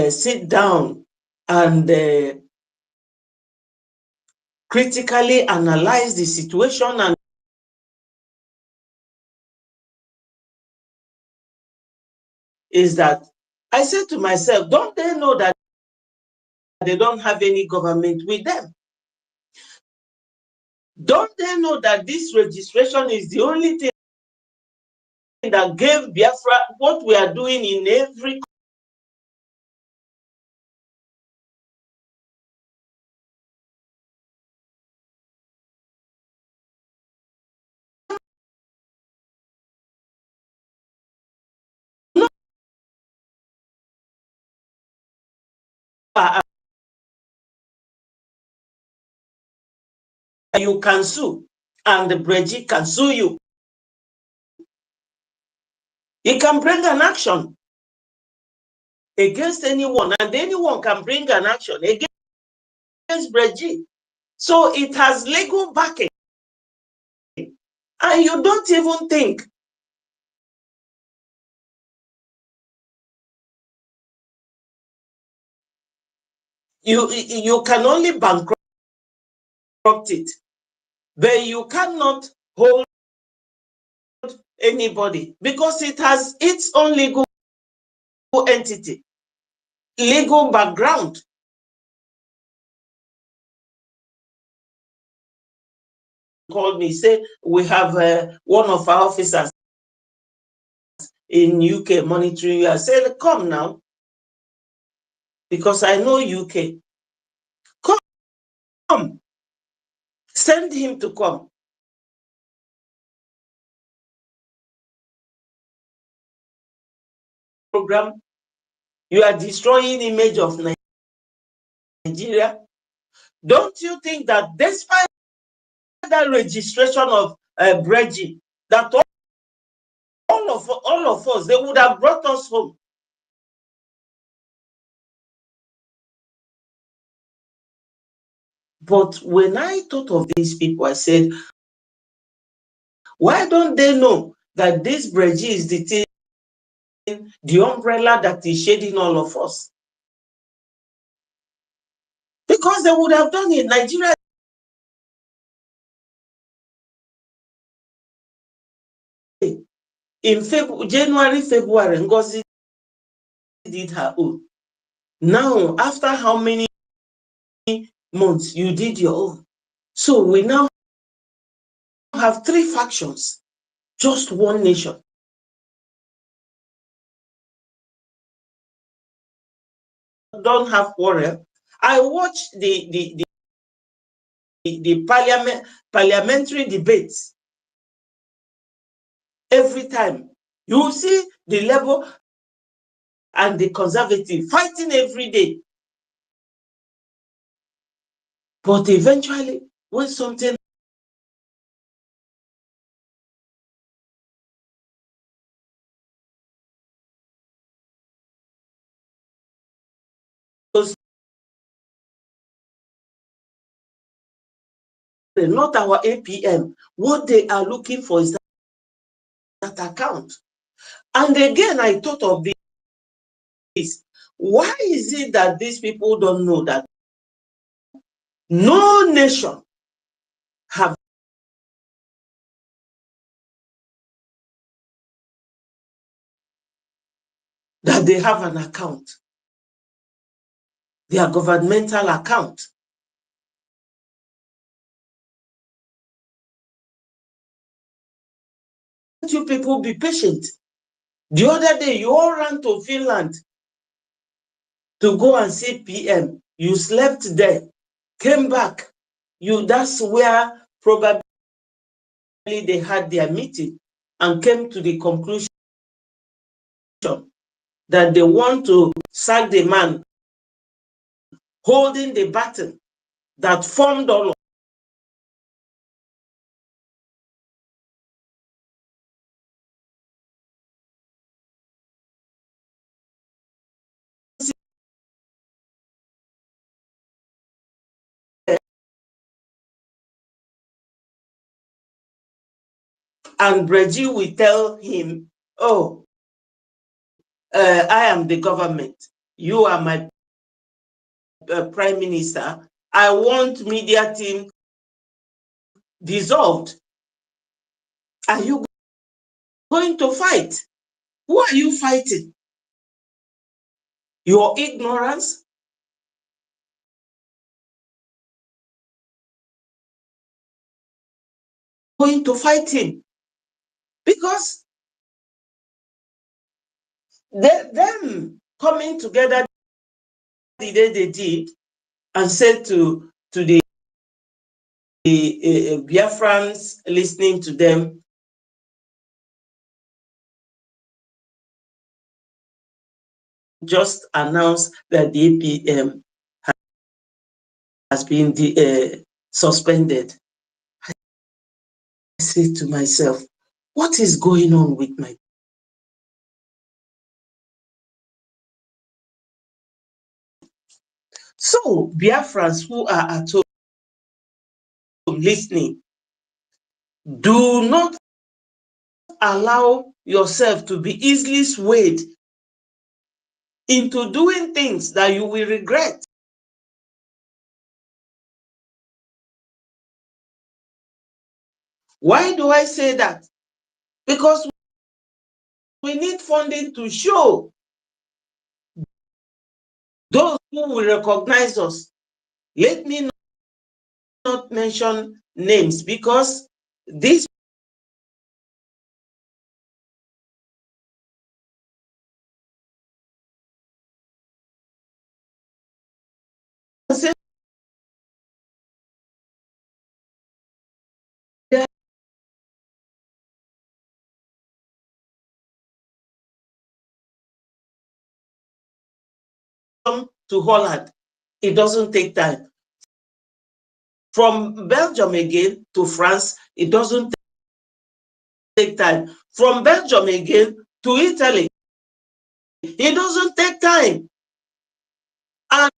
sit down and critically analyze the situation. And is that I said to myself, don't they know that they don't have any government with them? Don't they know that this registration is the only thing that gave Biafra what we are doing in every you can sue, and the BRGIE can sue you. It can bring an action against anyone, and anyone can bring an action against BRGIE. So it has legal backing. And you don't even think you can only bankrupt it, but you cannot hold anybody because it has its own legal entity, legal background. Called me, say we have one of our officers in UK monitoring you. I said, come now, because I know UK. Come, send him to come. Program, you are destroying the image of Nigeria. Don't you think that despite that registration of BRGIE, that all of us, they would have brought us home? But when I thought of these people, I said, why don't they know that this BRGIE is the thing, the umbrella that is shading all of us? Because they would have done it. Nigeria in January, February, Ngozi did her own. Now, after how many months you did your own? So we now have 3 factions, just one nation. Don't have quarrel. I watched the parliamentary debates. Every time you see the Labour and the Conservative fighting every day. But eventually, when something goes, not our APM, what they are looking for is that account. And again, I thought of this. Why is it that these people don't know that No nation have that they have an account, their governmental account. You people be patient. The other day, you all ran to Finland to go and see PM. You slept there, came back. That's where probably they had their meeting and came to the conclusion that they want to sack the man holding the baton that formed all of and BRGIE will tell him, oh, I am the government. You are my prime minister. I want media team dissolved. Are you going to fight? Who are you fighting? Your ignorance? Going to fight him? Because them coming together the day they did and said to the Biafrans listening to them, just announced that the APM has been suspended. I say to myself, what is going on with my So Biafrans who are at home listening, do not allow yourself to be easily swayed into doing things that you will regret. Why do I say that? Because we need funding to show those who will recognize us. Let me not mention names because these to Holland, it doesn't take time. From Belgium again to France, it doesn't take time. From Belgium again to Italy, it doesn't take time. And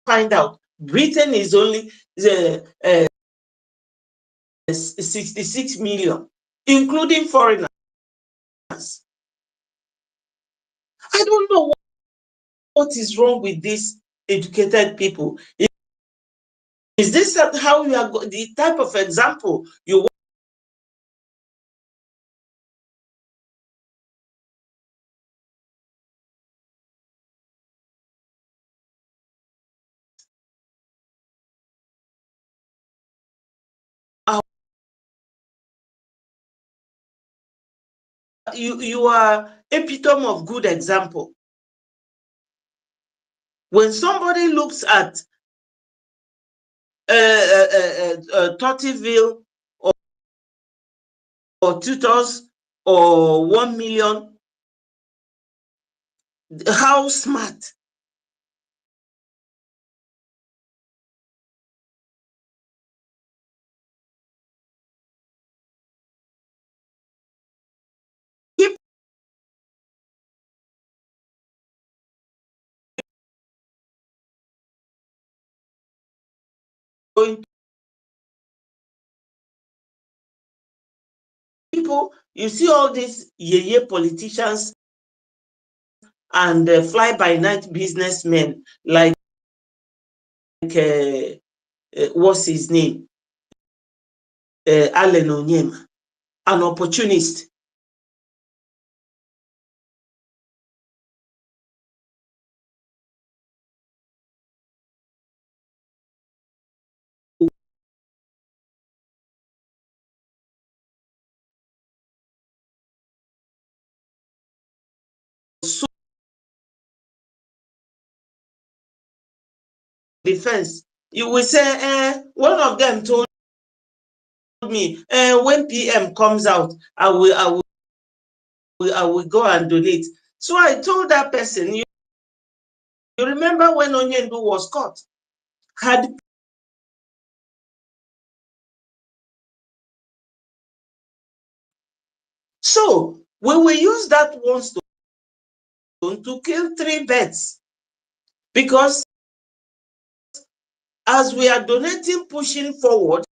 find out, Britain is only 66 million, including foreigners. I don't know what is wrong with these educated people. Is this how you are the type of example you want? You are epitome of good example. When somebody looks at Tottyville or tutors or 1 million, how smart. People, you see all these yeye politicians and fly-by-night businessmen like what's his name? Allen Onyema, an opportunist. So defense, you will say, one of them told me, when PM comes out, I will go and donate. So I told that person, you remember when Onyendu was caught? So we will use that one stone to kill 3 birds, because as we are donating, pushing forward,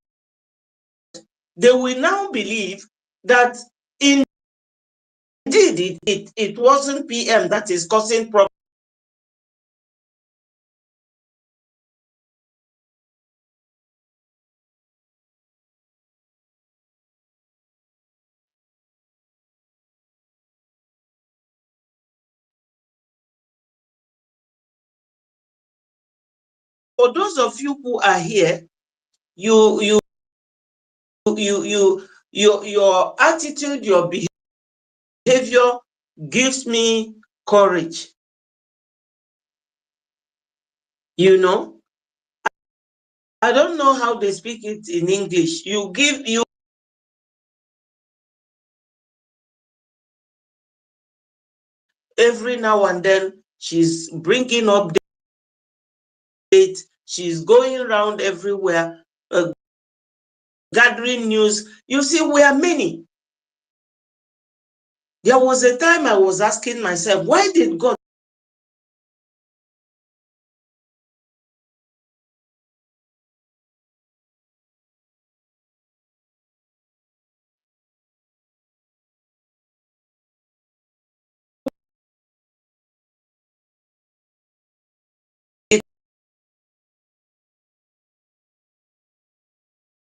they will now believe that indeed it wasn't PM that is causing problems. For those of you who are here, your attitude, your behavior gives me courage. You know, I don't know how they speak it in English. You every now and then she's bringing updates. She's going around everywhere, gathering news. You see, we are many. There was a time I was asking myself, why did God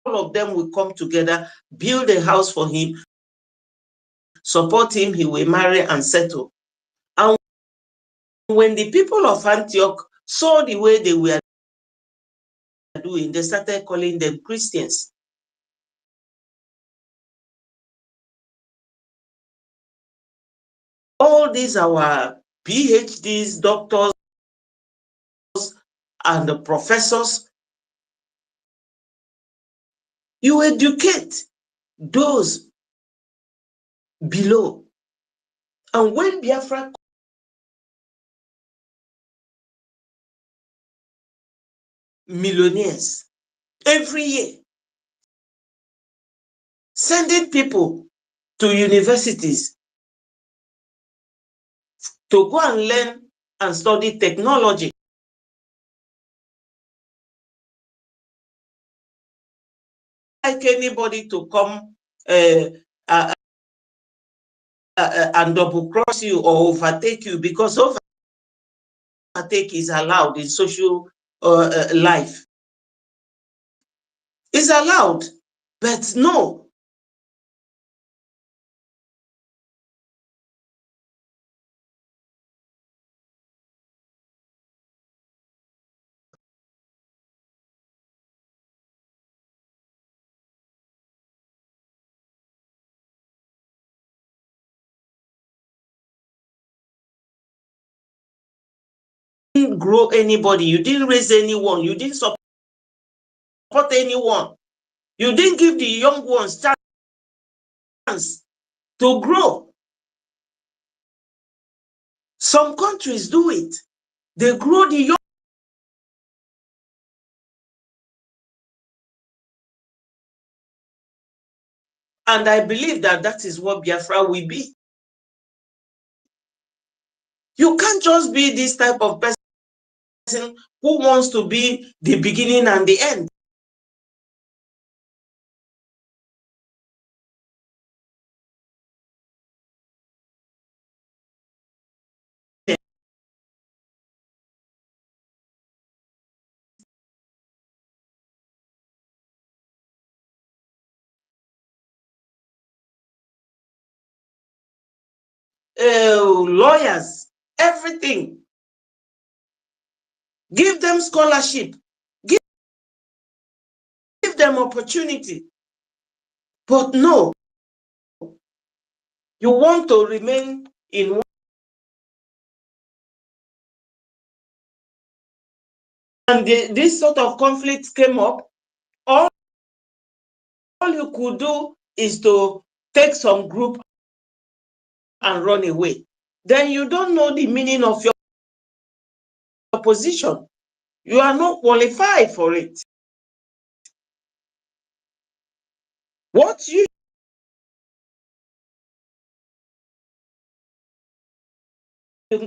all of them will come together, build a house for him, support him, he will marry and settle. And when the people of Antioch saw the way they were doing, they started calling them Christians. All these our PhDs, doctors, and the professors, you educate those below. And when Biafra millionaires every year, sending people to universities to go and learn and study technology. Like anybody to come and double cross you or overtake you, because overtake is allowed in social life. It's allowed, but no. You didn't grow anybody, you didn't raise anyone, you didn't support anyone, you didn't give the young ones chance to grow. Some countries do it. They grow the young. And I believe that that is what Biafra will be. You can't just be this type of person who wants to be the beginning and the end. lawyers, everything. Give them scholarship. Give them opportunity. But no, you want to remain in one. And this sort of conflict came up. All you could do is to take some group and run away. Then you don't know the meaning of your position. You are not qualified for it. What you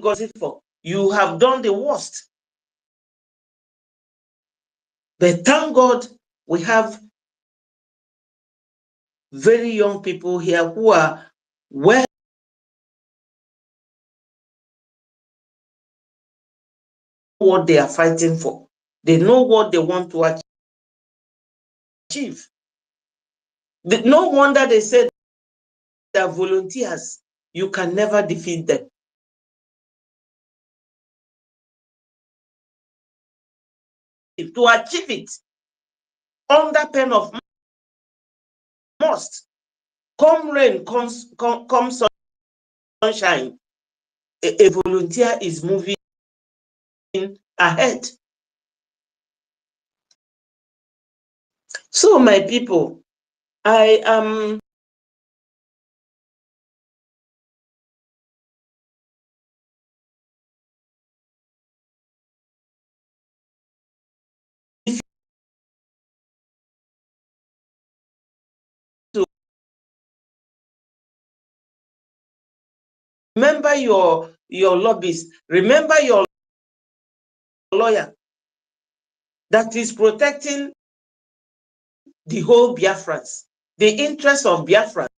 gossip for, you have done the worst. But thank God we have very young people here who are well what they are fighting for. They know what they want to achieve. No wonder they said they are volunteers. You can never defeat them. To achieve it, under pain of must, come rain, come sunshine, a volunteer is moving ahead. So my people, I am remember your lobbyist, remember your lawyer that is protecting the whole Biafrans, the interest of Biafrans.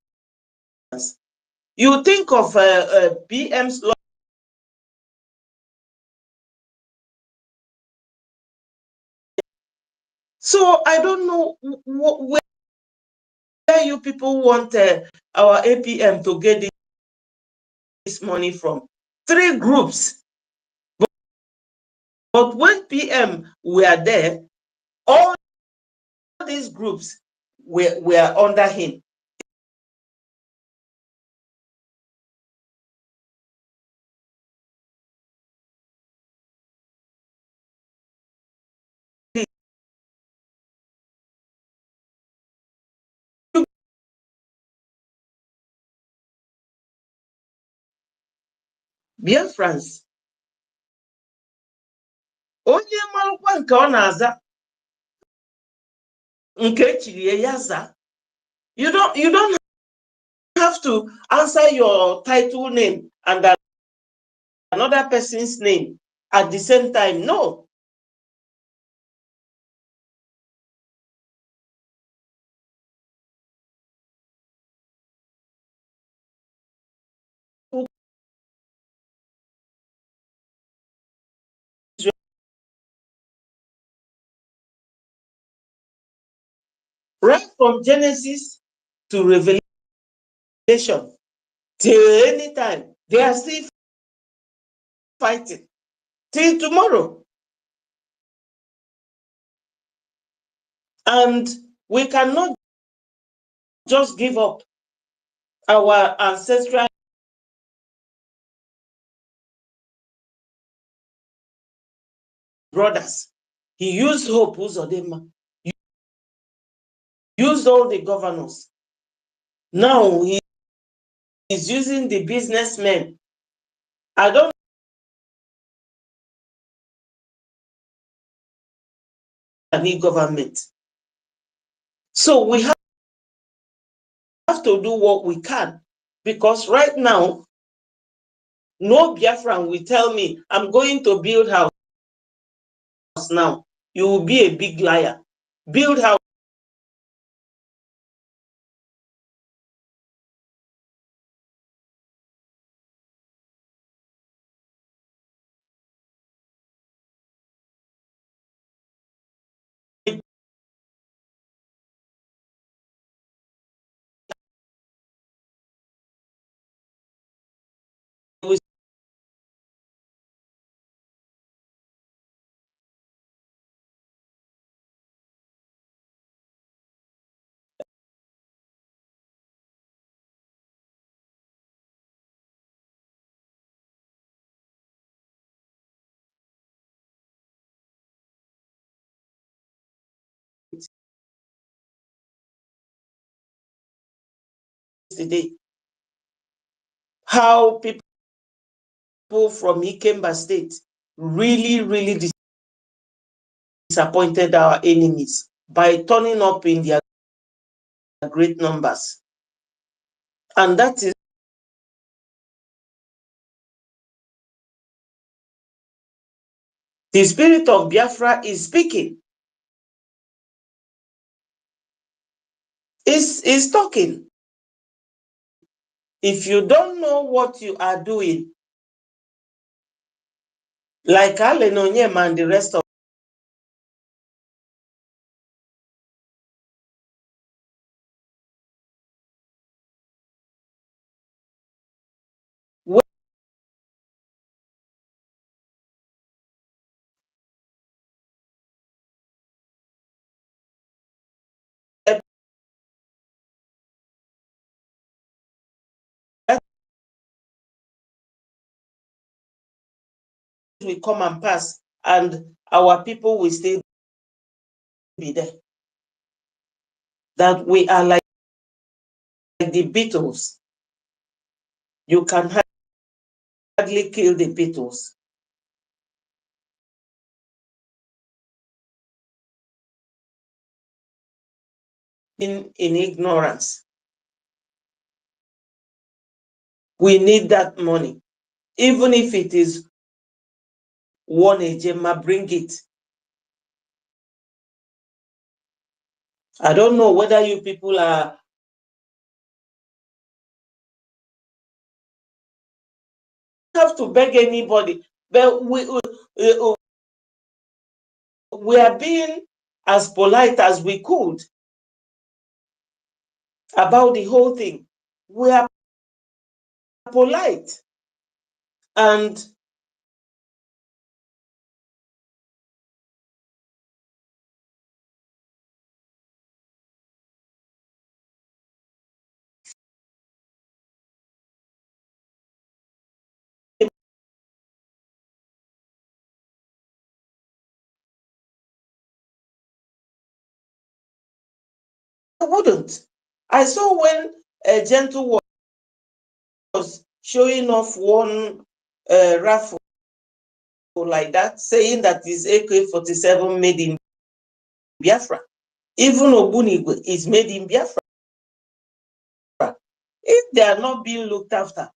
You think of PM's law. So I don't know where you people want our APM to get this money from. 3 groups. But when PM were there, all these groups were under him. Biafrans. Onye marụkwa nke ọ na-aza nke echiri ya za. You don't have to answer your title name and another person's name at the same time. No. Right from Genesis to Revelation, till any time, they are still fighting till tomorrow. And we cannot just give up our ancestral brothers. He used Hope Uzodinma, used all the governors. Now he is using the businessmen. I don't need government. So we have to do what we can, because right now, no Biafran will tell me, I'm going to build house now. You will be a big liar. Build house. yesterday how people from Ikemba State really disappointed our enemies by turning up in their great numbers. And that is the spirit of Biafra is speaking. Is talking. If you don't know what you are doing, like Allen Onyema and the rest of will come and pass, and our people will still be there. That we are like the Beatles. You can hardly kill the Beatles. In ignorance. We need that money. Even if it is one Ejema, bring it. I don't know whether you people are have to beg anybody, but we are being as polite as we could about the whole thing. We are polite, and I wouldn't. I saw when a gentle was showing off one raffle like that, saying that is AK-47 made in Biafra. Even Obunigwe is made in Biafra. If they are not being looked after,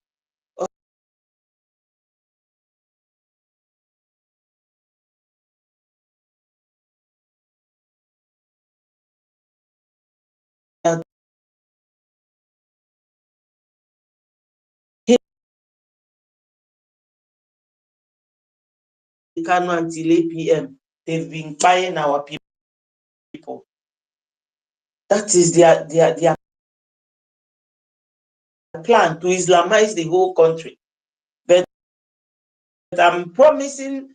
until 8 p.m. they've been buying our people. That is their plan to Islamize the whole country. But I'm promising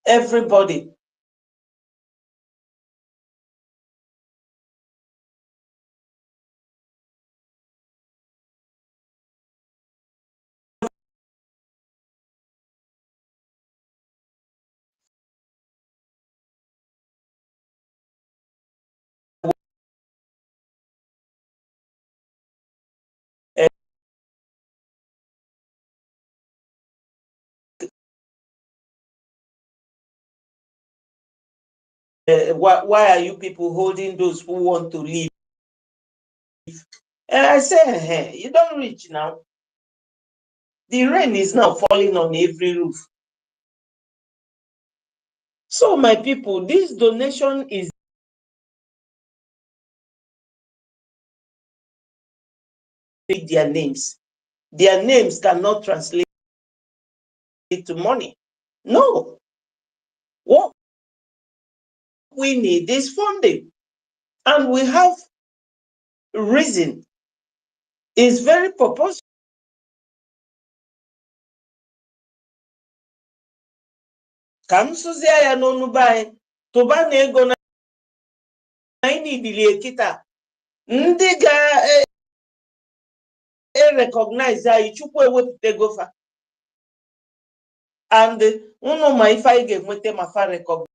everybody why are you people holding those who want to leave? And I say, hey, you don't reach now. The rain is now falling on every roof. So my people, this donation is their names. Their names cannot translate to money. No. What we need is funding. And we have reason. It's very purposeful. Kamsuzia ya nonubai, toba na ego na ini bilie kita. Ndị ga recognize anyị chukwu ewepụtago fa. And unu ma ife anyị ga-enweta ma fa recognize.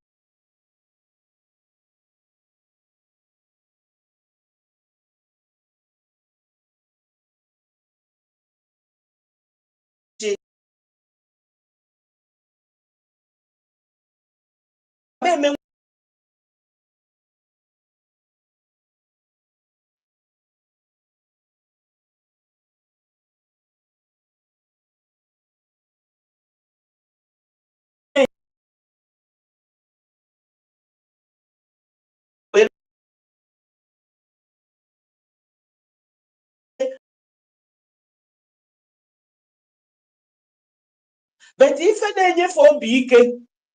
But if they for big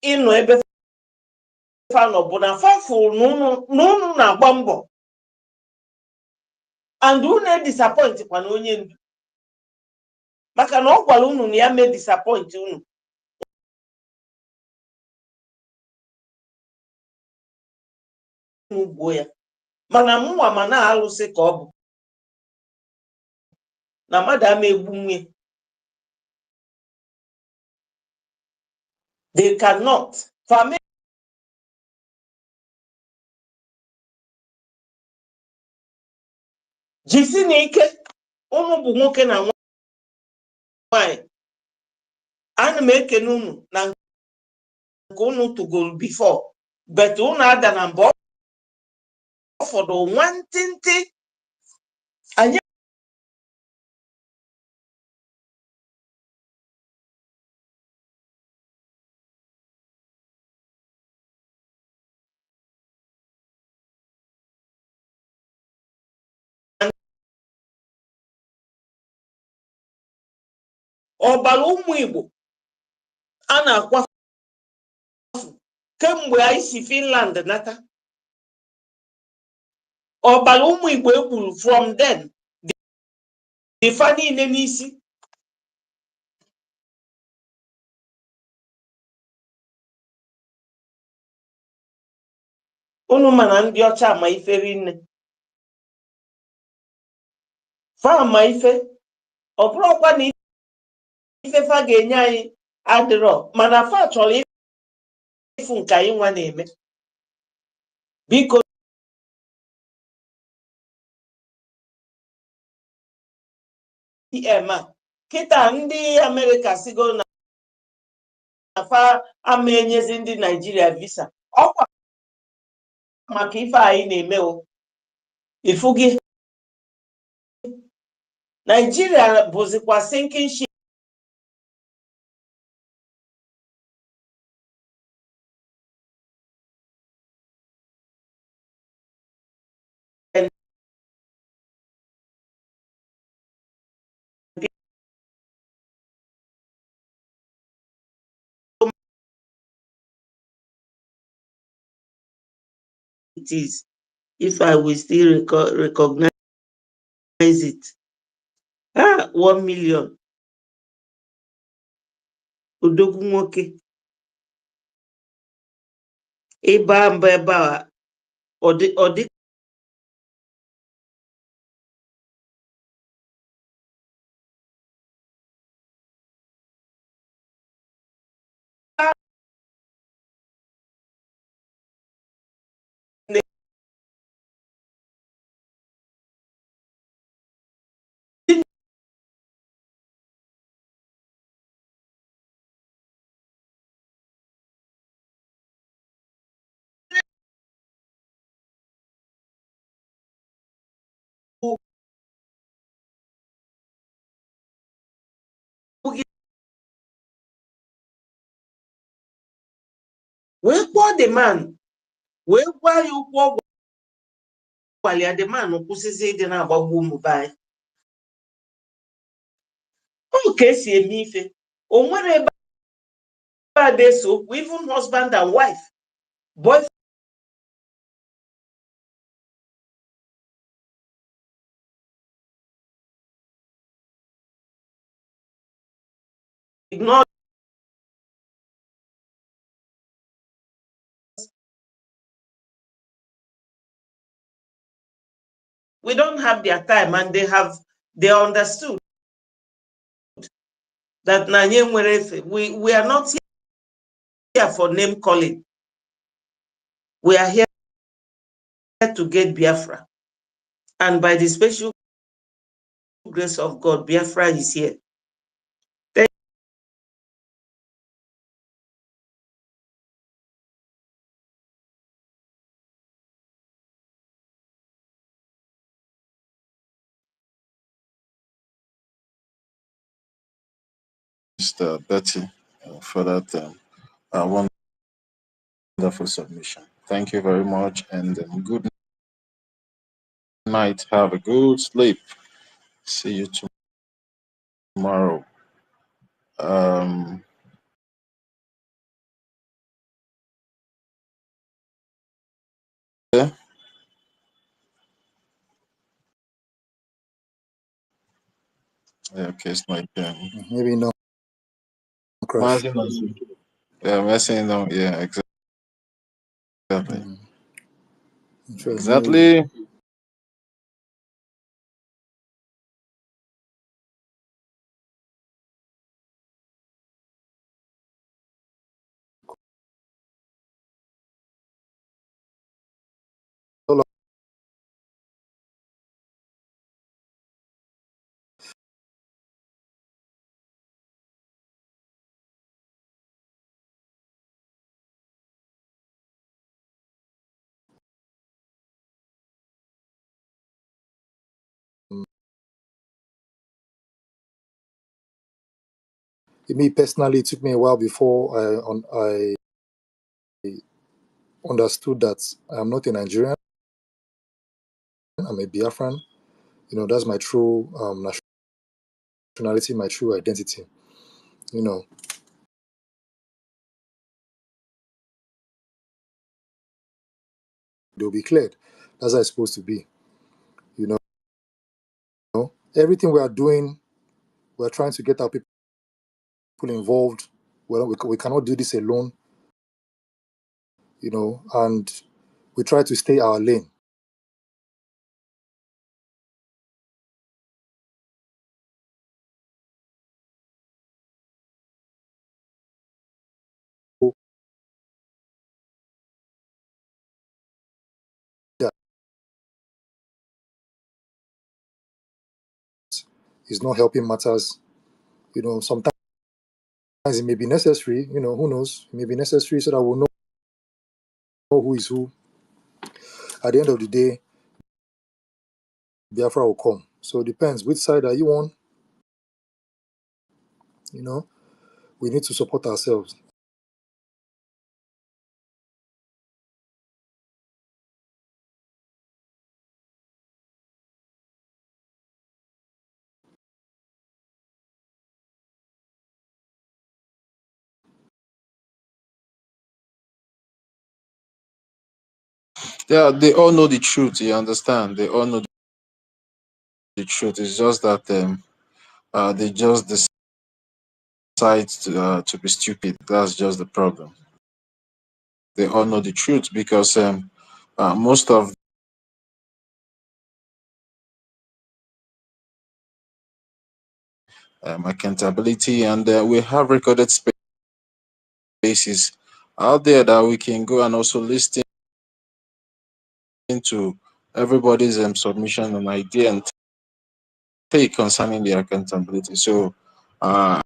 in no ebe fa no bụ na fafụ n'unu na-agba mbọ and unu disappoint kwa na onye ndu maka na ọ gwara unu na ya mee disappoint unu ugbo ya mana mụnwa ma na-alụsị ka ọ bụ na mmadụ ama egbu nwe. They cannot. Family jisi n'ike unu bụ nwoke na nwanyị ana m ekene unu na nke unu tugoro before but unu ada na mbọ ụfọdụ nwantịntị anyị ọbara ụmụ Igbo a na-akwafu kemgbe anyị si Finland nata ọbara ụmụ Igbo egburu from then the fa niile n'isi unu mana ndị ọcha ama ife rinne fa ama ife ọ bụrụkwa na ife fa ga-enye anyị adịrọ mana fa chọrọ ifu nke anyị nwa na-eme biko kịta ndị Amerịka sigo na fa ama enyezi ndị Naijiria visa ọkwa maka ife anyị na-eme o ifu gị Naijiria bụzikwa sinking ship it is if I will still recognize it. 1 million odogwu nwoke ịba mba ebe a ọ dị wee kpọọ the man wee gwa ya ụkwụ ọgwụ gwalia the man kwụsịzi ịdị na-agbagbu ụmụ be anyị ọ ka esi eme ife o nwere ebe a na-eso okwu even husband and wife boyfriend ignore we don't have their time and they understood that we are not here for name calling. We are here to get Biafra, and by the special grace of God, Biafra is here. Thank Mr. Betty, for that wonderful submission. Thank you very much, and good night. Have a good sleep. See you tomorrow. Yeah. Okay, it's my turn. Maybe no crash. Yeah, messing them. Yeah, exactly. Sure, Exactly. Me personally, it took me a while before I understood that I'm not a Nigerian. I'm a Biafran. You know, that's my true nationality, my true identity. You know, they'll be cleared. That's how it's supposed to be. You know, everything we are doing, we're trying to get our people involved. We cannot do this alone. You know, and we try to stay our lane. That is not helping matters. You know, sometimes it may be necessary. You know, who knows? It may be necessary so that we'll know who is who. At the end of the day, Biafra will come. So it depends. Which side are you on? You know, we need to support ourselves. Yeah, they all know the truth. You understand? They all know the truth. It's just that they just decide to be stupid. That's just the problem. They all know the truth because most of accountability, and we have recorded spaces out there that we can go and also listen to everybody's submission and idea and take concerning the accountability. So uh,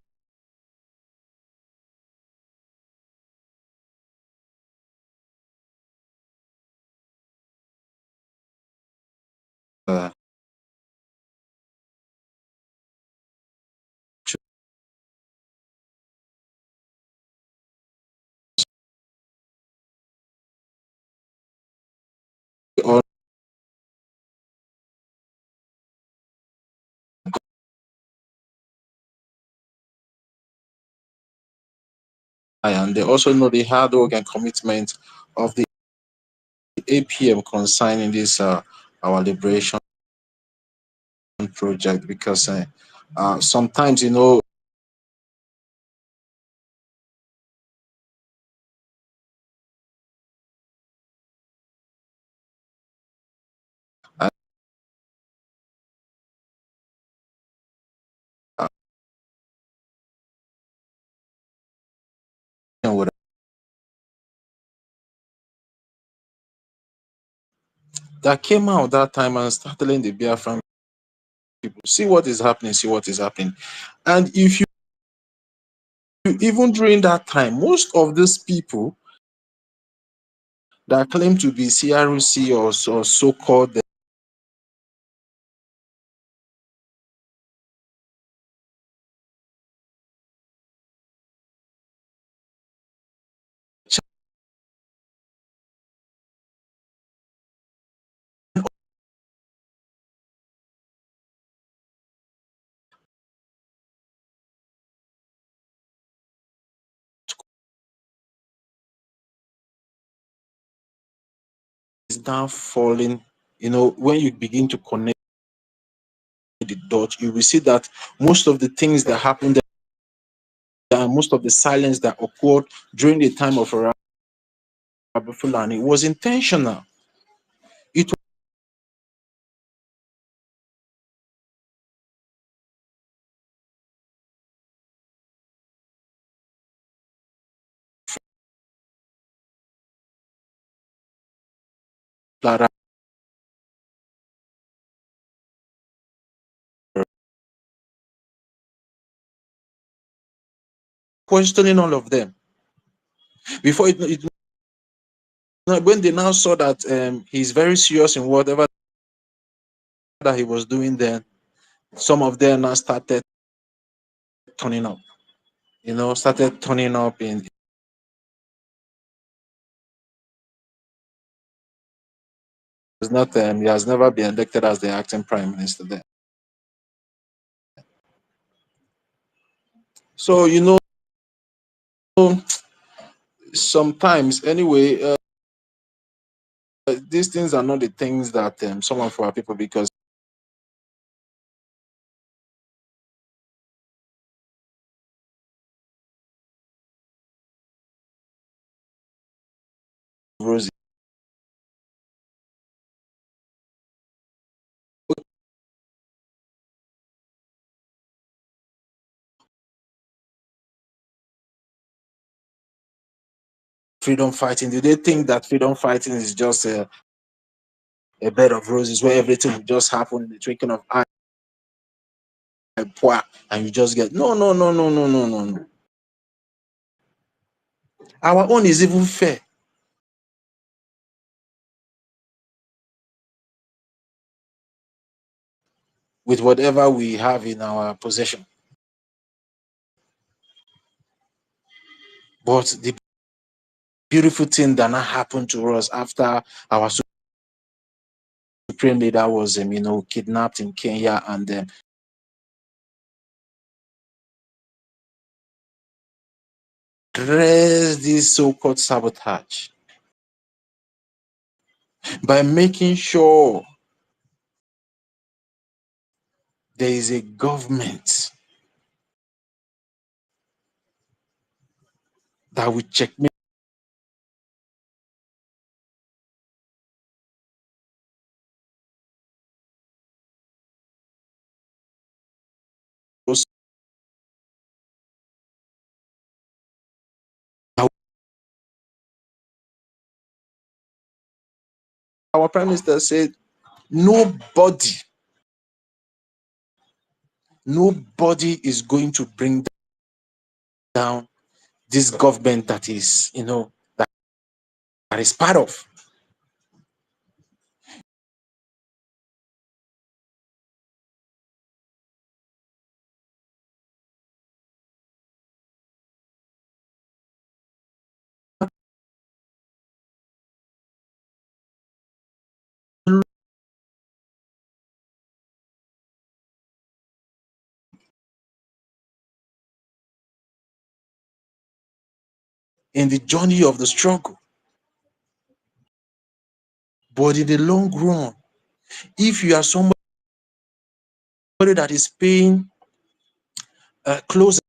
uh, all- and they also know the hard work and commitment of the APM concerning this our liberation project, because sometimes, you know, uh, that came out that time and started telling the Biafran people, see what is happening, see what is happening. And if you even during that time, most of these people that claim to be CRC or so-called now falling, when you begin to connect the dots, you will see that most of the things that happened there, and most of the silence that occurred during the time of Fulani was intentional. It was questioning all of them before when they now saw that he's very serious in whatever that he was doing. Then some of them now started turning up. Started turning up in. It's not. He has never been elected as the acting prime minister there. So sometimes anyway, these things are not the things that some of our people, because Rosie. Freedom fighting. Do they think that freedom fighting is just a bed of roses where everything will just happen in the twinkling of eye, and you just get no. Our own is even fair with whatever we have in our possession. But the beautiful thing that now happened to us after our supreme leader was kidnapped in Kenya, and raised this so-called sabotage by making sure there is a government that will checkmate those. Our prime minister said nobody is going to bring down this government that is that is part of. In the journey of the struggle, but in the long run, if you are somebody that is paying close,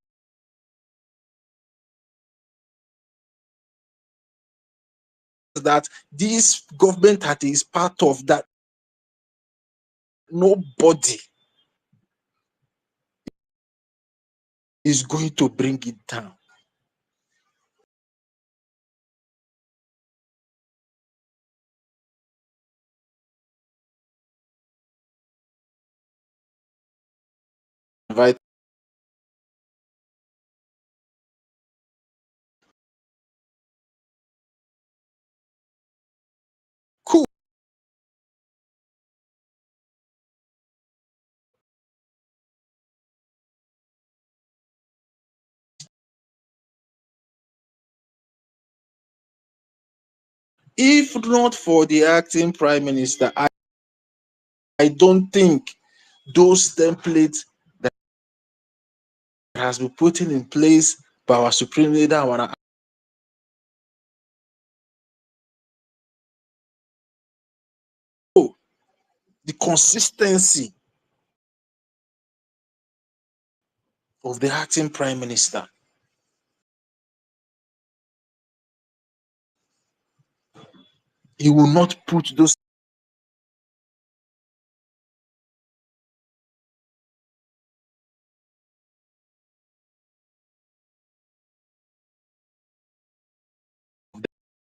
that this government that is part of, that nobody is going to bring it down. Invite cool. If not for the acting prime minister, I don't think those templates that has been put in place by our supreme leader, our the consistency of the acting prime minister. He will not put those